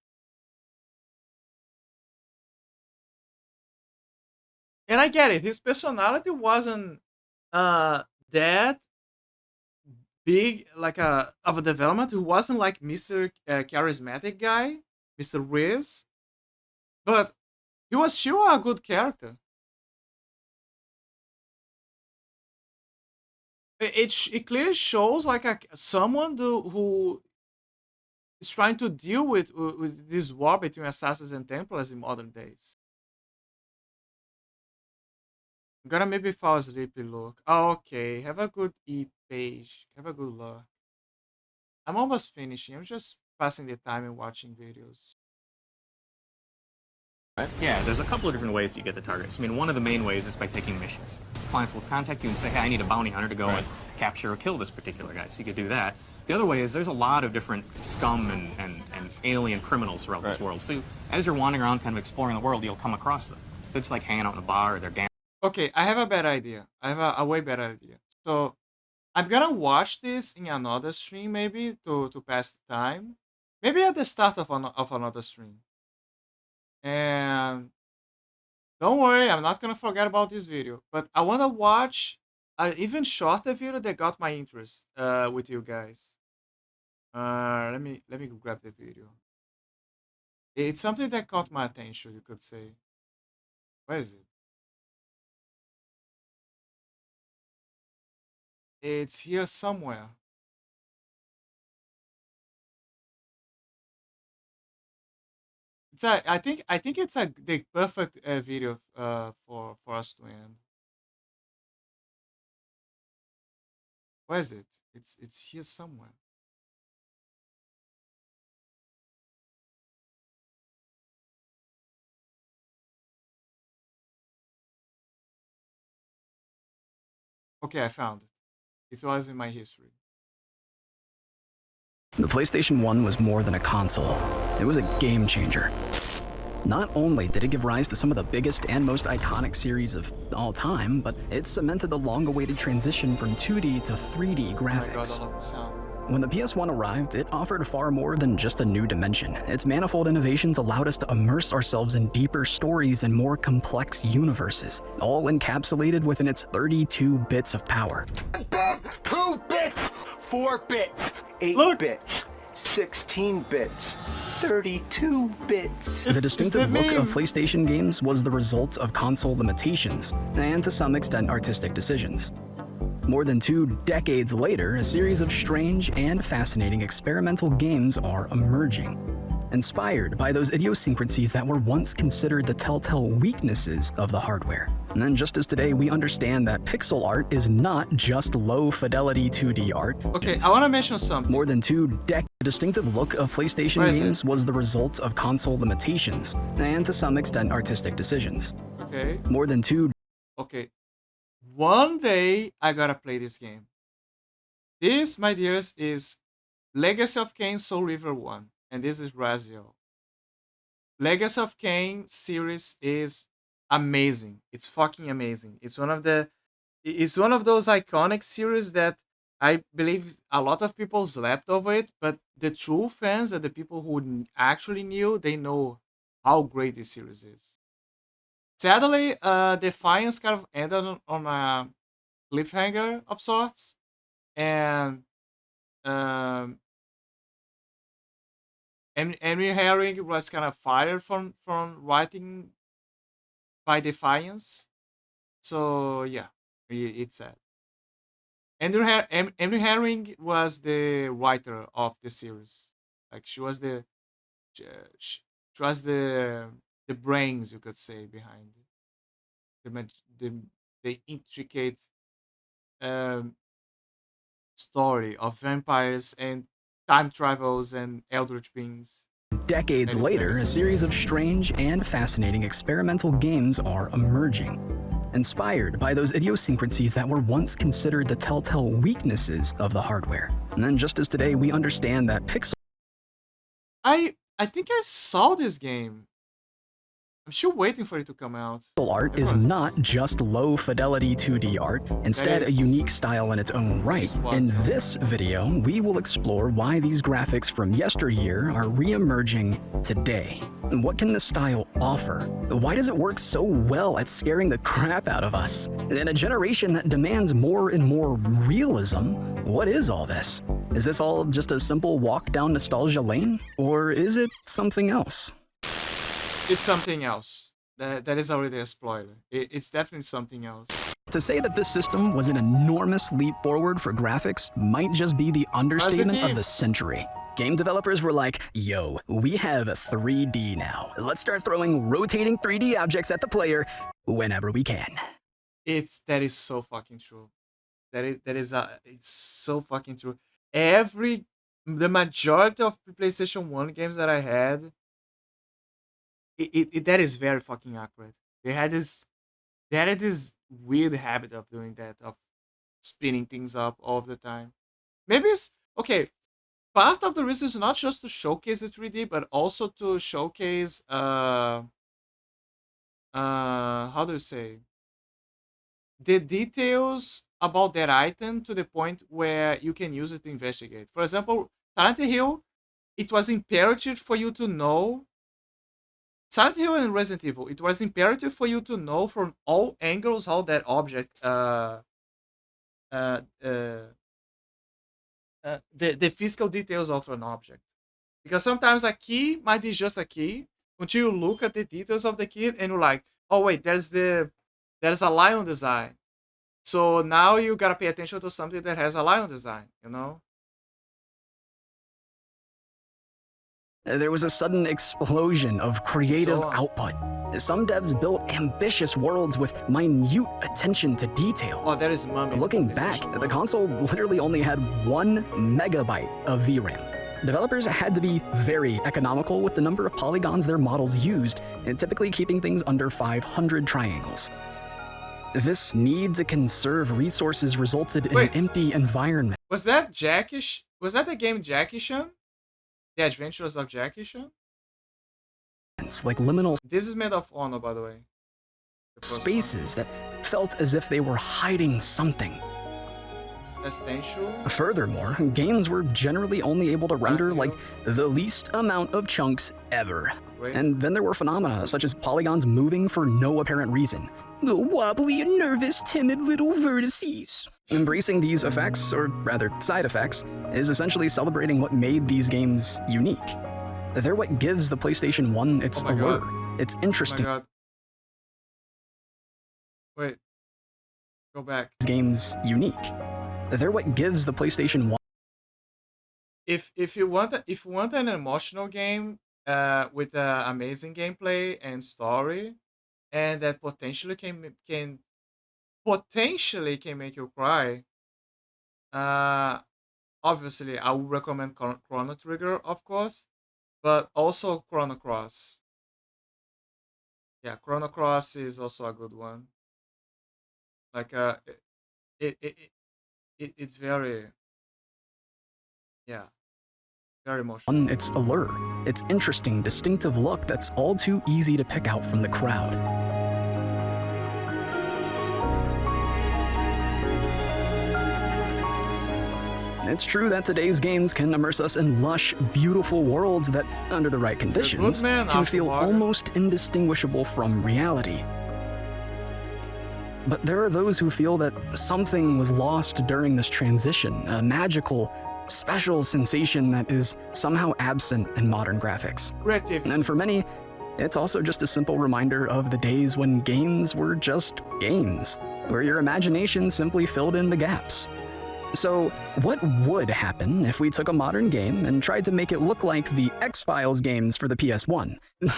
And I get it. His personality wasn't that big, like of a development. He wasn't like Mr. Charismatic guy, Mr. Riz, but he was still a good character. It clearly shows like someone who is trying to deal with this war between assassins and Templars in modern days. I'm gonna maybe fall asleep and look. Oh, okay, have a good page. Have a good luck. I'm almost finishing. I'm just passing the time and watching videos.
Yeah, there's a couple of different ways you get the targets. I mean, one of the main ways is by taking missions. Clients will contact you and say, hey, I need a bounty hunter to go and capture or kill this particular guy, so you could do that. The other way is there's a lot of different scum and alien criminals throughout this world. So as you're wandering around kind of exploring the world, you'll come across them. They're just like hanging out in a bar or they're gambling.
Okay, I have a better idea. I have a way better idea. So I'm gonna watch this in another stream maybe to pass the time. Maybe at the start of another stream. And don't worry, I'm not gonna forget about this video. But I wanna watch
even shorter video that got my interest with you guys. Let me grab the video. It's something that caught my attention, you could say. Where is it? It's here somewhere. It's I think it's the perfect video for us to end. Where is it? It's here somewhere. Okay, I found it. It was in my history.
The PlayStation 1 was more than a console. It was a game changer. Not only did it give rise to some of the biggest and most iconic series of all time, but it cemented the long-awaited transition from 2D to 3D graphics.
Oh my god, I love the sound.
When the PS1 arrived, it offered far more than just a new dimension. Its manifold innovations allowed us to immerse ourselves in deeper stories and more complex universes, all encapsulated within its 32 bits of power.
2 bits, 4 bits, 8 bits, 16 bits, 32 bits.
The distinctive look of PlayStation games was the result of console limitations, and to some extent artistic decisions. More than 2 decades later, a series of strange and fascinating experimental games are emerging, inspired by those idiosyncrasies that were once considered the telltale weaknesses of the hardware. And then just as today we understand that pixel art is not just low-fidelity 2D art.
Okay, I want to mention something.
More than 2 decades, the distinctive look of PlayStation games was the result of console limitations, and to some extent artistic decisions.
Okay.
More than 2...
Okay. One day, I gotta play this game. This, my dears, is Legacy of Kain Soul River 1. And this is Raziel. Legacy of Kain series is amazing. It's fucking amazing. It's one of those iconic series that I believe a lot of people slept over it, but the true fans and the people who actually knew, they know how great this series is. Sadly, Defiance kind of ended on a cliffhanger of sorts, and Henry Herring was kind of fired from writing by Defiance. So yeah, it's sad. Henry was the writer of the series. Like she was the brains, you could say, behind the intricate story of vampires and time travels and eldritch beings.
Decades later, a series of strange and fascinating experimental games are emerging, inspired by those idiosyncrasies that were once considered the telltale weaknesses of the hardware. And then just as today we understand that pixel...
I think I saw this game. I'm still waiting for it to come out.
Art is not just low-fidelity 2D art, instead a unique style in its own right. In this video, we will explore why these graphics from yesteryear are re-emerging today. And what can this style offer? Why does it work so well at scaring the crap out of us? In a generation that demands more and more realism, what is all this? Is this all just a simple walk down nostalgia lane? Or is it something else?
It's something else. That is already a spoiler. It's definitely something else.
To say that this system was an enormous leap forward for graphics might just be the understatement of the century. Game developers were like, yo, we have 3D now. Let's start throwing rotating 3D objects at the player whenever we can.
That is so fucking true. It's so fucking true. The majority of PlayStation 1 games that I had, that is very fucking accurate. They had this weird habit of doing that, of spinning things up all the time. Maybe it's okay. Part of the reason is not just to showcase the 3D, but also to showcase how do you say, the details about that item to the point where you can use it to investigate. For example, Silent Hill, it was imperative for you to know. Silent Hill and Resident Evil, it was imperative for you to know from all angles how that object
the physical details of an object. Because sometimes a key might be just a key until you look at the details of the key and you're like, oh wait, there's a lion design. So now you gotta pay attention to something that has a lion design, you know?
There was a sudden explosion of creative output. Some devs built ambitious worlds with minute attention to detail.
Oh, that is mummy.
Looking back, the console literally only had 1 megabyte of VRAM. Developers had to be very economical with the number of polygons their models used, and typically keeping things under 500 triangles. This need to conserve resources resulted in an empty environment.
Was that was that the game Jackie Chan? The Adventures of Jackie Chan?
It's like liminal.
This is made of Ono, by the way.
Spaces that felt as if they were hiding something.
Essential.
Furthermore, games were generally only able to render like the least amount of chunks ever. And then there were phenomena such as polygons moving for no apparent reason. The wobbly and nervous, timid little vertices. Embracing these effects, or rather side effects, is essentially celebrating what made these games unique. They're what gives the PlayStation 1 its allure. It's interesting.
Oh my God. Wait. Go back.
Games unique. They're what gives the PlayStation 1.
If you want an emotional game with amazing gameplay and story, and that potentially can make you cry, obviously I would recommend Chrono Trigger, of course, but also Chrono Cross. Yeah, Chrono Cross is also a good one. Like it's very, yeah, very emotional.
Its allure, its interesting, distinctive look that's all too easy to pick out from the crowd. It's true that today's games can immerse us in lush, beautiful worlds that, under the right conditions, can feel almost indistinguishable from reality. But there are those who feel that something was lost during this transition, a magical, special sensation that is somehow absent in modern graphics. And for many, it's also just a simple reminder of the days when games were just games, where your imagination simply filled in the gaps. So, what would happen if we took a modern game and tried to make it look like the X-Files games for the PS1?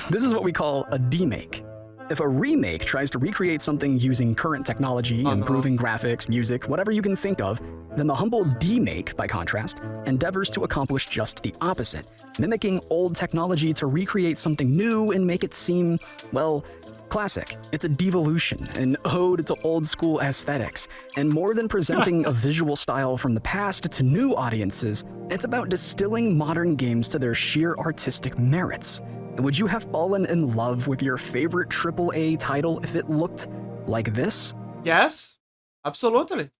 This is what we call a demake. If a remake tries to recreate something using current technology, improving graphics, music, whatever you can think of, then the humble demake, by contrast, endeavors to accomplish just the opposite, mimicking old technology to recreate something new and make it seem, well, classic. It's a devolution, an ode to old-school aesthetics, and more than presenting a visual style from the past to new audiences, it's about distilling modern games to their sheer artistic merits. Would you have fallen in love with your favorite AAA title if it looked like this?
Yes, absolutely.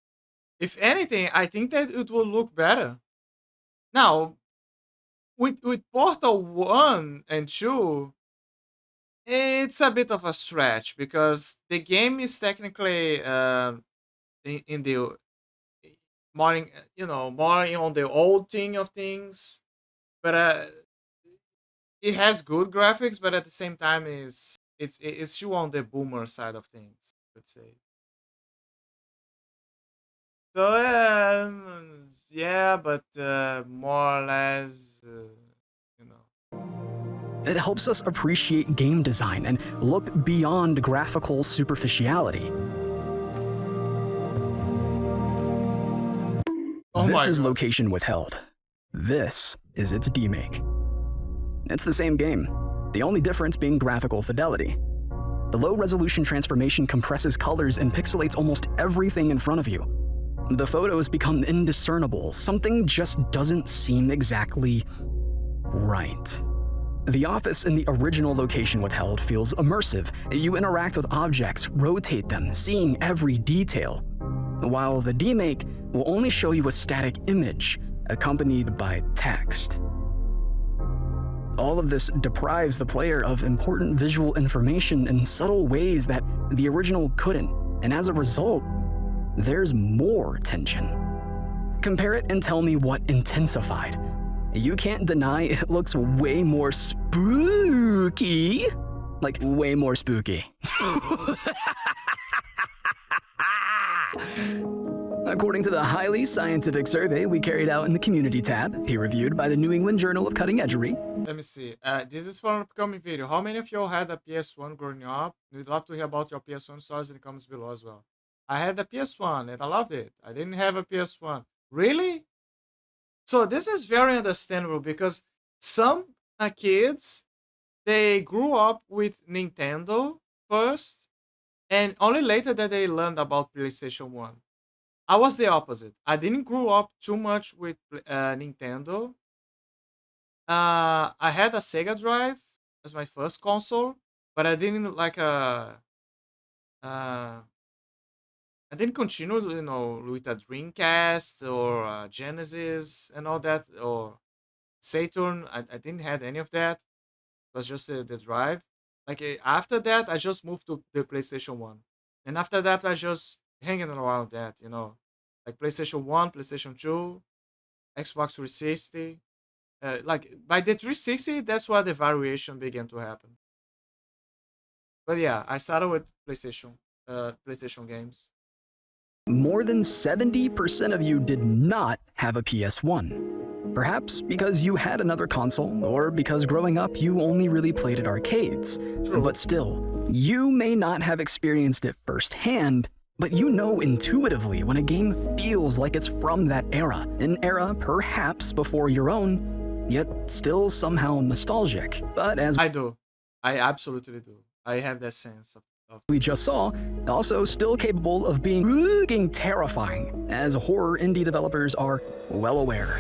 If anything, I think that it will look better. Now, with Portal 1 and 2, it's a bit of a stretch because the game is technically in the more on the old thing of things, but it has good graphics, but at the same time it's still on the boomer side of things, let's say. So yeah, but more or less,
It helps us appreciate game design and look beyond graphical superficiality. This is location withheld. This is its demake. It's the same game, the only difference being graphical fidelity. The low-resolution transformation compresses colors and pixelates almost everything in front of you. The photos become indiscernible. Something just doesn't seem exactly right. The office in the original location withheld feels immersive. You interact with objects, rotate them, seeing every detail, while the demake will only show you a static image accompanied by text. All of this deprives the player of important visual information in subtle ways that the original couldn't, and as a result, there's more tension. Compare it and tell me what intensified. You can't deny it looks way more spooky. Like, way more spooky. According to the highly scientific survey we carried out in the Community tab, peer-reviewed by the New England Journal of Cutting Edgery.
Let me see. This is for an upcoming video. How many of you had a PS1 growing up? We'd love to hear about your PS1 stories in the comments below as well. I had a PS1 and I loved it. I didn't have a PS1. Really? So this is very understandable because some kids, they grew up with Nintendo first and only later that they learned about PlayStation 1. I was the opposite. I didn't grow up too much with Nintendo. I had a Sega Drive as my first console, but I didn't like I didn't continue, you know, with a Dreamcast or Genesis and all that, or Saturn. I didn't have any of that. It was just the drive. Like after that, I just moved to the PlayStation 1. And after that, I just hanging around that, you know. Like PlayStation 1, PlayStation 2, Xbox 360. Like by the 360, that's where the variation began to happen. But yeah, I started with PlayStation games.
More than 70% of you did not have a PS1. Perhaps because you had another console, or because growing up you only really played at arcades.
True.
But still, you may not have experienced it firsthand, but you know intuitively when a game feels like it's from that era, an era perhaps before your own, yet still somehow nostalgic. But as
I do. I absolutely do. I have that sense of
we just saw, also still capable of being fucking terrifying, as horror indie developers are well aware.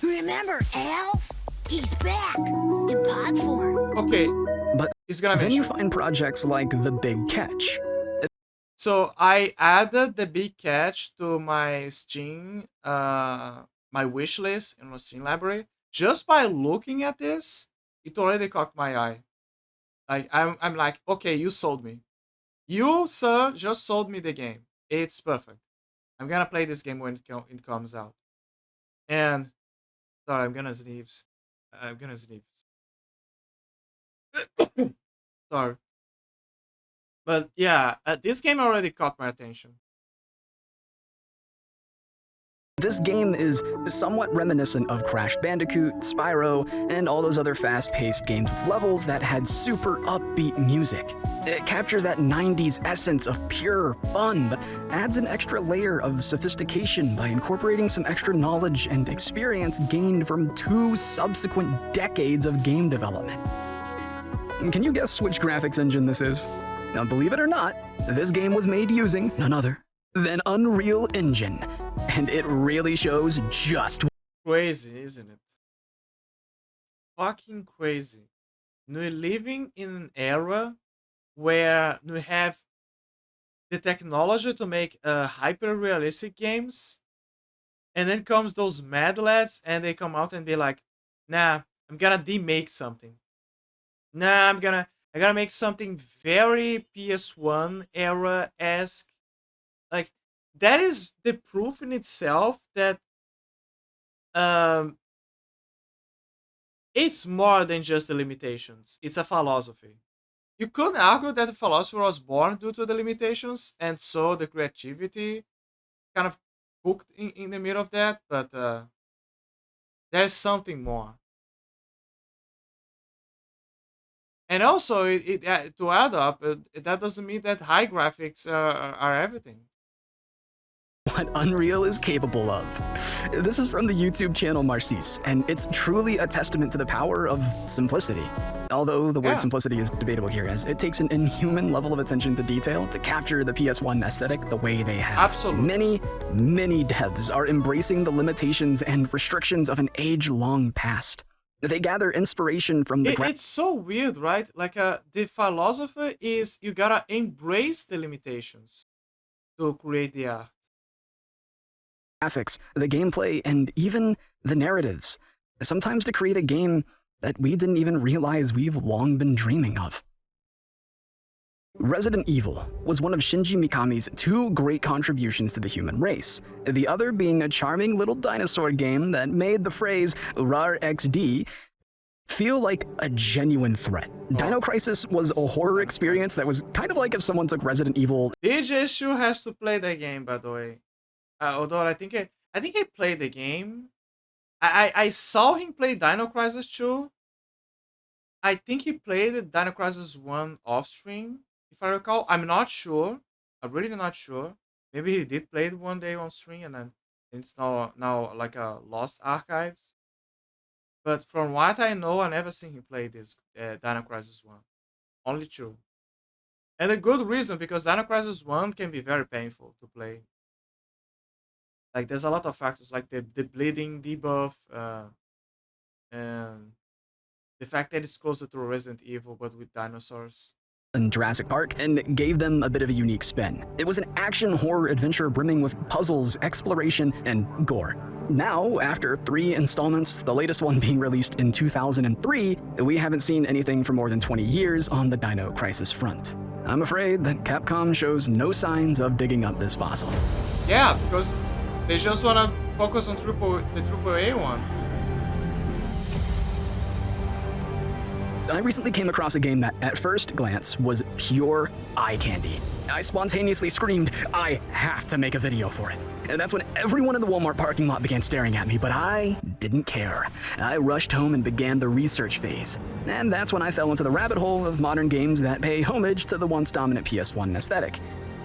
Remember Alf? He's back in pod form.
Okay,
but then you find projects like The Big Catch.
So I added The Big Catch to my Steam, my wish list in my Steam library. Just by looking at this, it already caught my eye. Like I'm like, okay, you sold me. You, sir, just sold me the game. It's perfect. I'm gonna play this game when it comes out. And sorry, I'm gonna sneeze. Sorry. But yeah, this game already caught my attention.
This game is somewhat reminiscent of Crash Bandicoot, Spyro, and all those other fast-paced games with levels that had super upbeat music. It captures that 90s essence of pure fun, but adds an extra layer of sophistication by incorporating some extra knowledge and experience gained from 2 subsequent decades of game development. Can you guess which graphics engine this is? Now, believe it or not, this game was made using none other than Unreal Engine, and it really shows just
crazy, isn't it? Fucking crazy. We're living in an era where we have the technology to make hyper-realistic games, and then comes those mad lads and they come out and be like, nah, I'm gonna demake something. Nah, I gotta make something very PS1 era-esque. Like, that is the proof in itself that it's more than just the limitations. It's a philosophy. You could argue that the philosophy was born due to the limitations, and so the creativity kind of hooked in the middle of that, but there's something more. And also, to add up, that doesn't mean that high graphics are everything.
What Unreal is capable of. This is from the YouTube channel Marcis, and it's truly a testament to the power of simplicity. Although the word simplicity is debatable here, as it takes an inhuman level of attention to detail to capture the PS1 aesthetic the way they have.
Absolutely.
Many devs are embracing the limitations and restrictions of an age-long past. They gather inspiration from the
it's so weird, right? Like the philosophy is you gotta embrace the limitations to create the art.
Graphics, the gameplay, and even the narratives. Sometimes to create a game that we didn't even realize we've long been dreaming of. Resident Evil was one of Shinji Mikami's 2 great contributions to the human race, the other being a charming little dinosaur game that made the phrase RAR XD feel like a genuine threat. Dino Crisis was a horror experience that was kind of like if someone took Resident Evil.
DJ Shu has to play the game, by the way. Although I think I played the game. I saw him play Dino Crisis 2. I think he played Dino Crisis 1 off stream, if I recall. I'm not sure. I'm really not sure. Maybe he did play it one day on stream and then it's now like a lost archives. But from what I know, I never seen him play this Dino Crisis 1. Only 2. And a good reason, because Dino Crisis 1 can be very painful to play. Like, there's a lot of factors, like the bleeding debuff, and the fact that it's closer to Resident Evil, but with dinosaurs.
In Jurassic Park, and gave them a bit of a unique spin. It was an action horror adventure brimming with puzzles, exploration, and gore. Now, after 3 installments, the latest one being released in 2003, we haven't seen anything for more than 20 years on the Dino Crisis front. I'm afraid that Capcom shows no signs of digging up this fossil.
Yeah, because they just want to focus on the AAA ones.
I recently came across a game that, at first glance, was pure eye candy. I spontaneously screamed, I have to make a video for it. And that's when everyone in the Walmart parking lot began staring at me, but I didn't care. I rushed home and began the research phase. And that's when I fell into the rabbit hole of modern games that pay homage to the once dominant PS1 aesthetic.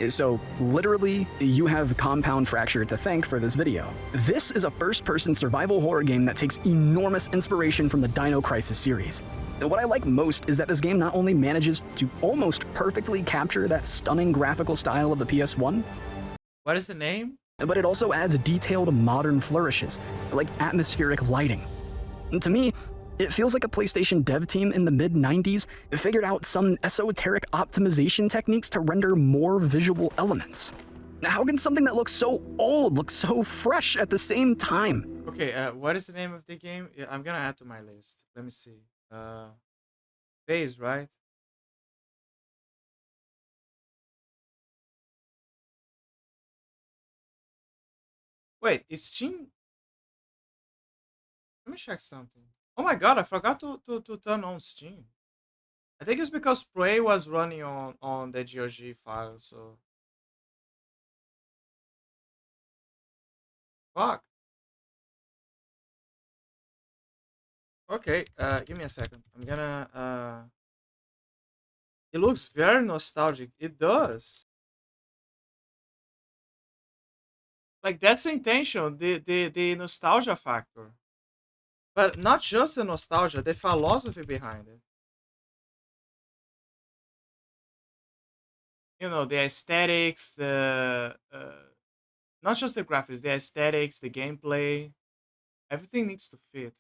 So, literally, you have Compound Fracture to thank for this video. This is a first-person survival horror game that takes enormous inspiration from the Dino Crisis series. What I like most is that this game not only manages to almost perfectly capture that stunning graphical style of the PS1.
What is the name?
But it also adds detailed modern flourishes, like atmospheric lighting. And to me, it feels like a PlayStation dev team in the mid-90s figured out some esoteric optimization techniques to render more visual elements. Now, how can something that looks so old look so fresh at the same time?
Okay, what is the name of the game? Yeah, I'm gonna add to my list. Let me see. Phase, right? Wait, is Steam? Let me check something. Oh my god, I forgot to turn on Steam. I think it's because Prey was running on the GOG file, so. Fuck. Okay, give me a second. I'm gonna it looks very nostalgic. It does. Like, that's the intention, the nostalgia factor. But not just the nostalgia, the philosophy behind it. You know, the aesthetics, the not just the graphics, the aesthetics, the gameplay. Everything needs to fit.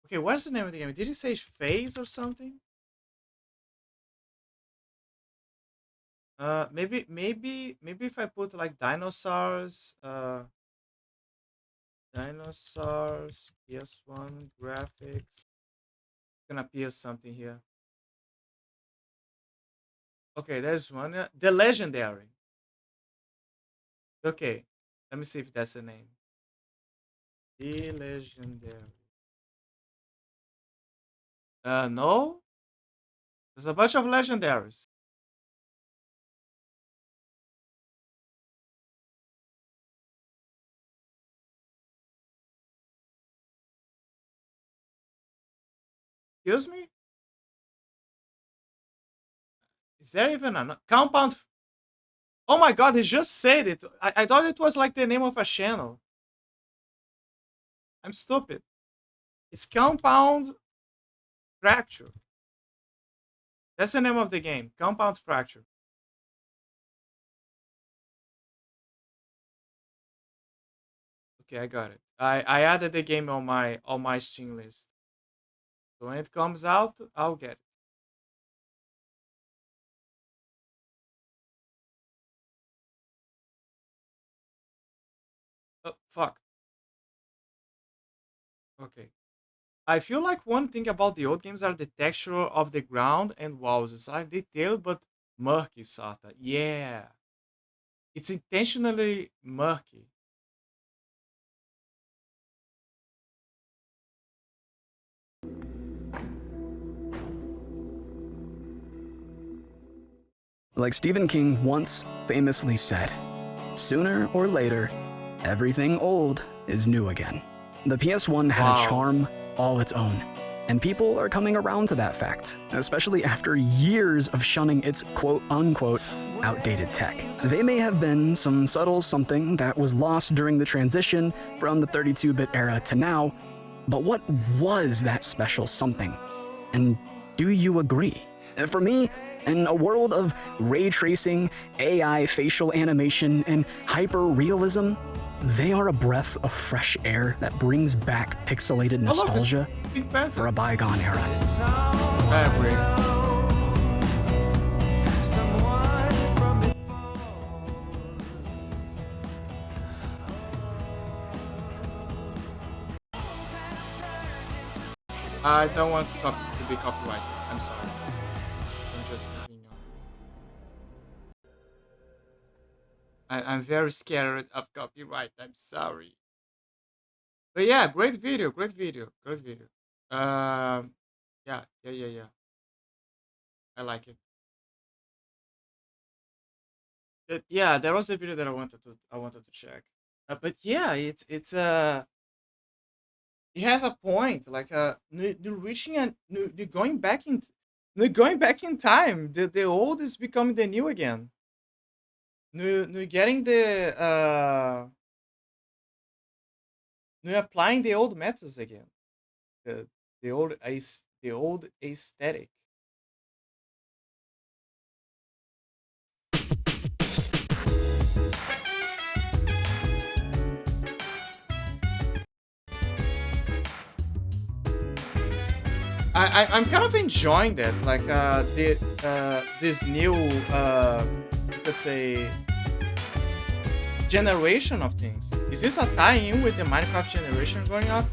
Okay, what's the name of the game? Did you say Phase or something? Maybe if I put like dinosaurs, dinosaurs, PS1 graphics, gonna appear something here. Okay, there's one. The Legendary. Okay, let me see if that's the name. The Legendary. No. There's a bunch of legendaries. Excuse me? Is there even a Compound? Oh my god, he just said it. I thought it was like the name of a channel. I'm stupid. It's Compound Fracture. That's the name of the game. Compound Fracture. Okay, I got it. I added the game on my Steam list. So when it comes out, I'll get it. Oh, fuck. Okay. I feel like one thing about the old games are the texture of the ground and walls. It's like detailed, but
Murky, sorta. Yeah. It's intentionally murky.
Like Stephen King once famously said, sooner or later, everything old is new again. The PS1 had a charm all its own, and people are coming around to that fact, especially after years of shunning its quote-unquote outdated tech. They may have been some subtle something that was lost during the transition from the 32-bit era to now, but what was that special something? And do you agree? For me, in a world of ray tracing, AI facial animation, and hyper-realism, they are a breath of fresh air that brings back pixelated nostalgia for a bygone era.
I agree. I don't want to be copyrighted. I'm sorry. I'm just moving on. I'm very scared of copyright. I'm sorry. But yeah, great video. Yeah. I like it. Yeah, there was a video that I wanted to check. But yeah, it has a point, like reaching and going back in time. The old is becoming the new again. Getting the applying the old methods again. The old aesthetic. I'm kind of enjoying that, like this new you could say generation of things. Is this a tie-in with the Minecraft generation going up?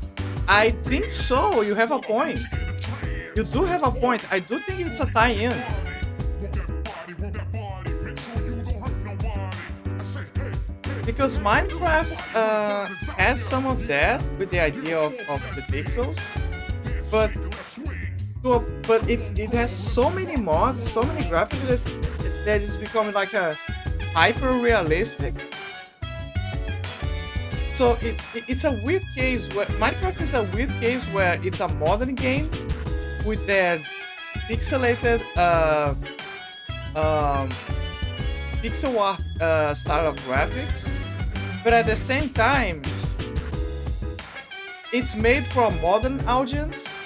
I think so. You have a point. You do have a point. I do think it's a tie-in. Because Minecraft has some of that with the idea of the pixels, but it has so many mods, so many graphics that it's becoming like a hyper realistic. So it's a weird case where Minecraft is a weird case where it's a modern game with that pixelated pixel art style of graphics, but at the same time it's made for a modern audience,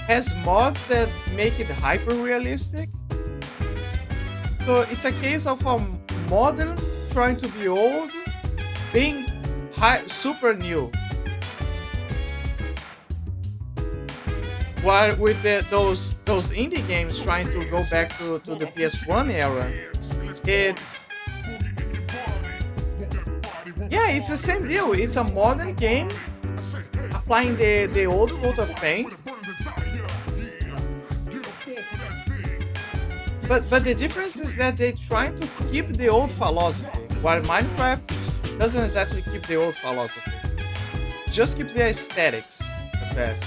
has mods that make it hyper realistic. So it's a case of a modern trying to be old, being super new. While with those indie games trying to go back to the PS1 era, it's the same deal. It's a modern game applying the old coat of paint. But the difference is that they try to keep the old philosophy, while Minecraft doesn't exactly keep the old philosophy. Just keeps the aesthetics at best.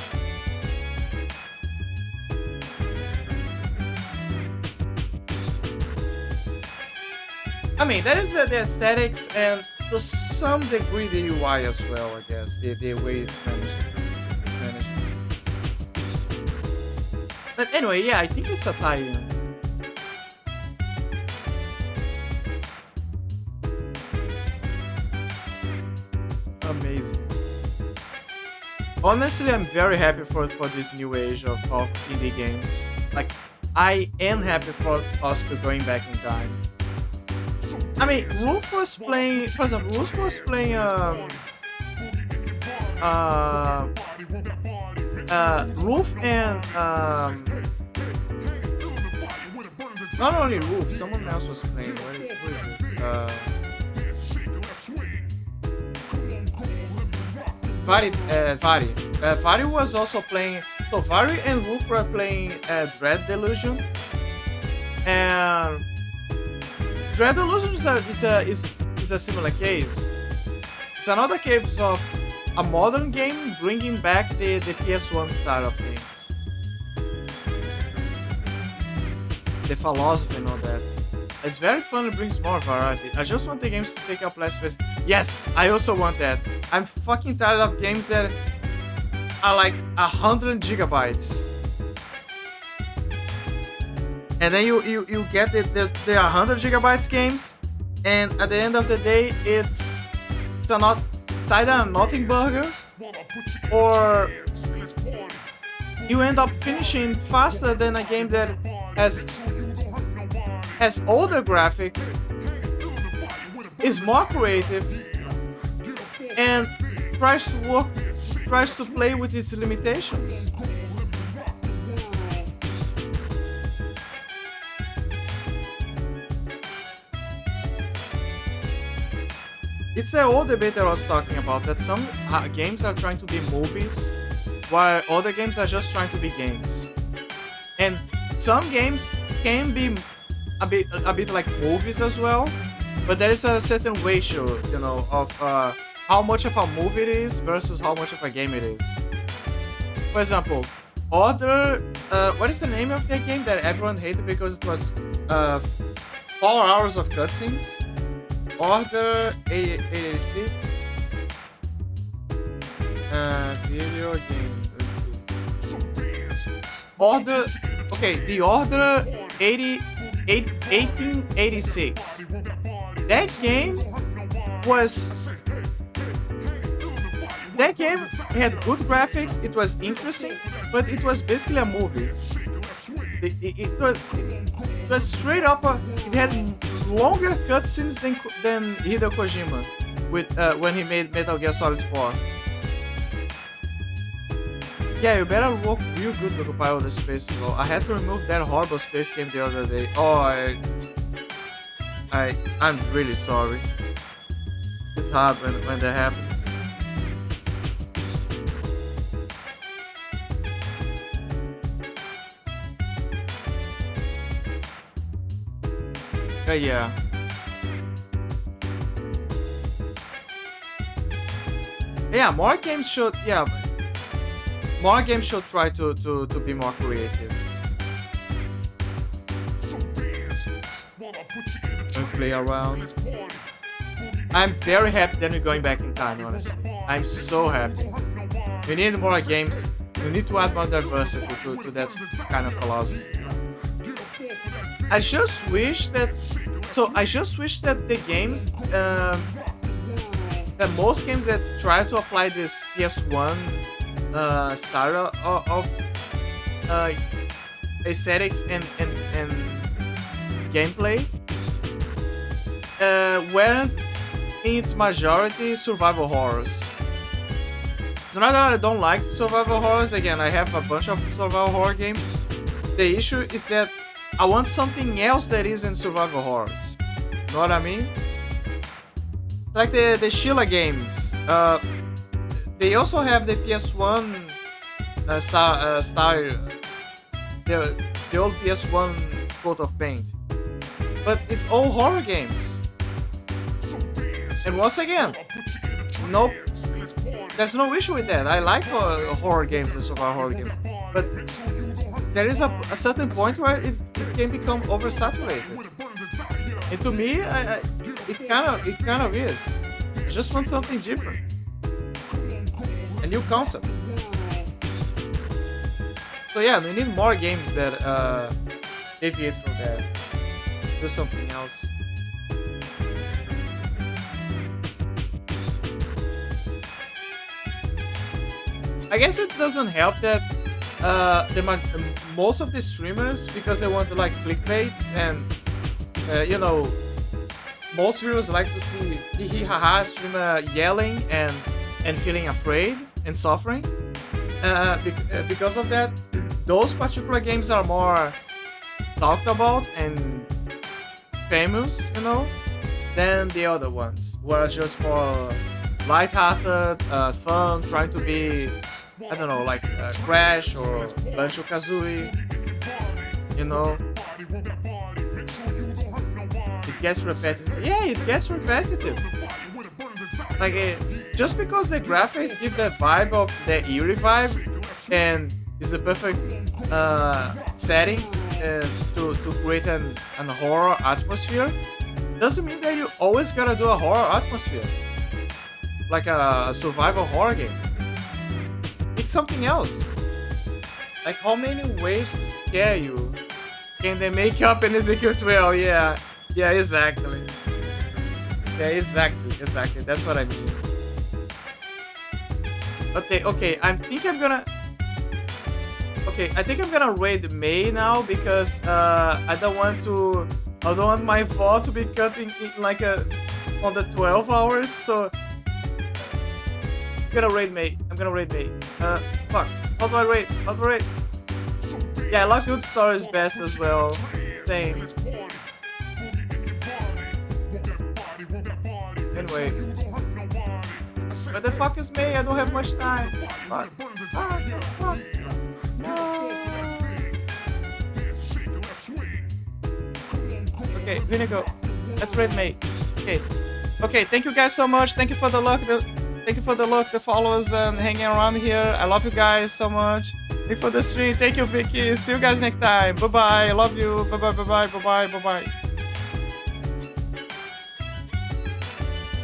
I mean, that is the aesthetics and to some degree the UI as well, I guess. The way it's managed. But anyway, yeah, I think it's a tie-in. Amazing. Honestly, I'm very happy for this new age of indie games. Like, I am happy for us to going back in time. I mean, Roof was playing, for example, Roof was playing Roof and not only Roof, someone else was playing. Who is it? Vari was also playing. So Vari and Roof were playing Dread Delusion, and
Dread Illusion is a similar case. It's another case of a modern game bringing back the PS1 style of things. The philosophy and all that. It's very fun, it brings more variety. I just want the games to take up less space. Yes, I also want that. I'm fucking tired of games that are like 100 gigabytes. And then you get the 100 gigabytes games, and at the end of the day, it's either a nothing burger, or you end up finishing faster than a game that has older graphics, is more creative, and tries to play with its limitations. It's the old debate that I was talking about, that some games are trying to be movies, while other games are just trying to be games. And some games can be a bit like movies as well, but there is a certain ratio, you know, of how much of a movie it is versus how much of a game it is. For example, what is the name of that game that everyone hated because it was 4 hours of cutscenes? Order 86. Video game. Let's see. Order. Okay, the Order 1886. That game had good graphics. It was interesting, but it was basically a movie. It was straight up. It had longer cutscenes than Hideo Kojima with when he made Metal Gear Solid 4. Yeah, you better work real good to occupy all the space. Well, I had to remove that horrible space game the other day. Oh, I'm really sorry. It's hard when that happens. Yeah. Yeah, more games should try to be more creative. And play around. I'm very happy that we're going back in time, honestly. I'm so happy. We need more games. We need to add more diversity to that kind of philosophy. I just wish that the games, that most games that try to apply this PS1 style of aesthetics and gameplay weren't in its majority survival horrors. It's not that I don't like survival horrors. Again, I have a bunch of survival horror games. The issue is that I want something else that isn't survival horrors. Know what I mean? Like the Sheila games. They also have the PS1 style, the old PS1 coat of paint. But it's all horror games. And once again, nope. There's no issue with that. I like horror games and survival horror games. But there is a certain point where it can become oversaturated. And to me, it kind of is. I just want something different. A new concept. So yeah, we need more games that deviate from that. Do something else. I guess it doesn't help that most of the streamers, because they want to like clickbaits and you know, most viewers like to see hee haha streamer yelling and feeling afraid and suffering. Because of that, those particular games are more talked about and famous, you know, than the other ones, who are just more lighthearted, fun, trying to be, I don't know, like Crash or Banjo-Kazooie, you know. The gets repetitive. Yeah, it gets repetitive. Like, just because the graphics give that vibe of the eerie vibe, and is the perfect setting to create an horror atmosphere, doesn't mean that you always gotta do a horror atmosphere. Like a survival horror game. It's something else. Like, how many ways to scare you can they make up and execute well? Yeah, exactly. Yeah, exactly. That's what I mean. Okay, I think I'm gonna raid May now because I don't want my VOD to be cut in like on the 12 hours. So I'm gonna raid May. Fuck. How do I raid? Yeah, Lockwood Star is best as well. Same. Anyway. Where the fuck is May? I don't have much time. Fuck. No. Okay, Vinegar. Let's raid May. Okay, thank you guys so much. Thank you for the luck. The followers and hanging around here. I love you guys so much. Thank you for the stream. Thank you, Vicky. See you guys next time. Bye bye. I love you. Bye bye.